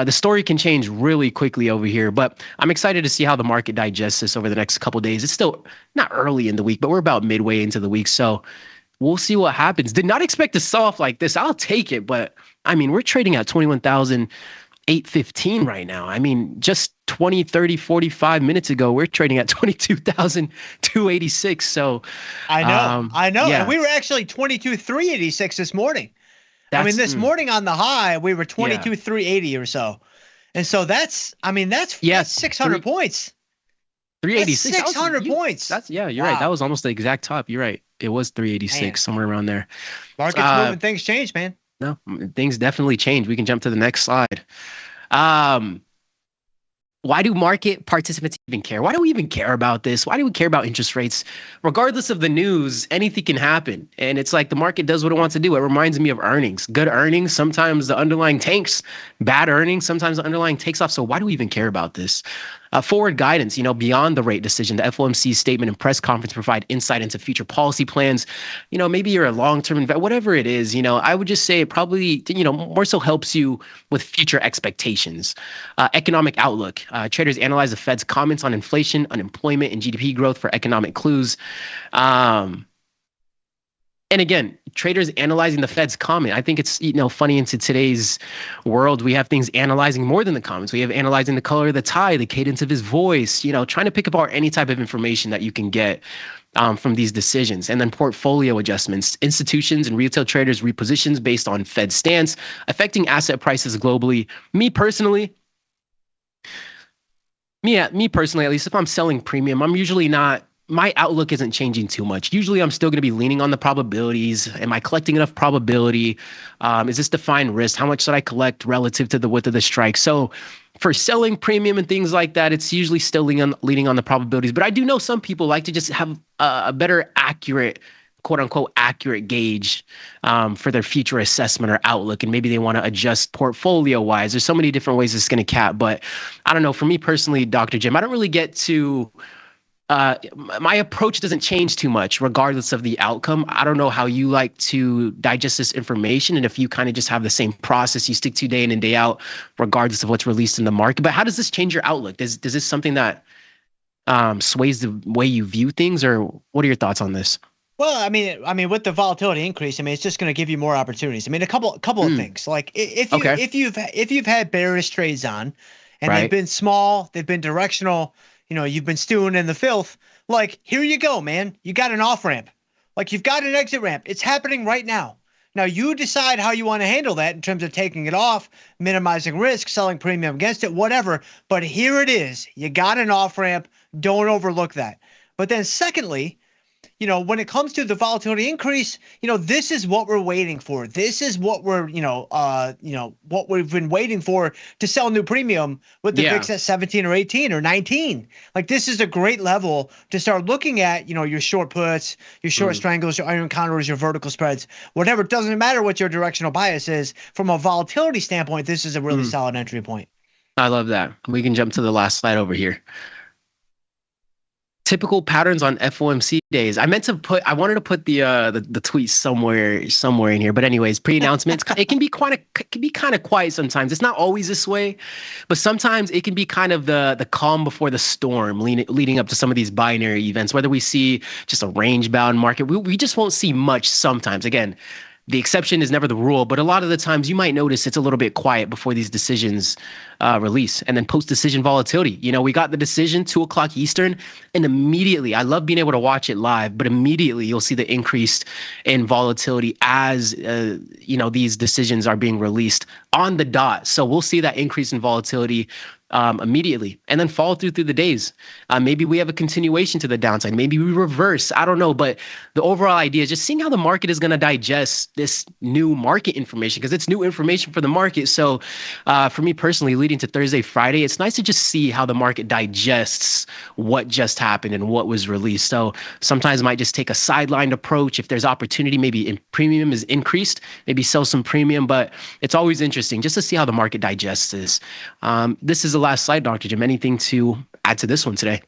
[SPEAKER 16] story can change really quickly over here, but I'm excited to see how the market digests this over the next couple of days. It's still not early in the week, but we're about midway into the week, so we'll see what happens. Did not expect to sell off like this. I'll take it, but I mean, we're trading at 21,000 815 right now. I mean, just 20, 30, 45 minutes ago, we're trading at 22,286. So
[SPEAKER 20] I know.
[SPEAKER 16] Yeah.
[SPEAKER 20] And we were actually 22,386 this morning. This morning on the high, we were 22,380 or so. And so that's 600 points.
[SPEAKER 16] 386.
[SPEAKER 20] 600 points.
[SPEAKER 16] You're right. That was almost the exact top. You're right. It was 386, somewhere around there.
[SPEAKER 20] Market's moving, things change, man.
[SPEAKER 16] No, things definitely change. We can jump to the next slide. Why do market participants even care? Why do we even care about this? Why do we care about interest rates? Regardless of the news, anything can happen. And it's like the market does what it wants to do. It reminds me of earnings. Good earnings, sometimes the underlying tanks. Bad earnings, sometimes the underlying takes off. So why do we even care about this? Forward guidance, beyond the rate decision, the FOMC's statement and press conference provide insight into future policy plans. Maybe you're a long-term investor, whatever it is, I would just say it probably, more so helps you with future expectations. Economic outlook. Traders analyze the Fed's comments on inflation, unemployment, and GDP growth for economic clues. And again, traders analyzing the Fed's comment. I think it's funny into today's world. We have things analyzing more than the comments. We have analyzing the color of the tie, the cadence of his voice. Trying to pick apart any type of information that you can get from these decisions. And then portfolio adjustments. Institutions and retail traders repositions based on Fed stance, affecting asset prices globally. Me personally, at least, if I'm selling premium, I'm usually not. My outlook isn't changing too much. Usually I'm still going to be leaning on the probabilities. Am I collecting enough probability? Is this defined risk? How much should I collect relative to the width of the strike? So for selling premium and things like that, it's usually still leaning on the probabilities. But I do know some people like to just have a better accurate, quote unquote, accurate gauge for their future assessment or outlook. And maybe they want to adjust portfolio wise. There's so many different ways it's going to cap. But I don't know. For me personally, Dr. Jim, I don't really get to my approach doesn't change too much regardless of the outcome. I don't know how you like to digest this information and if you kind of just have the same process you stick to day in and day out regardless of what's released in the market. But how does this change your outlook? Does this something that sways the way you view things, or what are your thoughts on this?
[SPEAKER 20] Well, I mean, with the volatility increase, it's just going to give you more opportunities. A couple of things. Like if you've had bearish trades on, and they've been small, they've been directional. You've been stewing in the filth. Like, here you go, man. You got an off ramp. Like, you've got an exit ramp. It's happening right now. Now, you decide how you want to handle that in terms of taking it off, minimizing risk, selling premium against it, whatever. But here it is. You got an off ramp. Don't overlook that. But then secondly, when it comes to the volatility increase, this is what we're waiting for. This is what we're, what we've been waiting for to sell new premium with the VIX at 17 or 18 or 19. Like, this is a great level to start looking at, your short puts, your short strangles, your iron counters, your vertical spreads, whatever. It doesn't matter what your directional bias is. From a volatility standpoint, this is a really solid entry point.
[SPEAKER 16] I love that. We can jump to the last slide over here. Typical patterns on FOMC days. I wanted to put the tweet somewhere in here, but anyways, pre-announcements. It can be kind of quiet sometimes. It's not always this way, but sometimes it can be kind of the calm before the storm, leading up to some of these binary events. Whether we see just a range-bound market, we just won't see much sometimes. Again, the exception is never the rule, but a lot of the times you might notice it's a little bit quiet before these decisions release. And then post-decision volatility. We got the decision 2:00 Eastern, and immediately, I love being able to watch it live, but immediately you'll see the increase in volatility as these decisions are being released on the dot. So we'll see that increase in volatility immediately, and then follow through the days. Maybe we have a continuation to the downside. Maybe we reverse. I don't know. But the overall idea is just seeing how the market is going to digest this new market information, because it's new information for the market. So for me personally, leading to Thursday, Friday, it's nice to just see how the market digests what just happened and what was released. So sometimes it might just take a sidelined approach. If there's opportunity, maybe in premium is increased, maybe sell some premium. But it's always interesting just to see how the market digests this. This is the last slide, Dr. Jim. Anything to add to this one today?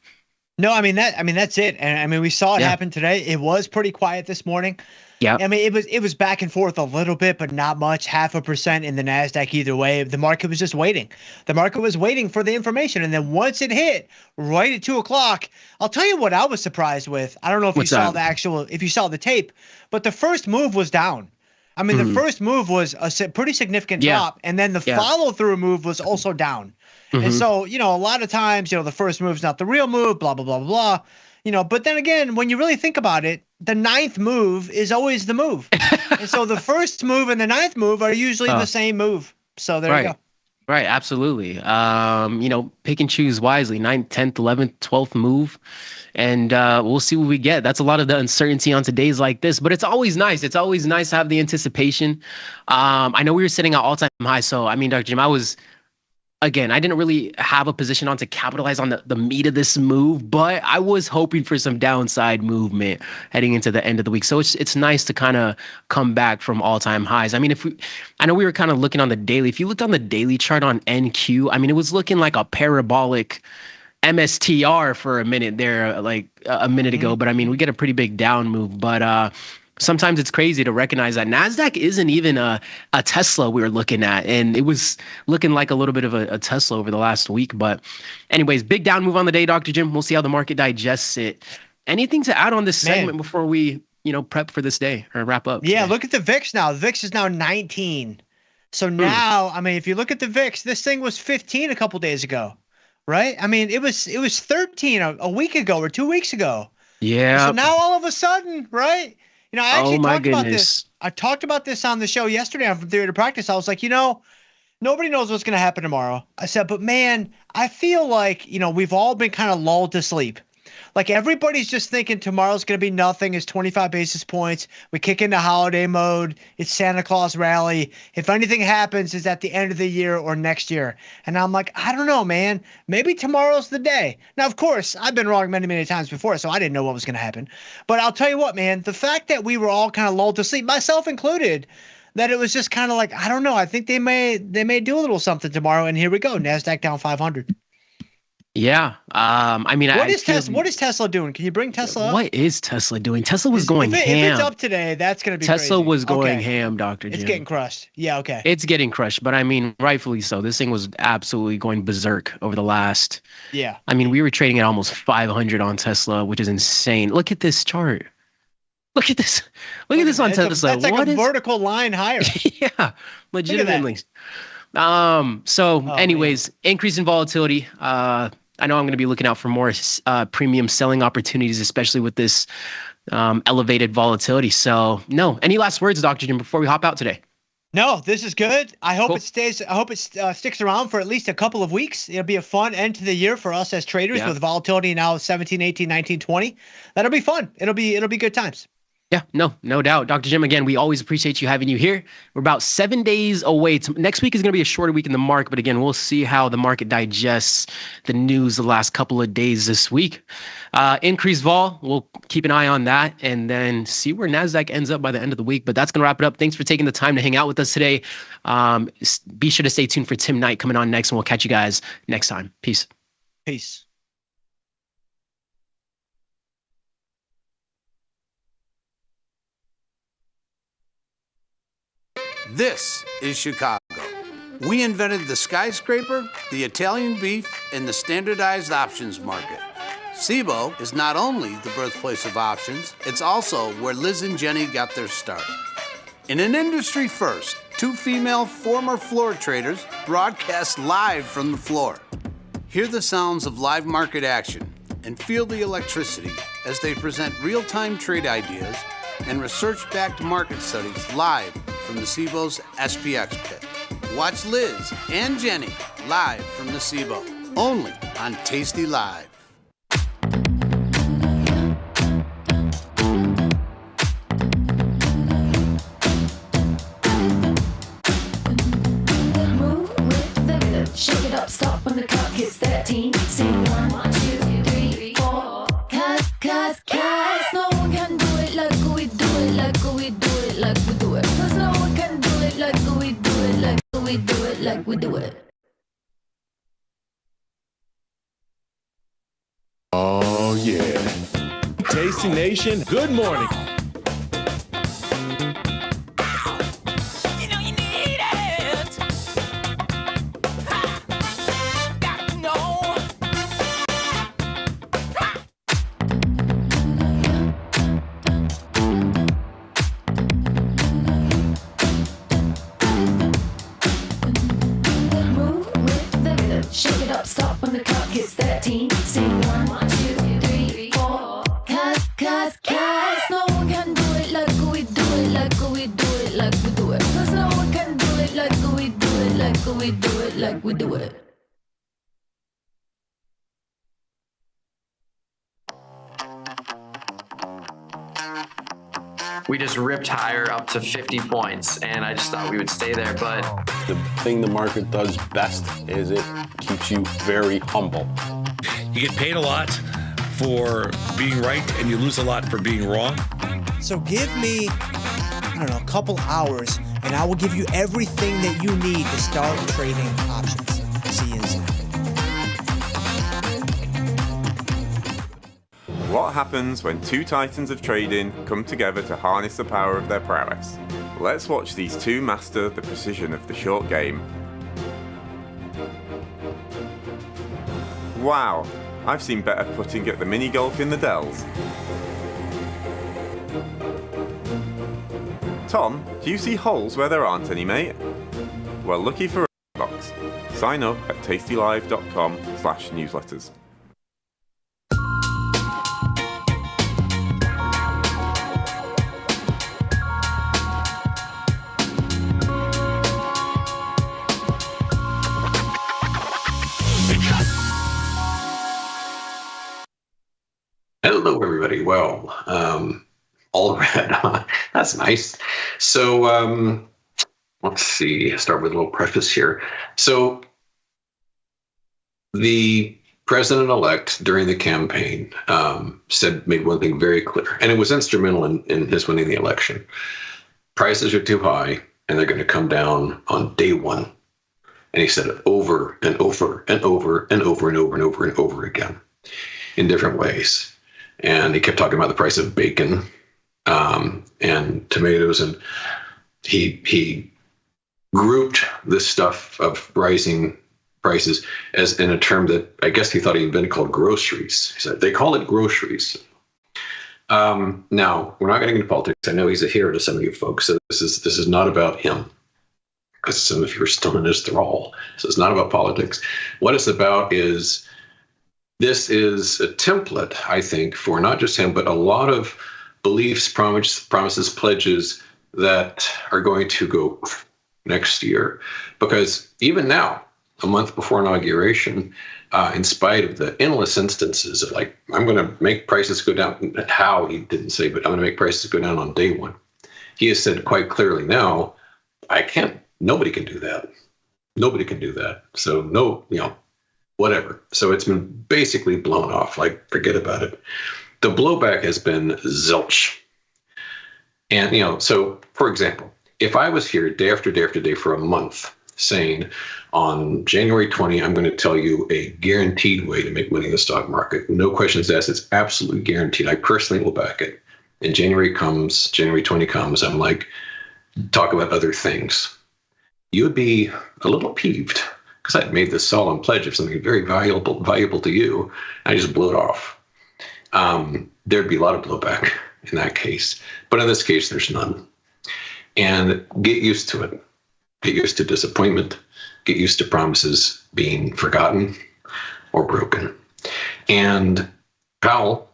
[SPEAKER 20] No, that's it. And we saw it happen today. It was pretty quiet this morning.
[SPEAKER 16] Yeah.
[SPEAKER 20] It was back and forth a little bit, but not much. 0.5% in the NASDAQ either way. The market was just waiting. The market was waiting for the information. And then once it hit right at 2:00, I'll tell you what I was surprised with. I don't know if you saw the tape, but the first move was down. I mean, the first move was a pretty significant drop, and then the follow-through move was also down. And so, a lot of times, the first move's not the real move, blah, blah, blah, blah, but then again, when you really think about it, the ninth move is always the move. And so the first move and the ninth move are usually the same move. So there you go.
[SPEAKER 16] Right, absolutely. Pick and choose wisely. 9th, 10th, 11th, 12th move. And we'll see what we get. That's a lot of the uncertainty on days like this, but it's always nice. It's always nice to have the anticipation. I know we were sitting at all-time high. So, Dr. Jim, I didn't really have a position on to capitalize on the meat of this move, but I was hoping for some downside movement heading into the end of the week. So it's nice to kind of come back from all-time highs. I know we were kind of looking on the daily. If you looked on the daily chart on NQ, it was looking like a parabolic MSTR for a minute there, like a minute ago. But we get a pretty big down move. But sometimes it's crazy to recognize that NASDAQ isn't even a Tesla we were looking at. And it was looking like a little bit of a Tesla over the last week. But anyways, big down move on the day, Dr. Jim. We'll see how the market digests it. Anything to add on this segment before we, prep for this day or wrap up?
[SPEAKER 20] Yeah, look at the VIX now. The VIX is now 19. So now, if you look at the VIX, this thing was 15 a couple days ago, right? It was 13 a week ago or 2 weeks ago.
[SPEAKER 16] Yeah.
[SPEAKER 20] So now all of a sudden, right? I actually talked about this. I talked about this on the show yesterday on From Theory to Practice. I was like, nobody knows what's going to happen tomorrow. I said, but man, I feel like, we've all been kind of lulled to sleep. Like everybody's just thinking tomorrow's going to be nothing. It's 25 basis points. We kick into holiday mode. It's Santa Claus rally. If anything happens, it's at the end of the year or next year. And I'm like, I don't know, man. Maybe tomorrow's the day. Now, of course, I've been wrong many, many times before, so I didn't know what was going to happen. But I'll tell you what, man, the fact that we were all kind of lulled to sleep, myself included, that it was just kind of like, I don't know. I think they may do a little something tomorrow. And here we go. NASDAQ down 500.
[SPEAKER 16] Yeah.
[SPEAKER 20] What is Tesla doing? Can you bring Tesla up?
[SPEAKER 16] What is Tesla doing? Tesla was going ham.
[SPEAKER 20] If it's up today, that's going to be
[SPEAKER 16] Tesla
[SPEAKER 20] crazy.
[SPEAKER 16] was going ham, Dr. Jim.
[SPEAKER 20] It's getting crushed. Yeah, okay.
[SPEAKER 16] It's getting crushed, but rightfully so. This thing was absolutely going berserk over the last.
[SPEAKER 20] Yeah.
[SPEAKER 16] We were trading at almost 500 on Tesla, which is insane. Look at this chart. Look at this. Look at this on Tesla.
[SPEAKER 20] That's like a vertical line higher.
[SPEAKER 16] Yeah, legitimately. Anyways, increase in volatility. I know I'm going to be looking out for more premium selling opportunities, especially with this elevated volatility. So, no. Any last words, Dr. Jim, before we hop out today?
[SPEAKER 20] No, this is good. I hope it stays. I hope it sticks around for at least a couple of weeks. It'll be a fun end to the year for us as traders with volatility now 17, 18, 19, 20. That'll be fun. It'll be good times.
[SPEAKER 16] Yeah, no doubt. Dr. Jim, again, we always appreciate you having you here. We're about 7 days away. Next week is going to be a shorter week in the market, but again, we'll see how the market digests the news the last couple of days this week. Increased vol, we'll keep an eye on that and then see where NASDAQ ends up by the end of the week. But that's going to wrap it up. Thanks for taking the time to hang out with us today. Be sure to stay tuned for Tim Knight coming on next, and we'll catch you guys next time. Peace.
[SPEAKER 20] Peace.
[SPEAKER 2] This is Chicago. We invented the skyscraper, the Italian beef, and the standardized options market. SIBO is not only the birthplace of options, it's also where Liz and Jenny got their start. In an industry first, two female former floor traders broadcast live from the floor. Hear the sounds of live market action and feel the electricity as they present real-time trade ideas and research-backed market studies live from the SIBO's SPX pit. Watch Liz and Jenny live from the SIBO, only on tastylive.
[SPEAKER 13] Shake it up, stop when the clock hits 13. Sing 1, 2, 3, 4. Cause no one can do it like we do it, like we do it, like we do it. Cause no one can do it like we do it, like we do it, like we do it.
[SPEAKER 14] Oh yeah. Tasty Nation, good morning.
[SPEAKER 13] Cause no one can do it like we do it, like we do it, like we do it. Cause no one can do it like we do it, like we do it, like we do it.
[SPEAKER 1] We just ripped higher up to 50 points, and I just thought we would stay there. But
[SPEAKER 12] the thing the market does best is it keeps you very humble.
[SPEAKER 8] You get paid a lot for being right, and you lose a lot for being wrong.
[SPEAKER 17] So give me, I don't know, a couple hours, and I will give you everything that you need to start trading options. See you inside.
[SPEAKER 19] What happens when two titans of trading come together to harness the power of their prowess? Let's watch these two master the precision of the short game. Wow, I've seen better putting at the mini golf in the Dells. Tom, do you see holes where there aren't any, mate? Well, lucky for box. Sign up at tastylive.com/newsletters.
[SPEAKER 21] Hello, everybody. Well, all red. That's nice. So let's see. Start with a little preface here. So the president-elect during the campaign made one thing very clear, and it was instrumental in his winning the election. Prices are too high, and they're going to come down on day one. And he said it over and over and over and over and over and over and over again in different ways. And he kept talking about the price of bacon and tomatoes, and he grouped this stuff of rising prices as in a term that I guess he thought he invented called groceries. He said they call it groceries. Now we're not getting into politics. I know he's a hero to some of you folks, so this is not about him, because some of you are still in his thrall. So it's not about politics. What it's about is, this is a template, I think, for not just him, but a lot of beliefs, promises, pledges that are going to go next year. Because even now, a month before inauguration, in spite of the endless instances of like, I'm going to make prices go down, how he didn't say, but I'm going to make prices go down on day one. He has said quite clearly now, nobody can do that. Nobody can do that. So no, whatever. So it's been basically blown off, like forget about it. The blowback has been zilch. And, so for example, if I was here day after day after day for a month saying on January 20, I'm going to tell you a guaranteed way to make money in the stock market, no questions asked, it's absolutely guaranteed. I personally will back it. And January 20 comes, I'm like, talk about other things. You would be a little peeved, because I'd made this solemn pledge of something very valuable to you. I just blew it off. There'd be a lot of blowback in that case. But in this case, there's none. And get used to it. Get used to disappointment. Get used to promises being forgotten or broken. And Powell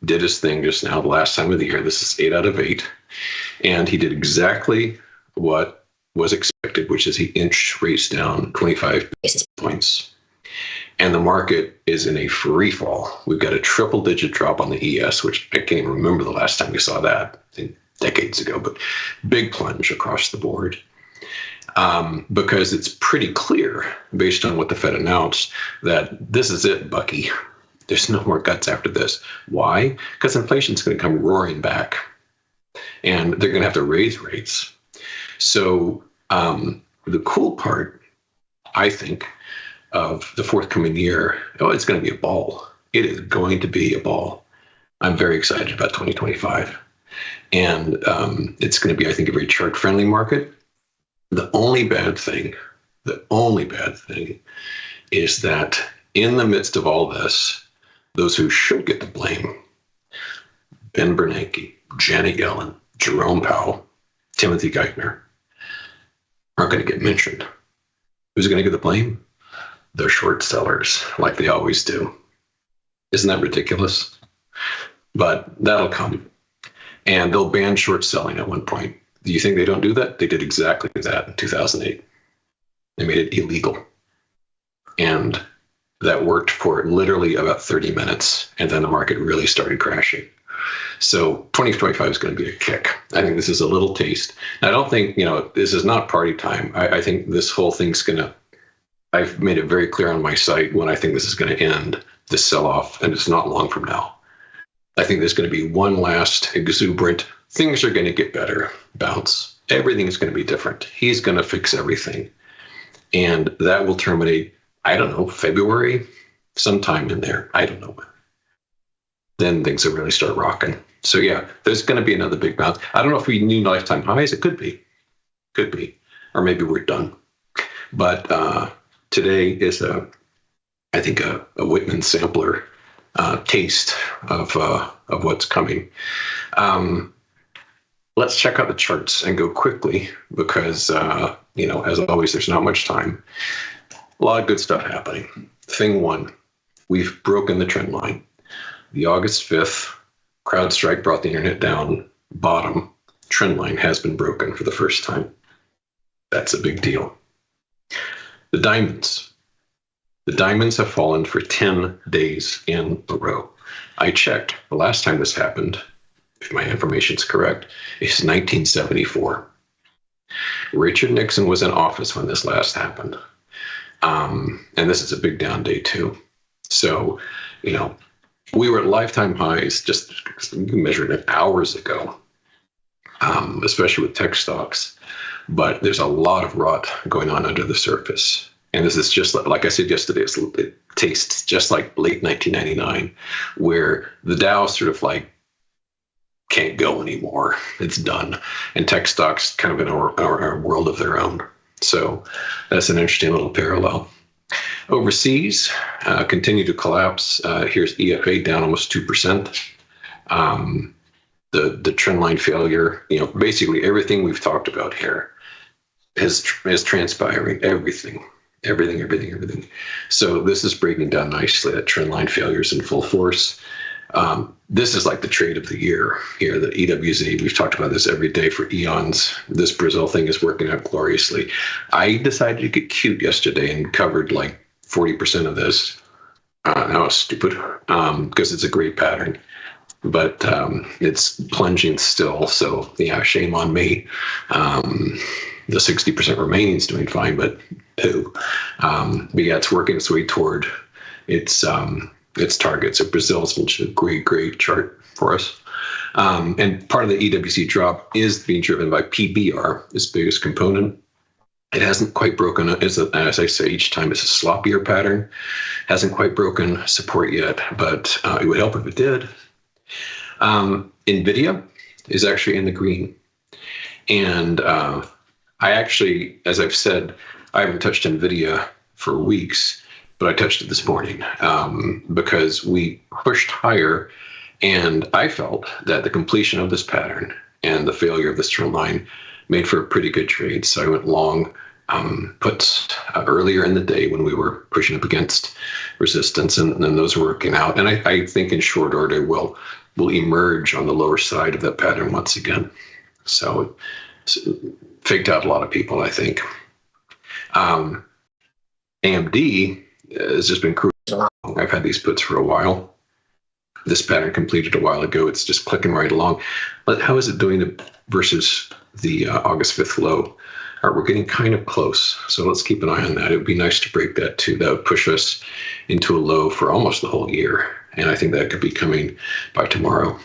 [SPEAKER 21] did his thing just now, the last time of the year. This is 8 out of 8. And he did exactly what was expected, which is he inched rates down 25 basis points. And the market is in a free fall. We've got a triple-digit drop on the ES, which I can't even remember the last time we saw that, I think decades ago, but big plunge across the board. Because it's pretty clear, based on what the Fed announced, that this is it, Bucky. There's no more guts after this. Why? Because inflation's going to come roaring back. And they're going to have to raise rates. So the cool part, I think, of the forthcoming year, it's going to be a ball. It is going to be a ball. I'm very excited about 2025. And it's going to be, I think, a very chart-friendly market. The only bad thing is that in the midst of all this, those who should get the blame, Ben Bernanke, Janet Yellen, Jerome Powell, Timothy Geithner, aren't going to get mentioned. Who's going to get the blame? The short sellers, like they always do. Isn't that ridiculous? but that'll come. And they'll ban short selling at one point. Do you think they don't do that? They did exactly that in 2008. They made it illegal. And that worked for literally about 30 minutes. And then the market really started crashing. So 2025 is going to be a kick. I think this is a little taste. Now, I don't think, this is not party time. I think this whole thing's going to, I've made it very clear on my site when I think this is going to end, this sell-off, and it's not long from now. I think there's going to be one last exuberant, things are going to get better bounce. Everything is going to be different. He's going to fix everything. And that will terminate, I don't know, February, sometime in there. I don't know. Then things will really start rocking. So yeah, there's going to be another big bounce. I don't know if we knew lifetime highs. It could be. Or maybe we're done. But today is, I think, a Whitman sampler taste of what's coming. Let's check out the charts and go quickly because, as always, there's not much time. A lot of good stuff happening. Thing one, we've broken the trend line. The August 5th CrowdStrike brought the internet down. Bottom trend line has been broken for the first time. That's a big deal. The diamonds. The diamonds have fallen for 10 days in a row. I checked the last time this happened, if my information is correct, is 1974. Richard Nixon was in office when this last happened. And this is a big down day too. So, we were at lifetime highs just measured it hours ago, especially with tech stocks. But there's a lot of rot going on under the surface. And this is just like I said yesterday, it tastes just like late 1999, where the Dow sort of can't go anymore. It's done. And tech stocks kind of in a world of their own. So that's an interesting little parallel. Overseas, continue to collapse. Here's EFA down almost 2%. The trend line failure, basically everything we've talked about here is transpiring. Everything. So this is breaking down nicely. That trend line failure is in full force. This is like the trade of the year here, the EWZ. We've talked about this every day for eons. This Brazil thing is working out gloriously. I decided to get cute yesterday and covered 40% of this. That was stupid because it's a great pattern. But it's plunging still. So, yeah, shame on me. The 60% remaining is doing fine, but poo. But yeah, it's working its way toward its target. So Brazil's been a great chart for us. And part of the EWC drop is being driven by PBR, its biggest component. It hasn't quite broken, as I say each time, it's a sloppier pattern. Hasn't quite broken support yet, but it would help if it did. NVIDIA is actually in the green. And I actually, as I've said, I haven't touched NVIDIA for weeks, but I touched it this morning because we pushed higher. And I felt that the completion of this pattern and the failure of this trend line made for a pretty good trade. So I went long puts earlier in the day when we were pushing up against resistance, and then those are working out. And I think in short order will emerge on the lower side of that pattern once again. So it's faked out a lot of people, I think. AMD has just been cruising. I've had these puts for a while. This pattern completed a while ago. It's just clicking right along. But how is it doing versus the August 5th low? We're getting kind of close, so let's keep an eye on that. It would be nice to break that too. That would push us into a low for almost the whole year, and I think that could be coming by tomorrow.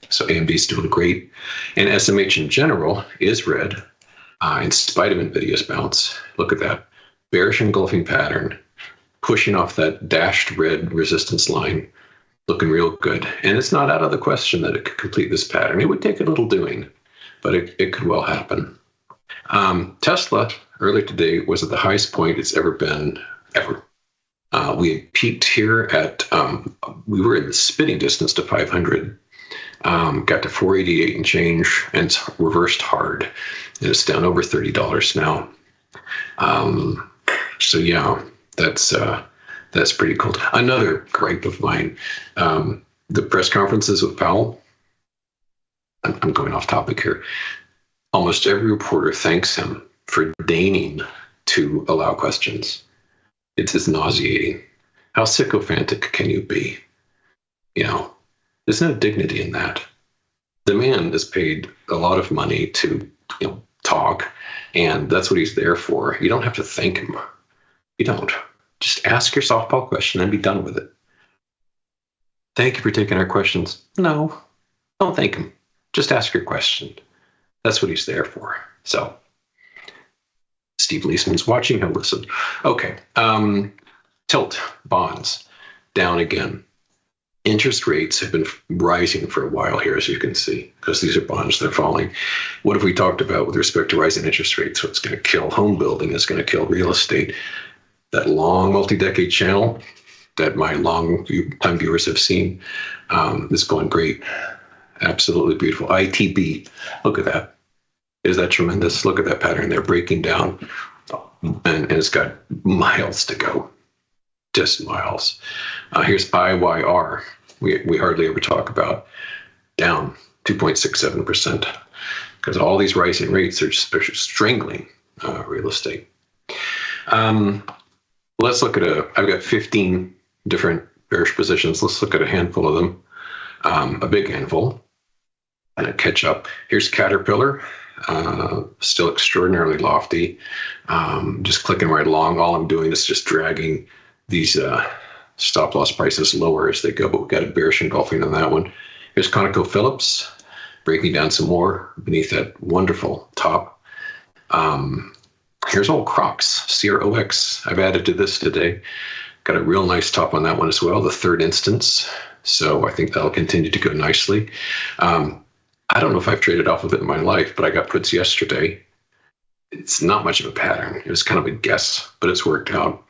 [SPEAKER 21] So AMD's doing great, and SMH in general is red in spite of NVIDIA's bounce. Look at that bearish engulfing pattern, pushing off that dashed red resistance line, looking real good. And it's not out of the question that it could complete this pattern. It would take a little doing, but it could well happen. Tesla earlier today was at the highest point it's ever been, ever. We had peaked here at, we were in the spitting distance to 500, got to 488 and change, and it's reversed hard. And it's down over $30 now. So yeah, that's pretty cool. Another gripe of mine, the press conferences with Powell, I'm going off topic here. Almost every reporter thanks him for deigning to allow questions. It's just nauseating. How sycophantic can you be? You know, there's no dignity in that. The man is paid a lot of money to, talk, and that's what he's there for. You don't have to thank him. You don't. Just ask your softball question and be done with it. Thank you for taking our questions. No, don't thank him. Just ask your question. That's what he's there for. So, Steve Leisman's watching. He'll listen. Okay. Tilt bonds down again. Interest rates have been rising for a while here, as you can see, because these are bonds that are falling. What have we talked about with respect to rising interest rates? What's going to kill home building is going to kill real estate. That long multi-decade channel that my long-time viewers have seen is going great. Absolutely beautiful. ITB, look at that. Is that tremendous? Look at that pattern there breaking down, and it's got miles to go. Just miles. Here's IYR. We hardly ever talk about, down 2.67%, because all these rising rates are strangling real estate. Let's look at I've got 15 different bearish positions. Let's look at a handful of them, a big handful, and a catch up. Here's Caterpillar, still extraordinarily lofty, just clicking right along. All I'm doing is just dragging these stop loss prices lower as they go, but we've got a bearish engulfing on that one. Here's ConocoPhillips, breaking down some more beneath that wonderful top. Here's old Crocs, CROX. I've added to this today. Got a real nice top on that one as well, the third instance. So I think that'll continue to go nicely. I don't know if I've traded off of it in my life, but I got puts yesterday. It's not much of a pattern. It was kind of a guess, but it's worked out.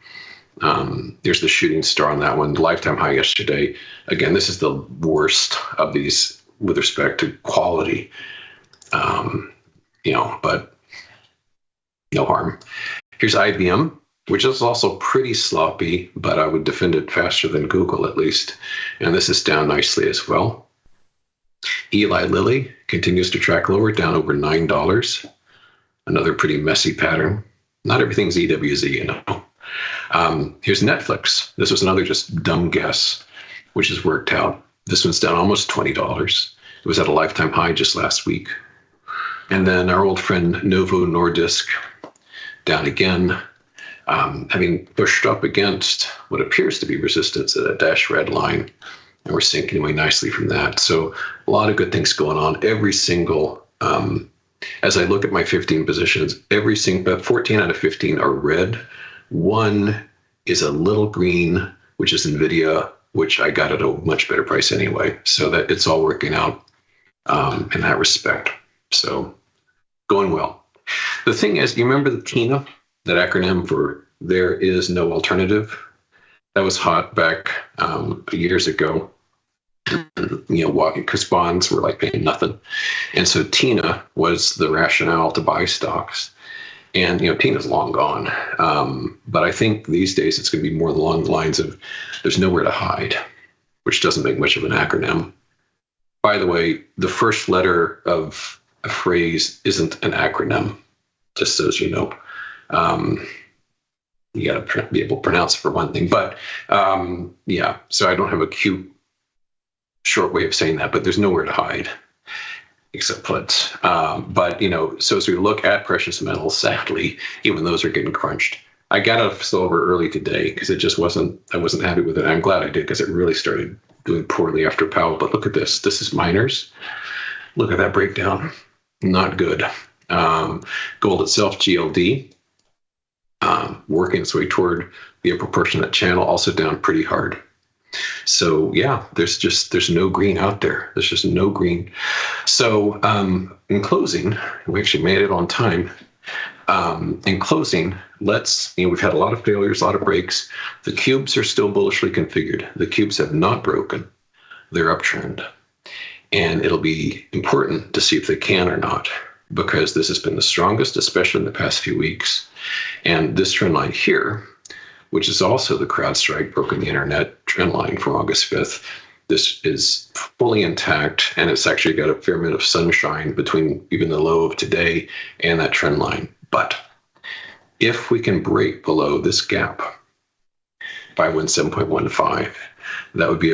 [SPEAKER 21] There's the shooting star on that one, the lifetime high yesterday. Again, this is the worst of these with respect to quality, but no harm. Here's IBM, which is also pretty sloppy, but I would defend it faster than Google at least. And this is down nicely as well. Eli Lilly continues to track lower, down over $9. Another pretty messy pattern. Not everything's EWZ, Here's Netflix. This was another just dumb guess, which has worked out. This one's down almost $20. It was at a lifetime high just last week. And then our old friend Novo Nordisk, down again, having pushed up against what appears to be resistance at a dash red line. And we're sinking away nicely from that. So a lot of good things going on. Every single, as I look at my 15 positions, 14 out of 15 are red. One is a little green, which is NVIDIA, which I got at a much better price anyway. So that it's all working out in that respect. So going well. The thing is, you remember the TINA, that acronym for there is no alternative? That was hot back years ago. Because bonds were like paying nothing. And so TINA was the rationale to buy stocks. And, TINA's long gone. But I think these days it's going to be more along the lines of there's nowhere to hide, which doesn't make much of an acronym. By the way, the first letter of a phrase isn't an acronym, just so as you know. You got to be able to pronounce it for one thing. But, so I don't have a cute short way of saying that, but there's nowhere to hide except puts. So as we look at precious metals, sadly, even those are getting crunched. I got out of silver early today because I wasn't happy with it. I'm glad I did because it really started doing poorly after Powell. But look at this. This is miners. Look at that breakdown. Not good. Gold itself, GLD, working its way toward the upper portion of that channel, also down pretty hard. So there's no green out there. There's just no green. So in closing, we actually made it on time. In closing, we've had a lot of failures, a lot of breaks. The cubes are still bullishly configured. The cubes have not broken. They're uptrend. And it'll be important to see if they can or not, because this has been the strongest, especially in the past few weeks. And this trend line here, which is also the CrowdStrike broken the internet trend line from August 5th, this is fully intact, and it's actually got a fair bit of sunshine between even the low of today and that trend line. But if we can break below this gap, 517.15, that would be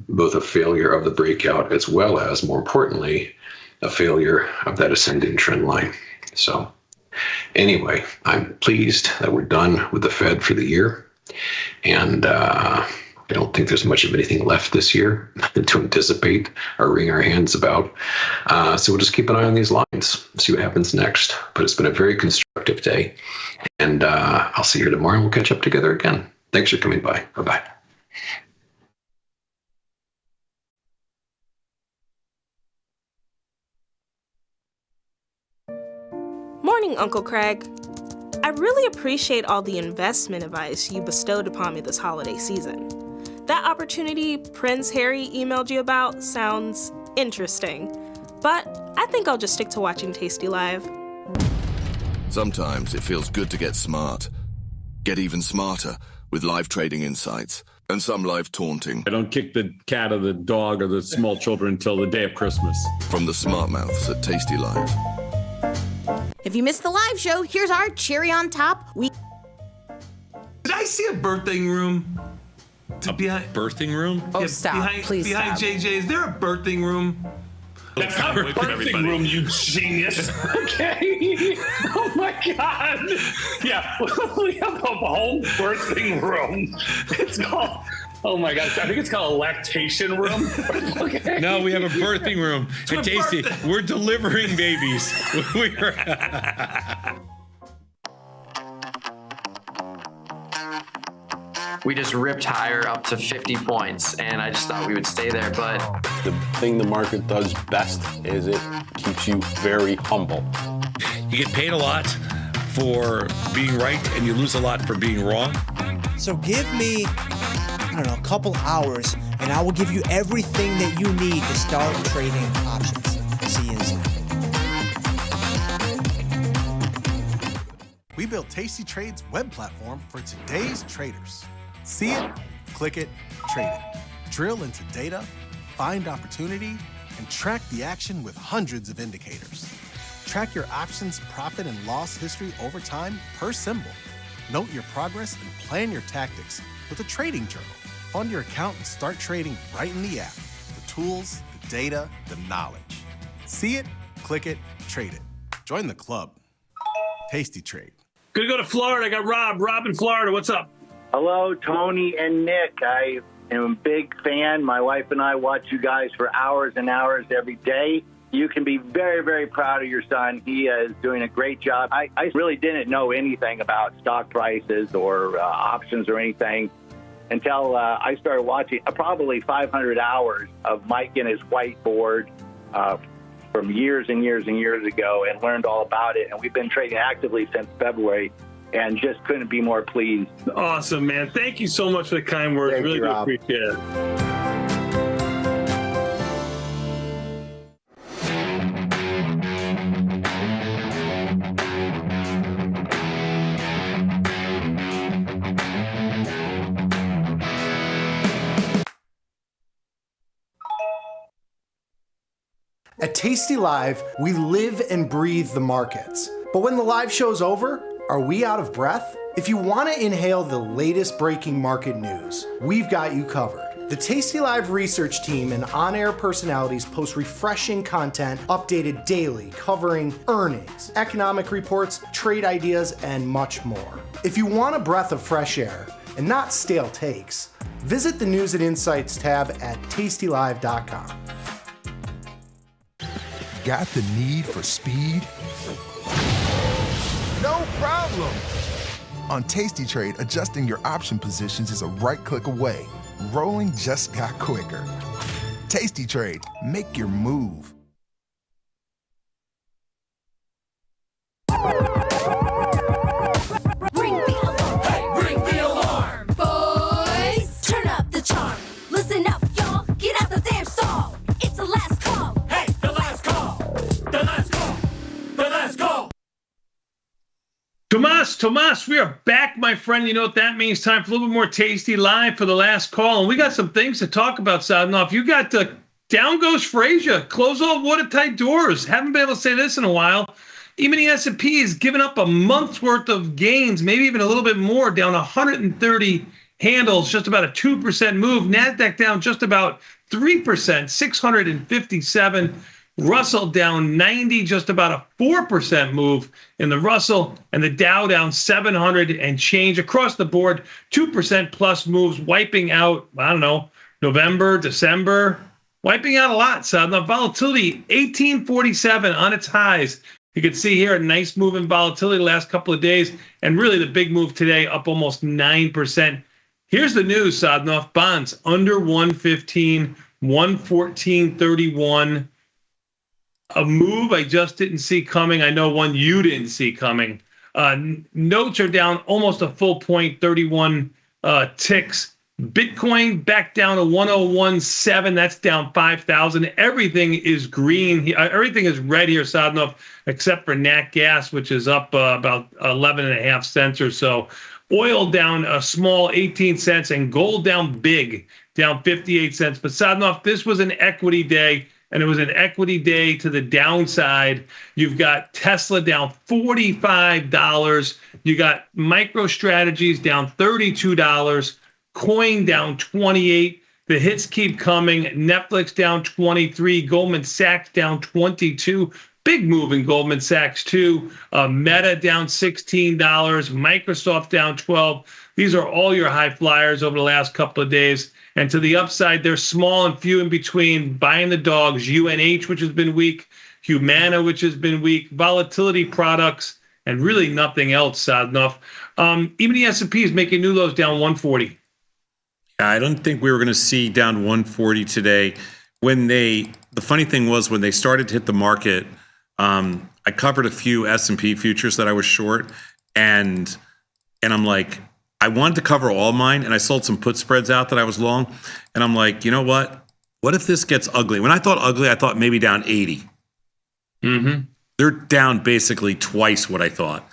[SPEAKER 21] both a failure of the breakout as well as, more importantly, a failure of that ascending trend line. So anyway, I'm pleased that we're done with the Fed for the year. And I don't think there's much of anything left this year to anticipate or wring our hands about. So we'll just keep an eye on these lines, see what happens next. But it's been a very constructive day. And I'll see you tomorrow and we'll catch up together again. Thanks for coming by. Bye-bye.
[SPEAKER 3] Morning, Uncle Craig. I really appreciate all the investment advice you bestowed upon me this holiday season. That opportunity Prince Harry emailed you about sounds interesting, but I think I'll just stick to watching Tasty Live.
[SPEAKER 10] Sometimes it feels good to get smart. Get even smarter with live trading insights and some live taunting.
[SPEAKER 8] I don't kick the cat or the dog or the small children until the day of Christmas.
[SPEAKER 10] From the smart mouths at Tasty Live.
[SPEAKER 11] If you missed the live show, here's our cherry on top.
[SPEAKER 23] Did I see a birthing room?
[SPEAKER 8] Birthing room?
[SPEAKER 23] Oh, stop. Please behind stop. JJ, is there a birthing room?
[SPEAKER 8] That's not a birthing room, you genius.
[SPEAKER 23] Okay.
[SPEAKER 8] Oh my God. Yeah, we have a whole birthing room. It's called, oh my God, I think it's called a lactation room. Okay. No, we have a birthing room. Hey, Tasty, we're delivering babies.
[SPEAKER 1] We just ripped higher up to 50 points, and I just thought we would stay there, but...
[SPEAKER 12] The thing the market does best is it keeps you very humble.
[SPEAKER 8] You get paid a lot for being right, and you lose a lot for being wrong.
[SPEAKER 17] So give me, I don't know, a couple hours, and I will give you everything that you need to start trading options. See you inside.
[SPEAKER 24] We built Tasty Trade's web platform for today's traders. See it, click it, trade it. Drill into data, find opportunity, and track the action with hundreds of indicators. Track your options profit and loss history over time per symbol. Note your progress and plan your tactics with a trading journal. Fund your account and start trading right in the app. The tools, the data, the knowledge. See it, click it, trade it. Join the club. Tasty Trade.
[SPEAKER 23] Gonna go to Florida. I got Rob. Rob in Florida. What's up?
[SPEAKER 25] Hello, Tony and Nick. I am a big fan. My wife and I watch you guys for hours and hours every day. You can be very, very proud of your son. He is doing a great job. I really didn't know anything about stock prices or options or anything until I started watching probably 500 hours of Mike and his whiteboard from years and years and years ago and learned all about it. And we've been trading actively since February and just couldn't be more pleased.
[SPEAKER 23] Awesome, man. Thank you so much for the kind words.
[SPEAKER 25] Thank
[SPEAKER 23] really
[SPEAKER 25] you,
[SPEAKER 23] do
[SPEAKER 25] Rob.
[SPEAKER 23] appreciate it.
[SPEAKER 22] At Tasty Live, we live and breathe the markets. But when the live show's over, are we out of breath? If you want to inhale the latest breaking market news, we've got you covered. The Tasty Live research team and on-air personalities post refreshing content updated daily covering earnings, economic reports, trade ideas, and much more. If you want a breath of fresh air and not stale takes, visit the News and Insights tab at tastylive.com.
[SPEAKER 4] Got the need for speed? No problem. On Tasty Trade, adjusting your option positions is a right click away. Rolling just got quicker. Tasty Trade, make your move.
[SPEAKER 13] Ring the alarm, hey, ring the alarm, boys. Turn up the charm. Listen up, y'all. Get out the damn stall. It's the last call. Hey, the last call. The last call. The last call.
[SPEAKER 5] Tomas, we are back, my friend. You know what that means? Time for a little bit more Tasty Live for the last call. And we got some things to talk about, Sadnoff. You got down goes Frazier. Close all watertight doors. Haven't been able to say this in a while. Even the S&P has given up a month's worth of gains, maybe even a little bit more, down 130 handles, just about a 2% move. NASDAQ down just about 3%, 657. Russell down 90, just about a 4% move in the Russell, and the Dow down 700 and change across the board, 2% plus moves, wiping out, I don't know, November, December, wiping out a lot. So the volatility, 1847 on its highs. You can see here a nice move in volatility the last couple of days, and really the big move today, up almost 9%. Here's the news, Sadnoff. Bonds under 115, 114.31. A move I just didn't see coming. I know one you didn't see coming. Notes are down almost a full point, 31 ticks. Bitcoin back down to 1017. That's down 5,000. Everything is green. Everything is red here, Sadnoff, except for nat gas, which is up about 11 and a half cents or so. Oil down a small 18 cents and gold down big, down 58 cents. But Sadnoff, this was an equity day. And it was an equity day to the downside. You've got Tesla down $45. You got MicroStrategies down $32. Coin down 28. The hits keep coming. Netflix down 23. Goldman Sachs down 22. Big move in Goldman Sachs too. Meta down $16. Microsoft down 12. These are all your high flyers over the last couple of days. And to the upside, they're small and few in between. Buying the dogs, UNH, which has been weak, Humana, which has been weak, volatility products, and really nothing else, Sadnoff. Even the S&P is making new lows down 140.
[SPEAKER 8] I don't think we were going to see down 140 today. The funny thing was when they started to hit the market, I covered a few S&P futures that I was short, and I'm like, I wanted to cover all mine, and I sold some put spreads out that I was long, and I'm like, you know what? What if this gets ugly? When I thought ugly, I thought maybe down 80.
[SPEAKER 5] Mm-hmm.
[SPEAKER 8] They're down basically twice what I thought.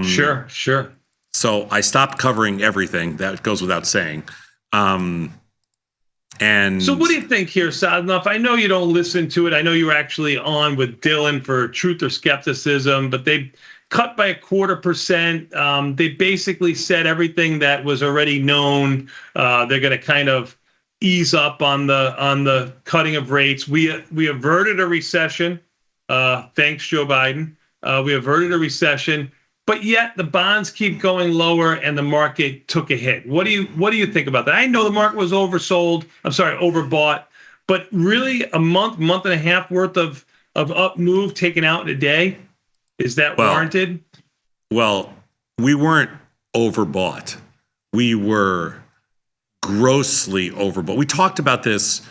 [SPEAKER 5] Sure.
[SPEAKER 8] So I stopped covering everything. That goes without saying. And
[SPEAKER 5] so what do you think here, Sadnoff? I know you don't listen to it. I know you were actually on with Dylan for Truth or Skepticism, but they cut by 0.25%. They basically said everything that was already known. They're going to kind of ease up on the cutting of rates. We averted a recession. Thanks, Joe Biden. We averted a recession, but yet the bonds keep going lower and the market took a hit. What do you think about that? I know the market was overbought, but really a month and a half worth of up move taken out in a day. Is that warranted?
[SPEAKER 8] Well, we weren't overbought. We were grossly overbought. We talked about this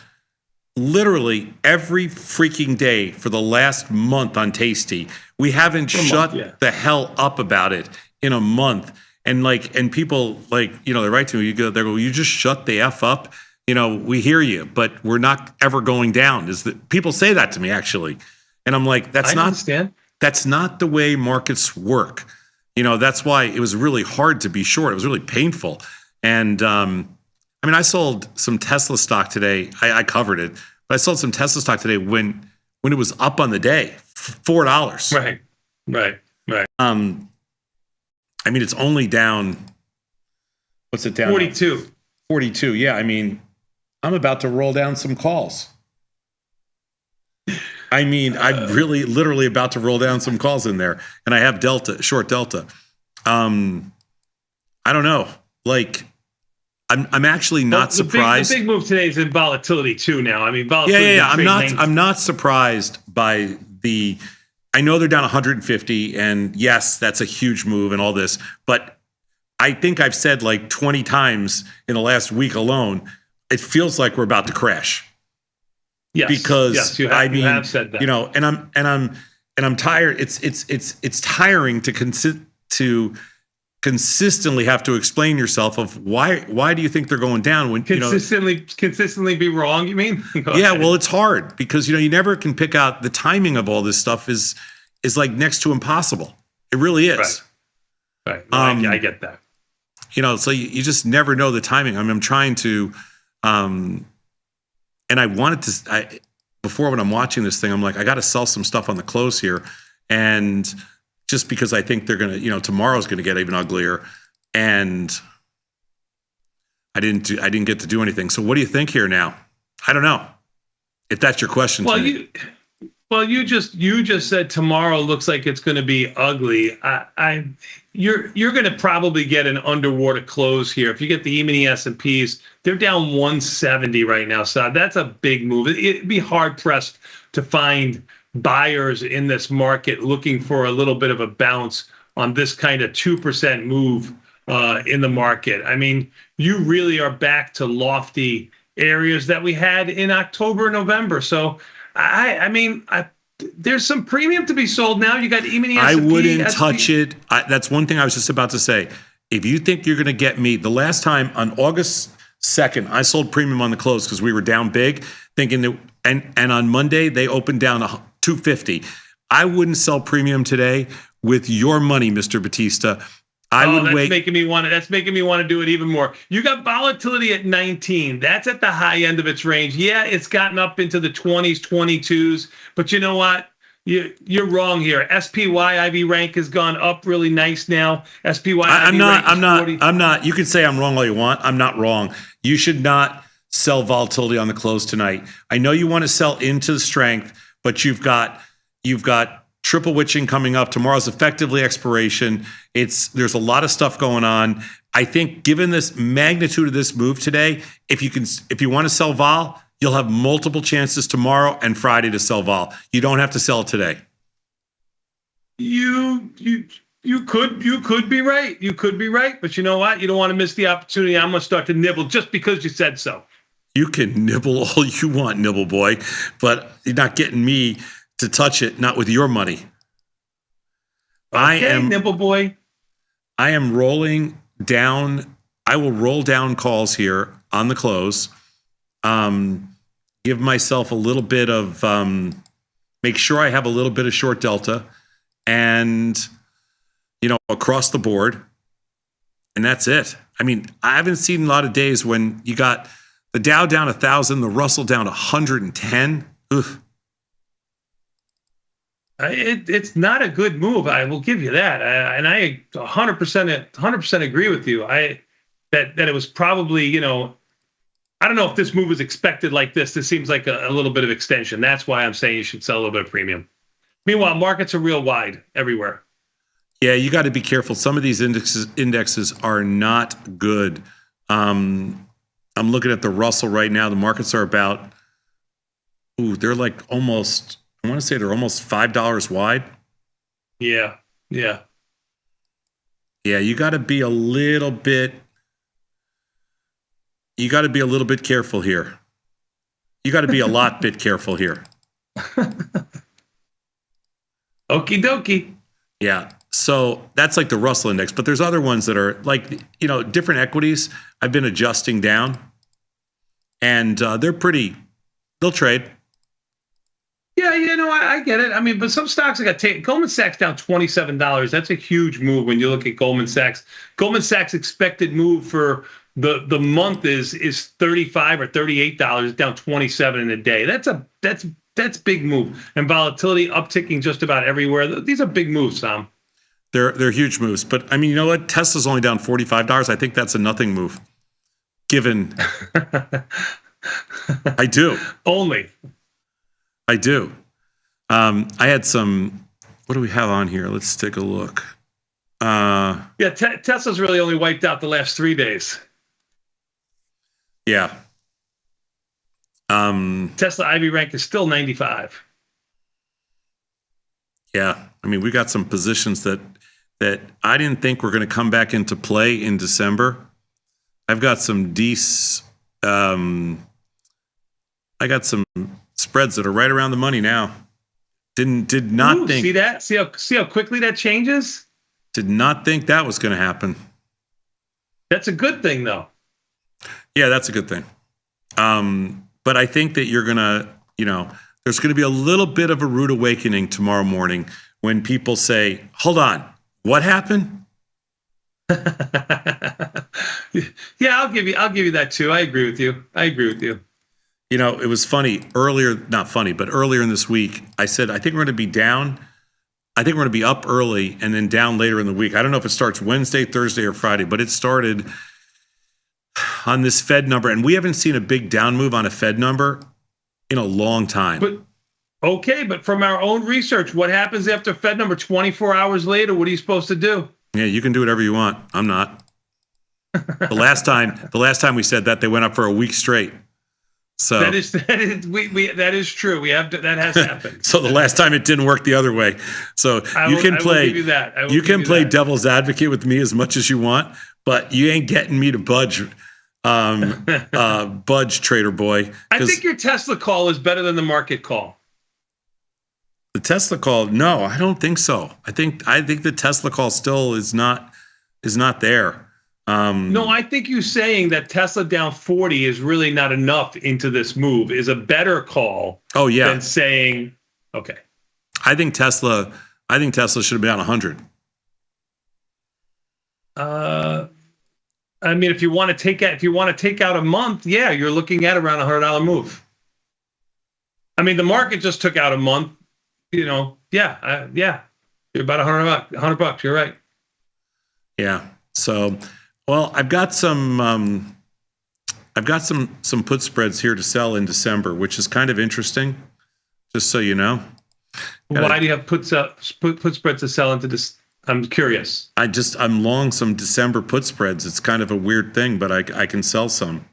[SPEAKER 8] literally every freaking day for the last month on Tasty. We haven't shut the hell up about it in a month. And people they write to me, they go, you just shut the F up. We hear you, but we're not ever going down. People say that to me actually. And I'm like, that's not the way markets work. That's why it was really hard to be short. It was really painful. And I sold some Tesla stock today. I covered it, but I sold some Tesla stock today when it was up on the day, $4.
[SPEAKER 5] Right.
[SPEAKER 8] It's only down. What's it down?
[SPEAKER 5] 42.
[SPEAKER 8] 42. Yeah. I'm about to roll down some calls. I'm really literally about to roll down some calls in there, and I have short Delta. I don't know. I'm actually not surprised.
[SPEAKER 5] The big move today is in volatility too. Now, volatility.
[SPEAKER 8] Yeah. I'm not surprised by the. I know they're down 150, and yes, that's a huge move and all this. But I think I've said 20 times in the last week alone, it feels like we're about to crash.
[SPEAKER 5] Yes,
[SPEAKER 8] because
[SPEAKER 5] you have said that.
[SPEAKER 8] And I'm tired. It's tiring to consistently have to explain yourself of why do you think they're going down when
[SPEAKER 5] consistently be wrong, you mean?
[SPEAKER 8] Well, it's hard because you never can pick out the timing of all this stuff is next to impossible. It really is.
[SPEAKER 5] Right. No, I get that.
[SPEAKER 6] So you just never know the timing. I mean, I'm trying to, and I wanted to, before when I'm watching this thing, I'm like, I got to sell some stuff on the close here. And just because I think they're going to, tomorrow's going to get even uglier. And I didn't get to do anything. So what do you think here now? I don't know if that's your question.
[SPEAKER 5] Well,
[SPEAKER 6] to me.
[SPEAKER 5] you just said tomorrow looks like it's going to be ugly. You're going to probably get an underwater close here. If you get the E-mini S&Ps, they're down 170 right now. So that's a big move. It'd be hard pressed to find buyers in this market looking for a little bit of a bounce on this kind of 2% move in the market. I mean, you really are back to lofty areas that we had in October, November. So I mean, there's some premium to be sold now. You got E-mini S&P.
[SPEAKER 6] I wouldn't touch it. That's one thing I was just about to say. If you think you're going to get me, the last time on August 2nd, I sold premium on the close because we were down big, thinking that, and on Monday they opened down to 250. I wouldn't sell premium today with your money, Mr. Batista.
[SPEAKER 5] That's making me want to do it even more. You got volatility at 19. That's at the high end of its range. Yeah, it's gotten up into the 20s, 22s. But you know what? You're wrong here. SPY IV rank has gone up really nice now. SPY
[SPEAKER 6] I'm not. You can say I'm wrong all you want. I'm not wrong. You should not sell volatility on the close tonight. I know you want to sell into the strength, but you've got triple witching coming up. Tomorrow's effectively expiration. There's a lot of stuff going on. I think given this magnitude of this move today, if you want to sell vol, you'll have multiple chances tomorrow and Friday to sell vol. You don't have to sell it today.
[SPEAKER 5] You could be right. You could be right, but you know what? You don't want to miss the opportunity. I'm going to start to nibble just because you said so.
[SPEAKER 6] You can nibble all you want, nibble boy, but you're not getting me to touch it, not with your money.
[SPEAKER 5] Okay, nibble boy.
[SPEAKER 6] I am rolling down. I will roll down calls here on the close. Give myself a little bit of, make sure I have a little bit of short delta and, across the board. And that's it. I mean, I haven't seen a lot of days when you got the Dow down 1,000, the Russell down 110. Ugh.
[SPEAKER 5] It's not a good move. I will give you that, and I 100% agree with you. That it was probably I don't know if this move was expected like this. This seems like a little bit of extension. That's why I'm saying you should sell a little bit of premium. Meanwhile, markets are real wide everywhere.
[SPEAKER 6] Yeah, you got to be careful. Some of these indexes are not good. I'm looking at the Russell right now. The markets are about. They're like almost. I want to say they're almost $5 wide.
[SPEAKER 5] Yeah.
[SPEAKER 6] Yeah, you got to be a little bit. You got to be a little bit careful here. You got to be a lot bit careful here.
[SPEAKER 5] Okie dokie.
[SPEAKER 6] Yeah. So that's like the Russell index, but there's other ones that are like, different equities. I've been adjusting down and they'll trade.
[SPEAKER 5] Yeah, I get it. I mean, but some stocks I got taken. Goldman Sachs down $27. That's a huge move when you look at Goldman Sachs. Goldman Sachs expected move for the month is $35 or $38, down 27 in a day. That's big move. And volatility upticking just about everywhere. These are big moves, Tom.
[SPEAKER 6] They're huge moves. But I mean, you know what? Tesla's only down $45. I think that's a nothing move. Given I do.
[SPEAKER 5] Only.
[SPEAKER 6] I do. I had some. What do we have on here? Let's take a look.
[SPEAKER 5] Tesla's really only wiped out the last 3 days.
[SPEAKER 6] Yeah.
[SPEAKER 5] Tesla IV rank is still 95.
[SPEAKER 6] Yeah, I mean, we got some positions that I didn't think were going to come back into play in December. I've got some I got some spreads that are right around the money now. Did not think.
[SPEAKER 5] See that? See how quickly that changes?
[SPEAKER 6] Did not think that was going to happen.
[SPEAKER 5] That's a good thing, though.
[SPEAKER 6] Yeah, that's a good thing. But I think that you're going to, there's going to be a little bit of a rude awakening tomorrow morning when people say, hold on, what happened?
[SPEAKER 5] Yeah, I'll give you that too. I agree with you.
[SPEAKER 6] You know, it was funny earlier, not funny, but earlier in this week, I said, I think we're going to be down. I think we're going to be up early and then down later in the week. I don't know if it starts Wednesday, Thursday, or Friday, but it started on this Fed number. And we haven't seen a big down move on a Fed number in a long time.
[SPEAKER 5] But from our own research, what happens after Fed number 24 hours later? What are you supposed to do?
[SPEAKER 6] Yeah, you can do whatever you want. I'm not. The last time we said that, they went up for a week straight. So
[SPEAKER 5] that is true. That has happened.
[SPEAKER 6] So the last time it didn't work the other way. So you can play devil's advocate with me as much as you want, but you ain't getting me to budge, trader boy.
[SPEAKER 5] I think your Tesla call is better than the market call.
[SPEAKER 6] The Tesla call, no, I don't think so. I think the Tesla call still is not there.
[SPEAKER 5] No, I think you saying that Tesla down 40 is really not enough into this move is a better call.
[SPEAKER 6] Oh yeah,
[SPEAKER 5] than saying okay.
[SPEAKER 6] I think Tesla should have been down 100.
[SPEAKER 5] I mean, if you want to take out a month, yeah, you're looking at around $100 move. I mean, the market just took out a month. You know, yeah, you're about $100. You're right.
[SPEAKER 6] Yeah. So. Well, I've got some put spreads here to sell in December, which is kind of interesting. Just so you know.
[SPEAKER 5] Why do you have put spreads to sell into this? I'm curious.
[SPEAKER 6] I'm long some December put spreads. It's kind of a weird thing, but I can sell some.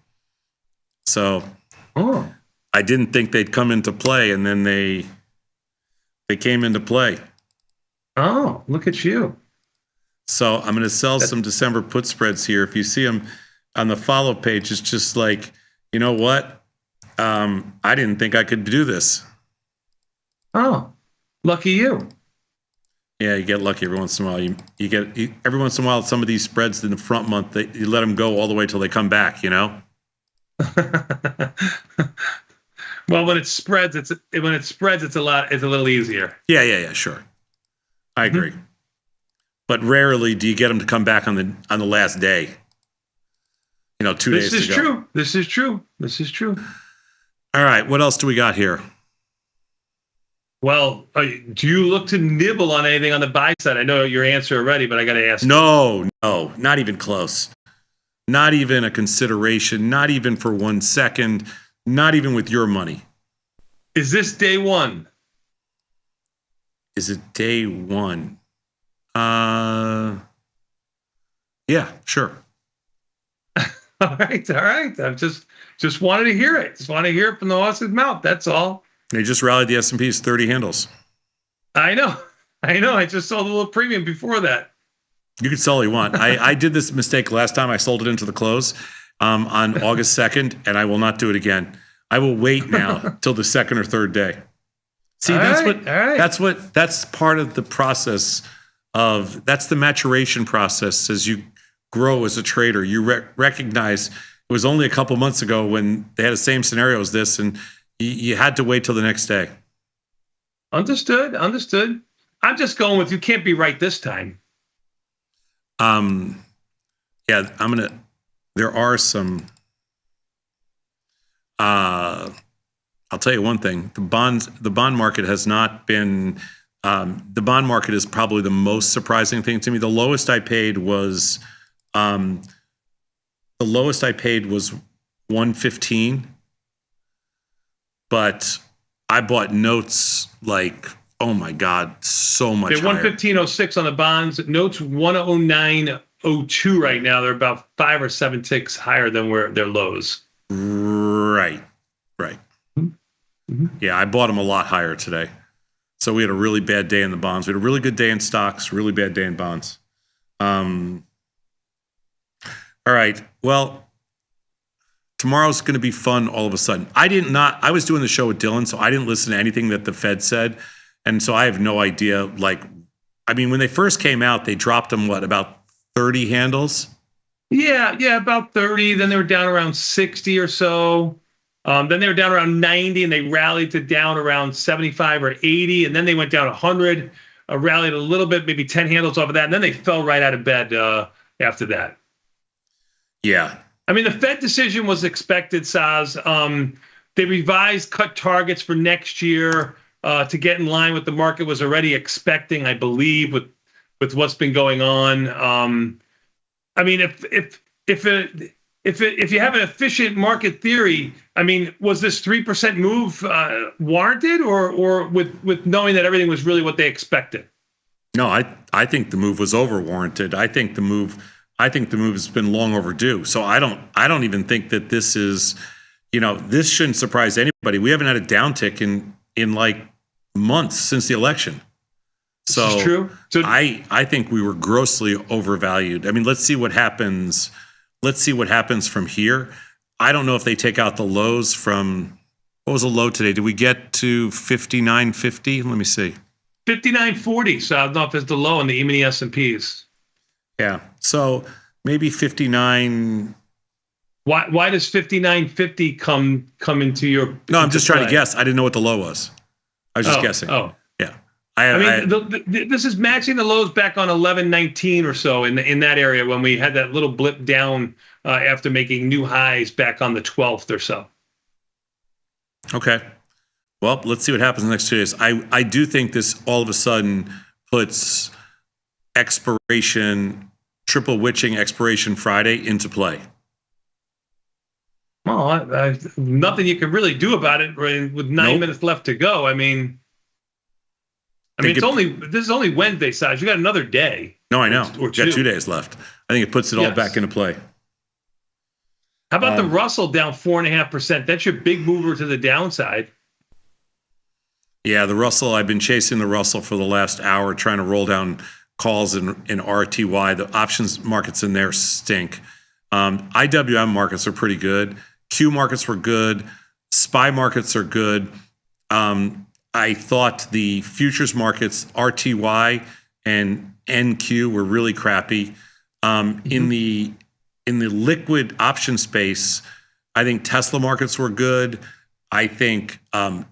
[SPEAKER 6] So I didn't think they'd come into play, and then they came into play.
[SPEAKER 5] Oh, look at you.
[SPEAKER 6] So I'm going to sell some December put spreads here. If you see them on the follow page, it's just like, you know what? I didn't think I could do this.
[SPEAKER 5] Oh, lucky you.
[SPEAKER 6] Yeah, you get lucky every once in a while. You get every once in a while, some of these spreads in the front month, you let them go all the way till they come back, you know?
[SPEAKER 5] Well, when it spreads, it's a little easier.
[SPEAKER 6] Yeah, sure. I agree. Mm-hmm. But rarely do you get them to come back on the last day. You know, 2 days to go.
[SPEAKER 5] This is true.
[SPEAKER 6] All right, what else do we got here?
[SPEAKER 5] Well, do you look to nibble on anything on the buy side? I know your answer already, but I got to ask.
[SPEAKER 6] No, not even close. Not even a consideration. Not even for 1 second. Not even with your money.
[SPEAKER 5] Is this day one?
[SPEAKER 6] Is it day one? Yeah, sure.
[SPEAKER 5] All right. I just wanted to hear it. Just want to hear it from the horse's mouth. That's all.
[SPEAKER 6] They just rallied the S&P's 30 handles.
[SPEAKER 5] I know. I just sold a little premium before that.
[SPEAKER 6] You can sell all you want. I did this mistake last time. I sold it into the close on August 2nd, and I will not do it again. I will wait now till the second or third day. See, that's part of the process that's the maturation process as you grow as a trader. You recognize it was only a couple months ago when they had the same scenario as this, and you had to wait till the next day.
[SPEAKER 5] Understood. I'm just going with you can't be right this time.
[SPEAKER 6] Yeah, there are some, I'll tell you one thing, the bond market has not been, the bond market is probably the most surprising thing to me. The lowest I paid was 115, but I bought notes like, oh my God, so much
[SPEAKER 5] higher. They're 115.06 on the bonds. Notes 109.02 right now. They're about 5 or 7 ticks higher than where their lows.
[SPEAKER 6] Right. Mm-hmm. Yeah, I bought them a lot higher today. So we had a really bad day in the bonds. We had a really good day in stocks, really bad day in bonds. All right. Well, tomorrow's going to be fun all of a sudden. I was doing the show with Dylan, so I didn't listen to anything that the Fed said. And so I have no idea. When they first came out, they dropped them, about 30 handles?
[SPEAKER 5] Yeah, about 30. Then they were down around 60 or so. Then they were down around 90, and they rallied to down around 75 or 80. And then they went down 100, rallied a little bit, maybe 10 handles off of that. And then they fell right out of bed after that.
[SPEAKER 6] Yeah.
[SPEAKER 5] I mean, the Fed decision was expected, Saz. They revised cut targets for next year to get in line with the market was already expecting, I believe, with what's been going on. I mean, if you have an efficient market theory, I mean, was this 3% move warranted, or with knowing that everything was really what they expected?
[SPEAKER 6] No, I think the move was over warranted. I think the move has been long overdue. So I don't even think that this is, this shouldn't surprise anybody. We haven't had a downtick in like months since the election. So
[SPEAKER 5] this is true. So
[SPEAKER 6] I think we were grossly overvalued. I mean, let's see what happens. Let's see what happens from here. I don't know if they take out the lows from, what was the low today? Did we get to 59.50? Let me see.
[SPEAKER 5] 59.40. So I don't know if it's the low in the E-mini S&Ps.
[SPEAKER 6] Yeah. So maybe 59.
[SPEAKER 5] Why does 59.50 come into your?
[SPEAKER 6] No, I'm just trying to guess. I didn't know what the low was. I was just guessing.
[SPEAKER 5] Oh,
[SPEAKER 6] yeah.
[SPEAKER 5] I mean, this is matching the lows back on 11.19 or so in that area when we had that little blip down after making new highs back on the 12th or so.
[SPEAKER 6] Okay. Well, let's see what happens in the next 2 days. I do think this all of a sudden puts triple witching expiration Friday into play.
[SPEAKER 5] Well, nothing you can really do about it with 9 minutes left to go. I mean, this is only Wednesday, size. You got another day.
[SPEAKER 6] No, I know. You got 2 days left. I think it puts it all back into play.
[SPEAKER 5] How about the Russell down 4.5%? That's your big mover to the downside.
[SPEAKER 6] Yeah, the Russell, I've been chasing the Russell for the last hour, trying to roll down calls in RTY. The options markets in there stink. IWM markets are pretty good. Q markets were good. SPY markets are good. I thought the futures markets, RTY and NQ, were really crappy. In the liquid option space, I think Tesla markets were good. I think, believe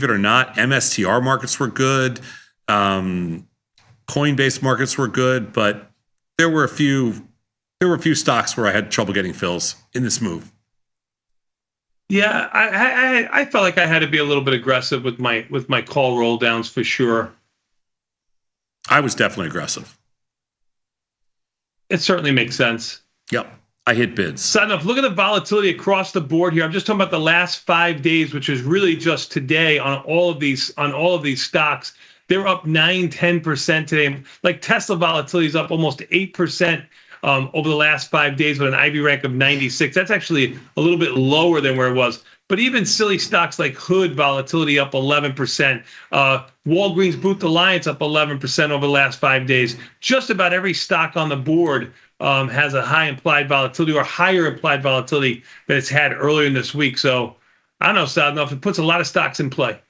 [SPEAKER 6] it or not, MSTR markets were good. Coinbase markets were good, but there were a few stocks where I had trouble getting fills in this move.
[SPEAKER 5] Yeah, I felt like I had to be a little bit aggressive with my call roll downs for sure.
[SPEAKER 6] I was definitely aggressive.
[SPEAKER 5] It certainly makes sense.
[SPEAKER 6] Yep. I hit bids.
[SPEAKER 5] So enough. Look at the volatility across the board here. I'm just talking about the last 5 days, which is really just today on all of these stocks. They're up 9-10% today. Like Tesla volatility is up almost 8% over the last 5 days with an IV rank of 96. That's actually a little bit lower than where it was. But even silly stocks like Hood volatility up 11%. Walgreens Booth Alliance up 11% over the last 5 days. Just about every stock on the board has a high implied volatility or higher implied volatility than it's had earlier in this week. So I don't know, Sadnoff, it puts a lot of stocks in play.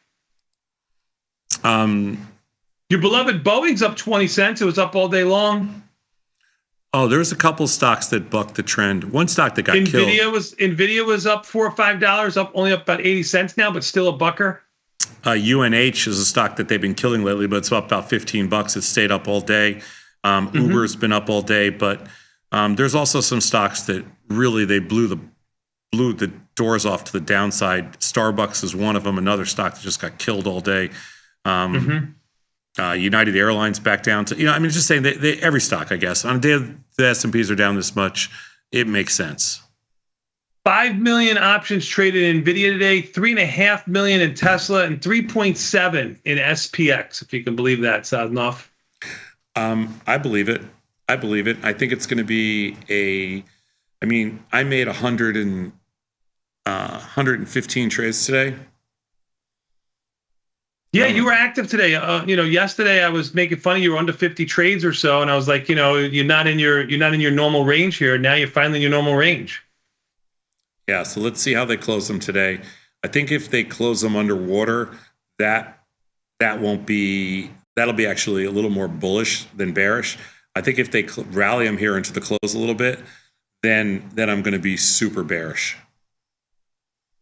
[SPEAKER 5] Your beloved Boeing's up 20 cents. It was up all day long.
[SPEAKER 6] Oh, there's a couple stocks that bucked the trend. One stock that got killed.
[SPEAKER 5] Nvidia was up $4 or $5, only up about 80 cents now, but still a bucker.
[SPEAKER 6] UNH is a stock that they've been killing lately, but it's up about $15. It stayed up all day. Uber's been up all day, but there's also some stocks that really they blew the doors off to the downside. Starbucks is one of them. Another stock that just got killed all day. United Airlines back down to, just saying every stock, I guess, on a day the S&Ps are down this much, it makes sense.
[SPEAKER 5] 5 million options traded in NVIDIA today, 3.5 million in Tesla, and 3.7 in SPX, if you can believe that, Sadnoff.
[SPEAKER 6] I believe it. I think it's going to be I made 115 trades today.
[SPEAKER 5] Yeah, you were active today. Yesterday I was making fun of you. You were under 50 trades or so, and I was like, you're not in your normal range here. Now you're finally in your normal range.
[SPEAKER 6] Yeah, so let's see how they close them today. I think if they close them underwater, that'll be actually a little more bullish than bearish. I think if they rally them here into the close a little bit, then I'm going to be super bearish.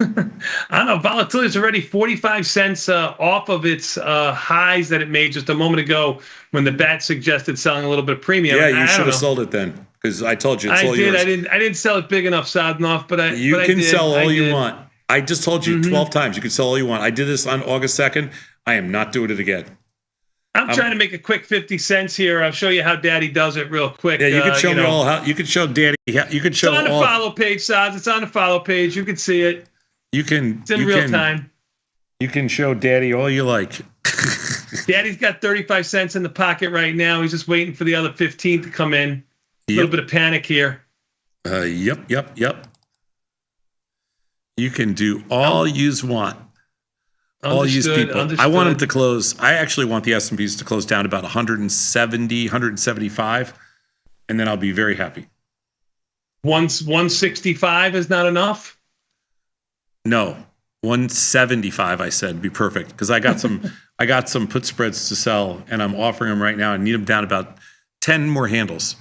[SPEAKER 5] I don't know. Volatility is already 45 cents off of its highs that it made just a moment ago when the bat suggested selling a little bit of premium.
[SPEAKER 6] Yeah, you should have sold it then, because I told you it's all yours.
[SPEAKER 5] I didn't sell it big enough, Sadnoff, but I
[SPEAKER 6] can
[SPEAKER 5] did.
[SPEAKER 6] sell all you want. I just told you 12 times you can sell all you want. I did this on August 2nd. I am not doing it again.
[SPEAKER 5] I'm trying to make a quick 50 cents here. I'll show you how Daddy does it real quick.
[SPEAKER 6] Yeah, you can show me all how. You can show Daddy. You can show
[SPEAKER 5] it's on the follow page, Sads. It's on the follow page. You can see it. It's in real time.
[SPEAKER 6] You can show Daddy all you like.
[SPEAKER 5] Daddy's got 35 cents in the pocket right now. He's just waiting for the other 15 to come in. A little bit of panic here.
[SPEAKER 6] Yep. You can do all you want. All you people. I want them to close. I actually want the S&Ps to close down about 170, 175, and then I'll be very happy.
[SPEAKER 5] 165 is not enough?
[SPEAKER 6] No, 175. I said be perfect, because I got some put spreads to sell, and I'm offering them right now. I need them down about 10 more handles.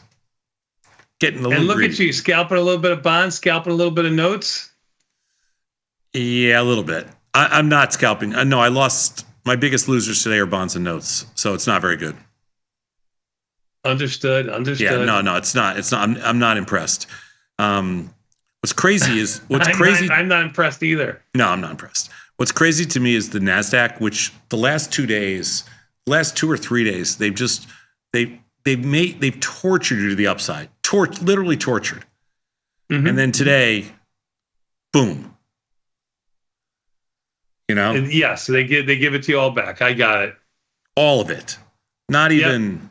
[SPEAKER 6] Getting a little.
[SPEAKER 5] And look
[SPEAKER 6] greedy.
[SPEAKER 5] At you, scalping a little bit of bonds, scalping a little bit of notes.
[SPEAKER 6] Yeah, a little bit. I'm not scalping. No, I lost. My biggest losers today are bonds and notes, so it's not very good.
[SPEAKER 5] Understood.
[SPEAKER 6] Yeah, no, it's not. I'm not impressed. What's crazy is crazy.
[SPEAKER 5] I'm not impressed either.
[SPEAKER 6] No, I'm not impressed. What's crazy to me is the NASDAQ, which the last 2 or 3 days, they've tortured you to the upside, literally tortured. And then today, boom. You know?
[SPEAKER 5] And yes, they give it to you all back. I got it.
[SPEAKER 6] All of it. Not even,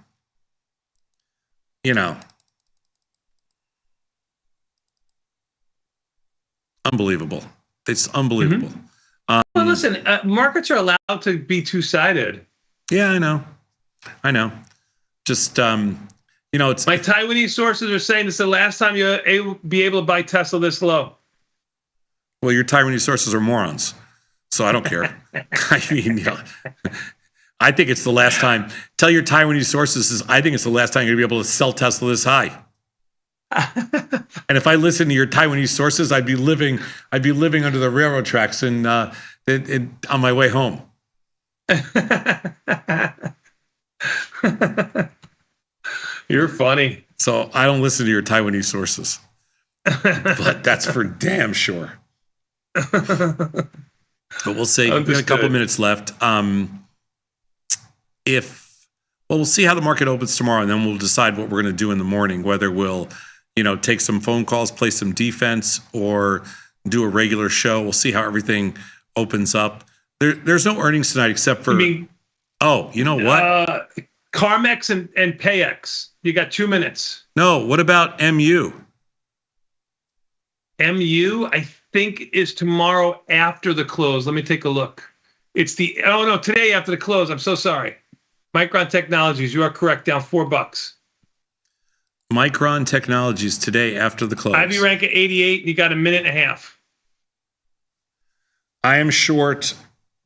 [SPEAKER 6] Unbelievable. It's unbelievable.
[SPEAKER 5] Well, listen, markets are allowed to be two-sided.
[SPEAKER 6] Yeah, I know. Just, it's
[SPEAKER 5] my Taiwanese sources are saying this is the last time you'll be able to buy Tesla this low.
[SPEAKER 6] Well, your Taiwanese sources are morons. So I don't care. I mean, I think it's the last time. Tell your Taiwanese sources, I think it's the last time you're going to be able to sell Tesla this high. And if I listen to your Taiwanese sources, I'd be living under the railroad tracks and on my way home.
[SPEAKER 5] You're funny.
[SPEAKER 6] So I don't listen to your Taiwanese sources. But that's for damn sure. But we'll see. We've got a couple of minutes left. We'll see how the market opens tomorrow, and then we'll decide what we're going to do in the morning, whether we'll, take some phone calls, play some defense, or do a regular show. We'll see how everything opens up. There's no earnings tonight except for. You know what?
[SPEAKER 5] Carmex and PayX. You got 2 minutes.
[SPEAKER 6] No. What about MU?
[SPEAKER 5] MU, I think, is tomorrow after the close. Let me take a look. It's today after the close. I'm so sorry. Micron Technologies, you are correct, down $4.
[SPEAKER 6] Micron Technologies today after the close.
[SPEAKER 5] IB rank at 88, and you got a minute and a half.
[SPEAKER 6] I am short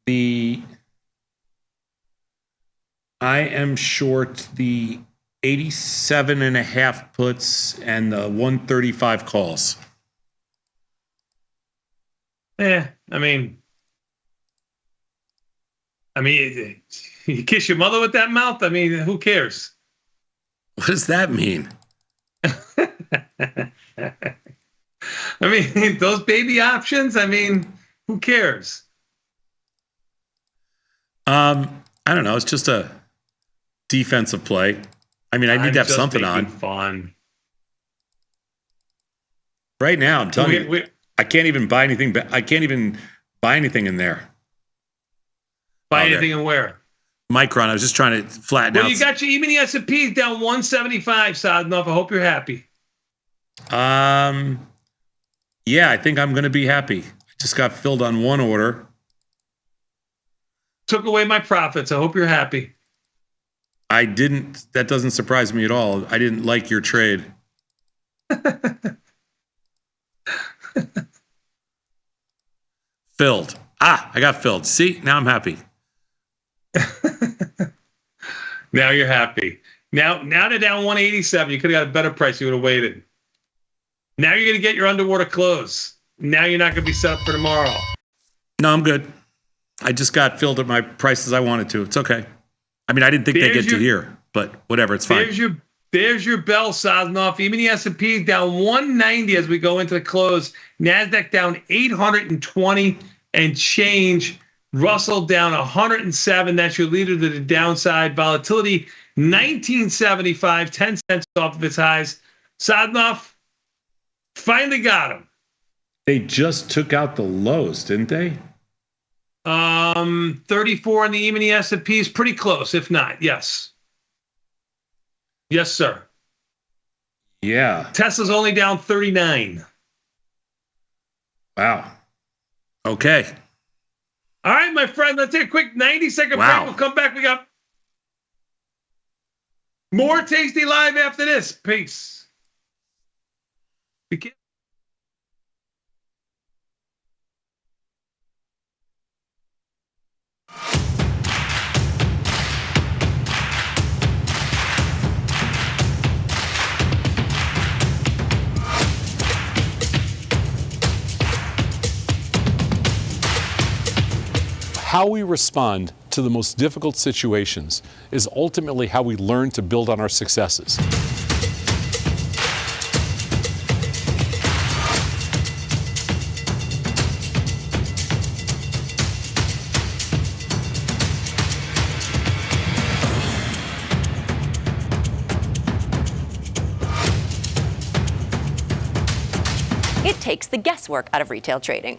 [SPEAKER 6] the 87.5 puts and the 135 calls.
[SPEAKER 5] I mean, you kiss your mother with that mouth? I mean, who cares?
[SPEAKER 6] What does that mean?
[SPEAKER 5] Those baby options, who cares?
[SPEAKER 6] I don't know. It's just a defensive play. I need to have something on.
[SPEAKER 5] Fun.
[SPEAKER 6] Right now, I'm telling you. I can't even buy anything. I can't even buy anything in there.
[SPEAKER 5] Buy anything and where?
[SPEAKER 6] Micron. I was just trying to flatten out.
[SPEAKER 5] Well, you got your even the S&P down 175, Sadnov. I hope you're happy.
[SPEAKER 6] Yeah, I think I'm going to be happy. I just got filled on one order.
[SPEAKER 5] Took away my profits. I hope you're happy.
[SPEAKER 6] I didn't. That doesn't surprise me at all. I didn't like your trade. Filled. I got filled. See, now I'm happy.
[SPEAKER 5] Now you're happy. Now they're down 187. You could have got a better price. You would have waited. Now you're going to get your underwater close. Now you're not going to be set up for tomorrow.
[SPEAKER 6] No, I'm good. I just got filled at my prices I wanted to. It's okay. I mean, I didn't think they'd get to here, but whatever, it's fine.
[SPEAKER 5] There's your bell, Sosnoff. Even the S&P down 190 as we go into the close. NASDAQ down 820 and change. Russell down 107. That's your leader to the downside. Volatility 1975, 10 cents off of its highs. Sosnoff finally got him.
[SPEAKER 6] They just took out the lows, didn't they?
[SPEAKER 5] 34 on the E-mini S&P is pretty close, if not. Yes. Yes, sir.
[SPEAKER 6] Yeah.
[SPEAKER 5] Tesla's only down 39.
[SPEAKER 6] Wow. Okay.
[SPEAKER 5] All right, my friend, let's take a quick 90-second break. We'll come back. We got more Tasty Live after this. Peace.
[SPEAKER 8] How we respond to the most difficult situations is ultimately how we learn to build on our successes.
[SPEAKER 7] It takes the guesswork out of retail trading.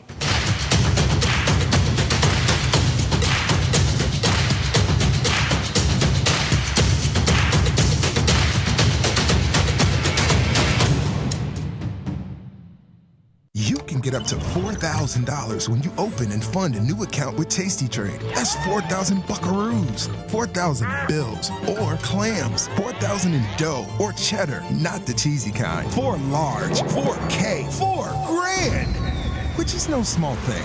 [SPEAKER 4] You can get up to $4,000 when you open and fund a new account with Tasty Trade. That's 4,000 buckaroos, 4,000 bills, or clams, 4,000 in dough or cheddar, not the cheesy kind. 4 large, 4K, 4 grand, which is no small thing.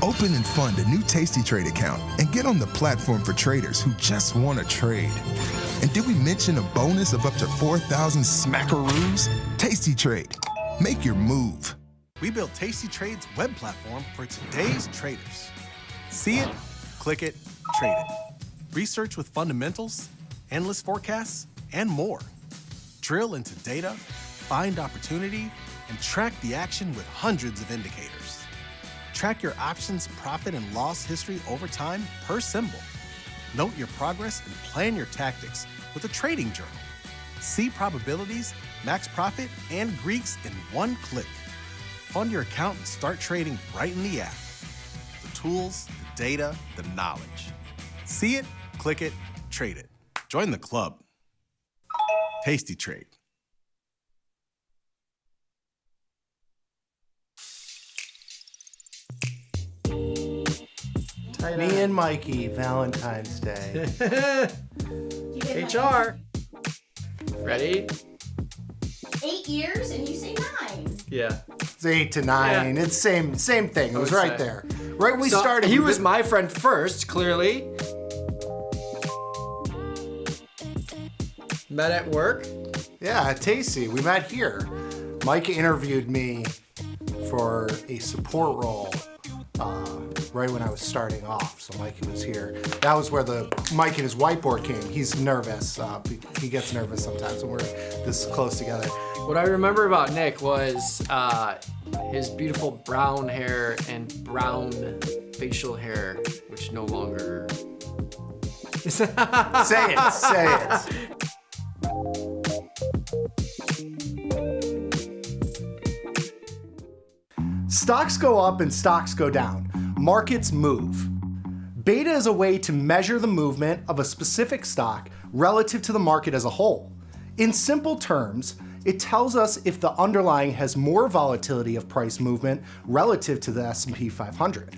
[SPEAKER 4] Open and fund a new Tasty Trade account and get on the platform for traders who just want to trade. And did we mention a bonus of up to 4,000 smackaroos? Tasty Trade. Make your move.
[SPEAKER 24] We built Tasty Trade's web platform for today's traders. See it, click it, trade it. Research with fundamentals, endless forecasts, and more. Drill into data, find opportunity, and track the action with hundreds of indicators. Track your options profit and loss history over time per symbol. Note your progress and plan your tactics with a trading journal. See probabilities, max profit, and Greeks in one click. Fund your account and start trading right in the app. The tools, the data, the knowledge. See it, click it, trade it. Join the club. Tasty Trade.
[SPEAKER 22] Me and Mikey, Valentine's Day.
[SPEAKER 1] HR. Ready?
[SPEAKER 11] 8 years and you say 9.
[SPEAKER 1] Yeah.
[SPEAKER 22] It's 8 to 9.
[SPEAKER 1] Yeah.
[SPEAKER 22] It's same thing. It was right there. Right when we started.
[SPEAKER 1] He was my friend first, clearly. Met at work.
[SPEAKER 22] Yeah, at Tasty. We met here. Mike interviewed me for a support role right when I was starting off. So Mikey was here. That was where the Mike and his whiteboard came. He's nervous. He gets nervous sometimes when we're this close together.
[SPEAKER 1] What I remember about Nick was his beautiful brown hair and brown facial hair, which no longer...
[SPEAKER 22] Say it. Stocks go up and stocks go down. Markets move. Beta is a way to measure the movement of a specific stock relative to the market as a whole. In simple terms, it tells us if the underlying has more volatility of price movement relative to the S&P 500.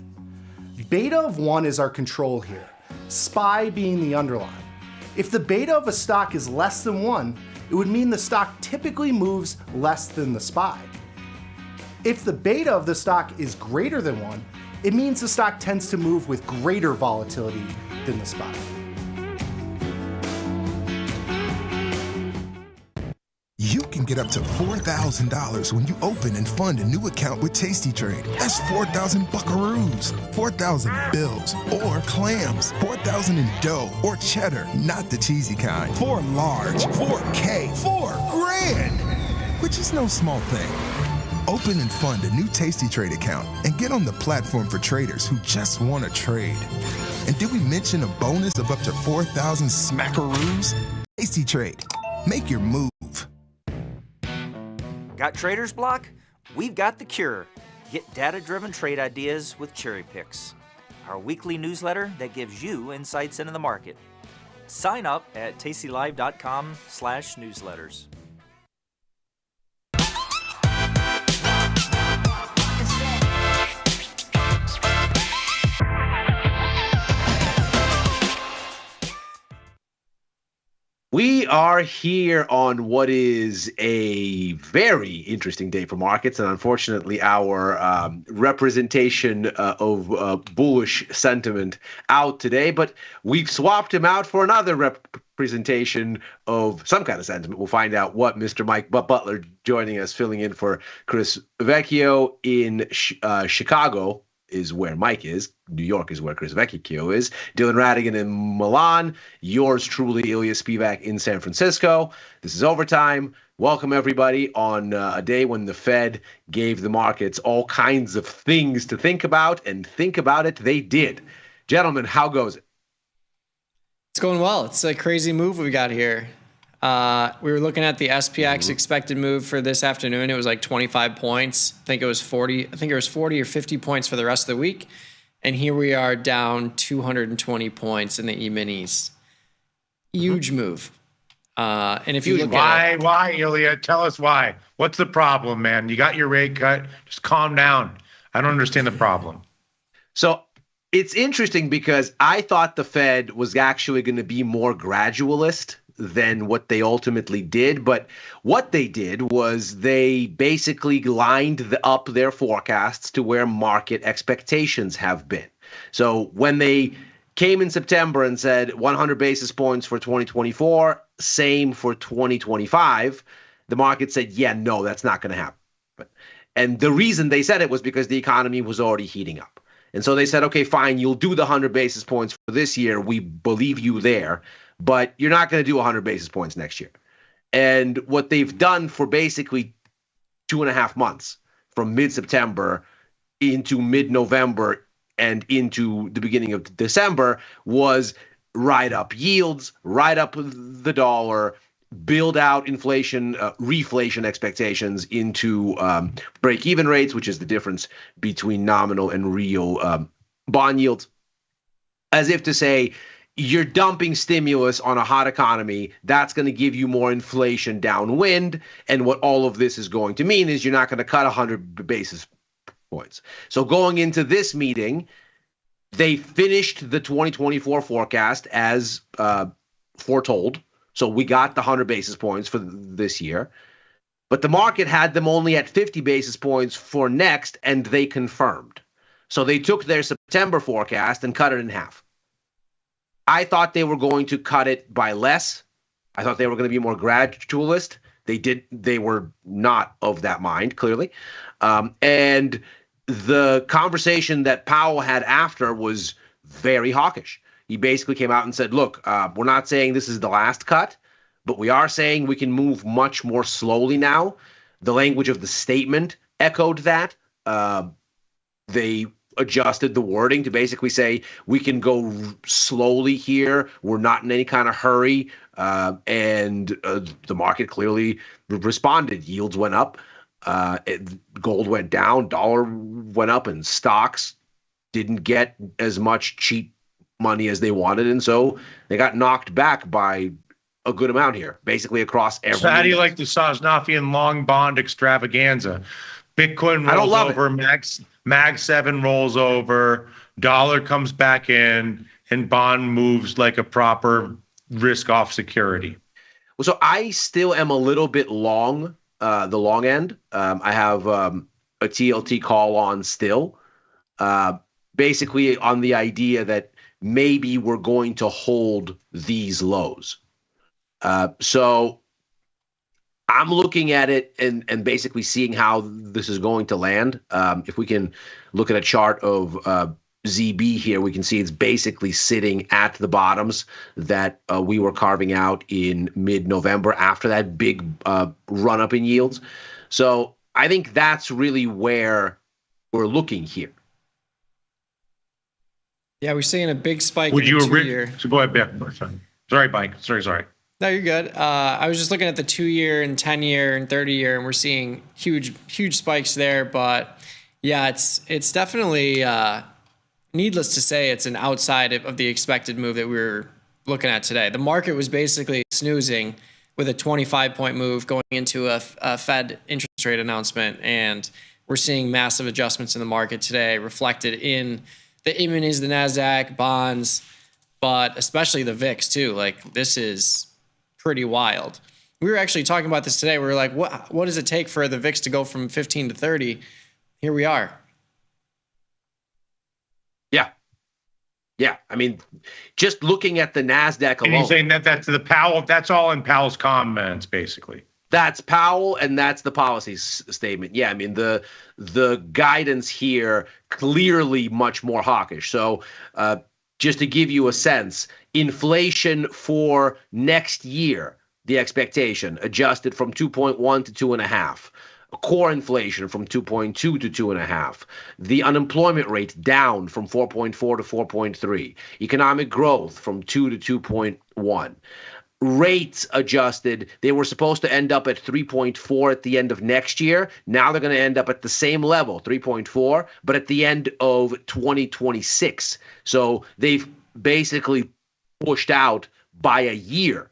[SPEAKER 22] Beta of 1 is our control here, SPY being the underlying. If the beta of a stock is less than 1, it would mean the stock typically moves less than the SPY. If the beta of the stock is greater than 1, it means the stock tends to move with greater volatility than the SPY.
[SPEAKER 4] You can get up to $4,000 when you open and fund a new account with Tasty Trade. That's 4,000 buckaroos, 4,000 bills, or clams, 4,000 in dough or cheddar, not the cheesy kind. 4 large, 4K, 4 grand, which is no small thing. Open and fund a new Tasty Trade account and get on the platform for traders who just want to trade. And did we mention a bonus of up to 4,000 smackaroos? Tasty Trade. Make your move.
[SPEAKER 9] Got trader's block? We've got the cure. Get data-driven trade ideas with Cherry Picks, our weekly newsletter that gives you insights into the market. Sign up at tastylive.com/newsletters.
[SPEAKER 15] We are here on what is a very interesting day for markets, and unfortunately our representation of bullish sentiment out today, but we've swapped him out for another representation of some kind of sentiment. We'll find out what Mr. Mike Butler joining us, filling in for Chris Vecchio in Chicago is where Mike is. New York is where Chris Vecchio is. Dylan Radigan in Milan. Yours truly, Ilya Spivak in San Francisco. This is Overtime. Welcome, everybody, on a day when the Fed gave the markets all kinds of things to think about, and think about it they did. Gentlemen, how goes it?
[SPEAKER 1] It's going well. It's a crazy move we got here. We were looking at the SPX expected move for this afternoon. It was like 25 points. I think it was 40 or 50 points for the rest of the week. And here we are down 220 points in the E-minis. Huge move. And if you look at it,
[SPEAKER 16] why, Ilya? Tell us why. What's the problem, man? You got your rate cut. Just calm down. I don't understand the problem.
[SPEAKER 15] So it's interesting because I thought the Fed was actually going to be more gradualist than what they ultimately did. But what they did was they basically lined up their forecasts to where market expectations have been. So when they came in September and said 100 basis points for 2024, same for 2025, the market said, yeah, no, that's not going to happen. And the reason they said it was because the economy was already heating up. And so they said, okay, fine, you'll do the 100 basis points for this year. We believe you there. But you're not going to do 100 basis points next year. And what they've done for basically 2.5 months, from mid-September into mid-November and into the beginning of December, was ride up yields, ride up the dollar, build out inflation, reflation expectations into break-even rates, which is the difference between nominal and real bond yields, as if to say, you're dumping stimulus on a hot economy. That's going to give you more inflation downwind. And what all of this is going to mean is you're not going to cut 100 basis points. So going into this meeting, they finished the 2024 forecast as foretold. So we got the 100 basis points for this year. But the market had them only at 50 basis points for next, and they confirmed. So they took their September forecast and cut it in half. I thought they were going to cut it by less. I thought they were going to be more gradualist. They were not of that mind, clearly. And the conversation that Powell had after was very hawkish. He basically came out and said, look, we're not saying this is the last cut, but we are saying we can move much more slowly now. The language of the statement echoed that. They adjusted the wording to basically say we can go slowly here. We're not in any kind of hurry. And the market clearly responded. Yields went up. Gold went down. Dollar went up. And stocks didn't get as much cheap money as they wanted. And so they got knocked back by a good amount here, basically across every.
[SPEAKER 16] So how do you like the Sosnofian long bond extravaganza? Bitcoin rolls over, Mag 7 rolls over, dollar comes back in, and bond moves like a proper risk-off security.
[SPEAKER 15] Well, so I still am a little bit long, the long end. I have a TLT call on still, basically on the idea that maybe we're going to hold these lows. So I'm looking at it and basically seeing how this is going to land. If we can look at a chart of ZB here, we can see it's basically sitting at the bottoms that we were carving out in mid-November after that big run-up in yields. So I think that's really where we're looking here.
[SPEAKER 1] Yeah, we're seeing a big spike
[SPEAKER 16] Would
[SPEAKER 1] in the
[SPEAKER 16] you
[SPEAKER 1] 2-year.
[SPEAKER 16] So go ahead, Bill. Sorry, Mike. Sorry.
[SPEAKER 1] No, you're good. I was just looking at the 2-year and 10-year and 30-year, and we're seeing huge spikes there. But yeah, it's definitely needless to say, it's an outside of the expected move that we were looking at today. The market was basically snoozing with a 25-point move going into a Fed interest rate announcement, and we're seeing massive adjustments in the market today, reflected in the E-minis, the NASDAQ, bonds, but especially the VIX too. Like, this is pretty wild. We were actually talking about this today. We were like, what does it take for the VIX to go from 15 to 30? Here we are.
[SPEAKER 15] Yeah. I mean, just looking at the NASDAQ alone.
[SPEAKER 16] And he's saying that's the Powell, that's all in Powell's comments, basically.
[SPEAKER 15] That's Powell, and that's the policy statement. Yeah, I mean, the guidance here clearly much more hawkish. So just to give you a sense, inflation for next year, the expectation adjusted from 2.1 to 2.5. Core inflation from 2.2 to 2.5. The unemployment rate down from 4.4 to 4.3. Economic growth from 2 to 2.1. Rates adjusted, they were supposed to end up at 3.4 at the end of next year. Now they're going to end up at the same level, 3.4, but at the end of 2026. So they've basically pushed out by a year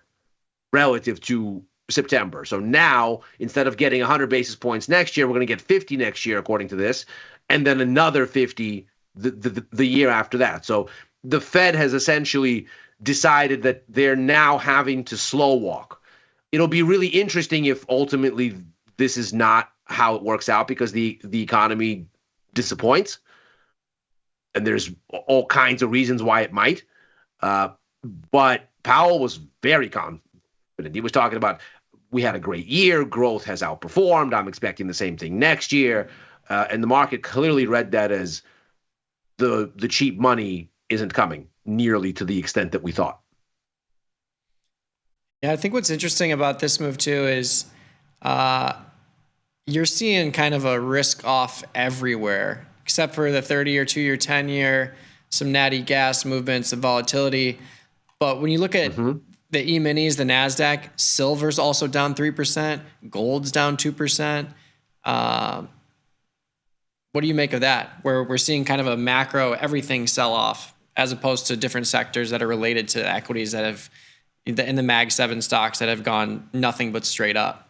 [SPEAKER 15] relative to September. So now, instead of getting 100 basis points next year, we're going to get 50 next year, according to this, and then another 50 the year after that. So the Fed has essentially decided that they're now having to slow walk. It'll be really interesting if ultimately this is not how it works out, because the economy disappoints, and there's all kinds of reasons why it might. But Powell was very confident. He was talking about, we had a great year, growth has outperformed, I'm expecting the same thing next year. And the market clearly read that as the cheap money isn't coming nearly to the extent that we thought.
[SPEAKER 1] Yeah, I think what's interesting about this move too is you're seeing kind of a risk off everywhere, except for the 30-year, 2-year, 10-year, some natty gas movements, some volatility. But when you look at the E-minis, the NASDAQ, silver's also down 3%, gold's down 2%. What do you make of that, where we're seeing kind of a macro everything sell off, as opposed to different sectors that are related to equities that have, in the Mag 7 stocks, that have gone nothing but straight up?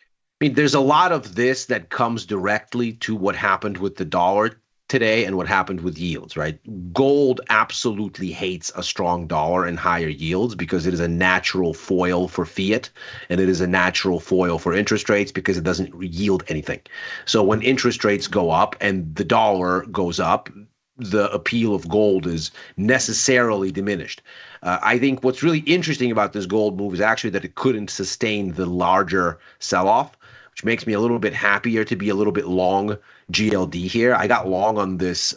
[SPEAKER 15] I mean, there's a lot of this that comes directly to what happened with the dollar today and what happened with yields, right? Gold absolutely hates a strong dollar and higher yields because it is a natural foil for fiat, and it is a natural foil for interest rates because it doesn't yield anything. So when interest rates go up and the dollar goes up, the appeal of gold is necessarily diminished. I think what's really interesting about this gold move is actually that it couldn't sustain the larger sell-off, which makes me a little bit happier to be a little bit long GLD here. I got long on this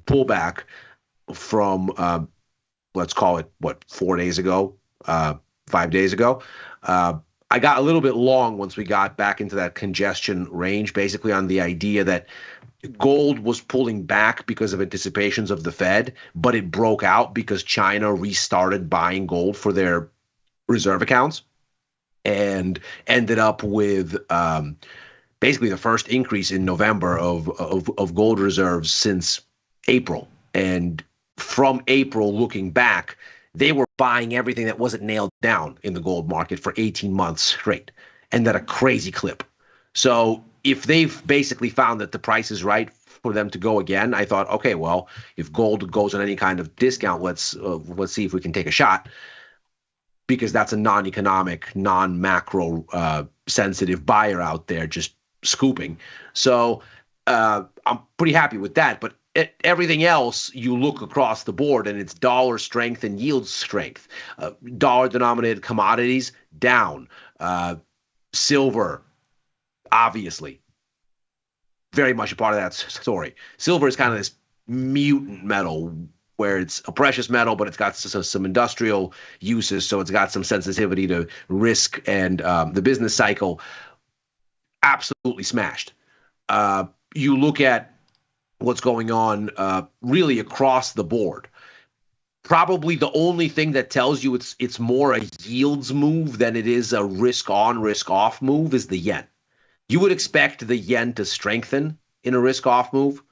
[SPEAKER 15] pullback from, let's call it, 4 days ago, 5 days ago. I got a little bit long once we got back into that congestion range, basically on the idea that gold was pulling back because of anticipations of the Fed, but it broke out because China restarted buying gold for their reserve accounts and ended up with basically the first increase in November of gold reserves since April. And from April, looking back, they were buying everything that wasn't nailed down in the gold market for 18 months straight, and at a crazy clip. So if they've basically found that the price is right for them to go again, I thought, okay, well, if gold goes on any kind of discount, let's see if we can take a shot, because that's a non-economic, non-macro sensitive buyer out there just scooping. So I'm pretty happy with that. But everything else, you look across the board and it's dollar strength and yield strength. Dollar denominated commodities down. Silver, obviously, very much a part of that story. Silver is kind of this mutant metal where it's a precious metal, but it's got some industrial uses, so it's got some sensitivity to risk and the business cycle. Absolutely smashed. You look at what's going on really across the board. Probably the only thing that tells you it's more a yields move than it is a risk on, risk off move is the yen. You would expect the yen to strengthen in a risk off move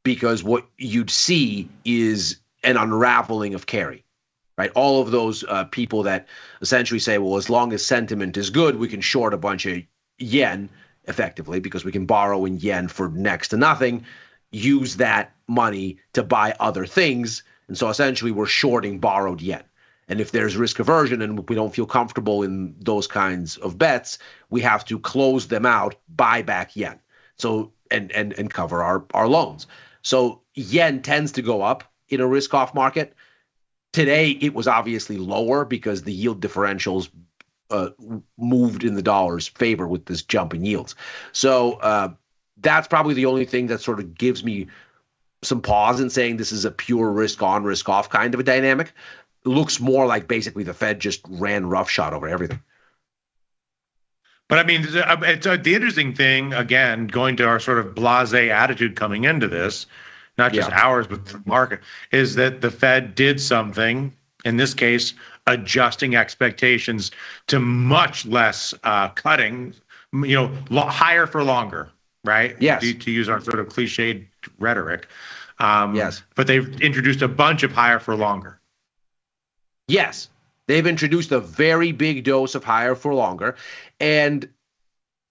[SPEAKER 15] because what you'd see is an unraveling of carry, right? All of those people that essentially say, well, as long as sentiment is good, we can short a bunch of yen effectively because we can borrow in yen for next to nothing, use that money to buy other things. And so essentially we're shorting borrowed yen. And if there's risk aversion and we don't feel comfortable in those kinds of bets, we have to close them out, buy back yen. So and cover our loans. So yen tends to go up in a risk off market. Today it was obviously lower because the yield differentials moved in the dollar's favor with this jump in yields. So that's probably the only thing that sort of gives me some pause in saying this is a pure risk on, risk off kind of a dynamic. It looks more like basically the Fed just ran roughshod over everything.
[SPEAKER 16] But I mean, it's the interesting thing, again, going to our sort of blasé attitude coming into this, not just ours, but the market, is that the Fed did something, in this case, adjusting expectations to much less cutting, higher for longer, right?
[SPEAKER 15] Yes.
[SPEAKER 16] To use our sort of cliched rhetoric. Yes. But they've introduced a bunch of higher for longer.
[SPEAKER 15] Yes. They've introduced a very big dose of higher for longer. And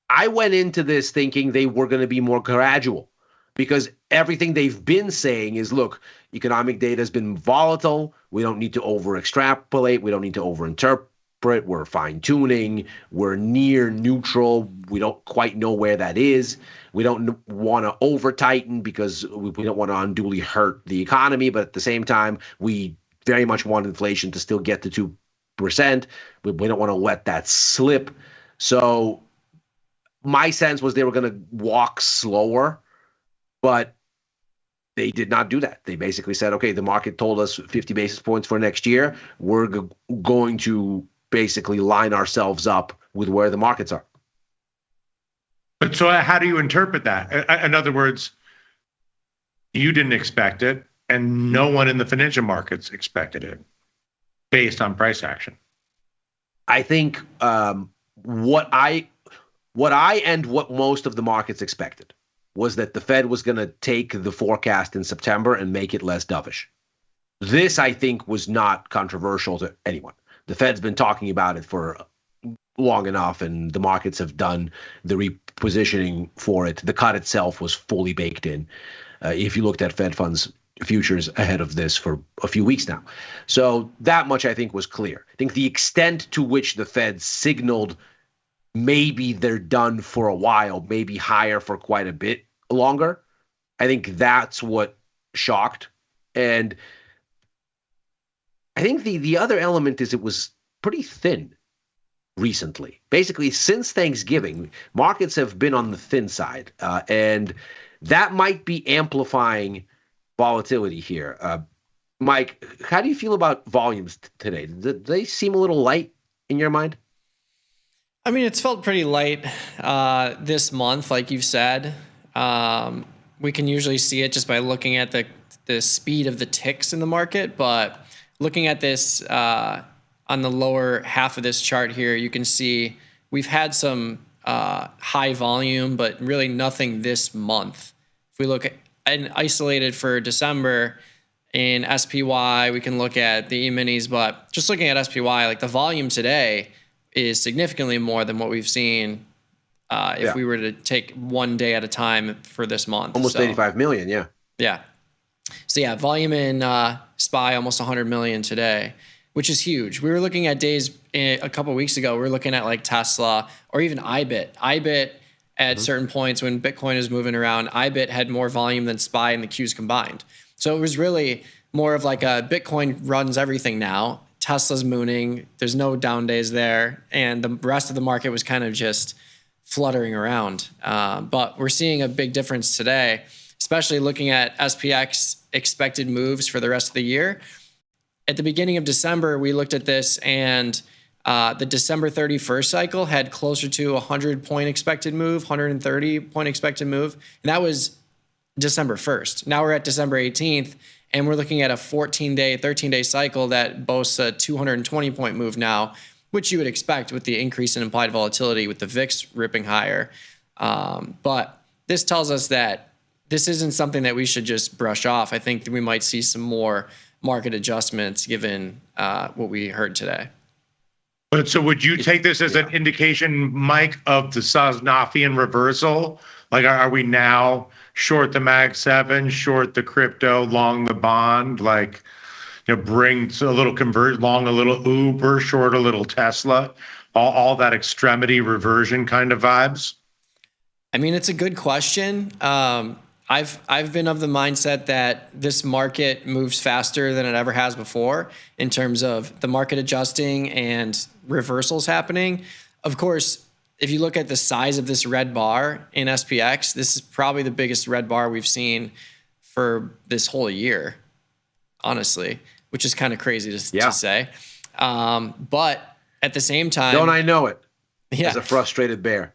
[SPEAKER 15] I went into this thinking they were going to be more gradual because everything they've been saying is, look, economic data has been volatile. We don't need to over extrapolate. We don't need to over interpret. We're fine tuning. We're near neutral. We don't quite know where that is. We don't want to over tighten because we don't want to unduly hurt the economy. But at the same time, we very much want inflation to still get to 2%. We don't want to let that slip. So my sense was they were going to walk slower, but they did not do that. They basically said, okay, the market told us 50 basis points for next year. We're going to basically line ourselves up with where the markets are.
[SPEAKER 16] But so how do you interpret that? In other words, you didn't expect it, and no one in the financial markets expected it based on price action.
[SPEAKER 15] I think what I and what most of the markets expected was that the Fed was going to take the forecast in September and make it less dovish. This, I think, was not controversial to anyone. The Fed's been talking about it for long enough, and the markets have done the repositioning for it. The cut itself was fully baked in. If you looked at Fed funds futures ahead of this for a few weeks now. So that much, I think, was clear. I think the extent to which the Fed signaled maybe they're done for a while, maybe higher for quite a bit longer, I think that's what shocked. And I think the other element is it was pretty thin recently. Basically, since Thanksgiving, markets have been on the thin side, and that might be amplifying volatility here. Mike, how do you feel about volumes today? Did they seem a little light in your mind?
[SPEAKER 1] I mean, it's felt pretty light this month, like you've said. We can usually see it just by looking at the speed of the ticks in the market, but looking at this on the lower half of this chart here, you can see we've had some high volume, but really nothing this month. If we look at and isolated for December in SPY, we can look at the E-minis, but just looking at SPY, like the volume today is significantly more than what we've seen if we were to take one day at a time for this month.
[SPEAKER 15] Almost 85 million, yeah.
[SPEAKER 1] Yeah. So yeah, volume in SPY almost 100 million today, which is huge. We were looking at days a couple of weeks ago. We were looking at like Tesla or even IBIT. IBIT at certain points when Bitcoin is moving around. IBIT had more volume than SPY and the Qs combined. So it was really more of like a Bitcoin runs everything now. Tesla's mooning. There's no down days there. And the rest of the market was kind of just fluttering around. But we're seeing a big difference today, especially looking at SPX expected moves for the rest of the year. At the beginning of December, we looked at this, and the December 31st cycle had closer to 100-point expected move, 130-point expected move. And that was December 1st. Now we're at December 18th, and we're looking at a 14-day, 13-day cycle that boasts a 220-point move now, which you would expect with the increase in implied volatility with the VIX ripping higher. But this tells us that this isn't something that we should just brush off. I think that we might see some more market adjustments given what we heard today.
[SPEAKER 16] But so would you take this as an indication, Mike, of the Sosnofian reversal? Like, are we now short the Mag 7, short the crypto, long the bond? Like, bring a little convert, long a little Uber, short a little Tesla, all that extremity reversion kind of vibes?
[SPEAKER 1] I mean, it's a good question. I've been of the mindset that this market moves faster than it ever has before in terms of the market adjusting and reversals happening. Of course, if you look at the size of this red bar in SPX, this is probably the biggest red bar we've seen for this whole year, honestly, which is kind of crazy to say. But at the same time,
[SPEAKER 15] don't I know it?
[SPEAKER 1] Yeah.
[SPEAKER 15] As a frustrated bear.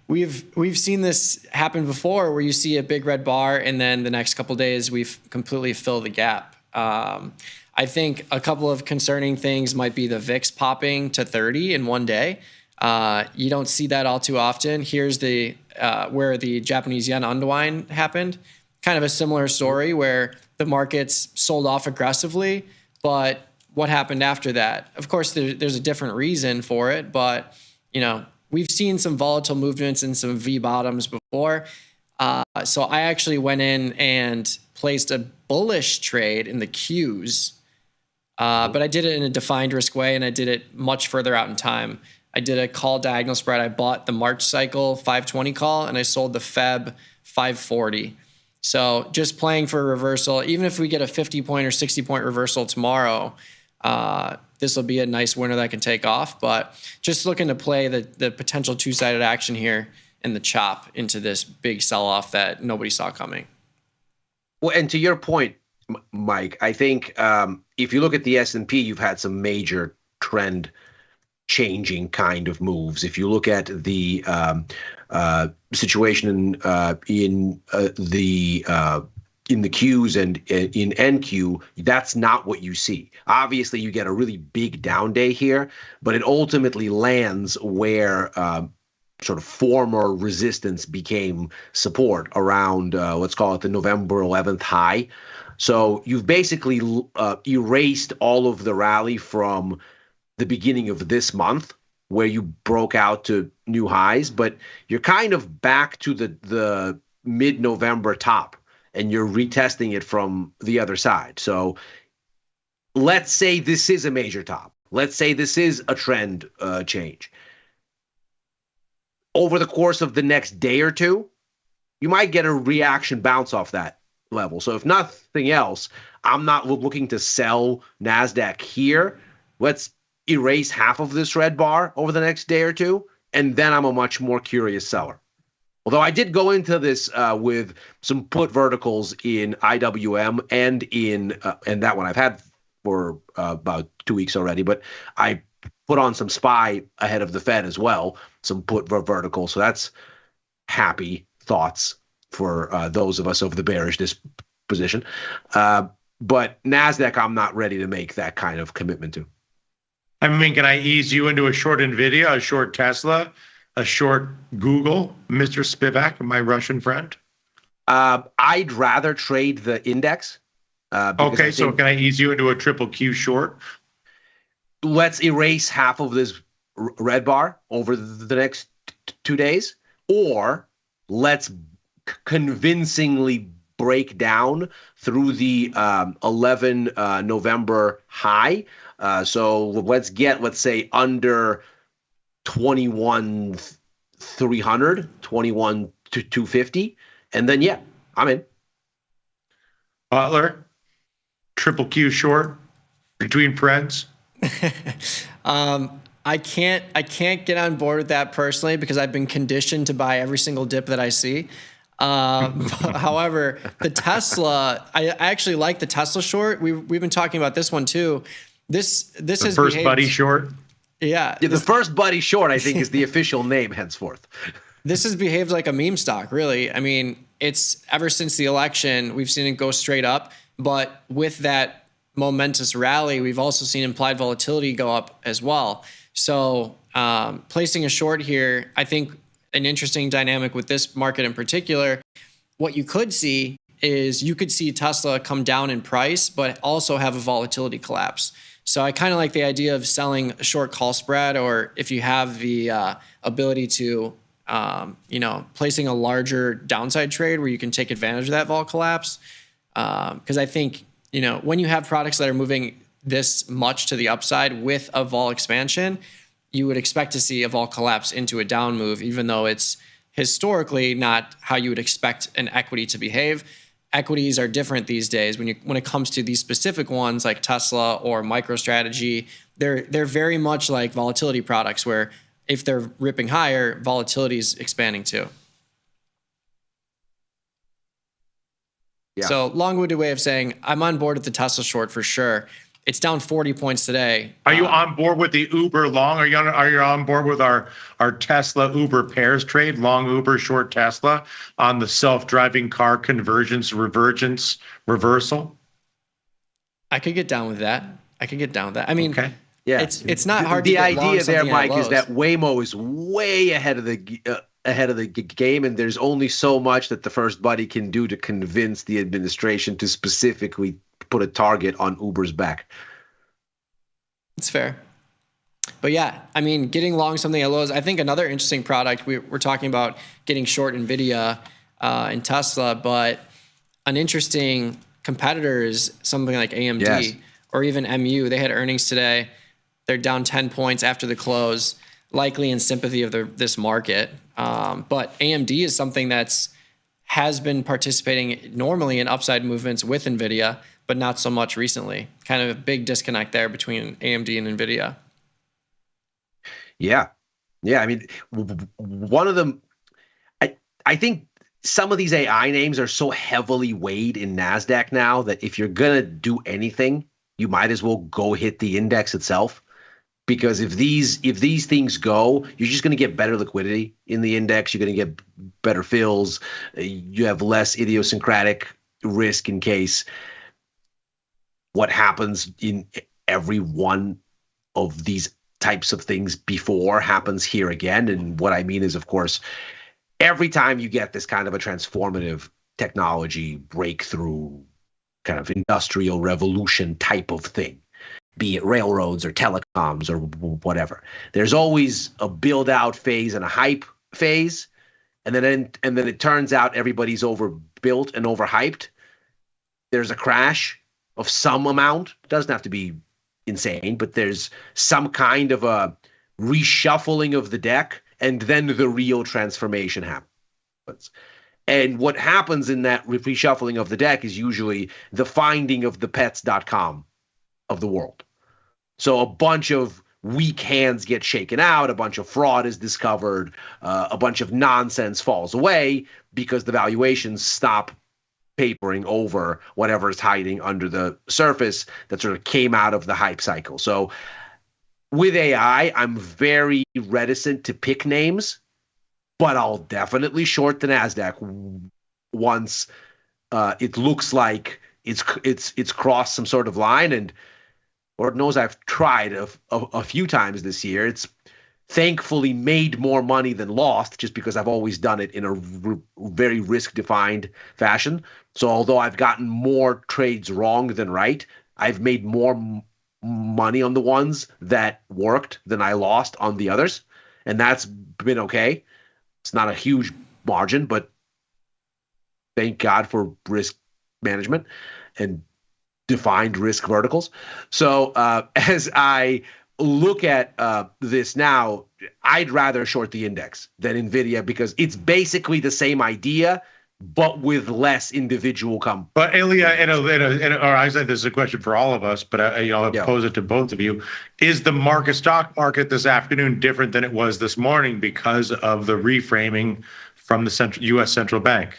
[SPEAKER 1] We've seen this happen before where you see a big red bar and then the next couple of days we've completely filled the gap. I think a couple of concerning things might be the VIX popping to 30 in one day. You don't see that all too often. Here's the where the Japanese yen unwind happened. Kind of a similar story where the markets sold off aggressively, but what happened after that? Of course, there's a different reason for it, but we've seen some volatile movements and some V bottoms before. So I actually went in and placed a bullish trade in the Qs, but I did it in a defined risk way, and I did it much further out in time. I did a call diagonal spread. I bought the March cycle 520 call, and I sold the Feb 540. So just playing for a reversal, even if we get a 50-point or 60-point reversal tomorrow, this will be a nice winner that can take off. But just looking to play the potential two-sided action here in the chop into this big sell-off that nobody saw coming.
[SPEAKER 15] Well, and to your point, Mike, I think if you look at the S&P, you've had some major trend changing kind of moves. If you look at the situation in the Qs and in NQ, that's not what you see. Obviously, you get a really big down day here, but it ultimately lands where sort of former resistance became support around, let's call it the November 11th high. So you've basically erased all of the rally from the beginning of this month where you broke out to new highs, but you're kind of back to the mid-November top, and you're retesting it from the other side. So let's say this is a major top. Let's say this is a trend change. Over the course of the next day or two, you might get a reaction bounce off that level. So if nothing else, I'm not looking to sell NASDAQ here. Let's erase half of this red bar over the next day or two, and then I'm a much more curious seller. Although I did go into this with some put verticals in IWM and in and that one I've had for about 2 weeks already, but I put on some SPY ahead of the Fed as well, some put verticals. So that's happy thoughts for those of us of the bearish disposition. But NASDAQ, I'm not ready to make that kind of commitment to.
[SPEAKER 16] I mean, can I ease you into a short NVIDIA, a short Tesla, a short Google, Mr. Spivak, my Russian friend?
[SPEAKER 15] I'd rather trade the index.
[SPEAKER 16] Okay, so can I ease you into a triple Q short?
[SPEAKER 15] Let's erase half of this red bar over the next 2 days, or let's convincingly break down through the 11 November high. So let's say under 21 300, 21 to 250. And then, yeah, I'm in.
[SPEAKER 16] Butler, triple Q short between friends.
[SPEAKER 1] I can't get on board with that personally because I've been conditioned to buy every single dip that I see. However, the Tesla, I actually like the Tesla short. We've been talking about this one too. This
[SPEAKER 16] The
[SPEAKER 1] has
[SPEAKER 16] first
[SPEAKER 1] behaved,
[SPEAKER 16] buddy short.
[SPEAKER 1] Yeah,
[SPEAKER 15] The first buddy short, I think, is the official name henceforth.
[SPEAKER 1] this has behaved like a meme stock, really. I mean, it's ever since the election, we've seen it go straight up. But with that momentous rally, we've also seen implied volatility go up as well. So placing a short here, I think an interesting dynamic with this market in particular, what you could see is you could see Tesla come down in price, but also have a volatility collapse. So I kind of like the idea of selling a short call spread, or if you have the ability to, placing a larger downside trade where you can take advantage of that vol collapse. Because I think, when you have products that are moving this much to the upside with a vol expansion, you would expect to see a vol collapse into a down move, even though it's historically not how you would expect an equity to behave. Equities are different these days. When it comes to these specific ones like Tesla or MicroStrategy, they're very much like volatility products where if they're ripping higher, volatility is expanding too.
[SPEAKER 15] Yeah.
[SPEAKER 1] So long-winded way of saying I'm on board with the Tesla short for sure. It's down 40 points today.
[SPEAKER 16] Are you on board with the Uber long? Are you on board with our Tesla Uber pairs trade, long Uber, short Tesla on the self-driving car convergence, reversal?
[SPEAKER 1] I could get down with that. I mean,
[SPEAKER 15] okay. Yeah,
[SPEAKER 1] it's not hard
[SPEAKER 15] the
[SPEAKER 1] to get
[SPEAKER 15] idea
[SPEAKER 1] long
[SPEAKER 15] there, Mike,
[SPEAKER 1] at
[SPEAKER 15] is that Waymo is way ahead of the game, and there's only so much that the first buddy can do to convince the administration to specifically put a target on Uber's back.
[SPEAKER 1] It's fair. But yeah, I mean, getting long something at lows. I think another interesting product, we're talking about getting short NVIDIA and Tesla, but an interesting competitor is something like AMD.
[SPEAKER 15] Yes.
[SPEAKER 1] Or even MU. They had earnings today. They're down 10 points after the close, likely in sympathy of this market. But AMD is something has been participating normally in upside movements with NVIDIA, but not so much recently. Kind of a big disconnect there between AMD and NVIDIA.
[SPEAKER 15] Yeah. I mean, one of them, I think some of these AI names are so heavily weighed in NASDAQ now that if you're going to do anything, you might as well go hit the index itself. Because if these things go, you're just going to get better liquidity in the index. You're going to get better fills. You have less idiosyncratic risk in case what happens in every one of these types of things before happens here again. And what I mean is, of course, every time you get this kind of a transformative technology breakthrough, kind of industrial revolution type of thing, be it railroads or telecoms or whatever, there's always a build out phase and a hype phase. And then it turns out everybody's overbuilt and overhyped. There's a crash of some amount. It doesn't have to be insane, but there's some kind of a reshuffling of the deck, and then the real transformation happens. And what happens in that reshuffling of the deck is usually the finding of the pets.com of the world. So a bunch of weak hands get shaken out, a bunch of fraud is discovered, a bunch of nonsense falls away because the valuations stop papering over whatever is hiding under the surface that sort of came out of the hype cycle. So with AI, I'm very reticent to pick names, but I'll definitely short the NASDAQ once it looks like it's crossed some sort of line. And Lord knows I've tried a few times this year. It's thankfully made more money than lost, just because I've always done it in a very risk-defined fashion. So although I've gotten more trades wrong than right, I've made more money on the ones that worked than I lost on the others. And that's been okay. It's not a huge margin, but thank God for risk management and defined risk verticals. So as I look at this now, I'd rather short the index than NVIDIA because it's basically the same idea, but with less individual
[SPEAKER 16] But Ilya, or I said this is a question for all of us, but I'll pose it to both of you. Is the stock market this afternoon different than it was this morning because of the reframing from the U.S. Central Bank?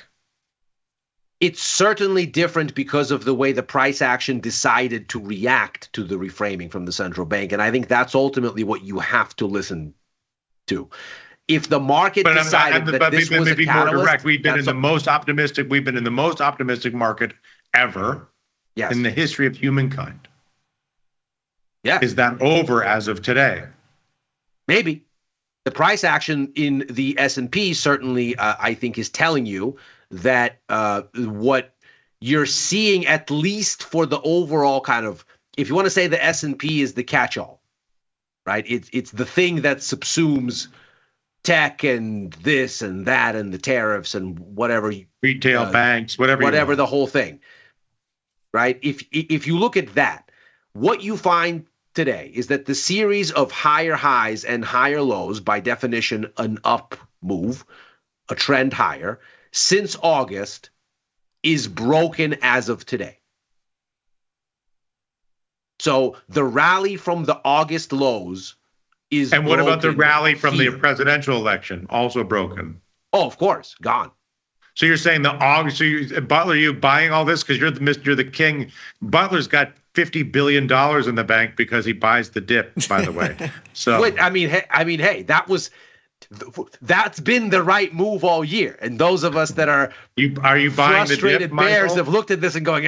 [SPEAKER 15] It's certainly different because of the way the price action decided to react to the reframing from the central bank. And I think that's ultimately what you have to listen to. If the market decided that this was a catalyst,
[SPEAKER 16] more direct. We've been in the most optimistic market ever in the history of humankind.
[SPEAKER 15] Yeah.
[SPEAKER 16] Is that over as of today?
[SPEAKER 15] Maybe. The price action in the S&P certainly, I think, is telling you that what you're seeing, at least for the overall kind of, if you want to say the S&P is the catch-all, right? It's the thing that subsumes tech and this and that and the tariffs and whatever.
[SPEAKER 16] Retail banks, whatever
[SPEAKER 15] the whole thing, right? If you look at that, what you find today is that the series of higher highs and higher lows, by definition, an up move, a trend higher, since August is broken as of today. So the rally from the August lows is
[SPEAKER 16] And what about the
[SPEAKER 15] broken
[SPEAKER 16] rally from
[SPEAKER 15] here.
[SPEAKER 16] the presidential election? Also broken.
[SPEAKER 15] Oh, of course, gone.
[SPEAKER 16] So you're saying the August? Butler, are you buying all this because you're the king? Butler's got $50 billion in the bank because he buys the dip. By the way, so
[SPEAKER 15] Wait, hey, that's been the right move all year. And those of us that are
[SPEAKER 16] you buying
[SPEAKER 15] frustrated
[SPEAKER 16] the dip,
[SPEAKER 15] bears
[SPEAKER 16] Michael?
[SPEAKER 15] have looked at this and going,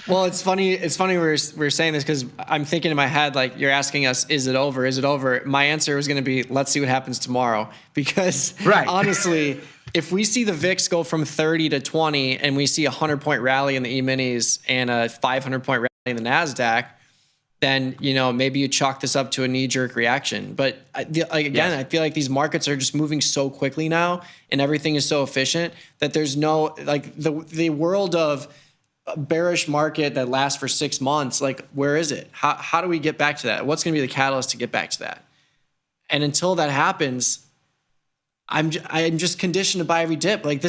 [SPEAKER 1] Well, it's funny. It's funny we're saying this because I'm thinking in my head, like, you're asking us, is it over? Is it over? My answer was going to be, let's see what happens tomorrow. Because honestly, if we see the VIX go from 30 to 20 and we see a 100-point rally in the E-minis and a 500-point rally in the NASDAQ, then, maybe you chalk this up to a knee-jerk reaction. But I feel like these markets are just moving so quickly now and everything is so efficient that there's no, like, the world of a bearish market that lasts for 6 months, like, where is it? How do we get back to that? What's going to be the catalyst to get back to that? And until that happens, I'm just conditioned to buy every dip. Like,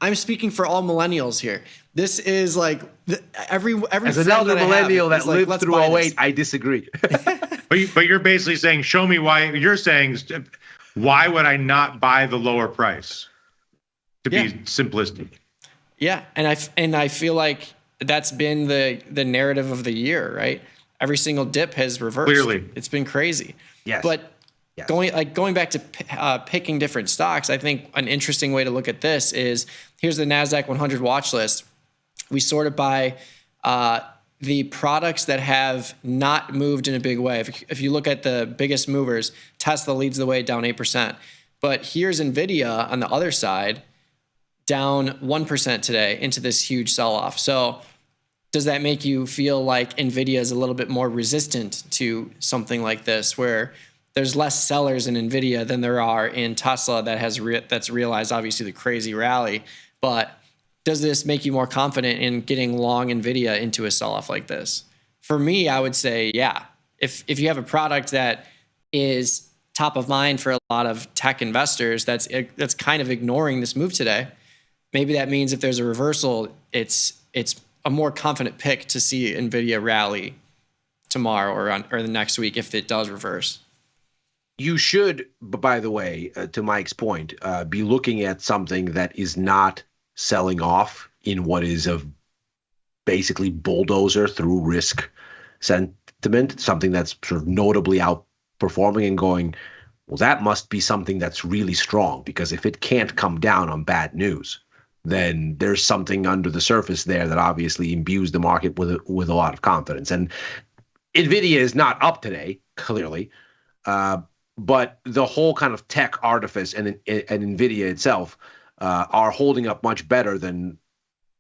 [SPEAKER 1] I'm speaking for all millennials here. This is like every
[SPEAKER 15] as an elder millennial that lived through 08, I disagree.
[SPEAKER 16] but you're basically saying, show me why. You're saying, why would I not buy the lower price? To be simplistic.
[SPEAKER 1] Yeah, and I feel like that's been the narrative of the year, right? Every single dip has reversed.
[SPEAKER 16] Clearly,
[SPEAKER 1] it's been crazy.
[SPEAKER 15] Yes,
[SPEAKER 1] but. Yes. Going back to picking different stocks, I think an interesting way to look at this is, here's the NASDAQ 100 watch list. We sort it by the products that have not moved in a big way. If you look at the biggest movers, Tesla leads the way, down 8%. But here's NVIDIA on the other side, down 1% today into this huge sell-off. So does that make you feel like NVIDIA is a little bit more resistant to something like this, where there's less sellers in NVIDIA than there are in Tesla that's realized, obviously, the crazy rally? But does this make you more confident in getting long NVIDIA into a sell-off like this? For me, I would say, yeah. If you have a product that is top of mind for a lot of tech investors that's kind of ignoring this move today, maybe that means if there's a reversal, it's a more confident pick to see NVIDIA rally tomorrow or the next week if it does reverse.
[SPEAKER 15] You should, by the way, to Mike's point, be looking at something that is not selling off in what is a basically bulldozer through risk sentiment, something that's sort of notably outperforming and going, well, that must be something that's really strong, because if it can't come down on bad news, then there's something under the surface there that obviously imbues the market with a lot of confidence. And NVIDIA is not up today, clearly. But the whole kind of tech artifice and NVIDIA itself are holding up much better than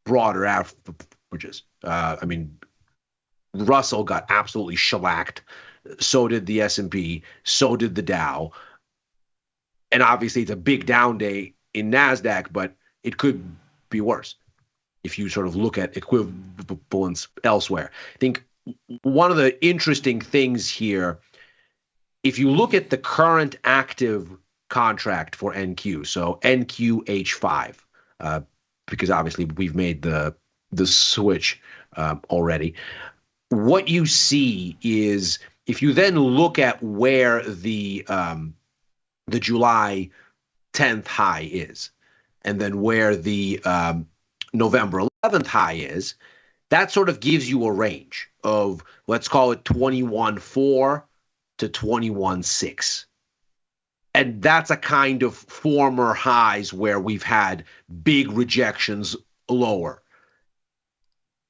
[SPEAKER 15] broader averages. I mean, Russell got absolutely shellacked. So did the S&P. So did the Dow. And obviously, it's a big down day in NASDAQ, but it could be worse if you sort of look at equivalents elsewhere. I think one of the interesting things here, if you look at the current active contract for NQ, so NQH5, because obviously we've made the switch already, what you see is if you then look at where the July 10th high is, and then where the November 11th high is, that sort of gives you a range of, let's call it 21.4 to 21.6. And that's a kind of former highs where we've had big rejections lower.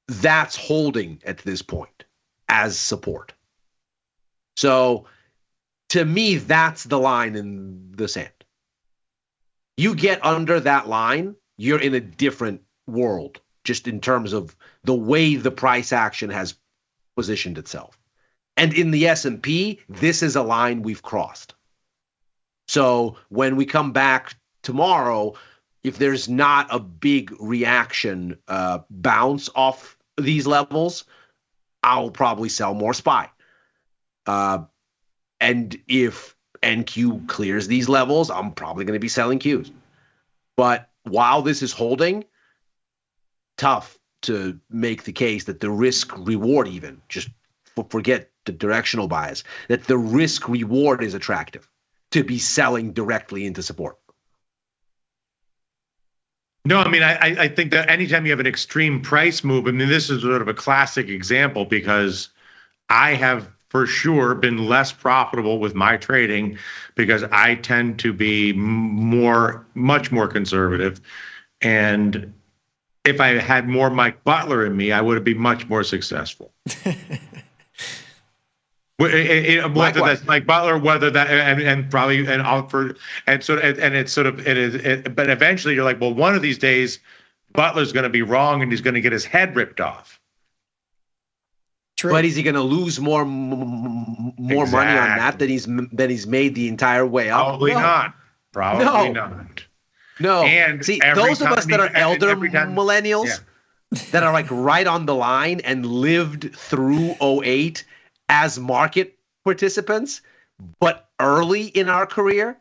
[SPEAKER 15] That's holding at this point as support. So to me, that's the line in the sand. You get under that line, you're in a different world, just in terms of the way the price action has positioned itself. And in the S&P, this is a line we've crossed. So when we come back tomorrow, if there's not a big reaction bounce off these levels, I'll probably sell more SPY. And if NQ clears these levels, I'm probably going to be selling Qs. But while this is holding, tough to make the case that the risk reward, even just forget the directional bias, that the risk reward is attractive to be selling directly into support.
[SPEAKER 16] No, I mean, I think that anytime you have an extreme price move, I mean, this is sort of a classic example because I have for sure been less profitable with my trading because I tend to be much more conservative. And if I had more Mike Butler in me, I would be much more successful. Whether that's Mike Butler, whether that and probably and Alford, and so and it's sort of but eventually you're like, well, one of these days Butler's going to be wrong and he's going to get his head ripped off.
[SPEAKER 15] True. But is he going to lose more money on that than he's made the entire way up?
[SPEAKER 16] Probably not. Probably not.
[SPEAKER 15] No.
[SPEAKER 16] And
[SPEAKER 15] see, those of us that are elder millennials that are like right on the line and lived through 08 as market participants, but early in our career,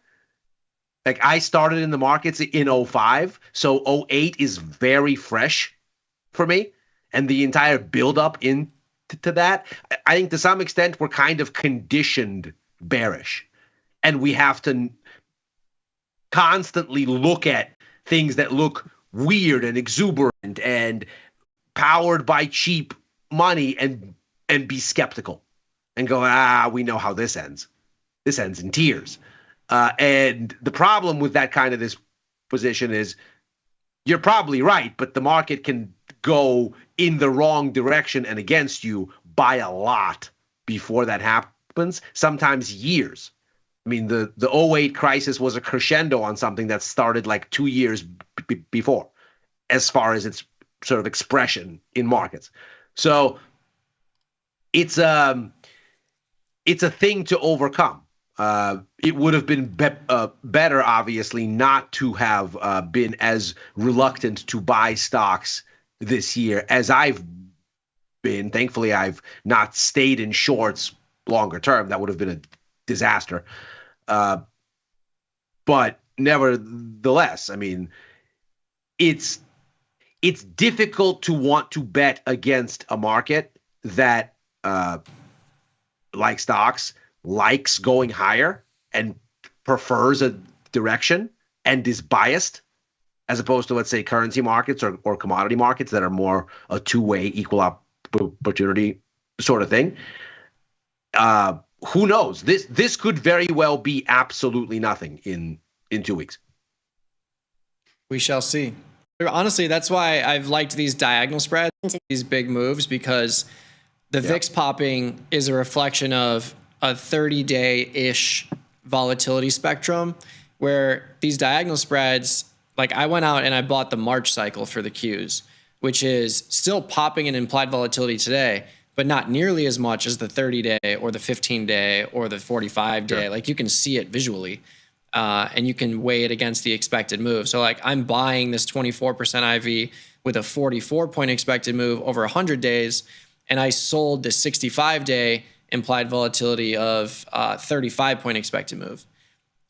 [SPEAKER 15] like I started in the markets in 05, so 08 is very fresh for me, and the entire build-up into that, I think to some extent we're kind of conditioned bearish, and we have to constantly look at things that look weird and exuberant and powered by cheap money and be skeptical. And go, we know how this ends. This ends in tears. And the problem with that kind of this position is you're probably right, but the market can go in the wrong direction and against you by a lot before that happens, sometimes years. I mean, the 08 crisis was a crescendo on something that started like 2 years before, as far as its sort of expression in markets. So it's a thing to overcome. It would have been better, obviously, not to have been as reluctant to buy stocks this year as I've been. Thankfully, I've not stayed in shorts longer term. That would have been a disaster. But nevertheless, I mean, it's difficult to want to bet against a market that like stocks, likes going higher and prefers a direction and is biased, as opposed to, let's say, currency markets or commodity markets that are more a two-way equal opportunity sort of thing. Who knows? This could very well be absolutely nothing in 2 weeks.
[SPEAKER 1] We shall see. Honestly, that's why I've liked these diagonal spreads, these big moves, because the VIX popping is a reflection of a 30-day-ish volatility spectrum, where these diagonal spreads, like I went out and I bought the March cycle for the Qs, which is still popping an implied volatility today, but not nearly as much as the 30-day or the 15-day or the 45-day. Sure. Like you can see it visually, and you can weigh it against the expected move. So like I'm buying this 24% IV with a 44-point expected move over 100 days, and I sold the 65-day implied volatility of 35-point expected move.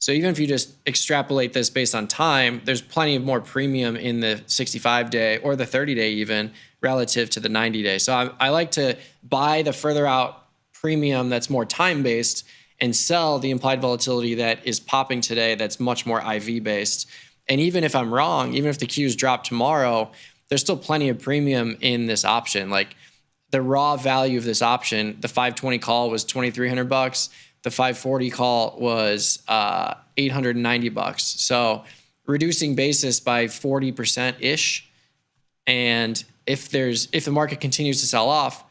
[SPEAKER 1] So even if you just extrapolate this based on time, there's plenty of more premium in the 65-day or the 30-day even relative to the 90-day. So I like to buy the further out premium that's more time-based and sell the implied volatility that is popping today that's much more IV-based. And even if I'm wrong, even if the Qs drop tomorrow, there's still plenty of premium in this option. Like the raw value of this option, the 520 call was $2,300. The 540 call was $890. So reducing basis by 40% ish. And if the market continues to sell off,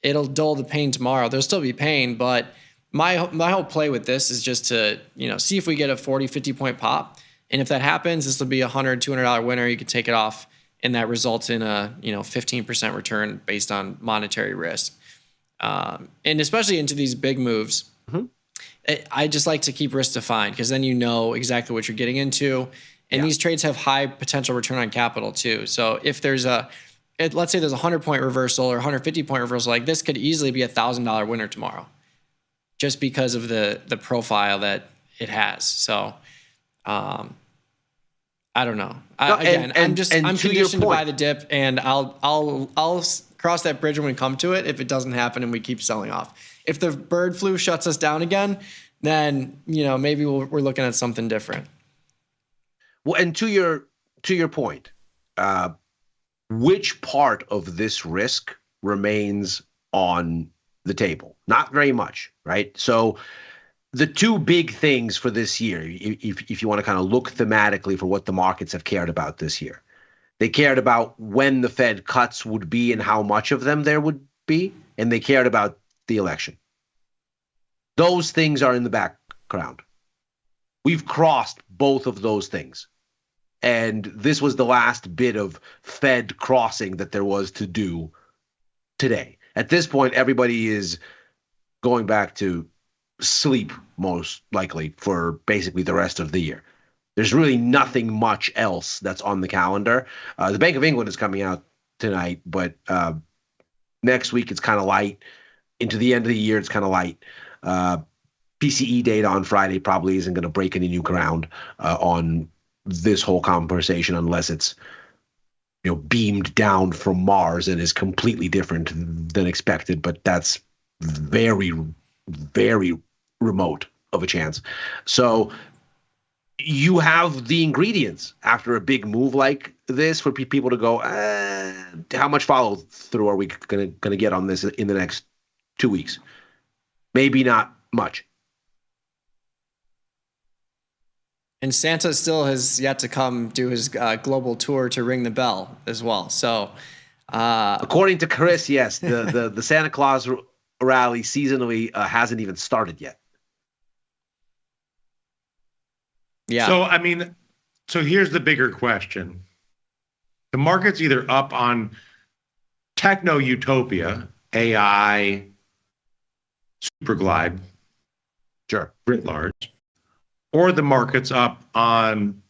[SPEAKER 1] it'll dull the pain tomorrow. There'll still be pain, but my whole play with this is just to, see if we get a 40, 50 point pop. And if that happens, this will be a $100, $200 winner. You can take it off, and that results in a 15% return based on monetary risk. And especially into these big moves, I just like to keep risk defined because then you know exactly what you're getting into. And these trades have high potential return on capital too. So if there's let's say there's a 100-point reversal or 150-point reversal, like this could easily be a $1,000 winner tomorrow, just because of the profile that it has. So I don't know. I'm conditioned to buy the dip, and I'll cross that bridge when we come to it if it doesn't happen and we keep selling off. If the bird flu shuts us down again, then maybe we're looking at something different.
[SPEAKER 15] Well, and to your point, which part of this risk remains on the table? Not very much, right? So the two big things for this year, if you want to kind of look thematically for what the markets have cared about this year, they cared about when the Fed cuts would be and how much of them there would be, and they cared about the election. Those things are in the background. We've crossed both of those things. And this was the last bit of Fed crossing that there was to do today. At this point, everybody is going back to sleep, most likely, for basically the rest of the year. There's really nothing much else that's on the calendar. The Bank of England is coming out tonight, but next week it's kind of light. Into the end of the year, it's kind of light. PCE data on Friday probably isn't going to break any new ground on this whole conversation unless it's beamed down from Mars and is completely different than expected. But that's very, very remote of a chance. So you have the ingredients after a big move like this for people to go, how much follow through are we going to get on this in the next 2 weeks? Maybe not much.
[SPEAKER 1] And Santa still has yet to come do his global tour to ring the bell as well. So,
[SPEAKER 15] according to Chris, yes, the Santa Claus rally seasonally hasn't even started yet.
[SPEAKER 1] Yeah.
[SPEAKER 16] So here's the bigger question. The market's either up on techno utopia, AI, superglide,
[SPEAKER 15] sure,
[SPEAKER 16] writ large, or the market's up on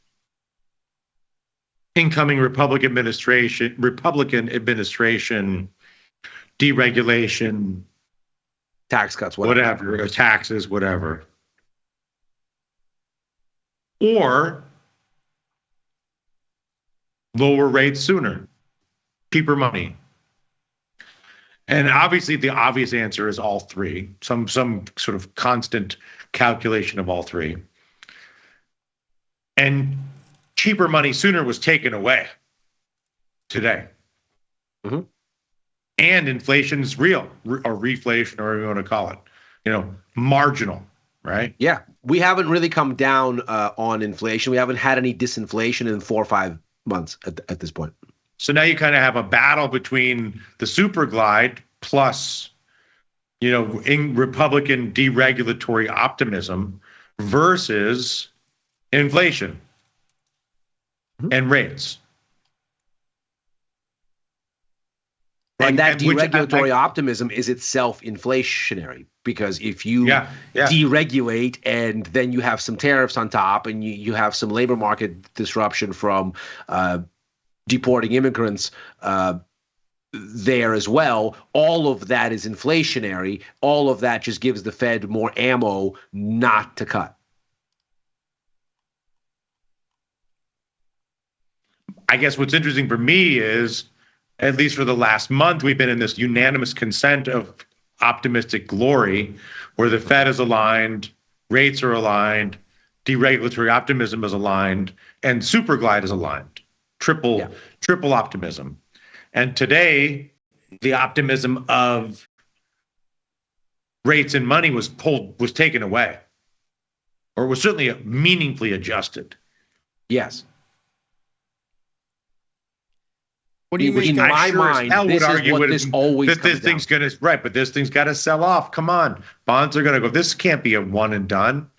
[SPEAKER 16] incoming Republican administration, deregulation,
[SPEAKER 15] tax cuts,
[SPEAKER 16] whatever, taxes, whatever. Or lower rates sooner, cheaper money. And obviously the obvious answer is all three, some sort of constant calculation of all three. And cheaper money sooner was taken away today.
[SPEAKER 15] Mm-hmm.
[SPEAKER 16] And inflation is real, or reflation, or whatever you want to call it, marginal, right?
[SPEAKER 15] Yeah. We haven't really come down on inflation. We haven't had any disinflation in 4 or 5 months at this point.
[SPEAKER 16] So now you kind of have a battle between the super glide plus, in Republican deregulatory optimism versus inflation and rates.
[SPEAKER 15] And that deregulatory optimism is itself inflationary, because if you deregulate and then you have some tariffs on top and you have some labor market disruption from deporting immigrants, there as well. All of that is inflationary. All of that just gives the Fed more ammo not to cut.
[SPEAKER 16] I guess what's interesting for me is, at least for the last month, we've been in this unanimous consent of optimistic glory where the Fed is aligned, rates are aligned, deregulatory optimism is aligned, and superglide is aligned. Triple optimism. And today, the optimism of rates and money was taken away, or was certainly meaningfully adjusted.
[SPEAKER 15] Yes.
[SPEAKER 1] What do you mean?
[SPEAKER 15] In my mind, this is what this always
[SPEAKER 16] that this
[SPEAKER 15] comes
[SPEAKER 16] thing's gonna but this thing's got to sell off. Come on, bonds are gonna go. This can't be a one and done.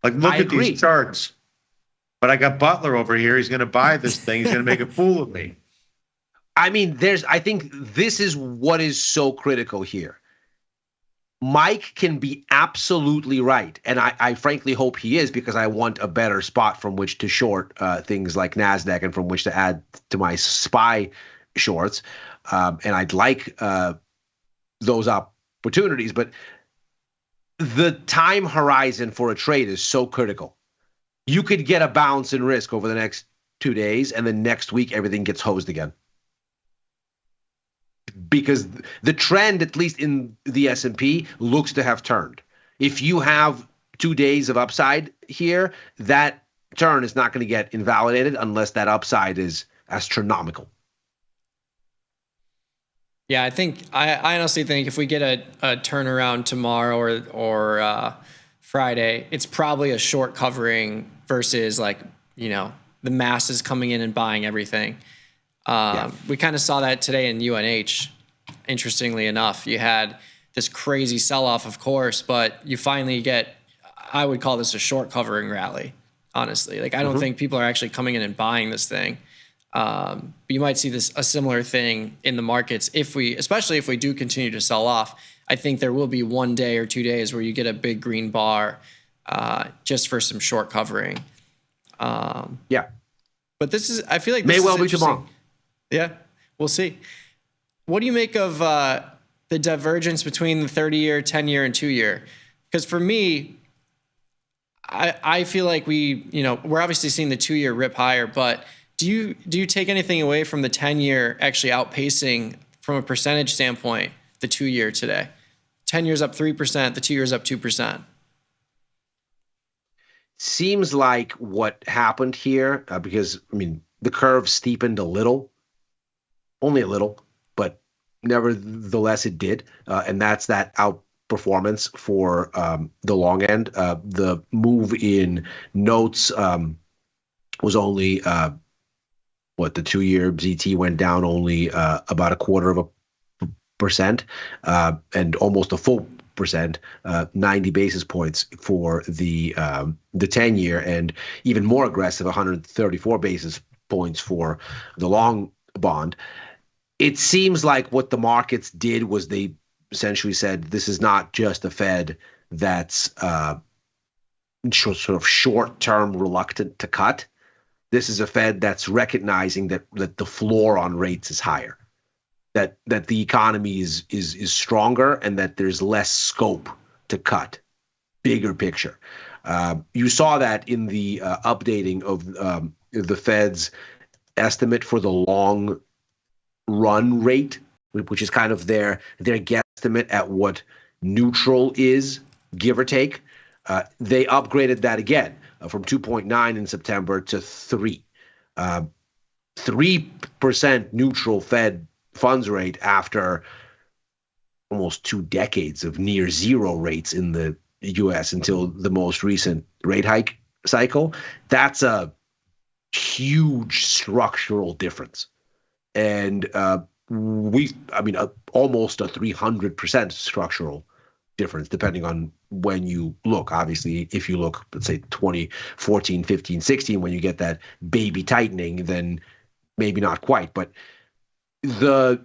[SPEAKER 16] Like, look at these charts. But I got Butler over here. He's gonna buy this thing. He's gonna make a fool of me.
[SPEAKER 15] I mean, I think this is what is so critical here. Mike can be absolutely right, and I frankly hope he is, because I want a better spot from which to short things like NASDAQ and from which to add to my SPY shorts, and I'd like those opportunities, but the time horizon for a trade is so critical. You could get a bounce in risk over the next 2 days, and then next week everything gets hosed again. Because the trend, at least in the S&P, looks to have turned. If you have 2 days of upside here, that turn is not going to get invalidated unless that upside is astronomical.
[SPEAKER 1] Yeah, I honestly think if we get a turnaround tomorrow or Friday, it's probably a short covering versus the masses coming in and buying everything. We kind of saw that today in UNH. Interestingly enough, you had this crazy sell-off, of course, but you finally get, I would call this a short covering rally, honestly. I don't think people are actually coming in and buying this thing. But you might see a similar thing in the markets especially if we do continue to sell off. I think there will be 1 day or 2 days where you get a big green bar just for some short covering. But I feel like this
[SPEAKER 15] may well
[SPEAKER 1] is
[SPEAKER 15] be tomorrow.
[SPEAKER 1] Yeah, we'll see. What do you make of the divergence between the 30-year, 10-year, and 2-year? Because for me, I feel like we're obviously seeing the 2-year rip higher, but do you take anything away from the 10-year actually outpacing from a percentage standpoint the 2-year today? 10 years up 3%, the 2 years up 2%.
[SPEAKER 15] Seems like what happened here, because the curve steepened a little, only a little, but nevertheless it did, and that's that outperformance for the long end. The move in notes was only the 2-year ZT went down only about 0.25%, and almost a full percent, 90 basis points for the 10-year, and even more aggressive, 134 basis points for the long bond. It seems like what the markets did was they essentially said, this is not just a Fed that's sort of short-term reluctant to cut. This is a Fed that's recognizing that the floor on rates is higher, that the economy is stronger, and that there's less scope to cut. Bigger picture. You saw that in the updating of the Fed's estimate for the long run rate, which is kind of their guesstimate at what neutral is, give or take. They upgraded that again from 2.9 in September to 3. 3% neutral Fed funds rate after almost 2 decades of near zero rates in the U.S. until the most recent rate hike cycle. That's a huge structural difference. And almost a 300% structural difference, depending on when you look. Obviously, if you look, let's say 2014, 15, 16, when you get that baby tightening, then maybe not quite. But the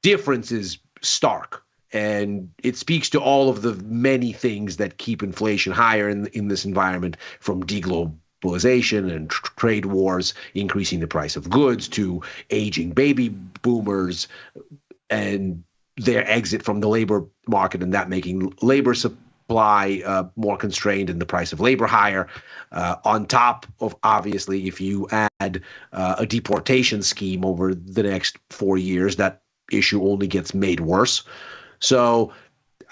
[SPEAKER 15] difference is stark. And it speaks to all of the many things that keep inflation higher in this environment, from deglobalization and trade wars, increasing the price of goods, to aging baby boomers, and their exit from the labor market, and that making labor supply more constrained and the price of labor higher. On top of, obviously, if you add a deportation scheme over the next 4 years, that issue only gets made worse. So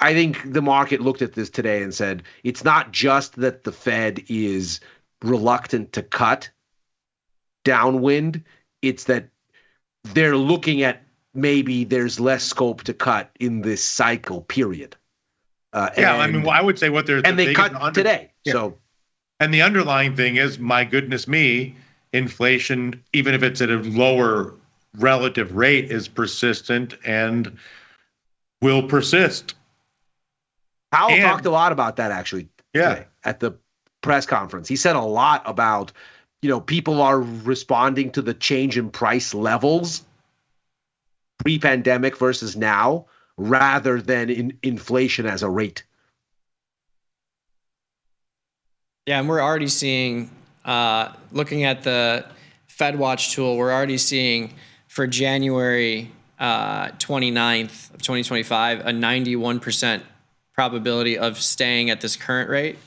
[SPEAKER 15] I think the market looked at this today and said, it's not just that the Fed is reluctant to cut downwind, it's that they're looking at maybe there's less scope to cut in this cycle period.
[SPEAKER 16] I would say what they're
[SPEAKER 15] and they cut today.
[SPEAKER 16] Yeah.
[SPEAKER 15] So,
[SPEAKER 16] and the underlying thing is, my goodness me, inflation, even if it's at a lower relative rate, is persistent and will persist.
[SPEAKER 15] Powell talked a lot about that actually.
[SPEAKER 16] Yeah,
[SPEAKER 15] at the press conference, he said a lot about, people are responding to the change in price levels pre-pandemic versus now, rather than in inflation as a rate.
[SPEAKER 1] Yeah, and we're already seeing, looking at the FedWatch tool, we're already seeing for January 29th of 2025, a 91% probability of staying at this current rate.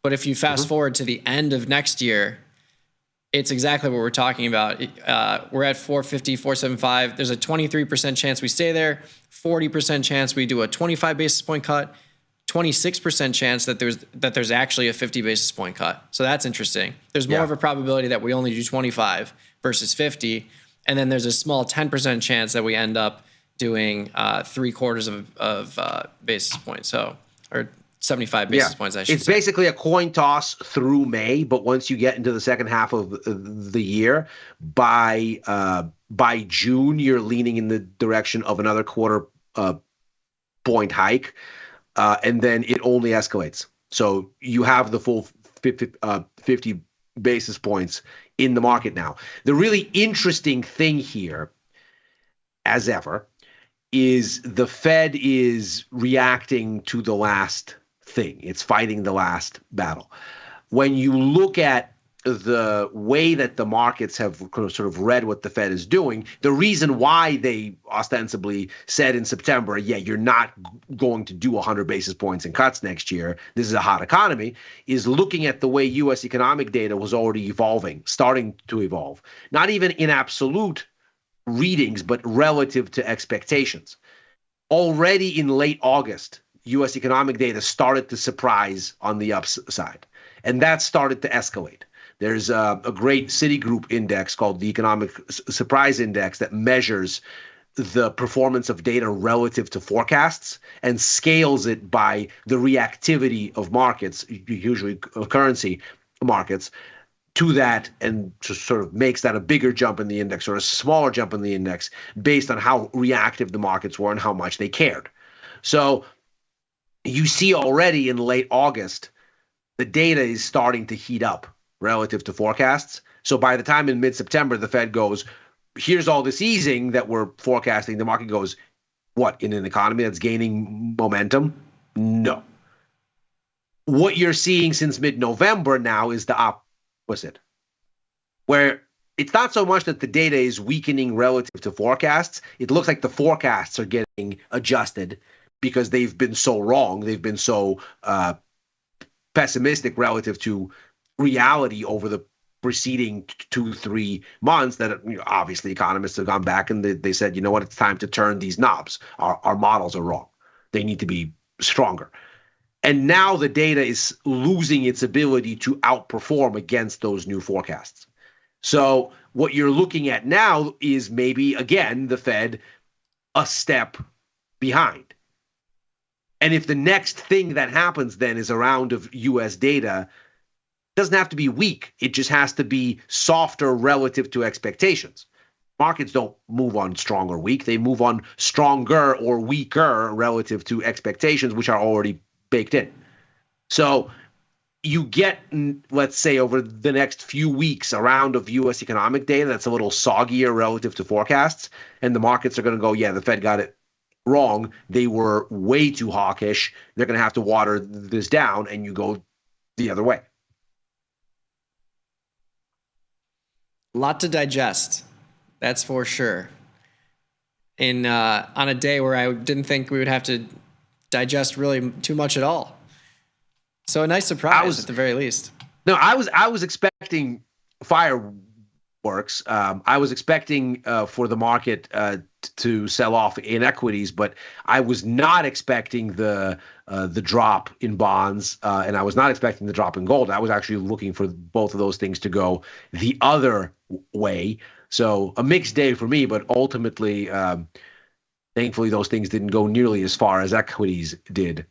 [SPEAKER 1] But if you fast forward to the end of next year, it's exactly what we're talking about. We're at 450, 475. There's a 23% chance we stay there, 40% chance we do a 25 basis point cut, 26% chance that there's actually a 50 basis point cut. So that's interesting. There's more of a probability that we only do 25 versus 50. And then there's a small 10% chance that we end up doing 3/4 of basis points. So, or 75 basis points, I should
[SPEAKER 15] It's
[SPEAKER 1] say.
[SPEAKER 15] basically a coin toss through May, but once you get into the second half of the year, by June, you're leaning in the direction of another quarter point hike, and then it only escalates. So you have the full 50 basis points in the market now. The really interesting thing here, as ever, is the Fed is reacting to the last thing. It's fighting the last battle. When you look at the way that the markets have sort of read what the Fed is doing, the reason why they ostensibly said in September, you're not going to do 100 basis points in cuts next year, this is a hot economy, is looking at the way U.S. economic data was already starting to evolve. Not even in absolute readings, but relative to expectations. Already in late August, U.S. economic data started to surprise on the upside, and that started to escalate. There's a great Citigroup index called the Economic Surprise Index that measures the performance of data relative to forecasts and scales it by the reactivity of markets, usually currency markets, to that, and just sort of makes that a bigger jump in the index or a smaller jump in the index based on how reactive the markets were and how much they cared. So you see already in late August, the data is starting to heat up relative to forecasts. So by the time in mid-September, the Fed goes, here's all this easing that we're forecasting, the market goes, what, in an economy that's gaining momentum? No. What you're seeing since mid-November now is the opposite, where it's not so much that the data is weakening relative to forecasts. It looks like the forecasts are getting adjusted because they've been so wrong. They've been so pessimistic relative to reality over the preceding 2-3 months that obviously economists have gone back and they said, you know what, it's time to turn these knobs. Our models are wrong. They need to be stronger. And now the data is losing its ability to outperform against those new forecasts. So what you're looking at now is maybe, again, the Fed a step behind. And if the next thing that happens then is a round of U.S. data, it doesn't have to be weak. It just has to be softer relative to expectations. Markets don't move on strong or weak. They move on stronger or weaker relative to expectations, which are already baked in. So you get, let's say, over the next few weeks, a round of U.S. economic data that's a little soggier relative to forecasts, and the markets are going to go, the Fed got it wrong. They were way too hawkish. They're going to have to water this down, and you go the other way.
[SPEAKER 1] A lot to digest, that's for sure. on a day where I didn't think we would have to digest really too much at all. So a nice surprise at the very least.
[SPEAKER 15] No, I was expecting fireworks. I was expecting for the market to sell off in equities, but I was not expecting the drop in bonds, and I was not expecting the drop in gold. I was actually looking for both of those things to go the other way. So a mixed day for me, but ultimately, thankfully, those things didn't go nearly as far as equities did.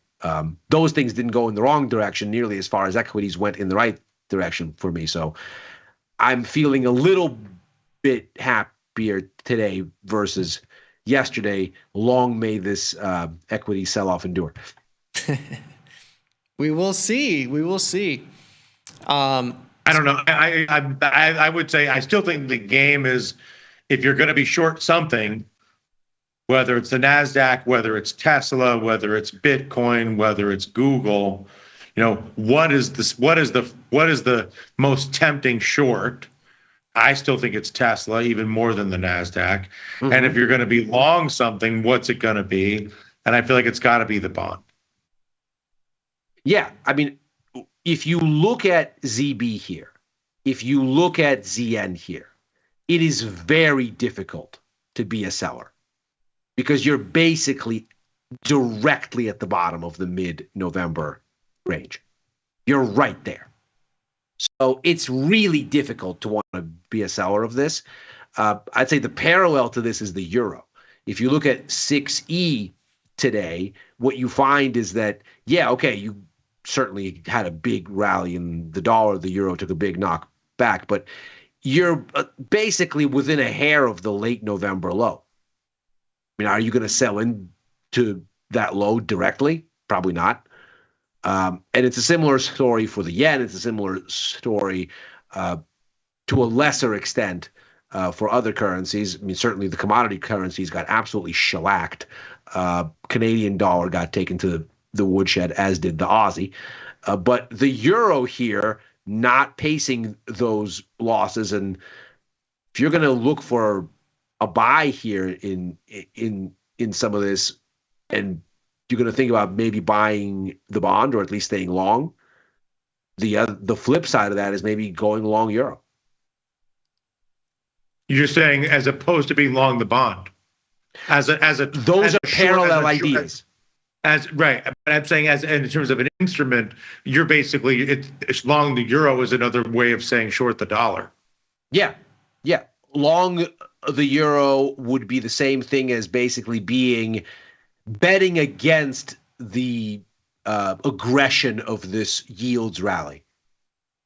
[SPEAKER 15] Those things didn't go in the wrong direction nearly as far as equities went in the right direction for me. So I'm feeling a little bit happier today versus yesterday. Long may this equity sell-off endure.
[SPEAKER 1] We will see. We will see.
[SPEAKER 16] I don't know. I would say I still think the game is, if you're going to be short something, whether it's the NASDAQ, whether it's Tesla, whether it's Bitcoin, whether it's Google, what is the most tempting short? I still think it's Tesla, even more than the NASDAQ. Mm-hmm. And if you're going to be long something, what's it going to be? And I feel like it's got to be the bond.
[SPEAKER 15] Yeah. I mean, if you look at ZB here, if you look at ZN here, it is very difficult to be a seller because you're basically directly at the bottom of the mid-November range. You're right there. So it's really difficult to want to be a seller of this. I'd say the parallel to this is the euro. If you look at 6E today, what you find is that, you certainly had a big rally in the dollar. The euro took a big knock back, but you're basically within a hair of the late November low. I mean, are you going to sell into that low directly? Probably not. And it's a similar story for the yen. It's a similar story to a lesser extent for other currencies. I mean, certainly the commodity currencies got absolutely shellacked. Canadian dollar got taken to the woodshed, as did the Aussie. But the euro here not pacing those losses. And if you're going to look for a buy here in some of this, and you're going to think about maybe buying the bond or at least staying long, the flip side of that is maybe going long euro.
[SPEAKER 16] You're saying as opposed to being long the bond, those
[SPEAKER 15] are parallel ideas.
[SPEAKER 16] Right, but I'm saying in terms of an instrument, you're basically it's long the euro is another way of saying short the dollar.
[SPEAKER 15] Yeah. Long the euro would be the same thing as basically betting against the aggression of this yields rally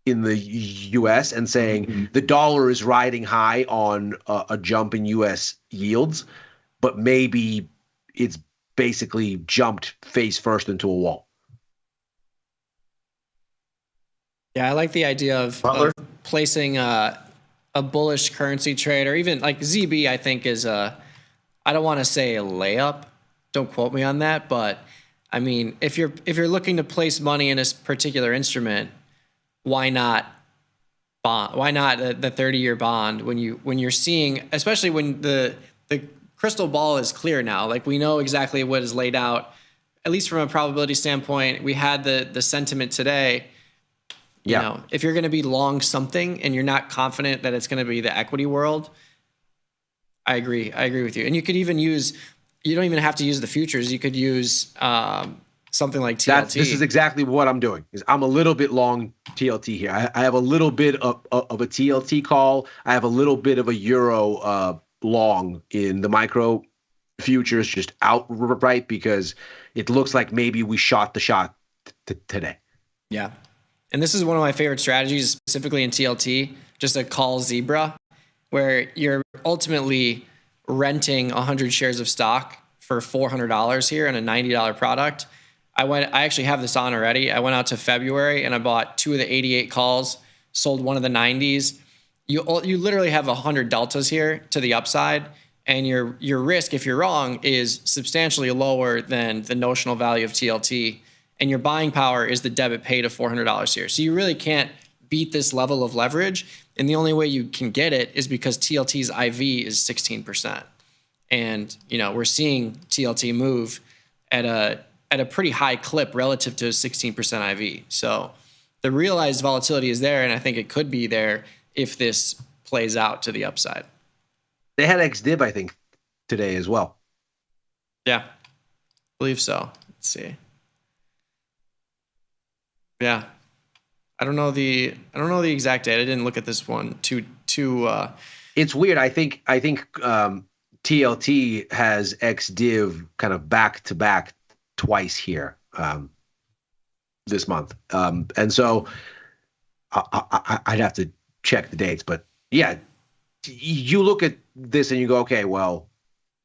[SPEAKER 15] in the U.S. and saying the dollar is riding high on a jump in U.S. yields, but maybe it's basically jumped face first into a wall.
[SPEAKER 1] Yeah, I like the idea of placing a bullish currency trade, or even like ZB, I think is I don't want to say a layup. Don't quote me on that, but I mean, if you're looking to place money in a particular instrument, why not bond? Why not the 30-year bond when you're seeing, especially when the crystal ball is clear now. Like we know exactly what is laid out, at least from a probability standpoint. We had the sentiment today. You know, if you're going to be long something and you're not confident that it's going to be the equity world, I agree with you. And you could even you don't even have to use the futures. You could use something like TLT.
[SPEAKER 15] This is exactly what I'm doing. Is I'm a little bit long TLT here. I have a little bit of a TLT call. I have a little bit of a euro long in the micro futures, just outright because it looks like maybe we shot the shot today.
[SPEAKER 1] Yeah. And this is one of my favorite strategies, specifically in TLT, just a call zebra, where you're ultimately renting 100 shares of stock for $400 here in a $90 product. I actually have this on already. I went out to February and I bought 2 of the 88 calls, sold one of the 90s. You literally have 100 deltas here to the upside, and your risk, if you're wrong, is substantially lower than the notional value of TLT. And your buying power is the debit paid of $400 here. So you really can't beat this level of leverage. And the only way you can get it is because TLT's IV is 16%. And, we're seeing TLT move at a pretty high clip relative to 16% IV. So the realized volatility is there, and I think it could be there if this plays out to the upside.
[SPEAKER 15] They had XDIV, I think, today as well.
[SPEAKER 1] Yeah, I believe so. Let's see. Yeah, I don't know the exact date. I didn't look at this one too.
[SPEAKER 15] It's weird. I think TLT has XDIV kind of back to back twice here this month, and so I'd have to check the dates. But yeah, you look at this and you go, okay, well,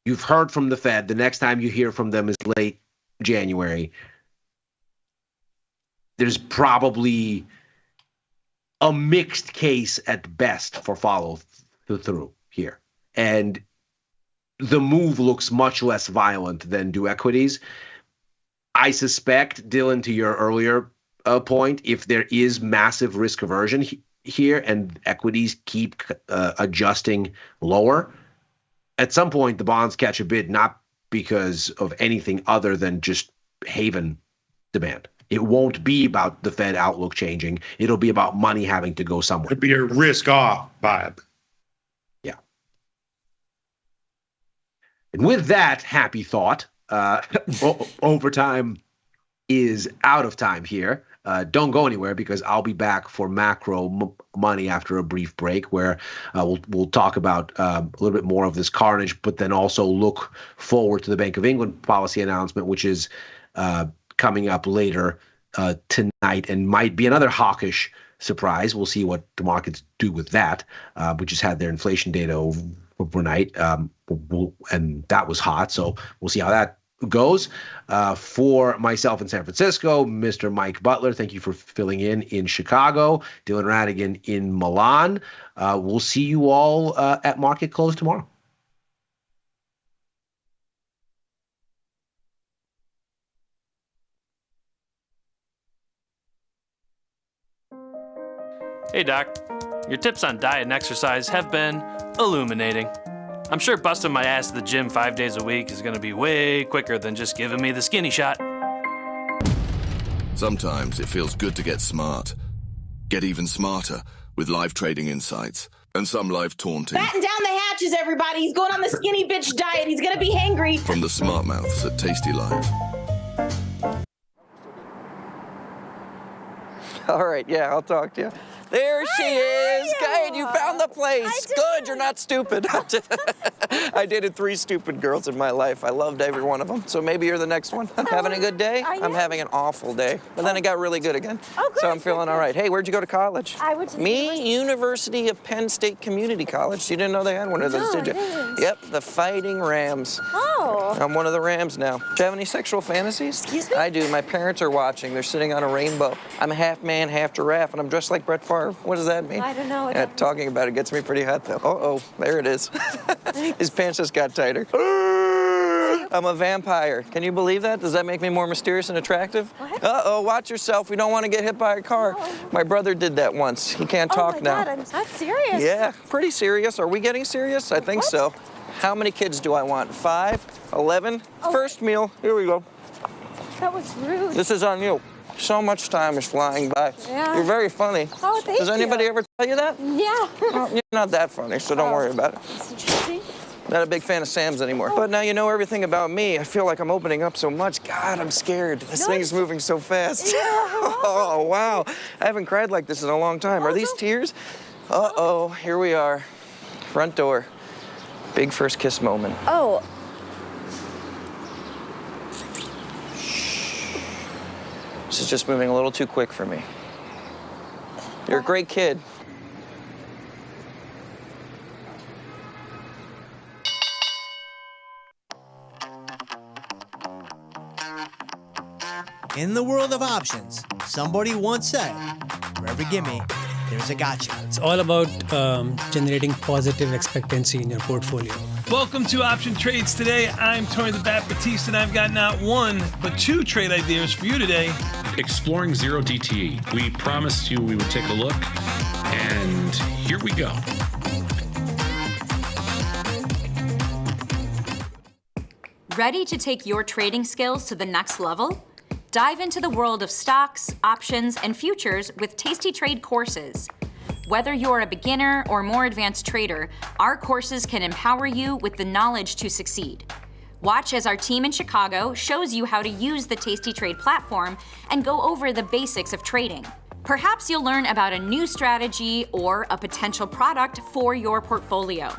[SPEAKER 15] you've heard from the Fed. The next time you hear from them is late January. There's probably a mixed case at best for follow through here. And the move looks much less violent than do equities. I suspect, Dylan, to your earlier point, if there is massive risk aversion here and equities keep adjusting lower, at some point the bonds catch a bid, not because of anything other than just haven demand. It won't be about the Fed outlook changing. It'll be about money having to go somewhere.
[SPEAKER 16] It'd be a risk-off vibe.
[SPEAKER 15] Yeah. And with that happy thought, overtime is out of time here. Don't go anywhere because I'll be back for macro money after a brief break where we'll talk about a little bit more of this carnage, but then also look forward to the Bank of England policy announcement, which is coming up later tonight and might be another hawkish surprise. We'll see what the markets do with that. We just had their inflation data overnight, and that was hot. So we'll see how that goes. For myself in San Francisco, Mr. Mike Butler, thank you for filling in Chicago. Dylan Radigan in Milan. We'll see you all at market close tomorrow.
[SPEAKER 2] Hey Doc, your tips on diet and exercise have been illuminating. I'm sure busting my ass at the gym 5 days a week is going to be way quicker than just giving me the skinny shot.
[SPEAKER 10] Sometimes it feels good to get smart. Get even smarter with live trading insights and some live taunting.
[SPEAKER 11] Batten down the hatches, everybody. He's going on the skinny bitch diet. He's going to be hangry.
[SPEAKER 10] From the smart mouths at tastylive.
[SPEAKER 14] All right, yeah, I'll talk to you. There she is. Good, you found the place. Good, you're not stupid. I dated 3 stupid girls in my life. I loved every one of them. So maybe you're the next one. Having a good day? I'm having an awful day. But then it got really good again. Oh, good. So I'm feeling all right. Hey, where'd you go to college?
[SPEAKER 18] I went to
[SPEAKER 14] University of Penn State Community College. You didn't know they had one of those, did you? Yep, the Fighting Rams.
[SPEAKER 18] Oh.
[SPEAKER 14] I'm one of the Rams now. Do you have any sexual fantasies?
[SPEAKER 18] Excuse me?
[SPEAKER 14] I do. My parents are watching. They're sitting on a rainbow. I'm a half man, half giraffe, and I'm dressed like Brett Favre. What does that mean?
[SPEAKER 18] I don't know.
[SPEAKER 14] Yeah, talking about it gets me pretty hot, though. Uh-oh, there it is. His pants just got tighter. I'm a vampire. Can you believe that? Does that make me more mysterious and attractive?
[SPEAKER 18] What?
[SPEAKER 14] Uh-oh, watch yourself. We don't want to get hit by a car.
[SPEAKER 18] No.
[SPEAKER 14] My brother did that once. He can't talk now.
[SPEAKER 18] Oh, my God, I'm serious.
[SPEAKER 14] Yeah, pretty serious. Are we getting serious? I think so. How many kids do I want? 5? 11?
[SPEAKER 18] Oh.
[SPEAKER 14] First meal. Here we go.
[SPEAKER 18] That was rude.
[SPEAKER 14] This is on you. So much time is flying by.
[SPEAKER 18] Yeah.
[SPEAKER 14] You're very funny.
[SPEAKER 18] Oh, thank you.
[SPEAKER 14] Does anybody ever tell you that?
[SPEAKER 18] Yeah.
[SPEAKER 14] Well, you're not that funny, so don't worry about it.
[SPEAKER 18] That's interesting.
[SPEAKER 14] Not a big fan of Sam's anymore. But now you know everything about me. I feel like I'm opening up so much. God, I'm scared. This thing's moving so fast.
[SPEAKER 18] Yeah.
[SPEAKER 14] Oh, wow. I haven't cried like this in a long time. Are these tears? Uh-oh, here we are. Front door. Big first kiss moment.
[SPEAKER 18] Oh.
[SPEAKER 14] This is just moving a little too quick for me. You're a great kid.
[SPEAKER 17] In the world of options, somebody once said, for every gimme, there's a gotcha.
[SPEAKER 19] It's all about generating positive expectancy in your portfolio.
[SPEAKER 5] Welcome to Option Trades Today. I'm Tony the Bat Batiste, and I've got not one, but 2 trade ideas for you today.
[SPEAKER 20] Exploring zero DTE. We promised you we would take a look, and here we go.
[SPEAKER 3] Ready to take your trading skills to the next level? Dive into the world of stocks, options, and futures with Tasty Trade courses. Whether you're a beginner or more advanced trader, our courses can empower you with the knowledge to succeed. Watch as our team in Chicago shows you how to use the Tasty Trade platform and go over the basics of trading. Perhaps you'll learn about a new strategy or a potential product for your portfolio.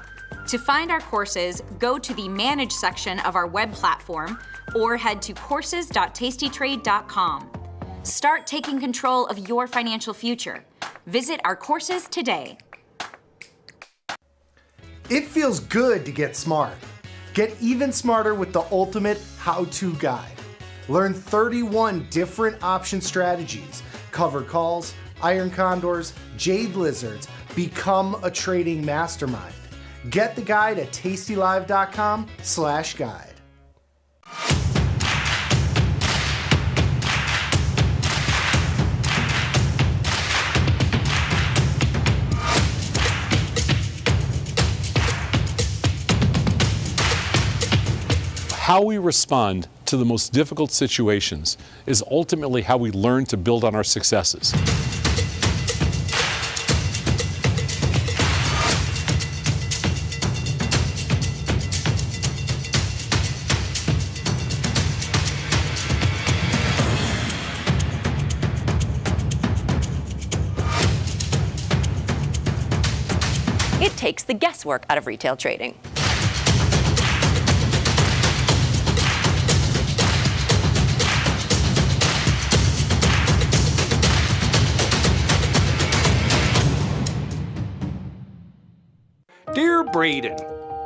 [SPEAKER 3] To find our courses, go to the Manage section of our web platform or head to courses.tastytrade.com. Start taking control of your financial future. Visit our courses today.
[SPEAKER 22] It feels good to get smart. Get even smarter with the ultimate how-to guide. Learn 31 different option strategies, covered calls, iron condors, jade lizards. Become a trading mastermind. Get the guide at tastylive.com/guide.
[SPEAKER 8] How we respond to the most difficult situations is ultimately how we learn to build on our successes.
[SPEAKER 7] It takes the guesswork out of retail trading.
[SPEAKER 12] Dear Braden,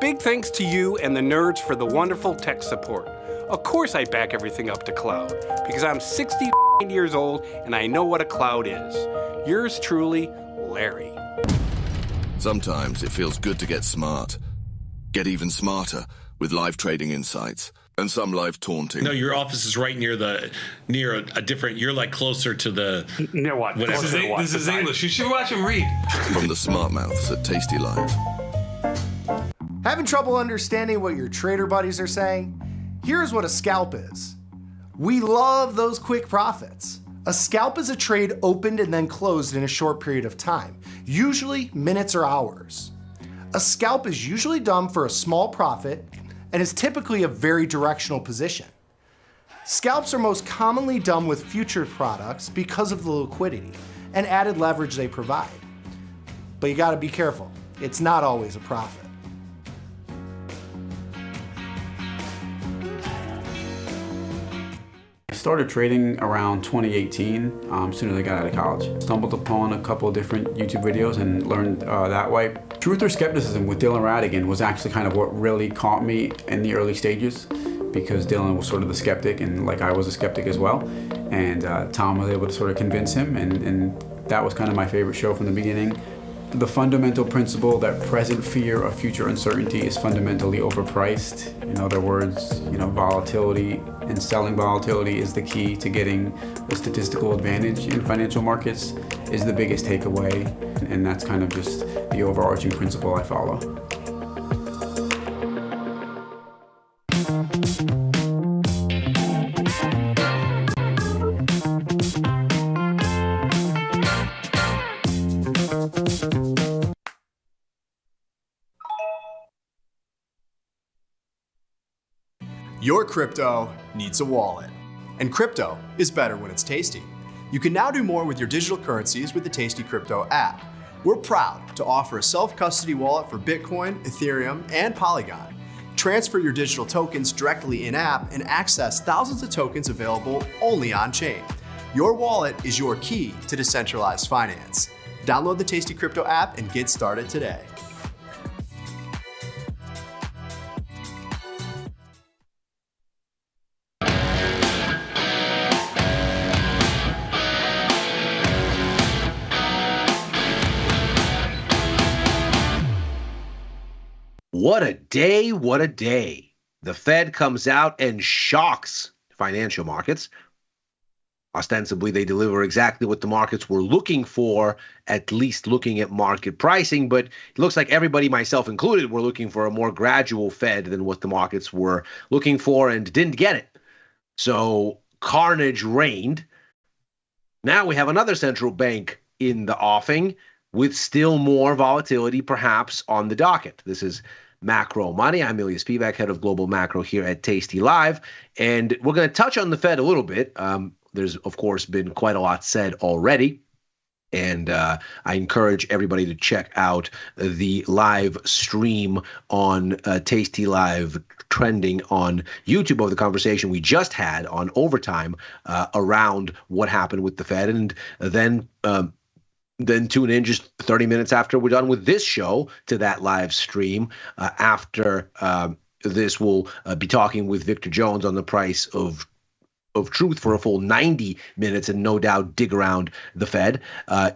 [SPEAKER 12] big thanks to you and the nerds for the wonderful tech support. Of course I back everything up to cloud, because I'm 60 years old and I know what a cloud is. Yours truly, Larry.
[SPEAKER 10] Sometimes it feels good to get smart. Get even smarter with live trading insights and some live taunting.
[SPEAKER 6] No, your office is right near a different. You're like closer to the.
[SPEAKER 12] Near what?
[SPEAKER 6] Whatever.
[SPEAKER 5] This is English. You should watch him read.
[SPEAKER 10] From the smart mouths at Tasty Live.
[SPEAKER 22] Having trouble understanding what your trader buddies are saying? Here's what a scalp is. We love those quick profits. A scalp is a trade opened and then closed in a short period of time, usually minutes or hours. A scalp is usually done for a small profit and is typically a very directional position. Scalps are most commonly done with future products because of the liquidity and added leverage they provide. But you gotta be careful, it's not always a profit.
[SPEAKER 21] I started trading around 2018, as soon as I got out of college. Stumbled upon a couple of different YouTube videos and learned that way. Truth or Skepticism with Dylan Radigan was actually kind of what really caught me in the early stages, because Dylan was sort of the skeptic and like I was a skeptic as well. And Tom was able to sort of convince him, and that was kind of my favorite show from the beginning. The fundamental principle that present fear of future uncertainty is fundamentally overpriced. In other words, volatility and selling volatility is the key to getting a statistical advantage in financial markets is the biggest takeaway, and that's kind of just the overarching principle I follow.
[SPEAKER 23] Your crypto needs a wallet, and crypto is better when it's tasty. You can now do more with your digital currencies with the Tasty Crypto app. We're proud to offer a self-custody wallet for Bitcoin, Ethereum, and Polygon. Transfer your digital tokens directly in-app and access thousands of tokens available only on-chain. Your wallet is your key to decentralized finance. Download the Tasty Crypto app and get started today.
[SPEAKER 15] What a day, what a day. The Fed comes out and shocks financial markets. Ostensibly, they deliver exactly what the markets were looking for, at least looking at market pricing. But it looks like everybody, myself included, were looking for a more gradual Fed than what the markets were looking for and didn't get it. So carnage reigned. Now we have another central bank in the offing with still more volatility perhaps on the docket. This is Macro Money. I'm Ilya Spivak, head of global macro here at Tasty Live. And we're going to touch on the Fed a little bit. There's, of course, been quite a lot said already. And I encourage everybody to check out the live stream on Tasty Live trending on YouTube of the conversation we just had on overtime around what happened with the Fed. And then tune in just 30 minutes after we're done with this show to that live stream. After this, we'll be talking with Victor Jones on the price of truth for a full 90 minutes and no doubt dig around the Fed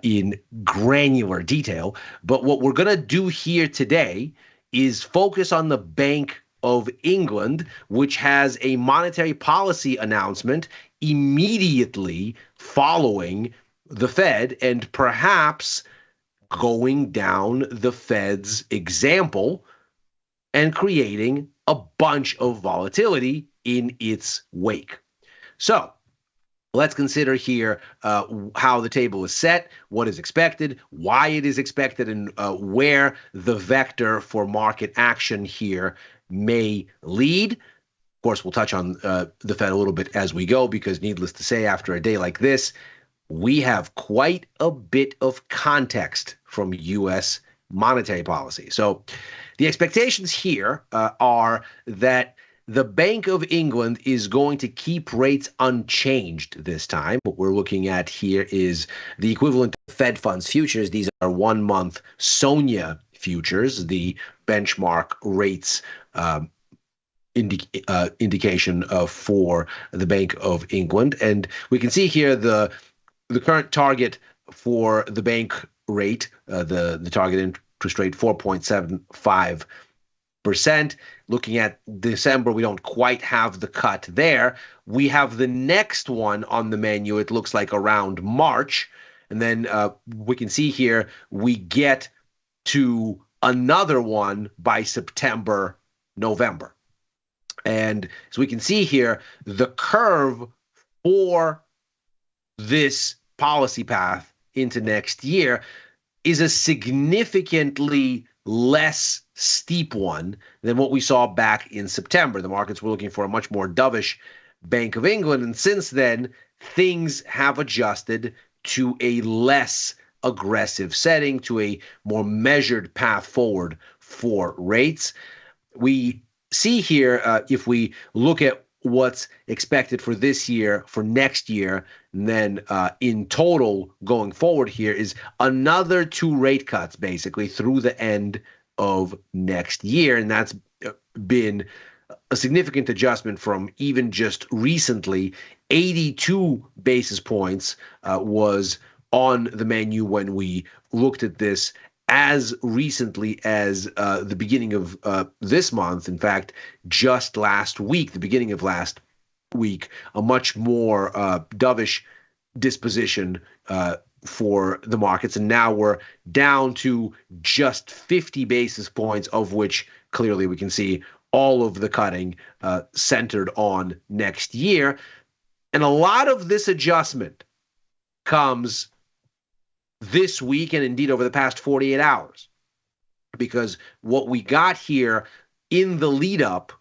[SPEAKER 15] in granular detail. But what we're going to do here today is focus on the Bank of England, which has a monetary policy announcement immediately following the Fed and perhaps going down the Fed's example and creating a bunch of volatility in its wake. So let's consider here how the table is set, what is expected, why it is expected, and where the vector for market action here may lead. Of course, we'll touch on the Fed a little bit as we go, because needless to say, after a day like this, we have quite a bit of context from U.S. monetary policy. So the expectations here are that the Bank of England is going to keep rates unchanged this time. What we're looking at here is the equivalent of Fed funds futures. These are 1-month SONIA futures, the benchmark rates indication for the Bank of England. And we can see here the current target for the bank rate, the target interest rate, 4.75%. Looking at December, we don't quite have the cut there. We have the next one on the menu, it looks like around March. And then we can see here we get to another one by September, November. And as we can see here, the curve for this policy path into next year is a significantly less steep one than what we saw back in September. The markets were looking for a much more dovish Bank of England, and since then, things have adjusted to a less aggressive setting, to a more measured path forward for rates. We see here, if we look at what's expected for this year, for next year, and then in total going forward here is another 2 rate cuts basically through the end of next year. And that's been a significant adjustment from even just recently. 82 basis points was on the menu when we looked at this as recently as the beginning of this month. In fact, just last week, the beginning of last week, a much more dovish disposition for the markets. And now we're down to just 50 basis points, of which clearly we can see all of the cutting centered on next year. And a lot of this adjustment comes this week and indeed over the past 48 hours, because what we got here in the lead up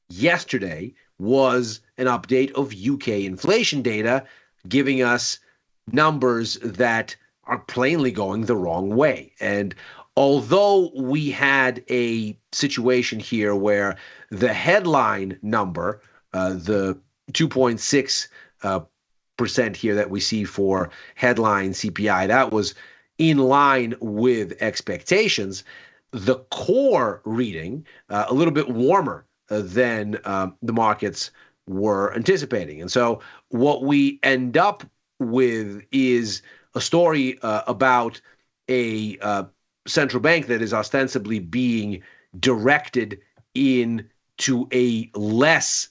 [SPEAKER 15] yesterday was an update of UK inflation data giving us numbers that are plainly going the wrong way. And although we had a situation here where the headline number, the 2.6% here that we see for headline CPI, that was in line with expectations. The core reading, a little bit warmer than the markets were anticipating. And so what we end up with is a story about a central bank that is ostensibly being directed into a less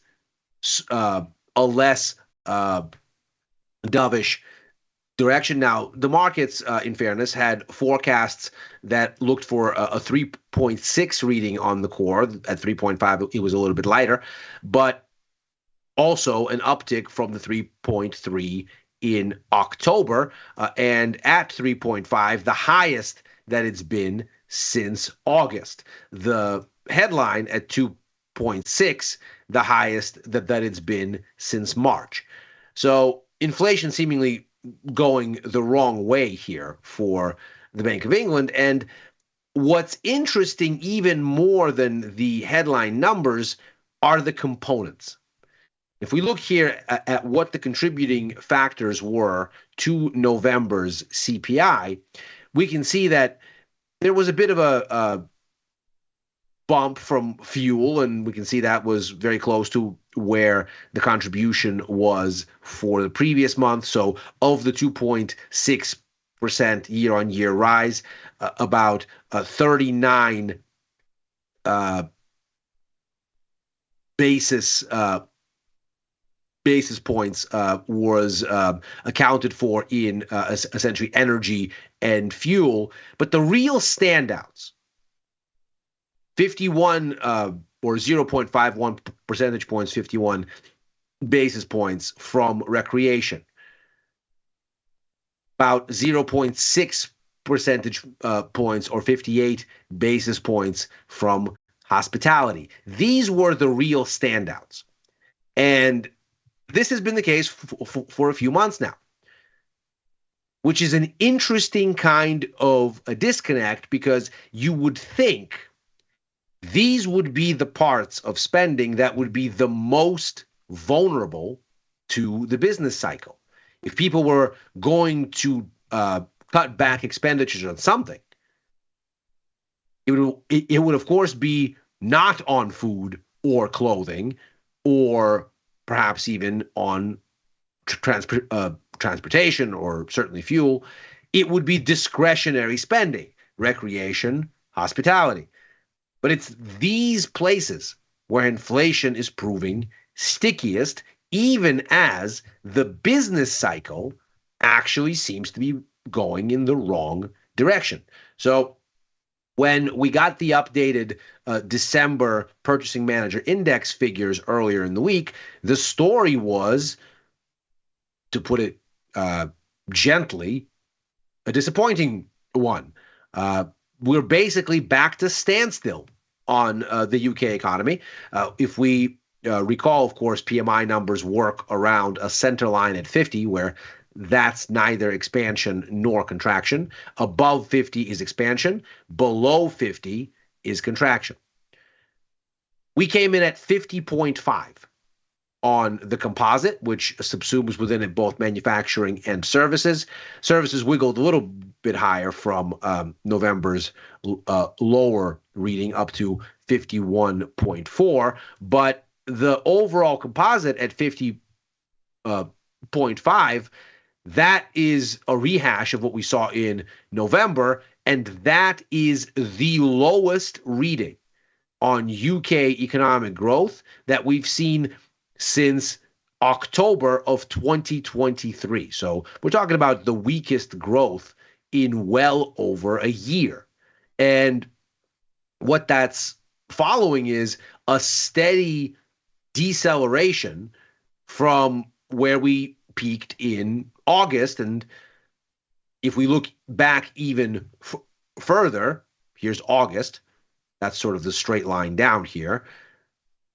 [SPEAKER 15] dovish direction. Now, the markets, in fairness, had forecasts that looked for a 3.6 reading on the core. At 3.5, it was a little bit lighter, but also an uptick from the 3.3 in October, and at 3.5, the highest that it's been since August. The headline at 2.6, the highest that it's been since March. So inflation seemingly going the wrong way here for the Bank of England. And what's interesting even more than the headline numbers are the components. If we look here at what the contributing factors were to November's CPI, we can see that there was a bit of a bump from fuel, and we can see that was very close to where the contribution was for the previous month. So of the 2.6% year-on-year rise, about 39 basis points was accounted for in essentially energy and fuel. But the real standouts, 51 or 0.51 percentage points, 51 basis points from recreation, about 0.6 percentage points or 58 basis points from hospitality. These were the real standouts. And this has been the case for a few months now, which is an interesting kind of a disconnect, because you would think these would be the parts of spending that would be the most vulnerable to the business cycle. If people were going to cut back expenditures on something, it would of course be not on food or clothing, or perhaps even on transportation or certainly fuel. It would be discretionary spending, recreation, hospitality. But it's these places where inflation is proving stickiest, even as the business cycle actually seems to be going in the wrong direction. So when we got the updated December Purchasing Manager Index figures earlier in the week, the story was, to put it gently, a disappointing one. We're basically back to standstill on the UK economy. If we recall, of course, PMI numbers work around a center line at 50, where that's neither expansion nor contraction. Above 50 is expansion. Below 50 is contraction. We came in at 50.5 on the composite, which subsumes within it both manufacturing and services. Services wiggled a little bit higher from November's lower reading up to 51.4, but the overall composite at 50.5, that is a rehash of what we saw in November, and that is the lowest reading on UK economic growth that we've seen since October of 2023. So we're talking about the weakest growth in well over a year. And what that's following is a steady deceleration from where we peaked in August. And if we look back even further, here's August. That's sort of the straight line down here.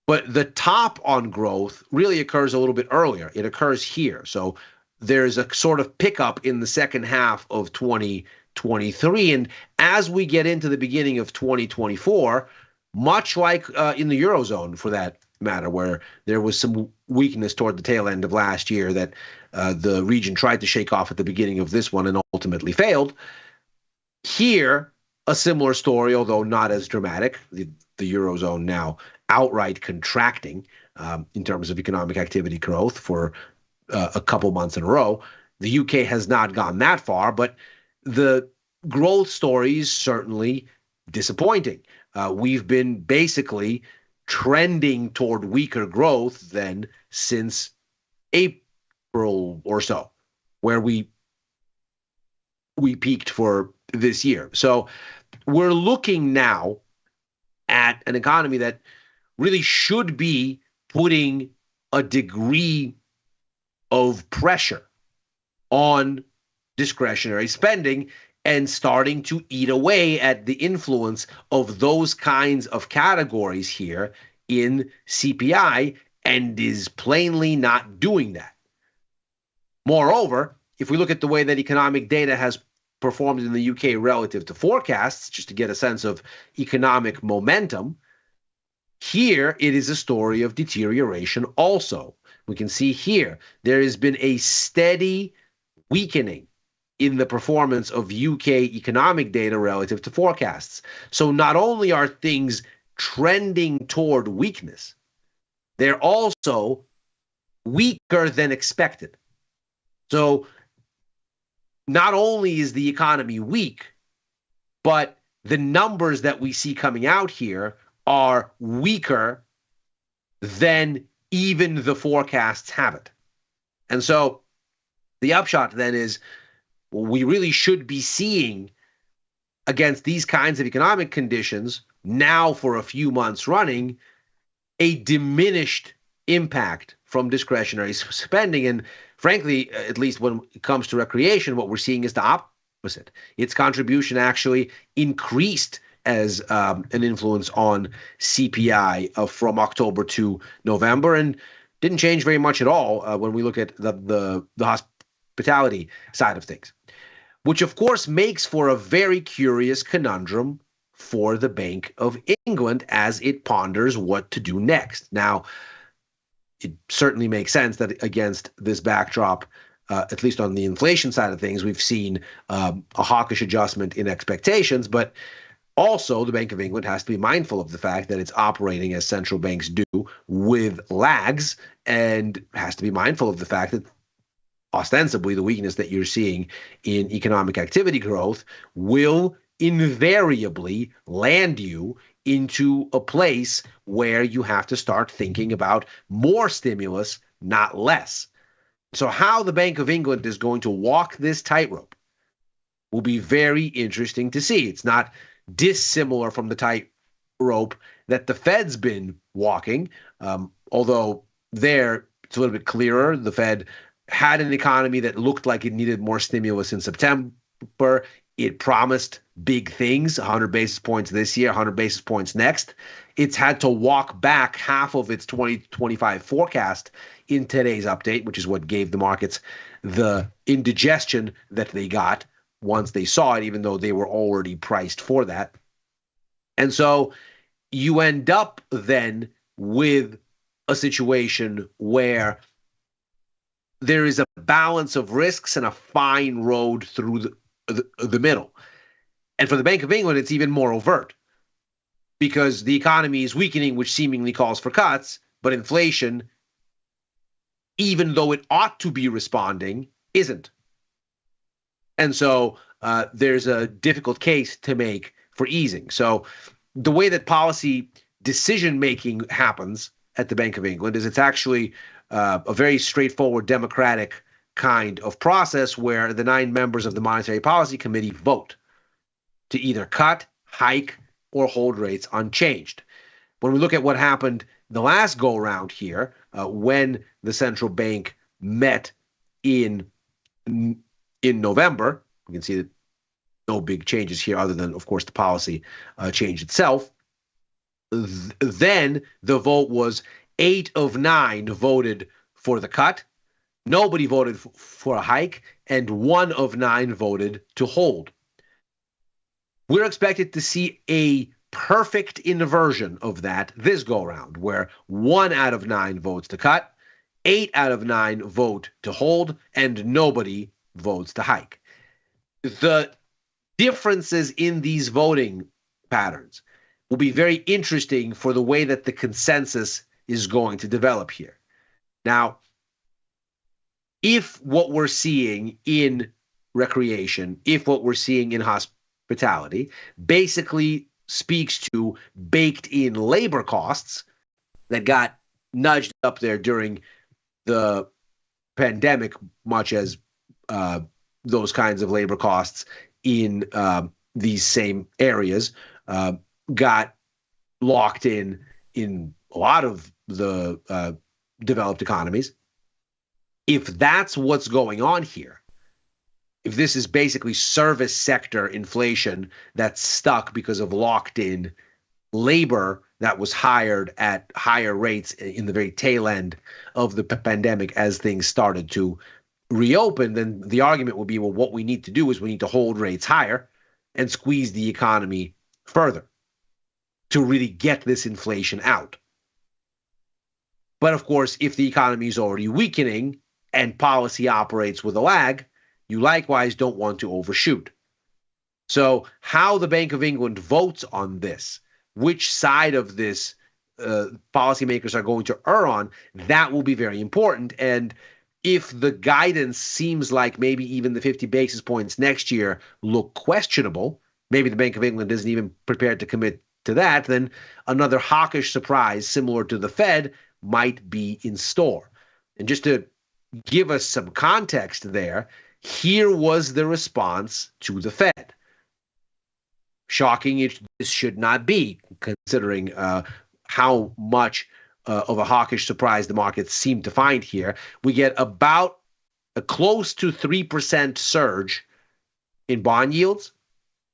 [SPEAKER 15] But the top on growth really occurs a little bit earlier. It occurs here. So there's a sort of pickup in the second half of 2023. And as we get into the beginning of 2024, much like in the Eurozone, for that matter, where there was some weakness toward the tail end of last year that the region tried to shake off at the beginning of this one and ultimately failed. Here, a similar story, although not as dramatic. The Eurozone now outright contracting in terms of economic activity growth for a couple months in a row. The UK has not gone that far, but the growth story is certainly disappointing. We've been basically trending toward weaker growth than since April or so. where we peaked for this year. So we're looking now at an economy that really should be putting a degree of pressure on discretionary spending and starting to eat away at the influence of those kinds of categories here in CPI, and is plainly not doing that. Moreover, if we look at the way that economic data has performed in the UK relative to forecasts, just to get a sense of economic momentum, here it is a story of deterioration also. We can see here there has been a steady weakening in the performance of UK economic data relative to forecasts. So not only are things trending toward weakness, they're also weaker than expected. So not only is the economy weak, but the numbers that we see coming out here are weaker than even the forecasts have it. And so the upshot then is, we really should be seeing, against these kinds of economic conditions, now for a few months running, a diminished impact from discretionary spending. And frankly, at least when it comes to recreation, what we're seeing is the opposite. Its contribution actually increased as an influence on CPI from October to November, and didn't change very much at all when we look at the hospitality side of things, which of course makes for a very curious conundrum for the Bank of England as it ponders what to do next. Now, it certainly makes sense that against this backdrop, at least on the inflation side of things, we've seen a hawkish adjustment in expectations, but also the Bank of England has to be mindful of the fact that it's operating as central banks do with lags, and has to be mindful of the fact that ostensibly the weakness that you're seeing in economic activity growth will invariably land you into a place where you have to start thinking about more stimulus, not less. So how the Bank of England is going to walk this tightrope will be very interesting to see. It's not dissimilar from the tightrope that the Fed's been walking, although there it's a little bit clearer. The Fed had an economy that looked like it needed more stimulus in September. It promised big things, 100 basis points this year, 100 basis points next. It's had to walk back half of its 2025 forecast in today's update, which is what gave the markets the indigestion that they got once they saw it, even though they were already priced for that. And so you end up then with a situation where there is a balance of risks and a fine road through the middle. And for the Bank of England, it's even more overt, because the economy is weakening, which seemingly calls for cuts, but inflation, even though it ought to be responding, isn't. And so there's a difficult case to make for easing. So the way that policy decision-making happens at the Bank of England is it's actually a very straightforward democratic kind of process where the 9 members of the Monetary Policy Committee vote to either cut, hike, or hold rates unchanged. When we look at what happened the last go-around here, when the central bank met in November, we can see that no big changes here other than, of course, the policy change itself. Then the vote was 8 of 9 voted for the cut, nobody voted for a hike, and 1 of 9 voted to hold. We're expected to see a perfect inversion of that this go-around, where 1 out of 9 votes to cut, 8 out of 9 vote to hold, and nobody votes to hike. The differences in these voting patterns will be very interesting for the way that the consensus is going to develop here. Now, if what we're seeing in recreation, if what we're seeing in hospitality basically speaks to baked-in labor costs that got nudged up there during the pandemic, much as those kinds of labor costs in these same areas got locked in a lot of the developed economies. If that's what's going on here, if this is basically service sector inflation that's stuck because of locked in labor that was hired at higher rates in the very tail end of the pandemic as things started to reopen, then the argument would be, well, what we need to do is we need to hold rates higher and squeeze the economy further to really get this inflation out. But of course, if the economy is already weakening and policy operates with a lag, you likewise don't want to overshoot. So how the Bank of England votes on this, which side of this policymakers are going to err on, that will be very important. And if the guidance seems like maybe even the 50 basis points next year look questionable, maybe the Bank of England isn't even prepared to commit to that, then another hawkish surprise similar to the Fed might be in store. And just to give us some context there, here was the response to the Fed. Shocking this should not be, considering how much of a hawkish surprise the markets seem to find here. We get about a close to 3% surge in bond yields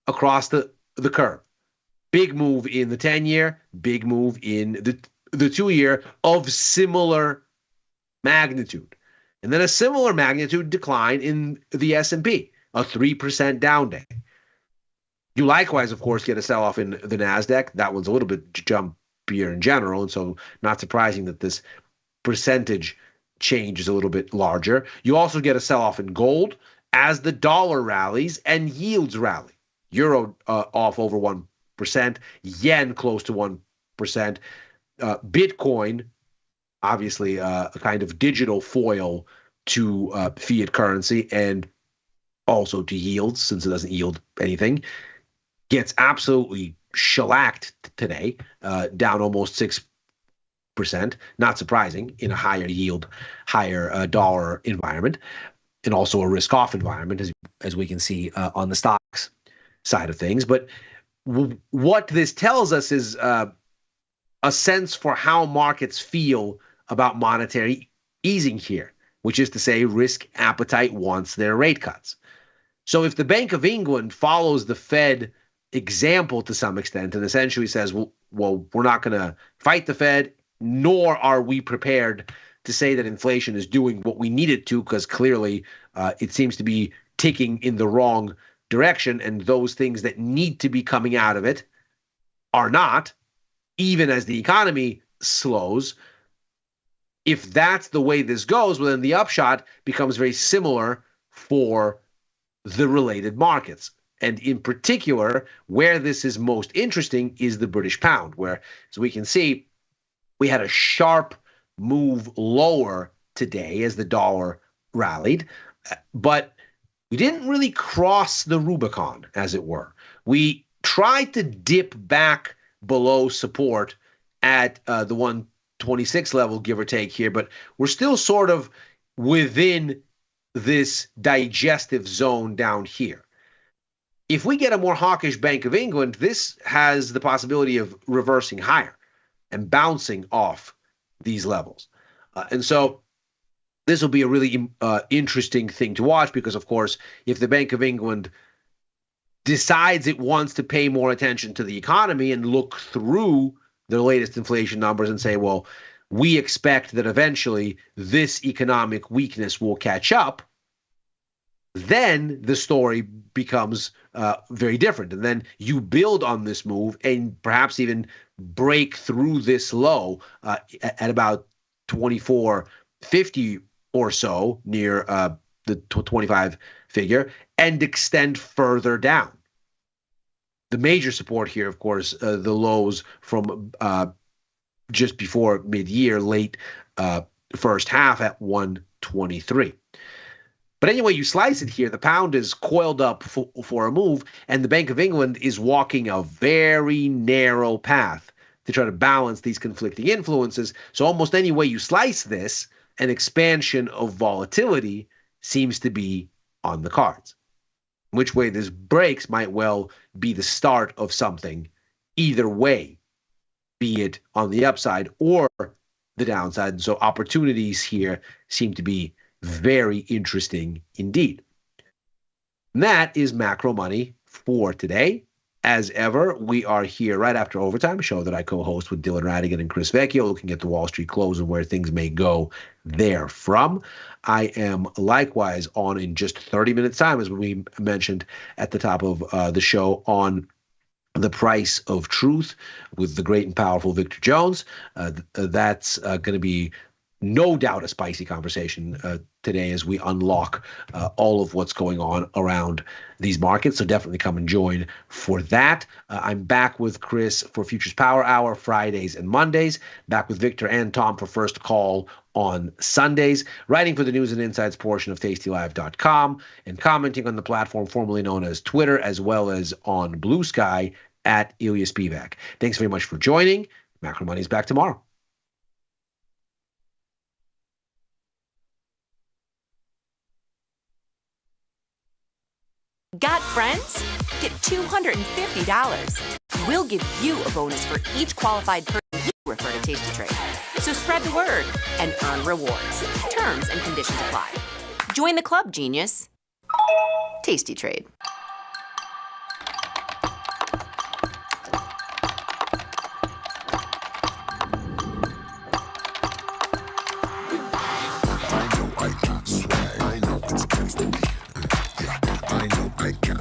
[SPEAKER 15] across the curve. Big move in the 10-year, big move in the 2-year of similar magnitude. And then a similar magnitude decline in the S&P, a 3% down day. You likewise, of course, get a sell-off in the NASDAQ. That one's a little bit jumpier in general, and so not surprising that this percentage change is a little bit larger. You also get a sell-off in gold as the dollar rallies and yields rally. Euro off over 1%, yen close to 1%. Bitcoin, obviously a kind of digital foil to fiat currency and also to yields, since it doesn't yield anything, gets absolutely shellacked today, down almost 6%. Not surprising in a higher yield, higher dollar environment, and also a risk-off environment, as we can see on the stocks side of things. But what this tells us is a sense for how markets feel about monetary easing here, which is to say risk appetite wants their rate cuts. So if the Bank of England follows the Fed example to some extent and essentially says, well, we're not going to fight the Fed, nor are we prepared to say that inflation is doing what we need it to, because clearly it seems to be ticking in the wrong direction, and those things that need to be coming out of it are not, even as the economy slows. If that's the way this goes, well, then the upshot becomes very similar for the related markets. And in particular, where this is most interesting is the British pound, where, as we can see, we had a sharp move lower today as the dollar rallied, but we didn't really cross the Rubicon, as it were. We tried to dip back below support at the 126 level, give or take here, but we're still sort of within this digestive zone down here. If we get a more hawkish Bank of England, this has the possibility of reversing higher and bouncing off these levels. And so this will be a really interesting thing to watch, because, of course, if the Bank of England decides it wants to pay more attention to the economy and look through the latest inflation numbers and say, well, we expect that eventually this economic weakness will catch up, then the story becomes very different. And then you build on this move and perhaps even break through this low at about 24.50 or so, near the 25 figure, and extend further down. The major support here, of course, the lows from just before mid-year, late first half at 123. But anyway, you slice it here, the pound is coiled up for a move, and the Bank of England is walking a very narrow path to try to balance these conflicting influences. So almost any way you slice this, an expansion of volatility seems to be on the cards. Which way this breaks might well be the start of something either way, be it on the upside or the downside. And so opportunities here seem to be very interesting indeed. And that is Macro Money for today. As ever, we are here right after overtime, a show that I co-host with Dylan Radigan and Chris Vecchio, looking at the Wall Street close and where things may go therefrom. I am likewise on in just 30 minutes time, as we mentioned at the top of the show, on the price of truth with the great and powerful Victor Jones. That's going to be no doubt a spicy conversation today as we unlock all of what's going on around these markets. So definitely come and join for that. I'm back with Chris for Futures Power Hour Fridays and Mondays. Back with Victor and Tom for First Call on Sundays. Writing for the news and insights portion of tastylive.com and commenting on the platform formerly known as Twitter, as well as on Blue Sky at Ilya Spivak. Thanks very much for joining. Macro Money is back tomorrow.
[SPEAKER 7] Got friends? Get $250. We'll give you a bonus for each qualified person you refer to Tasty Trade. So spread the word and earn rewards. Terms and conditions apply. Join the club, genius. Tasty Trade.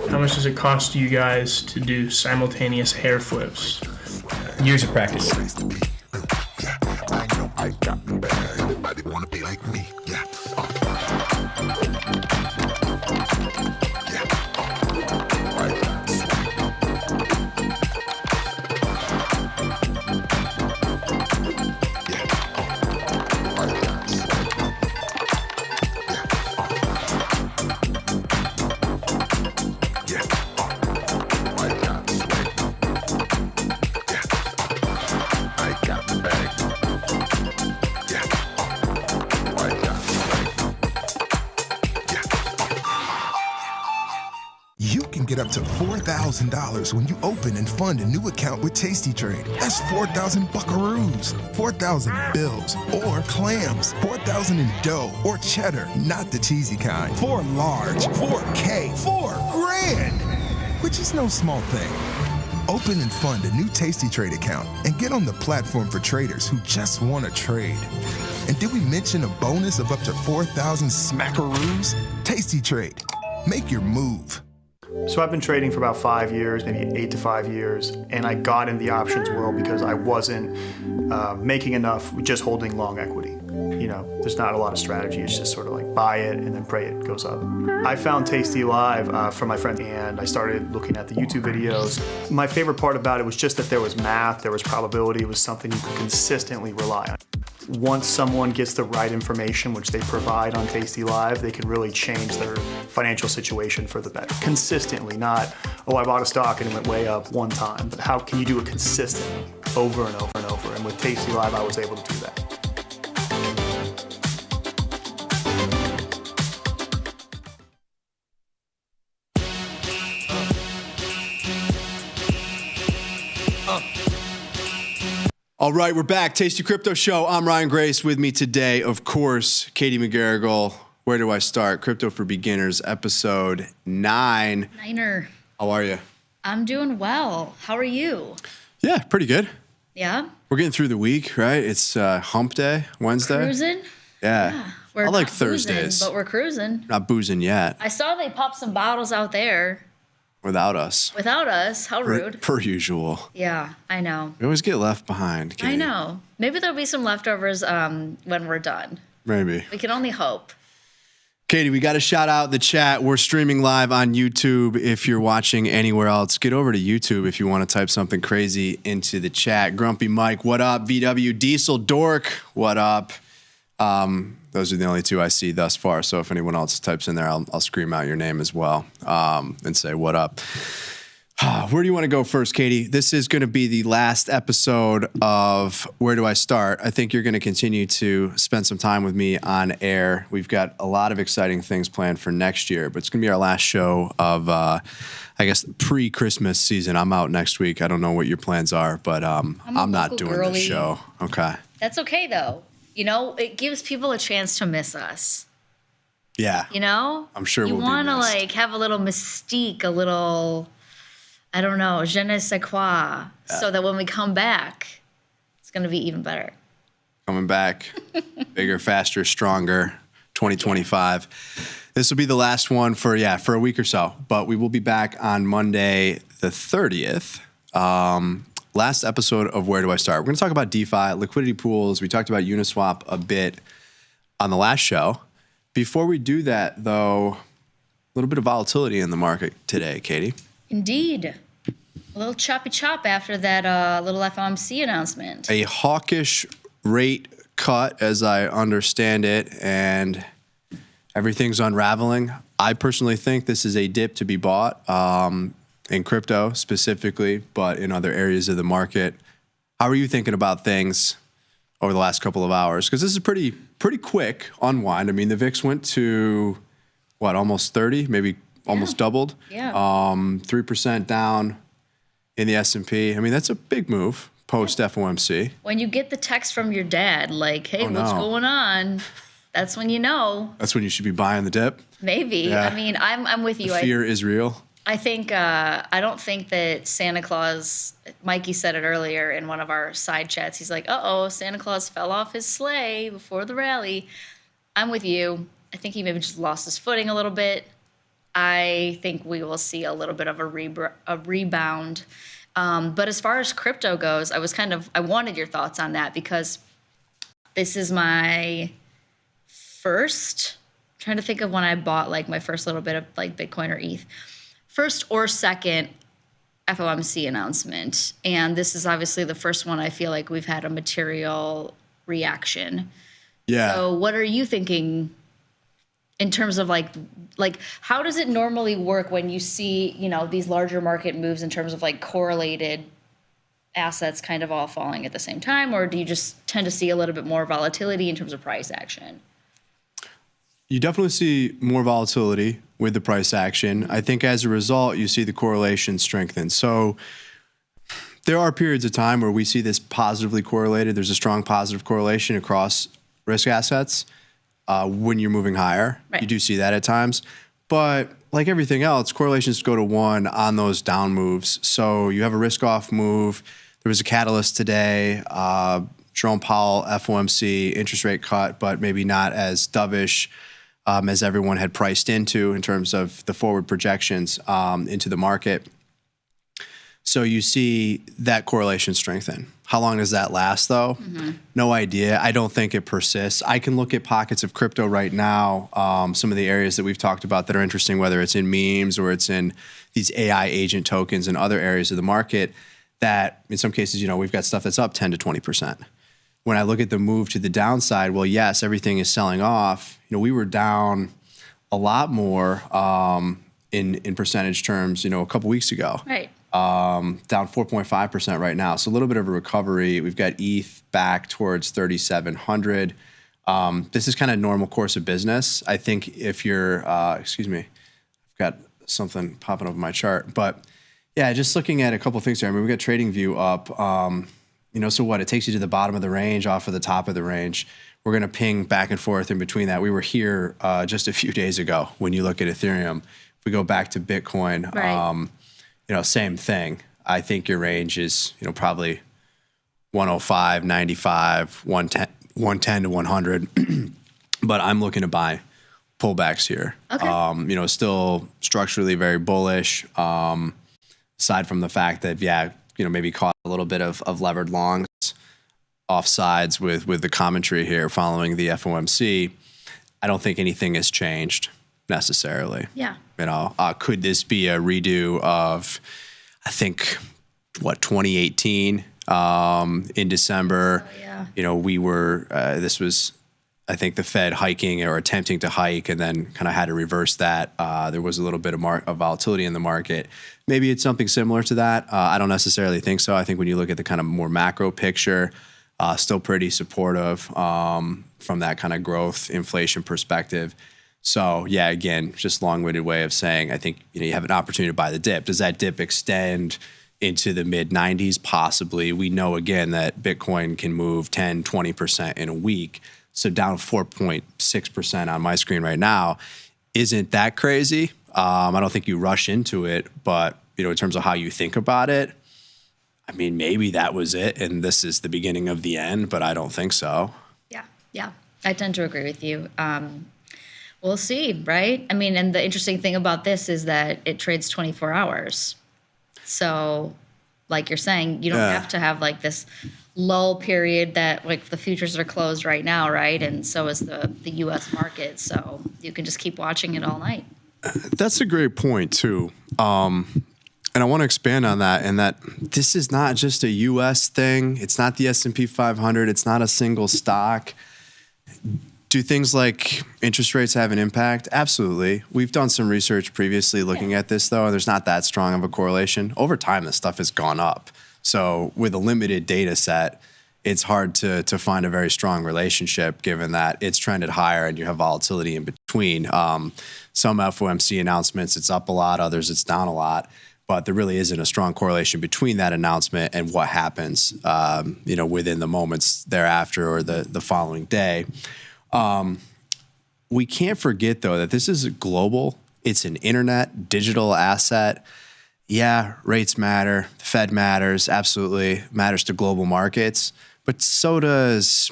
[SPEAKER 4] How much does it cost you guys to do simultaneous hair flips?
[SPEAKER 9] Years of practice.
[SPEAKER 10] Everybody wanna be like me, yeah.
[SPEAKER 13] Get up to $4,000 when you open and fund a new account with Tasty Trade. That's 4,000 buckaroos, 4,000 bills, or clams, 4,000 in dough or cheddar, not the cheesy kind. 4 large, 4K, 4 grand, which is no small thing. Open and fund a new Tasty Trade account and get on the platform for traders who just want to trade. And did we mention a bonus of up to 4,000 smackaroos? Tasty Trade. Make your move.
[SPEAKER 24] So I've been trading for about 5 years, maybe 8 to 5 years, and I got in the options world because I wasn't making enough just holding long equity. You know, there's not a lot of strategy. It's just sort of like buy it and then pray it goes up. I found Tasty Live from my friend, and I started looking at the YouTube videos. My favorite part about it was just that there was math, there was probability, it was something you could consistently rely on. Once someone gets the right information, which they provide on Tasty Live, they can really change their financial situation for the better. Consistently, not, oh, I bought a stock and it went way up one time, but how can you do it consistently, over and over and over? And with Tasty Live, I was able to do that.
[SPEAKER 23] All right, we're back. Tasty Crypto Show. I'm Ryan Grace. With me today, of course, Katie McGarrigle. Where do I start? Crypto for Beginners, episode 9.
[SPEAKER 25] Niner.
[SPEAKER 23] How are you?
[SPEAKER 25] I'm doing well. How are you?
[SPEAKER 23] Yeah, pretty good.
[SPEAKER 25] Yeah?
[SPEAKER 23] We're getting through the week, right? It's hump day, Wednesday.
[SPEAKER 25] Cruising?
[SPEAKER 23] Yeah.
[SPEAKER 25] We're
[SPEAKER 23] I like
[SPEAKER 25] not
[SPEAKER 23] Thursdays.
[SPEAKER 25] boozing, but we're cruising.
[SPEAKER 23] Not boozing yet.
[SPEAKER 25] I saw they popped some bottles out there.
[SPEAKER 23] Without us.
[SPEAKER 25] Without us. How rude.
[SPEAKER 23] Per usual.
[SPEAKER 25] Yeah, I know.
[SPEAKER 23] We always get left behind, Katie.
[SPEAKER 25] I know. Maybe there'll be some leftovers when we're done.
[SPEAKER 23] Maybe.
[SPEAKER 25] We can only hope.
[SPEAKER 23] Katie, we got to shout out the chat. We're streaming live on YouTube. If you're watching anywhere else, get over to YouTube if you want to type something crazy into the chat. Grumpy Mike, what up? VW Diesel Dork, what up? Those are the only two I see thus far. So if anyone else types in there, I'll scream out your name as well and say what up. Where do you want to go first, Katie? This is going to be the last episode of Where Do I Start? I think you're going to continue to spend some time with me on air. We've got a lot of exciting things planned for next year, but it's going to be our last show of, I guess, pre-Christmas season. I'm out next week. I don't know what your plans are, but I'm not doing
[SPEAKER 25] girly.
[SPEAKER 23] this show. Okay.
[SPEAKER 25] That's okay, though. You know, it gives people a chance to miss us.
[SPEAKER 23] Yeah.
[SPEAKER 25] You know?
[SPEAKER 23] I'm sure
[SPEAKER 25] you
[SPEAKER 23] we'll
[SPEAKER 25] want
[SPEAKER 23] be
[SPEAKER 25] to,
[SPEAKER 23] missed.
[SPEAKER 25] like, have a little mystique, a little, I don't know, je ne sais quoi, so that when we come back, it's going to be even better.
[SPEAKER 23] Coming back, bigger, faster, stronger, 2025. This will be the last one for a week or so, but we will be back on Monday the 30th. Last episode of Where Do I Start? We're going to talk about DeFi, liquidity pools. We talked about Uniswap a bit on the last show. Before we do that, though, a little bit of volatility in the market today, Katie.
[SPEAKER 25] Indeed. A little choppy chop after that little FOMC announcement.
[SPEAKER 23] A hawkish rate cut, as I understand it, and everything's unraveling. I personally think this is a dip to be bought in crypto specifically, but in other areas of the market. How are you thinking about things over the last couple of hours? Because this is pretty quick unwind. I mean, the VIX went to, almost 30, maybe almost doubled.
[SPEAKER 25] Yeah.
[SPEAKER 23] 3% down in the S&P. I mean, that's a big move post FOMC.
[SPEAKER 25] When you get the text from your dad, like, hey,
[SPEAKER 23] Oh, no.
[SPEAKER 25] what's going on? That's when you know.
[SPEAKER 23] That's when you should be buying the dip.
[SPEAKER 25] Maybe.
[SPEAKER 23] Yeah.
[SPEAKER 25] I mean, I'm with you.
[SPEAKER 23] The fear is real.
[SPEAKER 25] I think I don't think that Santa Claus. Mikey said it earlier in one of our side chats. He's like, Santa Claus fell off his sleigh before the rally. I'm with you. I think he maybe just lost his footing a little bit. I think we will see a little bit of a rebound. But as far as crypto goes, I wanted your thoughts on that because this is my first. I'm trying to think of when I bought like my first little bit of like Bitcoin or ETH. First or second FOMC announcement. And this is obviously the first one I feel like we've had a material reaction.
[SPEAKER 23] Yeah.
[SPEAKER 25] So what are you thinking in terms of like how does it normally work when you see, these larger market moves in terms of like correlated assets kind of all falling at the same time? Or do you just tend to see a little bit more volatility in terms of price action?
[SPEAKER 23] You definitely see more volatility with the price action. I think as a result, you see the correlation strengthen. So there are periods of time where we see this positively correlated. There's a strong positive correlation across risk assets when you're moving higher. Right. You do see that at times. But like everything else, correlations go to 1 on those down moves. So you have a risk-off move. There was a catalyst today. Jerome Powell, FOMC, interest rate cut, but maybe not as dovish as everyone had priced into in terms of the forward projections into the market. So you see that correlation strengthen. How long does that last, though? Mm-hmm. No idea. I don't think it persists. I can look at pockets of crypto right now, some of the areas that we've talked about that are interesting, whether it's in memes or it's in these AI agent tokens and other areas of the market that in some cases, we've got stuff that's up 10 to 20%. When I look at the move to the downside, well, yes, everything is selling off. We were down a lot more in percentage terms, a couple weeks ago.
[SPEAKER 25] Right.
[SPEAKER 23] Down 4.5% right now. So a little bit of a recovery. We've got ETH back towards 3,700. This is kind of normal course of business. I think if you're, excuse me, I've got something popping up in my chart. But yeah, just looking at a couple of things here. I mean, we've got TradingView up. So what? It takes you to the bottom of the range off of the top of the range. We're going to ping back and forth in between that. We were here just a few days ago when you look at Ethereum. If we go back to Bitcoin,
[SPEAKER 25] Right.
[SPEAKER 23] Same thing. I think your range is, probably 105, 95, 110 to 100. But I'm looking to buy pullbacks here.
[SPEAKER 25] Okay.
[SPEAKER 23] Still structurally very bullish. Aside from the fact that, maybe caught a little bit of levered longs off sides with the commentary here following the FOMC. I don't think anything has changed necessarily.
[SPEAKER 25] Yeah.
[SPEAKER 23] Could this be a redo of, I think, 2018 in December?
[SPEAKER 25] Yeah.
[SPEAKER 23] We were, this was I think the Fed hiking or attempting to hike and then kind of had to reverse that. There was a little bit of volatility in the market. Maybe it's something similar to that. I don't necessarily think so. I think when you look at the kind of more macro picture, still pretty supportive from that kind of growth inflation perspective. So yeah, again, just long-winded way of saying I think you have an opportunity to buy the dip. Does that dip extend into the mid 90s? Possibly. We know again that Bitcoin can move 10, 20% in a week. So down 4.6% on my screen right now isn't that crazy. I don't think you rush into it, but in terms of how you think about it, I mean, maybe that was it and this is the beginning of the end, but I don't think so.
[SPEAKER 25] Yeah, I tend to agree with you. We'll see, right? I mean, and the interesting thing about this is that it trades 24 hours. So, like you're saying, you don't have to have like this lull period that like the futures are closed right now, right? And so is the U.S. market. So you can just keep watching it all night.
[SPEAKER 23] That's a great point too. And I want to expand on that in that this is not just a U.S. thing. It's not the S&P 500. It's not a single stock. Do things like interest rates have an impact? Absolutely. We've done some research previously looking at this, though, and there's not that strong of a correlation. Over time, this stuff has gone up. So with a limited data set, it's hard to find a very strong relationship given that it's trended higher and you have volatility in between. Some FOMC announcements, it's up a lot. Others, it's down a lot. But there really isn't a strong correlation between that announcement and what happens, within the moments thereafter or the following day. We can't forget, though, that this is global. It's an internet digital asset. Yeah, rates matter. The Fed matters. Absolutely matters to global markets. But so does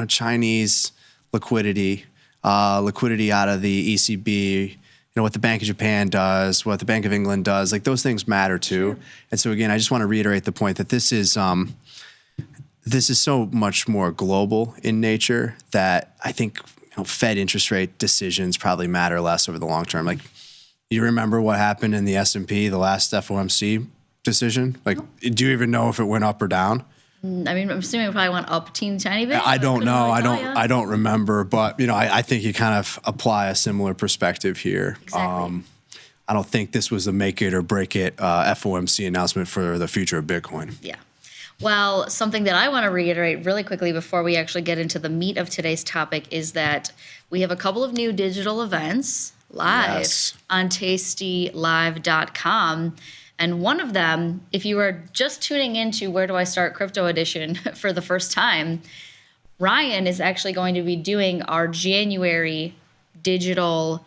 [SPEAKER 23] Chinese liquidity, liquidity out of the ECB, what the Bank of Japan does, what the Bank of England does. Like those things matter too. And so again, I just want to reiterate the point that this is so much more global in nature that I think Fed interest rate decisions probably matter less over the long term. Like, you remember what happened in the S&P, the last FOMC decision? Like, do you even know if it went up or down?
[SPEAKER 25] I mean, I'm assuming it probably went up a tiny bit.
[SPEAKER 23] I don't know. I don't remember. But, I think you kind of apply a similar perspective here.
[SPEAKER 25] Exactly.
[SPEAKER 23] I don't think this was a make it or break it FOMC announcement for the future of Bitcoin.
[SPEAKER 25] Yeah. Well, something that I want to reiterate really quickly before we actually get into the meat of today's topic is that we have a couple of new digital events live on tastylive.com. And one of them, if you are just tuning into Where Do I Start Crypto Edition for the first time, Ryan is actually going to be doing our January digital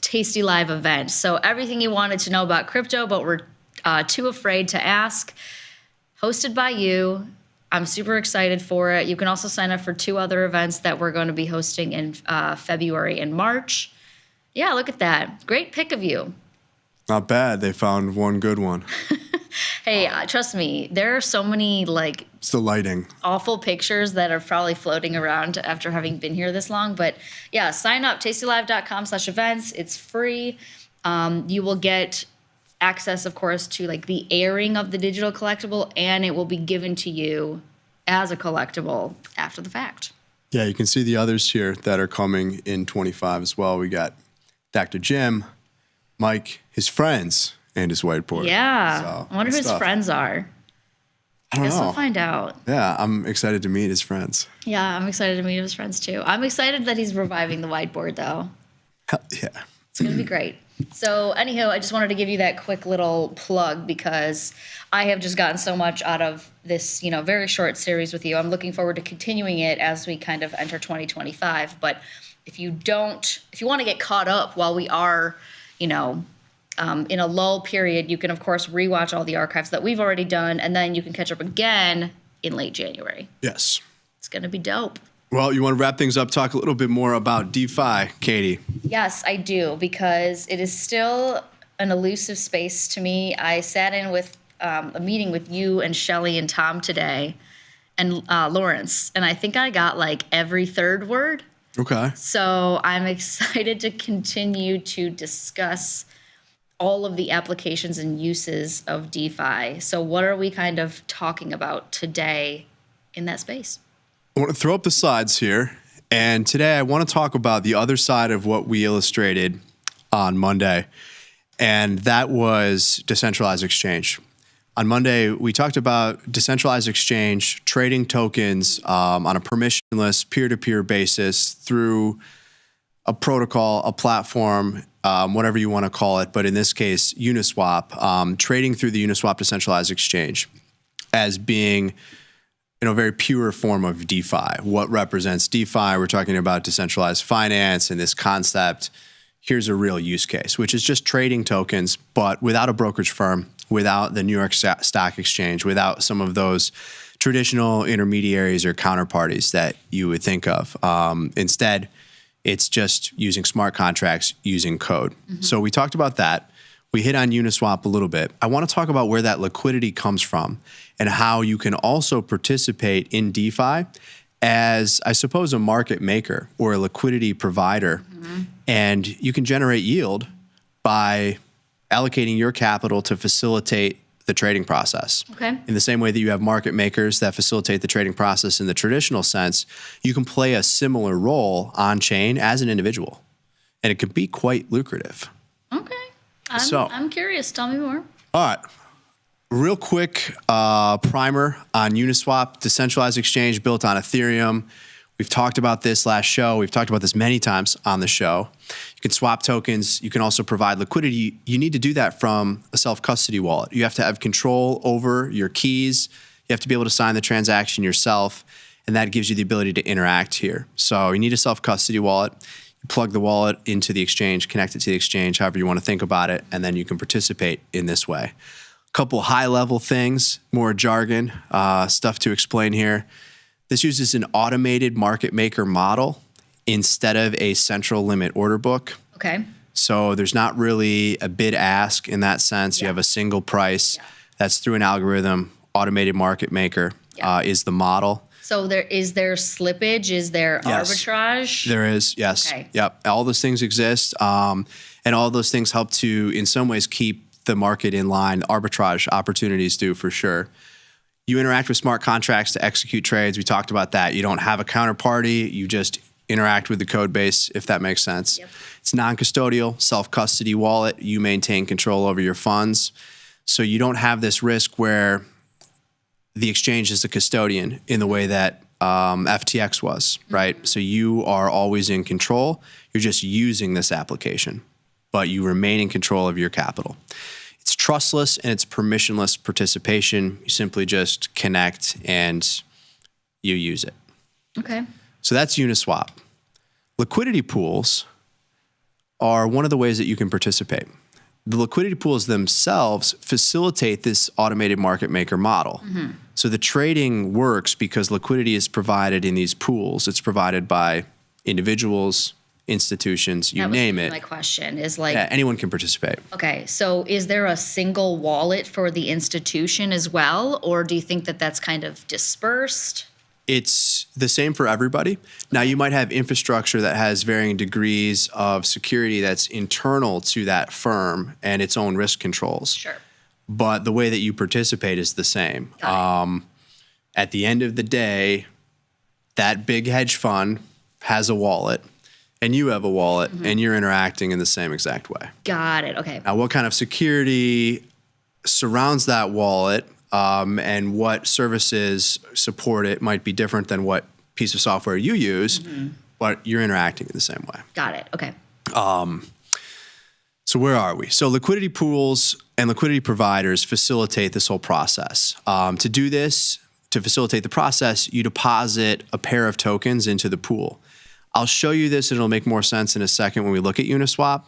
[SPEAKER 25] Tasty Live event. So everything you wanted to know about crypto, but were too afraid to ask, hosted by you. I'm super excited for it. You can also sign up for 2 other events that we're going to be hosting in February and March. Yeah, look at that. Great pick of you.
[SPEAKER 23] Not bad. They found one good one.
[SPEAKER 25] Hey, trust me, there are so many
[SPEAKER 23] it's the lighting.
[SPEAKER 25] Awful pictures that are probably floating around after having been here this long. But yeah, sign up, tastylive.com/events. It's free. You will get access, of course, to the airing of the digital collectible, and it will be given to you as a collectible after the fact.
[SPEAKER 23] Yeah, you can see the others here that are coming in 25 as well. We got Dr. Jim, Mike, his friends, and his whiteboard.
[SPEAKER 25] Yeah.
[SPEAKER 23] So,
[SPEAKER 25] I wonder who his friends are.
[SPEAKER 23] I don't
[SPEAKER 25] guess
[SPEAKER 23] know.
[SPEAKER 25] we'll find out.
[SPEAKER 23] Yeah, I'm excited to meet his friends.
[SPEAKER 25] Yeah, I'm excited to meet his friends too. I'm excited that he's reviving the whiteboard though.
[SPEAKER 23] Hell yeah.
[SPEAKER 25] It's going to be great. So anyhow, I just wanted to give you that quick little plug because I have just gotten so much out of this, very short series with you. I'm looking forward to continuing it as we kind of enter 2025. But if you want to get caught up while we are, in a lull period, you can, of course, rewatch all the archives that we've already done, and then you can catch up again in late January.
[SPEAKER 23] Yes.
[SPEAKER 25] It's going to be dope.
[SPEAKER 23] Well, you want to wrap things up, talk a little bit more about DeFi, Katie?
[SPEAKER 25] Yes, I do, because it is still an elusive space to me. I sat in with a meeting with you and Shelly and Tom today, and Lawrence, and I think I got every third word.
[SPEAKER 23] Okay.
[SPEAKER 25] So I'm excited to continue to discuss all of the applications and uses of DeFi. So what are we kind of talking about today in that space?
[SPEAKER 23] I want to throw up the slides here. And today I want to talk about the other side of what we illustrated on Monday. And that was decentralized exchange. On Monday, we talked about decentralized exchange, trading tokens on a permissionless peer-to-peer basis through a protocol, a platform, whatever you want to call it. But in this case, Uniswap, trading through the Uniswap decentralized exchange as being a very pure form of DeFi. What represents DeFi? We're talking about decentralized finance and this concept. Here's a real use case, which is just trading tokens, but without a brokerage firm, without the New York Stock Exchange, without some of those traditional intermediaries or counterparties that you would think of. Instead, it's just using smart contracts, using code. So we talked about that. We hit on Uniswap a little bit. I want to talk about where that liquidity comes from and how you can also participate in DeFi as, I suppose, a market maker or a liquidity provider. And you can generate yield by allocating your capital to facilitate the trading process.
[SPEAKER 25] Okay.
[SPEAKER 23] In the same way that you have market makers that facilitate the trading process in the traditional sense, you can play a similar role on chain as an individual. And it can be quite lucrative.
[SPEAKER 25] Okay. I'm curious. Tell me more.
[SPEAKER 23] All right. Real quick primer on Uniswap, decentralized exchange built on Ethereum. We've talked about this last show. We've talked about this many times on the show. You can swap tokens. You can also provide liquidity. You need to do that from a self-custody wallet. You have to have control over your keys. You have to be able to sign the transaction yourself, and that gives you the ability to interact here. So you need a self-custody wallet. You plug the wallet into the exchange, connect it to the exchange, however you want to think about it, and then you can participate in this way. A couple high-level things, more jargon, stuff to explain here. This uses an automated market maker model instead of a central limit order book.
[SPEAKER 25] Okay.
[SPEAKER 23] So there's not really a bid ask in that sense. You have a single price that's through an algorithm. Automated market maker is the model.
[SPEAKER 25] So is there slippage? Is there arbitrage?
[SPEAKER 23] There is, yes.
[SPEAKER 25] Okay.
[SPEAKER 23] Yep. All those things exist. And all those things help to, in some ways, keep the market in line. Arbitrage opportunities do for sure. You interact with smart contracts to execute trades. We talked about that. You don't have a counterparty. You just interact with the code base, if that makes sense.
[SPEAKER 25] Yep.
[SPEAKER 23] It's non-custodial, self-custody wallet. You maintain control over your funds. So you don't have this risk where the exchange is the custodian in the way that FTX was, right? So you are always in control. You're just using this application, but you remain in control of your capital. It's trustless and it's permissionless participation. You simply just connect and you use it.
[SPEAKER 25] Okay.
[SPEAKER 23] So that's Uniswap. Liquidity pools are one of the ways that you can participate. The liquidity pools themselves facilitate this automated market maker model. So the trading works because liquidity is provided in these pools. It's provided by individuals, institutions, you name it.
[SPEAKER 25] My question is like,
[SPEAKER 23] anyone can participate.
[SPEAKER 25] okay, so is there a single wallet for the institution as well? Or do you think that that's kind of dispersed?
[SPEAKER 23] It's the same for everybody. Now, you might have infrastructure that has varying degrees of security that's internal to that firm and its own risk controls.
[SPEAKER 25] Sure.
[SPEAKER 23] But the way that you participate is the same. At the end of the day, that big hedge fund has a wallet, and you have a wallet, and you're interacting in the same exact way.
[SPEAKER 25] Got it. Okay.
[SPEAKER 23] Now, what kind of security surrounds that wallet and what services support it might be different than what piece of software you use, but you're interacting in the same way.
[SPEAKER 25] Got it. Okay.
[SPEAKER 23] So where are we? So liquidity pools and liquidity providers facilitate this whole process. To do this, to facilitate the process, you deposit a pair of tokens into the pool. I'll show you this and it'll make more sense in a second when we look at Uniswap.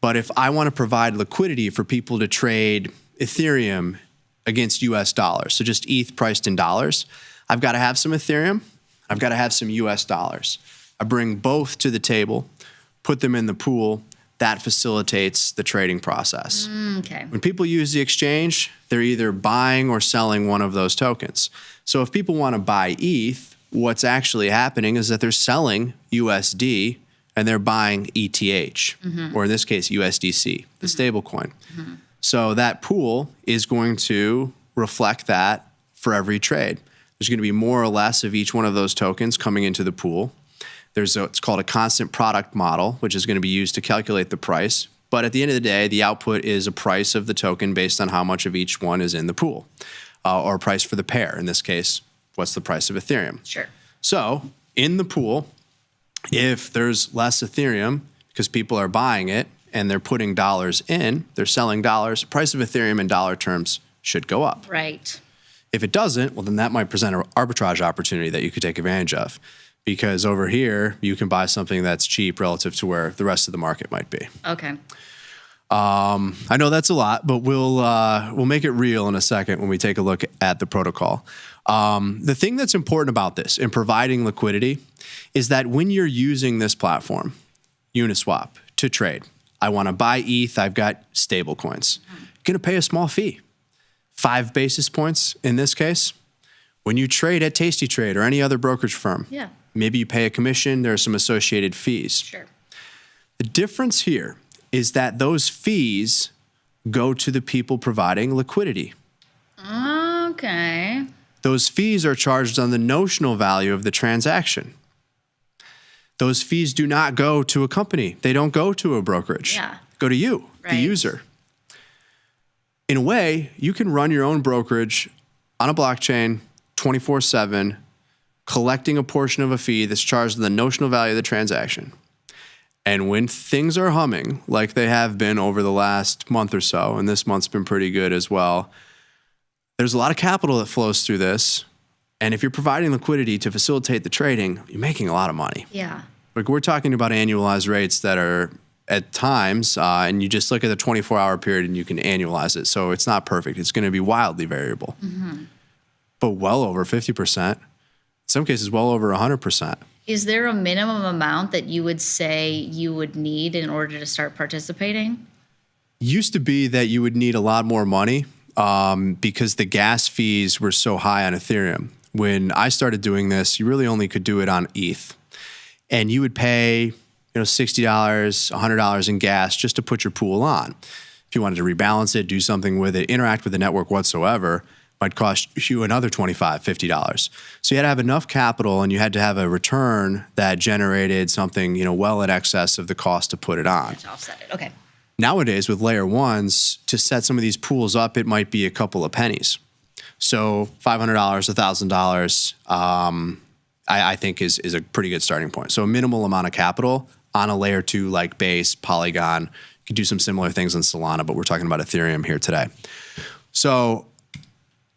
[SPEAKER 23] But if I want to provide liquidity for people to trade Ethereum against US dollars, so just ETH priced in dollars, I've got to have some Ethereum, I've got to have some US dollars. I bring both to the table, put them in the pool, that facilitates the trading process.
[SPEAKER 25] Okay.
[SPEAKER 23] When people use the exchange, they're either buying or selling one of those tokens. So if people want to buy ETH, what's actually happening is that they're selling USD and they're buying ETH, or in this case, USDC, the stablecoin. So that pool is going to reflect that for every trade. There's going to be more or less of each one of those tokens coming into the pool. It's called a constant product model, which is going to be used to calculate the price. But at the end of the day, the output is a price of the token based on how much of each one is in the pool, or a price for the pair. In this case, what's the price of Ethereum?
[SPEAKER 25] Sure.
[SPEAKER 23] So in the pool, if there's less Ethereum because people are buying it and they're putting dollars in, they're selling dollars, the price of Ethereum in dollar terms should go up.
[SPEAKER 25] Right.
[SPEAKER 23] If it doesn't, well, then that might present an arbitrage opportunity that you could take advantage of. Because over here, you can buy something that's cheap relative to where the rest of the market might be.
[SPEAKER 25] Okay.
[SPEAKER 23] I know that's a lot, but we'll make it real in a second when we take a look at the protocol. The thing that's important about this in providing liquidity is that when you're using this platform, Uniswap, to trade, I want to buy ETH, I've got stable coins. You're going to pay a small fee, 5 basis points in this case. When you trade at tastytrade or any other brokerage firm,
[SPEAKER 25] Yeah.
[SPEAKER 23] maybe you pay a commission, there are some associated fees.
[SPEAKER 25] Sure.
[SPEAKER 23] The difference here is that those fees go to the people providing liquidity.
[SPEAKER 25] Okay.
[SPEAKER 23] Those fees are charged on the notional value of the transaction. Those fees do not go to a company. They don't go to a brokerage.
[SPEAKER 25] Yeah.
[SPEAKER 23] Go to you, the
[SPEAKER 25] Right.
[SPEAKER 23] user. In a way, you can run your own brokerage on a blockchain 24/7, collecting a portion of a fee that's charged on the notional value of the transaction. And when things are humming, like they have been over the last month or so, and this month's been pretty good as well, there's a lot of capital that flows through this. And if you're providing liquidity to facilitate the trading, you're making a lot of money.
[SPEAKER 25] Yeah.
[SPEAKER 23] Like we're talking about annualized rates that are at times, and you just look at the 24-hour period and you can annualize it. So it's not perfect. It's going to be wildly variable, but well over 50%. In some cases, well over 100%.
[SPEAKER 25] Is there a minimum amount that you would say you would need in order to start participating?
[SPEAKER 23] Used to be that you would need a lot more money because the gas fees were so high on Ethereum. When I started doing this, you really only could do it on ETH. And you would pay, $60, $100 in gas just to put your pool on. If you wanted to rebalance it, do something with it, interact with the network whatsoever, might cost you another $25, $50. So you had to have enough capital and you had to have a return that generated something, well in excess of the cost to put it on.
[SPEAKER 25] To offset it. Okay.
[SPEAKER 23] Nowadays, with layer ones, to set some of these pools up, it might be a couple of pennies. So $500, $1,000, I think is a pretty good starting point. So a minimal amount of capital on a layer 2 like Base, Polygon. You could do some similar things on Solana, but we're talking about Ethereum here today. So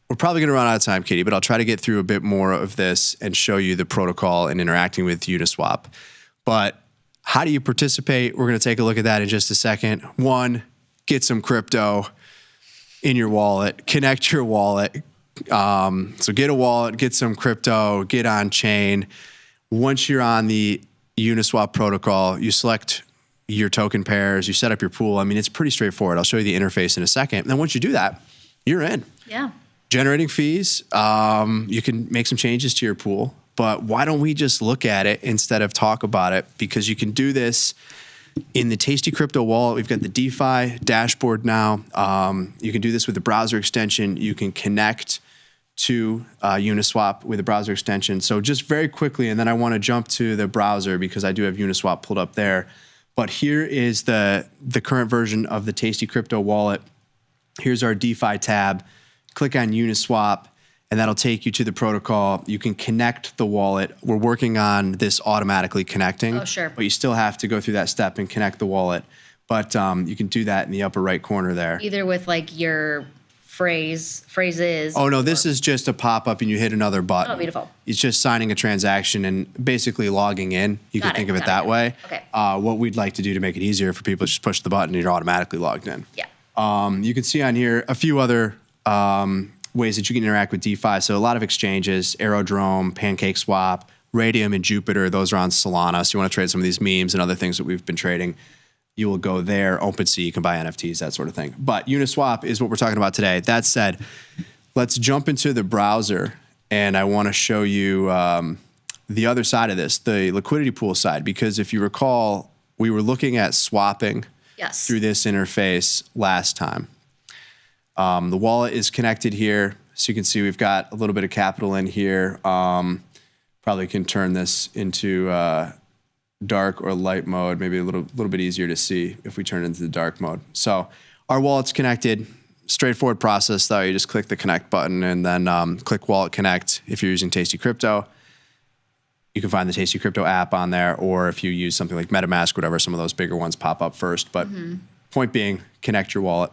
[SPEAKER 23] we're probably going to run out of time, Katie, but I'll try to get through a bit more of this and show you the protocol and interacting with Uniswap. But how do you participate? We're going to take a look at that in just a second. One, get some crypto in your wallet, connect your wallet. So get a wallet, get some crypto, get on chain. Once you're on the Uniswap protocol, you select your token pairs, you set up your pool. I mean, it's pretty straightforward. I'll show you the interface in a second. And then once you do that, you're in.
[SPEAKER 25] Yeah.
[SPEAKER 23] Generating fees, you can make some changes to your pool, but why don't we just look at it instead of talk about it? Because you can do this in the Tasty Crypto wallet. We've got the DeFi dashboard now. You can do this with the browser extension. You can connect to Uniswap with a browser extension. So just very quickly, and then I want to jump to the browser because I do have Uniswap pulled up there. But here is the current version of the Tasty Crypto wallet. Here's our DeFi tab. Click on Uniswap, and that'll take you to the protocol. You can connect the wallet. We're working on this automatically connecting.
[SPEAKER 25] Oh, sure.
[SPEAKER 23] But you still have to go through that step and connect the wallet. But you can do that in the upper right corner there.
[SPEAKER 25] Either with like your phrases.
[SPEAKER 23] Oh, no, this is just a pop-up and you hit another button.
[SPEAKER 25] Oh, beautiful.
[SPEAKER 23] It's just signing a transaction and basically logging in. You can think of it that way.
[SPEAKER 25] Okay.
[SPEAKER 23] What we'd like to do to make it easier for people is just push the button and you're automatically logged in.
[SPEAKER 25] Yeah.
[SPEAKER 23] You can see on here a few other ways that you can interact with DeFi. So a lot of exchanges, Aerodrome, PancakeSwap, Radium, and Jupiter. Those are on Solana. So you want to trade some of these memes and other things that we've been trading. You will go there. OpenSea, you can buy NFTs, that sort of thing. But Uniswap is what we're talking about today. That said, let's jump into the browser. And I want to show you the other side of this, the liquidity pool side. Because if you recall, we were looking at swapping through this interface last time. The wallet is connected here. So you can see we've got a little bit of capital in here. Probably can turn this into dark or light mode, maybe a little bit easier to see if we turn it into the dark mode. So our wallet's connected. Straightforward process though. You just click the connect button and then click wallet connect if you're using Tasty Crypto. You can find the Tasty Crypto app on there, or if you use something like MetaMask, whatever, some of those bigger ones pop up first. But point being, connect your wallet.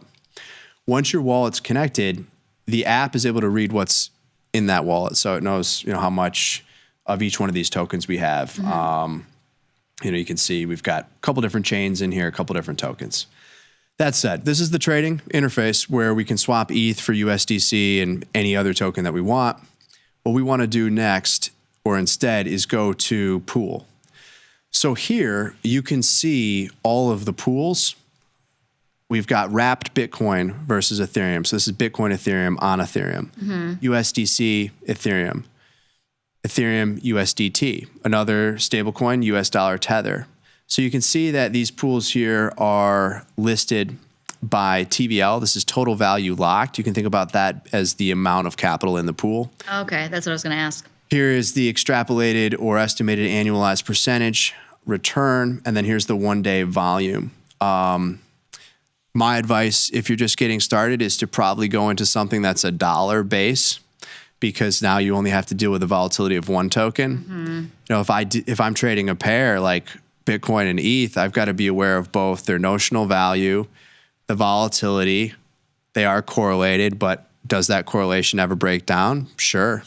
[SPEAKER 23] Once your wallet's connected, the app is able to read what's in that wallet. So it knows, how much of each one of these tokens we have. You can see we've got a couple different chains in here, a couple different tokens. That said, this is the trading interface where we can swap ETH for USDC and any other token that we want. What we want to do next, or instead, is go to pool. So here you can see all of the pools. We've got wrapped Bitcoin versus Ethereum. So this is Bitcoin, Ethereum on Ethereum. USDC, Ethereum. Ethereum, USDT. Another stablecoin, US dollar Tether. So you can see that these pools here are listed by TVL. This is total value locked. You can think about that as the amount of capital in the pool.
[SPEAKER 25] Okay, that's what I was going to ask.
[SPEAKER 23] Here is the extrapolated or estimated annualized percentage return, and then here's the one-day volume. My advice, if you're just getting started, is to probably go into something that's a dollar base, because now you only have to deal with the volatility of one token. If I'm trading a pair like Bitcoin and ETH, I've got to be aware of both their notional value, the volatility. They are correlated, but does that correlation ever break down? Sure.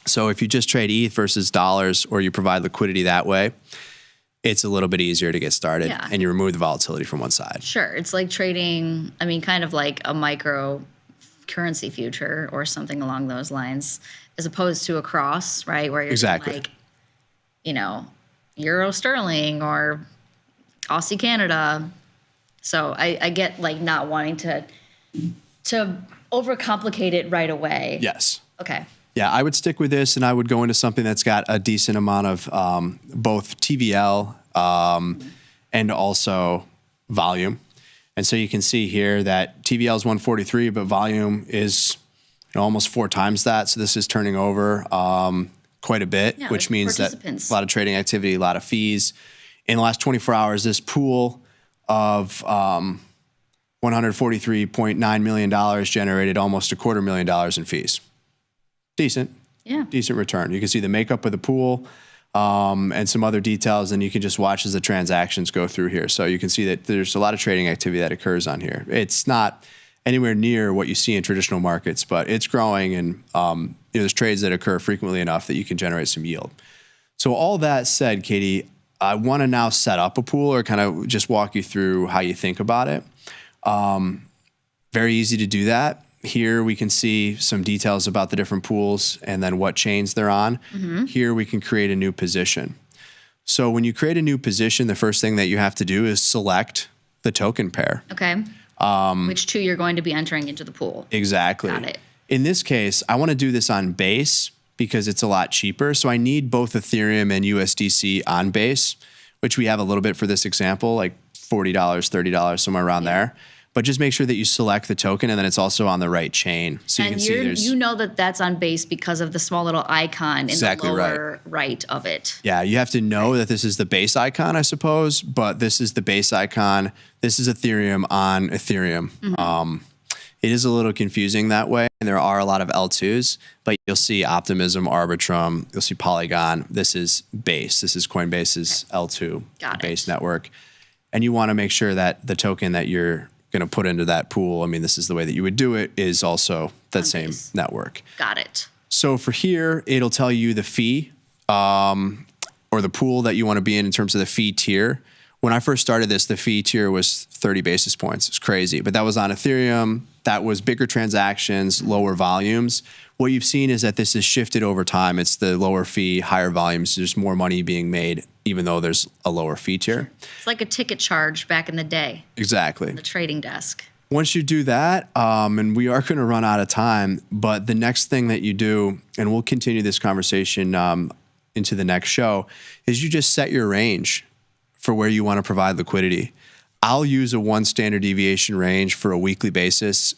[SPEAKER 23] So if you just trade ETH versus dollars, or you provide liquidity that way, it's a little bit easier to get started, and you remove the volatility from one side.
[SPEAKER 25] Sure. It's like trading, kind of like a micro currency future or something along those lines, as opposed to a cross, right? Where you're like, Euro sterling or Aussie Canada. So I get like not wanting to overcomplicate it right away.
[SPEAKER 23] Yes.
[SPEAKER 25] Okay.
[SPEAKER 23] Yeah, I would stick with this, and I would go into something that's got a decent amount of both TVL and also volume. And so you can see here that TVL is 143, but volume is almost 4 times that. So this is turning over quite a bit, which means that a lot of trading activity, a lot of fees. In the last 24 hours, this pool of $143.9 million generated almost $250,000 in fees. Decent.
[SPEAKER 25] Yeah.
[SPEAKER 23] Decent return. You can see the makeup of the pool and some other details, and you can just watch as the transactions go through here. So you can see that there's a lot of trading activity that occurs on here. It's not anywhere near what you see in traditional markets, but it's growing, and there's trades that occur frequently enough that you can generate some yield. So all that said, Katie, I want to now set up a pool, or kind of just walk you through how you think about it. Very easy to do that. Here we can see some details about the different pools and then what chains they're on. Here we can create a new position. So when you create a new position, the first thing that you have to do is select the token pair.
[SPEAKER 25] Okay. Which two you're going to be entering into the pool.
[SPEAKER 23] Exactly.
[SPEAKER 25] Got it.
[SPEAKER 23] In this case, I want to do this on Base because it's a lot cheaper. So I need both Ethereum and USDC on Base, which we have a little bit for this example, like $40, $30, somewhere around there. But just make sure that you select the token, and then it's also on the right chain. So you can see there's...
[SPEAKER 25] You know that that's on Base because of the small little icon in the lower right of it.
[SPEAKER 23] Yeah, you have to know that this is the Base icon, I suppose, but this is the Base icon. This is Ethereum on Ethereum. It is a little confusing that way, and there are a lot of L2s, but you'll see Optimism, Arbitrum, you'll see Polygon. This is Base. This is Coinbase's L2 Base network. And you want to make sure that the token that you're going to put into that pool, this is the way that you would do it, is also that same network.
[SPEAKER 25] Got it.
[SPEAKER 23] So for here, it'll tell you the fee or the pool that you want to be in terms of the fee tier. When I first started this, the fee tier was 30 basis points. It's crazy. But that was on Ethereum. That was bigger transactions, lower volumes. What you've seen is that this has shifted over time. It's the lower fee, higher volumes. There's more money being made, even though there's a lower fee tier.
[SPEAKER 25] It's like a ticket charge back in the day.
[SPEAKER 23] Exactly.
[SPEAKER 25] On the trading desk.
[SPEAKER 23] Once you do that, and we are going to run out of time, but the next thing that you do, and we'll continue this conversation into the next show, is you just set your range for where you want to provide liquidity. I'll use a 1 standard deviation range for a weekly basis,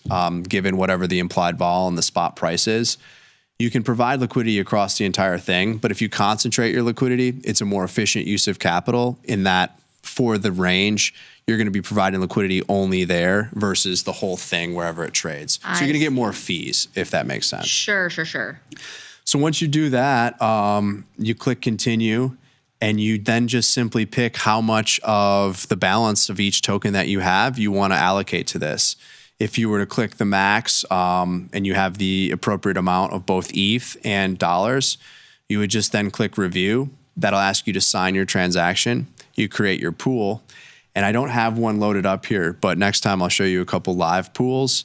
[SPEAKER 23] given whatever the implied vol and the spot price is. You can provide liquidity across the entire thing, but if you concentrate your liquidity, it's a more efficient use of capital in that for the range, you're going to be providing liquidity only there versus the whole thing wherever it trades. So you're going to get more fees, if that makes sense.
[SPEAKER 25] Sure.
[SPEAKER 23] So once you do that, you click continue, and you then just simply pick how much of the balance of each token that you have you want to allocate to this. If you were to click the max and you have the appropriate amount of both ETH and dollars, you would just then click review. That'll ask you to sign your transaction. You create your pool. And I don't have one loaded up here, but next time I'll show you a couple live pools.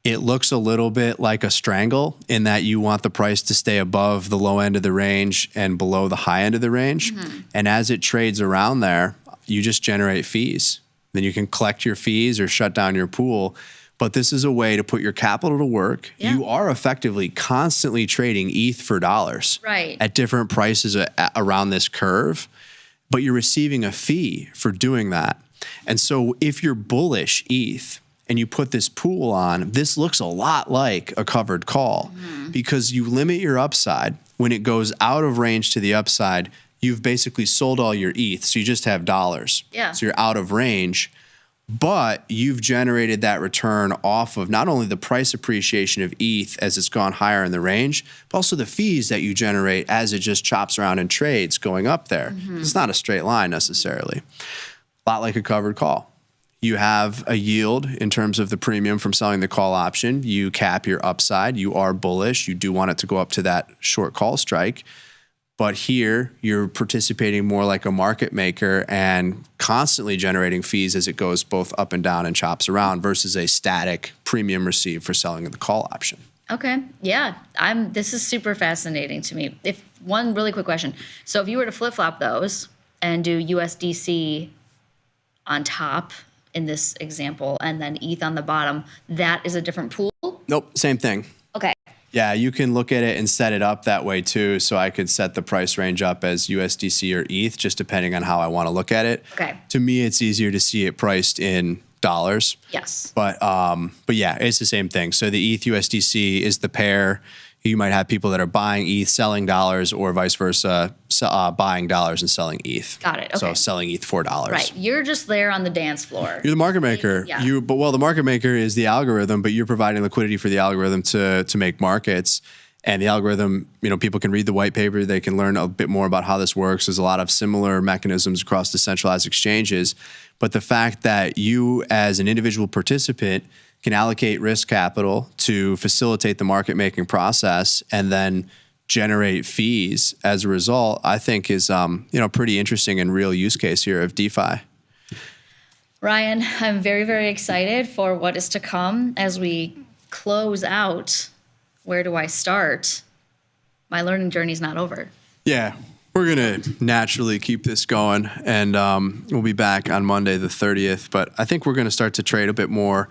[SPEAKER 23] It looks a little bit like a strangle in that you want the price to stay above the low end of the range and below the high end of the range. And as it trades around there, you just generate fees. Then you can collect your fees or shut down your pool. But this is a way to put your capital to work. Yeah. You are effectively constantly trading ETH for dollars at different prices around this curve, but you're receiving a fee for doing that. And so if you're bullish ETH, and you put this pool on, this looks a lot like a covered call because you limit your upside. When it goes out of range to the upside, you've basically sold all your ETH, so you just have dollars.
[SPEAKER 25] Yeah.
[SPEAKER 23] So you're out of range, but you've generated that return off of not only the price appreciation of ETH as it's gone higher in the range, but also the fees that you generate as it just chops around and trades going up there. It's not a straight line necessarily. A lot like a covered call. You have a yield in terms of the premium from selling the call option. You cap your upside. You are bullish. You do want it to go up to that short call strike. But here, you're participating more like a market maker and constantly generating fees as it goes both up and down and chops around versus a static premium received for selling the call option.
[SPEAKER 25] Okay. Yeah. This is super fascinating to me. One really quick question. So if you were to flip-flop those and do USDC on top in this example, and then ETH on the bottom, that is a different pool?
[SPEAKER 23] Nope, same thing.
[SPEAKER 25] Okay.
[SPEAKER 23] Yeah, you can look at it and set it up that way too. So I could set the price range up as USDC or ETH, just depending on how I want to look at it.
[SPEAKER 25] Okay.
[SPEAKER 23] To me, it's easier to see it priced in dollars.
[SPEAKER 25] Yes.
[SPEAKER 23] But yeah, it's the same thing. So the ETH USDC is the pair. You might have people that are buying ETH, selling dollars, or vice versa, buying dollars and selling ETH.
[SPEAKER 25] Got it. Okay.
[SPEAKER 23] So selling ETH for dollars.
[SPEAKER 25] Right. You're just there on the dance floor.
[SPEAKER 23] You're the market maker.
[SPEAKER 25] Yeah.
[SPEAKER 23] The market maker is the algorithm, but you're providing liquidity for the algorithm to make markets. And the algorithm, people can read the white paper. They can learn a bit more about how this works. There's a lot of similar mechanisms across decentralized exchanges. But the fact that you, as an individual participant, can allocate risk capital to facilitate the market making process and then generate fees as a result, I think is pretty interesting and real use case here of DeFi.
[SPEAKER 25] Ryan, I'm very, very excited for what is to come as we close out. Where do I start? My learning journey is not over.
[SPEAKER 23] Yeah, we're going to naturally keep this going, and we'll be back on Monday the 30th. But I think we're going to start to trade a bit more,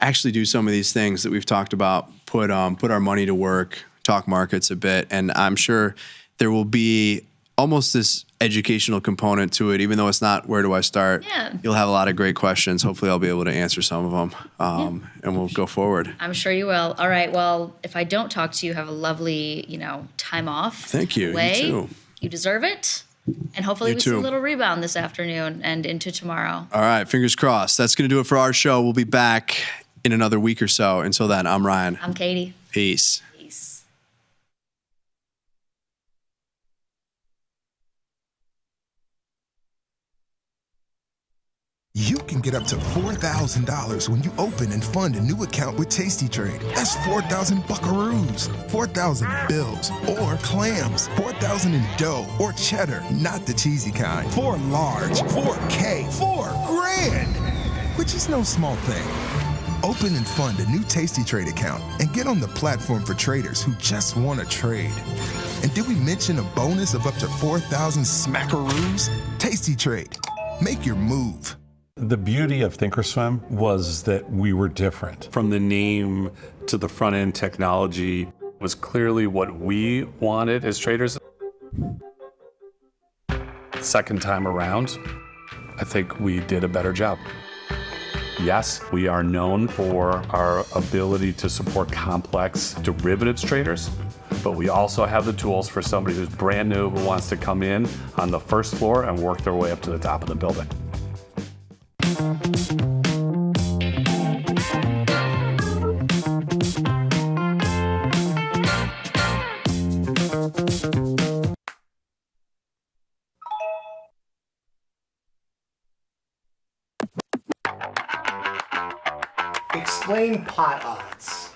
[SPEAKER 23] actually do some of these things that we've talked about, put our money to work, talk markets a bit, and I'm sure there will be almost this educational component to it, even though it's not where do I start.
[SPEAKER 25] Yeah.
[SPEAKER 23] You'll have a lot of great questions. Hopefully I'll be able to answer some of them, and we'll go forward.
[SPEAKER 25] I'm sure you will. All right. Well, if I don't talk to you, have a lovely, time off.
[SPEAKER 23] Thank you.
[SPEAKER 25] Away.
[SPEAKER 23] You too.
[SPEAKER 25] You deserve it. And hopefully we see a little rebound this afternoon and into tomorrow.
[SPEAKER 23] All right. Fingers crossed. That's going to do it for our show. We'll be back in another week or so. Until then, I'm Ryan.
[SPEAKER 25] I'm Katie.
[SPEAKER 23] Peace.
[SPEAKER 13] You can get up to $4,000 when you open and fund a new account with tastytrade. That's 4,000 buckaroos, 4,000 bills, or clams, 4,000 in dough or cheddar, not the cheesy kind. 4 large, 4K, 4 grand, which is no small thing. Open and fund a new tastytrade account and get on the platform for traders who just want to trade. And did we mention a bonus of up to 4,000 smackaroos? Tastytrade. Make your move.
[SPEAKER 8] The beauty of Thinkorswim was that we were different. From the name to the front end technology was clearly what we wanted as traders. Second time around,
[SPEAKER 1] I think we did a better job. Yes, we are known for our ability to support complex derivatives traders, but we also have the tools for somebody who's brand new who wants to come in on the first floor and work their way up to the top of the building.
[SPEAKER 22] Explain pot odds.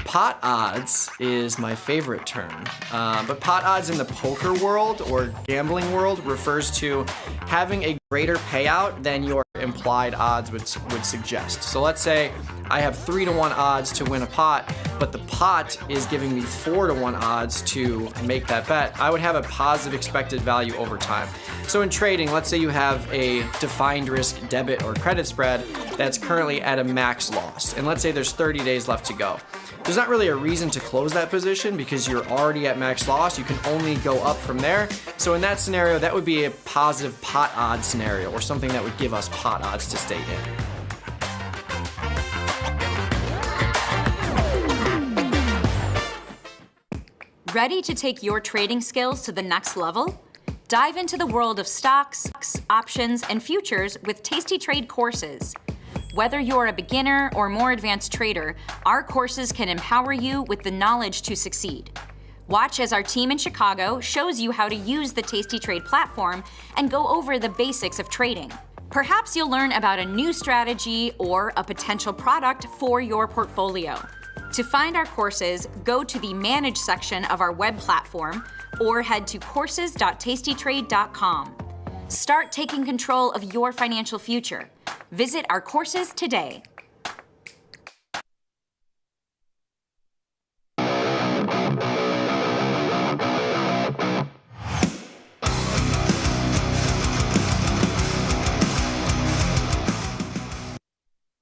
[SPEAKER 14] Pot odds is my favorite term, but pot odds in the poker world or gambling world refers to having a greater payout than your implied odds would suggest. So let's say I have 3-to-1 odds to win a pot, but the pot is giving me 4-to-1 odds to make that bet. I would have a positive expected value over time. So in trading, let's say you have a defined risk debit or credit spread that's currently at a max loss, and let's say there's 30 days left to go. There's not really a reason to close that position because you're already at max loss. You can only go up from there. So in that scenario, that would be a positive pot odds scenario or something that would give us pot odds to stay in.
[SPEAKER 3] Ready to take your trading skills to the next level? Dive into the world of stocks, options, and futures with Tasty Trade courses. Whether you're a beginner or more advanced trader, our courses can empower you with the knowledge to succeed. Watch as our team in Chicago shows you how to use the Tasty Trade platform and go over the basics of trading. Perhaps you'll learn about a new strategy or a potential product for your portfolio. To find our courses, go to the Manage section of our web platform or head to courses.tastytrade.com. Start taking control of your financial future. Visit our courses today.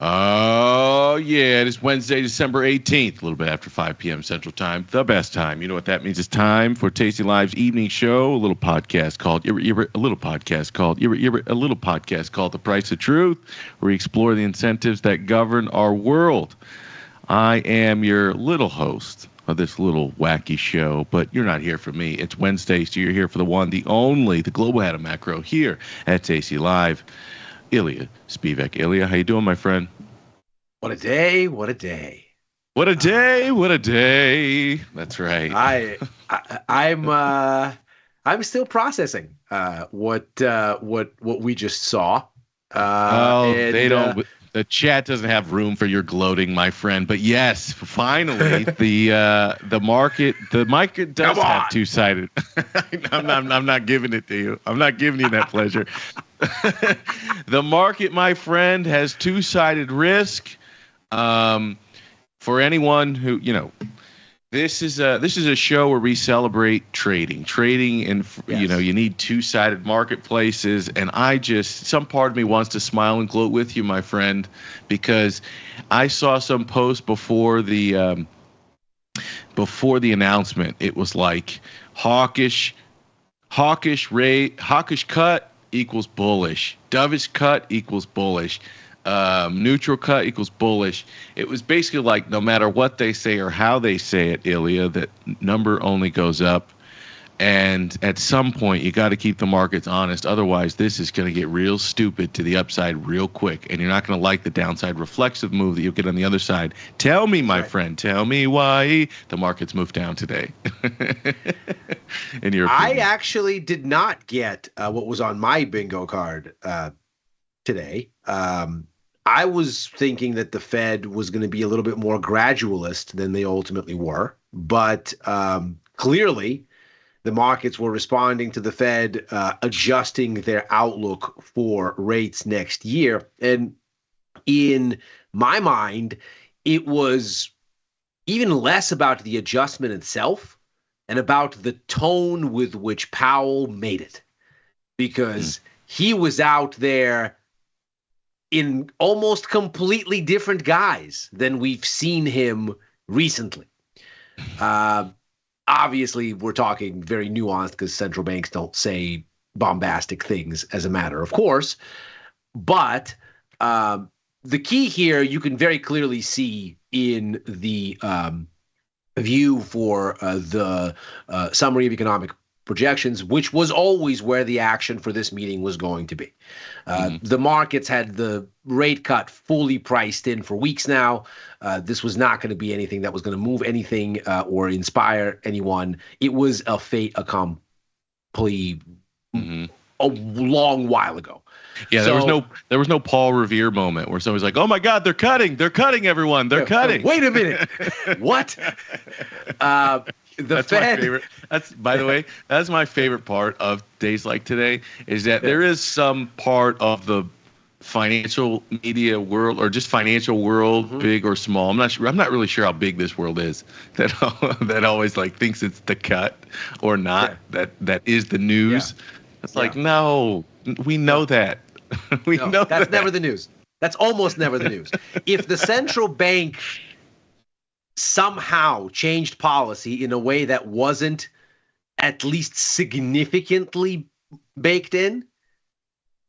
[SPEAKER 2] Oh, yeah. It is Wednesday, December 18th, a little bit after 5 p.m. Central Time. The best time. You know what that means? It's time for Tasty Live's evening show, a little podcast called The Price of Truth, where we explore the incentives that govern our world. I am your little host of this little wacky show, but you're not here for me. It's Wednesday, so you're here for the one, the only, the global head of macro here at Tasty Live. Ilya Spivak. Ilya, how you doing, my friend?
[SPEAKER 15] What a day! What a day!
[SPEAKER 2] What a day! What a day! That's right.
[SPEAKER 15] I'm still processing what we just saw.
[SPEAKER 2] The chat doesn't have room for your gloating, my friend. But yes, finally, the market does have two-sided. I'm not giving it to you. I'm not giving you that pleasure. The market, my friend, has two-sided risk. For anyone who, this is a show where we celebrate trading, and yes. You need two-sided marketplaces. And some part of me wants to smile and gloat with you, my friend, because I saw some post before the announcement. It was like hawkish cut equals bullish, dovish cut equals bullish, neutral cut equals bullish. It was basically like no matter what they say or how they say it, Ilya, that number only goes up. And at some point, you got to keep the markets honest. Otherwise, this is going to get real stupid to the upside real quick. And you're not going to like the downside reflexive move that you'll get on the other side. Tell me, my friend, tell me why the markets moved down today. In your opinion.
[SPEAKER 15] I actually did not get what was on my bingo card today. I was thinking that the Fed was going to be a little bit more gradualist than they ultimately were. But clearly, the markets were responding to the Fed adjusting their outlook for rates next year. And in my mind, it was even less about the adjustment itself and about the tone with which Powell made it. Because he was out there in almost completely different guise than we've seen him recently. Obviously, we're talking very nuanced because central banks don't say bombastic things as a matter of course. But the key here you can very clearly see in the view for the summary of economic projections, which was always where the action for this meeting was going to be. The markets had the rate cut fully priced in for weeks now. This was not going to be anything that was going to move anything or inspire anyone. It was a fait accompli a long while ago.
[SPEAKER 2] Yeah, there was no Paul Revere moment where somebody's like, "Oh my God, they're cutting everyone, they're cutting."
[SPEAKER 15] Wait a minute, what?
[SPEAKER 2] That's my favorite. That's, by the way, that's my favorite part of days like today is that there is some part of the financial media world or just financial world, big or small. I'm not really sure how big this world is that always like thinks it's the cut or not. That is the news. It's like, no, we know that.
[SPEAKER 15] That's never the news. That's almost never the news. If the central bank somehow changed policy in a way that wasn't at least significantly baked in,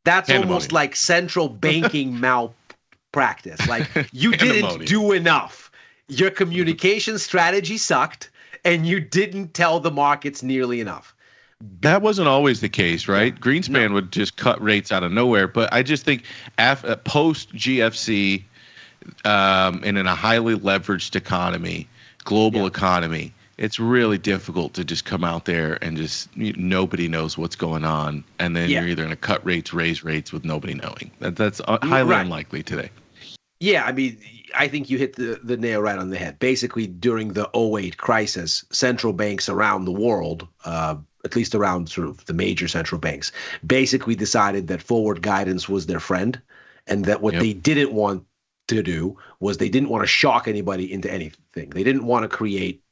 [SPEAKER 15] that's almost like central banking malpractice. Like you didn't do enough. Your communication strategy sucked, and you didn't tell the markets nearly enough.
[SPEAKER 2] That wasn't always the case, right? Greenspan would just cut rates out of nowhere. But I just think post GFC and in a highly leveraged economy, global economy, it's really difficult to just come out there and just nobody knows what's going on. And then you're either going to cut rates, raise rates with nobody knowing. That's highly unlikely today.
[SPEAKER 15] Yeah, I mean, I think you hit the nail right on the head. Basically, during the 2008 crisis, central banks around the world, at least around sort of the major central banks, basically decided that forward guidance was their friend, and that what they didn't want to do was they didn't want to shock anybody into anything. They didn't want to create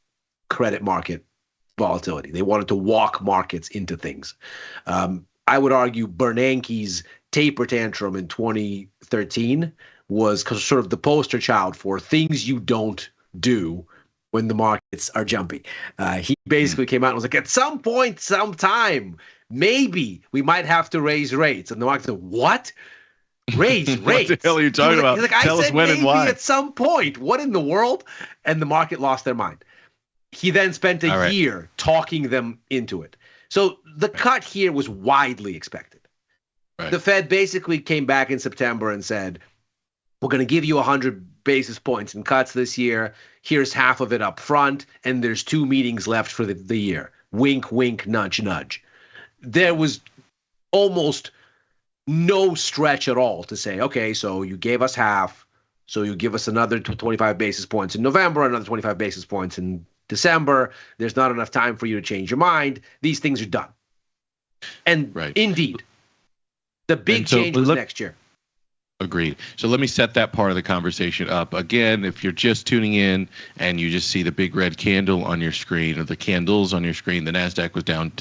[SPEAKER 15] credit market volatility. They wanted to walk markets into things. I would argue Bernanke's taper tantrum in 2013 was sort of the poster child for things you don't do when the markets are jumpy. He basically came out and was like, at some point, sometime, maybe we might have to raise rates. And the market said, what? Raise rates?
[SPEAKER 2] What the hell are you talking about?
[SPEAKER 15] He's like,
[SPEAKER 2] Tell
[SPEAKER 15] I
[SPEAKER 2] us
[SPEAKER 15] said
[SPEAKER 2] when
[SPEAKER 15] maybe
[SPEAKER 2] and why.
[SPEAKER 15] at some point. What in the world? And the market lost their mind. He then spent a year talking them into it. So the cut here was widely expected. The Fed basically came back in September and said, we're going to give you 100 basis points in cuts this year. Here's half of it up front, and there's 2 meetings left for the year. Wink, wink, nudge, nudge. There was almost no stretch at all to say, okay, so you gave us half, so you give us another 25 basis points in November, another 25 basis points in December. There's not enough time for you to change your mind. These things are done. And indeed, the big change was next year.
[SPEAKER 2] Agreed. So let me set that part of the conversation up. Again, if you're just tuning in and you just see the big red candle on your screen or the candles on your screen, the NASDAQ was down,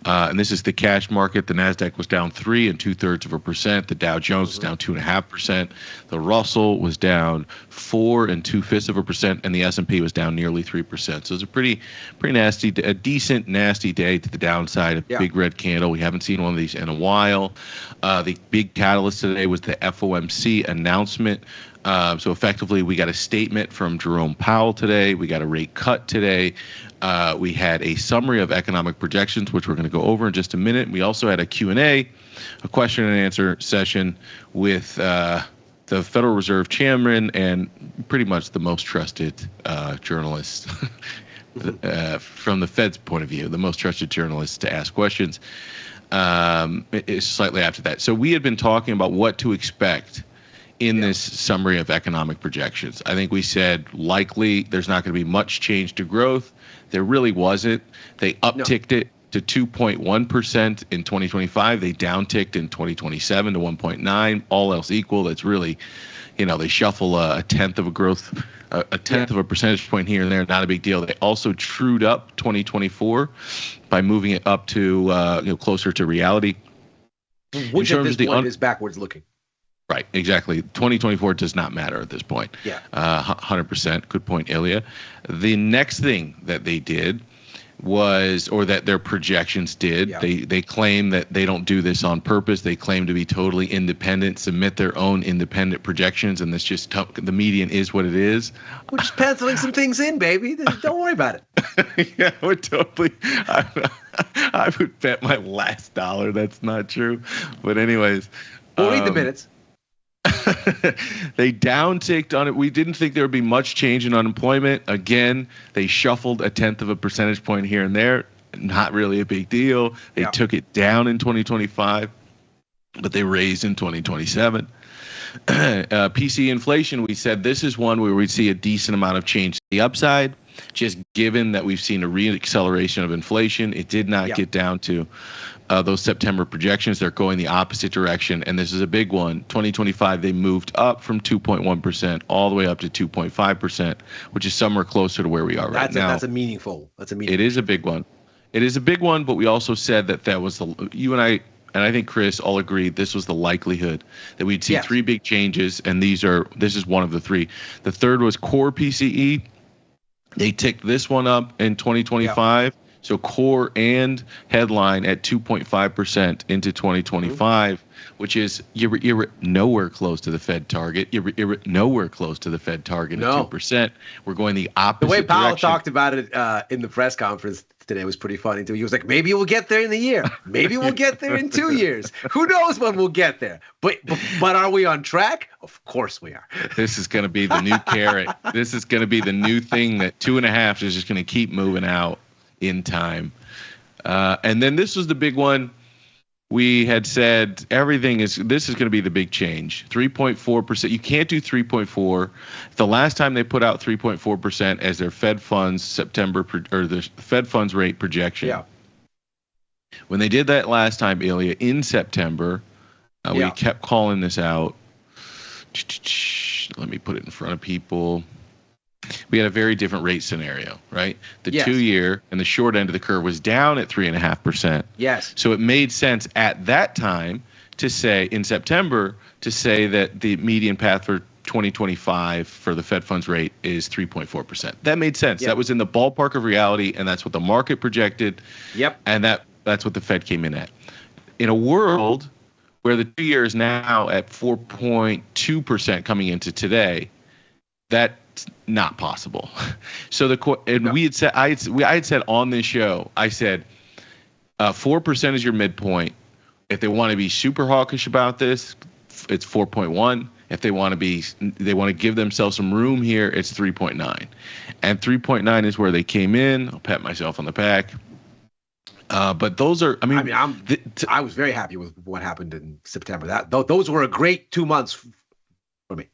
[SPEAKER 2] and this is the cash market. The NASDAQ was down 3 2/3%. The Dow Jones was down 2.5%. The Russell was down 4 2/5%, and the S&P was down nearly 3%. So it's a pretty nasty, a decent nasty day to the downside. A big red candle. We haven't seen one of these in a while. The big catalyst today was the FOMC announcement. So effectively, we got a statement from Jerome Powell today. We got a rate cut today. We had a summary of economic projections, which we're going to go over in just a minute. We also had a Q&A, a question and answer session with the Federal Reserve chairman and pretty much the most trusted journalist from the Fed's point of view, the most trusted journalist to ask questions. Is slightly after that. So we had been talking about what to expect in this summary of economic projections. I think we said likely there's not going to be much change to growth. There really wasn't. They upticked it to 2.1% in 2025. They downticked in 2027 to 1.9. All else equal, that's really, they shuffle a tenth of a growth, a tenth of a percentage point here and there. Not a big deal. They also trued up 2024 by moving it up to closer to reality.
[SPEAKER 15] Which at this point is backwards looking.
[SPEAKER 2] Right, exactly. 2024 does not matter at this point.
[SPEAKER 15] 100%.
[SPEAKER 2] Good point, Ilya. The next thing that they did, or that their projections did.
[SPEAKER 15] Yeah.
[SPEAKER 2] They claim that they don't do this on purpose. They claim to be totally independent, submit their own independent projections, and the median is what it is.
[SPEAKER 15] We're just penciling some things in, baby. Don't worry about it.
[SPEAKER 2] Yeah, we're totally. I would bet my last dollar that's not true. But anyways.
[SPEAKER 15] We'll read the minutes.
[SPEAKER 2] They downticked on it. We didn't think there would be much change in unemployment. Again, they shuffled 1/10 of a percentage point here and there. Not really a big deal. They took it down in 2025, but they raised in 2027. PC inflation, we said this is one where we'd see a decent amount of change to the upside, just given that we've seen a re-acceleration of inflation. It did not get down to those September projections. They're going the opposite direction, and this is a big one. 2025, they moved up from 2.1% all the way up to 2.5%, which is somewhere closer to where we are right now.
[SPEAKER 15] That's a meaningful.
[SPEAKER 2] It is a big one. It is a big one, but we also said that was you and I think Chris all agreed this was the likelihood that we'd see three big changes, and this is one of the three. The third was core PCE. They ticked this one up in 2025. So core and headline at 2.5% into 2025, which is you're nowhere close to the Fed target. You're nowhere close to the Fed target at 2%. We're going the opposite
[SPEAKER 15] direction. The way Powell
[SPEAKER 2] direction.
[SPEAKER 15] talked about it in the press conference today was pretty funny too. He was like, maybe we'll get there in the year. Maybe we'll get there in 2 years. Who knows when we'll get there? But are we on track? Of course we are.
[SPEAKER 2] This is going to be the new carrot. This is going to be the new thing that 2.5 is just going to keep moving out in time. And then this was the big one. We had said this is going to be the big change. 3.4%. You can't do 3.4. The last time they put out 3.4% as their Fed funds the Fed funds rate projection.
[SPEAKER 15] Yeah.
[SPEAKER 2] When they did that last time, Ilya, in September, we kept calling this out. Let me put it in front of people. We had a very different rate scenario, right? The 2-year and the short end of the curve was down at 3.5%.
[SPEAKER 15] Yes.
[SPEAKER 2] So it made sense at that time to say in September that the median path for 2025 for the Fed funds rate is 3.4%. That made sense. That was in the ballpark of reality, and that's what the market projected.
[SPEAKER 15] Yep.
[SPEAKER 2] And that's what the Fed came in at. In a world where the 2-year is now at 4.2% coming into today, that's not possible. So we had said, I had said on this show, I said 4% is your midpoint. If they want to be super hawkish about this, it's 4.1. If they want to give themselves some room here, it's 3.9. And 3.9 is where they came in. I'll pat myself on the back. But those are,
[SPEAKER 15] I was very happy with what happened in September. Those were a great 2 months for me.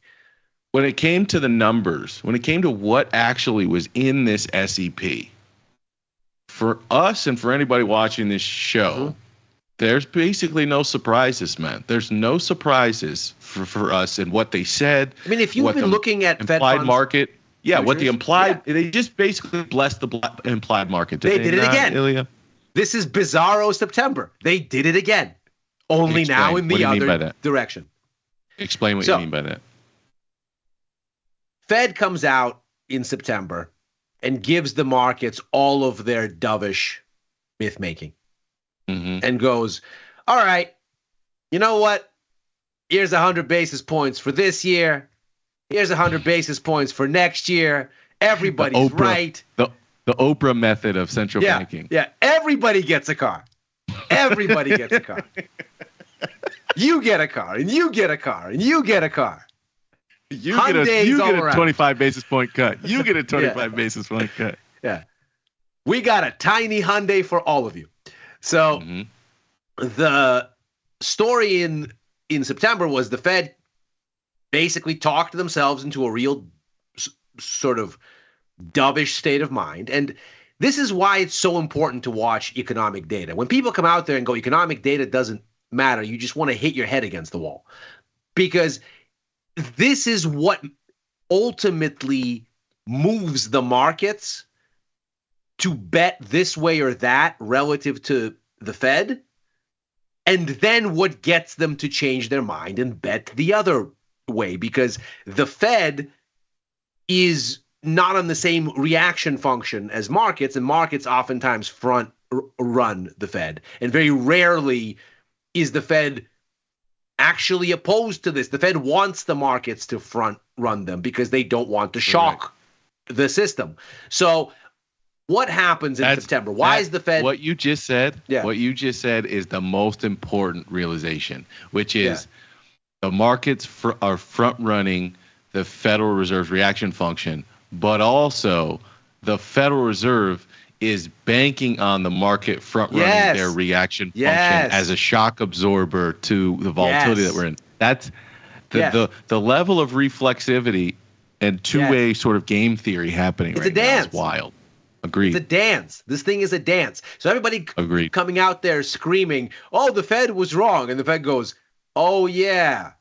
[SPEAKER 2] When it came to the numbers, when it came to what actually was in this SEP, for us and for anybody watching this show, there's basically no surprises, man. There's no surprises for us in what they said.
[SPEAKER 15] I mean, if you've been looking at
[SPEAKER 2] implied
[SPEAKER 15] Fed funds
[SPEAKER 2] market, what the implied, they just basically blessed the implied market.
[SPEAKER 15] They did it again.
[SPEAKER 2] Ilya?
[SPEAKER 15] This is bizarro September. They did it again, only now in the other direction.
[SPEAKER 2] Explain what you mean by that.
[SPEAKER 15] Fed comes out in September and gives the markets all of their dovish myth-making and goes, all right, you know what? Here's 100 basis points for this year. Here's 100 basis points for next year. Everybody's right.
[SPEAKER 2] The Oprah method of central banking.
[SPEAKER 15] Yeah, everybody gets a car. Everybody gets a car. You get a car, and you get a car, and you get a car.
[SPEAKER 2] You get a 25 basis point cut. You get a 25 basis point cut.
[SPEAKER 15] Yeah. We got a tiny Hyundai for all of you. So the story in September was the Fed basically talked themselves into a real sort of dovish state of mind. And this is why it's so important to watch economic data. When people come out there and go, economic data doesn't matter, you just want to hit your head against the wall. Because this is what ultimately moves the markets to bet this way or that relative to the Fed, and then what gets them to change their mind and bet the other way, because the Fed is not on the same reaction function as markets, and markets oftentimes front run the Fed. And very rarely is the Fed actually opposed to this. The Fed wants the markets to front run them because they don't want to shock the system. So what happens in September? Why is the Fed?
[SPEAKER 2] What you just said is the most important realization, which is the markets are front running the Federal Reserve's reaction function, but also the Federal Reserve is banking on the market front running their reaction function as a shock absorber to the volatility that we're in. That's the level of reflexivity and two-way sort of game theory happening now is wild. Agreed.
[SPEAKER 15] It's a dance. This thing is a dance. So everybody coming out there screaming, "Oh, the Fed was wrong," and the Fed goes, "Oh yeah,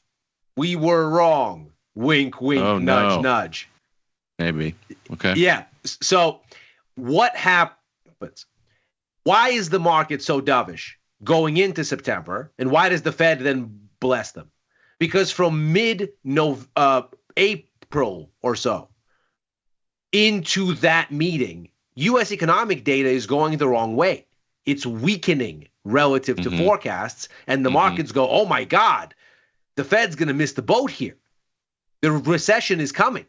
[SPEAKER 15] we were wrong." Wink, wink, nudge, nudge.
[SPEAKER 2] Maybe. Okay.
[SPEAKER 15] Yeah. So what happens? Why is the market so dovish going into September? And why does the Fed then bless them? Because from mid-April or so into that meeting, U.S. economic data is going the wrong way. It's weakening relative to forecasts. And the markets go, oh, my God, the Fed's going to miss the boat here. The recession is coming.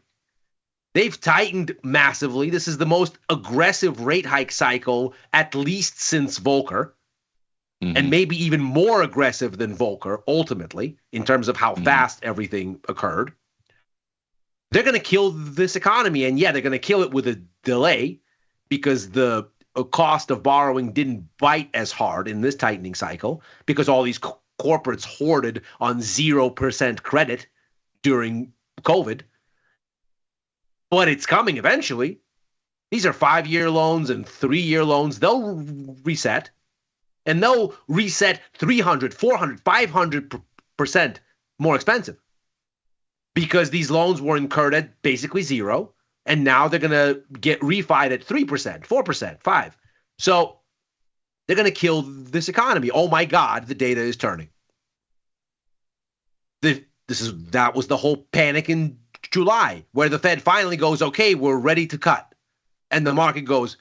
[SPEAKER 15] They've tightened massively. This is the most aggressive rate hike cycle, at least since Volcker, and maybe even more aggressive than Volcker, ultimately, in terms of how fast everything occurred. They're going to kill this economy. And yeah, they're going to kill it with a delay because the cost of borrowing didn't bite as hard in this tightening cycle because all these corporates hoarded on 0% credit during COVID. But it's coming eventually. These are 5-year loans and 3-year loans. They'll reset. And they'll reset 300, 400, 500% more expensive. Because these loans were incurred at basically zero. And now they're going to get refied at 3%, 4%, 5%. So they're going to kill this economy. Oh my God, the data is turning. That was the whole panic in July, where the Fed finally goes, okay, we're ready to cut. And the market goes,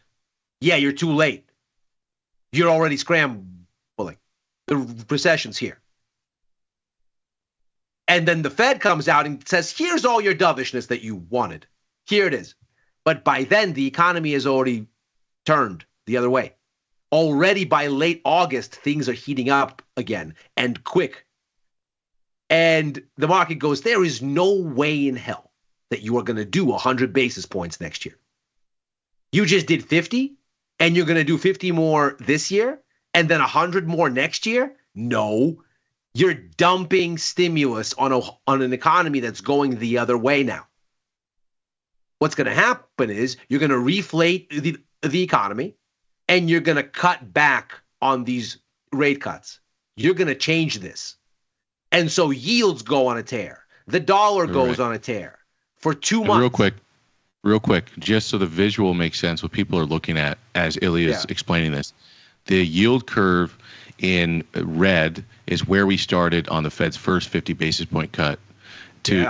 [SPEAKER 15] yeah, you're too late. You're already scrambling. The recession's here. And then the Fed comes out and says, here's all your dovishness that you wanted. Here it is. But by then, the economy has already turned the other way. Already by late August, things are heating up again, and quick. And the market goes, there is no way in hell that you are going to do 100 basis points next year. You just did 50, and you're going to do 50 more this year, and then 100 more next year? No. You're dumping stimulus on an economy that's going the other way now. What's going to happen is you're going to reflate the economy, and you're going to cut back on these rate cuts. You're going to change this. And so yields go on a tear. The dollar goes on a tear for 2 months.
[SPEAKER 2] Real quick, just so the visual makes sense, what people are looking at as Ilya is explaining this. The yield curve in red is where we started on the Fed's first 50 basis point cut.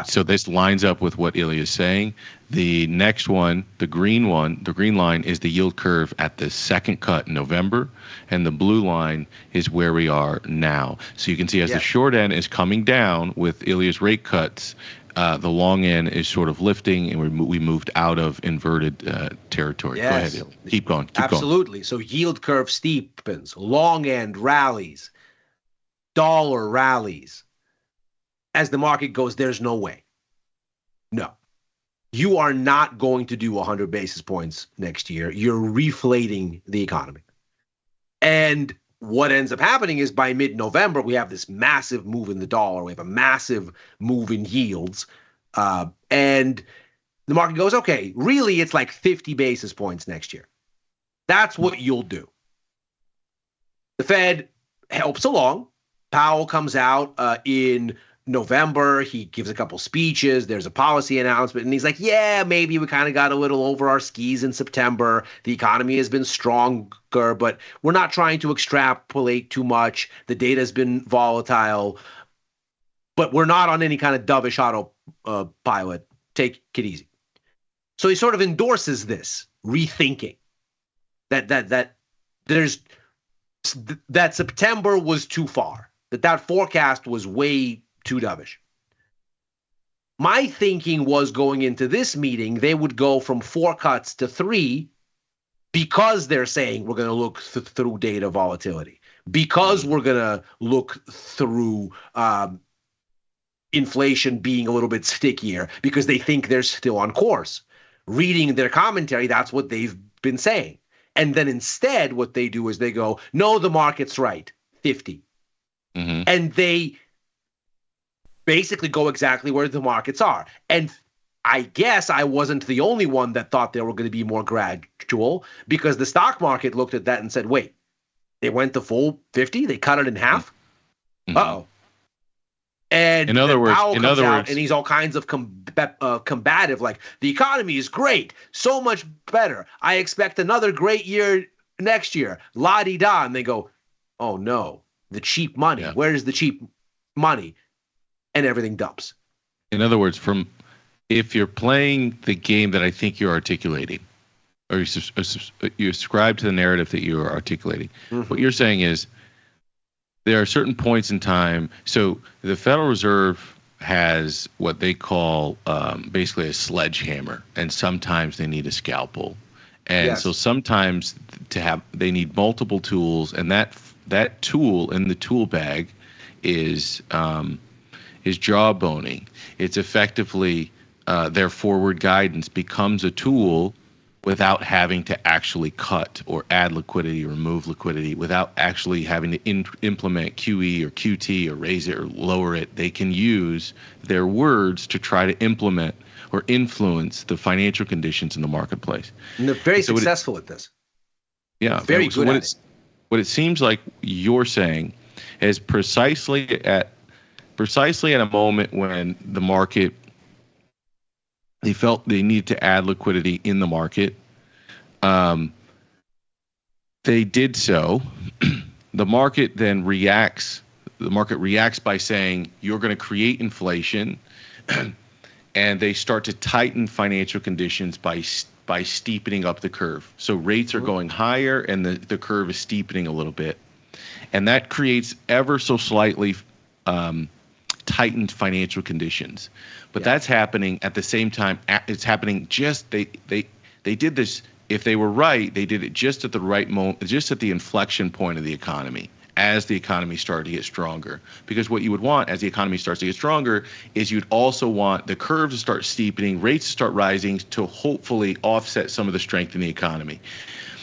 [SPEAKER 2] So this lines up with what Ilya is saying. The next one, the green line is the yield curve at the second cut in November, and the blue line is where we are now. So you can see as the short end is coming down with Ilya's rate cuts, the long end is sort of lifting, and we moved out of inverted territory.
[SPEAKER 15] Yes.
[SPEAKER 2] Go ahead, Ilya. Keep going.
[SPEAKER 15] Absolutely. So yield curve steepens, long end rallies, dollar rallies. As the market goes, there's no way. No. You are not going to do 100 basis points next year. You're reflating the economy. And what ends up happening is by mid-November, we have this massive move in the dollar. We have a massive move in yields. And the market goes, okay, really it's like 50 basis points next year. That's what you'll do. The Fed helps along. Powell comes out in November. He gives a couple speeches. There's a policy announcement. And he's like, yeah, maybe we kind of got a little over our skis in September. The economy has been stronger, but we're not trying to extrapolate too much. The data has been volatile, but we're not on any kind of dovish autopilot. Take it easy. So he sort of endorses this rethinking that September was too far, that forecast was way too dovish. My thinking was going into this meeting, they would go from 4 cuts to 3 because they're saying we're going to look through data volatility, because we're going to look through inflation being a little bit stickier, because they think they're still on course. Reading their commentary, that's what they've been saying. And then instead, what they do is they go, no, the market's right, 50.
[SPEAKER 2] Mm-hmm.
[SPEAKER 15] And they basically go exactly where the markets are. And I guess I wasn't the only one that thought they were going to be more gradual, because the stock market looked at that and said, wait, they went the full 50? They cut it in half?
[SPEAKER 2] Mm-hmm.
[SPEAKER 15] Uh-oh. And
[SPEAKER 2] in other words,
[SPEAKER 15] Powell comes out and he's all kinds of combative, like, the economy is great, so much better. I expect another great year next year, la-di-da. And they go, oh no, the cheap money. Yeah. Where is the cheap money? And everything dumps.
[SPEAKER 2] In other words, if you're playing the game that I think you're articulating, or you ascribe to the narrative that you are articulating, what you're saying is there are certain points in time. So the Federal Reserve has what they call basically a sledgehammer, and sometimes they need a scalpel. And so sometimes they need multiple tools, and that tool in the tool bag is jawboning. It's effectively their forward guidance becomes a tool without having to actually cut or add liquidity, remove liquidity, without actually having to implement QE or QT or raise it or lower it. They can use their words to try to implement or influence the financial conditions in the marketplace.
[SPEAKER 15] And they're very successful at this.
[SPEAKER 2] Yeah.
[SPEAKER 15] Very good at it.
[SPEAKER 2] What it seems like you're saying is precisely at a moment when the market, they felt they needed to add liquidity in the market. They did so. The market then reacts. The market reacts by saying, you're going to create inflation. And they start to tighten financial conditions by steepening up the curve. So rates are going higher and the curve is steepening a little bit. And that creates ever so slightly tightened financial conditions. But that's happening at the same time. It's happening they did this, if they were right, they did it just at the right moment, just at the inflection point of the economy, as the economy started to get stronger. Because what you would want as the economy starts to get stronger is you'd also want the curve to start steepening, rates to start rising to hopefully offset some of the strength in the economy.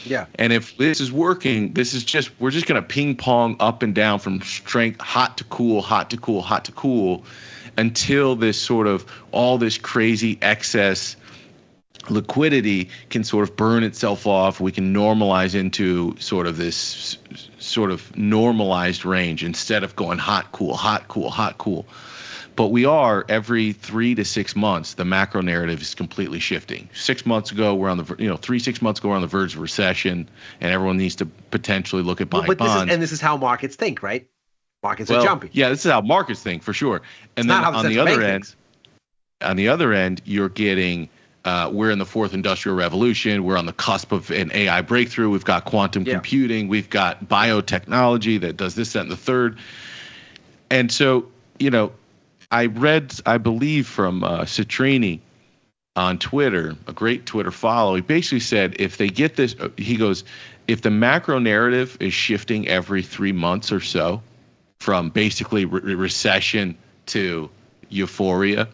[SPEAKER 15] Yeah.
[SPEAKER 2] And if this is working, we're just going to ping pong up and down from strength, hot to cool, hot to cool, hot to cool, until this sort of all this crazy excess liquidity can sort of burn itself off. We can normalize into sort of this sort of normalized range instead of going hot, cool, hot, cool, hot, cool. But we are every 3 to 6 months, the macro narrative is completely shifting. 6 months ago, we're on the 6 months ago, we're on the verge of recession, and everyone needs to potentially look at buying bonds.
[SPEAKER 15] This is how markets think, right? Markets are jumpy.
[SPEAKER 2] Yeah, this is how markets think for sure. And then on the other end, you're getting we're in the fourth industrial revolution. We're on the cusp of an AI breakthrough. We've got quantum computing. We've got biotechnology that does this, that, and the third. And so, I believe from Citrini on Twitter, a great Twitter follow. He basically said, if they get this, he goes, if the macro narrative is shifting every 3 months or so, from basically recession to euphoria,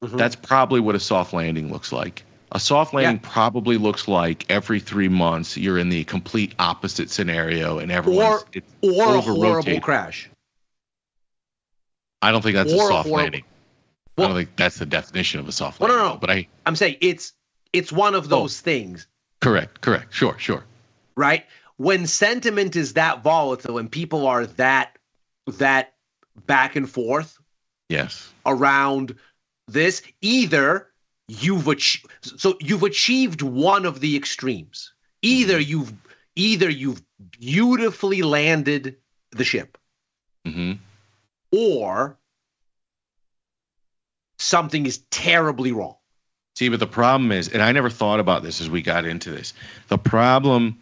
[SPEAKER 2] that's probably what a soft landing looks like. A soft landing probably looks like every 3 months you're in the complete opposite scenario and everyone's
[SPEAKER 15] or a horrible crash.
[SPEAKER 2] I don't think that's a soft landing. I don't think that's the definition of a soft landing.
[SPEAKER 15] No.
[SPEAKER 2] But
[SPEAKER 15] I'm saying it's one of those things.
[SPEAKER 2] Correct. Sure.
[SPEAKER 15] Right? When sentiment is that volatile and people are that back and forth.
[SPEAKER 2] Yes.
[SPEAKER 15] Around this, either you've achieved one of the extremes. Either you've beautifully landed the ship. Or something is terribly wrong.
[SPEAKER 2] See, but the problem is, and I never thought about this as we got into this. The problem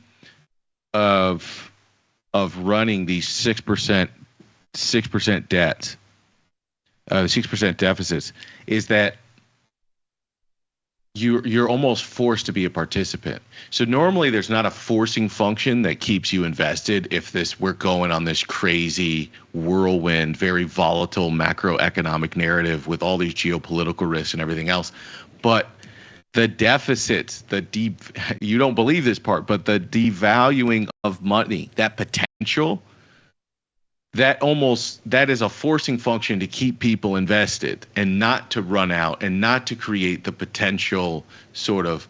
[SPEAKER 2] of running these 6% debts, 6% deficits, is that you're almost forced to be a participant. So normally there's not a forcing function that keeps you invested if we're going on this crazy whirlwind, very volatile macroeconomic narrative with all these geopolitical risks and everything else. But the deficits, you don't believe this part, but the devaluing of money, that potential, that is a forcing function to keep people invested and not to run out and not to create the potential sort of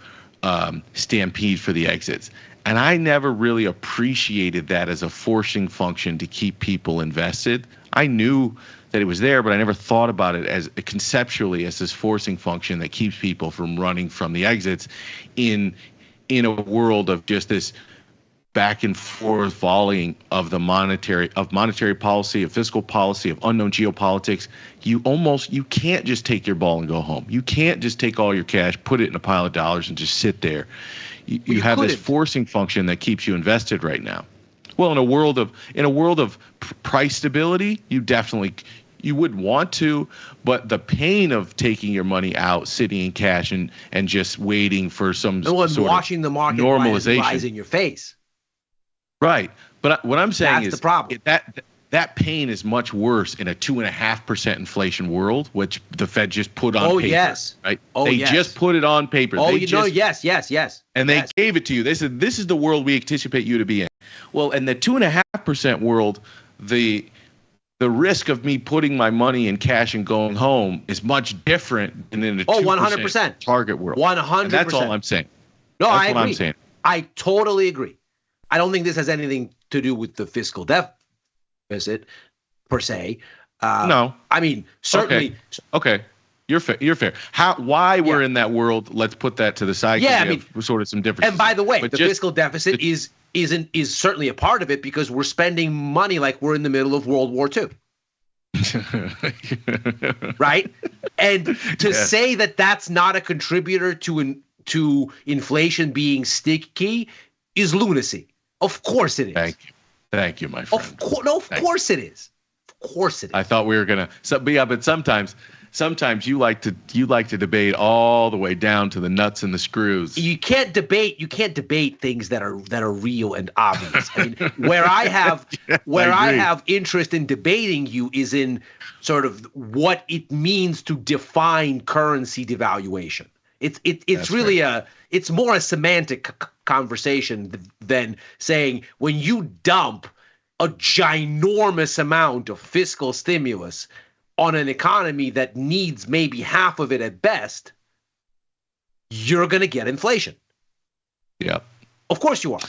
[SPEAKER 2] stampede for the exits. And I never really appreciated that as a forcing function to keep people invested. I knew that it was there, but I never thought about it as conceptually as this forcing function that keeps people from running from the exits in a world of just this back and forth volleying of the monetary policy, of fiscal policy, of unknown geopolitics. You can't just take your ball and go home. You can't just take all your cash, put it in a pile of dollars, and just sit there. You have this forcing function that keeps you invested right now. Well, in a world of price stability, you would want to, but the pain of taking your money out, sitting in cash, and just waiting for some sort of
[SPEAKER 15] watching the market
[SPEAKER 2] normalization
[SPEAKER 15] rise in your face.
[SPEAKER 2] Right. But what I'm saying
[SPEAKER 15] That's
[SPEAKER 2] is
[SPEAKER 15] the problem.
[SPEAKER 2] that pain is much worse in a 2.5% inflation world, which the Fed just put on paper.
[SPEAKER 15] Yes.
[SPEAKER 2] Right?
[SPEAKER 15] Oh,
[SPEAKER 2] they
[SPEAKER 15] yes.
[SPEAKER 2] just put it on paper.
[SPEAKER 15] Yes.
[SPEAKER 2] And they gave it to you. They said, this is the world we anticipate you to be in. Well, in the 2.5% world, the risk of me putting my money in cash and going home is much different than in the 2%
[SPEAKER 15] 100%.
[SPEAKER 2] target world.
[SPEAKER 15] 100%.
[SPEAKER 2] And that's all I'm saying.
[SPEAKER 15] No,
[SPEAKER 2] that's
[SPEAKER 15] I agree.
[SPEAKER 2] what I'm saying.
[SPEAKER 15] I totally agree. I don't think this has anything to do with the fiscal deficit per se.
[SPEAKER 2] No.
[SPEAKER 15] I mean, certainly.
[SPEAKER 2] Okay. You're fair. Why we're in that world? Let's put that to the side.
[SPEAKER 15] Yeah,
[SPEAKER 2] we have sort of some differences.
[SPEAKER 15] And by the way, the fiscal deficit is certainly a part of it because we're spending money like we're in the middle of World War II. Right? And to say that that's not a contributor to inflation being sticky is lunacy. Of course it is.
[SPEAKER 2] Thank you, my friend.
[SPEAKER 15] Of course it is. Of course it is.
[SPEAKER 2] I thought we were gonna. But sometimes you like to debate all the way down to the nuts and the screws.
[SPEAKER 15] You can't debate things that are real and obvious. I mean, where I have interest in debating you is in sort of what it means to define currency devaluation. It's really it's more a semantic conversation than saying when you dump a ginormous amount of fiscal stimulus on an economy that needs maybe half of it at best, you're going to get inflation.
[SPEAKER 2] Yeah.
[SPEAKER 15] Of course you are.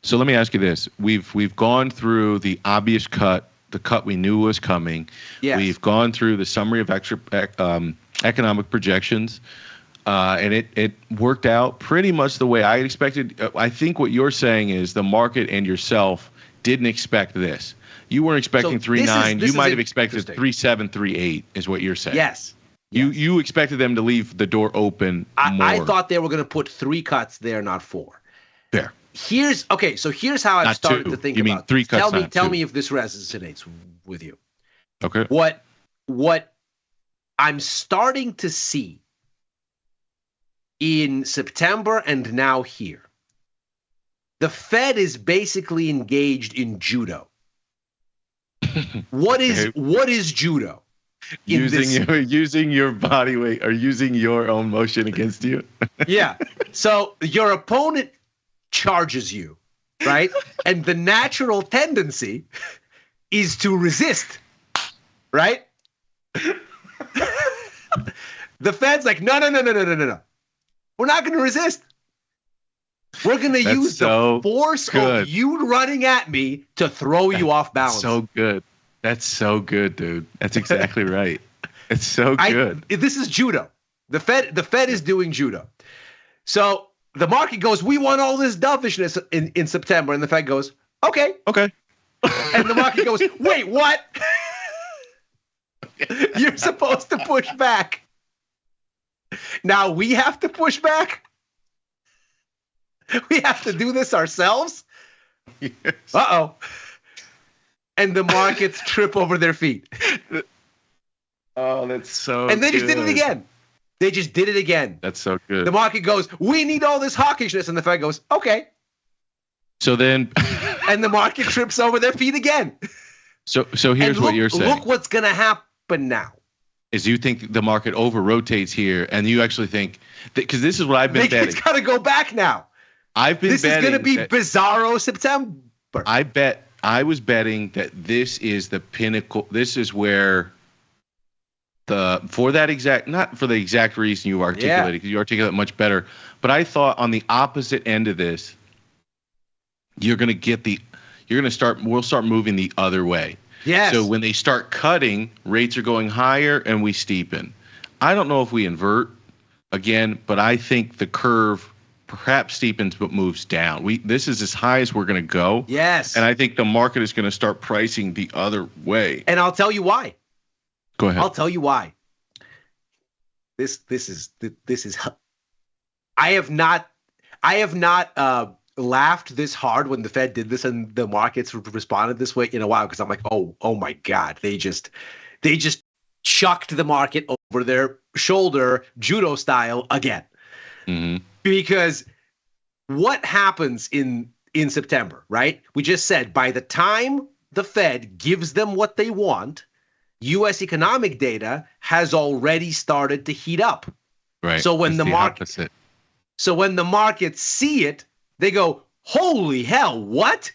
[SPEAKER 2] So let me ask you this. We've gone through the obvious cut, the cut we knew was coming.
[SPEAKER 15] Yes.
[SPEAKER 2] We've gone through the summary of economic projections. And it worked out pretty much the way I expected. I think what you're saying is the market and yourself didn't expect this. You weren't expecting 3.9. You might have expected 3.7, 3.8 is what you're saying.
[SPEAKER 15] Yes.
[SPEAKER 2] You expected them to leave the door open more.
[SPEAKER 15] I thought they were going to put 3 cuts there, not 4.
[SPEAKER 2] Fair.
[SPEAKER 15] Here's how I've started to think about.
[SPEAKER 2] You mean 3 cuts?
[SPEAKER 15] Tell me if this resonates with you.
[SPEAKER 2] Okay.
[SPEAKER 15] What I'm starting to see in September and now here, the Fed is basically engaged in judo. What is judo?
[SPEAKER 2] Using your body weight or using your own motion against you.
[SPEAKER 15] Yeah. So your opponent charges you, right? And the natural tendency is to resist, right? The Fed's like, no. We're not going to resist. We're going to use the force of you running at me to throw you off balance.
[SPEAKER 2] So good. That's so good, dude. That's exactly right. It's so good.
[SPEAKER 15] This is judo. The Fed is doing judo. So the market goes, we want all this dovishness in September. And the Fed goes, okay. And the market goes, wait, what? You're supposed to push back. Now we have to push back. We have to do this ourselves.
[SPEAKER 2] Yes.
[SPEAKER 15] Uh-oh. And the markets trip over their feet.
[SPEAKER 2] Oh, that's so
[SPEAKER 15] And they just did it
[SPEAKER 2] good.
[SPEAKER 15] again. They just did it again.
[SPEAKER 2] That's so good.
[SPEAKER 15] The market goes, we need all this hawkishness. And the Fed goes, okay.
[SPEAKER 2] So then,
[SPEAKER 15] And the market trips over their feet again.
[SPEAKER 2] so here's
[SPEAKER 15] And
[SPEAKER 2] what you're saying.
[SPEAKER 15] Look what's going to happen now.
[SPEAKER 2] Is you think the market over rotates here, and you actually think because this is what I've been betting.
[SPEAKER 15] It's got to go back now.
[SPEAKER 2] I've been
[SPEAKER 15] This is
[SPEAKER 2] betting
[SPEAKER 15] going to be
[SPEAKER 2] that-
[SPEAKER 15] bizarro September.
[SPEAKER 2] I was betting that this is the pinnacle. This is where not for the exact reason you articulated, because you articulate it much better. But I thought on the opposite end of this, we'll start moving the other way.
[SPEAKER 15] Yes.
[SPEAKER 2] So when they start cutting, rates are going higher and we steepen. I don't know if we invert again, but I think the curve perhaps steepens but moves down. This is as high as we're going to go.
[SPEAKER 15] Yes.
[SPEAKER 2] And I think the market is going to start pricing the other way.
[SPEAKER 15] And I'll tell you why.
[SPEAKER 2] Go ahead.
[SPEAKER 15] I'll tell you why. This is I have not laughed this hard when the Fed did this and the markets responded this way in a while, because I'm like, oh my God, they just chucked the market over their shoulder, judo style again.
[SPEAKER 2] Mm-hmm.
[SPEAKER 15] Because what happens in September, right? We just said by the time the Fed gives them what they want, U.S. economic data has already started to heat up.
[SPEAKER 2] Right.
[SPEAKER 15] So when
[SPEAKER 2] It's
[SPEAKER 15] the market,
[SPEAKER 2] opposite.
[SPEAKER 15] so when the markets see it, they go, "Holy hell! What?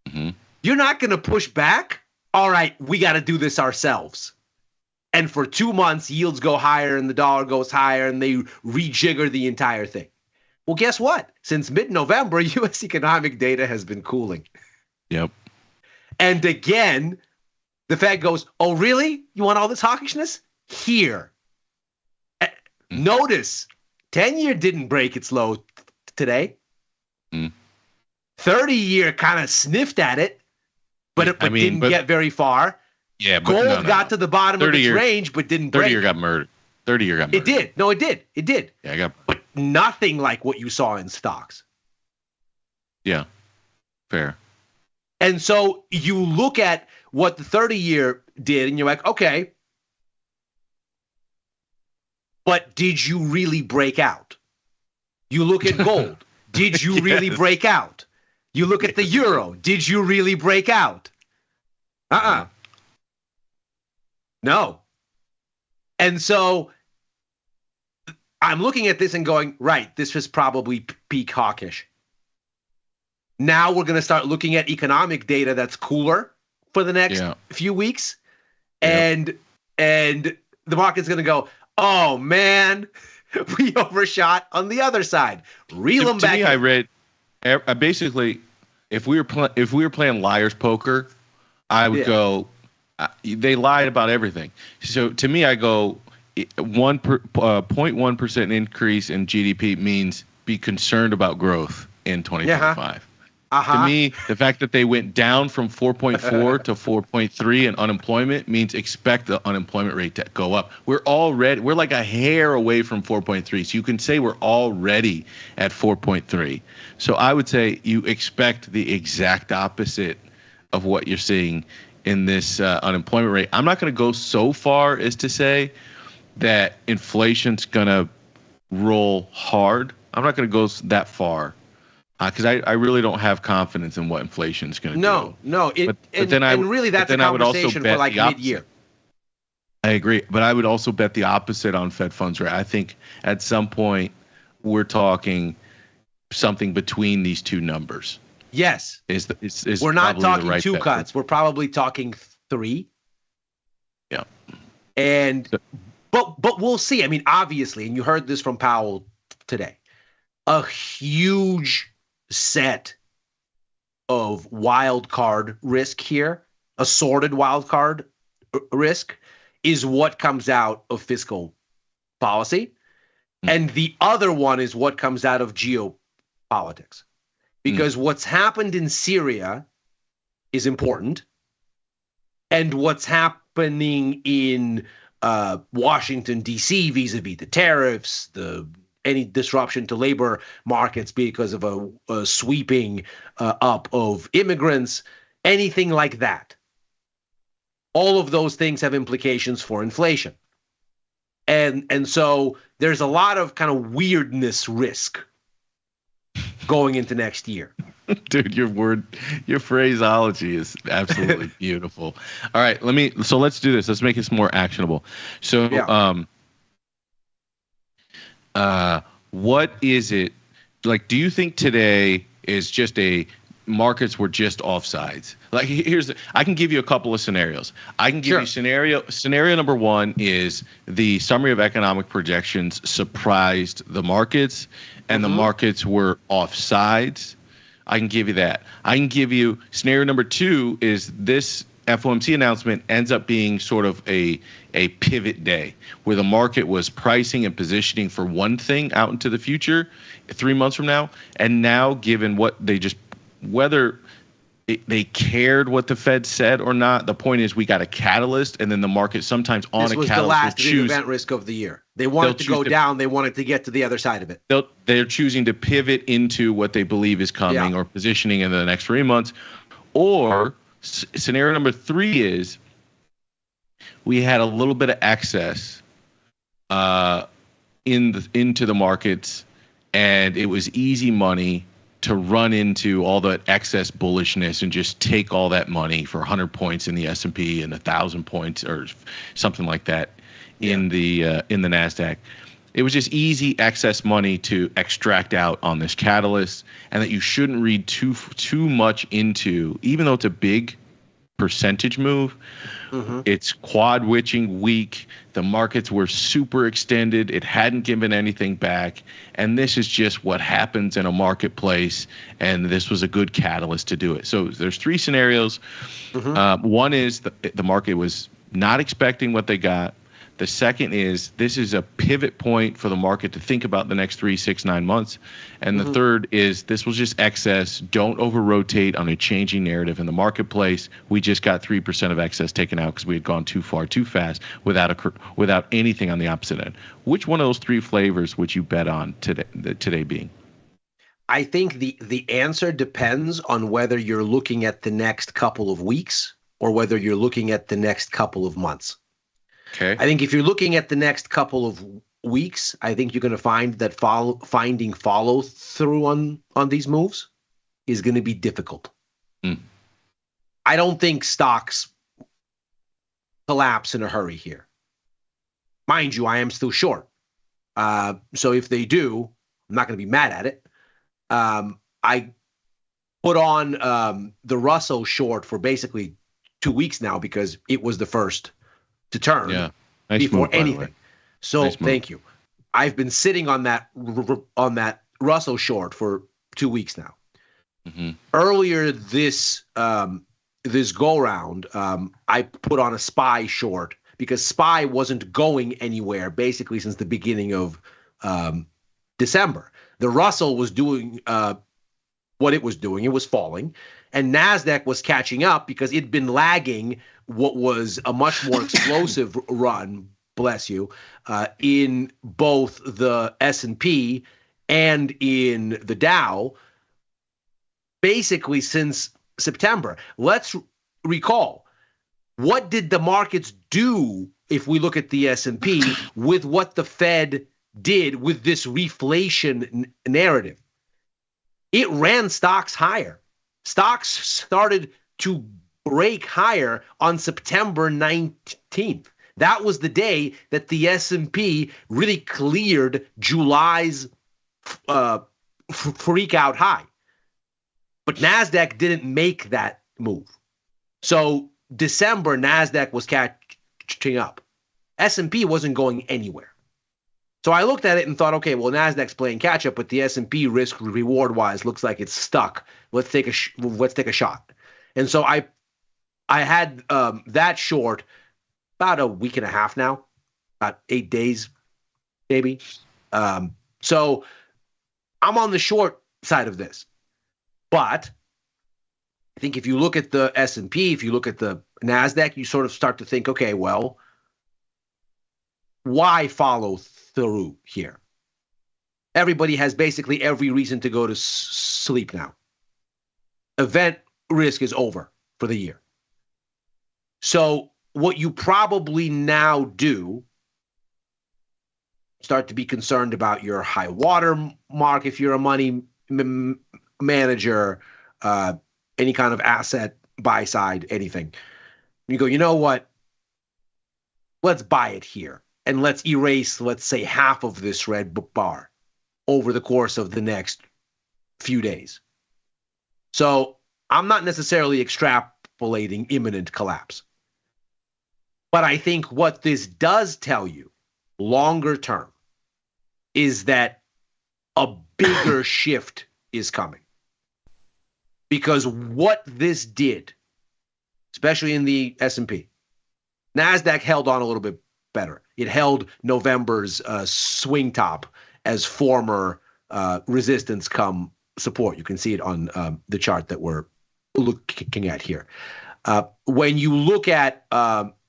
[SPEAKER 2] Mm-hmm.
[SPEAKER 15] You're not going to push back? All right, we got to do this ourselves." And for 2 months, yields go higher and the dollar goes higher, and they rejigger the entire thing. Well, guess what? Since mid-November, U.S. economic data has been cooling.
[SPEAKER 2] Yep.
[SPEAKER 15] And again, the Fed goes, "Oh, really? You want all this hawkishness? Here." Notice, 10-year didn't break its low today. 30-year kind of sniffed at it, but it didn't get very far.
[SPEAKER 2] Yeah, but
[SPEAKER 15] Gold got to the bottom of its range, but didn't break.
[SPEAKER 2] 30-year got murdered. 30-year got murdered.
[SPEAKER 15] It did. No, it did. It did.
[SPEAKER 2] Yeah, I got.
[SPEAKER 15] But nothing like what you saw in stocks.
[SPEAKER 2] Yeah, fair.
[SPEAKER 15] And so you look at what the 30-year did, and you're like, okay, but did you really break out? You look at gold. Did you really break out? You look at the euro. Did you really break out? No. And so I'm looking at this and going, right, this was probably peak hawkish. Now we're going to start looking at economic data that's cooler for the next few weeks. And the market's going to go, oh, man, we overshot on the other side. Reel them back.
[SPEAKER 2] To me, I read basically if we were playing liar's poker, I would go, they lied about everything. So to me, I go 0.1% increase in GDP means be concerned about growth in 2025. To me, the fact that they went down from 4.4 to 4.3 in unemployment means expect the unemployment rate to go up. We're like a hair away from 4.3. So you can say we're already at 4.3. So I would say you expect the exact opposite of what you're seeing in this unemployment rate. I'm not going to go so far as to say that inflation's going to roll hard. I'm not going to go that far. Because I really don't have confidence in what inflation is going to do.
[SPEAKER 15] No. Really, that's a conversation for like mid-year.
[SPEAKER 2] I agree. But I would also bet the opposite on Fed funds rate. I think at some point we're talking something between these two numbers.
[SPEAKER 15] Yes.
[SPEAKER 2] We're
[SPEAKER 15] not talking
[SPEAKER 2] right
[SPEAKER 15] 2
[SPEAKER 2] bet.
[SPEAKER 15] cuts. We're probably talking 3.
[SPEAKER 2] Yeah.
[SPEAKER 15] But we'll see. I mean, obviously, and you heard this from Powell today, a huge set of wild card risk here, assorted wild card risk, is what comes out of fiscal policy. And the other one is what comes out of geopolitics. Because what's happened in Syria is important. And what's happening in Washington, D.C. vis-a-vis the tariffs, any disruption to labor markets because of a sweeping up of immigrants, anything like that. All of those things have implications for inflation. And so there's a lot of kind of weirdness risk going into next year.
[SPEAKER 2] Dude, your phraseology is absolutely beautiful. All right, let's do this. Let's make this more actionable. So, what is it like? Do you think today is just markets were just offsides? Like, I can give you a couple of scenarios. I can give you scenario number one is the summary of economic projections surprised the markets, and the markets were offsides. I can give you that. I can give you scenario number two is this FOMC announcement ends up being sort of a pivot day where the market was pricing and positioning for one thing out into the future 3 months from now. And now, given what whether they cared what the Fed said or not, the point is we got a catalyst, and then the market sometimes on
[SPEAKER 15] this
[SPEAKER 2] a
[SPEAKER 15] was
[SPEAKER 2] catalyst
[SPEAKER 15] the last
[SPEAKER 2] will choose
[SPEAKER 15] event risk of the year. They wanted to go down. They wanted to get to the other side of it.
[SPEAKER 2] They're choosing to pivot into what they believe is coming or positioning in the next 3 months. Or scenario number three is we had a little bit of excess into the markets, and it was easy money to run into all that excess bullishness and just take all that money for 100 points in the S&P and 1,000 points or something like that in the NASDAQ. It was just easy excess money to extract out on this catalyst, and that you shouldn't read too much into, even though it's a big percentage move. It's quad witching week. The markets were super extended. It hadn't given anything back. And this is just what happens in a marketplace. And this was a good catalyst to do it. So there's three scenarios. One is the market was not expecting what they got. The second is this is a pivot point for the market to think about the next 3, 6, 9 months. And the third is this was just excess. Don't over-rotate on a changing narrative in the marketplace. We just got 3% of excess taken out because we had gone too far, too fast without anything on the opposite end. Which one of those three flavors would you bet on today being?
[SPEAKER 15] I think the answer depends on whether you're looking at the next couple of weeks or whether you're looking at the next couple of months.
[SPEAKER 2] Okay.
[SPEAKER 15] I think if you're looking at the next couple of weeks, I think you're going to find that finding follow through on these moves is going to be difficult. I don't think stocks collapse in a hurry here. Mind you, I am still short. So if they do, I'm not going to be mad at it. I put on the Russell short for basically 2 weeks now because it was the first to turn before anything. So thank you. I've been sitting on that Russell short for 2 weeks now. Earlier this go round, I put on a SPY short because SPY wasn't going anywhere basically since the beginning of December. The Russell was doing what it was doing. It was falling. And NASDAQ was catching up because it'd been lagging what was a much more explosive run, bless you, in both the S&P and in the Dow, basically since September. Let's recall, what did the markets do if we look at the S&P with what the Fed did with this reflation narrative? It ran stocks higher. Stocks started to break higher on September 19th. That was the day that the S&P really cleared July's freak out high. But NASDAQ didn't make that move. So December, NASDAQ was catching up. S&P wasn't going anywhere. So I looked at it and thought, okay, well, NASDAQ's playing catch up, but the S&P risk reward wise looks like it's stuck. Let's take a shot. And so I had that short about a week and a half now, about 8 days, maybe. So I'm on the short side of this, but I think if you look at the S&P, if you look at the NASDAQ, you sort of start to think, okay, well, why follow through here? Everybody has basically every reason to go to sleep now. Event risk is over for the year. So what you probably now do, start to be concerned about your high water mark if you're a money manager, any kind of asset, buy side, anything. You go, you know what? Let's buy it here. And let's erase, let's say, half of this red bar over the course of the next few days. So I'm not necessarily extrapolating imminent collapse. But I think what this does tell you, longer term, is that a bigger shift is coming. Because what this did, especially in the S&P, NASDAQ held on a little bit better. It held November's swing top as former resistance come support. You can see it on the chart that we're looking at here. When you look at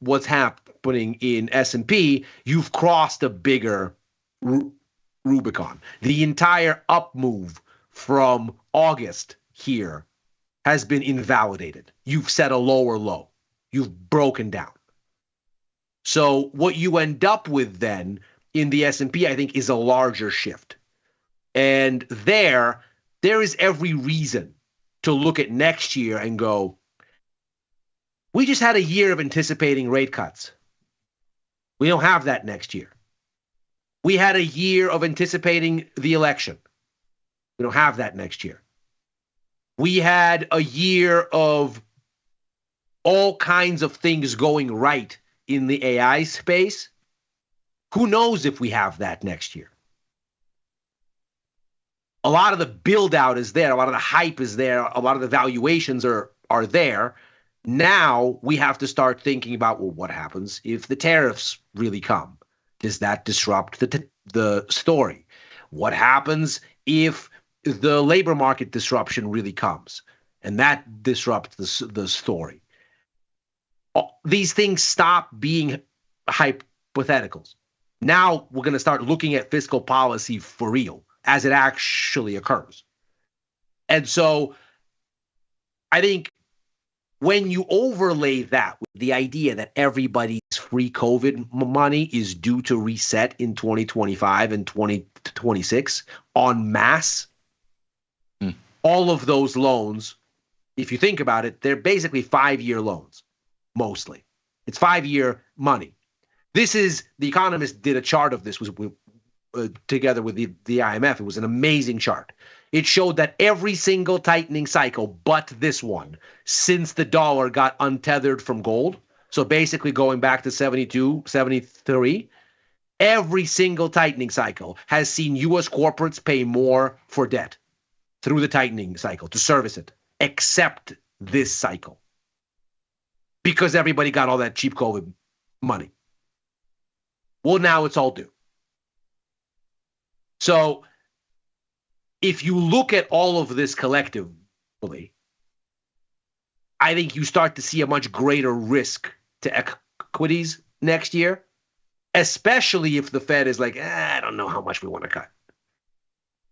[SPEAKER 15] what's happening in S&P, you've crossed a bigger Rubicon. The entire up move from August here has been invalidated. You've set a lower low. You've broken down. So what you end up with then in the S&P, I think, is a larger shift. And there is every reason to look at next year and go, we just had a year of anticipating rate cuts. We don't have that next year. We had a year of anticipating the election. We don't have that next year. We had a year of all kinds of things going right in the AI space. Who knows if we have that next year? A lot of the build out is there. A lot of the hype is there. A lot of the valuations are there. Now we have to start thinking about, well, what happens if the tariffs really come? Does that disrupt the story? What happens if the labor market disruption really comes and that disrupts the story? These things stop being hypotheticals. Now we're going to start looking at fiscal policy for real as it actually occurs. And so I think when you overlay that with the idea that everybody's free COVID money is due to reset in 2025 and 2026 en masse, all of those loans, if you think about it, they're basically 5-year loans, mostly. It's 5-year money. This is, The Economist did a chart of this together with the IMF. It was an amazing chart. It showed that every single tightening cycle but this one, since the dollar got untethered from gold, so basically going back to 72, 73, every single tightening cycle has seen U.S. corporates pay more for debt through the tightening cycle to service it, except this cycle. Because everybody got all that cheap COVID money. Well, now it's all due. So if you look at all of this collectively, I think you start to see a much greater risk to equities next year, especially if the Fed is like, I don't know how much we want to cut,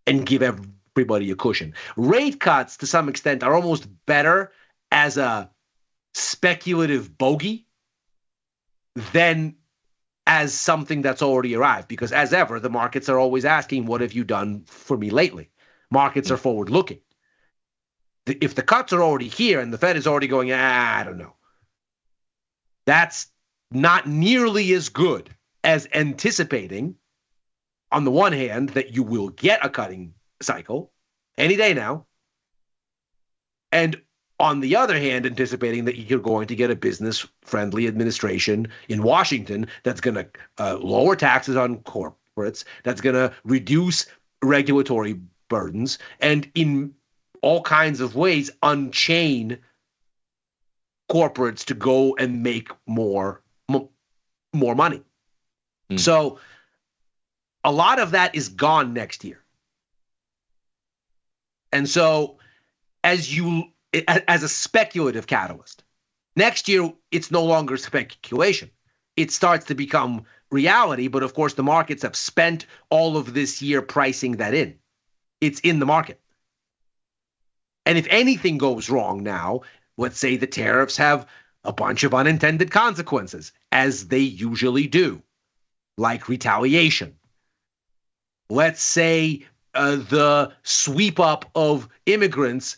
[SPEAKER 15] and give everybody a cushion. Rate cuts, to some extent, are almost better as a speculative bogey than as something that's already arrived, because as ever, the markets are always asking, what have you done for me lately? Markets are forward looking. If the cuts are already here and the Fed is already going, I don't know, that's not nearly as good as anticipating, on the one hand, that you will get a cutting cycle any day now, and on the other hand, anticipating that you're going to get a business-friendly administration in Washington that's going to lower taxes on corporates, that's going to reduce regulatory burdens, and in all kinds of ways unchain corporates to go and make more money. So a lot of that is gone next year. And so as a speculative catalyst, next year, it's no longer speculation. It starts to become reality, but of course the markets have spent all of this year pricing that in. It's in the market. And if anything goes wrong now, let's say the tariffs have a bunch of unintended consequences, as they usually do, like retaliation. Let's say the sweep up of immigrants,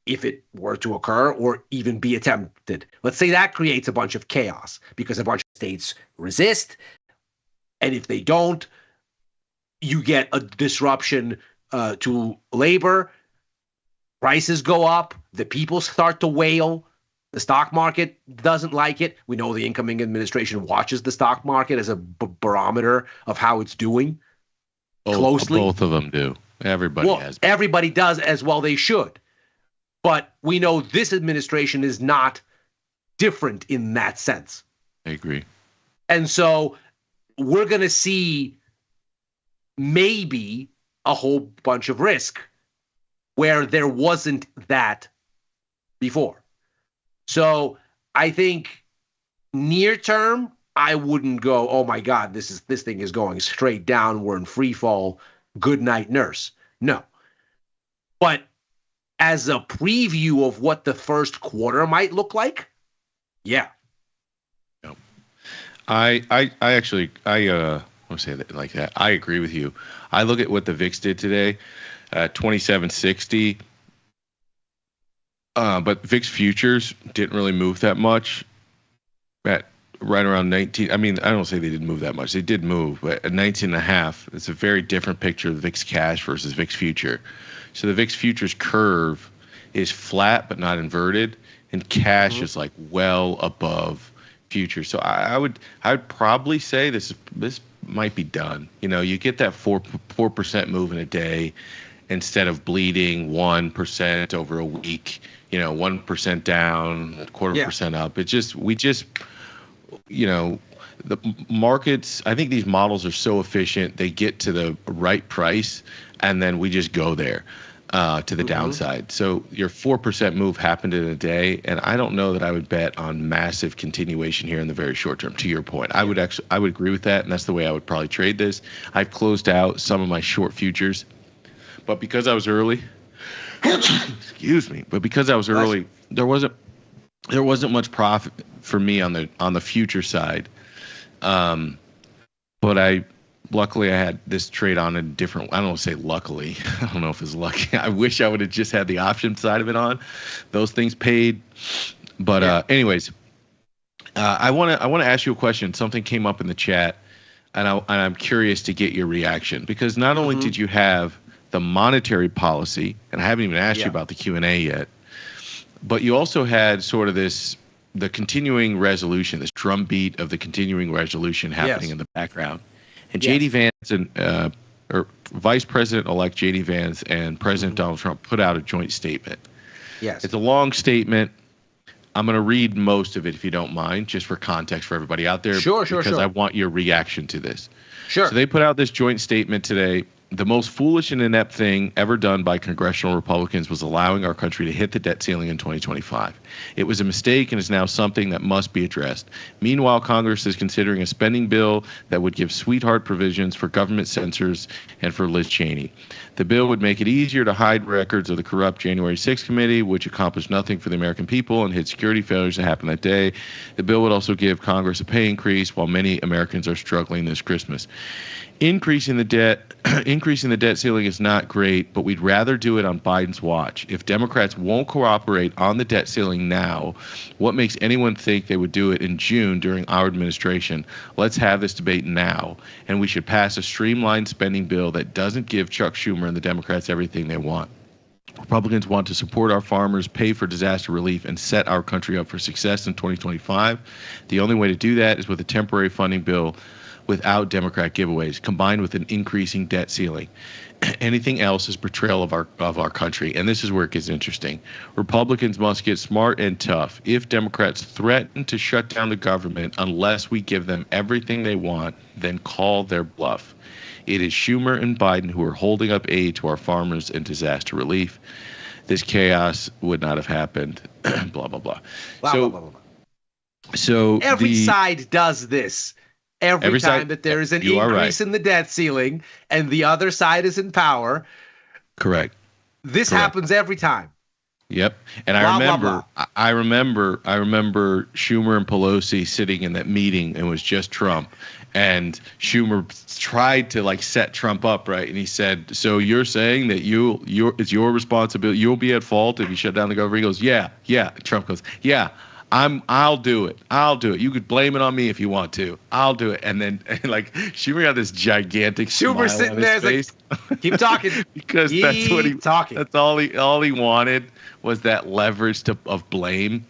[SPEAKER 15] if it were to occur or even be attempted. Let's say that creates a bunch of chaos because a bunch of states resist. And if they don't, you get a disruption to labor. Prices go up. The people start to wail. The stock market doesn't like it. We know the incoming administration watches the stock market as a barometer of how it's doing closely.
[SPEAKER 2] Both of them do. Everybody has.
[SPEAKER 15] Everybody does, as well they should. But we know this administration is not different in that sense.
[SPEAKER 2] I agree.
[SPEAKER 15] And so we're going to see maybe a whole bunch of risk where there wasn't that before. So I think near term, I wouldn't go, oh my God, this thing is going straight down. We're in free fall. Good night, nurse. No. But as a preview of what the first quarter might look like, yeah.
[SPEAKER 2] I want to say that like that. I agree with you. I look at what the VIX did today, 2760. But VIX futures didn't really move that much. At right around 19. I mean, I don't say they didn't move that much. They did move, but at 19.5, it's a very different picture of VIX cash versus VIX future. So the VIX futures curve is flat but not inverted, and cash is like well above future. So I would probably say this might be done. You know, you get that 4% move in a day instead of bleeding 1% over a week. You know, 1% down, a quarter percent up. The markets, I think these models are so efficient, they get to the right price, and then we just go there to the downside. So your 4% move happened in a day, and I don't know that I would bet on massive continuation here in the very short term, to your point. I would agree with that, and that's the way I would probably trade this. I've closed out some of my short futures, but because I was early, excuse me, there wasn't much profit for me on the future side. But luckily I had this trade on a different, I don't want to say luckily, I don't know if it's lucky. I wish I would have just had the option side of it on. Those things paid. But anyways, I want to ask you a question. Something came up in the chat, and I'm curious to get your reaction, because not only did you have the monetary policy, and I haven't even asked you about the Q&A yet, but you also had sort of the continuing resolution, this drumbeat of the continuing resolution happening in the background. And J.D. Vance and or Vice President-elect J.D. Vance and President Donald Trump put out a joint statement.
[SPEAKER 15] Yes.
[SPEAKER 2] It's a long statement. I'm going to read most of it, if you don't mind, just for context for everybody out there.
[SPEAKER 15] Sure.
[SPEAKER 2] Because I want your reaction to this.
[SPEAKER 15] Sure.
[SPEAKER 2] So they put out this joint statement today. The most foolish and inept thing ever done by congressional Republicans was allowing our country to hit the debt ceiling in 2025. It was a mistake and is now something that must be addressed. Meanwhile, Congress is considering a spending bill that would give sweetheart provisions for government censors and for Liz Cheney. The bill would make it easier to hide records of the corrupt January 6th committee, which accomplished nothing for the American people and hid security failures that happened that day. The bill would also give Congress a pay increase while many Americans are struggling this Christmas. Increasing the debt ceiling is not great, but we'd rather do it on Biden's watch. If Democrats won't cooperate on the debt ceiling now, what makes anyone think they would do it in June during our administration? Let's have this debate now, and we should pass a streamlined spending bill that doesn't give Chuck Schumer and the Democrats everything they want. Republicans want to support our farmers, pay for disaster relief, and set our country up for success in 2025. The only way to do that is with a temporary funding bill without Democrat giveaways, combined with an increasing debt ceiling. Anything else is betrayal of our country, and this is where it gets interesting. Republicans must get smart and tough. If Democrats threaten to shut down the government unless we give them everything they want, then call their bluff. It is Schumer and Biden who are holding up aid to our farmers and disaster relief. This chaos would not have happened. Blah, blah, blah.
[SPEAKER 15] Blah, blah, blah, blah.
[SPEAKER 2] So
[SPEAKER 15] every side does this. every time
[SPEAKER 2] side,
[SPEAKER 15] that there is an
[SPEAKER 2] you are
[SPEAKER 15] increase
[SPEAKER 2] right.
[SPEAKER 15] in the debt ceiling and the other side is in power.
[SPEAKER 2] Correct.
[SPEAKER 15] This
[SPEAKER 2] Correct.
[SPEAKER 15] happens every time.
[SPEAKER 2] Yep. And
[SPEAKER 15] Blah, blah,
[SPEAKER 2] I remember Schumer and Pelosi sitting in that meeting, and it was just Trump. And Schumer tried to like set Trump up, right? And he said, "So you're saying that it's your responsibility. You'll be at fault if you shut down the government?" He goes, "Yeah." And Trump goes, "Yeah. I'll do it. You could blame it on me if you want to. I'll do it." And then like Schumer got this gigantic
[SPEAKER 15] Schumer
[SPEAKER 2] smile
[SPEAKER 15] sitting
[SPEAKER 2] on
[SPEAKER 15] there
[SPEAKER 2] his face.
[SPEAKER 15] like, keep talking.
[SPEAKER 2] Because that's what
[SPEAKER 15] That's
[SPEAKER 2] all he wanted was that leverage of blame.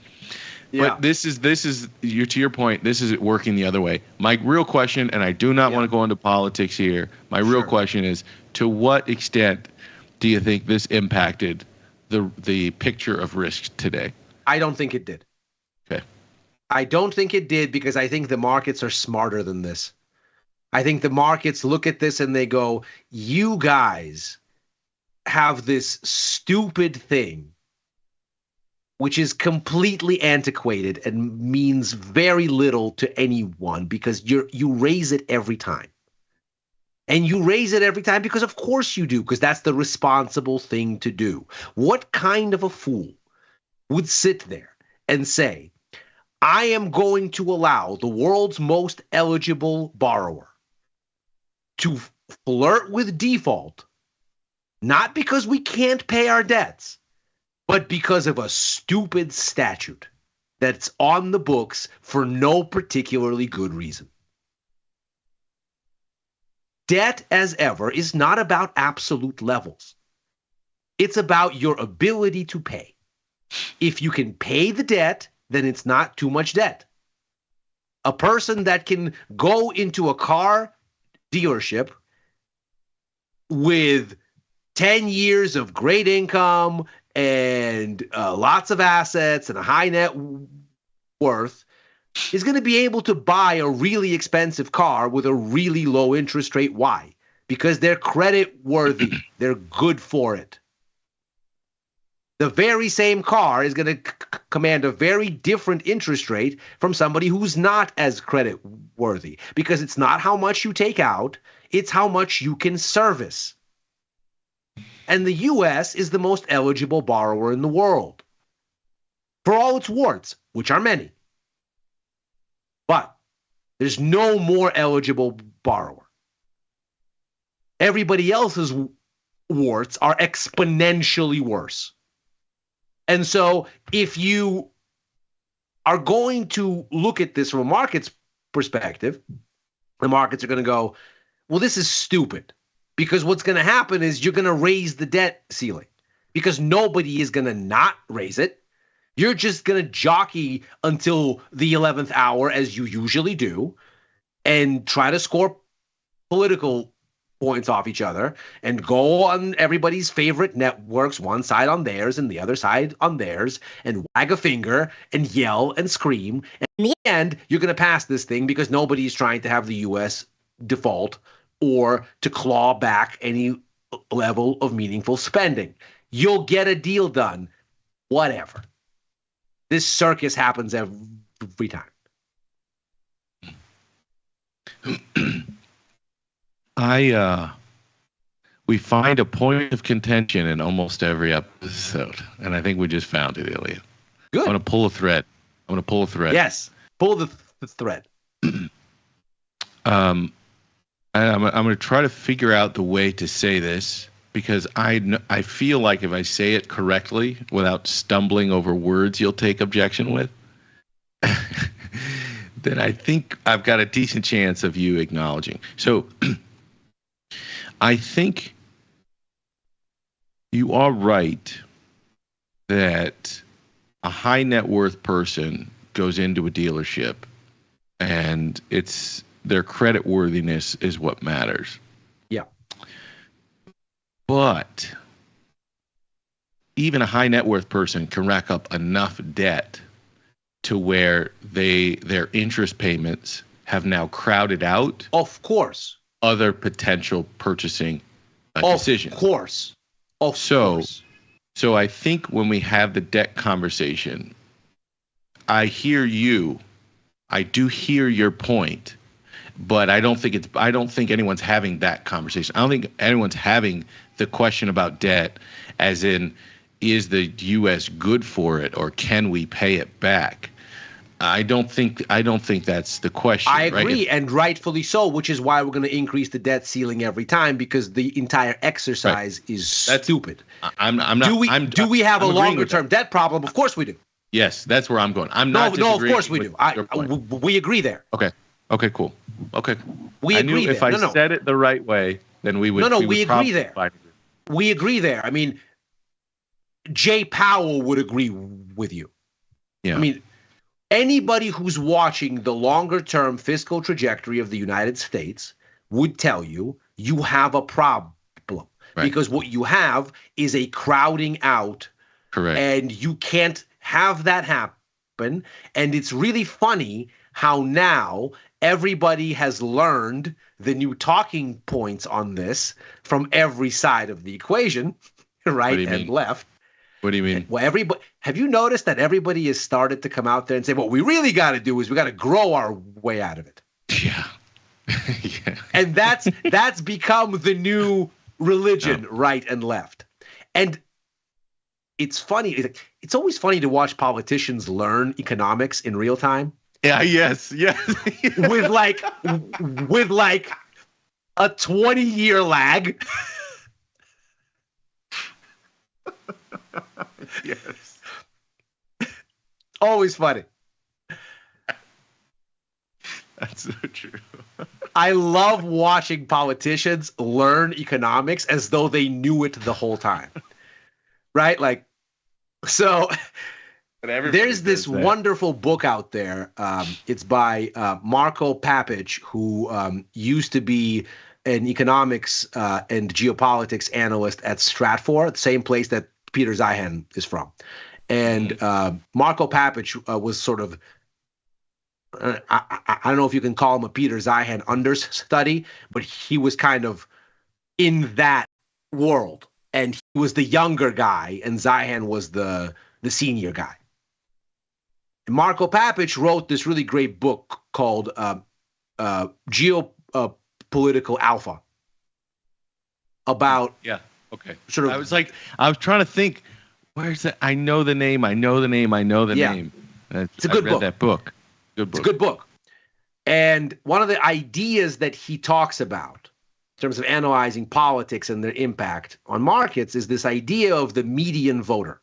[SPEAKER 15] Yeah.
[SPEAKER 2] But this is to your point, this is working the other way. My real question, and I do not want to go into politics here. My real question is, to what extent do you think this impacted the picture of risk today?
[SPEAKER 15] I don't think it did.
[SPEAKER 2] Okay.
[SPEAKER 15] I don't think it did because I think the markets are smarter than this. I think the markets look at this and they go, you guys have this stupid thing which is completely antiquated and means very little to anyone because you raise it every time. And you raise it every time because of course you do, because that's the responsible thing to do. What kind of a fool would sit there and say, I am going to allow the world's most eligible borrower to flirt with default, not because we can't pay our debts, but because of a stupid statute that's on the books for no particularly good reason. Debt, as ever, is not about absolute levels. It's about your ability to pay. If you can pay the debt, then it's not too much debt. A person that can go into a car dealership with 10 years of great income and lots of assets and a high net worth is going to be able to buy a really expensive car with a really low interest rate. Why? Because they're credit worthy. They're good for it. The very same car is going to command a very different interest rate from somebody who's not as credit worthy, because it's not how much you take out, it's how much you can service. And the U.S. is the most eligible borrower in the world, for all its warts, which are many. But there's no more eligible borrower. Everybody else's warts are exponentially worse. And so if you are going to look at this from a market's perspective, the markets are going to go, well, this is stupid. Because what's going to happen is you're going to raise the debt ceiling because nobody is going to not raise it. You're just going to jockey until the 11th hour, as you usually do, and try to score political points off each other and go on everybody's favorite networks, one side on theirs and the other side on theirs, and wag a finger and yell and scream. And in the end, you're going to pass this thing because nobody's trying to have the U.S. default or to claw back any level of meaningful spending. You'll get a deal done, whatever. This circus happens every time.
[SPEAKER 2] We find a point of contention in almost every episode, and I think we just found it, Ilya.
[SPEAKER 15] Good.
[SPEAKER 2] I'm going to pull a thread.
[SPEAKER 15] Yes, pull the thread.
[SPEAKER 2] I'm going to try to figure out the way to say this because I feel like if I say it correctly without stumbling over words you'll take objection with, then I think I've got a decent chance of you acknowledging. So I think you are right that a high net worth person goes into a dealership and their credit worthiness is what matters.
[SPEAKER 15] Yeah.
[SPEAKER 2] But even a high net worth person can rack up enough debt to where their interest payments have now crowded out,
[SPEAKER 15] of course,
[SPEAKER 2] other potential purchasing decisions.
[SPEAKER 15] Of course.
[SPEAKER 2] So I think when we have the debt conversation, I do hear your point. but I don't think anyone's having that conversation. I don't think anyone's having the question about debt, as in, is the U.S. good for it, or can we pay it back? I don't think that's the question.
[SPEAKER 15] I agree,
[SPEAKER 2] right?
[SPEAKER 15] and rightfully so, which is why we're going to increase the debt ceiling every time, because the entire exercise is stupid.
[SPEAKER 2] I'm not.
[SPEAKER 15] Do we have
[SPEAKER 2] I'm
[SPEAKER 15] a
[SPEAKER 2] agreeing
[SPEAKER 15] longer
[SPEAKER 2] with
[SPEAKER 15] term debt problem? Of course we do.
[SPEAKER 2] Yes, that's where I'm going. I'm not.
[SPEAKER 15] No, of course we
[SPEAKER 2] with
[SPEAKER 15] do.
[SPEAKER 2] your point.
[SPEAKER 15] We agree there.
[SPEAKER 2] Okay, cool. Okay.
[SPEAKER 15] We
[SPEAKER 2] I
[SPEAKER 15] agree
[SPEAKER 2] knew
[SPEAKER 15] there.
[SPEAKER 2] if I
[SPEAKER 15] No.
[SPEAKER 2] said it the right way, then we would.
[SPEAKER 15] We agree there.
[SPEAKER 2] find
[SPEAKER 15] We agree there. I mean, Jay Powell would agree with you.
[SPEAKER 2] Yeah.
[SPEAKER 15] I mean, anybody who's watching the longer-term fiscal trajectory of the United States would tell you you have a problem. Because what you have is a crowding out.
[SPEAKER 2] Correct.
[SPEAKER 15] And you can't have that happen. And it's really funny how now everybody has learned the new talking points on this from every side of the equation, right and left.
[SPEAKER 2] What do you mean?
[SPEAKER 15] Well, everybody, have you noticed that everybody has started to come out there and say, what we really got to do is we got to grow our way out of it.
[SPEAKER 2] Yeah.
[SPEAKER 15] And that's become the new religion, right and left. And it's funny. It's always funny to watch politicians learn economics in real time.
[SPEAKER 2] Yeah. Yes.
[SPEAKER 15] with like a 20-year lag.
[SPEAKER 2] Yes.
[SPEAKER 15] Always funny.
[SPEAKER 2] That's so true.
[SPEAKER 15] I love watching politicians learn economics as though they knew it the whole time. Right? Like, so there's this wonderful book out there. It's by Marco Papic, who used to be an economics and geopolitics analyst at Stratfor, the same place that Peter Zeihan is from. And Marco Papic was sort of, I don't know if you can call him a Peter Zeihan understudy, but he was kind of in that world. And he was the younger guy, and Zeihan was the senior guy. And Marco Papic wrote this really great book called Geopolitical Alpha about sort of.
[SPEAKER 2] I was trying to think, where's that? I know the name. It's a good book. I read that book. Good book.
[SPEAKER 15] It's a good book. And one of the ideas that he talks about in terms of analyzing politics and their impact on markets is this idea of the median voter.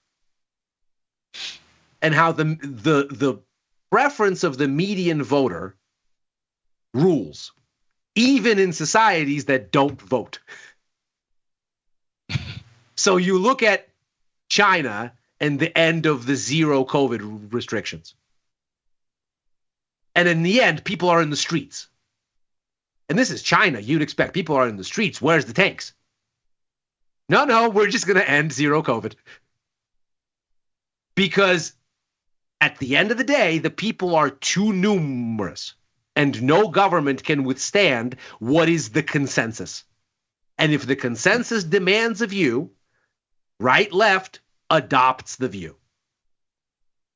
[SPEAKER 15] And how the preference of the median voter rules, even in societies that don't vote. So you look at China and the end of the zero COVID restrictions. And in the end, people are in the streets. And this is China. You'd expect people are in the streets. Where's the tanks? No, we're just going to end zero COVID. Because at the end of the day, the people are too numerous. And no government can withstand what is the consensus. And if the consensus demands a view, right, left adopts the view.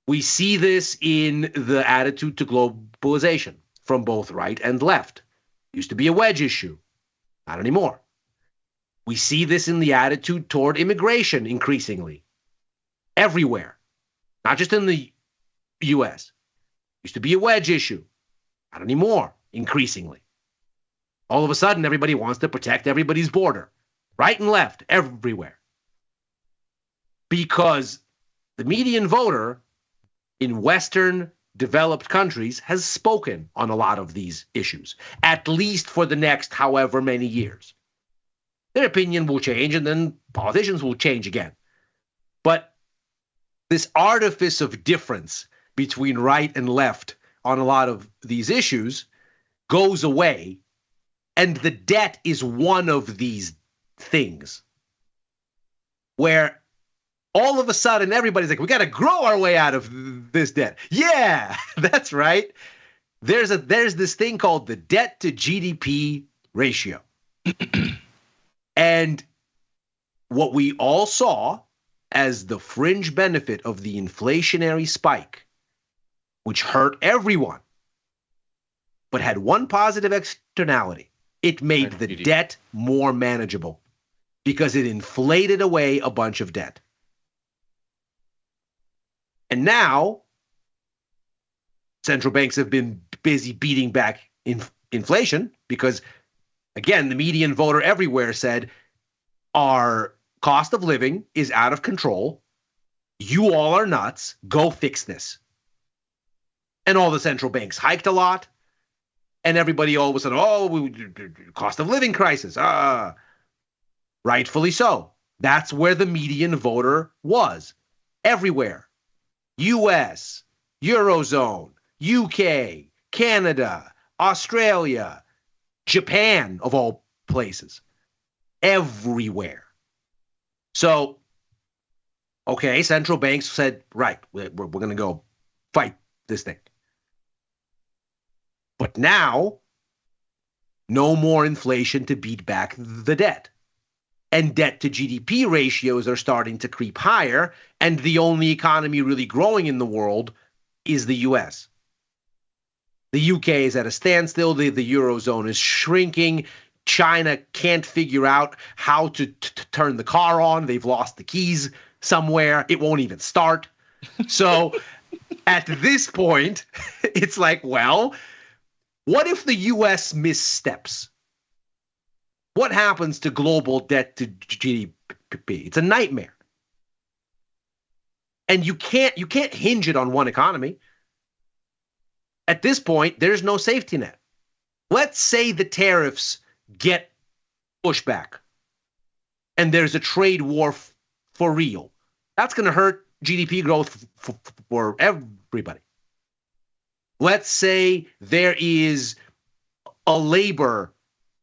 [SPEAKER 15] We see this in the attitude to globalization from both right and left. Used to be a wedge issue. Not anymore. We see this in the attitude toward immigration increasingly. Everywhere. Not just in the U.S. Used to be a wedge issue. Not anymore. Increasingly. All of a sudden, everybody wants to protect everybody's border. Right and left. Everywhere. Because the median voter in Western developed countries has spoken on a lot of these issues, at least for the next however many years. Their opinion will change, and then politicians will change again. But this artifice of difference between right and left on a lot of these issues goes away, and the debt is one of these things where all of a sudden, everybody's like, we got to grow our way out of this debt. Yeah, that's right. There's this thing called the debt to GDP ratio. And what we all saw as the fringe benefit of the inflationary spike, which hurt everyone, but had one positive externality. It made the debt more manageable because it inflated away a bunch of debt. And now, central banks have been busy beating back inflation because, again, the median voter everywhere said, our cost of living is out of control. You all are nuts. Go fix this. And all the central banks hiked a lot. And everybody all of a sudden, cost of living crisis. Rightfully so. That's where the median voter was. Everywhere. US, Eurozone, UK, Canada, Australia, Japan, of all places. Everywhere. So, okay, central banks said, right, we're going to go fight this thing. But now, no more inflation to beat back the debt. And debt to GDP ratios are starting to creep higher, and the only economy really growing in the world is the US. The UK is at a standstill, the Eurozone is shrinking, China can't figure out how to turn the car on, they've lost the keys somewhere, it won't even start. So at this point, it's like, well, what if the US missteps? What happens to global debt to GDP? It's a nightmare. And you can't hinge it on one economy. At this point, there's no safety net. Let's say the tariffs get pushback and there's a trade war for real. That's going to hurt GDP growth for everybody. Let's say there is a labor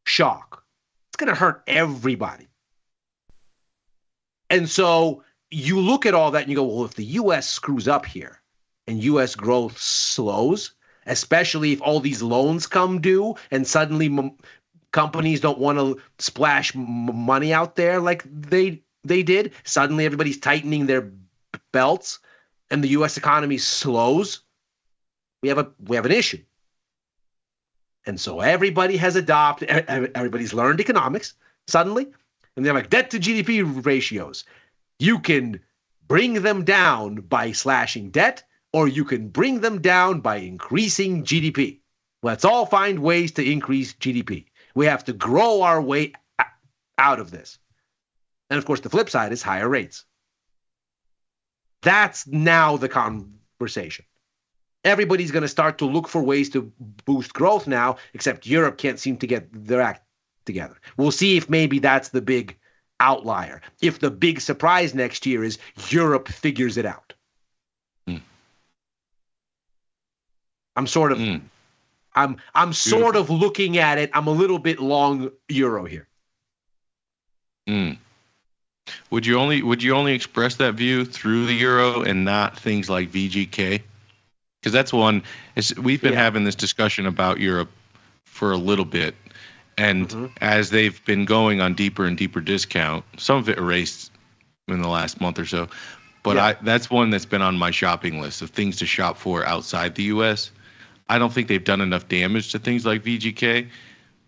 [SPEAKER 15] shock. It's going to hurt everybody. And so you look at all that and you go, well, if the U.S. screws up here and U.S. growth slows, especially if all these loans come due and suddenly companies don't want to splash money out there like they did, suddenly everybody's tightening their belts and the U.S. economy slows, we have an issue. And so everybody has adopted, everybody's learned economics suddenly, and they're like, debt to GDP ratios. You can bring them down by slashing debt, or you can bring them down by increasing GDP. Let's all find ways to increase GDP. We have to grow our way out of this. And of course, the flip side is higher rates. That's now the conversation. Everybody's going to start to look for ways to boost growth now, except Europe can't seem to get their act together. We'll see if maybe that's the big outlier. If the big surprise next year is Europe figures it out. I'm sort of I'm sort of looking at it. I'm a little bit long euro here.
[SPEAKER 2] Would you only express that view through the euro and not things like VGK? Because that's one. We've been having this discussion about Europe for a little bit, and as they've been going on deeper and deeper discount, some of it erased in the last month or so. But that's one that's been on my shopping list of things to shop for outside the U.S. I don't think they've done enough damage to things like VGK,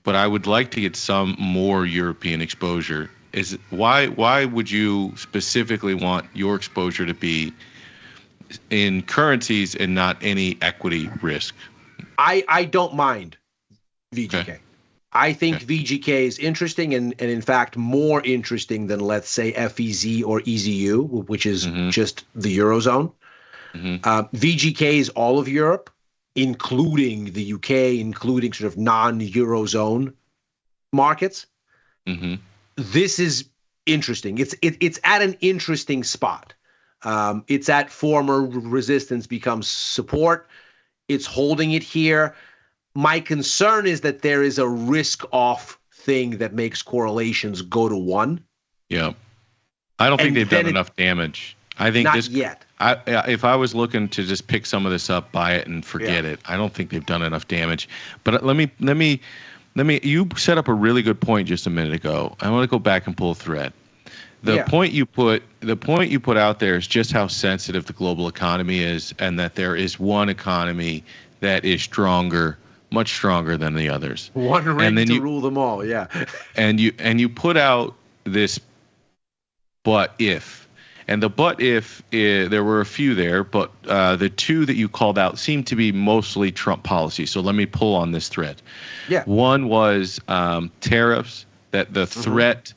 [SPEAKER 2] but I would like to get some more European exposure. Why would you specifically want your exposure to be in currencies and not any equity risk?
[SPEAKER 15] I don't mind VGK. Okay. I think VGK is interesting and in fact more interesting than, let's say, FEZ or EZU, which is just the Eurozone. VGK is all of Europe, including the UK, including sort of non-Eurozone markets. This is interesting. It's at an interesting spot. It's at former resistance becomes support. It's holding it here. My concern is that there is a risk-off thing that makes correlations go to 1.
[SPEAKER 2] Yeah. I don't think they've done enough damage. I think
[SPEAKER 15] not yet.
[SPEAKER 2] If I was looking to just pick some of this up, buy it, and forget it, I don't think they've done enough damage. But let me. You set up a really good point just a minute ago. I want to go back and pull a thread. The point you put out there is just how sensitive the global economy is, and that there is one economy that is stronger much stronger than the others.
[SPEAKER 15] One ring
[SPEAKER 2] and then
[SPEAKER 15] to
[SPEAKER 2] you,
[SPEAKER 15] rule them all. Yeah.
[SPEAKER 2] and you put out this but if. And the but if, there were a few there, but the two that you called out seem to be mostly Trump policy. So let me pull on this thread.
[SPEAKER 15] Yeah.
[SPEAKER 2] One was tariffs, that the threat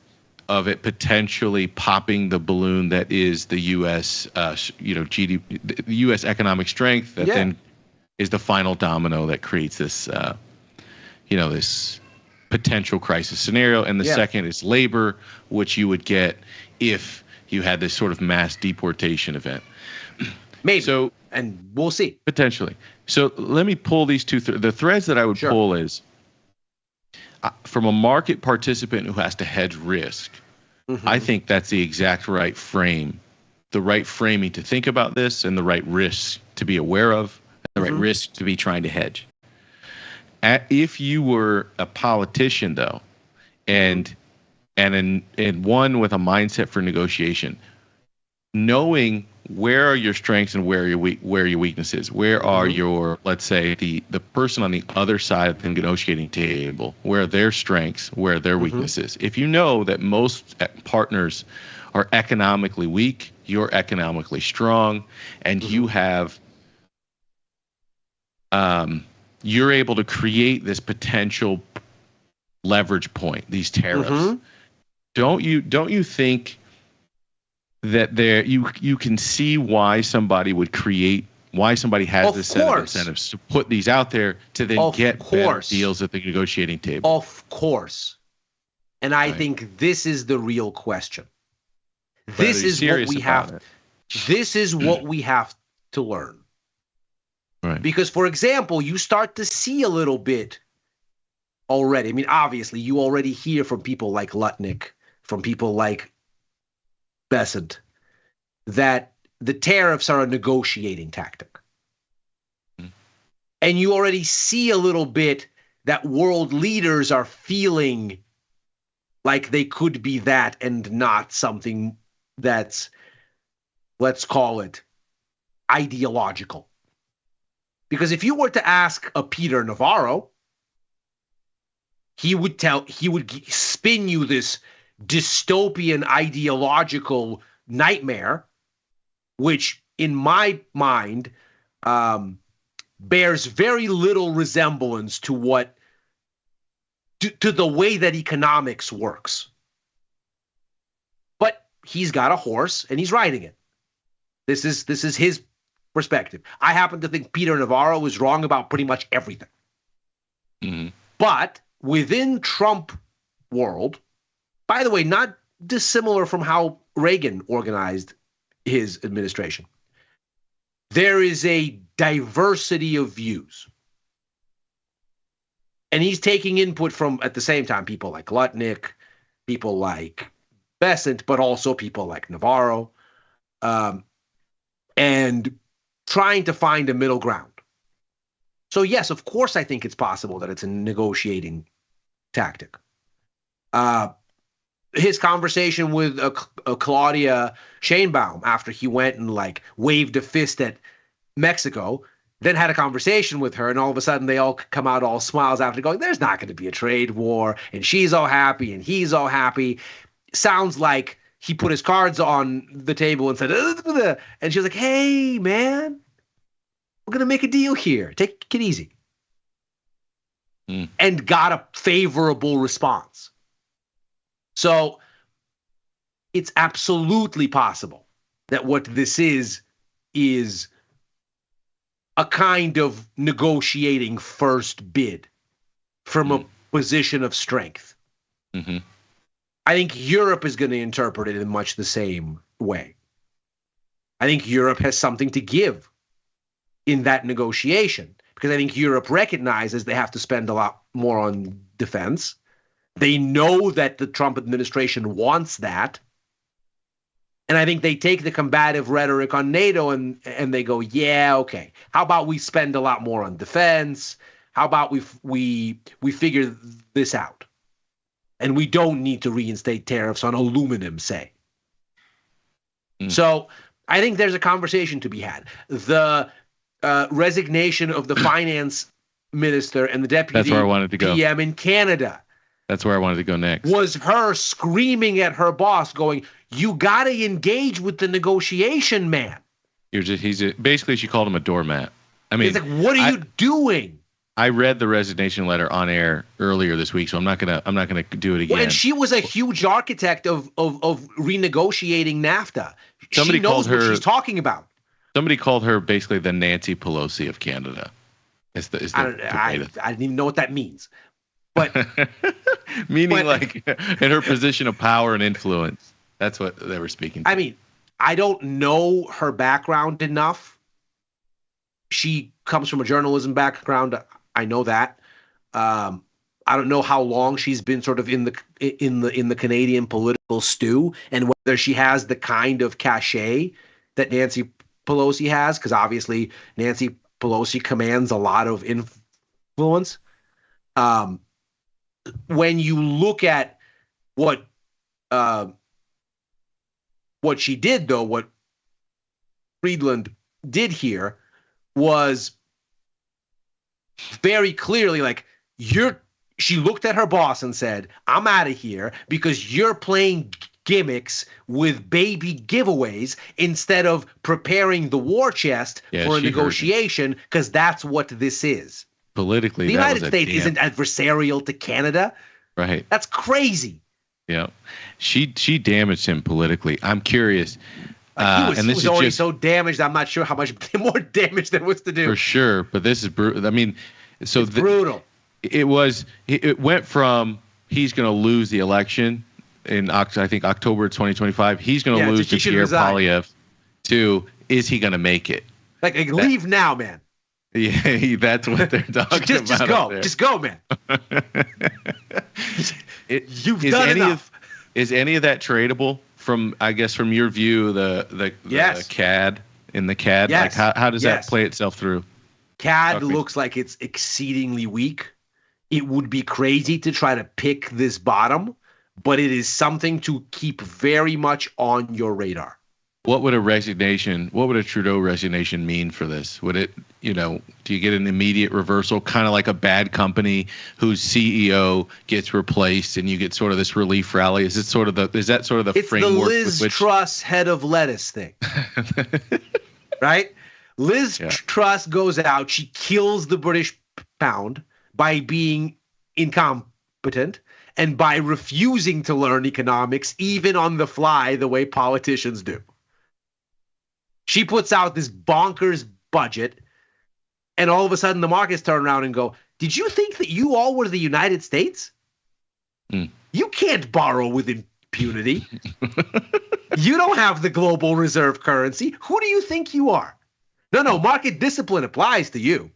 [SPEAKER 2] of it potentially popping the balloon that is the U.S. GDP, the U.S. economic strength, that then is the final domino that creates this, this potential crisis scenario. And the second is labor, which you would get if you had this sort of mass deportation event.
[SPEAKER 15] Maybe.
[SPEAKER 2] So,
[SPEAKER 15] and we'll see.
[SPEAKER 2] Potentially. So let me pull these two. The threads that I would pull is from a market participant who has to hedge risk. I think that's the exact right frame, the right framing to think about this, and the right risks to be aware of, and the right risks to be trying to hedge. If you were a politician, though, and one with a mindset for negotiation, knowing where are your strengths and where are your weaknesses, where are your, let's say, the person on the other side of the negotiating table, where are their strengths, where are their weaknesses. If you know that most partners are economically weak, you're economically strong, and you have you're able to create this potential leverage point, these tariffs. Don't you think that you can see why somebody has this set of incentives to put these out there to then get better deals at the negotiating table?
[SPEAKER 15] Of course. And I think this is the real question. This is what we have. This is what we have to learn.
[SPEAKER 2] Right.
[SPEAKER 15] Because, for example, you start to see a little bit already. I mean, obviously, you already hear from people like Lutnick, from people like Besant, that the tariffs are a negotiating tactic. And you already see a little bit that world leaders are feeling like they could be that and not something that's, let's call it, ideological. Because if you were to ask a Peter Navarro, he would spin you this dystopian ideological nightmare, which in my mind bears very little resemblance to to the way that economics works. But he's got a horse and he's riding it. This is his perspective. I happen to think Peter Navarro is wrong about pretty much everything. But within Trump world, by the way, not dissimilar from how Reagan organized his administration, there is a diversity of views. And he's taking input from, at the same time, people like Lutnick, people like Besant, but also people like Navarro, and trying to find a middle ground. So yes, of course, I think it's possible that it's a negotiating tactic. His conversation with Claudia Sheinbaum after he went and waved a fist at Mexico, then had a conversation with her, and all of a sudden they all come out all smiles after going, there's not going to be a trade war, and she's all happy and he's all happy. Sounds like he put his cards on the table and said, and she was like, hey, man, we're going to make a deal here. Take it easy. And got a favorable response. So it's absolutely possible that what this is a kind of negotiating first bid from a position of strength. I think Europe is going to interpret it in much the same way. I think Europe has something to give in that negotiation, because I think Europe recognizes they have to spend a lot more on defense. They know that the Trump administration wants that. And I think they take the combative rhetoric on NATO and they go, yeah, okay. How about we spend a lot more on defense? How about we figure this out? And we don't need to reinstate tariffs on aluminum, say. So I think there's a conversation to be had. The resignation of the finance minister and the deputy
[SPEAKER 2] That's where I wanted to go.
[SPEAKER 15] PM in Canada.
[SPEAKER 2] That's where I wanted to go next.
[SPEAKER 15] Was her screaming at her boss going, you got to engage with the negotiation, man.
[SPEAKER 2] Basically, she called him a doormat. I mean,
[SPEAKER 15] it's like, what are you doing?
[SPEAKER 2] I read the resignation letter on air earlier this week, so I'm not gonna do it again.
[SPEAKER 15] Well, and she was a huge architect of renegotiating NAFTA.
[SPEAKER 2] Somebody
[SPEAKER 15] she knows
[SPEAKER 2] called her,
[SPEAKER 15] what she's talking about.
[SPEAKER 2] Somebody called her basically the Nancy Pelosi of Canada. I
[SPEAKER 15] didn't even know what that means. But
[SPEAKER 2] meaning like in her position of power and influence. That's what they were speaking to.
[SPEAKER 15] I mean, I don't know her background enough. She comes from a journalism background. I know that. I don't know how long she's been sort of in the Canadian political stew, and whether she has the kind of cachet that Nancy Pelosi has, because obviously Nancy Pelosi commands a lot of influence. When you look at what she did, though, what Friedland did here was very clearly like she looked at her boss and said, I'm out of here because you're playing gimmicks with baby giveaways instead of preparing the war chest for a negotiation, because that's what this is.
[SPEAKER 2] Politically,
[SPEAKER 15] the United States isn't adversarial to Canada.
[SPEAKER 2] Right.
[SPEAKER 15] That's crazy.
[SPEAKER 2] Yeah. She damaged him politically. I'm curious.
[SPEAKER 15] He was already so damaged. I'm not sure how much more damage there was to do.
[SPEAKER 2] For sure, but this is brutal. I mean, so
[SPEAKER 15] it's brutal.
[SPEAKER 2] It went from he's going to lose the election in I think October 2025. He's going to lose to Pierre Poilievre. To is he going to make it?
[SPEAKER 15] Like leave now, man.
[SPEAKER 2] Yeah, that's what they're talking about.
[SPEAKER 15] Just go. Just go, man. You've done enough.
[SPEAKER 2] Is any of that tradable from your view, the CAD in the CAD?
[SPEAKER 15] Yes.
[SPEAKER 2] Like how does that play itself through?
[SPEAKER 15] CAD looks like it's exceedingly weak. It would be crazy to try to pick this bottom, but it is something to keep very much on your radar.
[SPEAKER 2] What would a Trudeau resignation mean for this? Would it, do you get an immediate reversal, kind of like a bad company whose CEO gets replaced and you get sort of this relief rally? Is that sort of the framework?
[SPEAKER 15] It's the Liz Truss head of lettuce thing, right? Liz Truss goes out, she kills the British pound by being incompetent and by refusing to learn economics, even on the fly, the way politicians do. She puts out this bonkers budget, and all of a sudden the markets turn around and go, did you think that you all were the United States? You can't borrow with impunity. You don't have the global reserve currency. Who do you think you are? No, market discipline applies to you.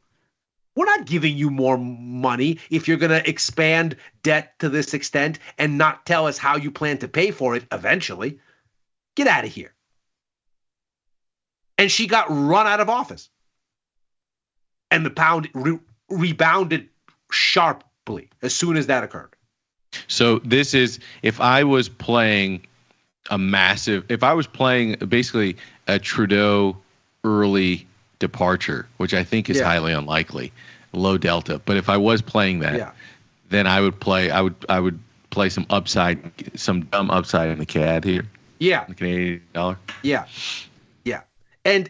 [SPEAKER 15] We're not giving you more money if you're going to expand debt to this extent and not tell us how you plan to pay for it eventually. Get out of here. And she got run out of office. And the pound rebounded sharply as soon as that occurred.
[SPEAKER 2] So this is, if I was playing basically a Trudeau early departure, which I think is highly unlikely, low delta. But if I was playing that, then I would play some dumb upside in the CAD here.
[SPEAKER 15] Yeah.
[SPEAKER 2] The Canadian dollar.
[SPEAKER 15] Yeah. And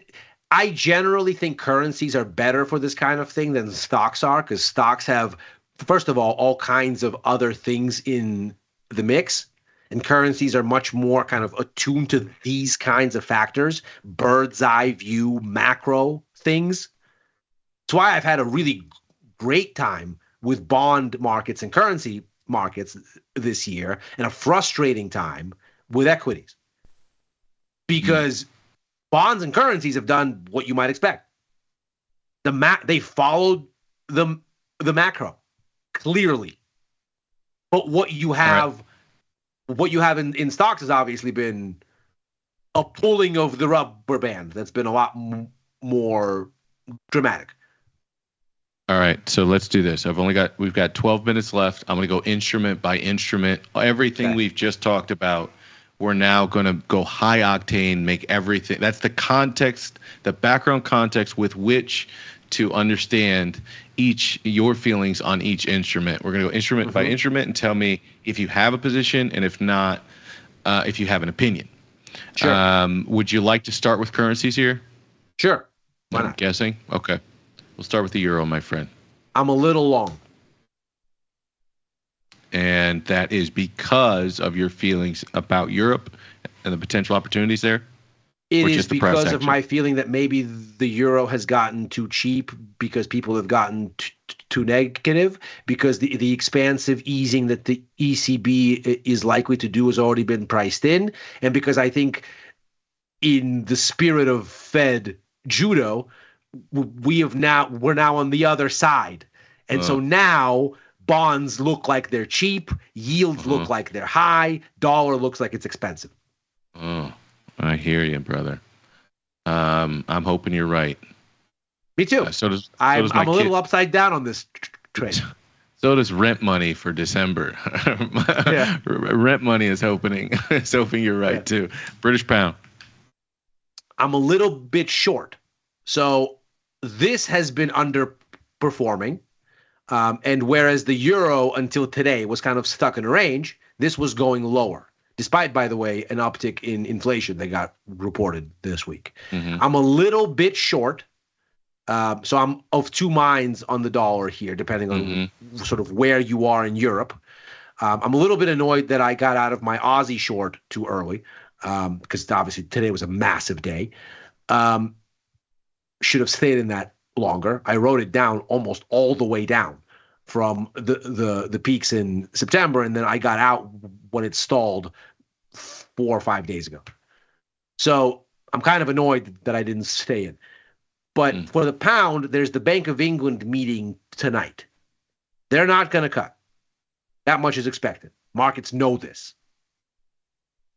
[SPEAKER 15] I generally think currencies are better for this kind of thing than stocks are, because stocks have, first of all kinds of other things in the mix, and currencies are much more kind of attuned to these kinds of factors, bird's eye view, macro things. That's why I've had a really great time with bond markets and currency markets this year, and a frustrating time with equities. Because bonds and currencies have done what you might expect. They followed the macro clearly, but what you have in stocks has obviously been a pulling of the rubber band that's been a lot more dramatic.
[SPEAKER 2] All right, so let's do this. We've got 12 minutes left. I'm going to go instrument by instrument. Everything we've just talked about, we're now going to go high octane, make everything. That's the context, the background context with which to understand your feelings on each instrument. We're going to go instrument by instrument and tell me if you have a position, and if not, if you have an opinion.
[SPEAKER 15] Sure.
[SPEAKER 2] Would you like to start with currencies here?
[SPEAKER 15] Sure. Why
[SPEAKER 2] I'm
[SPEAKER 15] not?
[SPEAKER 2] guessing. Okay. We'll start with the euro, my friend.
[SPEAKER 15] I'm a little long.
[SPEAKER 2] And that is because of your feelings about Europe and the potential opportunities there?
[SPEAKER 15] It
[SPEAKER 2] Or
[SPEAKER 15] is
[SPEAKER 2] just the price
[SPEAKER 15] because of
[SPEAKER 2] action?
[SPEAKER 15] my feeling that maybe the euro has gotten too cheap because people have gotten too negative, because the expansive easing that the ECB is likely to do has already been priced in, and because I think in the spirit of Fed judo, we're now on the other side. And so now bonds look like they're cheap, yields look like they're high, dollar looks like it's expensive.
[SPEAKER 2] Oh, I hear you, brother. I'm hoping you're right.
[SPEAKER 15] Me too. I'm a little upside down on this trade.
[SPEAKER 2] So does rent money for December. Rent money is hoping you're right too. British pound.
[SPEAKER 15] I'm a little bit short. So this has been underperforming. And whereas the euro until today was kind of stuck in a range, this was going lower, despite, by the way, an uptick in inflation that got reported this week. I'm a little bit short. So I'm of two minds on the dollar here, depending on sort of where you are in Europe. I'm a little bit annoyed that I got out of my Aussie short too early, because obviously today was a massive day. Should have stayed in that longer. I wrote it down almost all the way down from the peaks in September, and then I got out when it stalled 4 or 5 days ago. So I'm kind of annoyed that I didn't stay in. But for the pound, there's the Bank of England meeting tonight. They're not going to cut. That much is expected. Markets know this.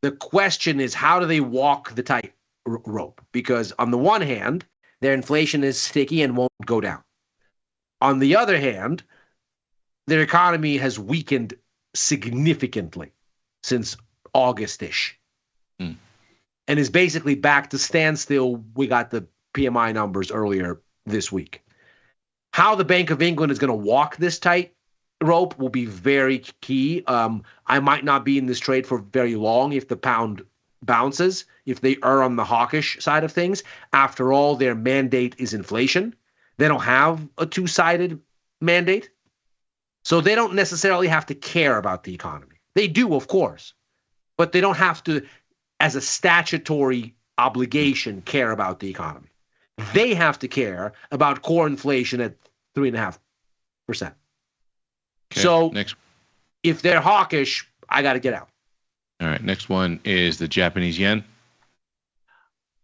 [SPEAKER 15] The question is, how do they walk the tightrope? Because on the one hand, their inflation is sticky and won't go down. On the other hand, their economy has weakened significantly since August-ish and is basically back to standstill. We got the PMI numbers earlier this week. How the Bank of England is going to walk this tightrope will be very key. I might not be in this trade for very long if the pound bounces, if they are on the hawkish side of things. After all, their mandate is inflation. They don't have a two-sided mandate. So they don't necessarily have to care about the economy. They do, of course, but they don't have to, as a statutory obligation, care about the economy. They have to care about core inflation at 3.5%.
[SPEAKER 2] Okay,
[SPEAKER 15] So
[SPEAKER 2] next.
[SPEAKER 15] if they're hawkish, I got to get out.
[SPEAKER 2] All right, next one is the Japanese yen.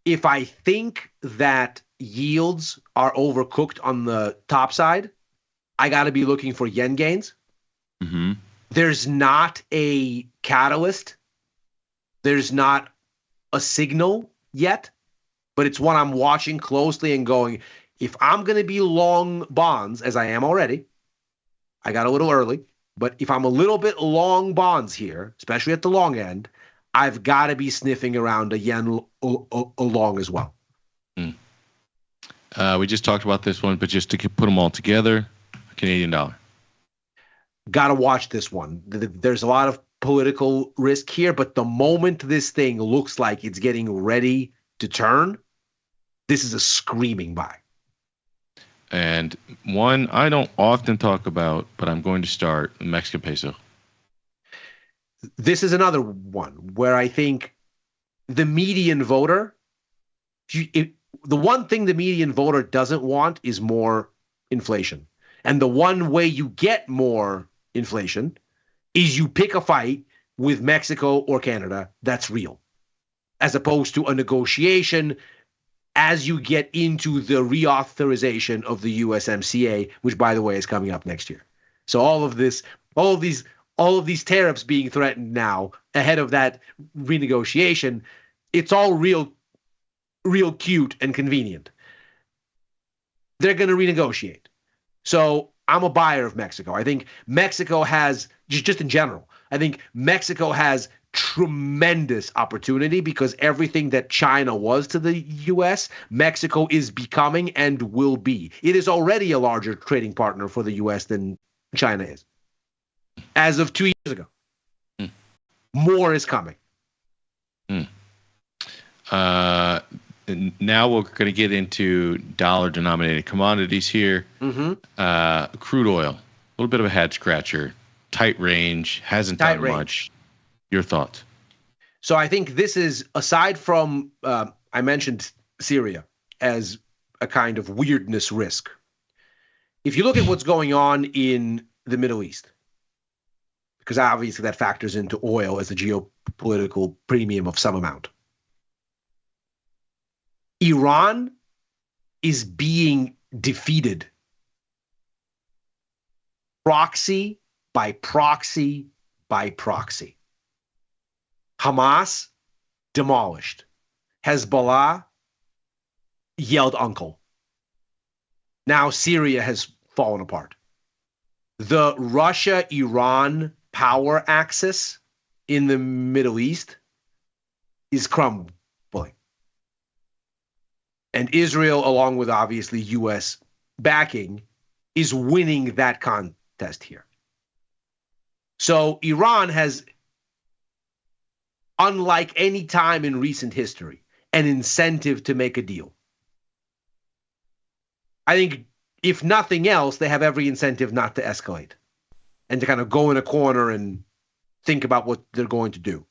[SPEAKER 15] If I think that yields are overcooked on the top side, I got to be looking for yen gains. There's not a catalyst. There's not a signal yet, but it's one I'm watching closely and going, if I'm going to be long bonds, as I am already, I got a little early, but if I'm a little bit long bonds here, especially at the long end, I've got to be sniffing around a yen long as well.
[SPEAKER 2] We just talked about this one, but just to put them all together, Canadian dollar.
[SPEAKER 15] Got to watch this one. There's a lot of political risk here, but the moment this thing looks like it's getting ready to turn, this is a screaming buy.
[SPEAKER 2] And one I don't often talk about, but I'm going to start, the Mexican peso.
[SPEAKER 15] This is another one where I think the median voter, the one thing the median voter doesn't want is more inflation. And the one way you get more inflation is you pick a fight with Mexico or Canada that's real, as opposed to a negotiation as you get into the reauthorization of the USMCA, which, by the way, is coming up next year. So all of these tariffs being threatened now ahead of that renegotiation, it's all real cute and convenient. They're going to renegotiate. So I'm a buyer of Mexico. I think Mexico has, just in general, I think Mexico has tremendous opportunity because everything that China was to the U.S., Mexico is becoming and will be. It is already a larger trading partner for the U.S. than China is. As of 2 years ago. More is coming.
[SPEAKER 2] Now we're going to get into dollar-denominated commodities here. Crude oil, a little bit of a head scratcher, tight range, hasn't done much. Your thoughts?
[SPEAKER 15] So I think this is, aside from, I mentioned Syria as a kind of weirdness risk. If you look at what's going on in the Middle East, because obviously that factors into oil as a geopolitical premium of some amount. Iran is being defeated proxy by proxy by proxy. Hamas demolished. Hezbollah yelled uncle. Now Syria has fallen apart. The Russia-Iran power axis in the Middle East is crumbling. And Israel, along with obviously U.S. backing, is winning that contest here. So Iran has, unlike any time in recent history, an incentive to make a deal. I think, if nothing else, they have every incentive not to escalate and to kind of go in a corner and think about what they're going to do.